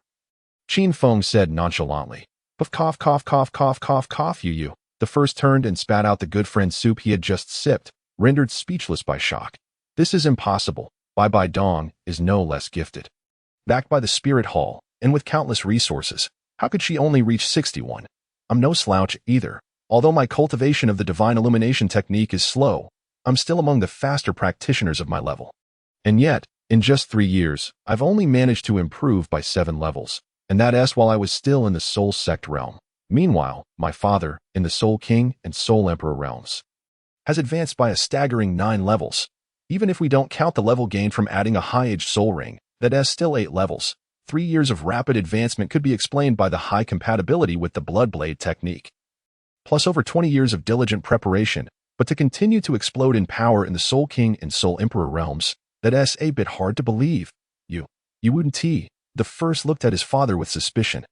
Qin Feng said nonchalantly. "Puff cough cough cough cough cough cough you." The first turned and spat out the good friend soup he had just sipped, rendered speechless by shock. "This is impossible. Bai Dong is no less gifted. Backed by the Spirit Hall, and with countless resources, how could she only reach 61? I'm no slouch either. Although my cultivation of the divine illumination technique is slow, I'm still among the faster practitioners of my level. And yet, in just 3 years, I've only managed to improve by 7 levels, and that's while I was still in the Soul Sect realm. Meanwhile, my father, in the Soul King and Soul Emperor realms, has advanced by a staggering 9 levels. Even if we don't count the level gained from adding a high-age soul ring, that's still 8 levels. 3 years of rapid advancement could be explained by the high compatibility with the blood blade technique, plus over 20 years of diligent preparation. But to continue to explode in power in the Soul King and Soul Emperor realms, that's a bit hard to believe. You wouldn't. The the first looked at his father with suspicion,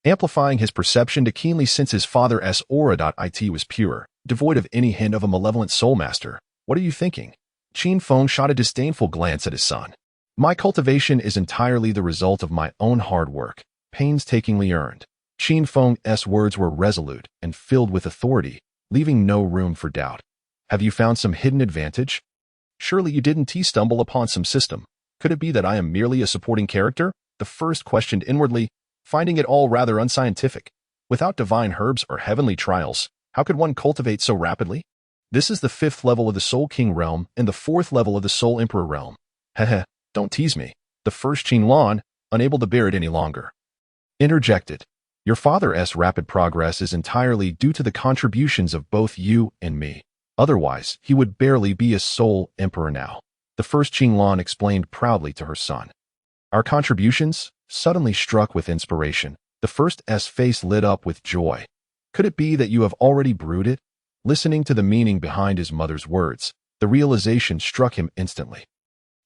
amplifying his perception to keenly sense his father's aura.it was pure, devoid of any hint of a malevolent soul master. What are you thinking? Qin Feng shot a disdainful glance at his son. My cultivation is entirely the result of my own hard work, painstakingly earned. Qin Feng's words were resolute and filled with authority, leaving no room for doubt. Have you found some hidden advantage? Surely you didn't stumble upon some system. Could it be that I am merely a supporting character? The first questioned inwardly, finding it all rather unscientific. Without divine herbs or heavenly trials, how could one cultivate so rapidly? This is the 5th level of the Soul King realm and the 4th level of the Soul Emperor realm. Heh, don't tease me. The first Qin Lan, unable to bear it any longer, interjected. Your father's rapid progress is entirely due to the contributions of both you and me. Otherwise, he would barely be a Soul Emperor now. The first Qin Lan explained proudly to her son. Our contributions? Suddenly struck with inspiration, the first's face lit up with joy. Could it be that you have already brewed it? Listening to the meaning behind his mother's words, the realization struck him instantly.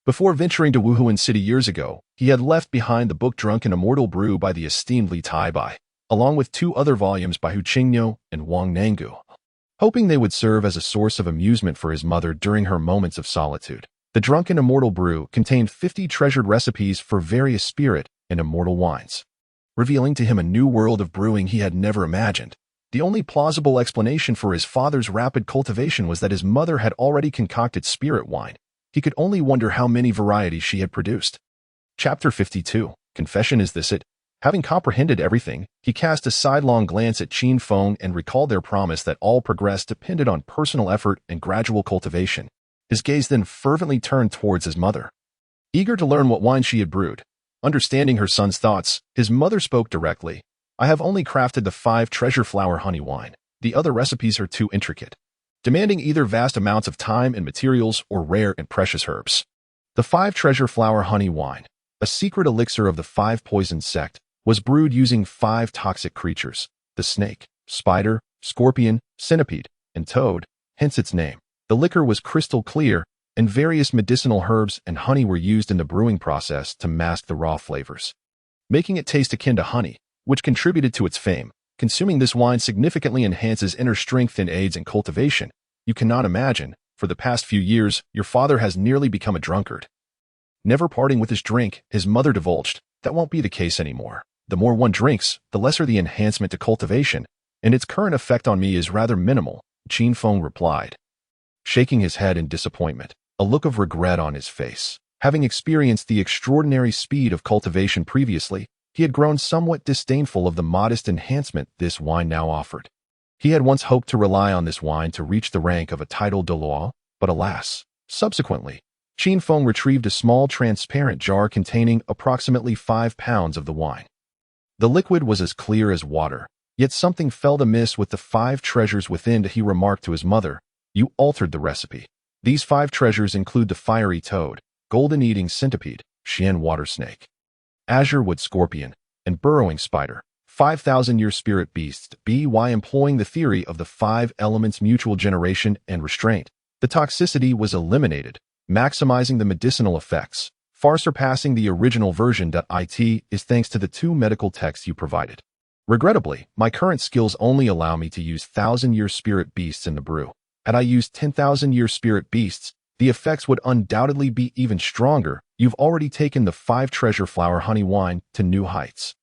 Before venturing to Wuhuan City years ago, he had left behind the book Drunken Immortal Brew by the esteemed Li Taibai, along with 2 other volumes by Hu Qingniu and Wang Nangu, hoping they would serve as a source of amusement for his mother during her moments of solitude. The Drunken Immortal Brew contained 50 treasured recipes for various spirit and immortal wines, revealing to him a new world of brewing he had never imagined. The only plausible explanation for his father's rapid cultivation was that his mother had already concocted spirit wine. He could only wonder how many varieties she had produced. Chapter 52. Confession. Is this it? Having comprehended everything, he cast a sidelong glance at Qin Feng and recalled their promise that all progress depended on personal effort and gradual cultivation. His gaze then fervently turned towards his mother, eager to learn what wine she had brewed. Understanding her son's thoughts, his mother spoke directly. I have only crafted the 5 treasure flower honey wine. The other recipes are too intricate, demanding either vast amounts of time and materials or rare and precious herbs. The 5 treasure flower honey wine, a secret elixir of the 5 poison sect, was brewed using 5 toxic creatures, the snake, spider, scorpion, centipede, and toad, hence its name. The liquor was crystal clear, and various medicinal herbs and honey were used in the brewing process to mask the raw flavors, making it taste akin to honey, which contributed to its fame. Consuming this wine significantly enhances inner strength and aids in cultivation. You cannot imagine, for the past few years, your father has nearly become a drunkard, never parting with his drink. His mother divulged. That won't be the case anymore. The more one drinks, the lesser the enhancement to cultivation, and its current effect on me is rather minimal, Qin Feng replied, shaking his head in disappointment, a look of regret on his face. Having experienced the extraordinary speed of cultivation previously, he had grown somewhat disdainful of the modest enhancement this wine now offered. He had once hoped to rely on this wine to reach the rank of a titled Douluo, but alas. Subsequently, Qin Feng retrieved a small transparent jar containing approximately 5 pounds of the wine. The liquid was as clear as water, yet something felt amiss with the 5 treasures within. He remarked to his mother, you altered the recipe. These 5 treasures include the fiery toad, golden-eating centipede, Xian water snake, azure wood scorpion, and burrowing spider, 5,000-year spirit beasts. By employing the theory of the 5 elements mutual generation and restraint, the toxicity was eliminated, maximizing the medicinal effects, far surpassing the original version. It is thanks to the 2 medical texts you provided. Regrettably, my current skills only allow me to use 1,000-year spirit beasts in the brew. Had I used 10,000-year spirit beasts, the effects would undoubtedly be even stronger. You've already taken the 5 treasure flower honey wine to new heights.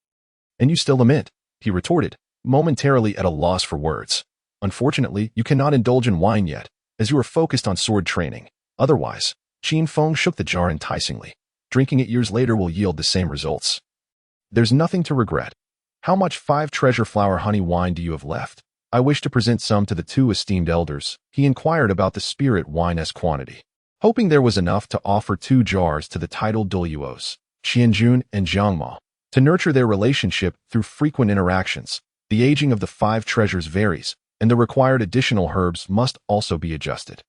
And you still lament, he retorted, momentarily at a loss for words. Unfortunately, you cannot indulge in wine yet, as you are focused on sword training. Otherwise, Qin Feng shook the jar enticingly. Drinking it years later will yield the same results. There's nothing to regret. How much 5 treasure flower honey wine do you have left? I wish to present some to the 2 esteemed elders. He inquired about the spirit wine's quantity, hoping there was enough to offer 2 jars to the titled Douluos, Qianjun and Jiangma, to nurture their relationship through frequent interactions. The aging of the 5 treasures varies, and the required additional herbs must also be adjusted,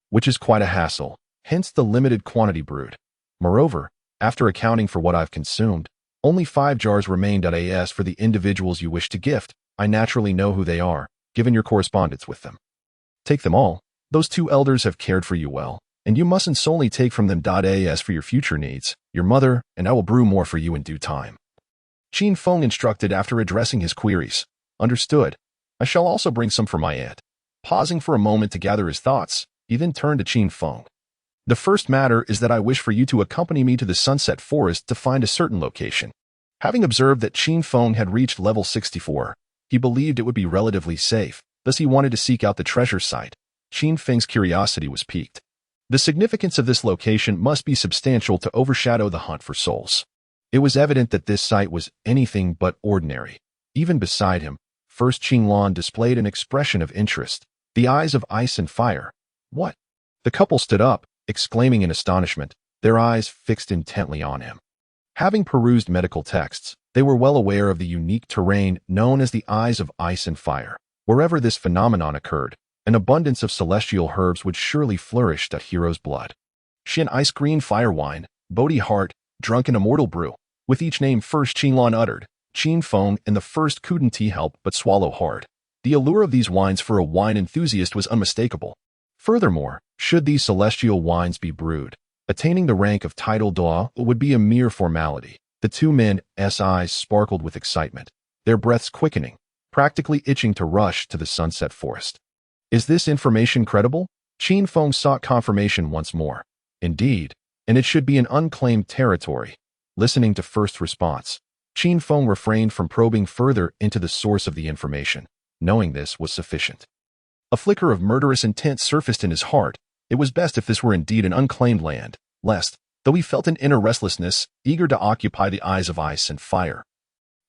which is quite a hassle, hence the limited quantity brewed. Moreover, after accounting for what I've consumed, only 5 jars remain. As for the individuals you wish to gift, I naturally know who they are, given your correspondence with them. Take them all. Those 2 elders have cared for you well. and you mustn't solely take from them. As for your future needs, your mother and I will brew more for you in due time. Qin Feng instructed after addressing his queries. Understood. I shall also bring some for my aunt. Pausing for a moment to gather his thoughts, he then turned to Qin Feng. The first matter is that I wish for you to accompany me to the Sunset Forest to find a certain location. Having observed that Qin Feng had reached level 64, he believed it would be relatively safe, thus he wanted to seek out the treasure site. Qin Feng's curiosity was piqued. The significance of this location must be substantial to overshadow the hunt for souls. It was evident that this site was anything but ordinary. Even beside him, First Qinglan displayed an expression of interest, the eyes of ice and fire. What? The couple stood up, exclaiming in astonishment, their eyes fixed intently on him. Having perused medical texts, they were well aware of the unique terrain known as the eyes of ice and fire. Wherever this phenomenon occurred, an abundance of celestial herbs would surely flourish. Hero's blood. Shin ice green fire wine, Bodhi heart, drunken immortal brew. With each name First Qinglan uttered, Qin Feng and the first couldn't help but swallow hard. The allure of these wines for a wine enthusiast was unmistakable. Furthermore, should these celestial wines be brewed, attaining the rank of title Douluo would be a mere formality. The two men's eyes sparkled with excitement, their breaths quickening, practically itching to rush to the Sunset Forest. Is this information credible? Qin Feng sought confirmation once more. Indeed, and it should be an unclaimed territory. Listening to first response, Qin Feng refrained from probing further into the source of the information, knowing this was sufficient. A flicker of murderous intent surfaced in his heart. It was best if this were indeed an unclaimed land, lest, though he felt an inner restlessness, eager to occupy the eyes of ice and fire.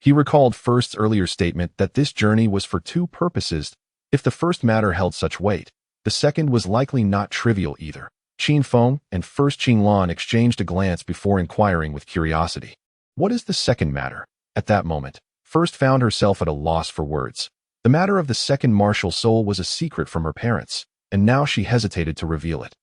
He recalled First's earlier statement that this journey was for two purposes. If the first matter held such weight, the second was likely not trivial either. Qin Feng and First Qinglan exchanged a glance before inquiring with curiosity. What is the second matter? At that moment, First found herself at a loss for words. The matter of the second martial soul was a secret from her parents, and now she hesitated to reveal it.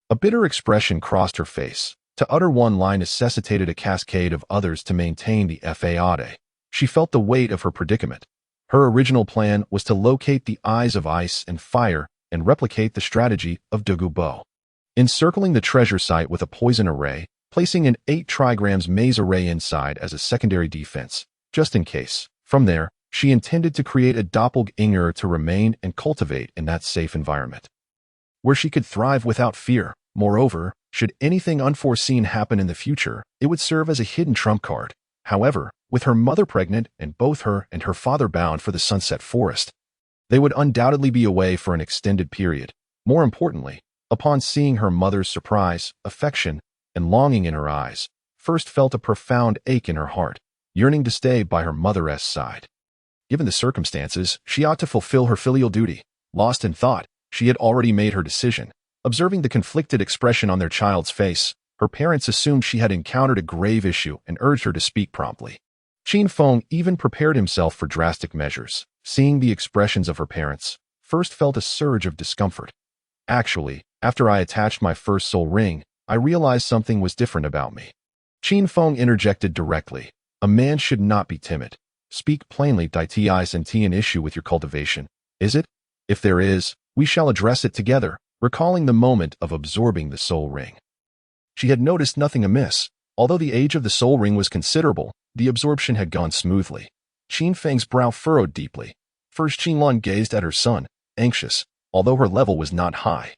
A bitter expression crossed her face. To utter one line necessitated a cascade of others to maintain the faade. She felt the weight of her predicament. Her original plan was to locate the eyes of ice and fire and replicate the strategy of Douluo. Encircling the treasure site with a poison array, placing an 8 trigrams maze array inside as a secondary defense, just in case. From there, she intended to create a doppelganger to remain and cultivate in that safe environment, where she could thrive without fear. Moreover, should anything unforeseen happen in the future, it would serve as a hidden trump card. However, with her mother pregnant and both her and her father bound for the Sunset Forest, they would undoubtedly be away for an extended period. More importantly, upon seeing her mother's surprise, affection, and longing in her eyes, First felt a profound ache in her heart, yearning to stay by her mother's side. Given the circumstances, she ought to fulfill her filial duty. Lost in thought, she had already made her decision. Observing the conflicted expression on their child's face, her parents assumed she had encountered a grave issue and urged her to speak promptly. Qin Feng even prepared himself for drastic measures. Seeing the expressions of her parents, First felt a surge of discomfort. Actually, after I attached my first soul ring, I realized something was different about me. Qin Feng interjected directly. A man should not be timid. Speak plainly. Isn't an issue with your cultivation, is it? If there is, we shall address it together. Recalling the moment of absorbing the soul ring, she had noticed nothing amiss. Although the age of the soul ring was considerable, the absorption had gone smoothly. Qin Feng's brow furrowed deeply. First Qinglan gazed at her son, anxious, although her level was not high.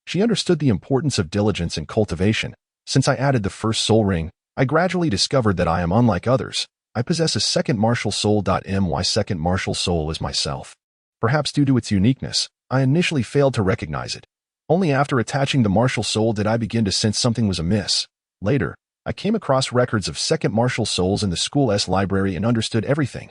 She understood the importance of diligence in cultivation. Since I added the first soul ring, I gradually discovered that I am unlike others. I possess a second martial soul. My second martial soul is myself. Perhaps due to its uniqueness, I initially failed to recognize it. Only after attaching the martial soul did I begin to sense something was amiss. Later, I came across records of second martial souls in the school's library and understood everything.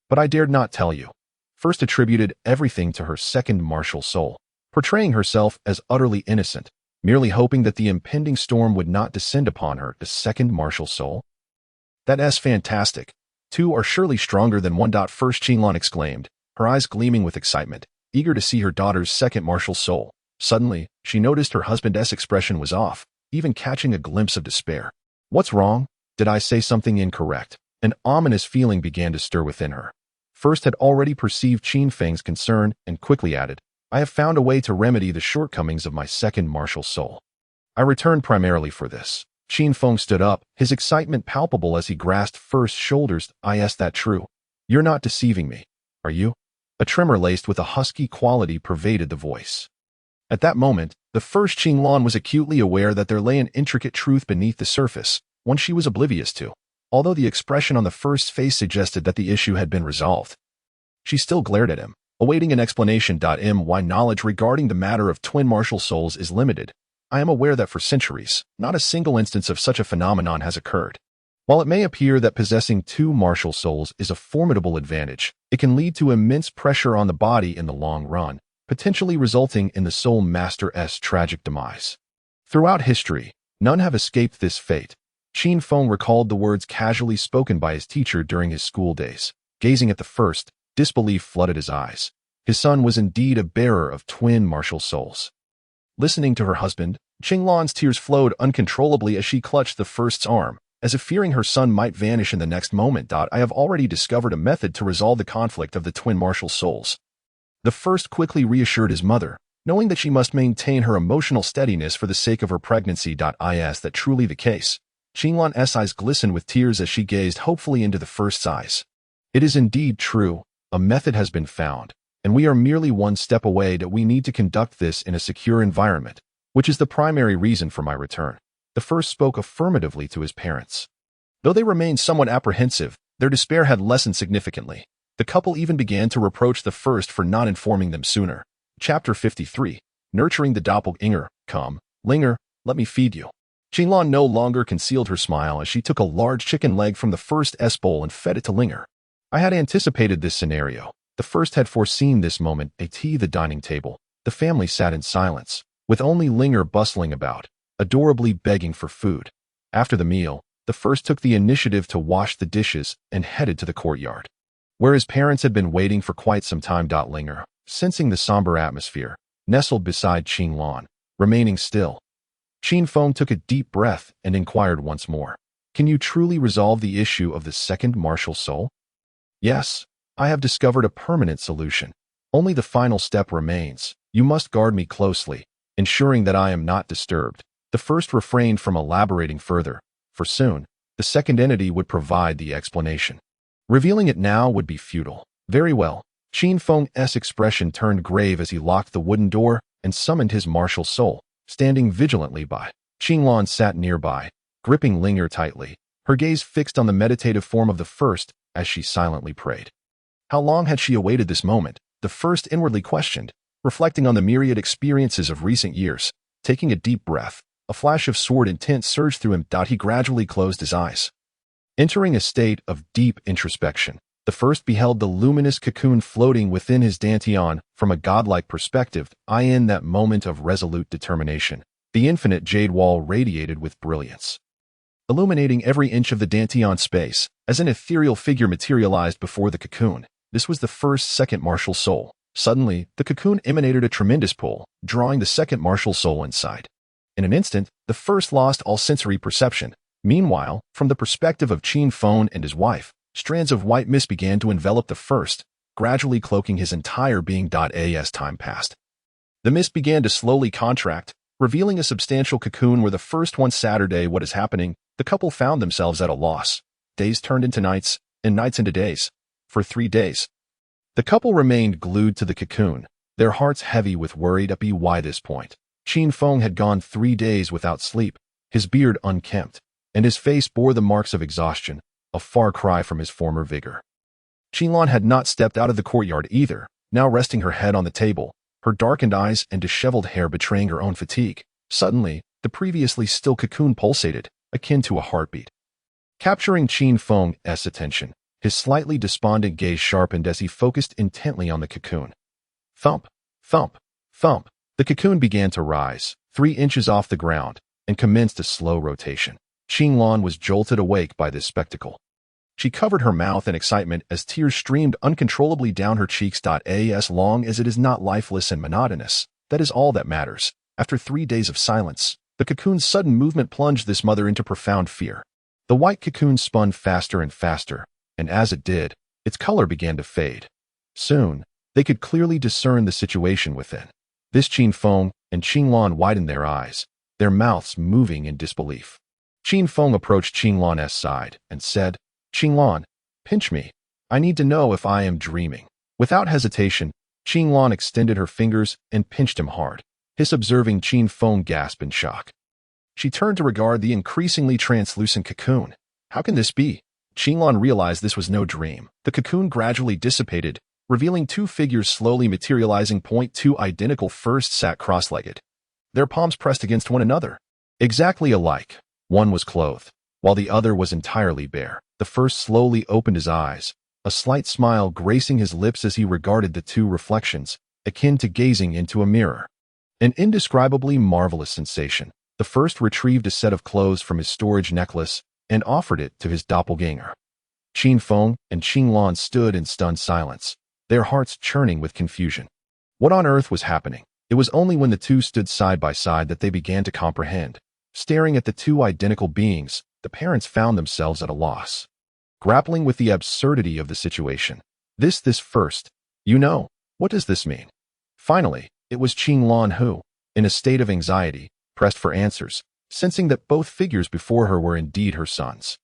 But I dared not tell you. First attributed everything to her second martial soul, portraying herself as utterly innocent, merely hoping that the impending storm would not descend upon her. The second martial soul? That's fantastic. Two are surely stronger than one. First Qinglan exclaimed, her eyes gleaming with excitement, eager to see her daughter's second martial soul. Suddenly, she noticed her husband's expression was off, even catching a glimpse of despair. What's wrong? Did I say something incorrect? An ominous feeling began to stir within her. First had already perceived Qin Feng's concern and quickly added, I have found a way to remedy the shortcomings of my second martial soul. I returned primarily for this. Qin Feng stood up, his excitement palpable as he grasped First's shoulders. Is that true? You're not deceiving me, are you? A tremor laced with a husky quality pervaded the voice. At that moment, the First Qinglan was acutely aware that there lay an intricate truth beneath the surface, one she was oblivious to, although the expression on the First's face suggested that the issue had been resolved. She still glared at him, awaiting an explanation. My knowledge regarding the matter of twin martial souls is limited. I am aware that for centuries, not a single instance of such a phenomenon has occurred. While it may appear that possessing two martial souls is a formidable advantage, it can lead to immense pressure on the body in the long run, potentially resulting in the soul master's tragic demise. Throughout history, none have escaped this fate. Qin Feng recalled the words casually spoken by his teacher during his school days. Gazing at the First, disbelief flooded his eyes. His son was indeed a bearer of twin martial souls. Listening to her husband, Qinglan's tears flowed uncontrollably as she clutched the First's arm, as if fearing her son might vanish in the next moment. I have already discovered a method to resolve the conflict of the twin martial souls. The First quickly reassured his mother, knowing that she must maintain her emotional steadiness for the sake of her pregnancy. Is that truly the case? Qinglan's eyes glistened with tears as she gazed hopefully into the First's eyes. It is indeed true. A method has been found, and we are merely one step away. That we need to conduct this in a secure environment, which is the primary reason for my return. The First spoke affirmatively to his parents. Though they remained somewhat apprehensive, their despair had lessened significantly. The couple even began to reproach the First for not informing them sooner. Chapter 53. Nurturing the doppelganger. Come, Linger, let me feed you. Qinglan no longer concealed her smile as she took a large chicken leg from the First's bowl and fed it to Linger. I had anticipated this scenario. The First had foreseen this moment. At the dining table, the family sat in silence, with only Linger bustling about, adorably begging for food. After the meal, the First took the initiative to wash the dishes and headed to the courtyard, where his parents had been waiting for quite some time. Linger, sensing the somber atmosphere, nestled beside Qinglan, remaining still. Qin Feng took a deep breath and inquired once more, "Can you truly resolve the issue of the second martial soul?" "Yes, I have discovered a permanent solution. Only the final step remains. You must guard me closely, ensuring that I am not disturbed." The First refrained from elaborating further, for soon, the second entity would provide the explanation. Revealing it now would be futile. Very well. Qin Feng's expression turned grave as he locked the wooden door and summoned his martial soul, standing vigilantly by. Qinglan sat nearby, gripping Linger tightly, her gaze fixed on the meditative form of the First as she silently prayed. How long had she awaited this moment? The First inwardly questioned, reflecting on the myriad experiences of recent years. Taking a deep breath, a flash of sword intent surged through him. He gradually closed his eyes. Entering a state of deep introspection, the First beheld the luminous cocoon floating within his dantian from a godlike perspective. In that moment of resolute determination, the infinite jade wall radiated with brilliance, illuminating every inch of the dantian space, as an ethereal figure materialized before the cocoon. This was the First's second martial soul. Suddenly, the cocoon emanated a tremendous pull, drawing the second martial soul inside. In an instant, the First lost all sensory perception. Meanwhile, from the perspective of Qin Feng and his wife, strands of white mist began to envelop the First, gradually cloaking his entire being. As time passed, the mist began to slowly contract, revealing a substantial cocoon where the First once Saturday. What is happening? The couple found themselves at a loss. Days turned into nights, and nights into days. For 3 days, the couple remained glued to the cocoon, their hearts heavy with worry. By this point, Qin Feng had gone 3 days without sleep, his beard unkempt, and his face bore the marks of exhaustion, a far cry from his former vigor. Qinglan had not stepped out of the courtyard either, now resting her head on the table, her darkened eyes and disheveled hair betraying her own fatigue. Suddenly, the previously still cocoon pulsated, akin to a heartbeat. Capturing Qin Feng's attention, his slightly despondent gaze sharpened as he focused intently on the cocoon. Thump, thump, thump. The cocoon began to rise, 3 inches off the ground, and commenced a slow rotation. Qinglan was jolted awake by this spectacle. She covered her mouth in excitement as tears streamed uncontrollably down her cheeks. As long as it is not lifeless and monotonous, that is all that matters. After 3 days of silence, the cocoon's sudden movement plunged this mother into profound fear. The white cocoon spun faster and faster, and as it did, its color began to fade. Soon, they could clearly discern the situation within. This Qin Feng and Qinglan widened their eyes, their mouths moving in disbelief. Qin Feng approached Qinglan's side and said, "Qinglan, pinch me. I need to know if I am dreaming." Without hesitation, Qinglan extended her fingers and pinched him hard. His observing Qin Feng gasped in shock. She turned to regard the increasingly translucent cocoon. How can this be? Qinglan realized this was no dream. The cocoon gradually dissipated, revealing two figures slowly materializing. Two identical first sat cross-legged, their palms pressed against one another. Exactly alike. One was clothed, while the other was entirely bare. The first slowly opened his eyes, a slight smile gracing his lips as he regarded the two reflections, akin to gazing into a mirror. An indescribably marvelous sensation. The first retrieved a set of clothes from his storage necklace and offered it to his doppelganger. Qin Feng and Qinglan stood in stunned silence, their hearts churning with confusion. What on earth was happening? It was only when the two stood side by side that they began to comprehend. Staring at the two identical beings, the parents found themselves at a loss, grappling with the absurdity of the situation. This first. What does this mean? Finally, it was Qinglan who, in a state of anxiety, pressed for answers, sensing that both figures before her were indeed her sons.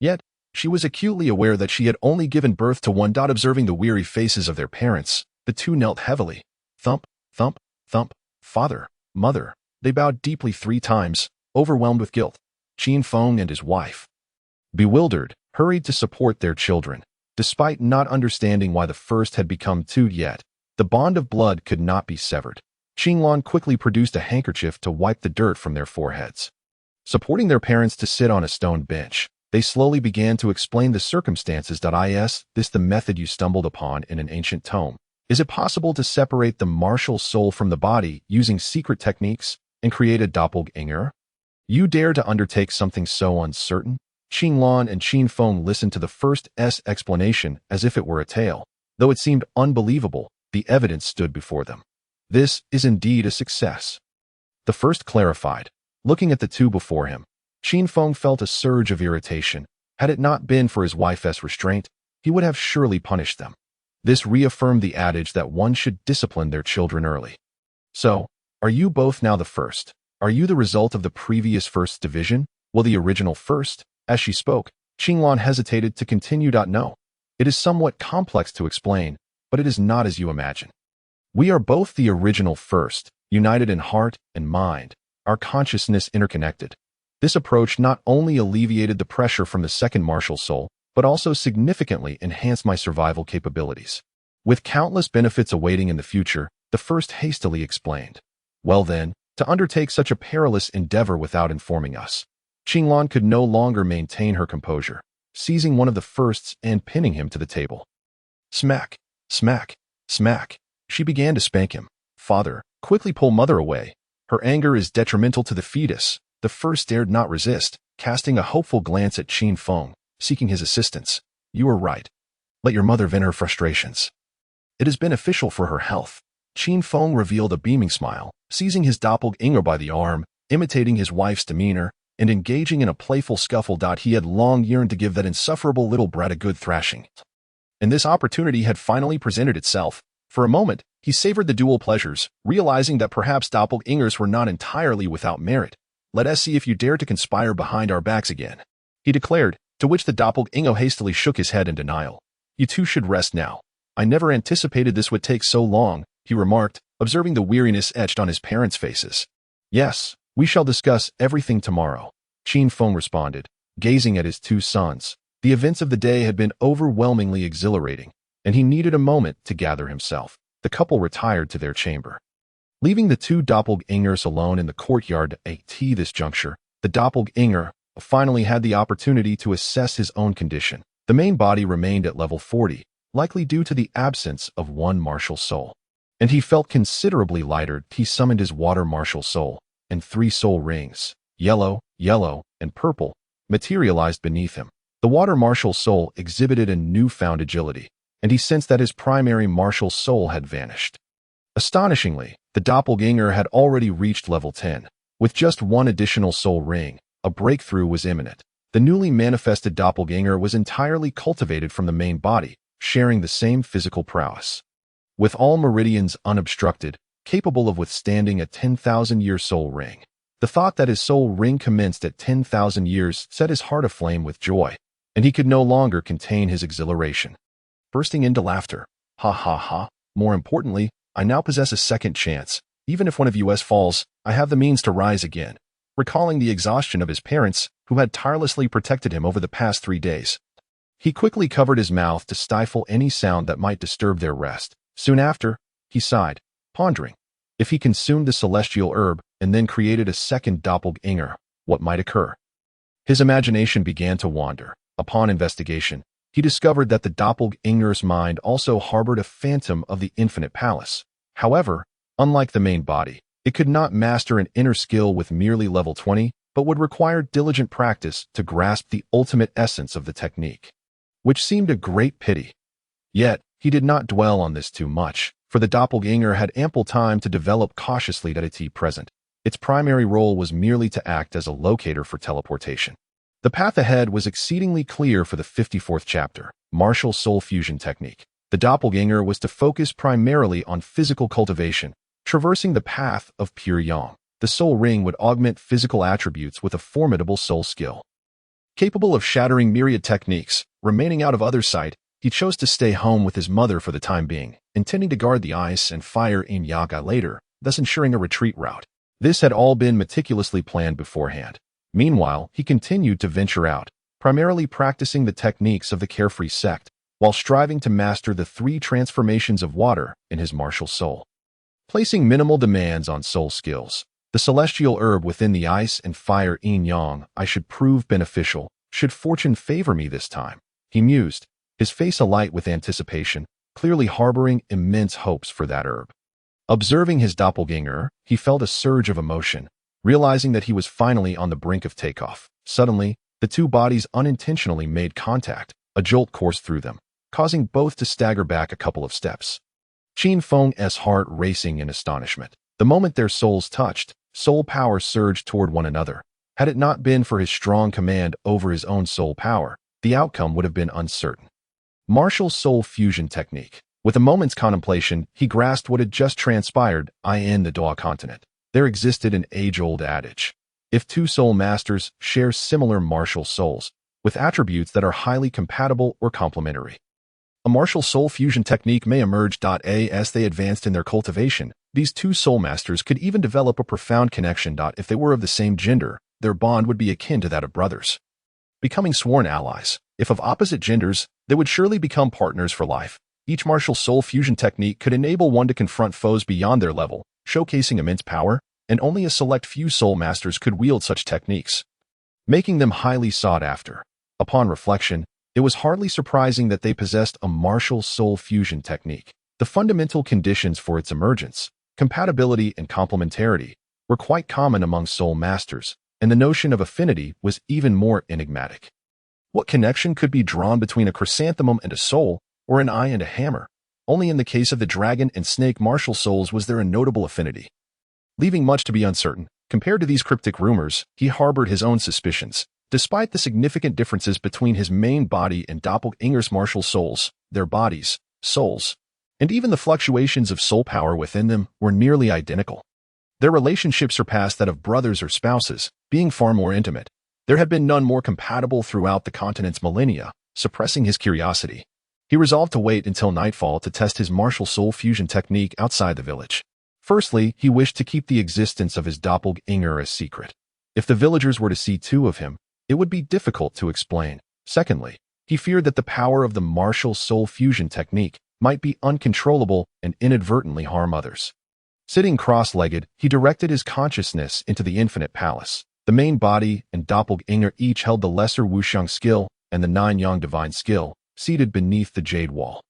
Yet, she was acutely aware that she had only given birth to one. Observing the weary faces of their parents, the two knelt heavily. Thump, thump, thump. Father, mother. They bowed deeply 3 times, overwhelmed with guilt. Qin Feng and his wife, bewildered, hurried to support their children. Despite not understanding why the first had become two yet, the bond of blood could not be severed. Qinglan quickly produced a handkerchief to wipe the dirt from their foreheads. Supporting their parents to sit on a stone bench, they slowly began to explain the circumstances. Is this the method you stumbled upon in an ancient tome? Is it possible to separate the martial soul from the body using secret techniques and create a doppelganger? You dare to undertake something so uncertain? Qinglan and Qin Feng listened to the first's explanation as if it were a tale. Though it seemed unbelievable, the evidence stood before them. This is indeed a success. The first clarified. Looking at the two before him, Qin Feng felt a surge of irritation. Had it not been for his wife's restraint, he would have surely punished them. This reaffirmed the adage that one should discipline their children early. So, are you both now the first? Are you the result of the previous first division? Will the original first? As she spoke, Qinglan hesitated to continue. No. It is somewhat complex to explain, but it is not as you imagine. We are both the original first, united in heart and mind, our consciousness interconnected. This approach not only alleviated the pressure from the second martial soul, but also significantly enhanced my survival capabilities. With countless benefits awaiting in the future, the first hastily explained. Well then, to undertake such a perilous endeavor without informing us. Qinglan could no longer maintain her composure, seizing one of the firsts and pinning him to the table. Smack, smack, smack. She began to spank him. Father, quickly pull mother away. Her anger is detrimental to the fetus. The first dared not resist, casting a hopeful glance at Qin Feng, seeking his assistance. You are right. Let your mother vent her frustrations. It is beneficial for her health. Qin Feng revealed a beaming smile, seizing his doppelganger by the arm, imitating his wife's demeanor, and engaging in a playful scuffle. He had long yearned to give that insufferable little brat a good thrashing. And this opportunity had finally presented itself. For a moment, he savored the dual pleasures, realizing that perhaps doppelgangers were not entirely without merit. Let us see if you dare to conspire behind our backs again, he declared, to which the doppelganger hastily shook his head in denial. You two should rest now. I never anticipated this would take so long, he remarked, observing the weariness etched on his parents' faces. Yes, we shall discuss everything tomorrow, Qin Feng responded, gazing at his two sons. The events of the day had been overwhelmingly exhilarating, and he needed a moment to gather himself. The couple retired to their chamber, leaving the two doppelgangers alone in the courtyard. At this juncture, the doppelganger finally had the opportunity to assess his own condition. The main body remained at level 40, likely due to the absence of one martial soul. And he felt considerably lighter. He summoned his water martial soul, and 3 soul rings, yellow, yellow, and purple, materialized beneath him. The water martial soul exhibited a newfound agility, and he sensed that his primary martial soul had vanished. Astonishingly, the doppelganger had already reached level 10. With just 1 additional soul ring, a breakthrough was imminent. The newly manifested doppelganger was entirely cultivated from the main body, sharing the same physical prowess. With all meridians unobstructed, capable of withstanding a 10,000-year soul ring, The thought that his soul ring commenced at 10,000 years set his heart aflame with joy, and he could no longer contain his exhilaration. Bursting into laughter. Ha ha ha. More importantly, I now possess a second chance. Even if one of us falls, I have the means to rise again. Recalling the exhaustion of his parents, who had tirelessly protected him over the past 3 days. He quickly covered his mouth to stifle any sound that might disturb their rest. Soon after, he sighed, pondering. If he consumed the celestial herb and then created a second doppelganger, what might occur? His imagination began to wander. Upon investigation, he discovered that the doppelganger's mind also harbored a phantom of the infinite palace. However, unlike the main body, it could not master an inner skill with merely level 20, but would require diligent practice to grasp the ultimate essence of the technique, which seemed a great pity. Yet, he did not dwell on this too much, for the doppelganger had ample time to develop cautiously at its present. Its primary role was merely to act as a locator for teleportation. The path ahead was exceedingly clear for the 54th chapter, Martial Soul Fusion Technique. The doppelganger was to focus primarily on physical cultivation, traversing the path of pure yang. The soul ring would augment physical attributes with a formidable soul skill. Capable of shattering myriad techniques, remaining out of other sight, he chose to stay home with his mother for the time being, intending to guard the ice and fire in Yaga later, thus ensuring a retreat route. This had all been meticulously planned beforehand. Meanwhile, he continued to venture out, primarily practicing the techniques of the carefree sect, while striving to master the 3 transformations of water in his martial soul. Placing minimal demands on soul skills, the celestial herb within the ice and fire yin yang I should prove beneficial, should fortune favor me this time, he mused, his face alight with anticipation, clearly harboring immense hopes for that herb. Observing his doppelganger, he felt a surge of emotion, realizing that he was finally on the brink of takeoff. Suddenly, the 2 bodies unintentionally made contact. A jolt coursed through them, causing both to stagger back a couple of steps. Qin Feng's heart racing in astonishment. The moment their souls touched, soul power surged toward one another. Had it not been for his strong command over his own soul power, the outcome would have been uncertain. Martial Soul Fusion Technique. With a moment's contemplation, he grasped what had just transpired in the Douluo continent. There existed an age-old adage. If 2 soul masters share similar martial souls, with attributes that are highly compatible or complementary, a martial soul fusion technique may emerge. As they advanced in their cultivation, these 2 soul masters could even develop a profound connection. If they were of the same gender, their bond would be akin to that of brothers, becoming sworn allies. If of opposite genders, they would surely become partners for life. Each martial soul fusion technique could enable one to confront foes beyond their level, showcasing immense power, and only a select few soul masters could wield such techniques, making them highly sought after. Upon reflection, it was hardly surprising that they possessed a martial soul fusion technique. The fundamental conditions for its emergence, compatibility and complementarity, were quite common among soul masters, and the notion of affinity was even more enigmatic. What connection could be drawn between a chrysanthemum and a soul, or an eye and a hammer? Only in the case of the dragon and snake martial souls was there a notable affinity. Leaving much to be uncertain, compared to these cryptic rumors, he harbored his own suspicions. Despite the significant differences between his main body and doppelganger's martial souls, their bodies, souls, and even the fluctuations of soul power within them were nearly identical. Their relationship surpassed that of brothers or spouses, being far more intimate. There had been none more compatible throughout the continent's millennia. Suppressing his curiosity, he resolved to wait until nightfall to test his martial soul fusion technique outside the village. Firstly, he wished to keep the existence of his doppelganger a secret. If the villagers were to see 2 of him, it would be difficult to explain. Secondly, he feared that the power of the martial soul fusion technique might be uncontrollable and inadvertently harm others. Sitting cross-legged, he directed his consciousness into the infinite palace. The main body and doppelganger each held the lesser wuxiang skill and the 9 yang divine skill, seated beneath the jade wall.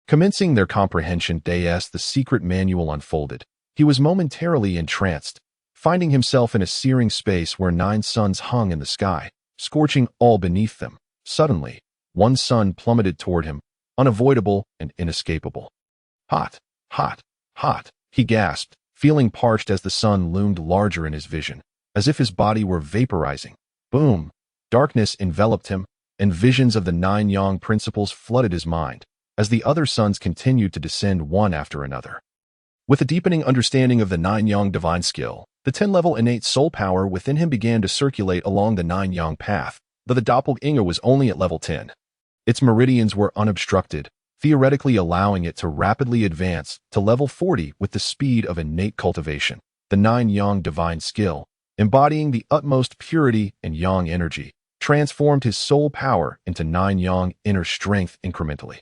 Commencing their comprehension the secret manual unfolded, he was momentarily entranced, finding himself in a searing space where 9 suns hung in the sky, scorching all beneath them. Suddenly, one sun plummeted toward him, unavoidable and inescapable. Hot, hot, hot, he gasped, feeling parched as the sun loomed larger in his vision, as if his body were vaporizing. Boom! Darkness enveloped him, and visions of the 9 yang principles flooded his mind, as the other suns continued to descend one after another. With a deepening understanding of the nine-yang divine skill, the 10-level innate soul power within him began to circulate along the nine-yang path, though the doppelganger was only at level 10. Its meridians were unobstructed, theoretically allowing it to rapidly advance to level 40 with the speed of innate cultivation. The nine-yang divine skill, embodying the utmost purity and yang energy, transformed his soul power into nine-yang inner strength incrementally.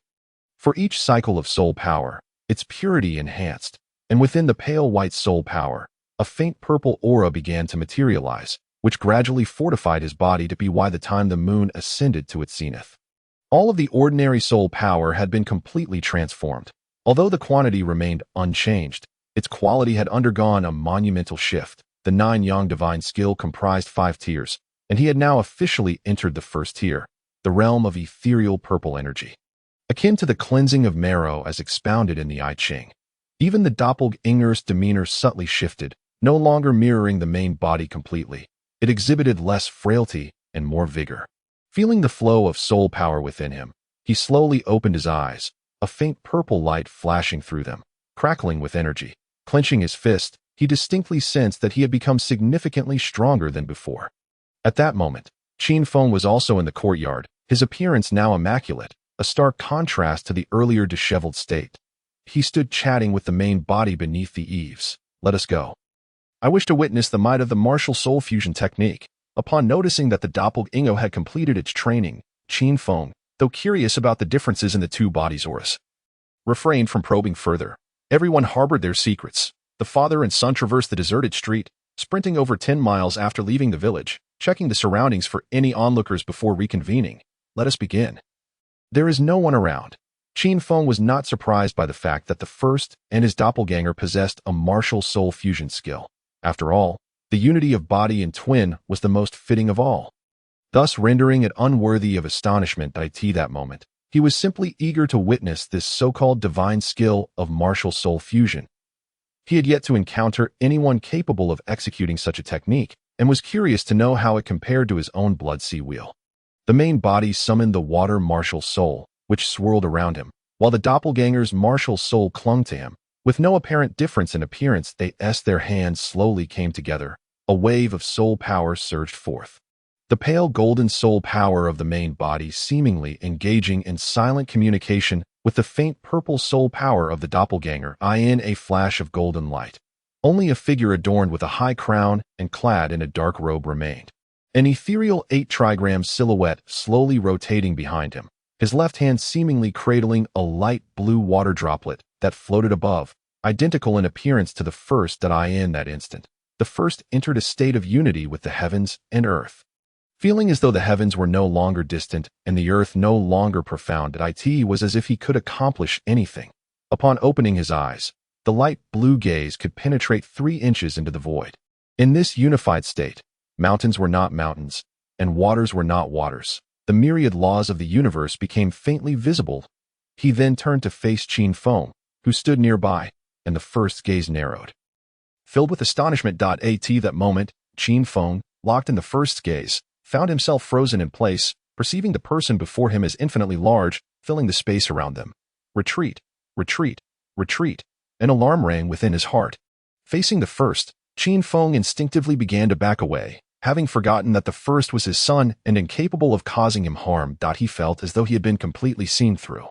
For each cycle of soul power, its purity enhanced, and within the pale white soul power, a faint purple aura began to materialize, which gradually fortified his body to be by the time the moon ascended to its zenith. All of the ordinary soul power had been completely transformed. Although the quantity remained unchanged, its quality had undergone a monumental shift. The nine-yang divine skill comprised 5 tiers, and he had now officially entered the first tier, the realm of ethereal purple energy. Akin to the cleansing of marrow as expounded in the I Ching. Even the doppelganger's demeanor subtly shifted, no longer mirroring the main body completely. It exhibited less frailty and more vigor. Feeling the flow of soul power within him, he slowly opened his eyes, a faint purple light flashing through them, crackling with energy. Clenching his fist, he distinctly sensed that he had become significantly stronger than before. At that moment, Qin Feng was also in the courtyard, his appearance now immaculate, a stark contrast to the earlier disheveled state. He stood chatting with the main body beneath the eaves. Let us go. I wish to witness the might of the martial soul fusion technique. Upon noticing that the doppelganger had completed its training, Qin Feng, though curious about the differences in the two bodies' auras, refrained from probing further. Everyone harbored their secrets. The father and son traversed the deserted street, sprinting over 10 miles after leaving the village, checking the surroundings for any onlookers before reconvening. Let us begin. There is no one around. Qin Feng was not surprised by the fact that the first and his doppelganger possessed a martial soul fusion skill. After all, the unity of body and twin was the most fitting of all. Thus rendering it unworthy of astonishment that moment, he was simply eager to witness this so-called divine skill of martial soul fusion. He had yet to encounter anyone capable of executing such a technique, and was curious to know how it compared to his own blood sea wheel. The main body summoned the water martial soul, which swirled around him, while the doppelganger's martial soul clung to him. With no apparent difference in appearance, their hands slowly came together. A wave of soul power surged forth. The pale golden soul power of the main body seemingly engaging in silent communication with the faint purple soul power of the doppelganger in a flash of golden light. Only a figure adorned with a high crown and clad in a dark robe remained. An ethereal 8-trigram silhouette slowly rotating behind him, his left hand seemingly cradling a light blue water droplet that floated above, identical in appearance to the first in that instant. The first entered a state of unity with the heavens and earth. Feeling as though the heavens were no longer distant and the earth no longer profound, it was as if he could accomplish anything. Upon opening his eyes, the light blue gaze could penetrate 3 inches into the void. In this unified state, mountains were not mountains, and waters were not waters. The myriad laws of the universe became faintly visible. He then turned to face Qin Feng, who stood nearby, and the first gaze narrowed. Filled with astonishment at that moment, Qin Feng, locked in the first gaze, found himself frozen in place, perceiving the person before him as infinitely large, filling the space around them. Retreat, retreat, retreat. An alarm rang within his heart. Facing the first, Qin Feng instinctively began to back away, having forgotten that the first was his son and incapable of causing him harm. He felt as though he had been completely seen through.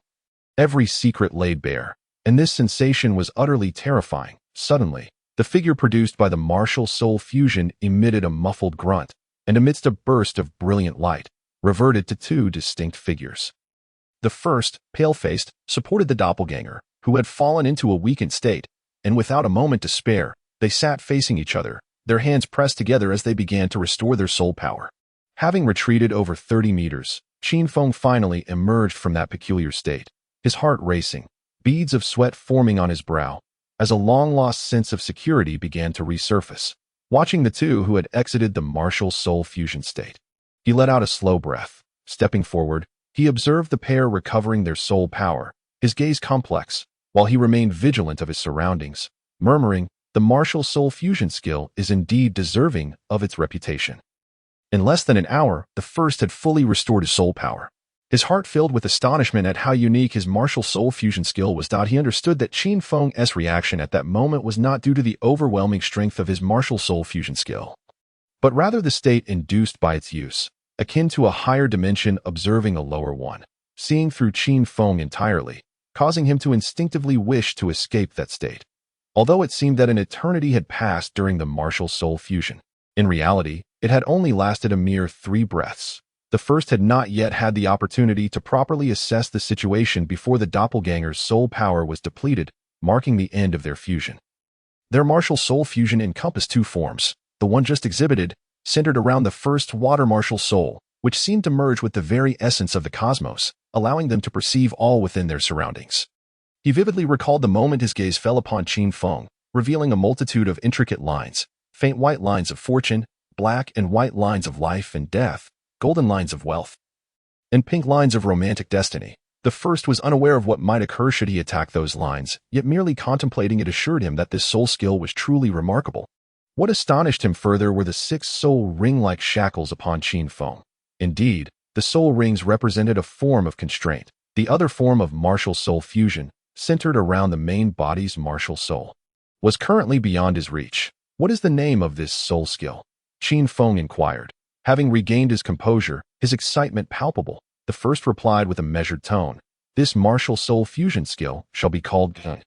Every secret laid bare, and this sensation was utterly terrifying. Suddenly, the figure produced by the martial soul fusion emitted a muffled grunt, and amidst a burst of brilliant light, reverted to 2 distinct figures. The first, pale-faced, supported the doppelganger, who had fallen into a weakened state, and without a moment to spare, they sat facing each other, their hands pressed together as they began to restore their soul power. Having retreated over 30 meters, Qin Feng finally emerged from that peculiar state, his heart racing, beads of sweat forming on his brow, as a long-lost sense of security began to resurface. Watching the 2 who had exited the martial soul fusion state, he let out a slow breath. Stepping forward, he observed the pair recovering their soul power, his gaze complex, while he remained vigilant of his surroundings, murmuring, "The martial soul fusion skill is indeed deserving of its reputation." In less than an hour, the first had fully restored his soul power. His heart filled with astonishment at how unique his martial soul fusion skill was. He understood that Qin Feng's reaction at that moment was not due to the overwhelming strength of his martial soul fusion skill, but rather the state induced by its use, akin to a higher dimension observing a lower one, seeing through Qin Feng entirely, causing him to instinctively wish to escape that state. Although it seemed that an eternity had passed during the martial soul fusion, in reality, it had only lasted a mere 3 breaths. The first had not yet had the opportunity to properly assess the situation before the doppelganger's soul power was depleted, marking the end of their fusion. Their martial soul fusion encompassed 2 forms, the one just exhibited, centered around the first water martial soul, which seemed to merge with the very essence of the cosmos, allowing them to perceive all within their surroundings. He vividly recalled the moment his gaze fell upon Qin Feng, revealing a multitude of intricate lines, faint white lines of fortune, black and white lines of life and death, golden lines of wealth, and pink lines of romantic destiny. The first was unaware of what might occur should he attack those lines, yet merely contemplating it assured him that this soul skill was truly remarkable. What astonished him further were the 6 soul ring-like shackles upon Qin Feng. Indeed, the soul rings represented a form of constraint, the other form of martial soul fusion, centered around the main body's martial soul, was currently beyond his reach. What is the name of this soul skill? Qin Feng inquired. Having regained his composure, his excitement palpable, the first replied with a measured tone, "This martial soul fusion skill shall be called Feign."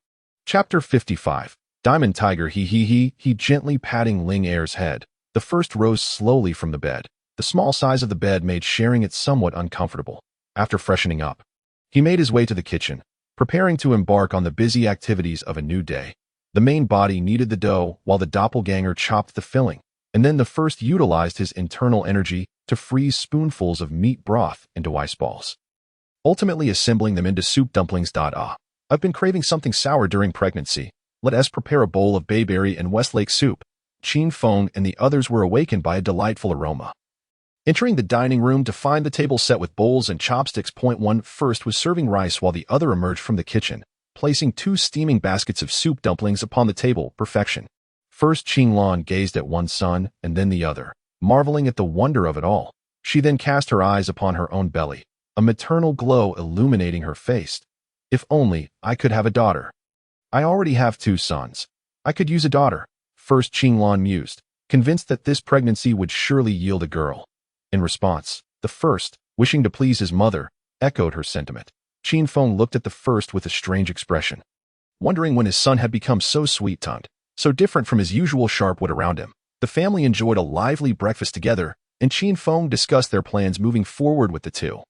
Chapter 55. Diamond Tiger. He gently patting Ling Er's head. The first rose slowly from the bed. The small size of the bed made sharing it somewhat uncomfortable. After freshening up, he made his way to the kitchen, preparing to embark on the busy activities of a new day. The main body kneaded the dough while the doppelganger chopped the filling, and then the first utilized his internal energy to freeze spoonfuls of meat broth into ice balls, ultimately assembling them into soup dumplings. I've been craving something sour during pregnancy. Let us prepare a bowl of bayberry and Westlake soup. Qin Feng and the others were awakened by a delightful aroma. Entering the dining room to find the table set with bowls and chopsticks. One first was serving rice while the other emerged from the kitchen, placing 2 steaming baskets of soup dumplings upon the table. Perfection. First Qinglan gazed at one son and then the other, marveling at the wonder of it all. She then cast her eyes upon her own belly, a maternal glow illuminating her face. If only I could have a daughter. I already have 2 sons. I could use a daughter. First Qinglan mused, convinced that this pregnancy would surely yield a girl. In response, the first, wishing to please his mother, echoed her sentiment. Qin Feng looked at the first with a strange expression, wondering when his son had become so sweet-tongued, so different from his usual sharp wit around him. The family enjoyed a lively breakfast together, and Qin Feng discussed their plans moving forward with the 2.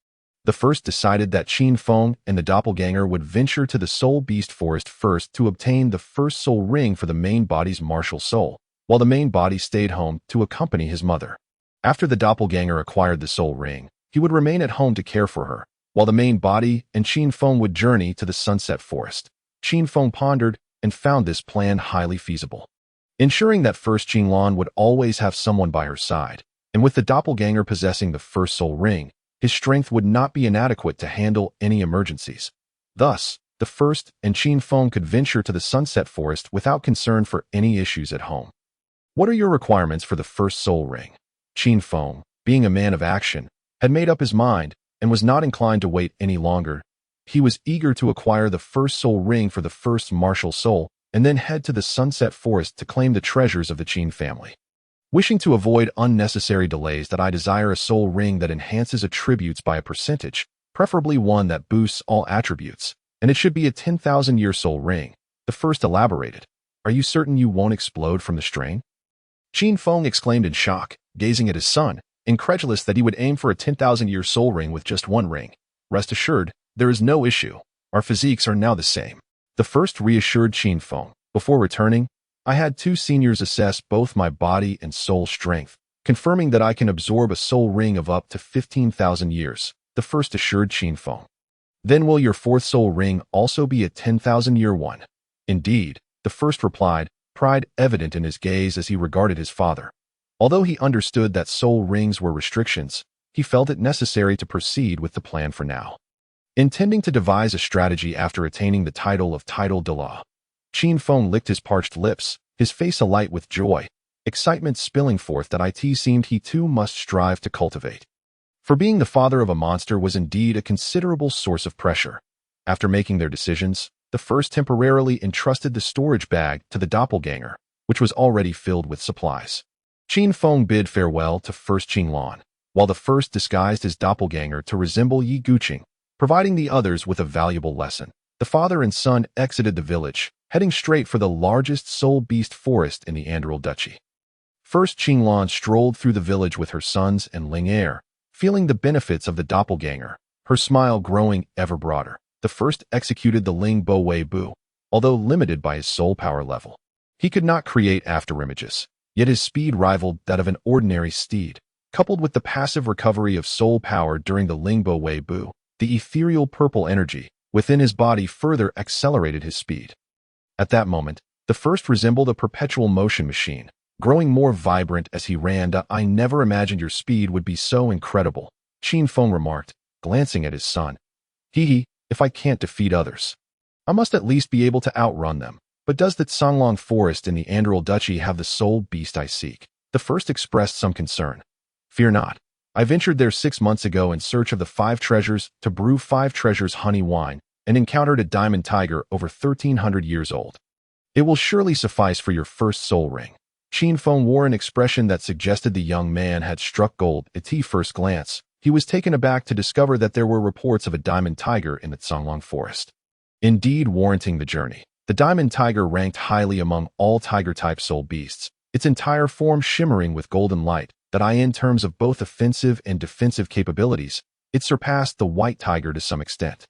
The first decided that Qin Feng and the doppelganger would venture to the Soul Beast Forest first to obtain the first soul ring for the main body's martial soul, while the main body stayed home to accompany his mother. After the doppelganger acquired the soul ring, he would remain at home to care for her, while the main body and Qin Feng would journey to the Sunset Forest. Qin Feng pondered and found this plan highly feasible, ensuring that first Qinglan would always have someone by her side, and with the doppelganger possessing the first soul ring, his strength would not be inadequate to handle any emergencies. Thus, the first and Qin Feng could venture to the Sunset Forest without concern for any issues at home. What are your requirements for the first soul ring? Qin Feng, being a man of action, had made up his mind and was not inclined to wait any longer. He was eager to acquire the first soul ring for the first martial soul and then head to the Sunset Forest to claim the treasures of the Qin family. Wishing to avoid unnecessary delays, that I desire a soul ring that enhances attributes by a percentage, preferably one that boosts all attributes, and it should be a 10,000-year soul ring. The first elaborated. Are you certain you won't explode from the strain? Qin Feng exclaimed in shock, gazing at his son, incredulous that he would aim for a 10,000-year soul ring with just one ring. Rest assured, there is no issue. Our physiques are now the same. The first reassured Qin Feng. Before returning, I had 2 seniors assess both my body and soul strength, confirming that I can absorb a soul ring of up to 15,000 years, the first assured Qin Feng. Then will your 4th soul ring also be a 10,000-year one? Indeed, the first replied, pride evident in his gaze as he regarded his father. Although he understood that soul rings were restrictions, he felt it necessary to proceed with the plan for now. Intending to devise a strategy after attaining the title of Douluo, Qin Feng licked his parched lips, his face alight with joy, excitement spilling forth that it seemed he too must strive to cultivate. For being the father of a monster was indeed a considerable source of pressure. After making their decisions, the first temporarily entrusted the storage bag to the doppelganger, which was already filled with supplies. Qin Feng bid farewell to first Qin Lan, while the first disguised his doppelganger to resemble Yi Guqing, providing the others with a valuable lesson. The father and son exited the village, heading straight for the largest soul beast forest in the Andral Duchy. First Qin Lan strolled through the village with her sons and Ling Er, feeling the benefits of the doppelganger, her smile growing ever broader. The first executed the Ling Bo Wei Bu, although limited by his soul power level. He could not create afterimages, yet his speed rivaled that of an ordinary steed. Coupled with the passive recovery of soul power during the Ling Bo Wei Bu, the ethereal purple energy within his body further accelerated his speed. At that moment, the first resembled a perpetual motion machine, growing more vibrant as he ran. I never imagined your speed would be so incredible, Qin Feng remarked, glancing at his son. Hee, if I can't defeat others, I must at least be able to outrun them. But does the Songlong Forest in the Andral Duchy have the soul beast I seek? The first expressed some concern. Fear not. I ventured there 6 months ago in search of the 5 treasures to brew 5 treasures honey wine and encountered a diamond tiger over 1,300 years old. It will surely suffice for your first soul ring. Qin Feng wore an expression that suggested the young man had struck gold. At first glance, he was taken aback to discover that there were reports of a diamond tiger in the Songlong Forest, indeed warranting the journey. The diamond tiger ranked highly among all tiger-type soul beasts, its entire form shimmering with golden light. In terms of both offensive and defensive capabilities, it surpassed the white tiger to some extent.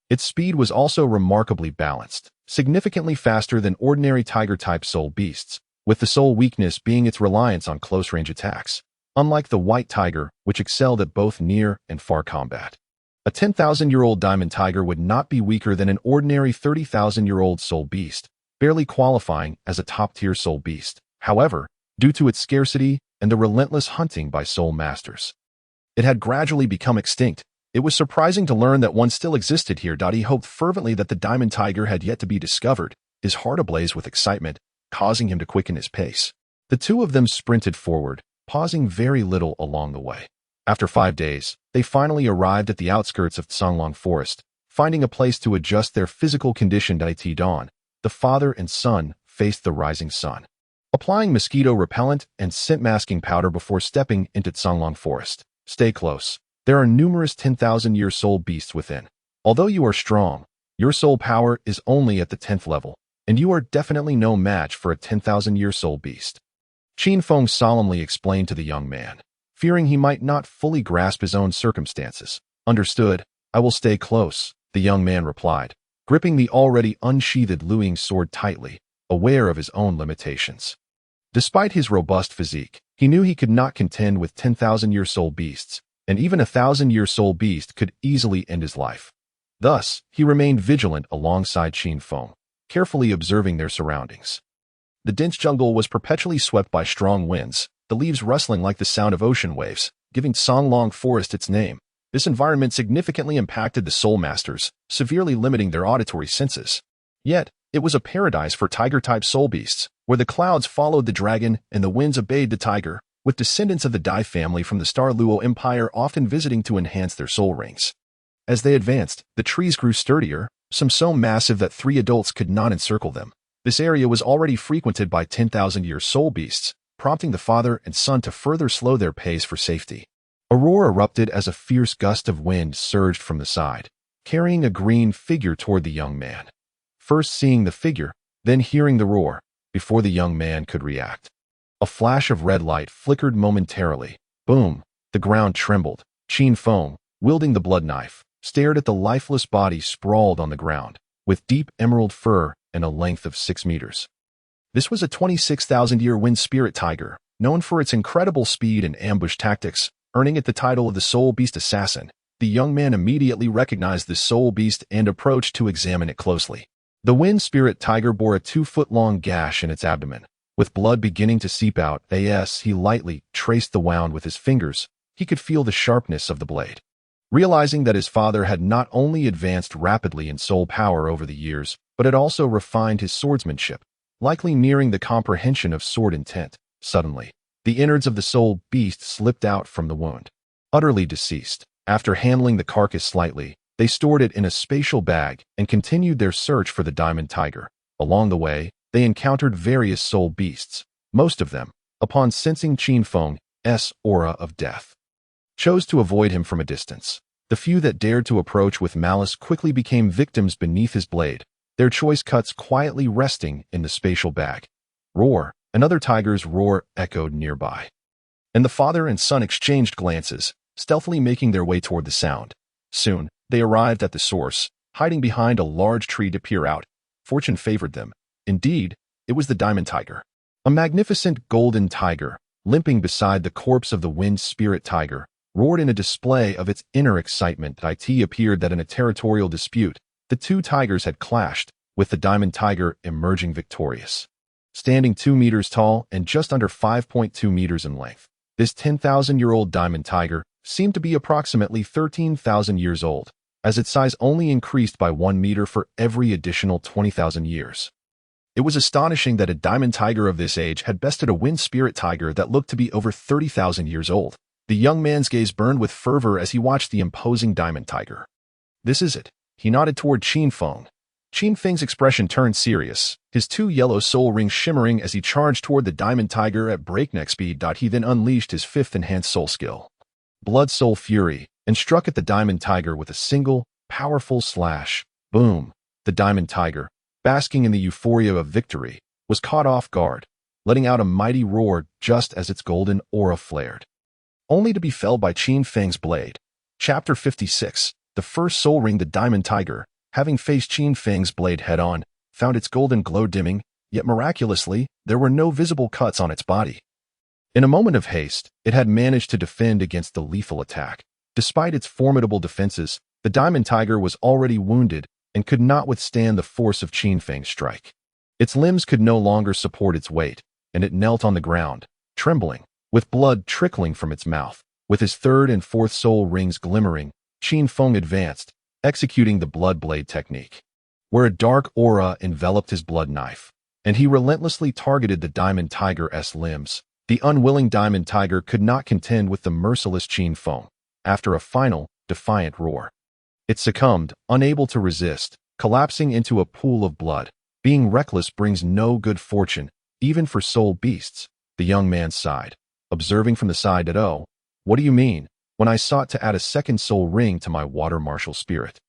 Its speed was also remarkably balanced, significantly faster than ordinary tiger-type soul beasts, with the sole weakness being its reliance on close-range attacks, unlike the white tiger, which excelled at both near and far combat. A 10,000-year-old diamond tiger would not be weaker than an ordinary 30,000-year-old soul beast, barely qualifying as a top-tier soul beast. However, due to its scarcity and the relentless hunting by soul masters, it had gradually become extinct. It was surprising to learn that one still existed here. He hoped fervently that the diamond tiger had yet to be discovered, his heart ablaze with excitement, causing him to quicken his pace. The two of them sprinted forward, pausing very little along the way. After 5 days, they finally arrived at the outskirts of Songlong Forest, finding a place to adjust their physical condition. At dawn, the father and son faced the rising sun, applying mosquito repellent and scent-masking powder before stepping into Songlong Forest. Stay close. There are numerous 10,000-year soul beasts within. Although you are strong, your soul power is only at the 10th level, and you are definitely no match for a 10,000-year soul beast. Qin Feng solemnly explained to the young man, fearing he might not fully grasp his own circumstances. Understood, I will stay close, the young man replied, gripping the already unsheathed Luing sword tightly, aware of his own limitations. Despite his robust physique, he knew he could not contend with 10,000-year soul beasts, and even a 1,000-year soul beast could easily end his life. Thus, he remained vigilant alongside Qin Feng, carefully observing their surroundings. The dense jungle was perpetually swept by strong winds, the leaves rustling like the sound of ocean waves, giving Songlong Forest its name. This environment significantly impacted the soul masters, severely limiting their auditory senses. Yet, it was a paradise for tiger-type soul beasts, where the clouds followed the dragon and the winds obeyed the tiger, with descendants of the Dai family from the Star Luo Empire often visiting to enhance their soul rings. As they advanced, the trees grew sturdier, some so massive that 3 adults could not encircle them. This area was already frequented by 10,000-year soul beasts, prompting the father and son to further slow their pace for safety. A roar erupted as a fierce gust of wind surged from the side, carrying a green figure toward the young man. First seeing the figure, then hearing the roar, before the young man could react. A flash of red light flickered momentarily. Boom! The ground trembled. Qin Feng, wielding the blood knife, stared at the lifeless body sprawled on the ground, with deep emerald fur and a length of 6 meters. This was a 26,000-year wind spirit tiger, known for its incredible speed and ambush tactics, earning it the title of the Soul Beast Assassin. The young man immediately recognized the soul beast and approached to examine it closely. The wind spirit tiger bore a 2-foot-long gash in its abdomen, with blood beginning to seep out. As he lightly traced the wound with his fingers, he could feel the sharpness of the blade. Realizing that his father had not only advanced rapidly in soul power over the years, but had also refined his swordsmanship, likely nearing the comprehension of sword intent, suddenly, the innards of the soul beast slipped out from the wound. utterly deceased. After handling the carcass slightly, they stored it in a spatial bag and continued their search for the diamond tiger. Along the way, they encountered various soul beasts. Most of them, upon sensing Qin Feng's aura of death, chose to avoid him from a distance. The few that dared to approach with malice quickly became victims beneath his blade, their choice cuts quietly resting in the spatial bag. Roar! Another tiger's roar echoed nearby, and the father and son exchanged glances, stealthily making their way toward the sound. Soon, they arrived at the source, hiding behind a large tree to peer out. Fortune favored them. Indeed, it was the diamond tiger. A magnificent golden tiger, limping beside the corpse of the wind spirit tiger, roared in a display of its inner excitement. It appeared that in a territorial dispute, the two tigers had clashed, with the diamond tiger emerging victorious. Standing 2 meters tall and just under 5.2 meters in length, this 10,000-year-old diamond tiger seemed to be approximately 13,000 years old, as its size only increased by 1 meter for every additional 20,000 years. It was astonishing that a diamond tiger of this age had bested a wind spirit tiger that looked to be over 30,000 years old. The young man's gaze burned with fervor as he watched the imposing diamond tiger. This is it. He nodded toward Qin Feng. Qin Feng's expression turned serious, his 2 yellow soul rings shimmering as he charged toward the diamond tiger at breakneck speed. He then unleashed his 5th enhanced soul skill, Blood Soul Fury, and struck at the diamond tiger with a single, powerful slash. Boom! The diamond tiger, basking in the euphoria of victory, was caught off guard, letting out a mighty roar just as its golden aura flared, only to be felled by Qin Feng's blade. Chapter 56. The first soul ring. The diamond tiger, having faced Qin Feng's blade head-on, found its golden glow dimming, yet miraculously, there were no visible cuts on its body. In a moment of haste, it had managed to defend against the lethal attack. Despite its formidable defenses, the diamond tiger was already wounded and could not withstand the force of Qin Feng's strike. Its limbs could no longer support its weight, and it knelt on the ground, trembling, with blood trickling from its mouth. With his 3rd and 4th soul rings glimmering, Qin Feng advanced, executing the blood blade technique, where a dark aura enveloped his blood knife, and he relentlessly targeted the diamond tiger's limbs. The unwilling diamond tiger could not contend with the merciless Qin Feng. After a final, defiant roar, it succumbed, unable to resist, collapsing into a pool of blood. Being reckless brings no good fortune, even for soul beasts. The young man sighed, observing from the side that, "Oh, what do you mean? When I sought to add a 2nd soul ring to my water martial spirit,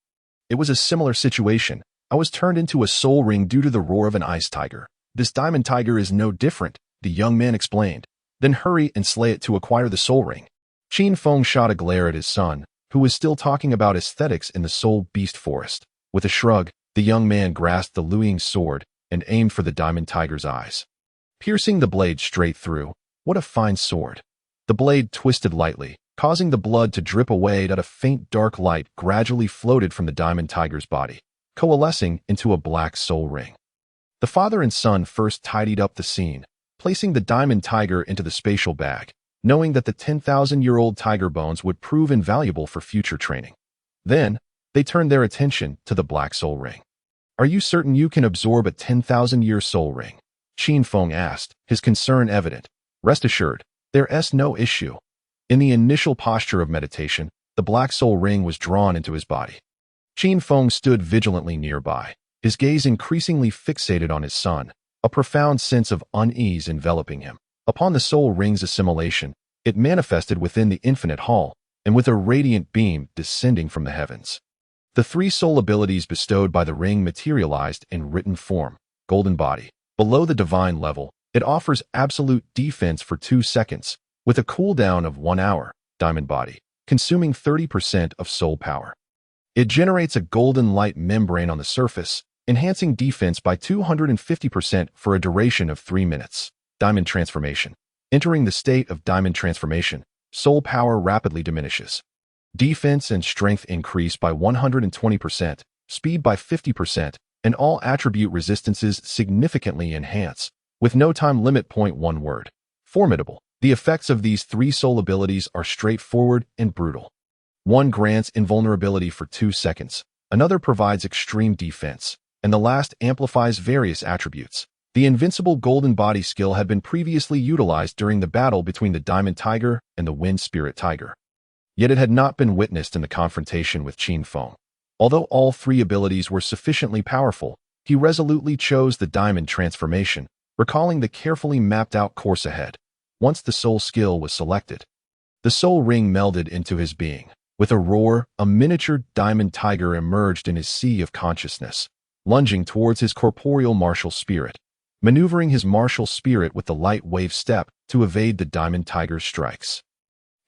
it was a similar situation. I was turned into a soul ring due to the roar of an ice tiger. This diamond tiger is no different," the young man explained. "Then hurry and slay it to acquire the soul ring." Qin Feng shot a glare at his son, who was still talking about aesthetics in the soul beast forest. With a shrug, the young man grasped the Luoying sword and aimed for the diamond tiger's eyes, piercing the blade straight through. What a fine sword! The blade twisted lightly, causing the blood to drip away. A faint dark light gradually floated from the diamond tiger's body, coalescing into a black soul ring. The father and son first tidied up the scene, placing the diamond tiger into the spatial bag, knowing that the 10,000-year-old tiger bones would prove invaluable for future training. Then, they turned their attention to the black soul ring. "Are you certain you can absorb a 10,000-year soul ring?" Qin Feng asked, his concern evident. "Rest assured, there's no issue." In the initial posture of meditation, the black soul ring was drawn into his body. Qin Feng stood vigilantly nearby, his gaze increasingly fixated on his son, a profound sense of unease enveloping him. Upon the soul ring's assimilation, it manifested within the infinite hall, and with a radiant beam descending from the heavens. The 3 soul abilities bestowed by the ring materialized in written form. Golden body. Below the divine level, it offers absolute defense for 2 seconds, with a cooldown of 1 hour. Diamond body, consuming 30% of soul power. It generates a golden light membrane on the surface, enhancing defense by 250% for a duration of 3 minutes. Diamond transformation. Entering the state of diamond transformation, soul power rapidly diminishes. Defense and strength increase by 120%, speed by 50%, and all attribute resistances significantly enhance, with no time limit. 1 word. Formidable. The effects of these 3 soul abilities are straightforward and brutal. One grants invulnerability for 2 seconds, another provides extreme defense, and the last amplifies various attributes. The invincible golden body skill had been previously utilized during the battle between the diamond tiger and the wind spirit tiger. Yet it had not been witnessed in the confrontation with Qin Feng. Although all three abilities were sufficiently powerful, he resolutely chose the diamond transformation, recalling the carefully mapped-out course ahead. Once the soul skill was selected, the soul ring melded into his being. With a roar, a miniature diamond tiger emerged in his sea of consciousness, lunging towards his corporeal martial spirit, maneuvering his martial spirit with the light wave step to evade the diamond tiger's strikes.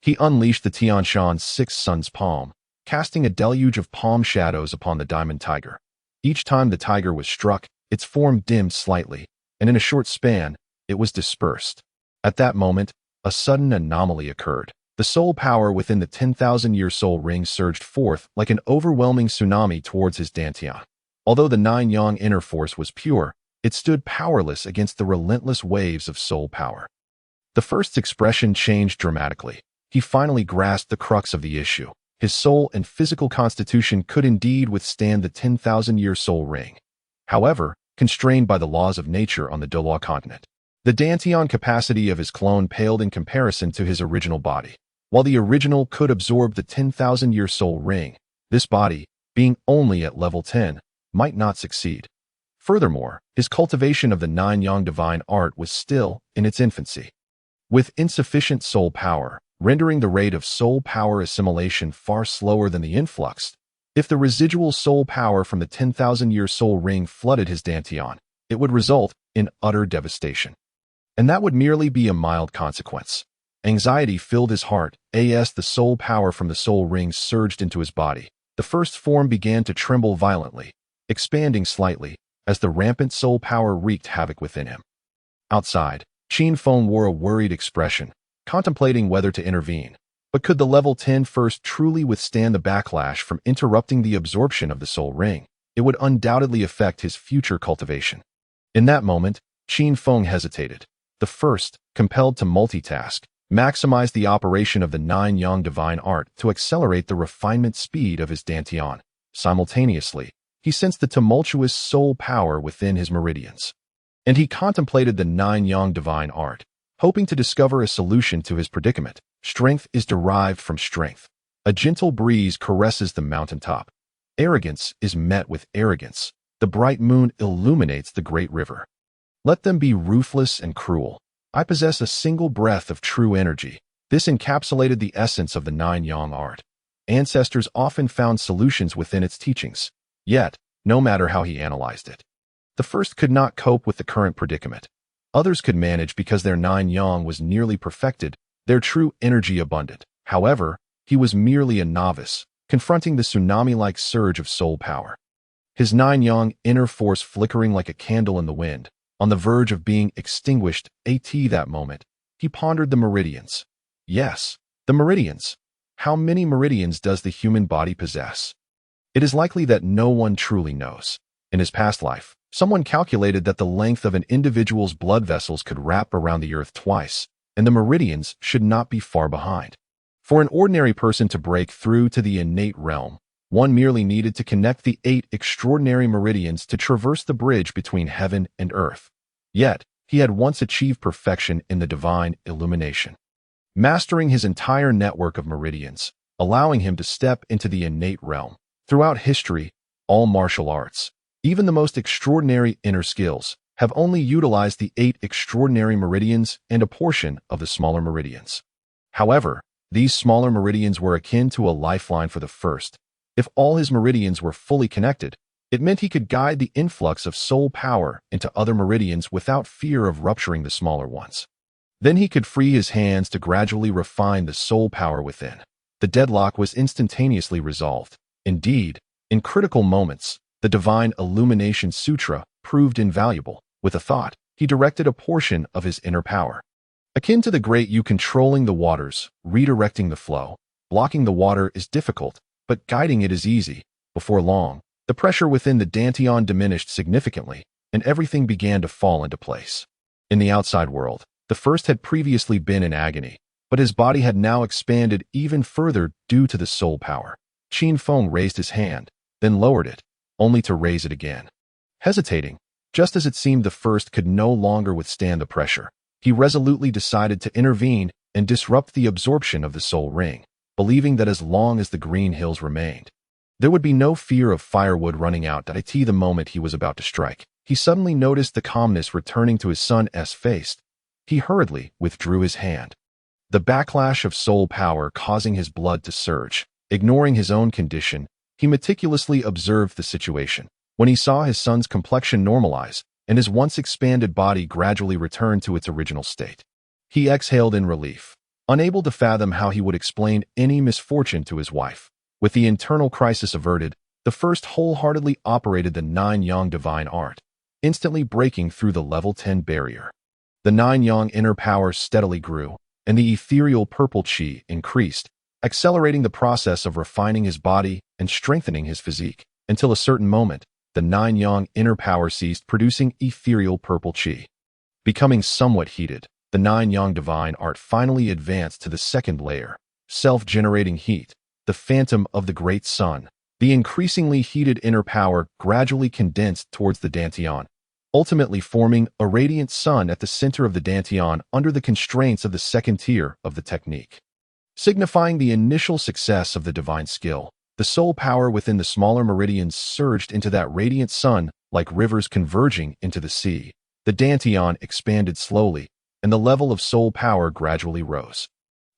He unleashed the Tianshan's six sun's palm, casting a deluge of palm shadows upon the diamond tiger. Each time the tiger was struck, its form dimmed slightly, and in a short span, it was dispersed. At that moment, a sudden anomaly occurred. The soul power within the 10,000-year soul ring surged forth like an overwhelming tsunami towards his dantian. Although the nine-yang inner force was pure, it stood powerless against the relentless waves of soul power. The first's expression changed dramatically. He finally grasped the crux of the issue. His soul and physical constitution could indeed withstand the 10,000-year soul ring. However, constrained by the laws of nature on the Douluo continent, the dantian capacity of his clone paled in comparison to his original body. While the original could absorb the 10,000-year soul ring, this body, being only at level 10, might not succeed. Furthermore, his cultivation of the nine-yang divine art was still in its infancy. With insufficient soul power, rendering the rate of soul power assimilation far slower than the influx, if the residual soul power from the 10,000-year soul ring flooded his dantian, it would result in utter devastation. And that would merely be a mild consequence. Anxiety filled his heart as the soul power from the soul ring surged into his body. The first form began to tremble violently, expanding slightly, as the rampant soul power wreaked havoc within him. Outside, Qin Feng wore a worried expression, contemplating whether to intervene. But could the level 10 first truly withstand the backlash from interrupting the absorption of the soul ring? It would undoubtedly affect his future cultivation. In that moment, Qin Feng hesitated. The first, compelled to multitask, maximized the operation of the nine-yang divine art to accelerate the refinement speed of his dantian. Simultaneously, he sensed the tumultuous soul power within his meridians. And he contemplated the nine-yang divine art, hoping to discover a solution to his predicament. Strength is derived from strength. A gentle breeze caresses the mountaintop. Arrogance is met with arrogance. The bright moon illuminates the great river. Let them be ruthless and cruel. I possess a single breath of true energy. This encapsulated the essence of the nine-yang art. Ancestors often found solutions within its teachings. Yet, no matter how he analyzed it, the first could not cope with the current predicament. Others could manage because their nine-yang was nearly perfected, their true energy abundant. However, he was merely a novice, confronting the tsunami-like surge of soul power. His nine-yang inner force flickering like a candle in the wind, on the verge of being extinguished. That moment, he pondered the meridians. Yes, the meridians. How many meridians does the human body possess? It is likely that no one truly knows. In his past life, someone calculated that the length of an individual's blood vessels could wrap around the earth twice, and the meridians should not be far behind. For an ordinary person to break through to the innate realm, one merely needed to connect the 8 extraordinary meridians to traverse the bridge between heaven and earth. Yet, he had once achieved perfection in the divine illumination, mastering his entire network of meridians, allowing him to step into the innate realm. Throughout history, all martial arts, even the most extraordinary inner skills, have only utilized the 8 extraordinary meridians and a portion of the smaller meridians. However, these smaller meridians were akin to a lifeline for the first. If all his meridians were fully connected, it meant he could guide the influx of soul power into other meridians without fear of rupturing the smaller ones. Then he could free his hands to gradually refine the soul power within. The deadlock was instantaneously resolved. Indeed, in critical moments, the Divine Illumination Sutra proved invaluable. With a thought, he directed a portion of his inner power. Akin to the great you controlling the waters, redirecting the flow. Blocking the water is difficult, but guiding it is easy. Before long, the pressure within the dantian diminished significantly, and everything began to fall into place. In the outside world, the first had previously been in agony, but his body had now expanded even further due to the soul power. Qin Feng raised his hand, then lowered it, only to raise it again. Hesitating, just as it seemed the first could no longer withstand the pressure, he resolutely decided to intervene and disrupt the absorption of the soul ring. believing that as long as the green hills remained, there would be no fear of firewood running out at the moment he was about to strike. He suddenly noticed the calmness returning to his son's face. He hurriedly withdrew his hand, the backlash of soul power causing his blood to surge. Ignoring his own condition, he meticulously observed the situation. When he saw his son's complexion normalize and his once expanded body gradually return to its original state, he exhaled in relief, unable to fathom how he would explain any misfortune to his wife. With the internal crisis averted, the first wholeheartedly operated the nine-yang divine art, instantly breaking through the level 10 barrier. The nine-yang inner power steadily grew, and the ethereal purple qi increased, accelerating the process of refining his body and strengthening his physique. Until a certain moment, the nine-yang inner power ceased producing ethereal purple qi. Becoming somewhat heated, the nine-yang divine art finally advanced to the second layer, self-generating heat, the phantom of the great sun. The increasingly heated inner power gradually condensed towards the dantian, ultimately forming a radiant sun at the center of the dantian under the constraints of the second tier of the technique. Signifying the initial success of the divine skill, the soul power within the smaller meridians surged into that radiant sun like rivers converging into the sea. The dantian expanded slowly, and the level of soul power gradually rose,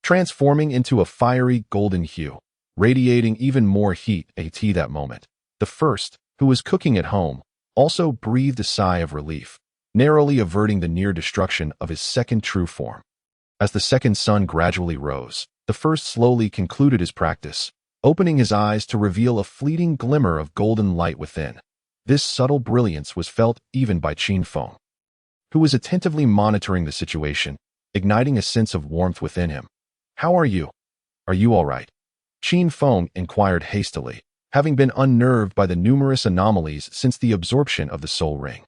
transforming into a fiery golden hue, radiating even more heat at that moment. The first, who was cooking at home, also breathed a sigh of relief, narrowly averting the near destruction of his second true form. As the second sun gradually rose, the first slowly concluded his practice, opening his eyes to reveal a fleeting glimmer of golden light within. This subtle brilliance was felt even by Qin Feng, who was attentively monitoring the situation, igniting a sense of warmth within him. "How are you? Are you all right?" Qin Feng inquired hastily, having been unnerved by the numerous anomalies since the absorption of the soul ring.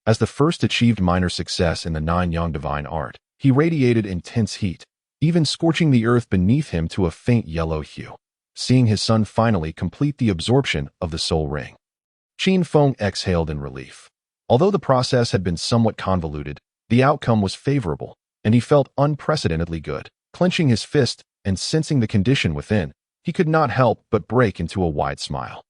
As the first achieved minor success in the nine-yang divine art, he radiated intense heat, even scorching the earth beneath him to a faint yellow hue. Seeing his son finally complete the absorption of the soul ring, Qin Feng exhaled in relief. Although the process had been somewhat convoluted, the outcome was favorable, and he felt unprecedentedly good. Clenching his fist and sensing the condition within, he could not help but break into a wide smile.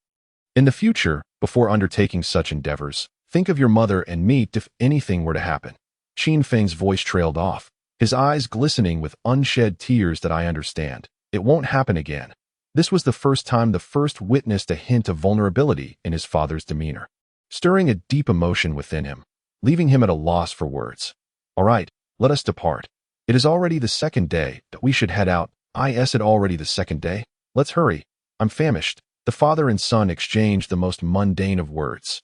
In the future, before undertaking such endeavors, think of your mother and me if anything were to happen. Qin Feng's voice trailed off, his eyes glistening with unshed tears. "That I understand. It won't happen again." This was the first time the first witnessed a hint of vulnerability in his father's demeanor, stirring a deep emotion within him, leaving him at a loss for words. "All right, let us depart. It is already the second day that we should head out." "Is it already the second day? Let's hurry. I'm famished." The father and son exchanged the most mundane of words,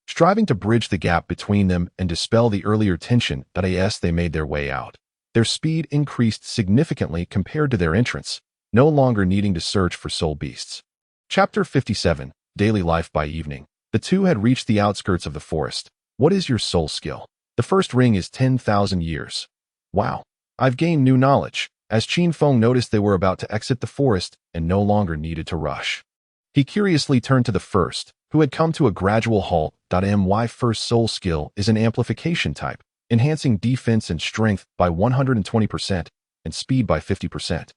striving to bridge the gap between them and dispel the earlier tension. As they made their way out, their speed increased significantly compared to their entrance, no longer needing to search for soul beasts. Chapter 57, Daily Life. By evening, the two had reached the outskirts of the forest. "What is your soul skill?" "The first ring is 10,000 years. "Wow, I've gained new knowledge." As Qin Feng noticed they were about to exit the forest and no longer needed to rush, he curiously turned to the first, who had come to a gradual halt. My first soul skill is an amplification type, enhancing defense and strength by 120% and speed by 50%,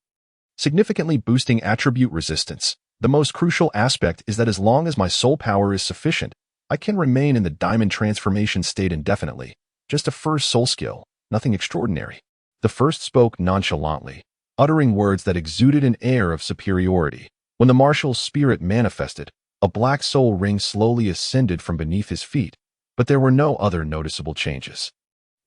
significantly boosting attribute resistance. The most crucial aspect is that as long as my soul power is sufficient, I can remain in the diamond transformation state indefinitely. Just a first soul skill, nothing extraordinary. The first spoke nonchalantly, uttering words that exuded an air of superiority. When the martial spirit manifested, a black soul ring slowly ascended from beneath his feet, but there were no other noticeable changes.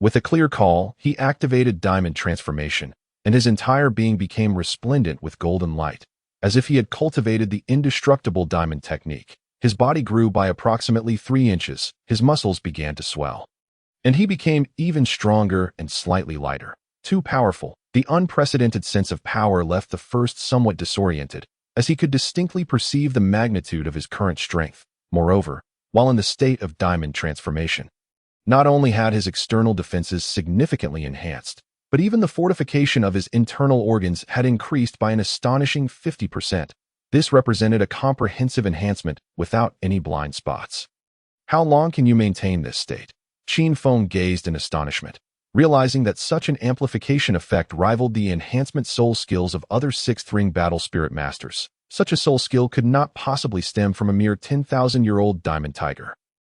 With a clear call, he activated diamond transformation, and his entire being became resplendent with golden light, as if he had cultivated the indestructible diamond technique. His body grew by approximately 3 inches, his muscles began to swell, and he became even stronger and slightly lighter. Too powerful, the unprecedented sense of power left the first somewhat disoriented, as he could distinctly perceive the magnitude of his current strength. Moreover, while in the state of diamond transformation, not only had his external defenses significantly enhanced, but even the fortification of his internal organs had increased by an astonishing 50%. This represented a comprehensive enhancement without any blind spots. "How long can you maintain this state?" Qin Feng gazed in astonishment, realizing that such an amplification effect rivaled the enhancement soul skills of other sixth-ring battle spirit masters. Such a soul skill could not possibly stem from a mere 10,000-year-old diamond tiger.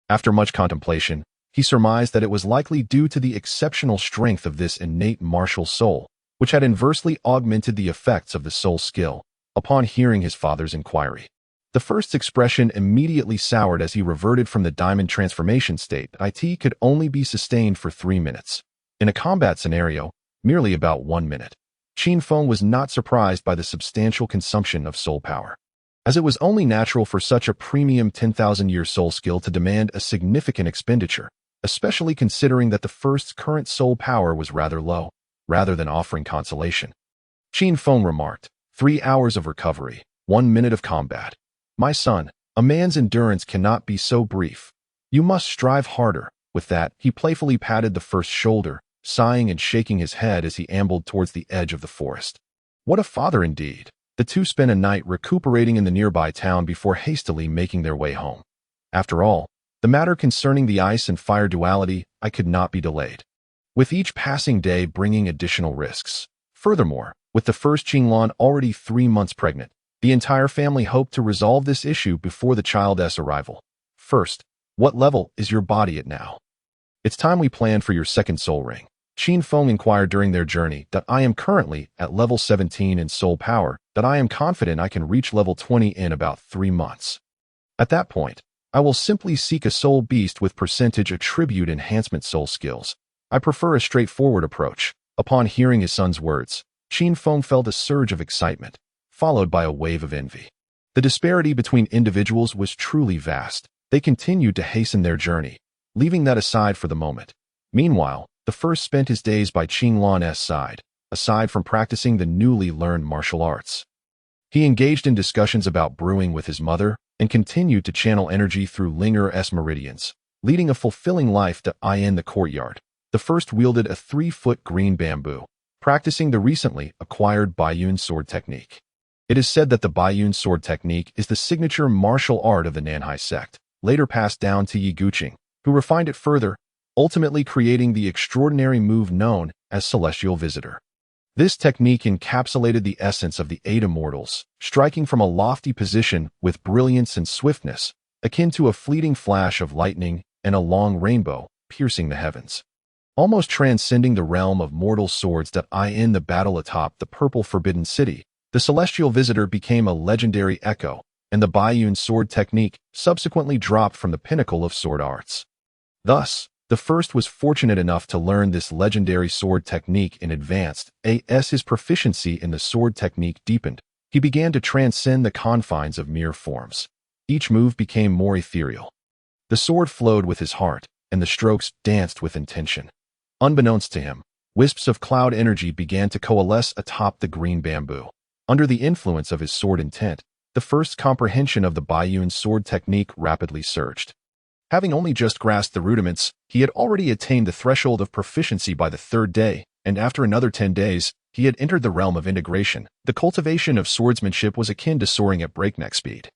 After much contemplation, he surmised that it was likely due to the exceptional strength of this innate martial soul, which had inversely augmented the effects of the soul skill. Upon hearing his father's inquiry, the first's expression immediately soured as he reverted from the diamond transformation state. It could only be sustained for 3 minutes. In a combat scenario, merely about 1 minute. Qin Feng was not surprised by the substantial consumption of soul power, as it was only natural for such a premium 10,000-year soul skill to demand a significant expenditure, especially considering that the first's current soul power was rather low, rather than offering consolation. Qin Feng remarked, 3 hours of recovery, 1 minute of combat. My son, a man's endurance cannot be so brief. You must strive harder. With that, he playfully patted the first's shoulder, sighing and shaking his head as he ambled towards the edge of the forest. What a father indeed! The two spent a night recuperating in the nearby town before hastily making their way home. After all, the matter concerning the ice and fire duality, could not be delayed, with each passing day bringing additional risks. Furthermore, with the first Qinglan already 3 months pregnant, the entire family hoped to resolve this issue before the child's arrival. First, what level is your body at now? It's time we planned for your second soul ring. Qin Feng inquired during their journey. I am currently at level 17 in soul power, I am confident I can reach level 20 in about 3 months. At that point, I will simply seek a soul beast with percentage attribute enhancement soul skills. I prefer a straightforward approach. Upon hearing his son's words, Qin Feng felt a surge of excitement, followed by a wave of envy. The disparity between individuals was truly vast. They continued to hasten their journey, leaving that aside for the moment. Meanwhile, the first spent his days by Qinglan's side, aside from practicing the newly learned martial arts. He engaged in discussions about brewing with his mother and continued to channel energy through Linger's meridians, leading a fulfilling life in the courtyard. The first wielded a 3-foot green bamboo, practicing the recently acquired Baiyun sword technique. It is said that the Baiyun sword technique is the signature martial art of the Nanhai sect, later passed down to Yi Guqing, who refined it further, ultimately creating the extraordinary move known as Celestial Visitor. This technique encapsulated the essence of the 8 immortals, striking from a lofty position with brilliance and swiftness, akin to a fleeting flash of lightning and a long rainbow piercing the heavens. Almost transcending the realm of mortal swords in the battle atop the purple forbidden city, the Celestial Visitor became a legendary echo, and the Baiyun sword technique subsequently dropped from the pinnacle of sword arts. Thus, the first was fortunate enough to learn this legendary sword technique in advance. As his proficiency in the sword technique deepened, he began to transcend the confines of mere forms. Each move became more ethereal. The sword flowed with his heart, and the strokes danced with intention. Unbeknownst to him, wisps of cloud energy began to coalesce atop the green bamboo. Under the influence of his sword intent, the first comprehension of the Baiyun sword technique rapidly surged. Having only just grasped the rudiments, he had already attained the threshold of proficiency by the 3rd day, and after another 10 days, he had entered the realm of integration. The cultivation of swordsmanship was akin to soaring at breakneck speed.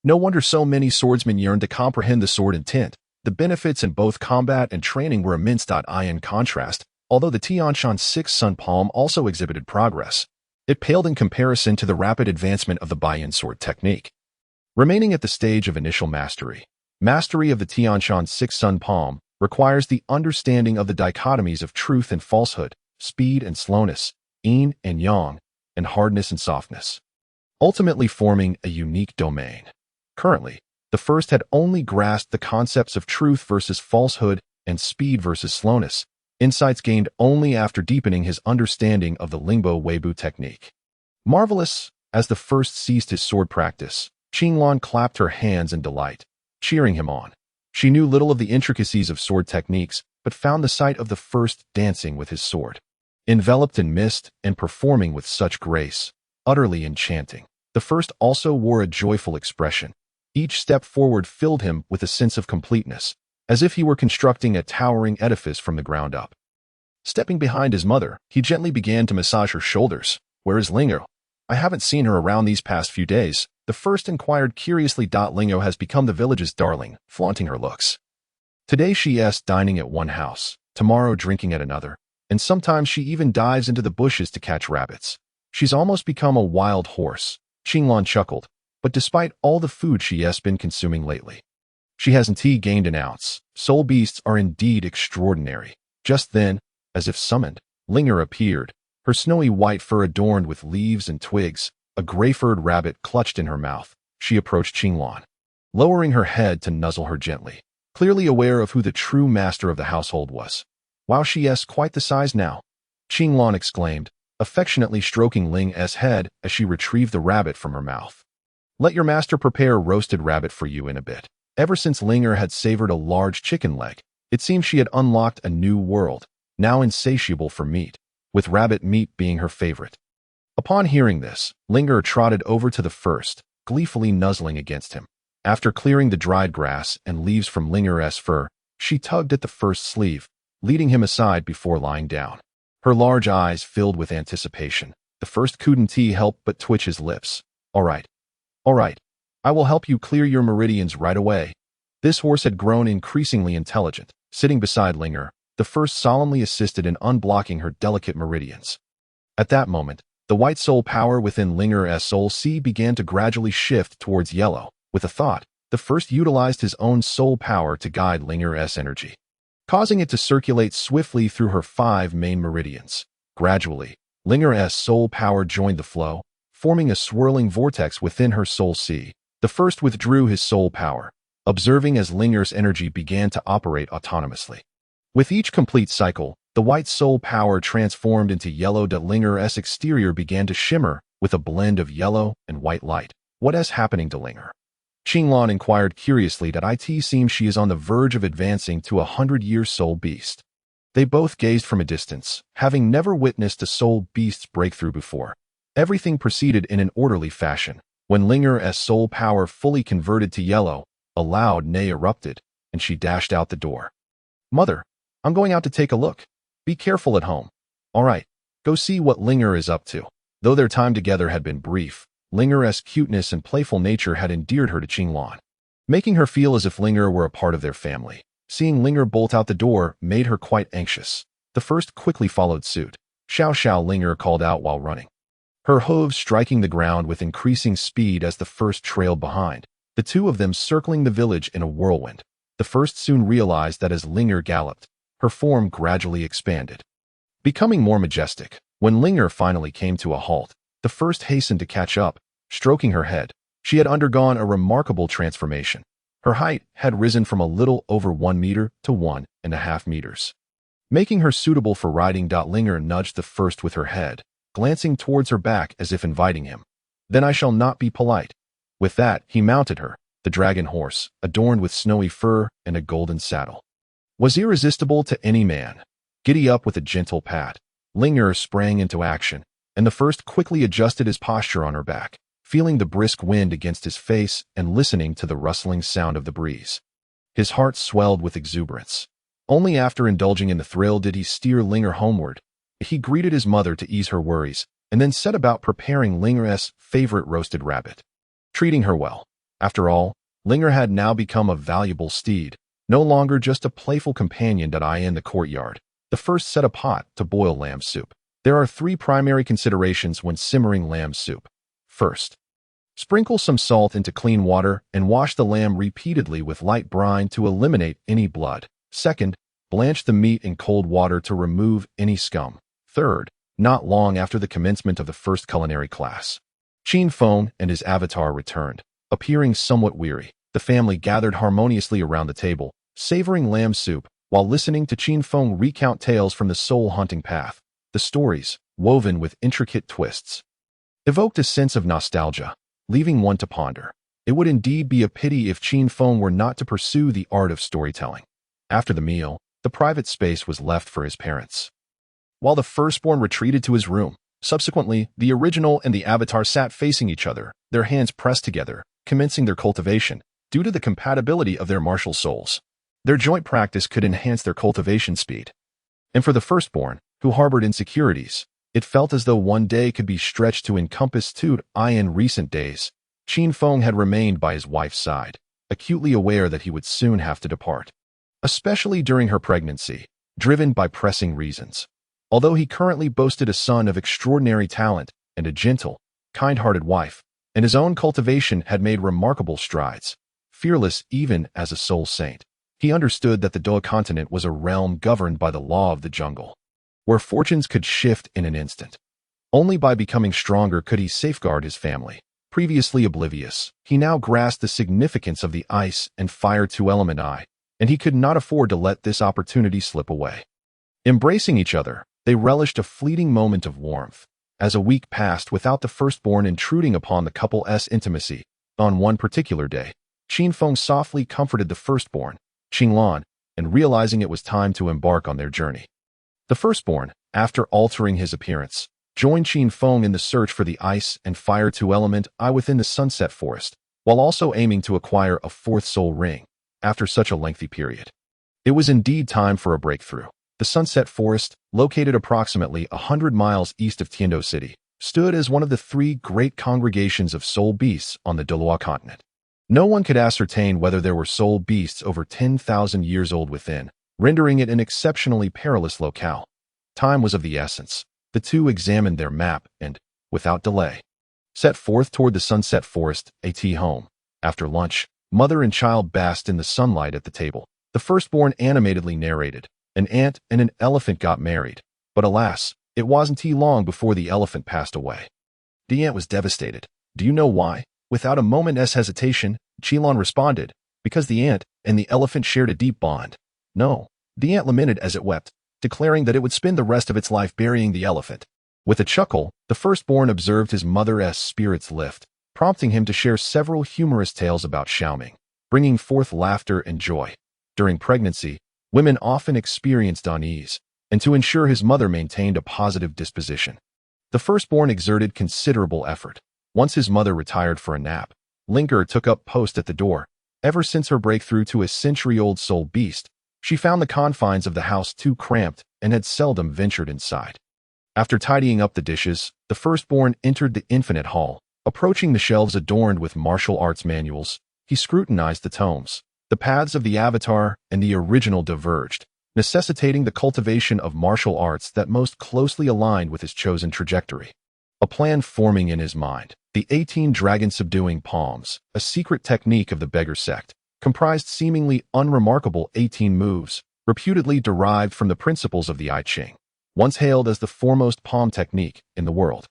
No wonder so many swordsmen yearned to comprehend the sword intent. The benefits in both combat and training were immense. In contrast, although the Tianshan 6 Sun Palm also exhibited progress, it paled in comparison to the rapid advancement of the Baiyun sword technique. Remaining at the stage of initial mastery, mastery of the Tianshan 6 Sun Palm requires the understanding of the dichotomies of truth and falsehood, speed and slowness, yin and yang, and hardness and softness, ultimately forming a unique domain. Currently, the first had only grasped the concepts of truth versus falsehood and speed versus slowness, insights gained only after deepening his understanding of the Lingbo Weibu technique. Marvelous! As the first ceased his sword practice, Qinglan clapped her hands in delight, cheering him on. She knew little of the intricacies of sword techniques, but found the sight of the first dancing with his sword, enveloped in mist and performing with such grace, utterly enchanting. The first also wore a joyful expression. Each step forward filled him with a sense of completeness, as if he were constructing a towering edifice from the ground up. Stepping behind his mother, he gently began to massage her shoulders. Where is Lingo? I haven't seen her around these past few days. The first inquired curiously. Lingo has become the village's darling, flaunting her looks. Today she is dining at one house, tomorrow drinking at another. and sometimes she even dives into the bushes to catch rabbits. She's almost become a wild horse, Qinglan chuckled, but despite all the food she has been consuming lately, she hasn't gained an ounce. Soul beasts are indeed extraordinary. Just then, as if summoned, Linger appeared, her snowy white fur adorned with leaves and twigs, a gray-furred rabbit clutched in her mouth. She approached Qinglan, lowering her head to nuzzle her gently, clearly aware of who the true master of the household was. Wow, she is quite the size now, Qinglan exclaimed, affectionately stroking Ling's head as she retrieved the rabbit from her mouth. Let your master prepare a roasted rabbit for you in a bit. Ever since Linger had savored a large chicken leg, it seemed she had unlocked a new world, now insatiable for meat, with rabbit meat being her favorite. Upon hearing this, Linger trotted over to the first, gleefully nuzzling against him. After clearing the dried grass and leaves from Linger's fur, she tugged at the first sleeve, leading him aside before lying down. Her large eyes filled with anticipation. The first couldn't help but twitch his lips. All right. I will help you clear your meridians right away. This horse had grown increasingly intelligent. Sitting beside Linger, the first solemnly assisted in unblocking her delicate meridians. At that moment, the white soul power within Linger's soul sea began to gradually shift towards yellow. With a thought, the first utilized his own soul power to guide Linger's energy, causing it to circulate swiftly through her 5 main meridians. Gradually, Linger's soul power joined the flow, forming a swirling vortex within her soul sea. The first withdrew his soul power, observing as Linger's energy began to operate autonomously. With each complete cycle, the white soul power transformed into yellow. Linger's exterior began to shimmer with a blend of yellow and white light. What is happening to Linger? Qinglan inquired curiously. It seems she is on the verge of advancing to a 100-year soul beast. They both gazed from a distance, having never witnessed a soul beast's breakthrough before. Everything proceeded in an orderly fashion. When Linger's soul power fully converted to yellow, a loud neigh erupted, and she dashed out the door. Mother, I'm going out to take a look. Be careful at home. All right, go see what Linger is up to. Though their time together had been brief, Linger's cuteness and playful nature had endeared her to Qinglan, making her feel as if Linger were a part of their family. Seeing Linger bolt out the door made her quite anxious. The first quickly followed suit. Xiao Xiao, Linger called out while running, her hooves striking the ground with increasing speed as the first trailed behind, the two of them circling the village in a whirlwind. The first soon realized that as Linger galloped, her form gradually expanded, becoming more majestic. When Linger finally came to a halt, the first hastened to catch up, stroking her head. She had undergone a remarkable transformation. Her height had risen from a little over 1 meter to 1.5 meters, making her suitable for riding. Linger nudged the first with her head, glancing towards her back as if inviting him. Then I shall not be polite. With that, he mounted her. The dragon horse, adorned with snowy fur and a golden saddle, was irresistible to any man. Giddy up with a gentle pat, Linger sprang into action, and the first quickly adjusted his posture on her back, feeling the brisk wind against his face and listening to the rustling sound of the breeze. His heart swelled with exuberance. Only after indulging in the thrill did he steer Linger homeward. He greeted his mother to ease her worries, and then set about preparing Linger's favorite roasted rabbit, treating her well. After all, Linger had now become a valuable steed, no longer just a playful companion. In the courtyard, the first set a pot to boil lamb soup. There are 3 primary considerations when simmering lamb soup. First, sprinkle some salt into clean water and wash the lamb repeatedly with light brine to eliminate any blood. Second, blanch the meat in cold water to remove any scum. Third, not long after the commencement of the first culinary class, Qin Feng and his avatar returned, appearing somewhat weary. The family gathered harmoniously around the table, savoring lamb soup, while listening to Qin Feng recount tales from the soul-hunting path. The stories, woven with intricate twists, evoked a sense of nostalgia, leaving one to ponder. It would indeed be a pity if Qin Feng were not to pursue the art of storytelling. After the meal, the private space was left for his parents, while the firstborn retreated to his room. Subsequently, the original and the avatar sat facing each other, their hands pressed together, commencing their cultivation. Due to the compatibility of their martial souls, their joint practice could enhance their cultivation speed. And for the firstborn, who harbored insecurities, it felt as though one day could be stretched to encompass two. In recent days, Qin Feng had remained by his wife's side, acutely aware that he would soon have to depart, especially during her pregnancy, driven by pressing reasons. Although he currently boasted a son of extraordinary talent and a gentle, kind-hearted wife, and his own cultivation had made remarkable strides, fearless even as a soul saint, he understood that the Douluo continent was a realm governed by the law of the jungle, where fortunes could shift in an instant. Only by becoming stronger could he safeguard his family. Previously oblivious, he now grasped the significance of the ice and fire two-element eye, and he could not afford to let this opportunity slip away. Embracing each other, they relished a fleeting moment of warmth. As a week passed without the firstborn intruding upon the couple's intimacy, on one particular day, Qinfeng softly comforted the firstborn, Qinglan, and realizing it was time to embark on their journey. The firstborn, after altering his appearance, joined Qinfeng in the search for the ice and fire two-element eye within the sunset forest, while also aiming to acquire a fourth soul ring after such a lengthy period. It was indeed time for a breakthrough. The sunset forest, located approximately 100 miles east of Tiando City, stood as one of the three great congregations of soul beasts on the Douluo continent. No one could ascertain whether there were soul beasts over 10,000 years old within, rendering it an exceptionally perilous locale. Time was of the essence. The two examined their map and, without delay, set forth toward the sunset forest, home. After lunch, mother and child basked in the sunlight at the table. The firstborn animatedly narrated, "An ant and an elephant got married, but alas, it wasn't long before the elephant passed away." The ant was devastated. "Do you know why?" Without a moment's hesitation, Qilon responded, "Because the ant and the elephant shared a deep bond." "No," the ant lamented as it wept, declaring that it would spend the rest of its life burying the elephant. With a chuckle, the firstborn observed his mother's spirits lift, prompting him to share several humorous tales about Xiaoming, bringing forth laughter and joy. During pregnancy, women often experienced unease, and to ensure his mother maintained a positive disposition, the firstborn exerted considerable effort. Once his mother retired for a nap, Linker took up post at the door. Ever since her breakthrough to a century-old soul beast, she found the confines of the house too cramped and had seldom ventured inside. After tidying up the dishes, the firstborn entered the infinite hall. Approaching the shelves adorned with martial arts manuals, he scrutinized the tomes. The paths of the avatar and the original diverged, necessitating the cultivation of martial arts that most closely aligned with his chosen trajectory. A plan forming in his mind, the 18 dragon-subduing palms, a secret technique of the beggar sect, comprised seemingly unremarkable 18 moves, reputedly derived from the principles of the I Ching, once hailed as the foremost palm technique in the world.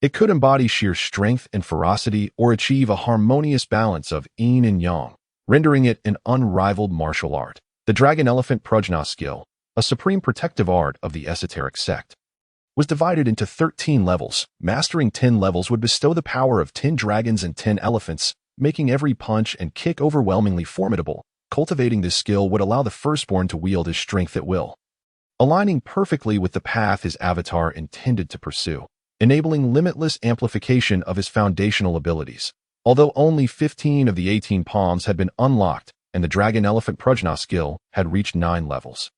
It could embody sheer strength and ferocity or achieve a harmonious balance of yin and yang, rendering it an unrivaled martial art. The dragon-elephant prajna skill, a supreme protective art of the esoteric sect, was divided into 13 levels. Mastering 10 levels would bestow the power of 10 dragons and 10 elephants, making every punch and kick overwhelmingly formidable. Cultivating this skill would allow the firstborn to wield his strength at will, aligning perfectly with the path his avatar intended to pursue, enabling limitless amplification of his foundational abilities. Although only 15 of the 18 palms had been unlocked and the dragon-elephant prajna skill had reached 9 levels,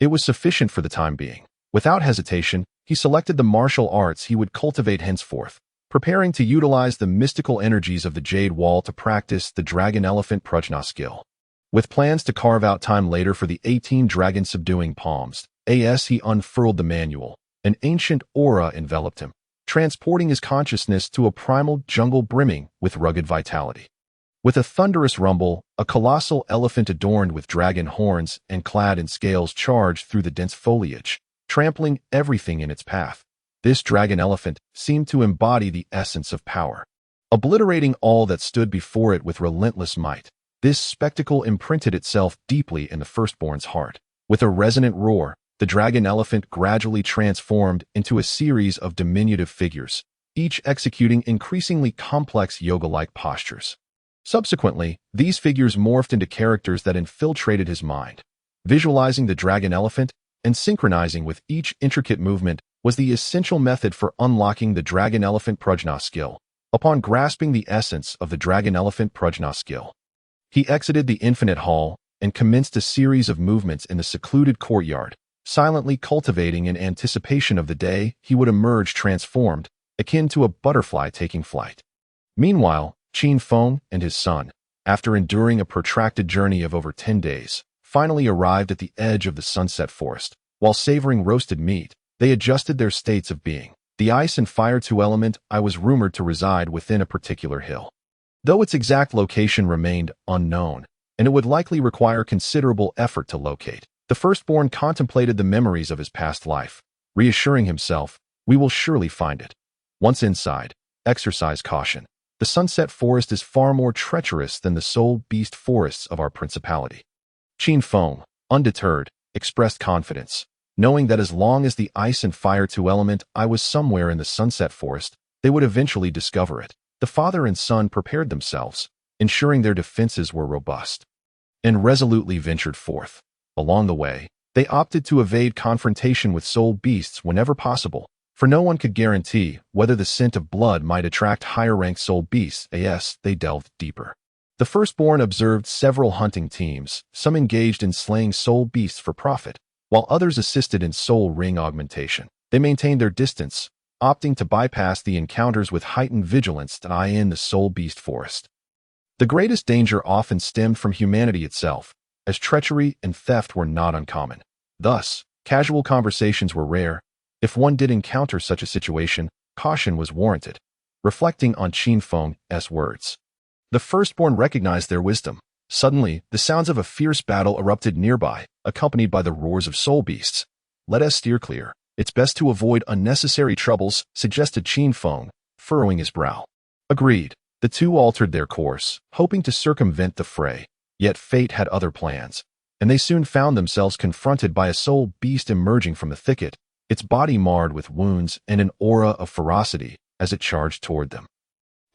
it was sufficient for the time being. Without hesitation, he selected the martial arts he would cultivate henceforth, preparing to utilize the mystical energies of the Jade Wall to practice the dragon-elephant prajna skill. With plans to carve out time later for the 18 dragon-subduing palms, as he unfurled the manual, an ancient aura enveloped him, transporting his consciousness to a primal jungle brimming with rugged vitality. With a thunderous rumble, a colossal elephant adorned with dragon horns and clad in scales charged through the dense foliage, trampling everything in its path. This dragon elephant seemed to embody the essence of power, obliterating all that stood before it with relentless might. This spectacle imprinted itself deeply in the firstborn's heart. With a resonant roar, the dragon elephant gradually transformed into a series of diminutive figures, each executing increasingly complex yoga-like postures. Subsequently, these figures morphed into characters that infiltrated his mind. Visualizing the dragon elephant and synchronizing with each intricate movement was the essential method for unlocking the dragon-elephant prajna skill. Upon grasping the essence of the dragon-elephant prajna skill, he exited the infinite hall and commenced a series of movements in the secluded courtyard, silently cultivating in anticipation of the day he would emerge transformed, akin to a butterfly taking flight. Meanwhile, Qin Feng and his son, after enduring a protracted journey of over 10 days, finally arrived at the edge of the sunset forest. While savoring roasted meat, They adjusted their states of being. The ice and fire two element I was rumored to reside within a particular hill, though its exact location remained unknown, and it would likely require considerable effort to locate. The firstborn contemplated the memories of his past life, reassuring himself, "We will surely find it." Once inside, exercise caution. The sunset forest is far more treacherous than the soul beast forests of our principality. Qin Feng, undeterred, expressed confidence, knowing that as long as the ice and fire two element I was somewhere in the sunset forest, they would eventually discover it. The father and son prepared themselves, ensuring their defenses were robust, and resolutely ventured forth. Along the way, they opted to evade confrontation with soul beasts whenever possible, for no one could guarantee whether the scent of blood might attract higher-ranked soul beasts as they delved deeper. The firstborn observed several hunting teams, some engaged in slaying soul beasts for profit, while others assisted in soul ring augmentation. They maintained their distance, opting to bypass the encounters with heightened vigilance in the soul beast forest. The greatest danger often stemmed from humanity itself, as treachery and theft were not uncommon. Thus, casual conversations were rare. If one did encounter such a situation, caution was warranted. Reflecting on Qin Feng's words, the firstborn recognized their wisdom. Suddenly, the sounds of a fierce battle erupted nearby, accompanied by the roars of soul beasts. "Let us steer clear. It's best to avoid unnecessary troubles," suggested Qin Feng, furrowing his brow. Agreed. The two altered their course, hoping to circumvent the fray. Yet fate had other plans, and they soon found themselves confronted by a soul beast emerging from the thicket, its body marred with wounds and an aura of ferocity as it charged toward them.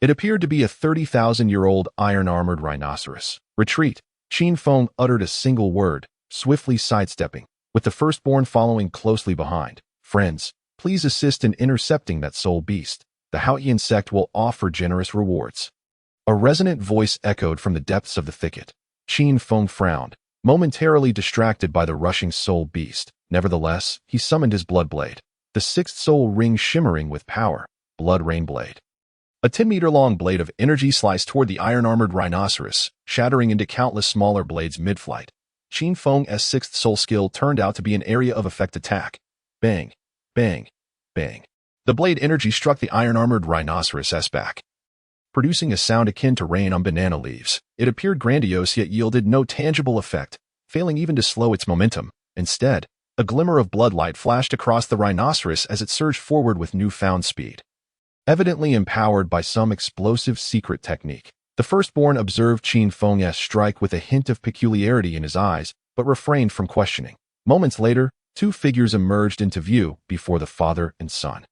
It appeared to be a 30,000-year-old iron-armored rhinoceros. "Retreat!" Qin Feng uttered a single word, swiftly sidestepping, with the firstborn following closely behind. "Friends, please assist in intercepting that soul beast. The Haotian sect will offer generous rewards." A resonant voice echoed from the depths of the thicket. Qin Feng frowned, momentarily distracted by the rushing soul beast. Nevertheless, he summoned his blood blade, the sixth soul ring shimmering with power. Blood Rain Blade. A 10-meter-long blade of energy sliced toward the iron-armored rhinoceros, shattering into countless smaller blades mid-flight. Qin Feng's sixth soul skill turned out to be an area of effect attack. Bang, bang, bang. The blade energy struck the iron-armored rhinoceros's back, producing a sound akin to rain on banana leaves. It appeared grandiose yet yielded no tangible effect, failing even to slow its momentum. Instead, a glimmer of bloodlight flashed across the rhinoceros as it surged forward with newfound speed. Evidently empowered by some explosive secret technique, the firstborn observed Qin Feng's strike with a hint of peculiarity in his eyes, but refrained from questioning. Moments later, two figures emerged into view before the father and son.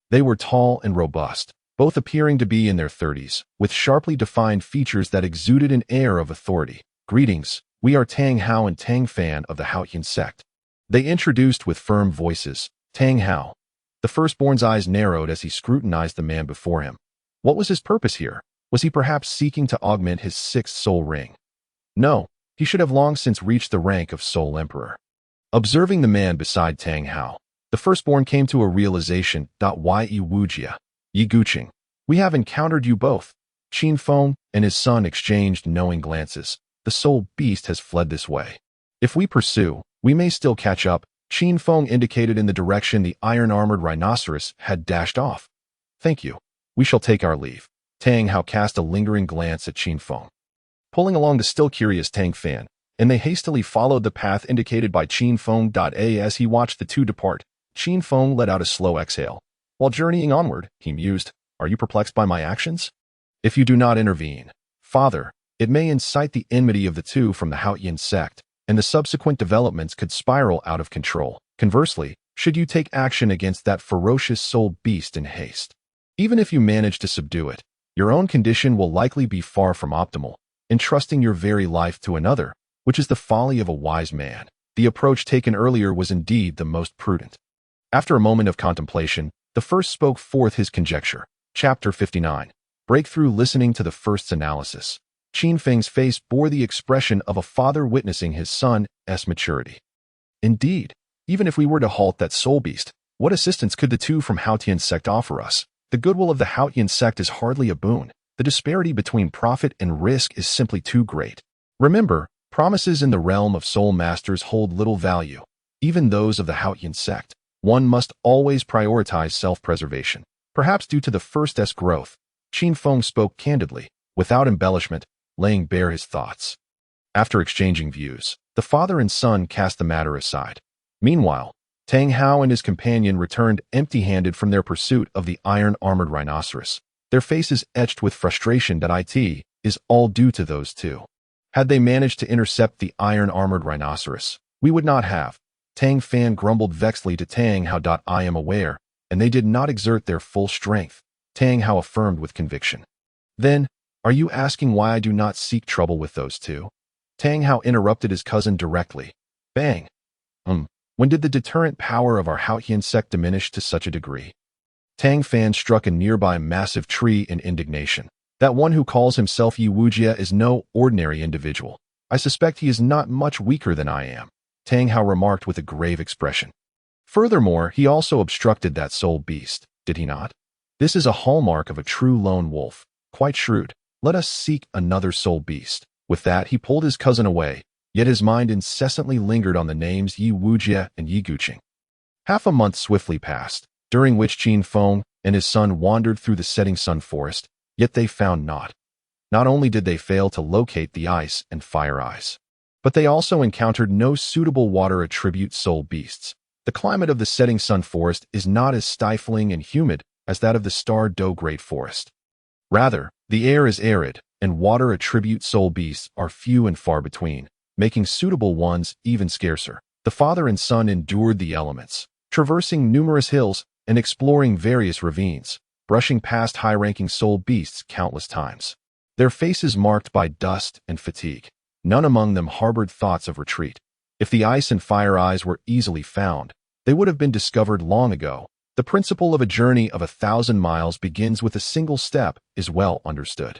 They were tall and robust, both appearing to be in their 30s, with sharply defined features that exuded an air of authority. "Greetings, we are Tang Hao and Tang Fan of the Haotian sect," they introduced with firm voices. Tang Hao. The firstborn's eyes narrowed as he scrutinized the man before him. What was his purpose here? Was he perhaps seeking to augment his sixth soul ring? No, he should have long since reached the rank of Soul Emperor. Observing the man beside Tang Hao, the firstborn came to a realization. Yi Wujia, Yi Guqing, we have encountered you both. Qin Feng and his son exchanged knowing glances. The soul beast has fled this way. If we pursue, we may still catch up. Qin Feng indicated in the direction the iron-armored rhinoceros had dashed off. Thank you. We shall take our leave. Tang Hao cast a lingering glance at Qin Feng, pulling along the still curious Tang Fan, and they hastily followed the path indicated by Qin Feng. As he watched the two depart, Qin Feng let out a slow exhale. While journeying onward, he mused, "Are you perplexed by my actions? If you do not intervene, Father, it may incite the enmity of the two from the Haotian sect, and the subsequent developments could spiral out of control. Conversely, should you take action against that ferocious soul beast in haste, even if you manage to subdue it, your own condition will likely be far from optimal, entrusting your very life to another, which is the folly of a wise man. The approach taken earlier was indeed the most prudent." After a moment of contemplation, the first spoke forth his conjecture. Chapter 59. Breakthrough. Listening to the first's analysis, Qin Feng's face bore the expression of a father witnessing his son's maturity. Indeed, even if we were to halt that soul beast, what assistance could the two from Haotian sect offer us? The goodwill of the Haotian sect is hardly a boon. The disparity between profit and risk is simply too great. Remember, promises in the realm of soul masters hold little value, even those of the Haotian sect. one must always prioritize self-preservation. Perhaps due to the first's growth, Qin Feng spoke candidly, without embellishment, laying bare his thoughts. After exchanging views, the father and son cast the matter aside. Meanwhile, Tang Hao and his companion returned empty-handed from their pursuit of the iron-armored rhinoceros, their faces etched with frustration that it is all due to those two. Had they managed to intercept the iron-armored rhinoceros, we would not have. Tang Fan grumbled vexedly to Tang Hao. I am aware, and they did not exert their full strength, Tang Hao affirmed with conviction. Then, are you asking why I do not seek trouble with those two? Tang Hao interrupted his cousin directly. Bang. When did the deterrent power of our Haotian sect diminish to such a degree? Tang Fan struck a nearby massive tree in indignation. That one who calls himself Yi Wujia is no ordinary individual. I suspect he is not much weaker than I am, Tang Hao remarked with a grave expression. Furthermore, he also obstructed that soul beast, did he not? This is a hallmark of a true lone wolf. Quite shrewd. Let us seek another soul beast. With that, he pulled his cousin away, yet his mind incessantly lingered on the names Yi Wujia and Yi Guqing. Half a month swiftly passed, during which Qin Feng and his son wandered through the setting sun forest, yet they found naught. Not only did they fail to locate the ice and fire eyes, but they also encountered no suitable water attribute soul beasts. The climate of the setting sun forest is not as stifling and humid as that of the Star Do Great Forest. Rather, the air is arid, and water attribute soul beasts are few and far between, making suitable ones even scarcer. The father and son endured the elements, traversing numerous hills and exploring various ravines, brushing past high-ranking soul beasts countless times. Their faces marked by dust and fatigue. None among them harbored thoughts of retreat. If the ice and fire eyes were easily found, they would have been discovered long ago. The principle of a journey of 1,000 miles begins with a single step is well understood.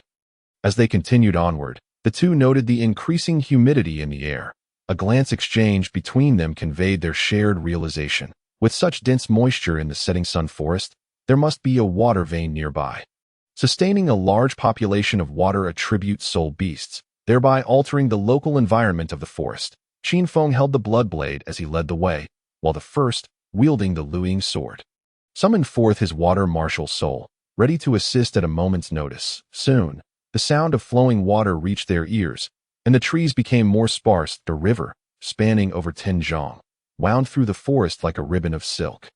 As they continued onward, the two noted the increasing humidity in the air. A glance exchanged between them conveyed their shared realization. With such dense moisture in the setting sun forest, there must be a water vein nearby, sustaining a large population of water attribute soul beasts, thereby altering the local environment of the forest. Qin Feng held the blood blade as he led the way, while the first, wielding the Luing sword, summoned forth his water martial soul, ready to assist at a moment's notice. Soon, the sound of flowing water reached their ears, and the trees became more sparse. The river, spanning over 10 zhang, wound through the forest like a ribbon of silk.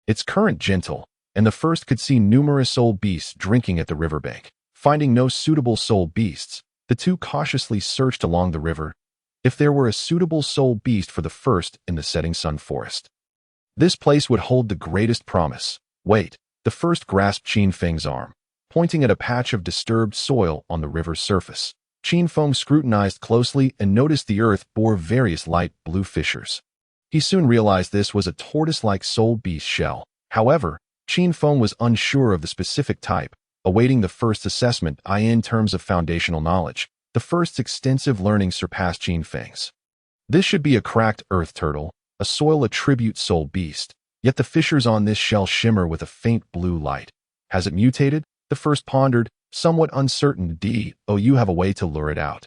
Its current gentle, and the first could see numerous soul beasts drinking at the riverbank. Finding no suitable soul beasts, the two cautiously searched along the river, if there were a suitable soul beast for the first in the setting sun forest. This place would hold the greatest promise. Wait, the first grasped Qin Feng's arm, pointing at a patch of disturbed soil on the river's surface. Qin Feng scrutinized closely and noticed the earth bore various light blue fissures. He soon realized this was a tortoise-like soul beast shell. However, Qin Feng was unsure of the specific type, awaiting the first assessment. In terms of foundational knowledge, the first's extensive learning surpassed Qin Feng's. This should be a cracked earth turtle, a soil attribute soul beast, yet the fissures on this shell shimmer with a faint blue light. Has it mutated? The first pondered, somewhat uncertain. You have a way to lure it out.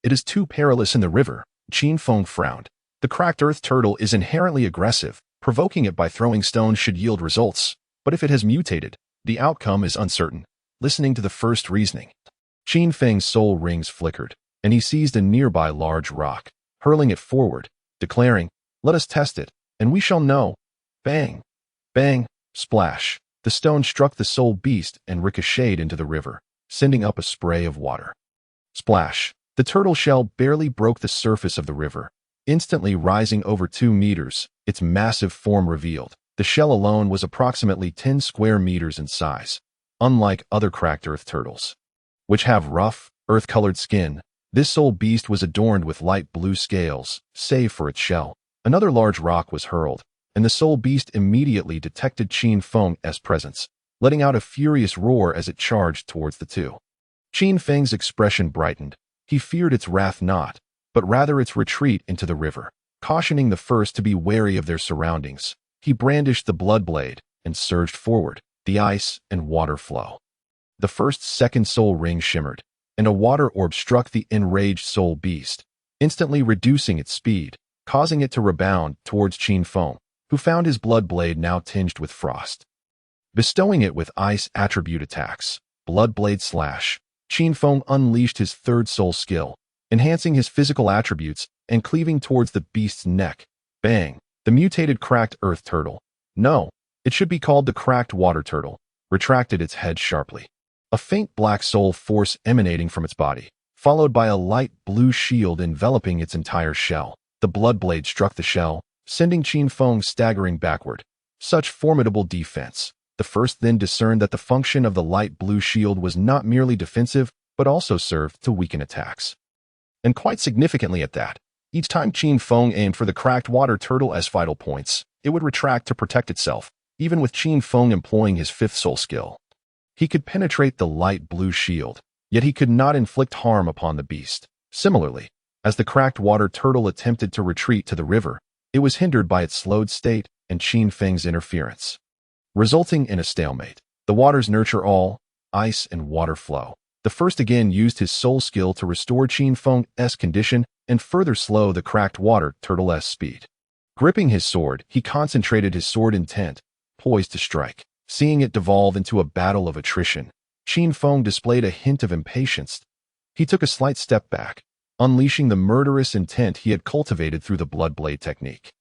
It is too perilous in the river. Qin Feng frowned. The cracked earth turtle is inherently aggressive. Provoking it by throwing stones should yield results, but if it has mutated, the outcome is uncertain. Listening to the first reasoning, Qin Feng's soul rings flickered, and he seized a nearby large rock, hurling it forward, declaring, "Let us test it, and we shall know." Bang! Bang! Splash! The stone struck the soul beast and ricocheted into the river, sending up a spray of water. Splash! The turtle shell barely broke the surface of the river, instantly rising over 2 meters, its massive form revealed. The shell alone was approximately 10 square meters in size. Unlike other cracked earth turtles, which have rough, earth-colored skin, this soul beast was adorned with light blue scales, save for its shell. Another large rock was hurled, and the soul beast immediately detected Qin Feng's presence, letting out a furious roar as it charged towards the two. Qin Feng's expression brightened. He feared its wrath not, but rather its retreat into the river. Cautioning the first to be wary of their surroundings, he brandished the blood blade and surged forward. The ice and water flow. The first's second soul ring shimmered, and a water orb struck the enraged soul beast, instantly reducing its speed, causing it to rebound towards Qin Feng. who found his blood blade now tinged with frost. Bestowing it with ice attribute attacks, Blood Blade Slash, Qin Feng unleashed his third soul skill, enhancing his physical attributes and cleaving towards the beast's neck. Bang! The mutated cracked earth turtle, no, it should be called the cracked water turtle, retracted its head sharply. A faint black soul force emanating from its body, followed by a light blue shield enveloping its entire shell. The blood blade struck the shell, sending Qin Feng staggering backward. Such formidable defense. The first then discerned that the function of the light blue shield was not merely defensive, but also served to weaken attacks. And quite significantly at that, each time Qin Feng aimed for the cracked water turtle as vital points, it would retract to protect itself, even with Qin Feng employing his fifth soul skill. He could penetrate the light blue shield, yet he could not inflict harm upon the beast. Similarly, as the cracked water turtle attempted to retreat to the river, it was hindered by its slowed state and Qin Feng's interference, resulting in a stalemate. The waters nurture all, ice and water flow. The first again used his soul skill to restore Qin Feng's condition and further slow the cracked water turtle's speed. Gripping his sword, he concentrated his sword intent, poised to strike. Seeing it devolve into a battle of attrition, Qin Feng displayed a hint of impatience. He took a slight step back, unleashing the murderous intent he had cultivated through the Blood Blade technique,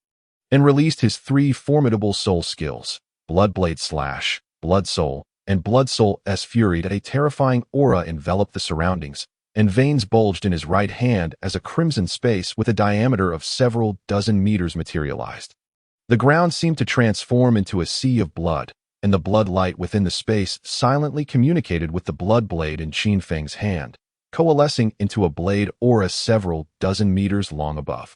and released his three formidable soul skills, Blood Blade Slash, Blood Soul, and Blood Soul's Fury. A terrifying aura enveloped the surroundings, and veins bulged in his right hand as a crimson space with a diameter of several dozen meters materialized. The ground seemed to transform into a sea of blood, and the blood light within the space silently communicated with the blood blade in Qin Feng's hand, coalescing into a blade aura several dozen meters long above.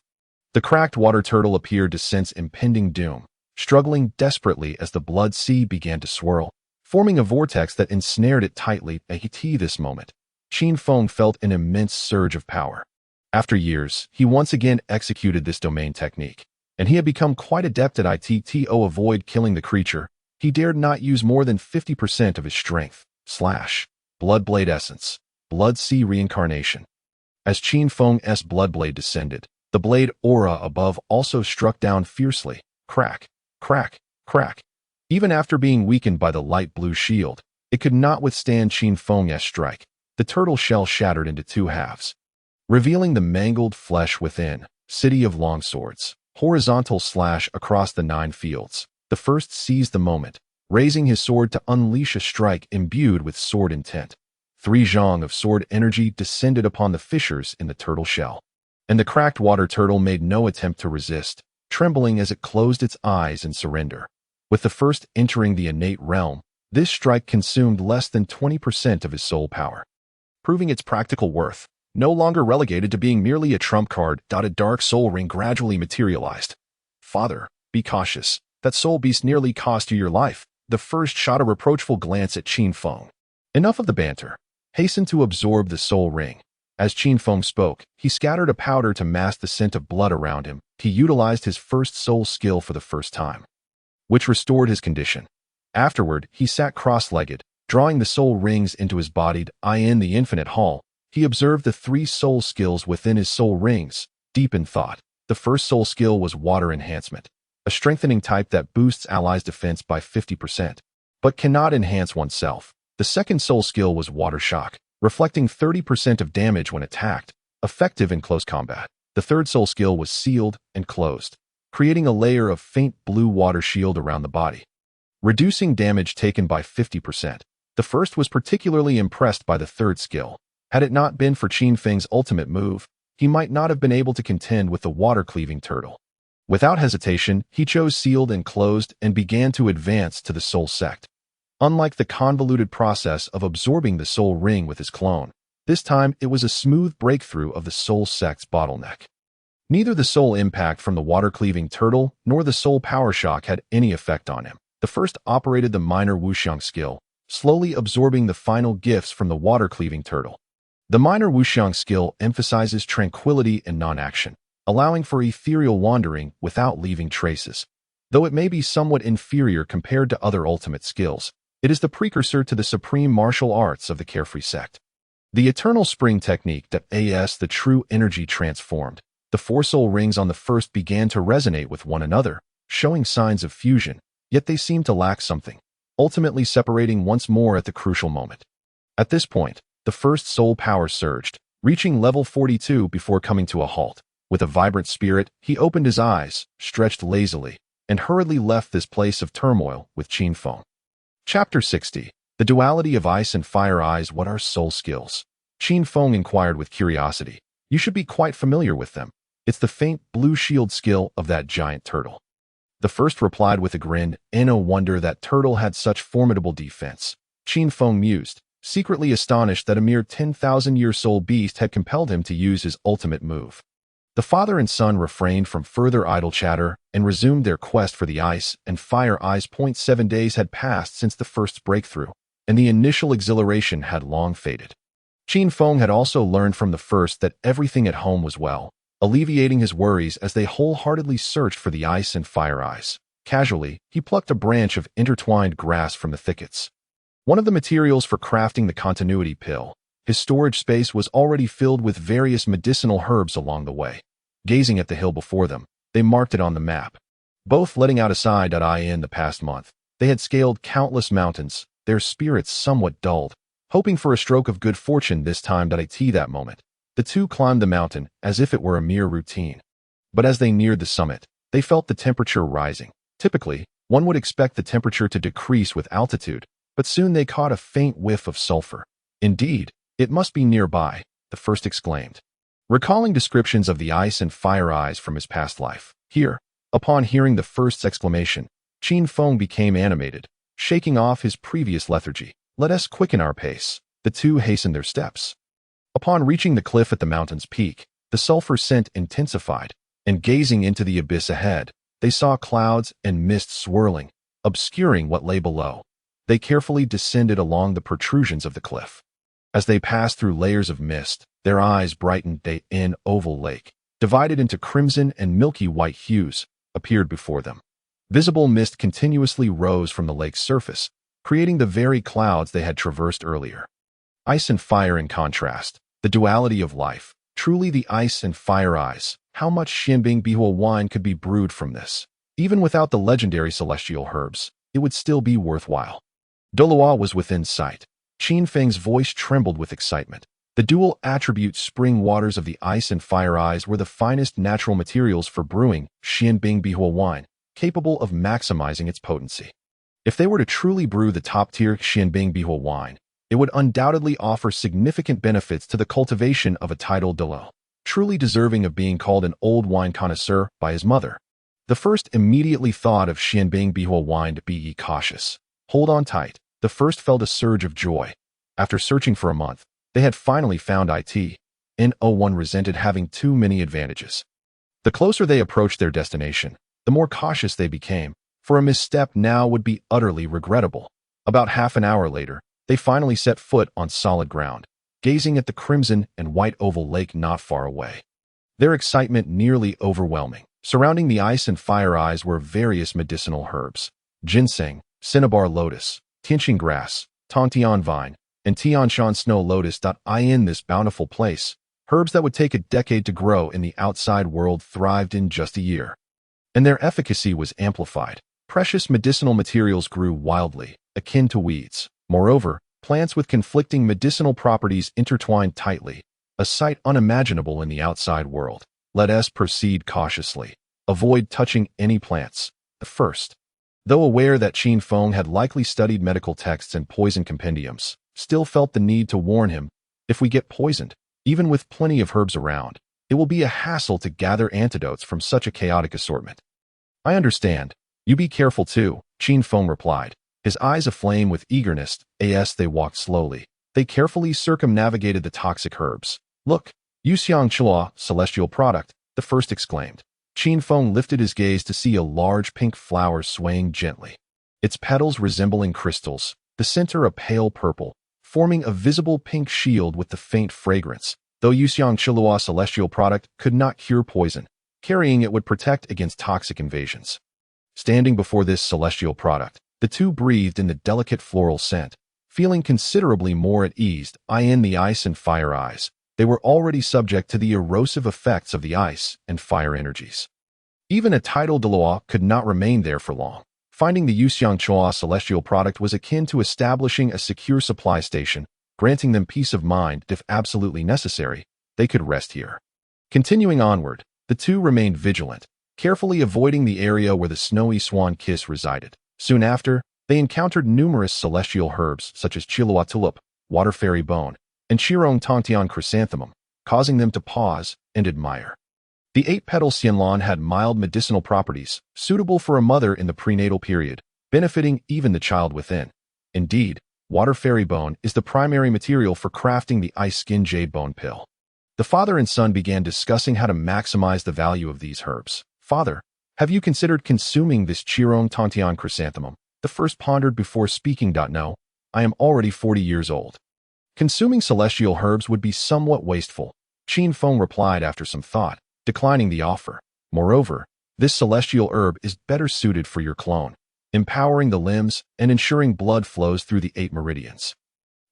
The cracked water turtle appeared to sense impending doom, struggling desperately as the blood sea began to swirl, forming a vortex that ensnared it tightly. At this moment, Qin Feng felt an immense surge of power. After years, he once again executed this domain technique, and he had become quite adept at it. To avoid killing the creature, he dared not use more than 50% of his strength. Slash. Blood Blade Essence. Blood Sea Reincarnation. As Qin Feng's blood blade descended, the blade aura above also struck down fiercely. Crack, crack, crack. Even after being weakened by the light blue shield, it could not withstand Qin Feng's strike. The turtle shell shattered into two halves, revealing the mangled flesh within. City of Longswords. Horizontal slash across the 9 fields. The first seized the moment, raising his sword to unleash a strike imbued with sword intent. 3 zhong of sword energy descended upon the fissures in the turtle shell, and the cracked water turtle made no attempt to resist, trembling as it closed its eyes in surrender. With the first entering the innate realm, this strike consumed less than 20% of his soul power, proving its practical worth. No longer relegated to being merely a trump card, a dark soul ring gradually materialized. Father, be cautious. That soul beast nearly cost you your life. The first shot a reproachful glance at Qin Feng. Enough of the banter. Hasten to absorb the soul ring. As Qin Feng spoke, he scattered a powder to mask the scent of blood around him. He utilized his first soul skill for the first time, which restored his condition. Afterward, he sat cross-legged, drawing the soul rings into his body. In the infinite hall, he observed the 3 soul skills within his soul rings, deep in thought. The first soul skill was Water Enhancement, a strengthening type that boosts allies' defense by 50%, but cannot enhance oneself. The second soul skill was Water Shock, reflecting 30% of damage when attacked, effective in close combat. The third soul skill was Sealed and Closed, creating a layer of faint blue water shield around the body, reducing damage taken by 50%. The first was particularly impressed by the third skill. Had it not been for Qin Feng's ultimate move, he might not have been able to contend with the water-cleaving turtle. Without hesitation, he chose Sealed and Closed and began to advance to the soul sect. Unlike the convoluted process of absorbing the soul ring with his clone, this time it was a smooth breakthrough of the soul sect's bottleneck. Neither the soul impact from the water-cleaving turtle nor the soul power shock had any effect on him. The first operated the minor wuxiang skill, slowly absorbing the final gifts from the water-cleaving turtle. The minor wuxiang skill emphasizes tranquility and non-action, allowing for ethereal wandering without leaving traces. Though it may be somewhat inferior compared to other ultimate skills, it is the precursor to the supreme martial arts of the Carefree sect. The Eternal Spring technique the true energy transformed. The 4 soul rings on the first began to resonate with one another, showing signs of fusion, yet they seemed to lack something, ultimately separating once more at the crucial moment. At this point, the first soul power surged, reaching level 42 before coming to a halt. With a vibrant spirit, he opened his eyes, stretched lazily, and hurriedly left this place of turmoil with Qin Feng. Chapter 60. The Duality of Ice and Fire Eyes. What are soul skills? Qin Feng inquired with curiosity. You should be quite familiar with them. It's the faint blue shield skill of that giant turtle. The first replied with a grin. No wonder that turtle had such formidable defense. Qin Feng mused, secretly astonished that a mere 10,000-year-soul beast had compelled him to use his ultimate move. The father and son refrained from further idle chatter and resumed their quest for the ice and fire eyes. 7 days had passed since the first breakthrough, and the initial exhilaration had long faded. Qin Feng had also learned from the first that everything at home was well, alleviating his worries as they wholeheartedly searched for the ice and fire eyes. Casually, he plucked a branch of intertwined grass from the thickets. One of the materials for crafting the continuity pill. His storage space was already filled with various medicinal herbs along the way. Gazing at the hill before them, they marked it on the map. Both letting out a sigh. In the past month, they had scaled countless mountains, their spirits somewhat dulled, hoping for a stroke of good fortune this time. That moment, the two climbed the mountain as if it were a mere routine. But as they neared the summit, they felt the temperature rising. Typically, one would expect the temperature to decrease with altitude, but soon they caught a faint whiff of sulfur. Indeed, it must be nearby, the first exclaimed, recalling descriptions of the ice and fire eyes from his past life. Here, upon hearing the first's exclamation, Qin Feng became animated, shaking off his previous lethargy. Let us quicken our pace. The two hastened their steps. Upon reaching the cliff at the mountain's peak, the sulfur scent intensified, and gazing into the abyss ahead, they saw clouds and mist swirling, obscuring what lay below. They carefully descended along the protrusions of the cliff. As they passed through layers of mist, their eyes brightened. An oval lake, divided into crimson and milky white hues, appeared before them. Visible mist continuously rose from the lake's surface, creating the very clouds they had traversed earlier. Ice and fire in contrast, the duality of life, truly the ice and fire eyes. How much Xianbing Bihua wine could be brewed from this? Even without the legendary celestial herbs, it would still be worthwhile. Douluo was within sight. Qin Feng's voice trembled with excitement. The dual attribute spring waters of the ice and fire eyes were the finest natural materials for brewing Xianbing Bihua wine, capable of maximizing its potency. If they were to truly brew the top-tier Xianbing Bihua wine, it would undoubtedly offer significant benefits to the cultivation of a titled Douluo, truly deserving of being called an old wine connoisseur by his mother. The first immediately thought of Xianbing Bihua wine. Be cautious. Hold on tight. The first felt a surge of joy. After searching for a month, they had finally found it. No1 resented having too many advantages. The closer they approached their destination, the more cautious they became, for a misstep now would be utterly regrettable. About half an hour later, they finally set foot on solid ground, gazing at the crimson and white oval lake not far away. Their excitement nearly overwhelming. Surrounding the ice and fire eyes were various medicinal herbs: ginseng, cinnabar lotus, tianqing grass, tongtian vine, and tianshan snow lotus. In this bountiful place, herbs that would take a decade to grow in the outside world thrived in just a year. And their efficacy was amplified. Precious medicinal materials grew wildly, akin to weeds. Moreover, plants with conflicting medicinal properties intertwined tightly, a sight unimaginable in the outside world. Let us proceed cautiously. Avoid touching any plants. The first, though aware that Qin Feng had likely studied medical texts and poison compendiums, still felt the need to warn him. If we get poisoned, even with plenty of herbs around, it will be a hassle to gather antidotes from such a chaotic assortment. I understand. You be careful too, Qin Feng replied, his eyes aflame with eagerness. As they walked slowly, they carefully circumnavigated the toxic herbs. Look, Yuxiang Chua, celestial product, the first exclaimed. Qin Feng lifted his gaze to see a large pink flower swaying gently. Its petals resembling crystals, the center a pale purple, forming a visible pink shield with the faint fragrance. Though Yuxiang Chilua celestial product could not cure poison, carrying it would protect against toxic invasions. Standing before this celestial product, the two breathed in the delicate floral scent, feeling considerably more at ease. In the ice and fire eyes, they were already subject to the erosive effects of the ice and fire energies. Even a tidal Douluo could not remain there for long. Finding the Yuxiang Chua celestial product was akin to establishing a secure supply station, granting them peace of mind if absolutely necessary. They could rest here. Continuing onward, the two remained vigilant, carefully avoiding the area where the snowy swan kiss resided. Soon after, they encountered numerous celestial herbs such as Chihuahua tulip, water fairy bone, and Chirong Tongtian chrysanthemum, causing them to pause and admire. The 8-petal xianlan had mild medicinal properties, suitable for a mother in the prenatal period, benefiting even the child within. Indeed, water fairy bone is the primary material for crafting the ice skin jade bone pill. The father and son began discussing how to maximize the value of these herbs. Father, have you considered consuming this Chirong Tongtian chrysanthemum? The first pondered before speaking. No, I am already 40 years old. Consuming celestial herbs would be somewhat wasteful, Qin Feng replied after some thought, declining the offer. Moreover, this celestial herb is better suited for your clone, empowering the limbs and ensuring blood flows through the 8 meridians.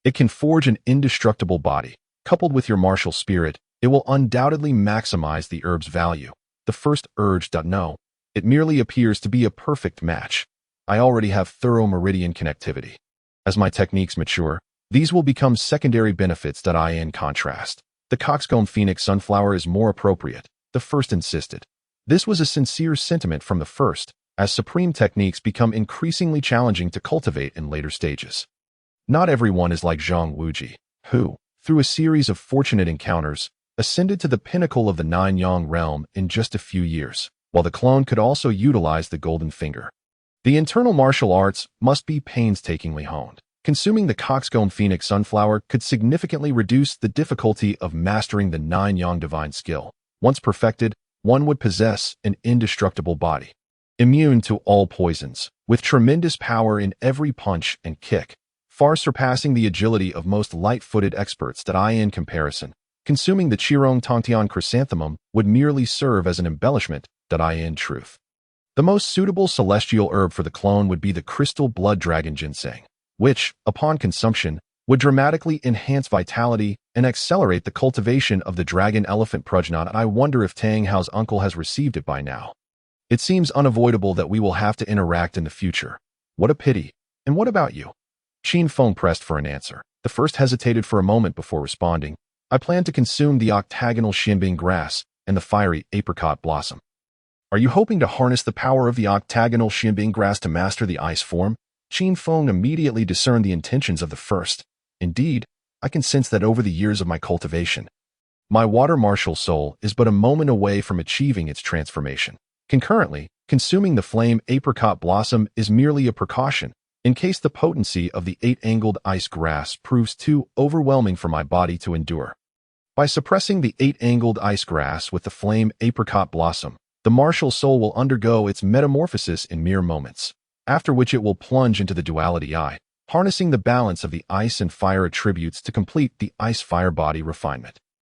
It can forge an indestructible body. Coupled with your martial spirit, it will undoubtedly maximize the herb's value. The first urged. No, it merely appears to be a perfect match. I already have thorough meridian connectivity. As my techniques mature, these will become secondary benefits. In contrast, the coxcomb phoenix sunflower is more appropriate, the first insisted. This was a sincere sentiment from the first, as supreme techniques become increasingly challenging to cultivate in later stages. Not everyone is like Zhang Wuji, who, through a series of fortunate encounters, ascended to the pinnacle of the 9-yang realm in just a few years, while the clone could also utilize the golden finger. The internal martial arts must be painstakingly honed. Consuming the coxcomb phoenix sunflower could significantly reduce the difficulty of mastering the 9-yang divine skill. Once perfected, one would possess an indestructible body, immune to all poisons, with tremendous power in every punch and kick, far surpassing the agility of most light-footed experts. In comparison, consuming the Chirong Tongtian chrysanthemum would merely serve as an embellishment. In truth, the most suitable celestial herb for the clone would be the crystal blood dragon ginseng, which, upon consumption, would dramatically enhance vitality and accelerate the cultivation of the dragon elephant progeny. I wonder if Tang Hao's uncle has received it by now. It seems unavoidable that we will have to interact in the future. What a pity. And what about you? Qin Feng pressed for an answer. The first hesitated for a moment before responding. I plan to consume the octagonal xianbing grass and the fiery apricot blossom. Are you hoping to harness the power of the octagonal xianbing grass to master the ice form? Qin Feng immediately discerned the intentions of the first. Indeed, I can sense that over the years of my cultivation, my water martial soul is but a moment away from achieving its transformation. Concurrently, consuming the flame apricot blossom is merely a precaution, in case the potency of the 8-angled ice grass proves too overwhelming for my body to endure. By suppressing the 8-angled ice grass with the flame apricot blossom, the martial soul will undergo its metamorphosis in mere moments, after which it will plunge into the duality eye, harnessing the balance of the ice and fire attributes to complete the ice-fire body refinement.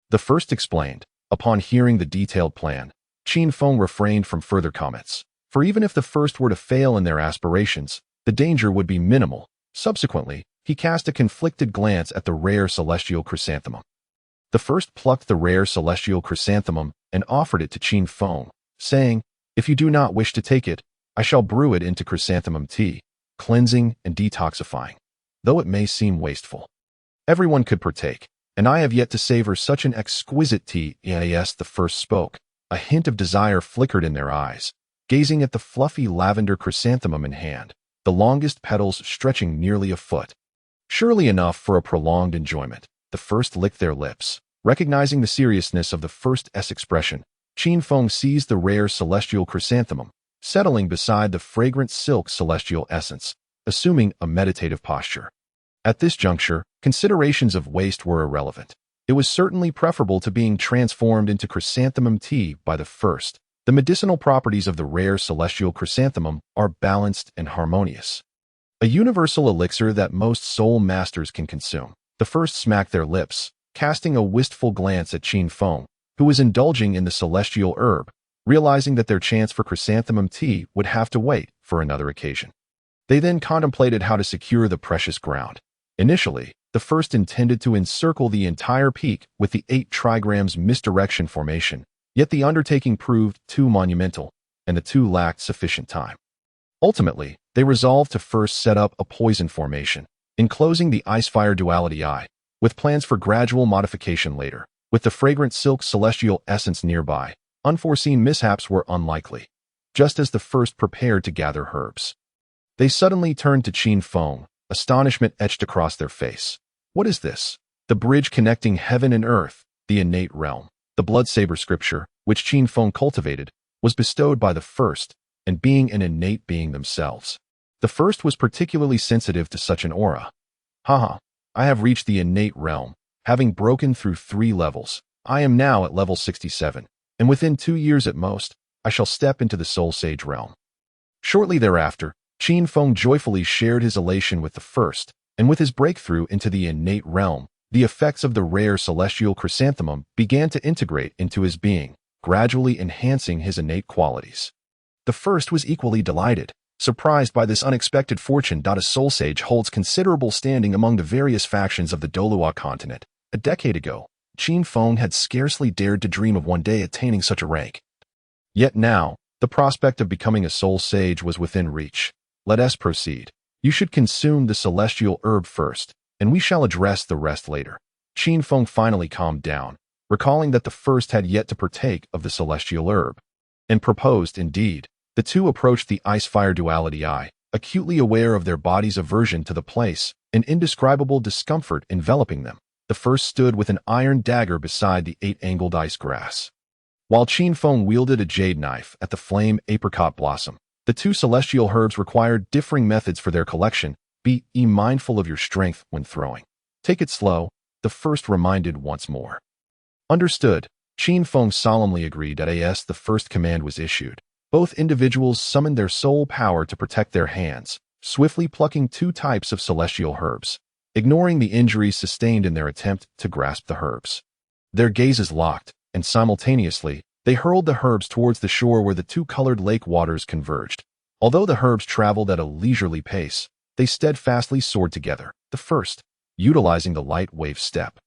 The first explained. Upon hearing the detailed plan, Qin Feng refrained from further comments, for even if the first were to fail in their aspirations, the danger would be minimal. Subsequently, he cast a conflicted glance at the rare celestial chrysanthemum. The first plucked the rare celestial chrysanthemum and offered it to Qin Feng, saying, "If you do not wish to take it, I shall brew it into chrysanthemum tea, cleansing and detoxifying, though it may seem wasteful. Everyone could partake, and I have yet to savor such an exquisite tea." Yes, the first spoke. A hint of desire flickered in their eyes, gazing at the fluffy lavender chrysanthemum in hand, the longest petals stretching nearly a foot. Surely enough for a prolonged enjoyment. The first licked their lips. Recognizing the seriousness of the first's expression, Qin Feng seized the rare celestial chrysanthemum, settling beside the fragrant silk celestial essence, assuming a meditative posture. At this juncture, considerations of waste were irrelevant. It was certainly preferable to being transformed into chrysanthemum tea by the first. The medicinal properties of the rare celestial chrysanthemum are balanced and harmonious, a universal elixir that most soul masters can consume. The first smacked their lips, casting a wistful glance at Qin Feng, who was indulging in the celestial herb, realizing that their chance for chrysanthemum tea would have to wait for another occasion. They then contemplated how to secure the precious ground. Initially, the first intended to encircle the entire peak with the 8 trigrams misdirection formation, yet the undertaking proved too monumental. and the two lacked sufficient time. Ultimately, they resolved to first set up a poison formation, enclosing the ice-fire duality eye, with plans for gradual modification later. With the fragrant silk celestial essence nearby, unforeseen mishaps were unlikely. Just as the first prepared to gather herbs, they suddenly turned to Qin Feng, astonishment etched across their face. What is this? The bridge connecting heaven and earth, the innate realm. The blood-saber scripture, which Qin Feng cultivated, was bestowed by the first, and being an innate being themselves. The first was particularly sensitive to such an aura. Haha, I have reached the innate realm, having broken through 3 levels. I am now at level 67, and within 2 years at most, I shall step into the Soul Sage realm. Shortly thereafter, Qin Feng joyfully shared his elation with the first, and with his breakthrough into the innate realm, the effects of the rare celestial chrysanthemum began to integrate into his being, gradually enhancing his innate qualities. The first was equally delighted, surprised by this unexpected fortune. A soul sage holds considerable standing among the various factions of the Douluo continent. A decade ago, Qin Feng had scarcely dared to dream of one day attaining such a rank. Yet now, the prospect of becoming a soul sage was within reach. Let us proceed. You should consume the celestial herb first, and we shall address the rest later. Qin Feng finally calmed down, recalling that the first had yet to partake of the celestial herb, and proposed, indeed. The two approached the ice-fire duality eye, acutely aware of their body's aversion to the place, an indescribable discomfort enveloping them. The first stood with an iron dagger beside the 8-angled ice grass, while Qin Feng wielded a jade knife at the flame apricot blossom. The two celestial herbs required differing methods for their collection. Be mindful of your strength when throwing. Take it slow, the first reminded once more. Understood. Qin Feng solemnly agreed. As the first command was issued, both individuals summoned their soul power to protect their hands, swiftly plucking 2 types of celestial herbs, ignoring the injuries sustained in their attempt to grasp the herbs. Their gazes locked, and simultaneously, they hurled the herbs towards the shore where the 2-colored lake waters converged. Although the herbs traveled at a leisurely pace, they steadfastly soared together. The first, utilizing the light wave step,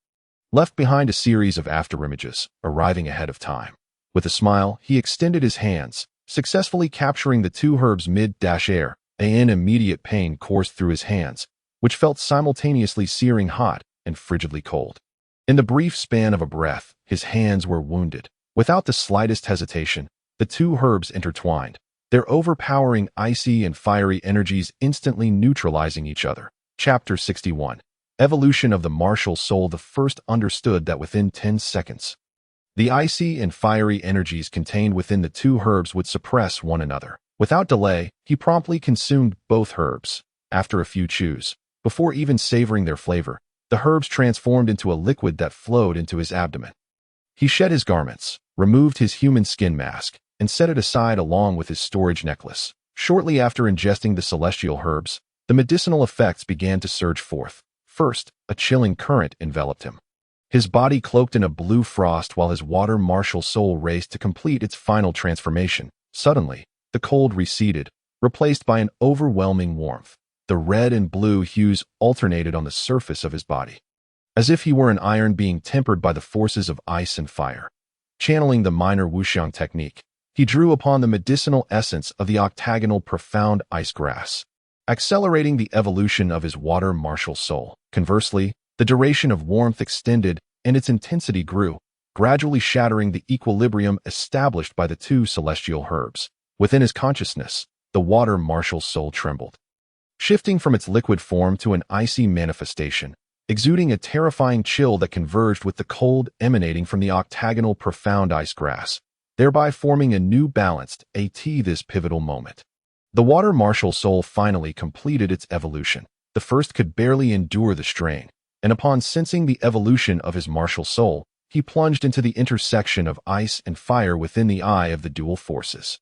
left behind a series of afterimages, arriving ahead of time. With a smile, he extended his hands, successfully capturing the 2 herbs mid-air. An immediate pain coursed through his hands, which felt simultaneously searing hot and frigidly cold. In the brief span of a breath, his hands were wounded. Without the slightest hesitation, the 2 herbs intertwined, their overpowering icy and fiery energies instantly neutralizing each other. Chapter 61. Evolution of the Martial Soul. The first understood that within 10 seconds, the icy and fiery energies contained within the 2 herbs would suppress one another. Without delay, he promptly consumed both herbs. After a few chews, before even savoring their flavor, the herbs transformed into a liquid that flowed into his abdomen. He shed his garments, removed his human skin mask, and set it aside along with his storage necklace. Shortly after ingesting the celestial herbs, the medicinal effects began to surge forth. First, a chilling current enveloped him. His body cloaked in a blue frost while his water martial soul raced to complete its final transformation. Suddenly, the cold receded, replaced by an overwhelming warmth. The red and blue hues alternated on the surface of his body, as if he were an iron being tempered by the forces of ice and fire. Channeling the minor wuxiang technique, he drew upon the medicinal essence of the octagonal profound ice grass, accelerating the evolution of his water martial soul. Conversely, the duration of warmth extended and its intensity grew, gradually shattering the equilibrium established by the 2 celestial herbs. Within his consciousness, the water martial soul trembled, shifting from its liquid form to an icy manifestation, exuding a terrifying chill that converged with the cold emanating from the octagonal profound ice grass, thereby forming a new balanced this pivotal moment. The water martial soul finally completed its evolution. The first could barely endure the strain, and upon sensing the evolution of his martial soul, he plunged into the intersection of ice and fire within the eye of the dual forces.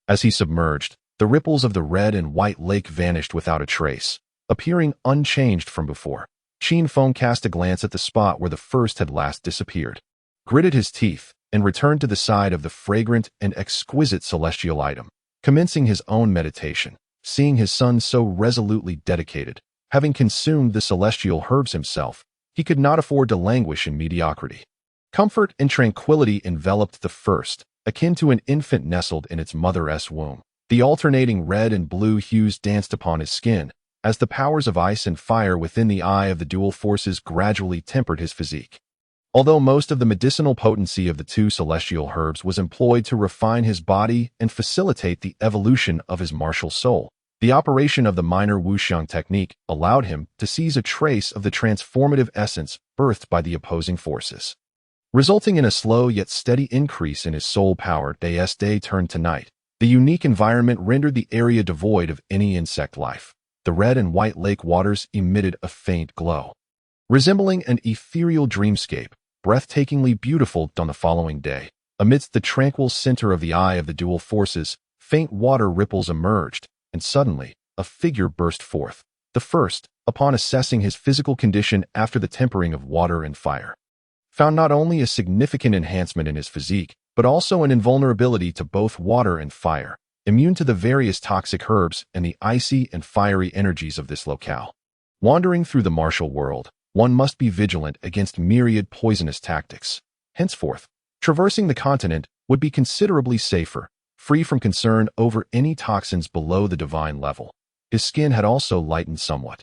As he submerged, the ripples of the red and white lake vanished without a trace, appearing unchanged from before. Qin Feng cast a glance at the spot where the first had last disappeared, gritted his teeth, and returned to the side of the fragrant and exquisite celestial item, commencing his own meditation. Seeing his son so resolutely dedicated, having consumed the celestial herbs himself, he could not afford to languish in mediocrity. Comfort and tranquility enveloped the first, akin to an infant nestled in its mother's womb. The alternating red and blue hues danced upon his skin, as the powers of ice and fire within the eye of the dual forces gradually tempered his physique. Although most of the medicinal potency of the two celestial herbs was employed to refine his body and facilitate the evolution of his martial soul, the operation of the minor wuxiang technique allowed him to seize a trace of the transformative essence birthed by the opposing forces, resulting in a slow yet steady increase in his soul power as day turned to night. The unique environment rendered the area devoid of any insect life. The red and white lake waters emitted a faint glow, resembling an ethereal dreamscape, breathtakingly beautiful on the following day. Amidst the tranquil center of the eye of the dual forces, faint water ripples emerged, and suddenly, a figure burst forth. The first, upon assessing his physical condition after the tempering of water and fire, found not only a significant enhancement in his physique, but also an invulnerability to both water and fire, immune to the various toxic herbs and the icy and fiery energies of this locale. Wandering through the martial world, one must be vigilant against myriad poisonous tactics. Henceforth, traversing the continent would be considerably safer, free from concern over any toxins below the divine level. His skin had also lightened somewhat.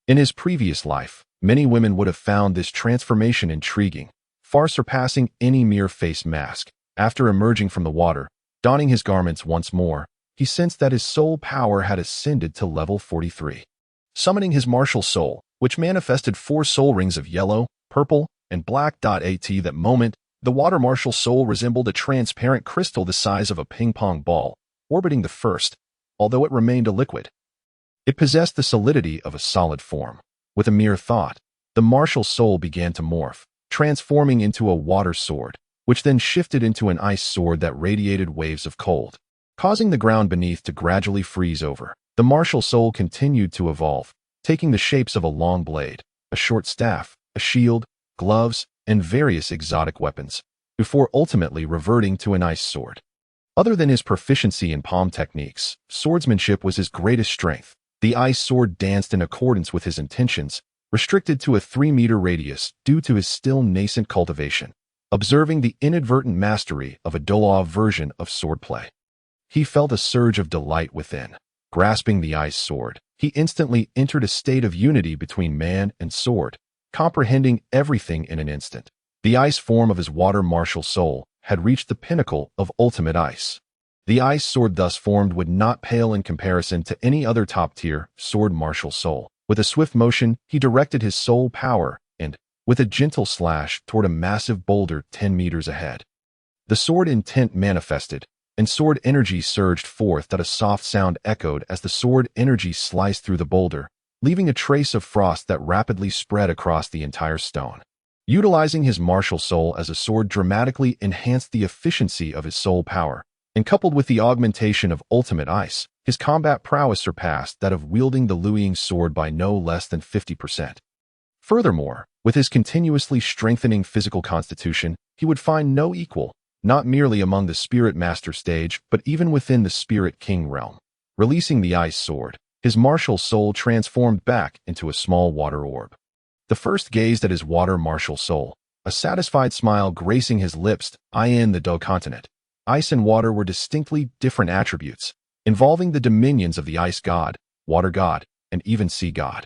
In his previous life, many women would have found this transformation intriguing, far surpassing any mere face mask. After emerging from the water, donning his garments once more, he sensed that his soul power had ascended to level 43. Summoning his martial soul, which manifested 4 soul rings of yellow, purple, and black. At that moment, the water martial soul resembled a transparent crystal the size of a ping-pong ball, orbiting the first, although it remained a liquid. It possessed the solidity of a solid form. With a mere thought, the martial soul began to morph, transforming into a water sword, which then shifted into an ice sword that radiated waves of cold, causing the ground beneath to gradually freeze over. The martial soul continued to evolve, taking the shapes of a long blade, a short staff, a shield, gloves, and various exotic weapons, before ultimately reverting to an ice sword. Other than his proficiency in palm techniques, swordsmanship was his greatest strength. The ice sword danced in accordance with his intentions, restricted to a 3-meter radius due to his still nascent cultivation. Observing the inadvertent mastery of a Douluo version of swordplay, he felt a surge of delight within. Grasping the ice sword, he instantly entered a state of unity between man and sword, comprehending everything in an instant. The ice form of his water martial soul had reached the pinnacle of ultimate ice. The ice sword thus formed would not pale in comparison to any other top-tier sword martial soul. With a swift motion, he directed his soul power and, with a gentle slash toward a massive boulder 10 meters ahead, the sword intent manifested, and sword energy surged forth. A soft sound echoed as the sword energy sliced through the boulder, leaving a trace of frost that rapidly spread across the entire stone. Utilizing his martial soul as a sword dramatically enhanced the efficiency of his soul power, and coupled with the augmentation of ultimate ice, his combat prowess surpassed that of wielding the Luiying sword by no less than 50%. Furthermore, with his continuously strengthening physical constitution, he would find no equal, not merely among the Spirit Master stage, but even within the Spirit King realm. Releasing the ice sword, his martial soul transformed back into a small water orb. The first gazed at his water martial soul, a satisfied smile gracing his lips. In the Do continent, ice and water were distinctly different attributes, involving the dominions of the ice god, water god, and even sea god.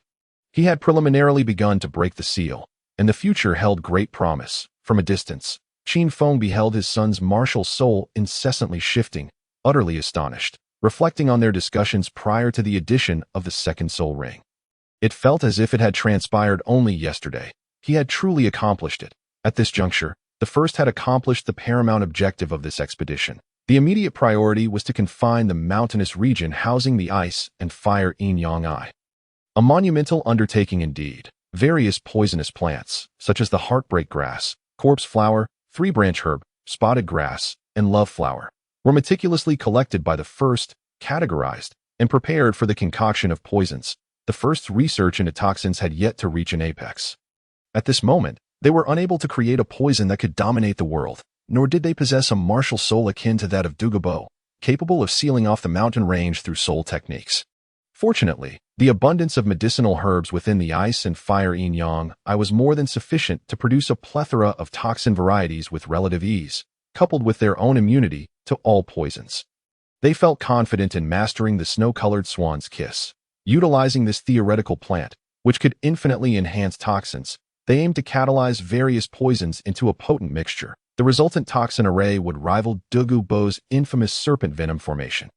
He had preliminarily begun to break the seal, and the future held great promise. From a distance, Qin Feng beheld his son's martial soul incessantly shifting, utterly astonished, reflecting on their discussions prior to the addition of the second soul ring. It felt as if it had transpired only yesterday. He had truly accomplished it. At this juncture, the first had accomplished the paramount objective of this expedition. The immediate priority was to confine the mountainous region housing the ice and fire yin-yang eye. A monumental undertaking indeed. Various poisonous plants, such as the heartbreak grass, corpse flower, 3-branch herb, spotted grass, and love flower, were meticulously collected by the first, categorized, and prepared for the concoction of poisons. The first research into toxins had yet to reach an apex. At this moment, they were unable to create a poison that could dominate the world, nor did they possess a martial soul akin to that of Douluo, capable of sealing off the mountain range through soul techniques. Fortunately, the abundance of medicinal herbs within the ice and fire yin-yang eye was more than sufficient to produce a plethora of toxin varieties with relative ease. coupled with their own immunity to all poisons. They felt confident in mastering the snow-colored swan's kiss. Utilizing this theoretical plant, which could infinitely enhance toxins, they aimed to catalyze various poisons into a potent mixture. The resultant toxin array would rival Douluo's infamous serpent venom formation.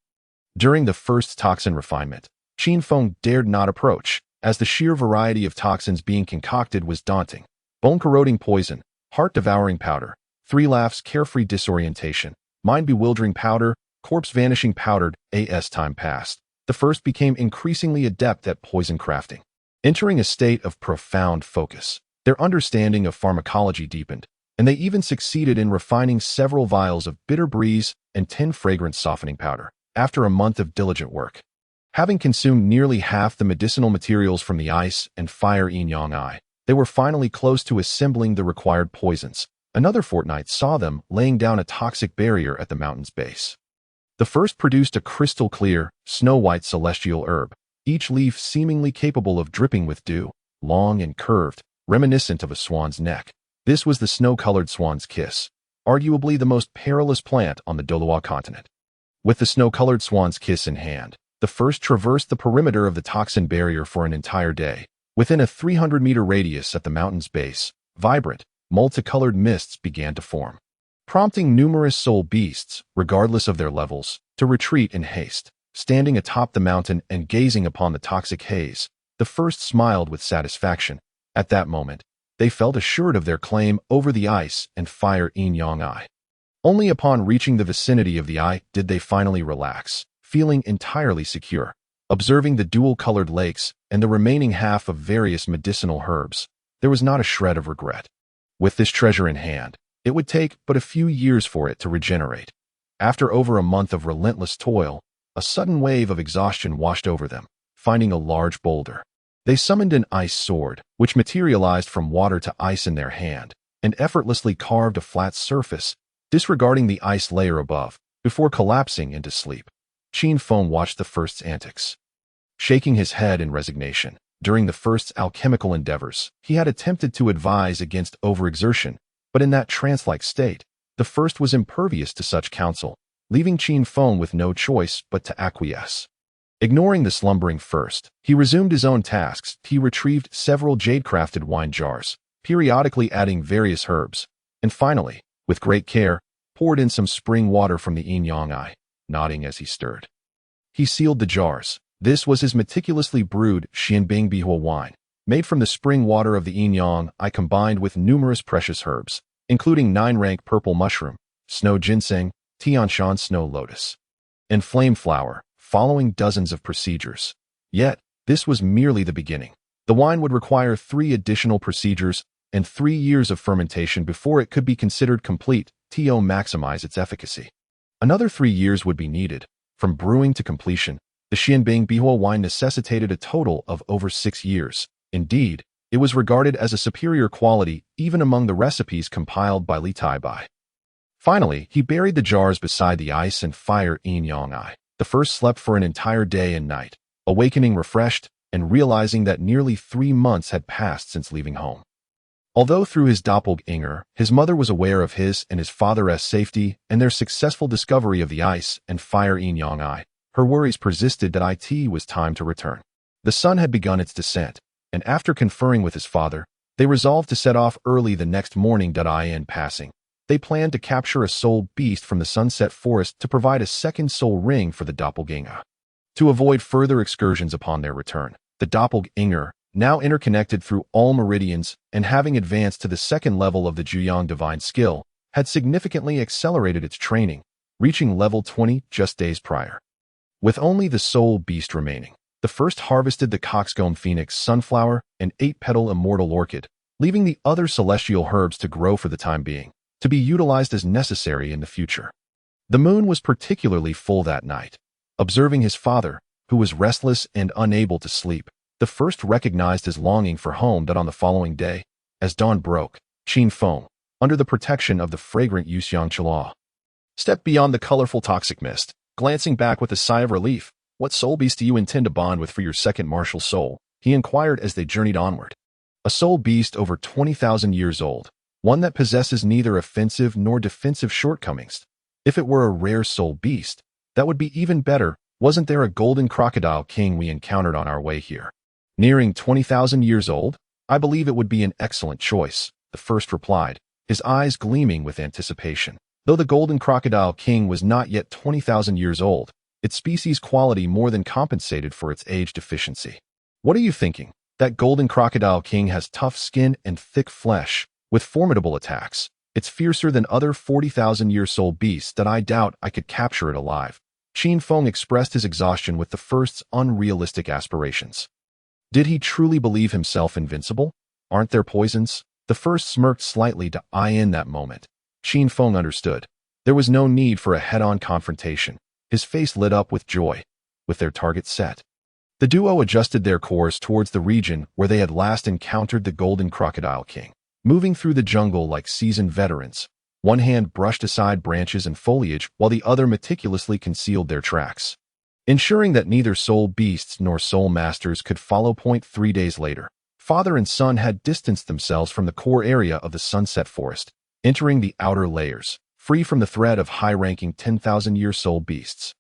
During the first toxin refinement, Qin Feng dared not approach, as the sheer variety of toxins being concocted was daunting. Bone-corroding poison, heart-devouring powder, 3 laughs carefree disorientation, mind-bewildering powder, corpse-vanishing powdered. As time passed, the first became increasingly adept at poison crafting. Entering a state of profound focus, their understanding of pharmacology deepened, and they even succeeded in refining several vials of bitter breeze and 10 fragrance softening powder. After a month of diligent work, having consumed nearly half the medicinal materials from the ice and fire yin-yang eye, they were finally close to assembling the required poisons. Another fortnight saw them laying down a toxic barrier at the mountain's base. The first produced a crystal-clear, snow-white celestial herb, each leaf seemingly capable of dripping with dew, long and curved, reminiscent of a swan's neck. This was the snow-colored swan's kiss, arguably the most perilous plant on the Douluo continent. With the snow-colored swan's kiss in hand, the first traversed the perimeter of the toxin barrier for an entire day. Within a 300-meter radius at the mountain's base, vibrant, multicolored mists began to form, prompting numerous soul beasts, regardless of their levels, to retreat in haste. Standing atop the mountain and gazing upon the toxic haze, the first smiled with satisfaction. At that moment, they felt assured of their claim over the ice and fire yin-yang eye. Only upon reaching the vicinity of the eye did they finally relax, feeling entirely secure. Observing the dual-colored lakes and the remaining half of various medicinal herbs, there was not a shred of regret. With this treasure in hand, it would take but a few years for it to regenerate. After over a month of relentless toil, a sudden wave of exhaustion washed over them, finding a large boulder. They summoned an ice sword, which materialized from water to ice in their hand, and effortlessly carved a flat surface, disregarding the ice layer above, before collapsing into sleep. Qin Feng watched the first's antics, shaking his head in resignation. During the first's alchemical endeavors, he had attempted to advise against overexertion, but in that trance-like state, the first was impervious to such counsel, leaving Qin Feng with no choice but to acquiesce. Ignoring the slumbering first, he resumed his own tasks. He retrieved several jade-crafted wine jars, periodically adding various herbs, and finally, with great care, poured in some spring water from the yin-yang eye, nodding as he stirred. He sealed the jars. This was his meticulously brewed Xianbingbihuo wine, made from the spring water of the yin-yang eye combined with numerous precious herbs, including 9-rank purple mushroom, snow ginseng, tianshan snow lotus, and flame flower, following dozens of procedures. Yet, this was merely the beginning. The wine would require 3 additional procedures and 3 years of fermentation before it could be considered complete to maximize its efficacy. Another 3 years would be needed. From brewing to completion, the Xianbingbihuo wine necessitated a total of over 6 years. Indeed, it was regarded as a superior quality even among the recipes compiled by Li Taibai. Finally, he buried the jars beside the ice and fire yin-yang eye. The first slept for an entire day and night, awakening refreshed and realizing that nearly 3 months had passed since leaving home. Although through his doppelganger, his mother was aware of his and his father's safety and their successful discovery of the ice and fire yin-yang eye, her worries persisted that it was time to return. The sun had begun its descent, and after conferring with his father, they resolved to set off early the next morning. In passing, they planned to capture a soul beast from the sunset forest to provide a second soul ring for the doppelganger. To avoid further excursions upon their return, the doppelganger, now interconnected through all meridians and having advanced to the second level of the Juyang divine skill, had significantly accelerated its training, reaching level 20 just days prior. With only the soul beast remaining, the first harvested the coxcomb phoenix sunflower and 8-petal immortal orchid, leaving the other celestial herbs to grow for the time being, to be utilized as necessary in the future. The moon was particularly full that night. Observing his father, who was restless and unable to sleep, the first recognized his longing for home. On the following day, as dawn broke, Qin Feng, under the protection of the fragrant Yuxiang Chala, stepped beyond the colorful toxic mist, glancing back with a sigh of relief. "What soul beast do you intend to bond with for your second martial soul?" he inquired as they journeyed onward. A soul beast over 20,000 years old, one that possesses neither offensive nor defensive shortcomings. If it were a rare soul beast, that would be even better. Wasn't there a golden crocodile king we encountered on our way here? Nearing 20,000 years old? I believe it would be an excellent choice, the first replied, his eyes gleaming with anticipation. Though the golden crocodile king was not yet 20,000 years old, its species quality more than compensated for its age deficiency. What are you thinking? That golden crocodile king has tough skin and thick flesh, with formidable attacks. It's fiercer than other 40,000-year soul beasts that I doubt I could capture it alive. Qin Feng expressed his exhaustion with the first's unrealistic aspirations. Did he truly believe himself invincible? Aren't there poisons? The first smirked slightly to eye in that moment. Qin Feng understood. There was no need for a head-on confrontation. His face lit up with joy. With their target set, the duo adjusted their course towards the region where they had last encountered the golden crocodile king. Moving through the jungle like seasoned veterans, one hand brushed aside branches and foliage while the other meticulously concealed their tracks, ensuring that neither soul beasts nor soul masters could follow. 3 days later, father and son had distanced themselves from the core area of the sunset forest, entering the outer layers, free from the threat of high-ranking 10,000-year soul beasts.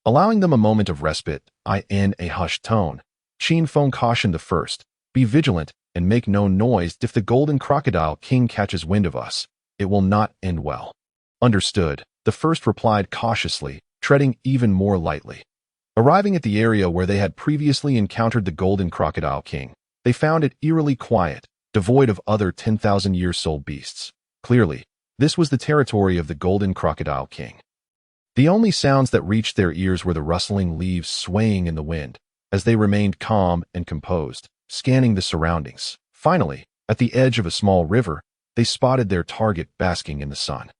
Allowing them a moment of respite, in a hushed tone, Qin Feng cautioned the first, "Be vigilant and make no noise. If the golden crocodile king catches wind of us, it will not end well." Understood, the first replied cautiously, treading even more lightly. Arriving at the area where they had previously encountered the golden crocodile king, they found it eerily quiet, devoid of other 10,000-year soul beasts. Clearly, this was the territory of the golden crocodile king. The only sounds that reached their ears were the rustling leaves swaying in the wind, as they remained calm and composed, scanning the surroundings. Finally, at the edge of a small river, they spotted their target basking in the sun.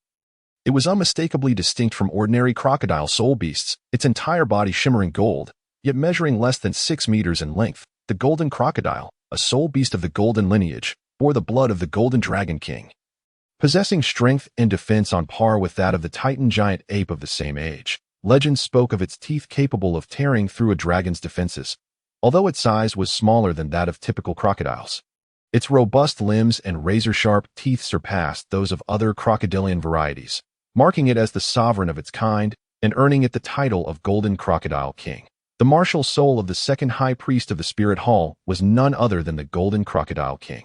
It was unmistakably distinct from ordinary crocodile soul beasts, its entire body shimmering gold, yet measuring less than 6 meters in length. The golden crocodile, a soul beast of the golden lineage, bore the blood of the golden dragon king, possessing strength and defense on par with that of the titan giant ape of the same age. Legend spoke of its teeth capable of tearing through a dragon's defenses, although its size was smaller than that of typical crocodiles. Its robust limbs and razor-sharp teeth surpassed those of other crocodilian varieties, marking it as the sovereign of its kind and earning it the title of Golden Crocodile King. The martial soul of the second high priest of the Spirit Hall was none other than the Golden Crocodile King.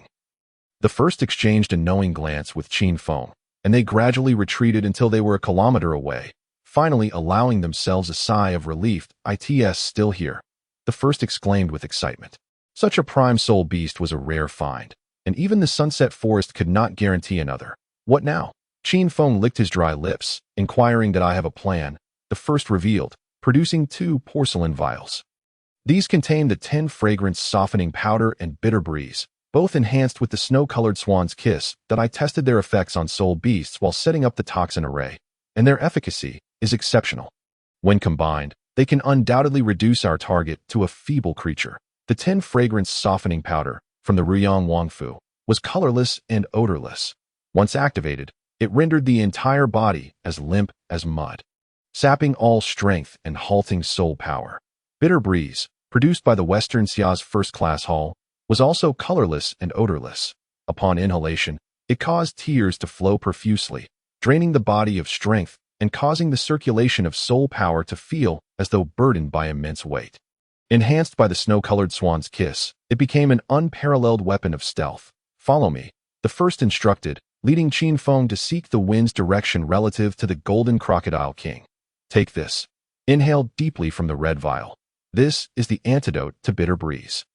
The first exchanged a knowing glance with Qin Feng, and they gradually retreated until they were a kilometer away, finally allowing themselves a sigh of relief. "It's still here," the first exclaimed with excitement. Such a prime soul beast was a rare find, and even the sunset forest could not guarantee another. "What now?" Qin Feng licked his dry lips, inquiring. "That I have a plan," the first revealed, producing 2 porcelain vials. These contained the 10 fragrance softening powder and bitter breeze, both enhanced with the snow-colored swan's kiss. "That I tested their effects on soul beasts while setting up the toxin array, and their efficacy is exceptional. When combined, they can undoubtedly reduce our target to a feeble creature." The 10 fragrance softening powder, from the Ruyang Wangfu, was colorless and odorless. Once activated, it rendered the entire body as limp as mud, sapping all strength and halting soul power. Bitter breeze, produced by the Western Xia's first-class hall, was also colorless and odorless. Upon inhalation, it caused tears to flow profusely, draining the body of strength and causing the circulation of soul power to feel as though burdened by immense weight. Enhanced by the snow-colored swan's kiss, it became an unparalleled weapon of stealth. "Follow me," the first instructed, leading Qin Feng to seek the wind's direction relative to the Golden Crocodile King. "Take this." Inhale deeply from the red vial. This is the antidote to bitter breeze.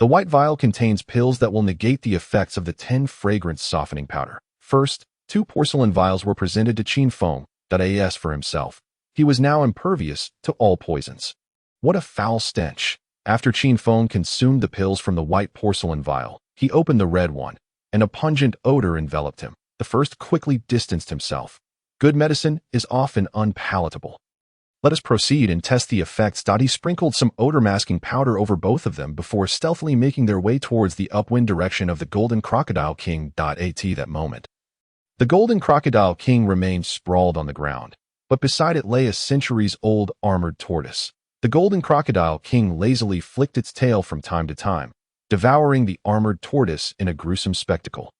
The white vial contains pills that will negate the effects of the 10 fragrance softening powder. First, 2 porcelain vials were presented to Qin Feng. As for himself, he was now impervious to all poisons. What a foul stench! After Qin Feng consumed the pills from the white porcelain vial, he opened the red one, and a pungent odor enveloped him. The first quickly distanced himself. Good medicine is often unpalatable. "Let us proceed and test the effects." He sprinkled some odor-masking powder over both of them before stealthily making their way towards the upwind direction of the Golden Crocodile King. At that moment, the Golden Crocodile King remained sprawled on the ground, but beside it lay a centuries-old armored tortoise. The Golden Crocodile King lazily flicked its tail from time to time, devouring the armored tortoise in a gruesome spectacle.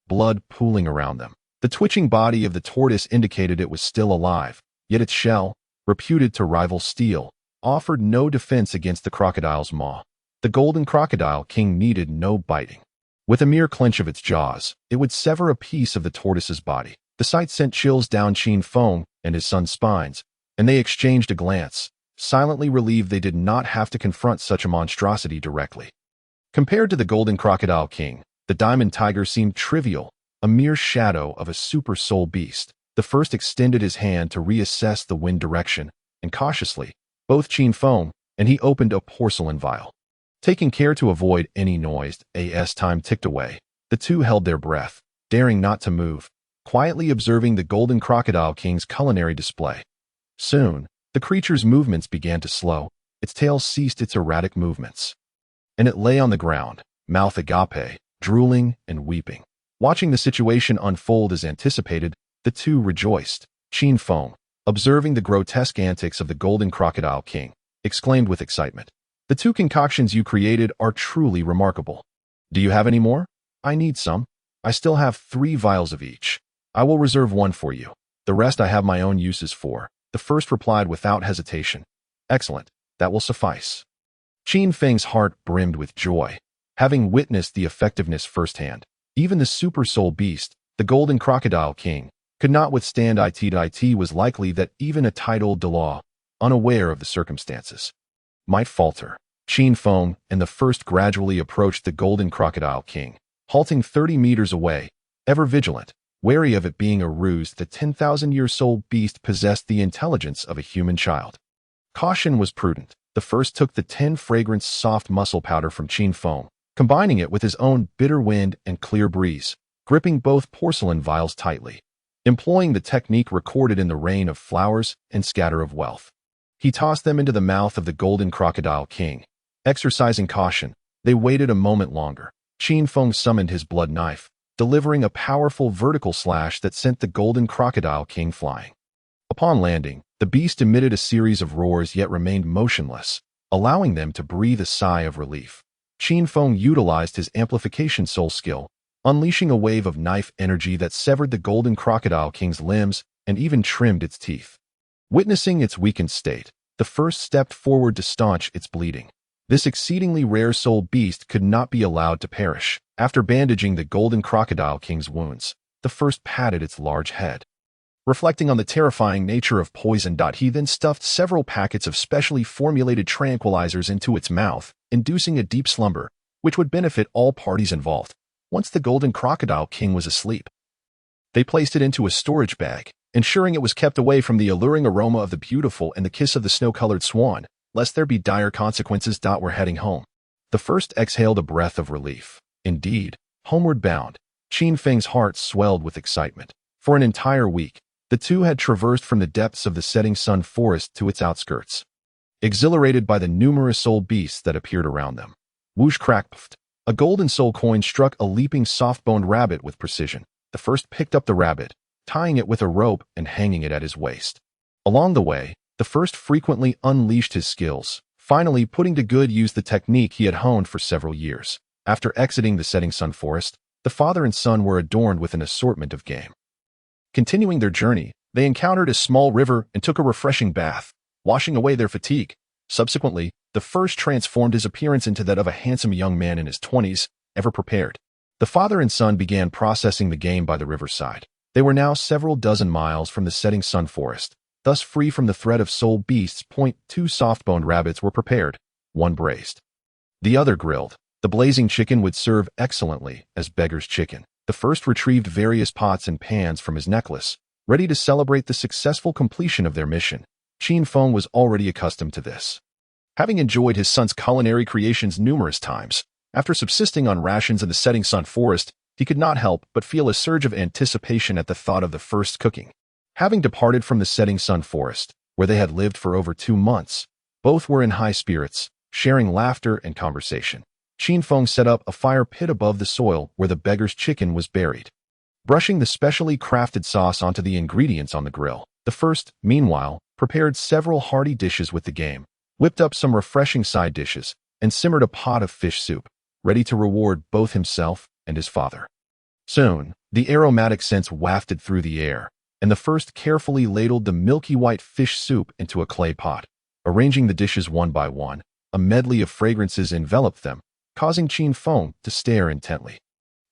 blood pooling around them. The twitching body of the tortoise indicated it was still alive, yet its shell, reputed to rival steel, offered no defense against the crocodile's maw. The golden crocodile king needed no biting. With a mere clench of its jaws, it would sever a piece of the tortoise's body. The sight sent chills down Qin Feng and his son's spines, and they exchanged a glance, silently relieved they did not have to confront such a monstrosity directly. Compared to the golden crocodile king, the diamond tiger seemed trivial, a mere shadow of a super soul beast. The first extended his hand to reassess the wind direction, and cautiously, both Qin Feng and he opened a porcelain vial. Taking care to avoid any noise as time ticked away, the two held their breath, daring not to move, quietly observing the golden crocodile king's culinary display. Soon, the creature's movements began to slow, its tail ceased its erratic movements, and it lay on the ground, mouth agape, drooling and weeping. Watching the situation unfold as anticipated, the two rejoiced. Qin Feng, observing the grotesque antics of the golden crocodile king, exclaimed with excitement, "The two concoctions you created are truly remarkable. Do you have any more? I need some. I still have 3 vials of each. I will reserve one for you. The rest I have my own uses for." The first replied without hesitation, "Excellent, that will suffice." Qin Feng's heart brimmed with joy, having witnessed the effectiveness firsthand. Even the super soul beast, the golden crocodile king, could not withstand it. It was likely that even a titled Douluo, unaware of the circumstances, might falter. Qin Feng and the first gradually approached the golden crocodile king, halting 30 meters away, ever vigilant, wary of it being a ruse. The 10,000-year-soul beast possessed the intelligence of a human child. Caution was prudent. The first took the 10 fragrance soft muscle powder from Qin Feng, combining it with his own bitter wind and clear breeze, gripping both porcelain vials tightly, employing the technique recorded in the rain of flowers and scatter of wealth. He tossed them into the mouth of the golden crocodile king. Exercising caution, they waited a moment longer. Qin Feng summoned his blood knife, delivering a powerful vertical slash that sent the golden crocodile king flying. Upon landing, the beast emitted a series of roars yet remained motionless, allowing them to breathe a sigh of relief. Qin Feng utilized his amplification soul skill, unleashing a wave of knife energy that severed the golden crocodile king's limbs and even trimmed its teeth. Witnessing its weakened state, the first stepped forward to staunch its bleeding. This exceedingly rare soul beast could not be allowed to perish. After bandaging the golden crocodile king's wounds, the first patted its large head. Reflecting on the terrifying nature of poison, he then stuffed several packets of specially formulated tranquilizers into its mouth, inducing a deep slumber, which would benefit all parties involved. Once the golden crocodile king was asleep, they placed it into a storage bag, ensuring it was kept away from the alluring aroma of the beautiful and the kiss of the snow-colored swan, lest there be dire consequences. We're heading home. The first exhaled a breath of relief. Indeed, homeward bound, Qin Feng's heart swelled with excitement. For an entire week, the two had traversed from the depths of the setting sun forest to its outskirts, exhilarated by the numerous soul beasts that appeared around them. Whoosh crack puffed. A golden soul coin struck a leaping soft-boned rabbit with precision. The first picked up the rabbit, tying it with a rope and hanging it at his waist. Along the way, the first frequently unleashed his skills, finally putting to good use the technique he had honed for several years. After exiting the setting sun forest, the father and son were adorned with an assortment of game. Continuing their journey, they encountered a small river and took a refreshing bath, washing away their fatigue. Subsequently, the first transformed his appearance into that of a handsome young man in his 20s, ever prepared. The father and son began processing the game by the riverside. They were now several dozen miles from the setting sun forest, thus free from the threat of soul beasts. 2 soft-boned rabbits were prepared, one braised, the other grilled. The blazing chicken would serve excellently as beggar's chicken. The first retrieved various pots and pans from his necklace, ready to celebrate the successful completion of their mission. Qin Feng was already accustomed to this, having enjoyed his son's culinary creations numerous times. After subsisting on rations in the setting sun forest, he could not help but feel a surge of anticipation at the thought of the first cooking. Having departed from the setting sun forest, where they had lived for over 2 months, both were in high spirits, sharing laughter and conversation. Qin Feng set up a fire pit above the soil where the beggar's chicken was buried, brushing the specially crafted sauce onto the ingredients on the grill. The first, meanwhile, prepared several hearty dishes with the game, whipped up some refreshing side dishes, and simmered a pot of fish soup, ready to reward both himself and his father. Soon, the aromatic scents wafted through the air, and the first carefully ladled the milky white fish soup into a clay pot. Arranging the dishes one by one, a medley of fragrances enveloped them, causing Qin Feng to stare intently.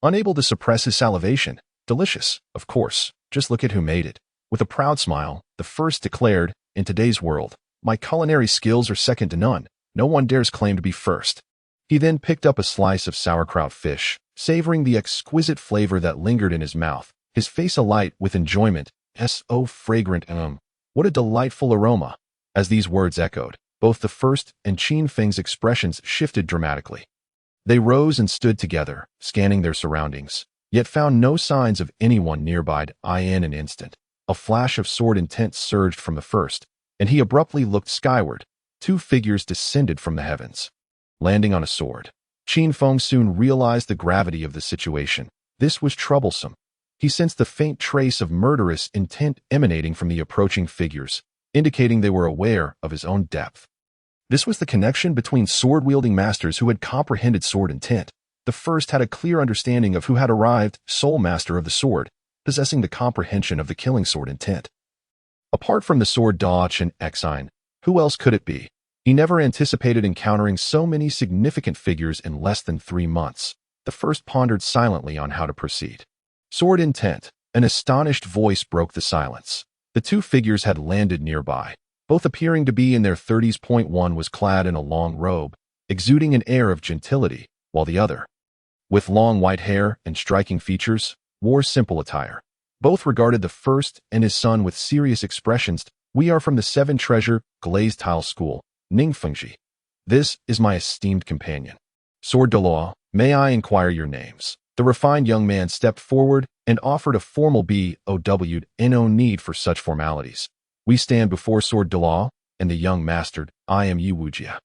Unable to suppress his salivation, delicious, of course, just look at who made it. With a proud smile, the first declared, in today's world, my culinary skills are second to none. No one dares claim to be first. He then picked up a slice of sauerkraut fish, savoring the exquisite flavor that lingered in his mouth, his face alight with enjoyment. So fragrant, what a delightful aroma. As these words echoed, both the first and Qin Feng's expressions shifted dramatically. They rose and stood together, scanning their surroundings, yet found no signs of anyone nearby. In an instant, a flash of sword intent surged from the first, and he abruptly looked skyward. Two figures descended from the heavens, landing on a sword. Qin Feng soon realized the gravity of the situation. This was troublesome. He sensed the faint trace of murderous intent emanating from the approaching figures, indicating they were aware of his own depth. This was the connection between sword-wielding masters who had comprehended sword intent. The first had a clear understanding of who had arrived, sole master of the sword, possessing the comprehension of the killing sword intent. Apart from the sword Dach and Exine, who else could it be? He never anticipated encountering so many significant figures in less than 3 months. The first pondered silently on how to proceed. Sword intent. An astonished voice broke the silence. The two figures had landed nearby, both appearing to be in their 30s. One was clad in a long robe, exuding an air of gentility, while the other, with long white hair and striking features, wore simple attire. Both regarded the first and his son with serious expressions. We are from the Seven Treasure Glazed Tile School, Ningfengji. This is my esteemed companion. Sword Douluo, may I inquire your names? The refined young man stepped forward and offered a formal bow. No need for such formalities. We stand before Sword Douluo, and the young mastered, I am Yi Wujia.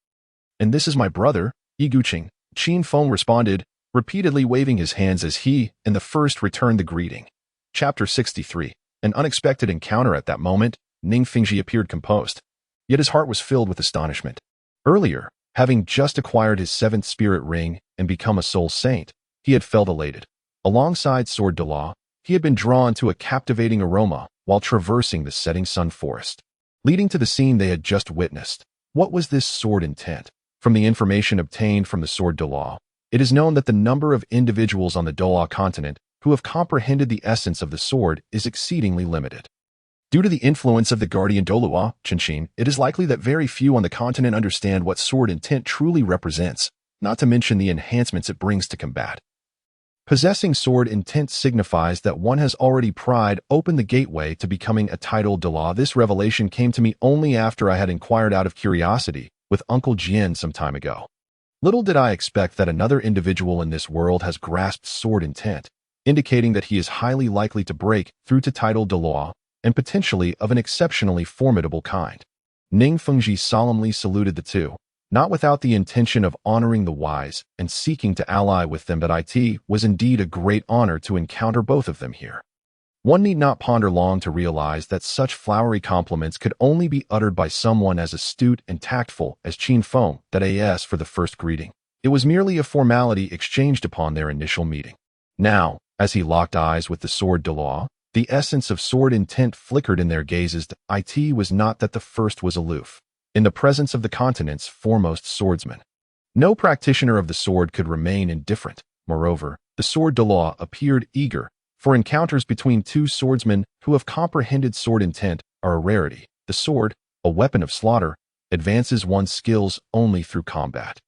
And this is my brother, Yi Guqing. Qin Feng responded, repeatedly waving his hands as he and the first returned the greeting. Chapter 63. An unexpected encounter. At that moment, Ningfengji appeared composed, yet his heart was filled with astonishment. Earlier, having just acquired his 7th spirit ring and become a soul saint, he had felt elated. Alongside Sword Douluo, he had been drawn to a captivating aroma while traversing the setting sun forest, leading to the scene they had just witnessed. What was this sword intent? From the information obtained from the Sword Douluo, it is known that the number of individuals on the Douluo continent who have comprehended the essence of the sword is exceedingly limited. Due to the influence of the guardian Douluo, Qinshin, it is likely that very few on the continent understand what sword intent truly represents, not to mention the enhancements it brings to combat. Possessing sword intent signifies that one has already pried open the gateway to becoming a titled Douluo. This revelation came to me only after I had inquired out of curiosity with Uncle Jian some time ago. Little did I expect that another individual in this world has grasped sword intent, indicating that he is highly likely to break through to titled Douluo, and potentially of an exceptionally formidable kind. Ningfengji solemnly saluted the two, not without the intention of honoring the wise and seeking to ally with them, but it was indeed a great honor to encounter both of them here. One need not ponder long to realize that such flowery compliments could only be uttered by someone as astute and tactful as Qin Feng. As for the first greeting, it was merely a formality exchanged upon their initial meeting. Now, as he locked eyes with the Sword Douluo, the essence of sword intent flickered in their gazes. It was not that the first was aloof. In the presence of the continent's foremost swordsman, no practitioner of the sword could remain indifferent. Moreover, the Sword Douluo appeared eager, for encounters between two swordsmen who have comprehended sword intent are a rarity. The sword, a weapon of slaughter, advances one's skills only through combat.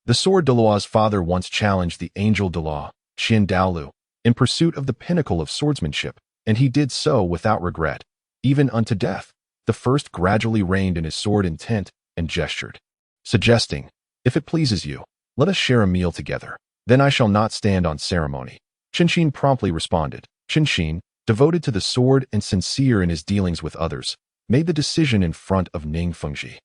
The Sword Douluo's father once challenged the Angel Douluo, Qin Douluo, in pursuit of the pinnacle of swordsmanship, and he did so without regret, even unto death. The first gradually reined in his sword intent and gestured, suggesting, if it pleases you, let us share a meal together. Then I shall not stand on ceremony. Qinshin promptly responded. Qinshin, devoted to the sword and sincere in his dealings with others, made the decision in front of Ningfengji,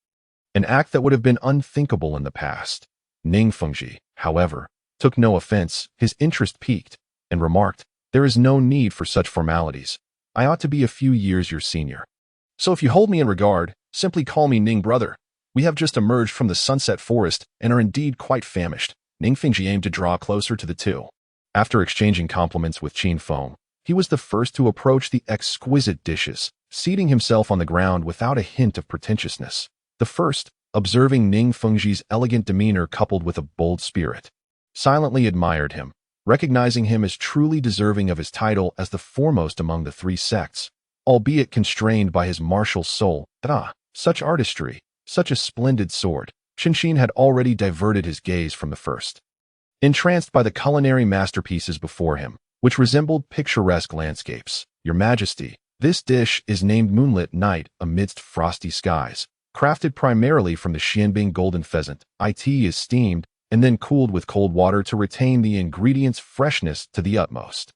an act that would have been unthinkable in the past. Ningfengji, however, took no offense. His interest piqued, and remarked, there is no need for such formalities. I ought to be a few years your senior. So if you hold me in regard, simply call me Ning brother. We have just emerged from the sunset forest and are indeed quite famished. Ningfengji aimed to draw closer to the two. After exchanging compliments with Qin Feng, he was the first to approach the exquisite dishes, seating himself on the ground without a hint of pretentiousness. The first, observing Ning Fengji's elegant demeanor coupled with a bold spirit, silently admired him, recognizing him as truly deserving of his title as the foremost among the three sects, albeit constrained by his martial soul. Such artistry, such a splendid sword. Qinshin had already diverted his gaze from the first. Entranced by the culinary masterpieces before him, which resembled picturesque landscapes. Your Majesty, this dish is named Moonlit Night amidst frosty skies, crafted primarily from the Xianbing golden pheasant. It is steamed and then cooled with cold water to retain the ingredients' freshness to the utmost.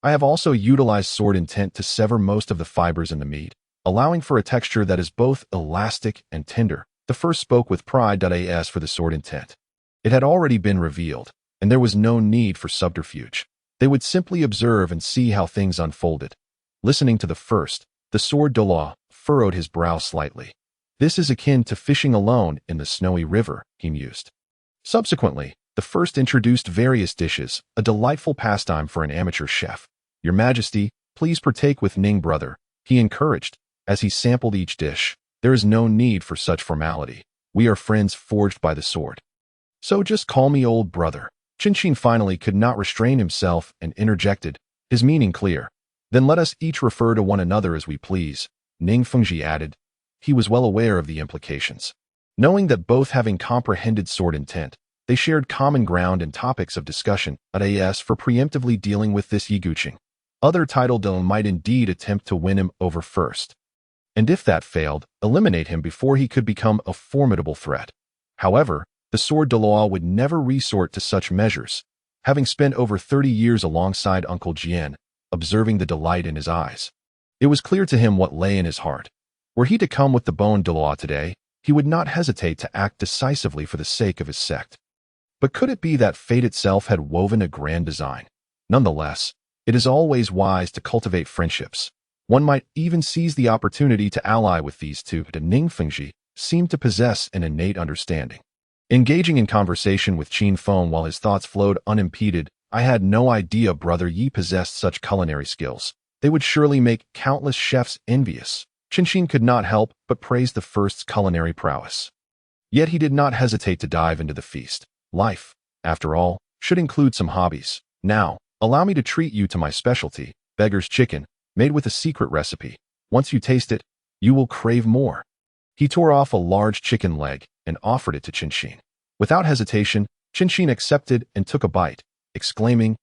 I have also utilized sword intent to sever most of the fibers in the meat, allowing for a texture that is both elastic and tender. The first spoke with pride. As for the sword intent, it had already been revealed, and there was no need for subterfuge. They would simply observe and see how things unfolded. Listening to the first, the sword Douluo furrowed his brow slightly. This is akin to fishing alone in the snowy river, he mused. Subsequently, the first introduced various dishes, a delightful pastime for an amateur chef. Your Majesty, please partake with Ning brother, he encouraged, as he sampled each dish. There is no need for such formality. We are friends forged by the sword. So just call me old brother. Qinshin finally could not restrain himself and interjected, his meaning clear. Then let us each refer to one another as we please, Ning Fengji added. He was well aware of the implications. Knowing that both having comprehended sword intent, they shared common ground and topics of discussion. As for preemptively dealing with this Yiguqing, other title Dong might indeed attempt to win him over first. And if that failed, eliminate him before he could become a formidable threat. However, the sword Douluo would never resort to such measures, having spent over 30 years alongside Uncle Jian, observing the delight in his eyes. It was clear to him what lay in his heart. Were he to come with the bone Douluo today, he would not hesitate to act decisively for the sake of his sect. But could it be that fate itself had woven a grand design? Nonetheless, it is always wise to cultivate friendships. One might even seize the opportunity to ally with these two. Ning Fengji seemed to possess an innate understanding. Engaging in conversation with Qin Feng while his thoughts flowed unimpeded, I had no idea Brother Yi possessed such culinary skills. They would surely make countless chefs envious. Qinshin could not help but praise the first's culinary prowess. Yet he did not hesitate to dive into the feast. Life, after all, should include some hobbies. Now, allow me to treat you to my specialty, beggar's chicken, made with a secret recipe. Once you taste it, you will crave more. He tore off a large chicken leg and offered it to Qinshin. Without hesitation, Qinshin accepted and took a bite, exclaiming,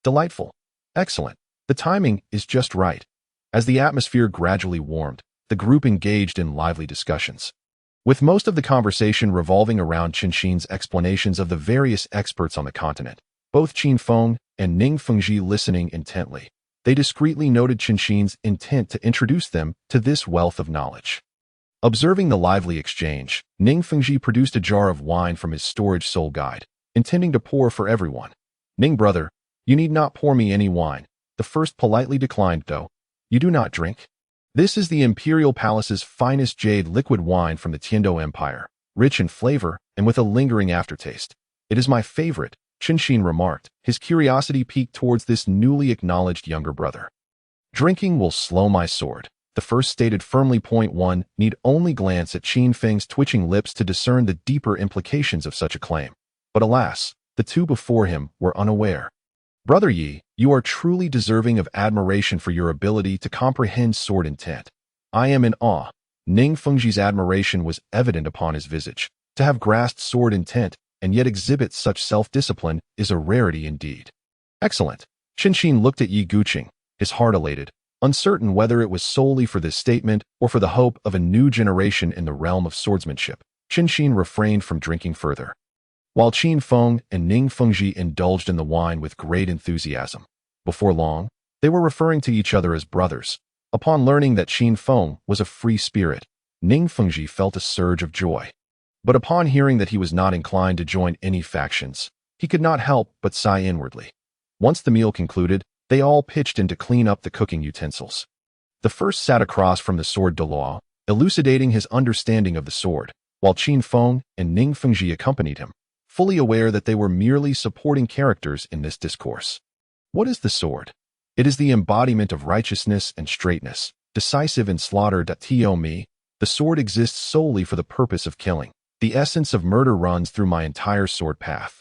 delightful. Excellent. The timing is just right. As the atmosphere gradually warmed, the group engaged in lively discussions, with most of the conversation revolving around Qinshin's explanations of the various experts on the continent. Both Qin Feng and Ning Fengji listening intently. They discreetly noted Qinshin's intent to introduce them to this wealth of knowledge. Observing the lively exchange, Ning Fengji produced a jar of wine from his storage soul guide, intending to pour for everyone. Ning brother, you need not pour me any wine. The first politely declined, though. You do not drink? This is the Imperial Palace's finest jade liquid wine from the Tiando Empire, rich in flavor and with a lingering aftertaste. It is my favorite, Qinshin remarked, his curiosity piqued towards this newly acknowledged younger brother. Drinking will slow my sword. The first stated firmly. Point one, need only glance at Qin Feng's twitching lips to discern the deeper implications of such a claim. But alas, the two before him were unaware. Brother Yi, you are truly deserving of admiration for your ability to comprehend sword intent. I am in awe. Ning Fengji's admiration was evident upon his visage. To have grasped sword intent and yet exhibit such self-discipline is a rarity indeed. Excellent. Qinshin looked at Yi Guqing, his heart elated, uncertain whether it was solely for this statement or for the hope of a new generation in the realm of swordsmanship. Qinshin refrained from drinking further, while Qin Feng and Ning Fengji indulged in the wine with great enthusiasm. Before long, they were referring to each other as brothers. Upon learning that Qin Feng was a free spirit, Ning Fengji felt a surge of joy. But upon hearing that he was not inclined to join any factions, he could not help but sigh inwardly. Once the meal concluded, they all pitched in to clean up the cooking utensils. The first sat across from the sword Douluo, elucidating his understanding of the sword, while Qin Feng and Ning Fengji accompanied him, fully aware that they were merely supporting characters in this discourse. What is the sword? It is the embodiment of righteousness and straightness, decisive in slaughter. To me, the sword exists solely for the purpose of killing. The essence of murder runs through my entire sword path.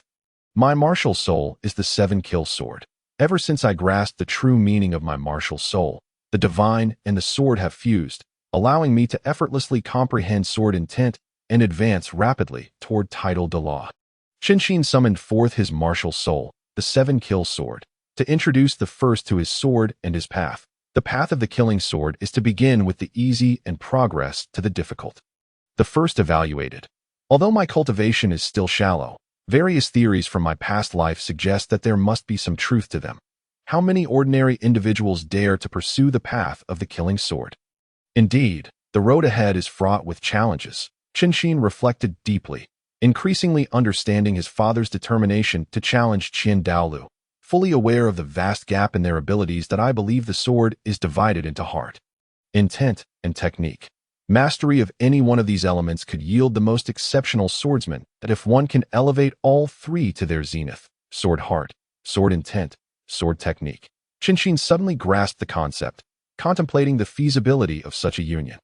My martial soul is the 7-kill sword. Ever since I grasped the true meaning of my martial soul, the divine and the sword have fused, allowing me to effortlessly comprehend sword intent and advance rapidly toward title Douluo. Qin summoned forth his martial soul, the 7-kill sword, to introduce the first to his sword and his path. The path of the killing sword is to begin with the easy and progress to the difficult. The first evaluated. Although my cultivation is still shallow, various theories from my past life suggest that there must be some truth to them. How many ordinary individuals dare to pursue the path of the killing sword? Indeed, the road ahead is fraught with challenges. Qin reflected deeply, increasingly understanding his father's determination to challenge Douluo, fully aware of the vast gap in their abilities. That I believe the sword is divided into heart, intent, and technique. Mastery of any one of these elements could yield the most exceptional swordsman. That if one can elevate all three to their zenith, sword heart, sword intent, sword technique. Qin suddenly grasped the concept, contemplating the feasibility of such a union.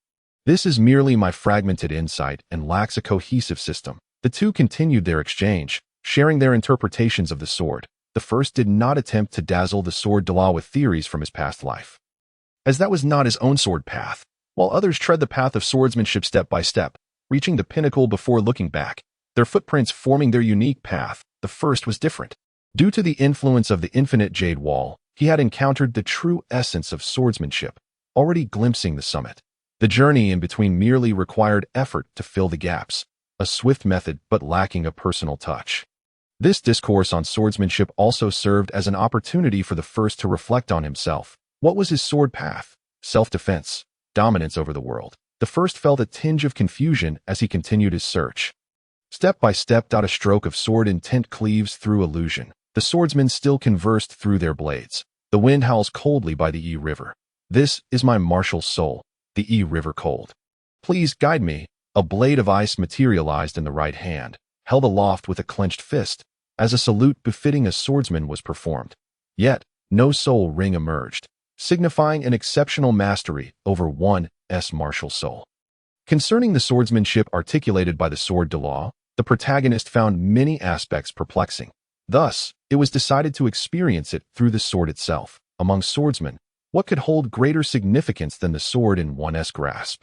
This is merely my fragmented insight and lacks a cohesive system. The two continued their exchange, sharing their interpretations of the sword. The first did not attempt to dazzle the sword Douluo with theories from his past life, as that was not his own sword path, while others tread the path of swordsmanship step by step, reaching the pinnacle before looking back, their footprints forming their unique path. The first was different. Due to the influence of the infinite jade wall, he had encountered the true essence of swordsmanship, already glimpsing the summit. The journey in between merely required effort to fill the gaps, a swift method but lacking a personal touch. This discourse on swordsmanship also served as an opportunity for the first to reflect on himself. What was his sword path? Self-defense, dominance over the world. The first felt a tinge of confusion as he continued his search. Step by step, a stroke of sword intent cleaves through illusion. The swordsmen still conversed through their blades. The wind howls coldly by the E River. This is my martial soul, the E River cold. Please guide me. A blade of ice materialized in the right hand, held aloft with a clenched fist, as a salute befitting a swordsman was performed. Yet, no soul ring emerged, signifying an exceptional mastery over one's martial soul. Concerning the swordsmanship articulated by the sword Douluo, the protagonist found many aspects perplexing. Thus, it was decided to experience it through the sword itself. Among swordsmen, what could hold greater significance than the sword in one's grasp?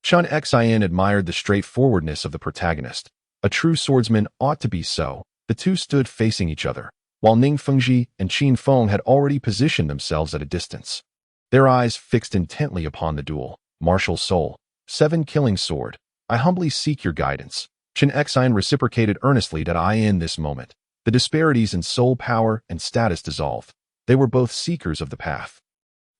Xin admired the straightforwardness of the protagonist. A true swordsman ought to be so. The two stood facing each other, while Ning Fengji and Qin Feng had already positioned themselves at a distance, their eyes fixed intently upon the duel. Martial soul, 7-killing sword, I humbly seek your guidance. Xin reciprocated earnestly that in this moment, the disparities in soul power and status dissolved. They were both seekers of the path.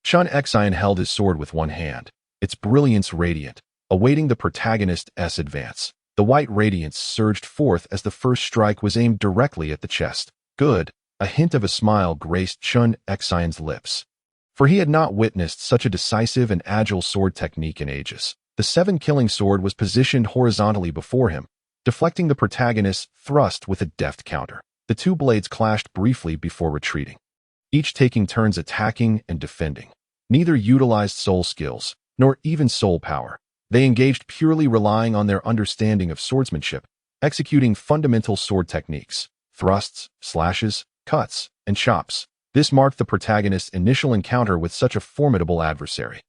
Xin held his sword with one hand, its brilliance radiant, awaiting the protagonist's advance. The white radiance surged forth as the first strike was aimed directly at the chest. Good, a hint of a smile graced Xin's lips, for he had not witnessed such a decisive and agile sword technique in ages. The 7-killing sword was positioned horizontally before him, deflecting the protagonist's thrust with a deft counter. The two blades clashed briefly before retreating, each taking turns attacking and defending. Neither utilized soul skills, nor even soul power. They engaged purely relying on their understanding of swordsmanship, executing fundamental sword techniques, thrusts, slashes, cuts, and chops. This marked the protagonist's initial encounter with such a formidable adversary.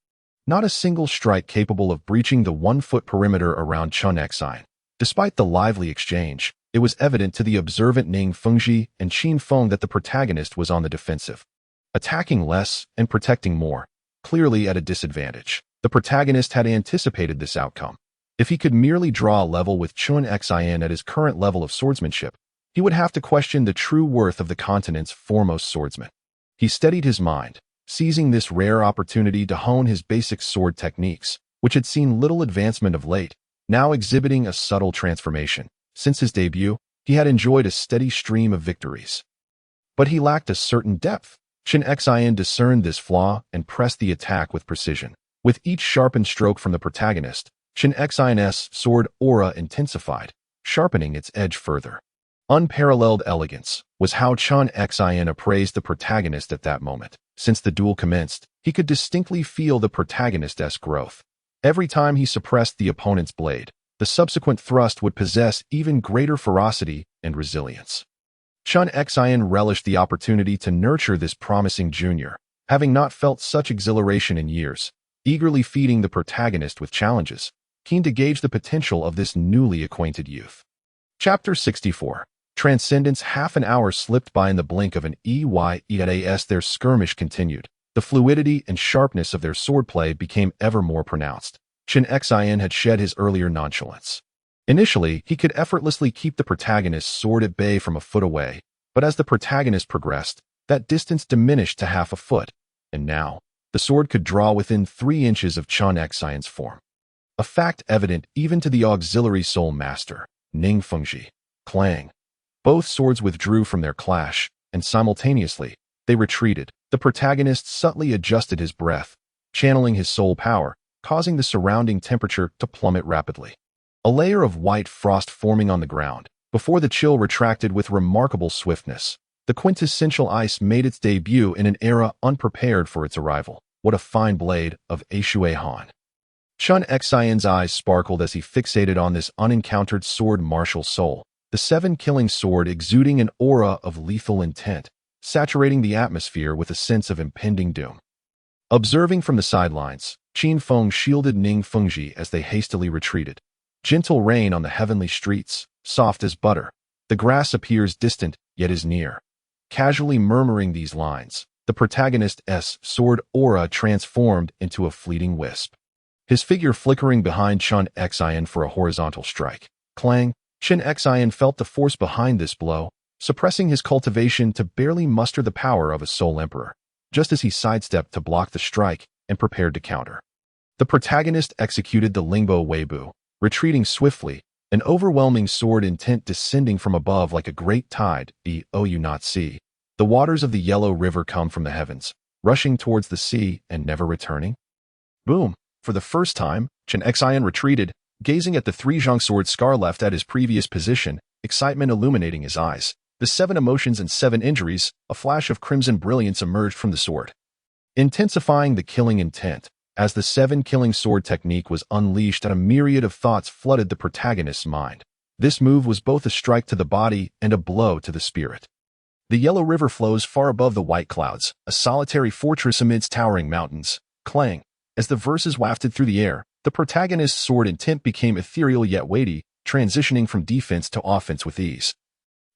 Not a single strike capable of breaching the 1-foot perimeter around Xin. Despite the lively exchange, it was evident to the observant Ning Fengji and Qin Feng that the protagonist was on the defensive, attacking less and protecting more, clearly at a disadvantage. The protagonist had anticipated this outcome. If he could merely draw a level with Xin at his current level of swordsmanship, he would have to question the true worth of the continent's foremost swordsman. He steadied his mind, seizing this rare opportunity to hone his basic sword techniques, which had seen little advancement of late, now exhibiting a subtle transformation. Since his debut, he had enjoyed a steady stream of victories, but he lacked a certain depth. Xin discerned this flaw and pressed the attack with precision. With each sharpened stroke from the protagonist, Xin's sword aura intensified, sharpening its edge further. Unparalleled elegance was how Chun Xin appraised the protagonist at that moment. Since the duel commenced, he could distinctly feel the protagonist's growth. Every time he suppressed the opponent's blade, the subsequent thrust would possess even greater ferocity and resilience. Chun Xin relished the opportunity to nurture this promising junior, having not felt such exhilaration in years, eagerly feeding the protagonist with challenges, keen to gauge the potential of this newly acquainted youth. Chapter 64. Transcendence. Half an hour slipped by in the blink of an eye. As their skirmish continued, the fluidity and sharpness of their swordplay became ever more pronounced. Chun Xin had shed his earlier nonchalance. Initially, he could effortlessly keep the protagonist's sword at bay from a foot away, but as the protagonist progressed, that distance diminished to half a foot, and now, the sword could draw within 3 inches of Chun Xion's form. A fact evident even to the auxiliary soul master, Ning Fengji. Clang. Both swords withdrew from their clash, and simultaneously, they retreated. The protagonist subtly adjusted his breath, channeling his soul power, causing the surrounding temperature to plummet rapidly. A layer of white frost forming on the ground, before the chill retracted with remarkable swiftness. The quintessential ice made its debut in an era unprepared for its arrival. What a fine blade of Shui Han. Chun Xion's eyes sparkled as he fixated on this unencountered sword martial soul, the 7-killing sword exuding an aura of lethal intent, saturating the atmosphere with a sense of impending doom. Observing from the sidelines, Qin Feng shielded Ning Fengji as they hastily retreated. Gentle rain on the heavenly streets, soft as butter. The grass appears distant, yet is near. Casually murmuring these lines, the protagonist's sword aura transformed into a fleeting wisp. His figure flickering behind Chun Xion for a horizontal strike. Clang. Chun Xion felt the force behind this blow, suppressing his cultivation to barely muster the power of a soul emperor, just as he sidestepped to block the strike and prepared to counter. The protagonist executed the Lingbo Weibo, retreating swiftly, an overwhelming sword intent descending from above like a great tide. You not see. The waters of the Yellow River come from the heavens, rushing towards the sea and never returning. Boom! For the first time, Chun Xion retreated, gazing at the 3-zhang sword scar left at his previous position, excitement illuminating his eyes. The 7 emotions and 7 injuries, a flash of crimson brilliance emerged from the sword, intensifying the killing intent. As the 7-killing sword technique was unleashed, a myriad of thoughts flooded the protagonist's mind. This move was both a strike to the body and a blow to the spirit. The Yellow River flows far above the white clouds, a solitary fortress amidst towering mountains. Clang. As the verses wafted through the air, the protagonist's sword intent became ethereal yet weighty, transitioning from defense to offense with ease.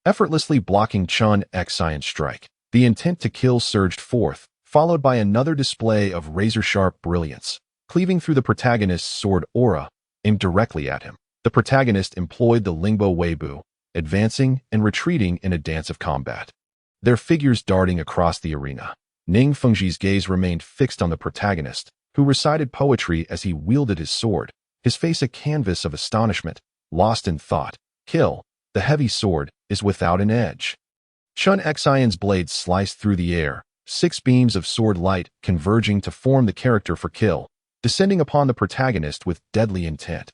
Effortlessly blocking Chun Xion's strike, the intent to kill surged forth, followed by another display of razor-sharp brilliance, cleaving through the protagonist's sword aura, aimed directly at him. The protagonist employed the Lingbo Weibo, advancing and retreating in a dance of combat, their figures darting across the arena. Ning Fengji's gaze remained fixed on the protagonist, who recited poetry as he wielded his sword, his face a canvas of astonishment, lost in thought. Kill. The heavy sword is without an edge. Chun Xion's blade sliced through the air, 6 beams of sword light converging to form the character for kill, descending upon the protagonist with deadly intent.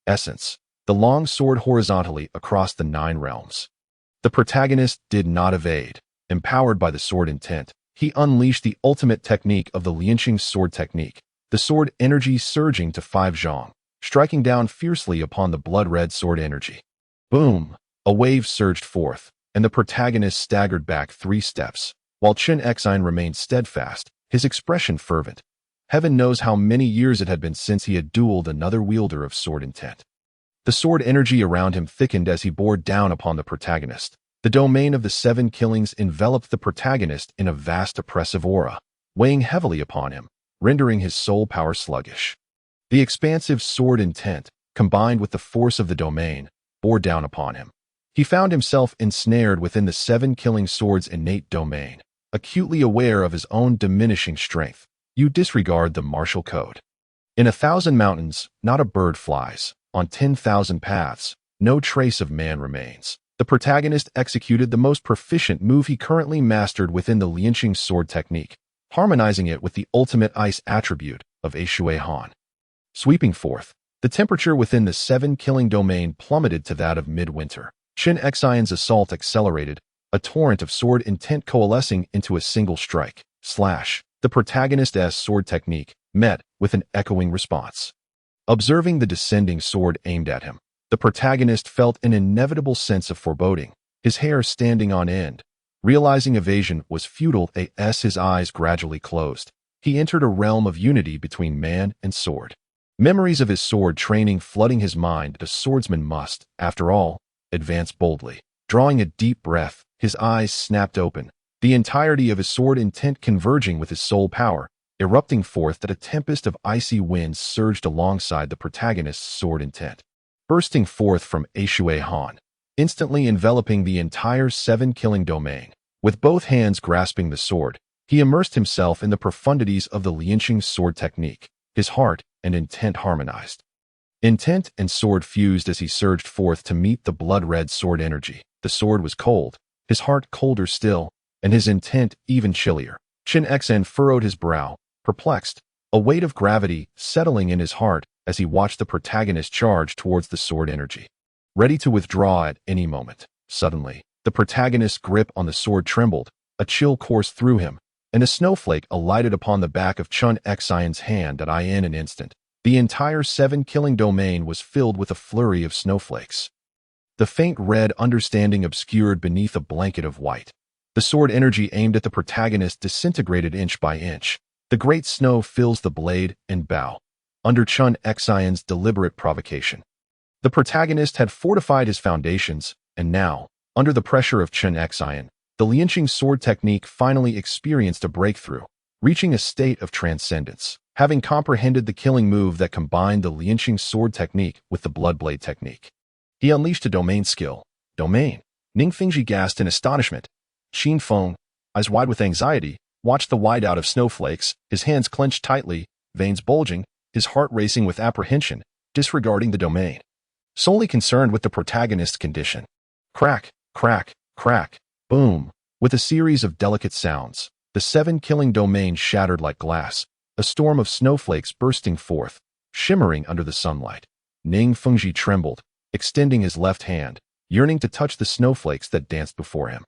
Essence. The long sword horizontally across the 9 realms. The protagonist did not evade. Empowered by the sword intent, he unleashed the ultimate technique of the Lianqing sword technique, the sword energy surging to 5 zhang, striking down fiercely upon the blood-red sword energy. Boom! A wave surged forth, and the protagonist staggered back 3 steps, while Chun Xion remained steadfast, his expression fervent. Heaven knows how many years it had been since he had dueled another wielder of sword intent. The sword energy around him thickened as he bore down upon the protagonist. The domain of the 7 killings enveloped the protagonist in a vast oppressive aura, weighing heavily upon him, rendering his soul power sluggish. The expansive sword intent, combined with the force of the domain, bore down upon him. He found himself ensnared within the 7 killing sword's innate domain, acutely aware of his own diminishing strength. You disregard the martial code. In 1,000 mountains, not a bird flies. On 10,000 paths, no trace of man remains. The protagonist executed the most proficient move he currently mastered within the Lianqing sword technique, harmonizing it with the ultimate ice attribute of Shui Han. Sweeping forth, the temperature within the 7 killing domain plummeted to that of midwinter. Qin Xian's assault accelerated, a torrent of sword intent coalescing into a single strike. Slash. The protagonist's sword technique met with an echoing response. Observing the descending sword aimed at him, the protagonist felt an inevitable sense of foreboding, his hair standing on end. Realizing evasion was futile as his eyes gradually closed, he entered a realm of unity between man and sword. Memories of his sword training flooding his mind, a swordsman must, after all, advance boldly. Drawing a deep breath, his eyes snapped open, the entirety of his sword intent converging with his soul power, erupting forth that a tempest of icy winds surged alongside the protagonist's sword intent, bursting forth from Shui Han, instantly enveloping the entire 7-killing domain. With both hands grasping the sword, he immersed himself in the profundities of the Lianqing sword technique, his heart and intent harmonized. Intent and sword fused as he surged forth to meet the blood-red sword energy. The sword was cold, his heart colder still, and his intent even chillier. Qin Xian furrowed his brow, perplexed, a weight of gravity settling in his heart as he watched the protagonist charge towards the sword energy, ready to withdraw at any moment. Suddenly, the protagonist's grip on the sword trembled, a chill coursed through him, and a snowflake alighted upon the back of Qin Xian's hand. In an instant, the entire 7-killing domain was filled with a flurry of snowflakes. The faint red understanding obscured beneath a blanket of white. The sword energy aimed at the protagonist disintegrated inch by inch. The great snow fills the blade and bow, under Qin Xian's deliberate provocation. The protagonist had fortified his foundations, and now, under the pressure of Qin Xian, the Lianqing sword technique finally experienced a breakthrough, reaching a state of transcendence. Having comprehended the killing move that combined the Lianqing sword technique with the bloodblade technique, he unleashed a domain skill. Domain. Ning Fengji gasped in astonishment. Qin Feng, eyes wide with anxiety, watched the whiteout of snowflakes, his hands clenched tightly, veins bulging, his heart racing with apprehension, disregarding the domain, solely concerned with the protagonist's condition. Crack, crack, crack, boom. With a series of delicate sounds, the 7-killing domain shattered like glass, a storm of snowflakes bursting forth, shimmering under the sunlight. Ning Fengji trembled, extending his left hand, yearning to touch the snowflakes that danced before him.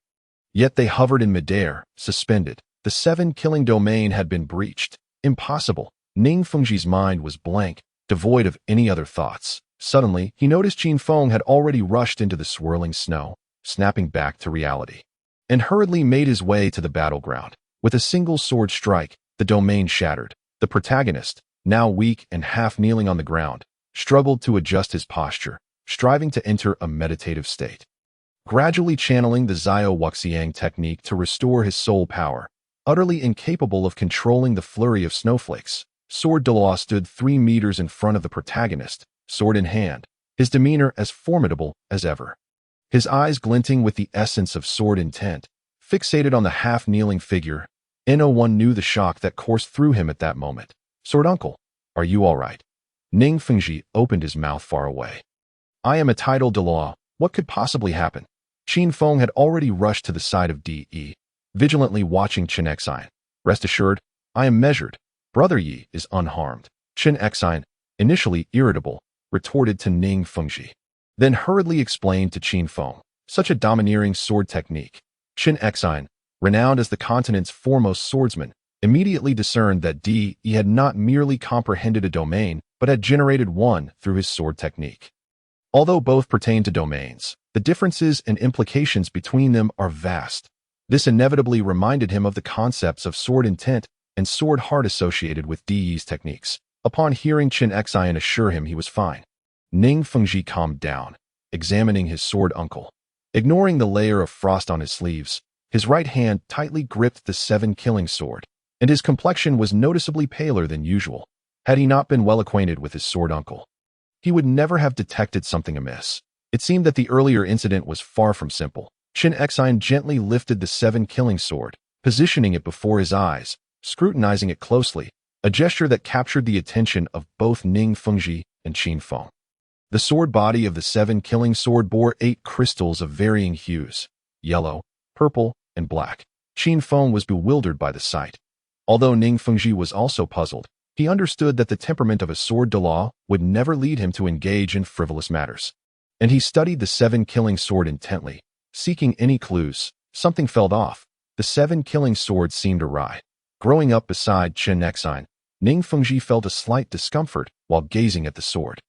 Yet they hovered in midair, suspended. The 7-killing domain had been breached. Impossible. Ning Fengji's mind was blank, devoid of any other thoughts. Suddenly, he noticed Qin Feng had already rushed into the swirling snow, snapping back to reality, and hurriedly made his way to the battleground. With a single sword strike, the domain shattered. The protagonist, now weak and half kneeling on the ground, struggled to adjust his posture, striving to enter a meditative state. Gradually channeling the Zio Wuxiang technique to restore his soul power, utterly incapable of controlling the flurry of snowflakes, Sword Douluo stood 3 meters in front of the protagonist, sword in hand, his demeanor as formidable as ever. His eyes glinting with the essence of sword intent, fixated on the half-kneeling figure. No-one knew the shock that coursed through him at that moment. Sword uncle, are you all right? Ning Fengji opened his mouth far away. I am a titled Douluo. What could possibly happen? Qin Feng had already rushed to the side of De, vigilantly watching Qin Xian. Rest assured, I am measured. Brother Yi is unharmed. Qin Xian, initially irritable, retorted to Ning Fengji, then hurriedly explained to Qin Feng. Such a domineering sword technique. Qin Xian, renowned as the continent's foremost swordsman, immediately discerned that De had not merely comprehended a domain, but had generated one through his sword technique. Although both pertain to domains, the differences and implications between them are vast. This inevitably reminded him of the concepts of sword intent and sword heart associated with De's techniques. Upon hearing Qin Xian assure him he was fine, Ning Fengji calmed down, examining his sword uncle. Ignoring the layer of frost on his sleeves, his right hand tightly gripped the 7-killing sword, and his complexion was noticeably paler than usual. Had he not been well acquainted with his sword uncle, he would never have detected something amiss. It seemed that the earlier incident was far from simple. Qin Xian gently lifted the 7-killing sword, positioning it before his eyes, scrutinizing it closely, a gesture that captured the attention of both Ning Fengji and Qin Feng. The sword body of the 7-killing sword bore 8 crystals of varying hues, yellow, purple, and black. Qin Feng was bewildered by the sight. Although Ning Fengji was also puzzled, he understood that the temperament of a sword Douluo would never lead him to engage in frivolous matters. and he studied the seven-killing sword intently, seeking any clues. Something fell off. The seven-killing sword seemed awry. Growing up beside Chen Xine, Ning Fengji felt a slight discomfort while gazing at the sword,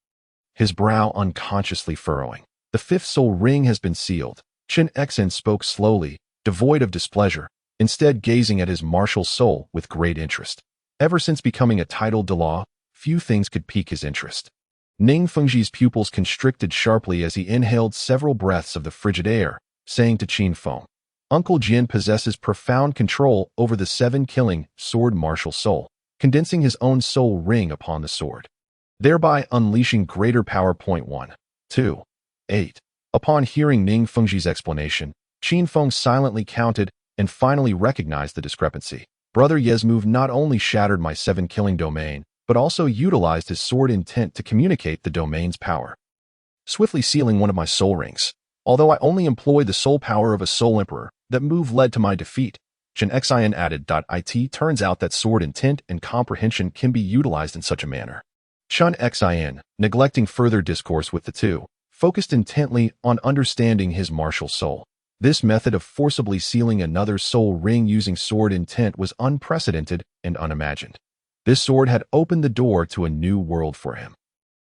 his brow unconsciously furrowing. The fifth soul ring has been sealed. Chen Xine spoke slowly, devoid of displeasure, instead gazing at his martial soul with great interest. Ever since becoming a titled Douluo, few things could pique his interest. Ning Fengji's pupils constricted sharply as he inhaled several breaths of the frigid air, saying to Qin Feng, Uncle Jin possesses profound control over the seven-killing sword martial soul, condensing his own soul ring upon the sword, thereby unleashing greater power. 1, 2, 8. Upon hearing Ning Fengji's explanation, Qin Feng silently counted and finally recognized the discrepancy. Brother Ye's move not only shattered my seven-killing domain, but also utilized his sword intent to communicate the domain's power, swiftly sealing one of my soul rings. Although I only employed the soul power of a soul emperor, that move led to my defeat. Chen Xine added. It turns out that sword intent and comprehension can be utilized in such a manner. Chen Xine, neglecting further discourse with the two, focused intently on understanding his martial soul. This method of forcibly sealing another soul ring using sword intent was unprecedented and unimagined. This sword had opened the door to a new world for him.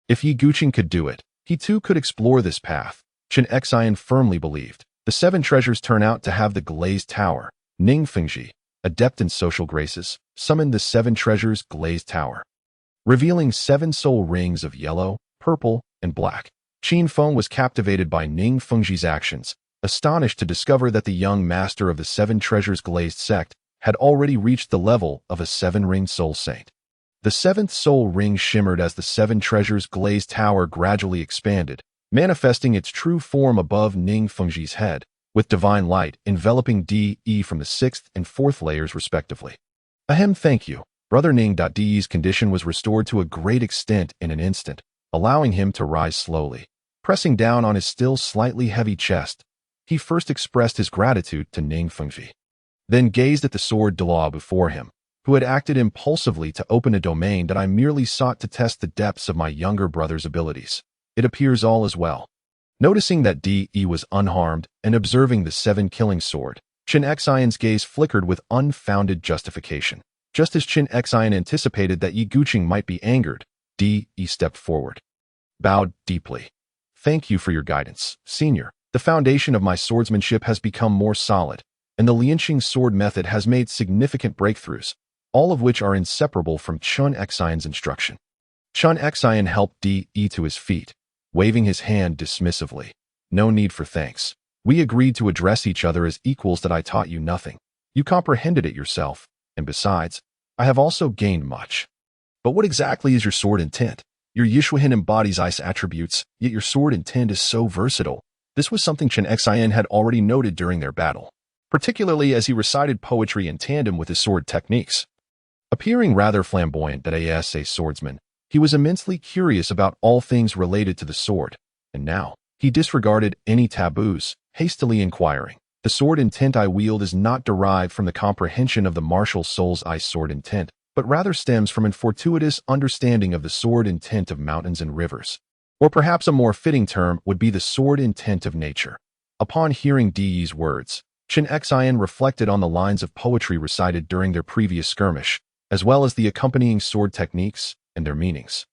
If Yi Guqing could do it, he too could explore this path. Chen Xine firmly believed. The seven treasures turn out to have the glazed tower. Ning Fengji, adept in social graces, summoned the seven treasures glazed tower, revealing seven soul rings of yellow, purple, and black. Qin Feng was captivated by Ning Fengji's actions, astonished to discover that the young master of the seven treasures glazed sect had already reached the level of a seven-ring soul saint. The seventh soul ring shimmered as the seven treasures glazed tower gradually expanded, manifesting its true form above Ning Fengji's head, with divine light enveloping DE from the sixth and fourth layers respectively. Ahem, thank you. Brother Ning. De's condition was restored to a great extent in an instant, allowing him to rise slowly. Pressing down on his still slightly heavy chest, he first expressed his gratitude to Ning Fengji, then gazed at the sword Douluo before him, who had acted impulsively to open a domain that I merely sought to test the depths of my younger brother's abilities. It appears all is well. Noticing that DE was unharmed and observing the seven-killing sword, Chen Xine's gaze flickered with unfounded justification. Just as Chen Xine anticipated that Yi Guqing might be angered, DE stepped forward, bowed deeply. Thank you for your guidance, Senior. The foundation of my swordsmanship has become more solid, and the Lianqing sword method has made significant breakthroughs, all of which are inseparable from Chen Xine's instruction. Chen Xine helped DE to his feet, waving his hand dismissively. No need for thanks. We agreed to address each other as equals. That I taught you nothing. You comprehended it yourself, and besides, I have also gained much. But what exactly is your sword intent? Your Yishuahin embodies ice attributes, yet your sword intent is so versatile. This was something Chen Xine had already noted during their battle, particularly as he recited poetry in tandem with his sword techniques. Appearing rather flamboyant as a swordsman, he was immensely curious about all things related to the sword, and now he disregarded any taboos, hastily inquiring. The sword intent I wield is not derived from the comprehension of the martial soul's ice sword intent, but rather stems from a fortuitous understanding of the sword intent of mountains and rivers. Or perhaps a more fitting term would be the sword intent of nature. Upon hearing De's words, Chen Xine reflected on the lines of poetry recited during their previous skirmish, as well as the accompanying sword techniques and their meanings,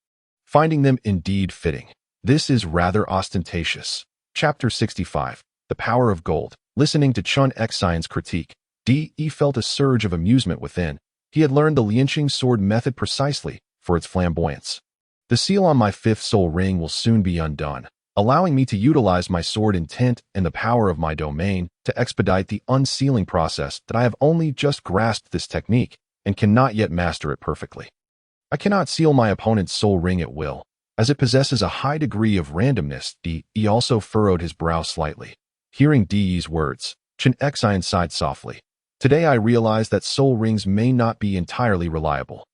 finding them indeed fitting. This is rather ostentatious. Chapter 65. The Power of Gold. Listening to Chen Xine's critique, De felt a surge of amusement within. He had learned the Lianqing sword method precisely for its flamboyance. The seal on my fifth soul ring will soon be undone, allowing me to utilize my sword intent and the power of my domain to expedite the unsealing process. That I have only just grasped this technique and cannot yet master it perfectly. I cannot seal my opponent's soul ring at will, as it possesses a high degree of randomness. De also furrowed his brow slightly. Hearing De's words, Chen Xine sighed softly. Today I realize that soul rings may not be entirely reliable.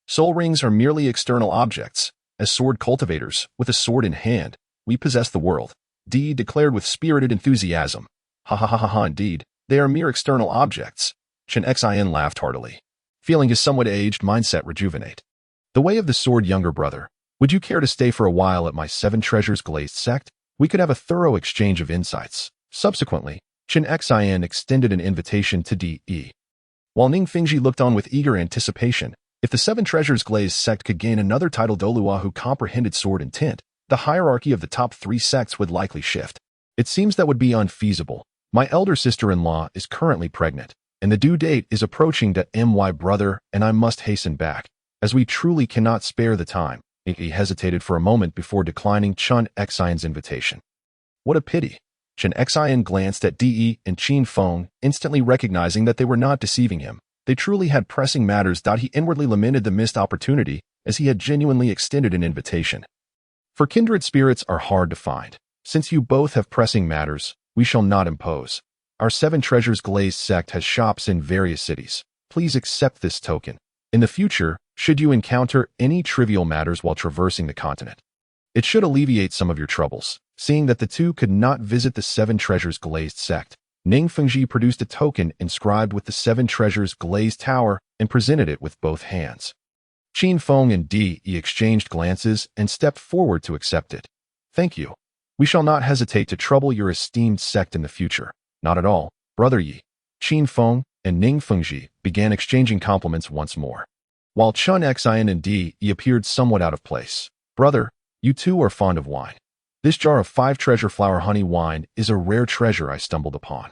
Soul rings are merely external objects. As sword cultivators, with a sword in hand, we possess the world. De declared with spirited enthusiasm. Ha ha ha ha ha, indeed, they are mere external objects. Chen Xine laughed heartily, feeling his somewhat aged mindset rejuvenate. The way of the sword, younger brother. Would you care to stay for a while at my seven treasures glazed sect? We could have a thorough exchange of insights. Subsequently, Chen Xian extended an invitation to De. While Ning Fengji looked on with eager anticipation, if the Seven Treasures Glazed sect could gain another title Douluo who comprehended sword and tint, the hierarchy of the top 3 sects would likely shift. It seems that would be unfeasible. My elder sister-in-law is currently pregnant, and the due date is approaching to my brother, and I must hasten back, as we truly cannot spare the time. He hesitated for a moment before declining Chen Xian's invitation. What a pity. Chen Xian glanced at De and Qin Feng, instantly recognizing that they were not deceiving him. They truly had pressing matters. He inwardly lamented the missed opportunity, as he had genuinely extended an invitation. For kindred spirits are hard to find. Since you both have pressing matters, we shall not impose. Our Seven Treasures Glazed sect has shops in various cities. Please accept this token. In the future, should you encounter any trivial matters while traversing the continent, it should alleviate some of your troubles. Seeing that the two could not visit the Seven Treasures Glazed sect, Ning Fengji produced a token inscribed with the Seven Treasures Glazed Tower and presented it with both hands. Qin Feng and De exchanged glances and stepped forward to accept it. Thank you. We shall not hesitate to trouble your esteemed sect in the future. Not at all, Brother Yi. Qin Feng and Ning Fengji began exchanging compliments once more, while Chen Xian and De appeared somewhat out of place. Brother, you too are fond of wine. This jar of 5 treasure flower honey wine is a rare treasure I stumbled upon.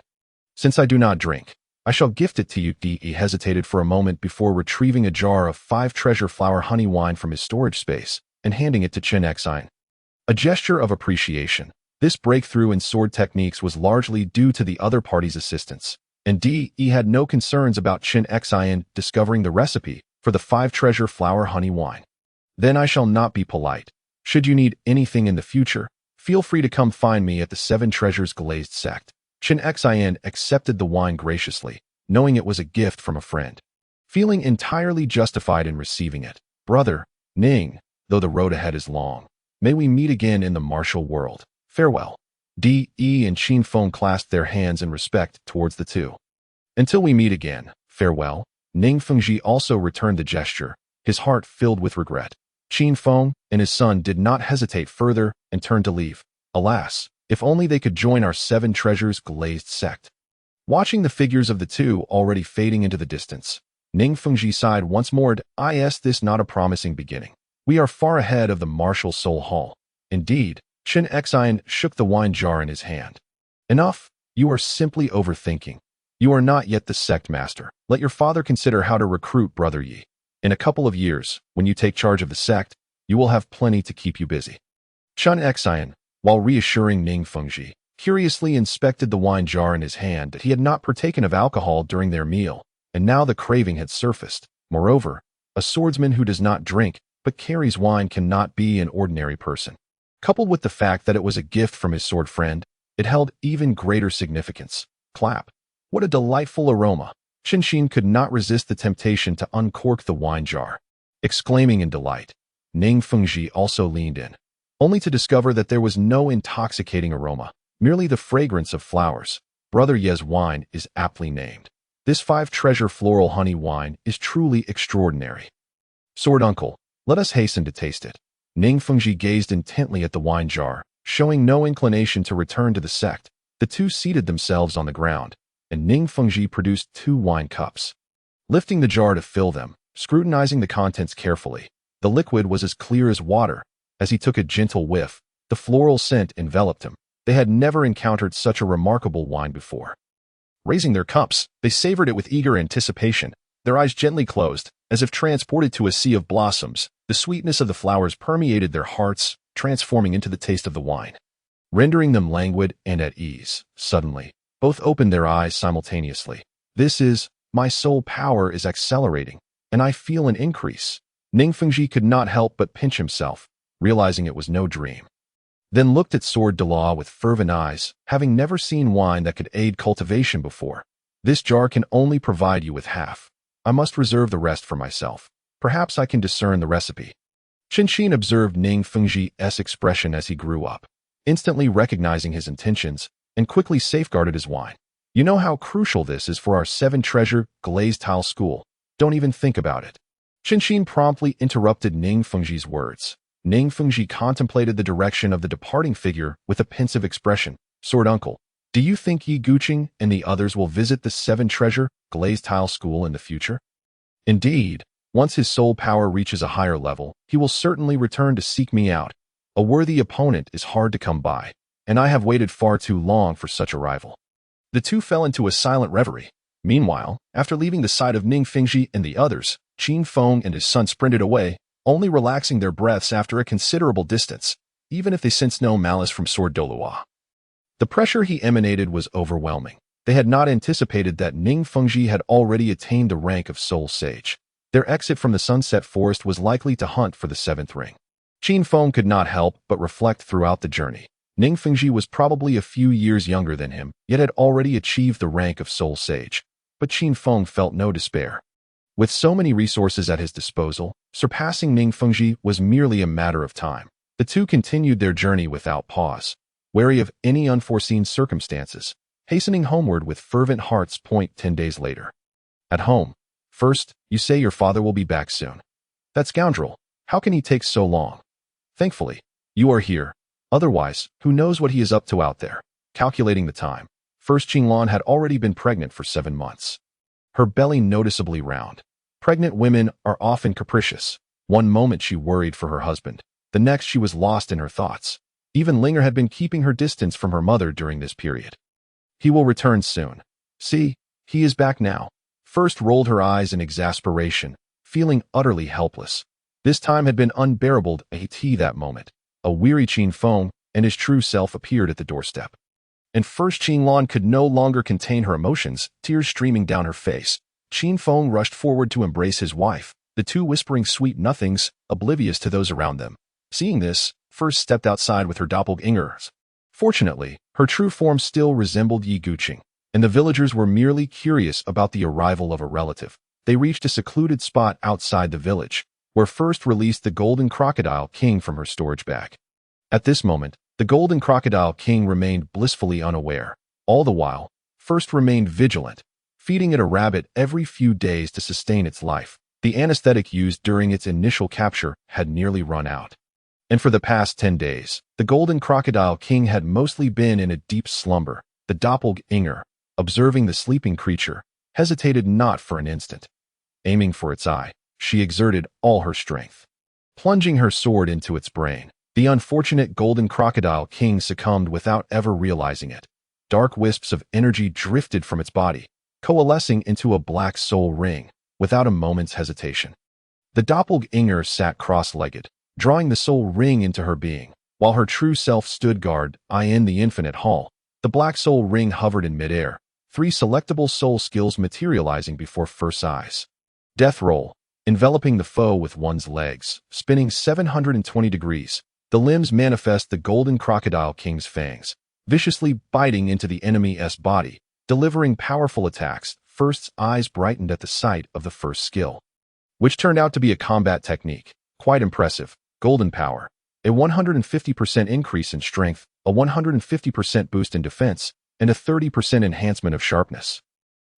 Since I do not drink, I shall gift it to you. De hesitated for a moment before retrieving a jar of 5 treasure flower honey wine from his storage space and handing it to Chen Xian. A gesture of appreciation. This breakthrough in sword techniques was largely due to the other party's assistance, and De had no concerns about Chen Xian discovering the recipe for the 5 treasure flower honey wine. Then I shall not be polite. Should you need anything in the future, feel free to come find me at the Seven Treasures Glazed sect. Chen Xian accepted the wine graciously, knowing it was a gift from a friend. Feeling entirely justified in receiving it. Brother, Ning, though the road ahead is long, may we meet again in the martial world. Farewell. De and Qin Feng clasped their hands in respect towards the two. Until we meet again, farewell. Ning Fengji also returned the gesture, his heart filled with regret. Qin Feng and his son did not hesitate further and turned to leave. Alas, if only they could join our Seven Treasures Glazed sect. Watching the figures of the two already fading into the distance, Ning Fengji sighed once more. Is this not a promising beginning? We are far ahead of the martial soul hall. Indeed, Chen Xian shook the wine jar in his hand. Enough, you are simply overthinking. You are not yet the sect master. Let your father consider how to recruit Brother Yi. In a couple of years, when you take charge of the sect, you will have plenty to keep you busy. Chen Xian, while reassuring Ning Fengji, curiously inspected the wine jar in his hand. That he had not partaken of alcohol during their meal, and now the craving had surfaced. Moreover, a swordsman who does not drink but carries wine cannot be an ordinary person. Coupled with the fact that it was a gift from his sword friend, it held even greater significance. Clap. What a delightful aroma. Chen Xin could not resist the temptation to uncork the wine jar. Exclaiming in delight, Ning Fengji also leaned in, only to discover that there was no intoxicating aroma, merely the fragrance of flowers. Brother Ye's wine is aptly named. This 5 treasure floral honey wine is truly extraordinary. Sword uncle, let us hasten to taste it. Ning Fengji gazed intently at the wine jar, showing no inclination to return to the sect. The two seated themselves on the ground, and Ning Fengji produced 2 wine cups. Lifting the jar to fill them, scrutinizing the contents carefully, the liquid was as clear as water. As he took a gentle whiff, the floral scent enveloped him. They had never encountered such a remarkable wine before. Raising their cups, they savored it with eager anticipation, their eyes gently closed, as if transported to a sea of blossoms. The sweetness of the flowers permeated their hearts, transforming into the taste of the wine, rendering them languid and at ease. Suddenly, both opened their eyes simultaneously. My soul power is accelerating, and I feel an increase. Ning Fengji could not help but pinch himself, realizing it was no dream. Then looked at Sword Douluo with fervent eyes, having never seen wine that could aid cultivation before. This jar can only provide you with half. I must reserve the rest for myself. Perhaps I can discern the recipe. Chen Xin observed Ning Fengji's expression as he grew up, instantly recognizing his intentions, and quickly safeguarded his wine. You know how crucial this is for our 7 treasure glazed tile school. Don't even think about it. Chen Xin promptly interrupted Ning Fengji's words. Ning Fengji contemplated the direction of the departing figure with a pensive expression. Sword uncle, do you think Yi Guqing and the others will visit the Seven Treasure Glazed Tile School in the future? Indeed, once his soul power reaches a higher level, he will certainly return to seek me out. A worthy opponent is hard to come by, and I have waited far too long for such arrival. The two fell into a silent reverie. Meanwhile, after leaving the side of Ning Fengji and the others, Qin Feng and his son sprinted away, only relaxing their breaths after a considerable distance, even if they sensed no malice from Sword Douluo. The pressure he emanated was overwhelming. They had not anticipated that Ning Fengji had already attained the rank of Soul Sage. Their exit from the Sunset Forest was likely to hunt for the seventh ring. Qin Feng could not help but reflect throughout the journey. Ning Fengji was probably a few years younger than him, yet had already achieved the rank of Soul Sage. But Qin Feng felt no despair. With so many resources at his disposal, surpassing Ning Fengji was merely a matter of time. The two continued their journey without pause, wary of any unforeseen circumstances, hastening homeward with fervent hearts. 10 days later. At home. First, you say your father will be back soon. That scoundrel, how can he take so long? Thankfully, you are here. Otherwise, who knows what he is up to out there? Calculating the time. First, Qinglan had already been pregnant for 7 months. Her belly noticeably round. Pregnant women are often capricious. One moment she worried for her husband. The next she was lost in her thoughts. Even Linger had been keeping her distance from her mother during this period. He will return soon. See, he is back now. First rolled her eyes in exasperation, feeling utterly helpless. This time had been unbearable that moment. A weary Qin Feng and his true self appeared at the doorstep. And first Qinglan could no longer contain her emotions, tears streaming down her face. Qin Feng rushed forward to embrace his wife, the two whispering sweet nothings, oblivious to those around them. Seeing this, First stepped outside with her doppelgangers. Fortunately, her true form still resembled Yi Guqing, and the villagers were merely curious about the arrival of a relative. They reached a secluded spot outside the village, where First released the Golden Crocodile King from her storage bag. At this moment, the Golden Crocodile King remained blissfully unaware. All the while, First remained vigilant, feeding it a rabbit every few days to sustain its life. The anesthetic used during its initial capture had nearly run out. And for the past 10 days, the Golden Crocodile King had mostly been in a deep slumber. The doppelganger, observing the sleeping creature, hesitated not for an instant. Aiming for its eye, she exerted all her strength. Plunging her sword into its brain, the unfortunate Golden Crocodile King succumbed without ever realizing it. Dark wisps of energy drifted from its body, coalescing into a black soul ring, without a moment's hesitation. The doppelganger sat cross-legged, drawing the soul ring into her being, while her true self stood guard in the infinite hall. The black soul ring hovered in midair, 3 selectable soul skills materializing before First's eyes. Death roll, enveloping the foe with one's legs, spinning 720 degrees. The limbs manifest the Golden Crocodile King's fangs, viciously biting into the enemy's body, delivering powerful attacks. First's eyes brightened at the sight of the first skill, which turned out to be a combat technique. Quite impressive. Golden Power. A 150% increase in strength, a 150% boost in defense, and a 30% enhancement of sharpness.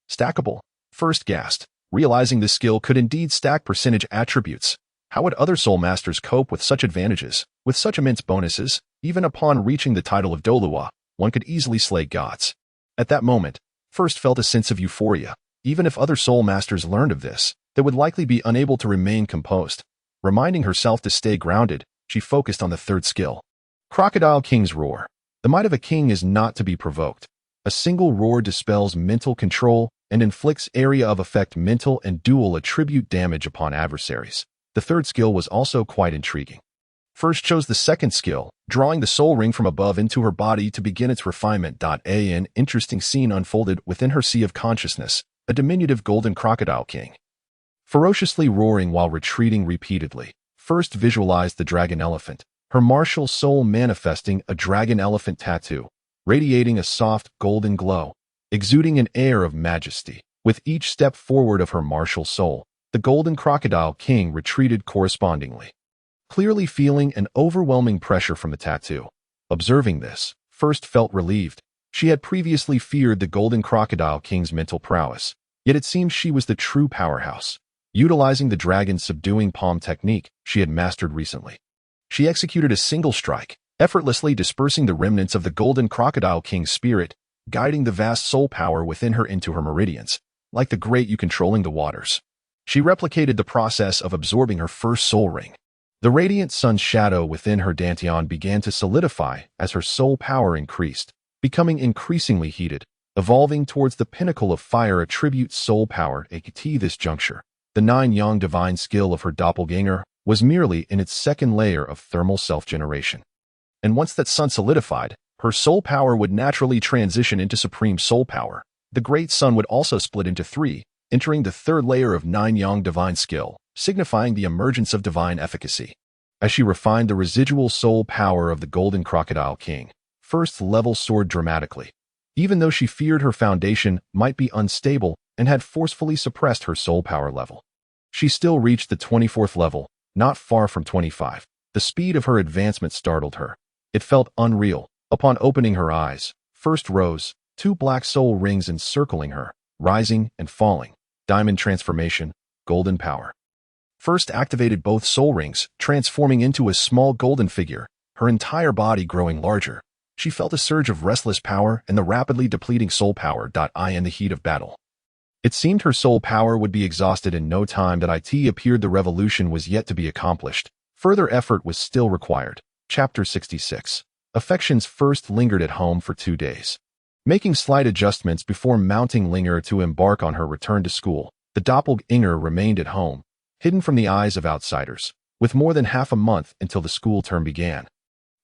Stackable. First gasped, realizing this skill could indeed stack percentage attributes. How would other soul masters cope with such advantages? With such immense bonuses, even upon reaching the title of Douluo, one could easily slay gods. At that moment, First felt a sense of euphoria. Even if other soul masters learned of this, they would likely be unable to remain composed. Reminding herself to stay grounded, she focused on the third skill. Crocodile King's Roar. The might of a king is not to be provoked. A single roar dispels mental control and inflicts area of effect mental and dual attribute damage upon adversaries. The third skill was also quite intriguing. First chose the second skill, drawing the soul ring from above into her body to begin its refinement. An interesting scene unfolded within her sea of consciousness, a diminutive golden crocodile king, ferociously roaring while retreating repeatedly. First visualized the dragon elephant, her martial soul manifesting a dragon elephant tattoo, radiating a soft golden glow, exuding an air of majesty. With each step forward of her martial soul, the Golden Crocodile King retreated correspondingly, clearly feeling an overwhelming pressure from the tattoo. Observing this, First felt relieved. She had previously feared the Golden Crocodile King's mental prowess, yet it seems she was the true powerhouse, utilizing the dragon's subduing palm technique she had mastered recently. She executed a single strike, effortlessly dispersing the remnants of the golden crocodile king's spirit, guiding the vast soul power within her into her meridians, like the great you controlling the waters. She replicated the process of absorbing her first soul ring. The radiant sun's shadow within her dantian began to solidify as her soul power increased, becoming increasingly heated, evolving towards the pinnacle of fire attribute soul power. At this juncture, the nine-yang divine skill of her doppelganger was merely in its second layer of thermal self-generation. And once that sun solidified, her soul power would naturally transition into supreme soul power. The great sun would also split into three, entering the third layer of nine-yang divine skill, signifying the emergence of divine efficacy. As she refined the residual soul power of the golden crocodile king, first level soared dramatically. Even though she feared her foundation might be unstable and had forcefully suppressed her soul power level, she still reached the 24th level, not far from 25. The speed of her advancement startled her. It felt unreal. Upon opening her eyes, first rose two black soul rings encircling her, rising and falling. Diamond transformation, golden power. First activated both soul rings, transforming into a small golden figure, her entire body growing larger. She felt a surge of restless power and the rapidly depleting soul power. In the heat of battle, it seemed her soul power would be exhausted in no time. It appeared the revolution was yet to be accomplished. Further effort was still required. Chapter 66. Affections first lingered at home for 2 days. Making slight adjustments before mounting Linger to embark on her return to school, the doppelganger remained at home, hidden from the eyes of outsiders, with more than half a month until the school term began.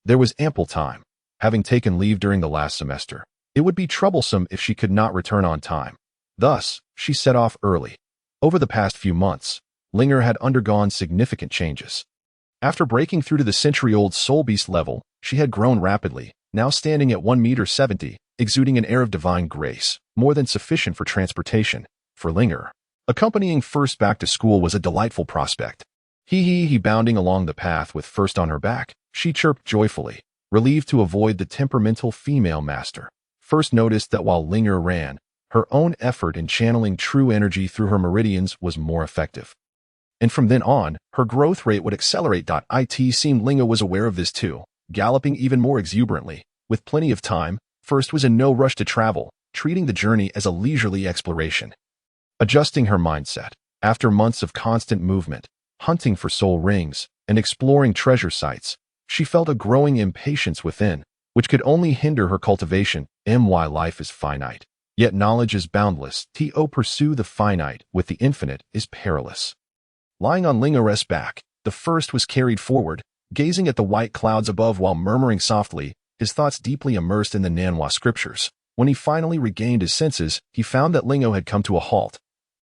There was ample time. Having taken leave during the last semester, it would be troublesome if she could not return on time. Thus, she set off early. Over the past few months, Linger had undergone significant changes. After breaking through to the century-old soul beast level, she had grown rapidly, now standing at 1.70 meters, exuding an air of divine grace, more than sufficient for transportation. For Linger, accompanying First back to school was a delightful prospect. He bounding along the path with First on her back, she chirped joyfully, relieved to avoid the temperamental female master. First noticed that while Linger ran, her own effort in channeling true energy through her meridians was more effective. And from then on, her growth rate would accelerate. It seemed Linger was aware of this too, galloping even more exuberantly. With plenty of time, First was in no rush to travel, treating the journey as a leisurely exploration. Adjusting her mindset, after months of constant movement, hunting for soul rings, and exploring treasure sites, she felt a growing impatience within, which could only hinder her cultivation. Life is finite, yet knowledge is boundless. To pursue the finite with the infinite is perilous. Lying on Linger's back, the First was carried forward, gazing at the white clouds above while murmuring softly, his thoughts deeply immersed in the Nanhua scriptures. When he finally regained his senses, he found that Lingo had come to a halt.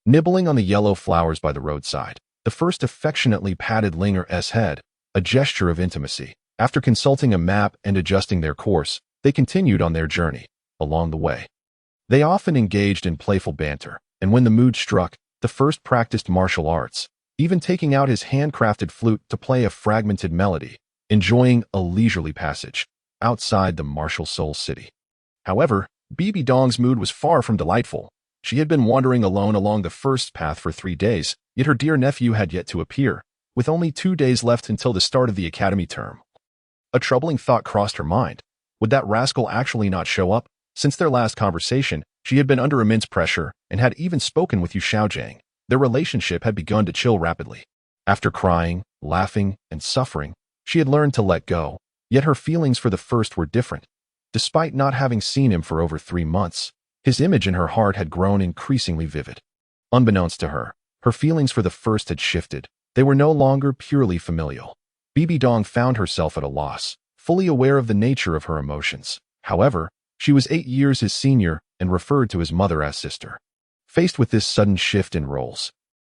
Nibbling on the yellow flowers by the roadside, the First affectionately patted Linger's head, a gesture of intimacy. After consulting a map and adjusting their course, they continued on their journey. Along the way, they often engaged in playful banter, and when the mood struck, the First practiced martial arts, even taking out his handcrafted flute to play a fragmented melody, enjoying a leisurely passage outside the martial soul city. However, Bibi Dong's mood was far from delightful. She had been wandering alone along the First path for 3 days, yet her dear nephew had yet to appear, with only 2 days left until the start of the academy term. A troubling thought crossed her mind. Would that rascal actually not show up? Since their last conversation, she had been under immense pressure and had even spoken with Yu Xiaojiang. Their relationship had begun to chill rapidly. After crying, laughing, and suffering, she had learned to let go, yet her feelings for the First were different. Despite not having seen him for over 3 months, his image in her heart had grown increasingly vivid. Unbeknownst to her, her feelings for the First had shifted. They were no longer purely familial. Bibi Dong found herself at a loss, fully aware of the nature of her emotions. However, she was 8 years his senior and referred to his mother as sister. Faced with this sudden shift in roles,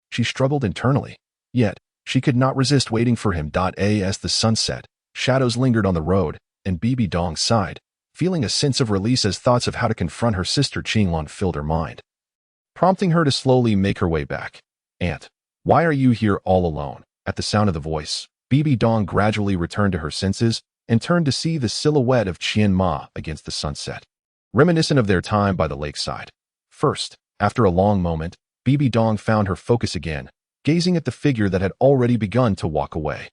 she struggled internally. Yet, she could not resist waiting for him. As the sun set, shadows lingered on the road, and Bibi Dong sighed, feeling a sense of release as thoughts of how to confront her sister Qinglan filled her mind, prompting her to slowly make her way back. "Aunt, why are you here all alone?" At the sound of the voice, Bibi Dong gradually returned to her senses and turned to see the silhouette of Qian Ma against the sunset, reminiscent of their time by the lakeside. First, after a long moment, Bibi Dong found her focus again, gazing at the figure that had already begun to walk away.